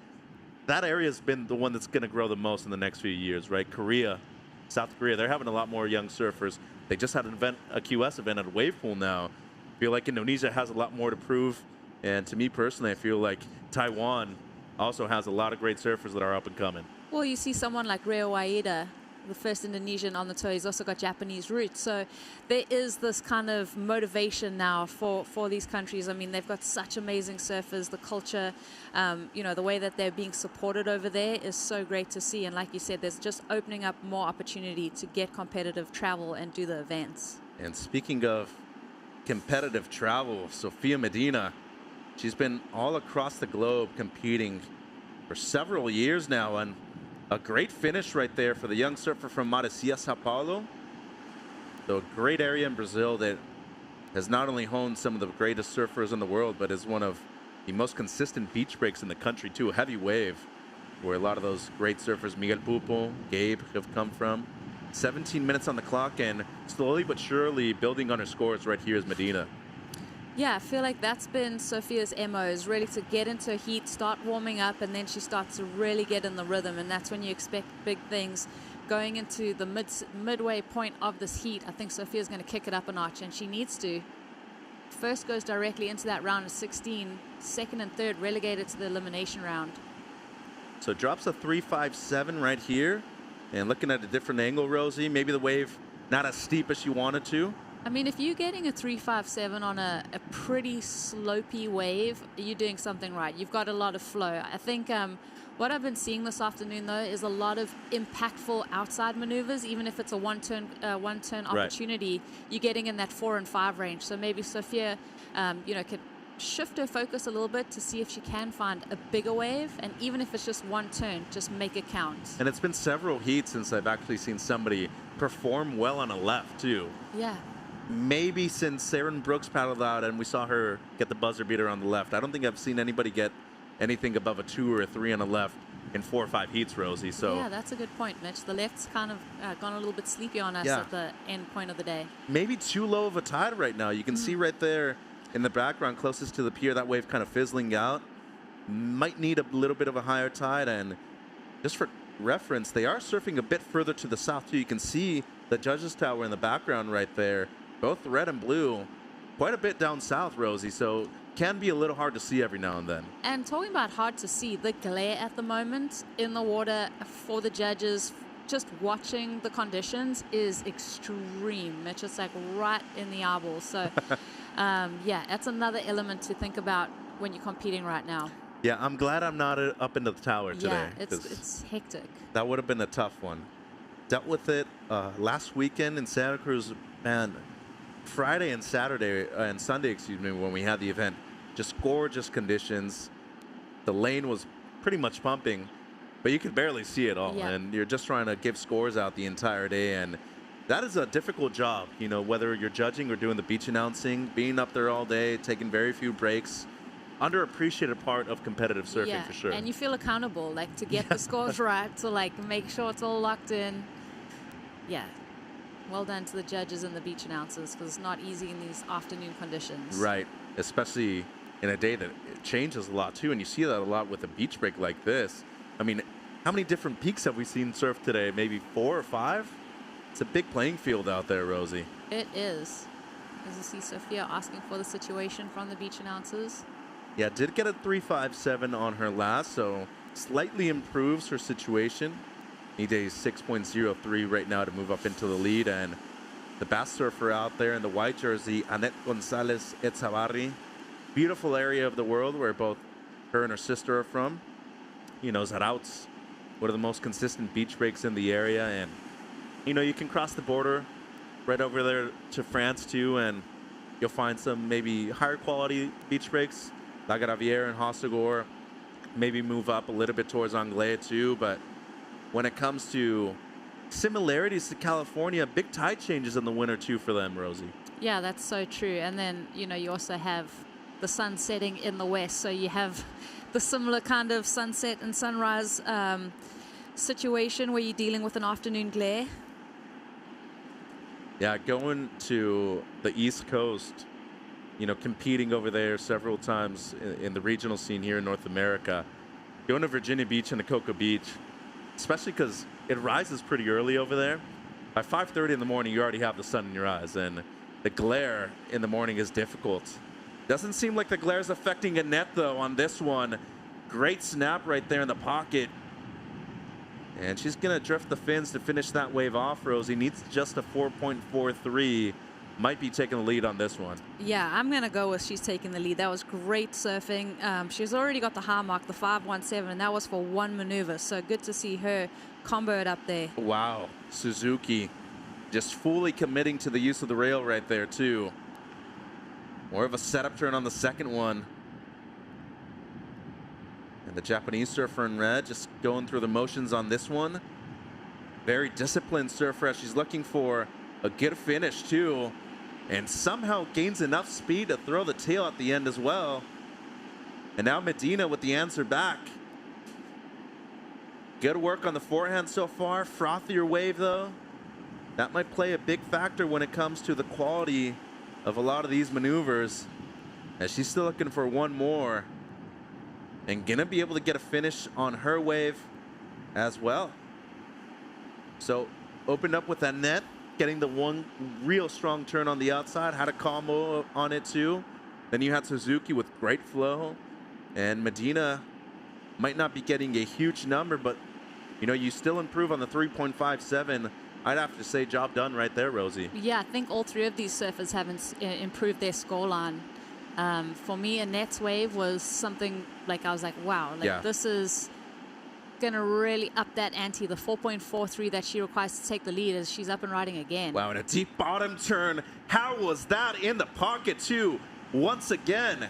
that area has been the one that's going to grow the most in the next few years, right? Korea, South Korea, they're having a lot more young surfers. They just had an event, a QS event at a wave pool now. I feel like Indonesia has a lot more to prove. And to me personally, I feel like Taiwan also has a lot of great surfers that are up and coming. Well, you see someone like Reo Waida, the first Indonesian on the tour. He's also got Japanese roots. So there is this kind of motivation now for these countries. I mean, they've got such amazing surfers. The culture, you know, the way that they're being supported over there is so great to see. And like you said, there's just opening up more opportunity to get competitive travel and do the events. And speaking of competitive travel, Sofia Medina, she's been all across the globe competing for several years now, and a great finish right there for the young surfer from Marecia, Sao Paulo. So a great area in Brazil that has not only honed some of the greatest surfers in the world, but is one of the most consistent beach breaks in the country too. A heavy wave where a lot of those great surfers, Miguel Pupo, Gabe, have come from. 17 minutes on the clock, and slowly but surely building on her scores right here is Medina. Yeah, I feel like that's been Sofia's MO, is really to get into a heat, start warming up, and then she starts to really get in the rhythm, and that's when you expect big things. Going into the midway point of this heat, I think Sofia's going to kick it up a notch, and she needs to. First goes directly into that round of 16, second and third relegated to the elimination round. So drops a 3.57 right here, and looking at a different angle, Rosie, maybe the wave not as steep as you wanted to. I mean, if you're getting a 3.57 on a pretty slopey wave, you're doing something right. You've got a lot of flow. I think what I've been seeing this afternoon, though, is a lot of impactful outside maneuvers. Even if it's a one-turn opportunity, you're getting in that 4 and 5 range. So maybe Sofia, you know, could shift her focus a little bit to see if she can find a bigger wave. And even if it's just one turn, just make it count. And it's been several heats since I've actually seen somebody perform well on a left, too. Yeah. Maybe since Saren Brooks paddled out and we saw her get the buzzer beater on the left. I don't think I've seen anybody get anything above a 2 or a 3 on the left in 4 or 5 heats, Rosie. So yeah, that's a good point, Mitch. The left's kind of gone a little bit sleepy on us at the end point of the day. Maybe too low of a tide right now. You can see right there in the background closest to the pier, that wave kind of fizzling out. might need a little bit of a higher tide. And just for reference, they are surfing a bit further to the south too. You can see the judges tower in the background right there, both red and blue, quite a bit down south, Rosie. So can be a little hard to see every now and then. And talking about hard to see, the glare at the moment in the water for the judges, just watching the conditions, is extreme. It's just like right in the eyeball. So yeah, that's another element to think about when you're competing right now. Yeah, I'm glad I'm not up into the tower today. Yeah, it's hectic. That would have been a tough one. Dealt with it last weekend in Santa Cruz, man. Friday and Saturday and Sunday, excuse me, when we had the event, just gorgeous conditions. The lane was pretty much pumping, but you could barely see it all. Yeah. And you're just trying to give scores out the entire day. And that is a difficult job, you know, whether you're judging or doing the beach announcing, being up there all day, taking very few breaks. Underappreciated part of competitive surfing, for sure. And you feel accountable, like, to get the scores right, to like make sure it's all locked in. Yeah. Well done to the judges and the beach announcers, because it's not easy in these afternoon conditions. Right, especially in a day that it changes a lot too, and you see that a lot with a beach break like this. I mean, how many different peaks have we seen surf today? Maybe 4 or 5? It's a big playing field out there, Rosie. It is. As you see Sophia asking for the situation from the beach announcers. Yeah, did get a 3.57 on her last, so slightly improves her situation. Need a 6.03 right now to move up into the lead. And the bass surfer out there in the white jersey, Annette Gonzalez Etzabarri. Beautiful area of the world where both her and her sister are from. You know, Zarauts, one of the most consistent beach breaks in the area. And, you know, you can cross the border right over there to France too, and you'll find some maybe higher quality beach breaks. La Gravière and Hossegor. Maybe move up a little bit towards Anglais too, but when it comes to similarities to California, big tide changes in the winter too for them, Rosie. Yeah, that's so true. And then, you know, you also have the sun setting in the west, so you have the similar kind of sunset and sunrise situation where you're dealing with an afternoon glare. Yeah, going to the East Coast, you know, competing over there several times in the regional scene here in North America. Going to Virginia Beach and the Cocoa Beach, especially because it rises pretty early over there. By 5:30 in the morning, you already have the sun in your eyes, and the glare in the morning is difficult. Doesn't seem like the glare is affecting Annette, though, on this one. Great snap right there in the pocket. And she's going to drift the fins to finish that wave off, Rosie. Needs just a 4.43. Might be taking the lead on this one. Yeah, I'm going to go with she's taking the lead. That was great surfing. She's already got the high mark, the 5.17, and that was for one maneuver. So good to see her combo it up there. Wow. Suzuki just fully committing to the use of the rail right there, too. More of a setup turn on the second one. And the Japanese surfer in red just going through the motions on this one. Very disciplined surfer as she's looking for a good finish, too. And somehow gains enough speed to throw the tail at the end as well. And now Medina with the answer back. Good work on the forehand so far. Frothier wave, though. That might play a big factor when it comes to the quality of a lot of these maneuvers. As she's still looking for one more. And gonna be able to get a finish on her wave as well. So opened up with Annette, getting the one real strong turn on the outside. Had a combo on it too. Then you had Suzuki with great flow. And Medina might not be getting a huge number, but you know, you still improve on the 3.57. I'd have to say job done right there, Rosie. Yeah, I think all three of these surfers have improved their scoreline. For me, Annette's wave was something like I was like, wow, like this is gonna really up that ante. The 4.43 that she requires to take the lead as she's up and riding again. Wow, and a deep bottom turn. How was that in the pocket too? Once again.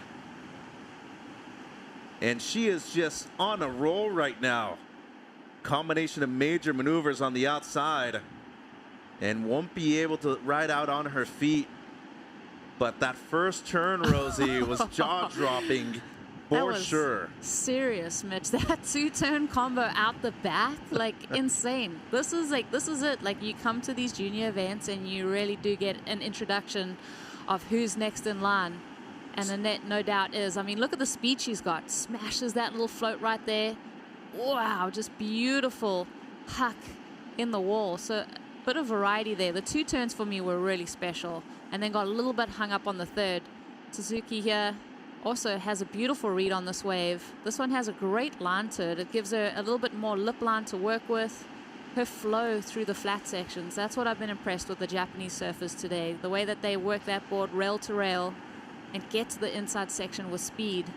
And she is just on a roll right now. Combination of major maneuvers on the outside. And won't be able to ride out on her feet. But that first turn, Rosie, was jaw-dropping for sure. Serious, Mitch. That two-turn combo out the back, like insane. This is it. Like you come to these junior events and you really do get an introduction of who's next in line. And Annette, no doubt, is. I mean, look at the speed she's got. Smashes that little float right there. Wow, just beautiful huck in the wall. So a bit of variety there. The 2 turns for me were really special. And then got a little bit hung up on the 3rd. Suzuki here also has a beautiful read on this wave. This one has a great line to it. It gives her a little bit more lip line to work with. Her flow through the flat sections. That's what I've been impressed with the Japanese surfers today. The way that they work that board rail to rail and get to the inside section with speed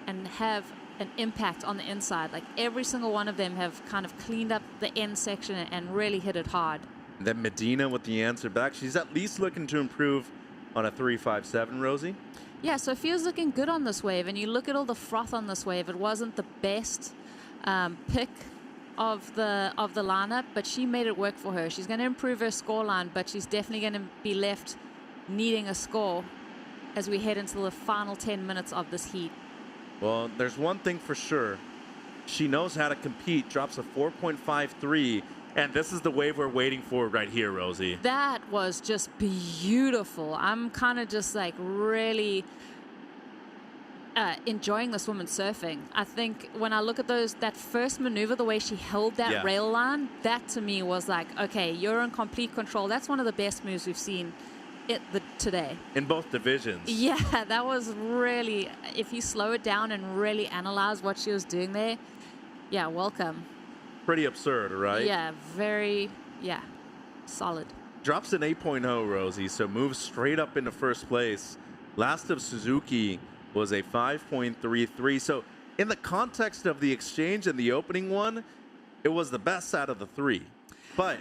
and have an impact on the inside. Like every single one of them have kind of cleaned up the end section and really hit it hard. Then Medina with the answer back. She's at least looking to improve on a 3.57, Rosie. Yeah, Sophia's looking good on this wave. And you look at all the froth on this wave. It wasn't the best pick of the lineup, but she made it work for her. She's going to improve her score line, but she's definitely going to be left needing a score as we head into the final 10 minutes of this heat. Well, there's one thing for sure. She knows how to compete, drops a 4.53, and this is the wave we're waiting for right here, Rosie. That was just beautiful. I'm kind of just like really enjoying this woman surfing. I think when I look at that first maneuver, the way she held that rail line, that to me was like, okay, you're in complete control. That's one of the best moves we've seen today. In both divisions. Yeah, that was really, if you slow it down and really analyze what she was doing there, yeah, welcome. Pretty absurd, right? Yeah, solid. Drops an 8.0, Rosie, so moves straight up into first place. Last of Suzuki was a 5.33. So in the context of the exchange and the opening one, it was the best out of the 3. But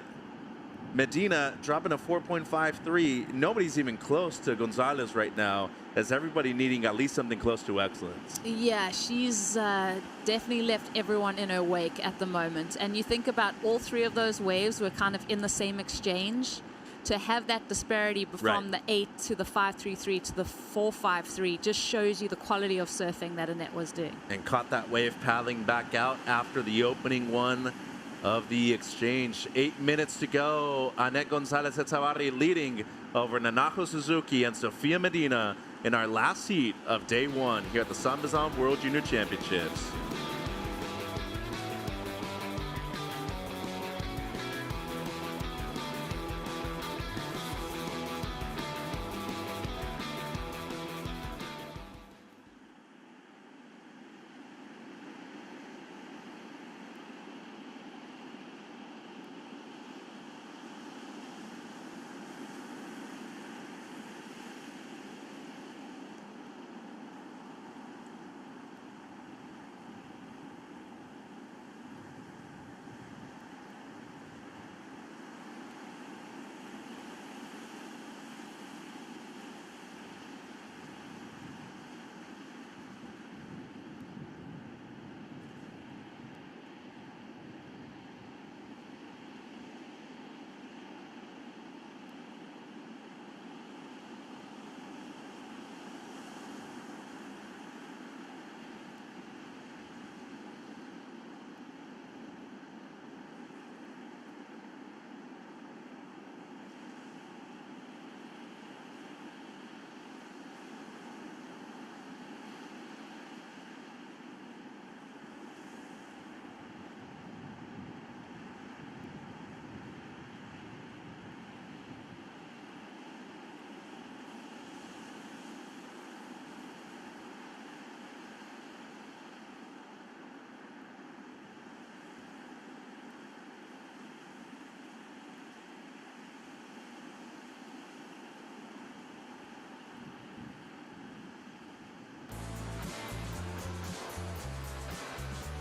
Medina dropping a 4.53. Nobody's even close to Gonzalez right now, as everybody needing at least something close to excellence. Yeah, she's definitely left everyone in her wake at the moment. And you think about all 3 of those waves were kind of in the same exchange. To have that disparity from the 8 to the 5.33 to the 4.53 just shows you the quality of surfing that Annette was doing. And caught that wave paddling back out after the opening one of the exchange. 8 minutes to go. Annette Gonzalez-Echavarri leading over Nanajo Suzuki and Sofia Medina in our last heat of day 1 here at the SAMBAZON World Junior Championships.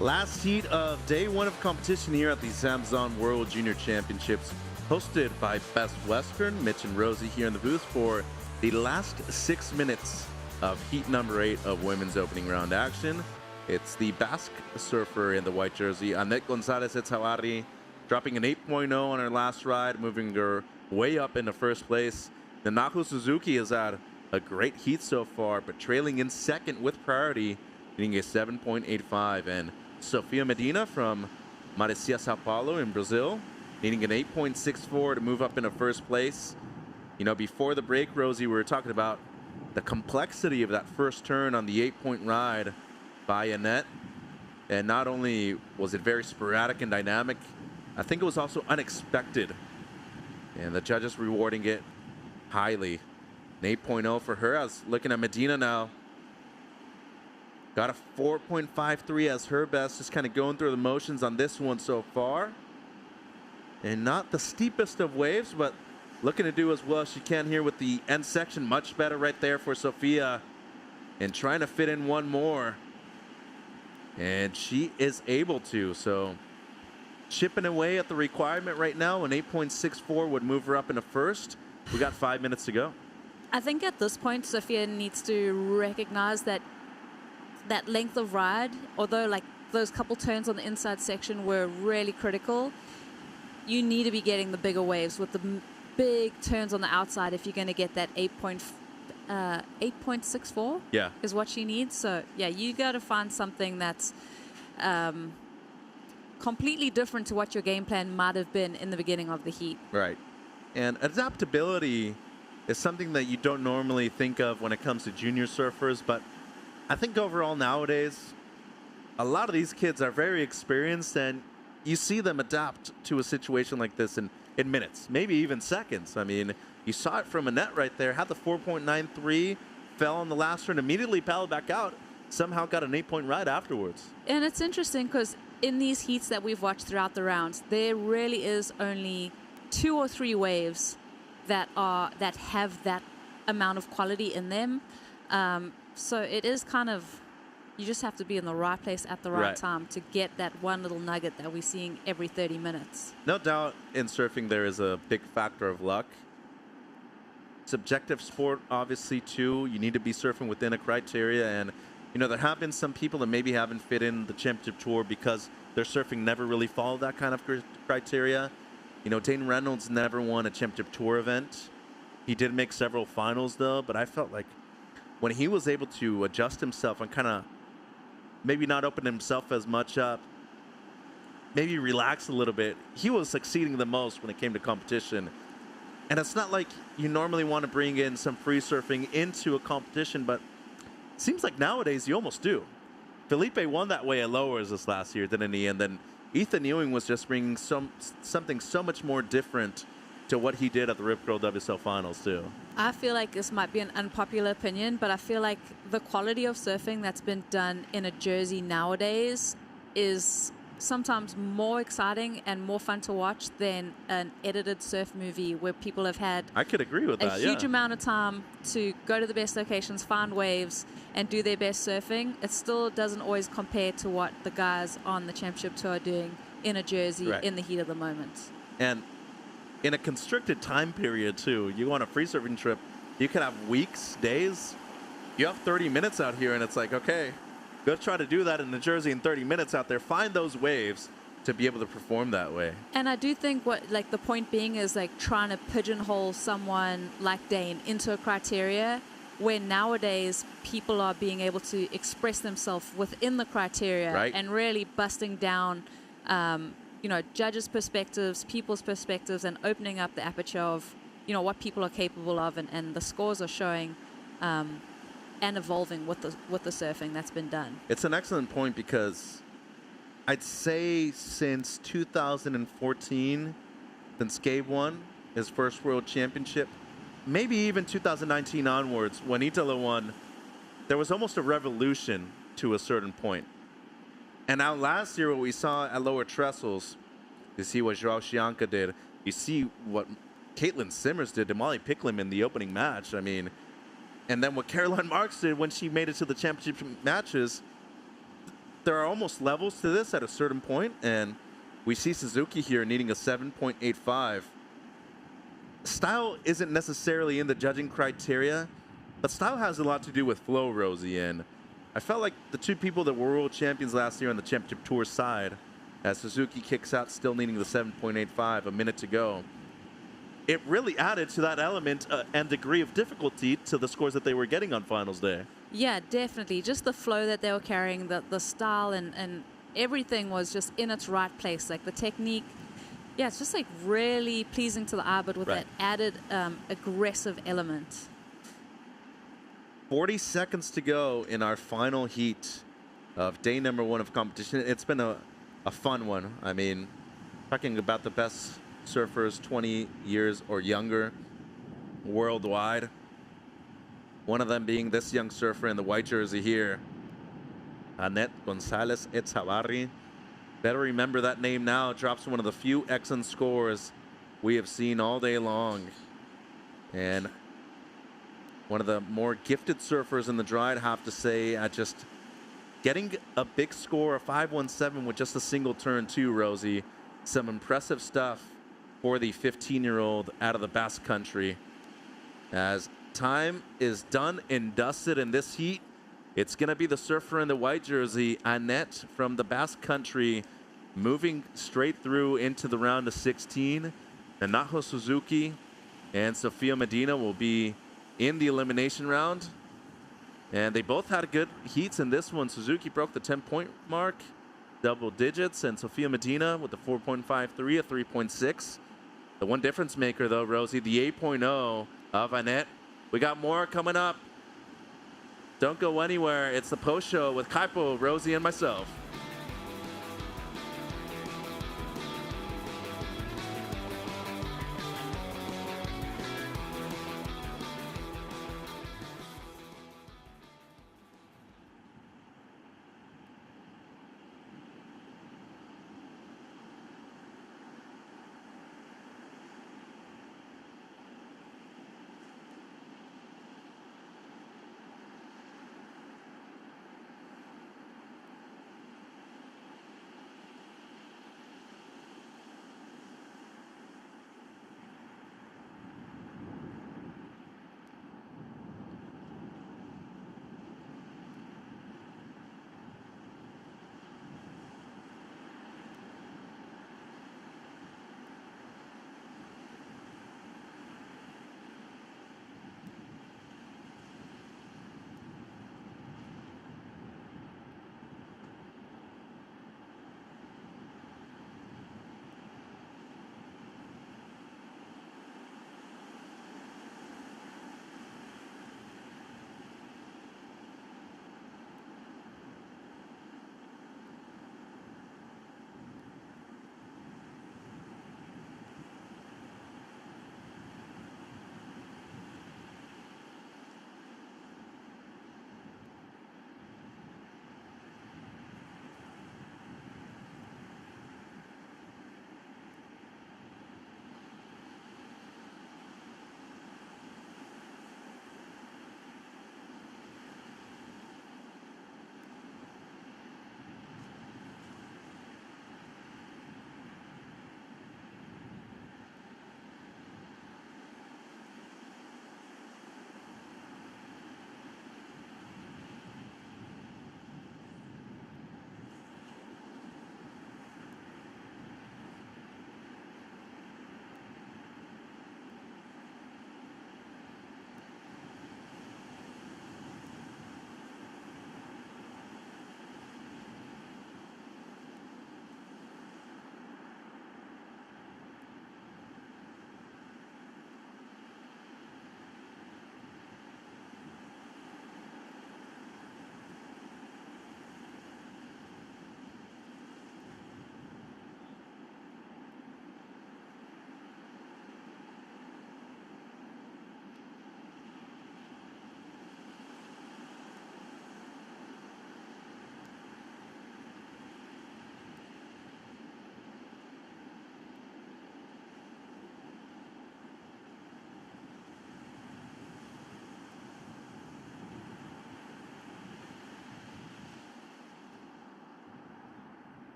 Last heat of day 1 of competition here at the SAMBAZON World Junior Championships, hosted by Best Western. Mitch and Rosie here in the booth for the last 6 minutes of heat number 8 of women's opening round action. It's the Basque surfer in the white jersey, Annette Gonzalez-Echavarri, dropping an 8.0 on her last ride, moving her way up into first place. Nanajo Suzuki has had a great heat so far, but trailing in second with priority, getting a 7.85. And Sofia Medina from Marecia, Sao Paulo in Brazil, needing an 8.64 to move up into first place. You know, before the break, Rosie, we were talking about the complexity of that first turn on the 8-point ride by Annette. And not only was it very sporadic and dynamic, I think it was also unexpected. And the judges rewarding it highly. An 8.0 for her. I was looking at Medina now. Got a 4.53 as her best, just kind of going through the motions on this one so far. And not the steepest of waves, but looking to do as well as she can here with the end section. Much better right there for Sophia. And trying to fit in one more. And she is able to. So chipping away at the requirement right now. An 8.64 would move her up into first. We got 5 minutes to go. I think at this point, Sophia needs to recognize that length of ride, although like those couple turns on the inside section were really critical, you need to be getting the bigger waves with the big turns on the outside if you're going to get that 8.64 yeah, is what she needs. So yeah, you got to find something that's completely different to what your game plan might have been in the beginning of the heat. Right. And adaptability is something that you don't normally think of when it comes to junior surfers, but I think overall nowadays, a lot of these kids are very experienced, and you see them adapt to a situation like this in minutes, maybe even seconds. I mean, you saw it from Annette right there, had the 4.93, fell on the last turn, immediately paddled back out, somehow got an 8-point ride afterwards. And it's interesting because in these heats that we've watched throughout the rounds, there really is only 2 or 3 waves that have that amount of quality in them. So it is kind of, you just have to be in the right place at the right time to get that one little nugget that we're seeing every 30 minutes. No doubt in surfing there is a big factor of luck. Subjective sport, obviously, too. You need to be surfing within a criteria. And, you know, there have been some people that maybe haven't fit in the championship tour because their surfing never really followed that kind of criteria. You know, Dane Reynolds never won a championship tour event. He did make several finals, though, but I felt like when he was able to adjust himself and kind of maybe not open himself as much up, maybe relax a little bit, he was succeeding the most when it came to competition. And it's not like you normally want to bring in some free surfing into a competition, but it seems like nowadays you almost do. Felipe won that way at lowers this last year, didn't he? And then Ethan Ewing was just bringing something so much more different to what he did at the Rip Curl WSL Finals, too. I feel like this might be an unpopular opinion, but I feel like the quality of surfing that's been done in a jersey nowadays is sometimes more exciting and more fun to watch than an edited surf movie where people have had I could agree with that, a huge amount of time to go to the best locations, find waves, and do their best surfing. It still doesn't always compare to what the guys on the championship tour are doing in a jersey in the heat of the moment. And in a constricted time period, too. You go on a free surfing trip, you could have weeks, days. You have 30 minutes out here, and it's like, okay, go try to do that in the jersey in 30 minutes out there. Find those waves to be able to perform that way. And I do think the point being is like trying to pigeonhole someone like Dane into a criteria where nowadays people are being able to express themselves within the criteria and really busting down judges' perspectives, people's perspectives, and opening up the aperture of, what people are capable of, and the scores are showing and evolving with the surfing that's been done. It's an excellent point because I'd say since 2014, since Gabe won his first World Championship, maybe even 2019 onwards, when Italo won, there was almost a revolution to a certain point. And now last year, what we saw at lower trestles, you see what Joao Chianca did. You see what Caitlin Simmers did to Molly Picklam in the opening match. I mean, and then what Caroline Marks did when she made it to the championship matches. There are almost levels to this at a certain point, and we see Suzuki here needing a 7.85. Style isn't necessarily in the judging criteria, but style has a lot to do with flow, Rosie, and I felt like the two people that were world champions last year on the championship tour side, as Suzuki kicks out still needing the 7.85, a minute to go, it really added to that element and degree of difficulty to the scores that they were getting on finals day. Yeah, definitely. Just the flow that they were carrying, the style, and everything was just in its right place. Like the technique, it's just like really pleasing to the eye, but with that added aggressive element. 40 seconds to go in our final heat of day number 1 of competition. It's been a fun one. I mean, talking about the best surfers 20 years or younger worldwide. One of them being this young surfer in the white jersey here, Annette Gonzalez Etzabarri. Better remember that name now. Drops one of the few excellent scores we have seen all day long. And one of the more gifted surfers in the dry, I'd have to say, at just getting a big score of 5.17 with just a single turn too, Rosie. Some impressive stuff for the 15-year-old out of the Basque Country. As time is done and dusted in this heat, it's going to be the surfer in the white jersey, Annette from the Basque Country, moving straight through into the round of 16. And Naho Suzuki and Sofia Medina will be in the elimination round. And they both had good heats in this one. Suzuki broke the 10-point mark, double digits, and Sofia Medina with the 4.53, a 3.6. The one difference maker, though, Rosie, the 8.0 of Annette. We got more coming up. Don't go anywhere. It's the post show with Kaipo, Rosie, and myself.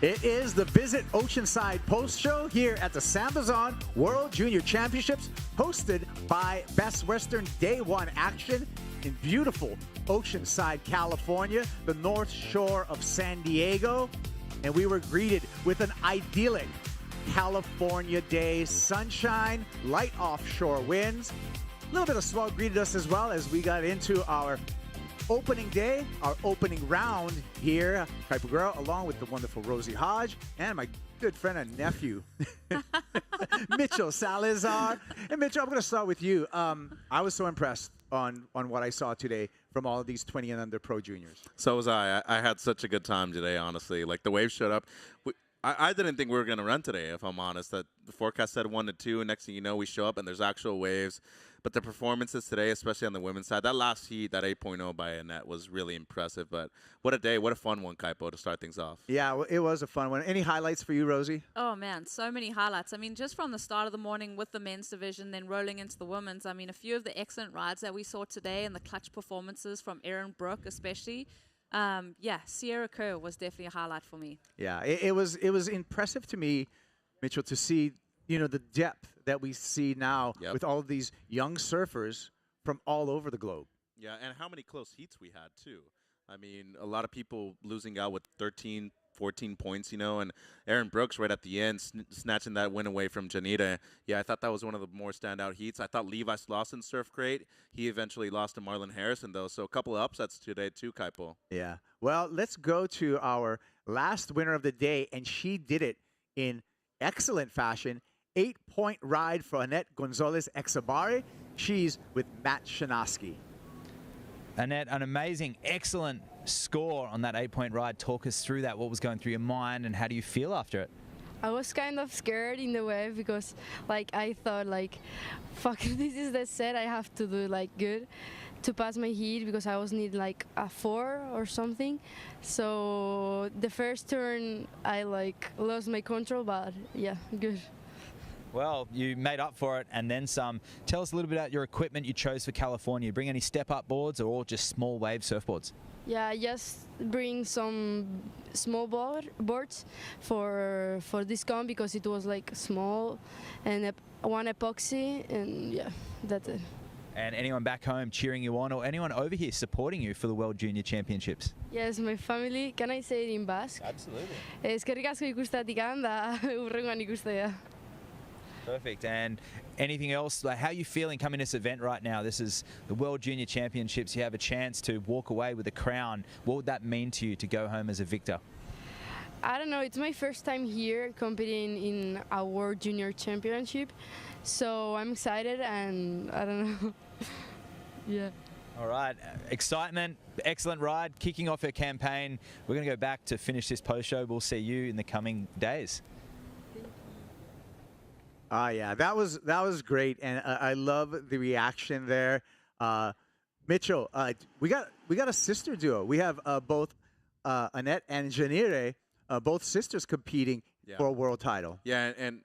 It is the Visit Oceanside Post Show here at the SAMBAZON World Junior Championships, hosted by Best Western Day 1 action in beautiful Oceanside, California, the North Shore of San Diego. And we were greeted with an idyllic California day, sunshine, light offshore winds. A little bit of swell greeted us as well as we got into our opening day, our opening round here. Kuiper Girl, along with the wonderful Rosie Hodge and my good friend and nephew, Mitchell Salazar. And Mitchell, I'm going to start with you. I was so impressed on what I saw today from all of these 20 and under pro juniors. So was I. I had such a good time today, honestly. Like, the waves showed up. I didn't think we were going to run today, if I'm honest. That the forecast said 1 to 2, and next thing you know, we show up and there's actual waves. But the performances today, especially on the women's side, that last heat, that 8.0 by Annette was really impressive. But what a day, what a fun one, Kaipo, to start things off. Yeah, it was a fun one. Any highlights for you, Rosie? Oh, man, so many highlights. I mean, just from the start of the morning with the men's division, then rolling into the women's. I mean, a few of the excellent rides that we saw today and the clutch performances from Erin Brooke especially. Yeah, Sierra Kerr was definitely a highlight for me. Yeah, it was impressive to me, Mitchell, to see, you know, the depth that we see now with all of these young surfers from all over the globe. Yeah, and how many close heats we had, too. I mean, a lot of people losing out with 13, 14 points, you know, and Erin Brooks right at the end snatching that win away from Janita. Yeah, I thought that was one of the more standout heats. I thought Levi Slauson surfed great. He eventually lost to Marlon Harrison, though, so a couple of upsets today, too, Kaipo. Yeah. Well, let's go to our last winner of the day, and she did it in excellent fashion. 8-point ride for Annette Gonzalez-Exabari. She's with Matt Shanoski. Annette, an amazing, excellent score on that 8-point ride. Talk us through that. What was going through your mind, and how do you feel after it? I was kind of scared in the wave because, like, I thought, like, fuck, this is the set I have to do, like, good to pass my heat because I was need like a 4 or something. So the first turn, I, like, lost my control, but yeah, good. Well, you made up for it and then some. Tell us a little bit about your equipment you chose for California. Bring any step-up boards or all just small wave surfboards? Yeah, just bring some small boards for this comp because it was like small, and one epoxy, and yeah, that's it. And anyone back home cheering you on, or anyone over here supporting you for the World Junior Championships? Yes, my family. Can I say it in Basque? Absolutely. Eskerrik asko ikusteatik da hurrengoan ikustea. Perfect. And anything else? Like, how are you feeling coming to this event right now? This is the World Junior Championships. You have a chance to walk away with a crown. What would that mean to you to go home as a victor? I don't know. It's my first time here competing in a World Junior Championship. So I'm excited, and I don't know. Yeah. All right. Excitement. Excellent ride. Kicking off her campaign. We're going to go back to finish this post show. We'll see you in the coming days. Yeah, that was great, and I love the reaction there. Mitchell, we got a sister duo. We have both Annette and Janire, both sisters competing for a world title. Yeah, and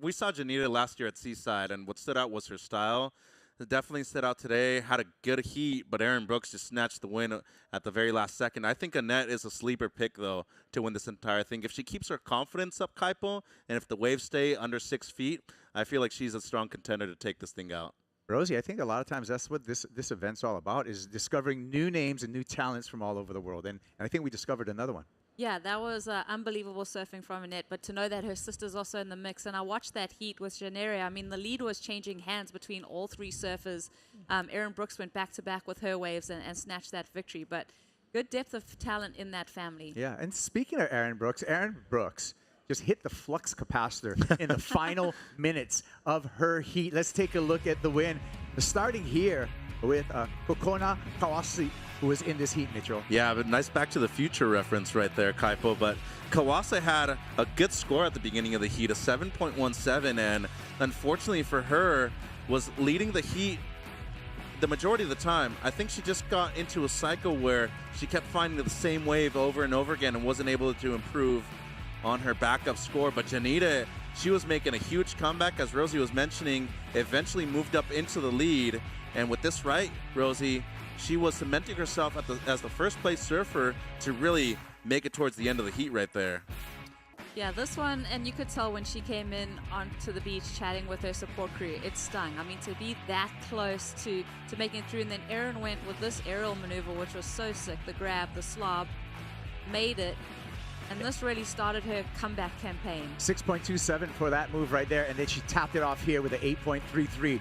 we saw Janita last year at Seaside, and what stood out was her style. It definitely stood out today. Had a good heat, but Erin Brooks just snatched the win at the very last second. I think Annette is a sleeper pick, though, to win this entire thing. If she keeps her confidence up, Kaipo, and if the waves stay under 6 feet, I feel like she's a strong contender to take this thing out. Rosie, I think a lot of times that's what this event's all about, is discovering new names and new talents from all over the world. And I think we discovered another one. Yeah, that was unbelievable surfing from Annette, but to know that her sister's also in the mix. And I watched that heat with Janere. I mean, the lead was changing hands between all three surfers. Erin Brooks went back-to-back with her waves and snatched that victory. But good depth of talent in that family. Yeah, and speaking of Erin Brooks just hit the flux capacitor in the final minutes of her heat. Let's take a look at the win. Starting here with Kokona Kawase, who was in this heat, Mitchell. Yeah, but nice Back to the Future reference right there, Kaipo. But Kawase had a good score at the beginning of the heat, a 7.17, and unfortunately for her, was leading the heat the majority of the time. I think she just got into a cycle where she kept finding the same wave over and over again and wasn't able to improve on her backup score. But Janita, she was making a huge comeback, as Rosie was mentioning, eventually moved up into the lead. And with this right, Rosie, she was cementing herself as the first place surfer to really make it towards the end of the heat right there. Yeah, this one, and you could tell when she came in onto the beach chatting with her support crew, it stung. I mean, to be that close to making it through, and then Erin went with this aerial maneuver, which was so sick. The grab, the slob, made it, and this really started her comeback campaign. 6.27 for that move right there, and then she tapped it off here with an 8.33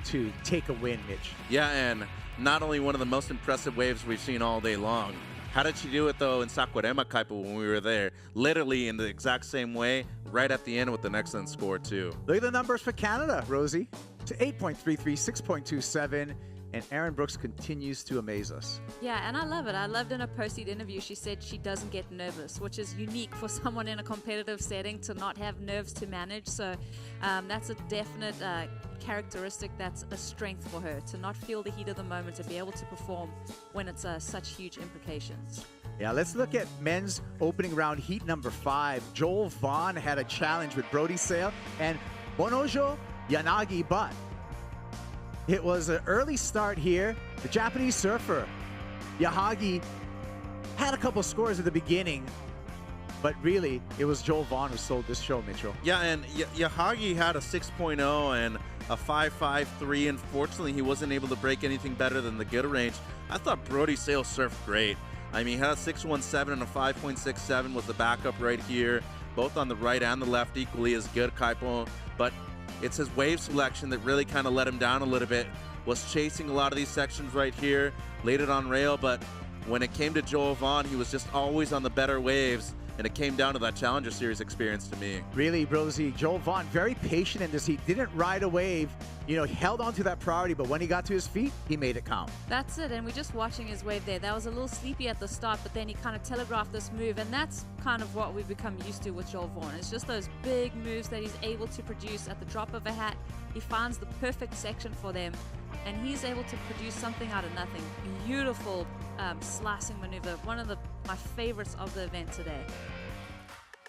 to take a win, Mitch. Yeah, and not only one of the most impressive waves we've seen all day long. How did she do it, though, in Saquarema, Kaipo, when we were there? Literally in the exact same way, right at the end with an excellent score, too. Look at the numbers for Canada, Rosie. To 8.33, 6.27, and Erin Brooks continues to amaze us. Yeah, and I love it. I loved in a post-heat interview, she said she doesn't get nervous, which is unique for someone in a competitive setting to not have nerves to manage. So that's a definite characteristic that's a strength for her, to not feel the heat of the moment, to be able to perform when it's such huge implications. Yeah, let's look at men's opening round heat number 5. Joel Vaughn had a challenge with Brody Sale and Bonojo Yanagi, but it was an early start here. The Japanese surfer, Yahagi, had a couple scores at the beginning, but really, it was Joel Vaughn who sold this show, Mitchell. Yeah, and Yahagi had a 6.0 and a 5.53. Unfortunately, he wasn't able to break anything better than the good range. I thought Brody Sale surfed great. I mean, he had a 6.17 and a 5.67 was the backup right here. Both on the right and the left equally as good, Kaipo. But it's his wave selection that really kind of let him down a little bit. Was chasing a lot of these sections right here, laid it on rail, but when it came to Joel Vaughn, he was just always on the better waves, and it came down to that Challenger Series experience to me. Really, Rosie, Joel Vaughn, very patient in this. He didn't ride a wave, you know, he held on to that priority, but when he got to his feet, he made it count. That's it, and we're just watching his wave there. That was a little sleepy at the start, but then he kind of telegraphed this move, and that's kind of what we've become used to with Joel Vaughn. It's just those big moves that he's able to produce at the drop of a hat. He finds the perfect section for them, and he's able to produce something out of nothing. Beautiful slicing maneuver, one of my favorites of the event today.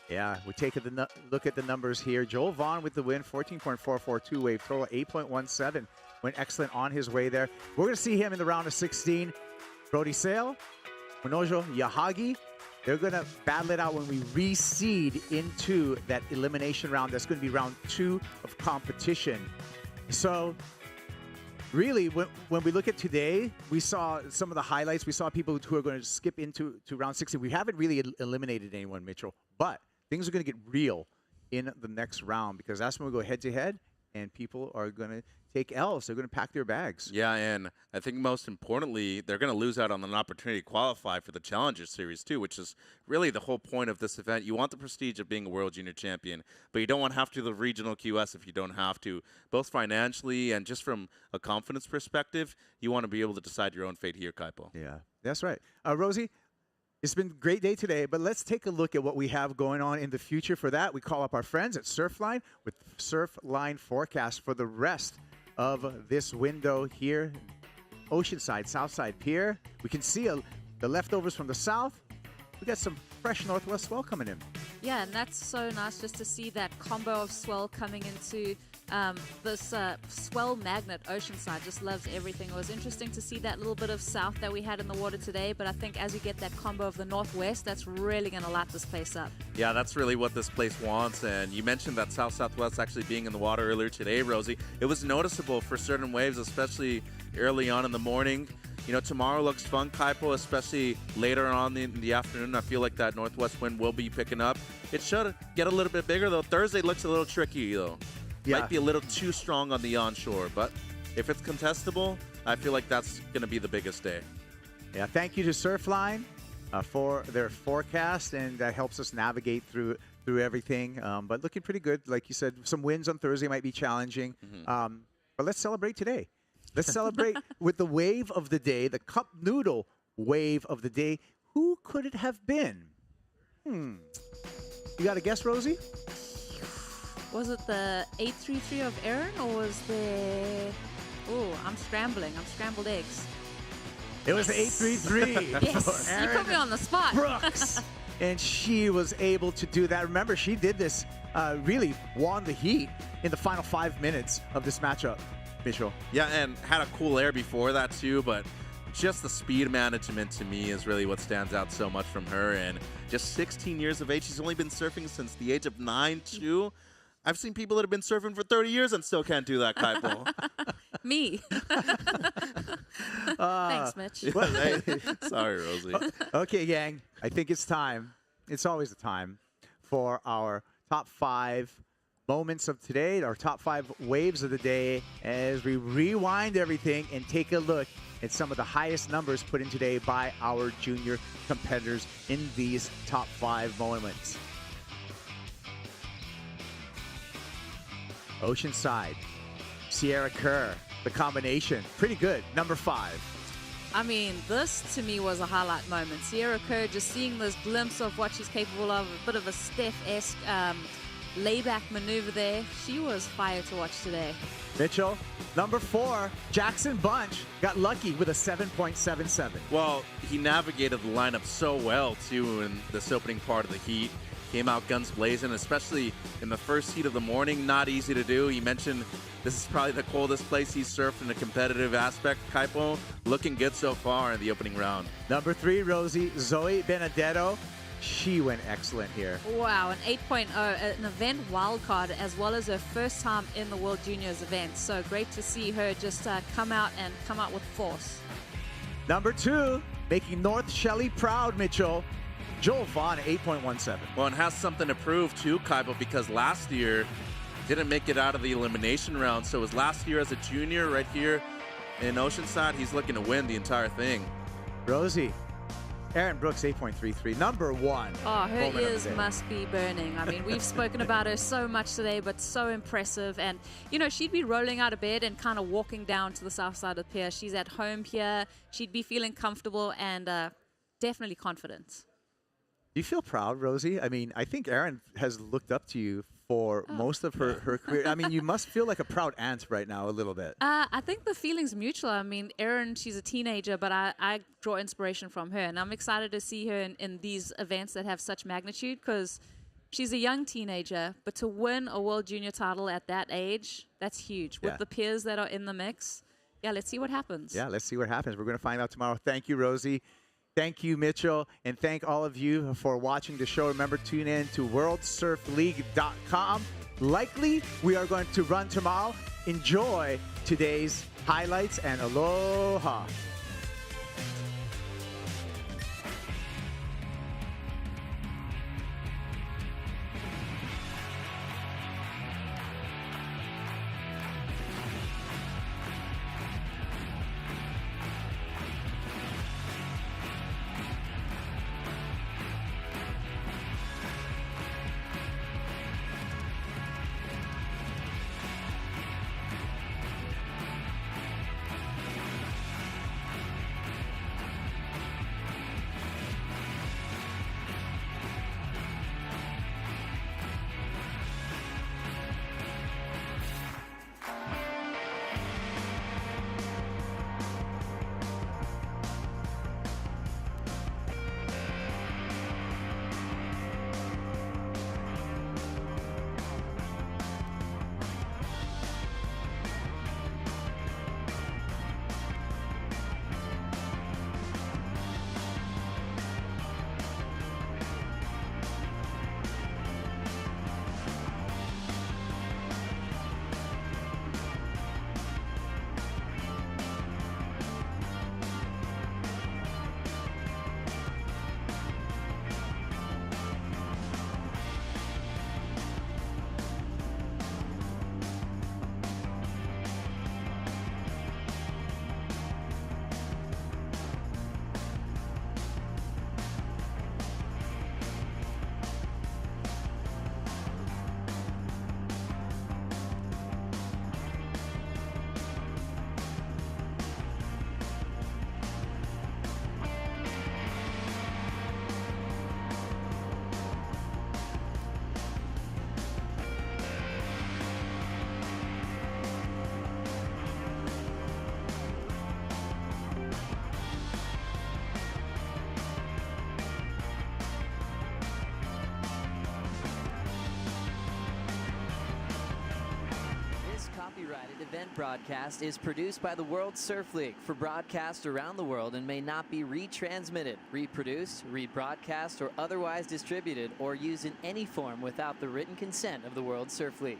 Yeah, we take a look at the numbers here. Joel Vaughn with the win, 14.442 wave total, 8.17. Went excellent on his way there. We're going to see him in the round of 16. Brody Sale, Bonojo Yahagi, they're going to battle it out when we reseed into that elimination round. That's going to be round 2 of competition. So really, when we look at today, we saw some of the highlights. We saw people who are going to skip into round 16. We haven't really eliminated anyone, Mitchell, but things are going to get real in the next round, because that's when we go head-to-head, and people are going to take L's. They're going to pack their bags. Yeah, and I think most importantly, they're going to lose out on an opportunity to qualify for the Challenger Series too, which is really the whole point of this event. You want the prestige of being a World Junior Champion, but you don't want to have to do the regional QS if you don't have to. Both financially and just from a confidence perspective, you want to be able to decide your own fate here, Kaipo. Yeah, that's right. Rosie, it's been a great day today, but let's take a look at what we have going on in the future. For that, we call up our friends at Surfline with Surfline forecast for the rest of this window here. Oceanside, Southside Pier. We can see the leftovers from the south. We got some fresh northwest swell coming in. Yeah, and that's so nice just to see that combo of swell coming into this swell magnet. Oceanside just loves everything. It was interesting to see that little bit of south that we had in the water today, but I think as you get that combo of the northwest, that's really going to light this place up. Yeah, that's really what this place wants. And you mentioned that south-southwest actually being in the water earlier today, Rosie. It was noticeable for certain waves, especially early on in the morning. You know, tomorrow looks fun, Kaipo, especially later on in the afternoon. I feel like that northwest wind will be picking up. It should get a little bit bigger, though. Thursday looks a little tricky, though. Yeah. Might be a little too strong on the onshore, but if it's contestable, I feel like that's going to be the biggest day. Yeah, thank you to Surfline for their forecast, and that helps us navigate through everything. But looking pretty good. Like you said, some wins on Thursday might be challenging. But let's celebrate today. Let's celebrate with the wave of the day, the cup noodle wave of the day. Who could it have been? You got a guess, Rosie? Was it the 833 of Erin, or was the... Oh, I'm scrambling. I'm scrambled eggs. It was the 833. Yes, you put me on the spot. Brooks. And she was able to do that. Remember, she did this, really won the heat in the final 5 minutes of this matchup, Mitchell. Yeah, and had a cool air before that too, but just the speed management to me is really what stands out so much from her. And just 16 years of age. She's only been surfing since the age of 9, too. I've seen people that have been surfing for 30 years and still can't do that, Kaipo. Me. Thanks, Mitch. Sorry, Rosie. Okay, gang. I think it's time. It's always the time for our top 5 moments of today, our top 5 waves of the day, as we rewind everything and take a look at some of the highest numbers put in today by our junior competitors in these top 5 moments. Oceanside, Sierra Kerr, the combination, pretty good, number 5. I mean, this to me was a highlight moment. Sierra Kerr, just seeing this glimpse of what she's capable of, a bit of a Steph-esque layback maneuver there. She was fire to watch today. Mitchell, number 4, Jackson Bunch got lucky with a 7.77. Well, he navigated the lineup so well, too, in this opening part of the heat. Came out guns blazing, especially in the first heat of the morning. Not easy to do. He mentioned this is probably the coldest place he's surfed in a competitive aspect. Kaipo looking good so far in the opening round. Number 3, Rosie, Zoe Benedetto. She went excellent here. Wow, an 8.0, an event wildcard, as well as her first time in the World Juniors event. So great to see her just come out with force. Number 2, making North Shelley proud, Mitchell. Joel Vaughn, 8.17. Well, and has something to prove too, Kaipo, because last year didn't make it out of the elimination round. So his last year as a junior right here in Oceanside, he's looking to win the entire thing. Rosie, Erin Brooks, 8.33, number 1. Oh, her ears must be burning. I mean, we've spoken about her so much today, but so impressive. And, you know, she'd be rolling out of bed and kind of walking down to the south side of the pier. She's at home here. She'd be feeling comfortable and definitely confident. Do you feel proud, Rosie? I mean, I think Erin has looked up to you for most of her career. I mean, you must feel like a proud aunt right now a little bit. I think the feeling's mutual. I mean, Erin, she's a teenager, but I draw inspiration from her. And I'm excited to see her in these events that have such magnitude because she's a young teenager. But to win a World Junior title at that age, that's huge. With the peers that are in the mix, yeah, let's see what happens. Yeah, let's see what happens. We're going to find out tomorrow. Thank you, Rosie. Thank you, Mitchell, and thank all of you for watching the show. Remember, tune in to worldsurfleague.com. Likely, we are going to run tomorrow. Enjoy today's highlights, and aloha. event broadcast is produced by the World Surf League for broadcast around the world and may not be retransmitted, reproduced, rebroadcast, or otherwise distributed or used in any form without the written consent of the World Surf League.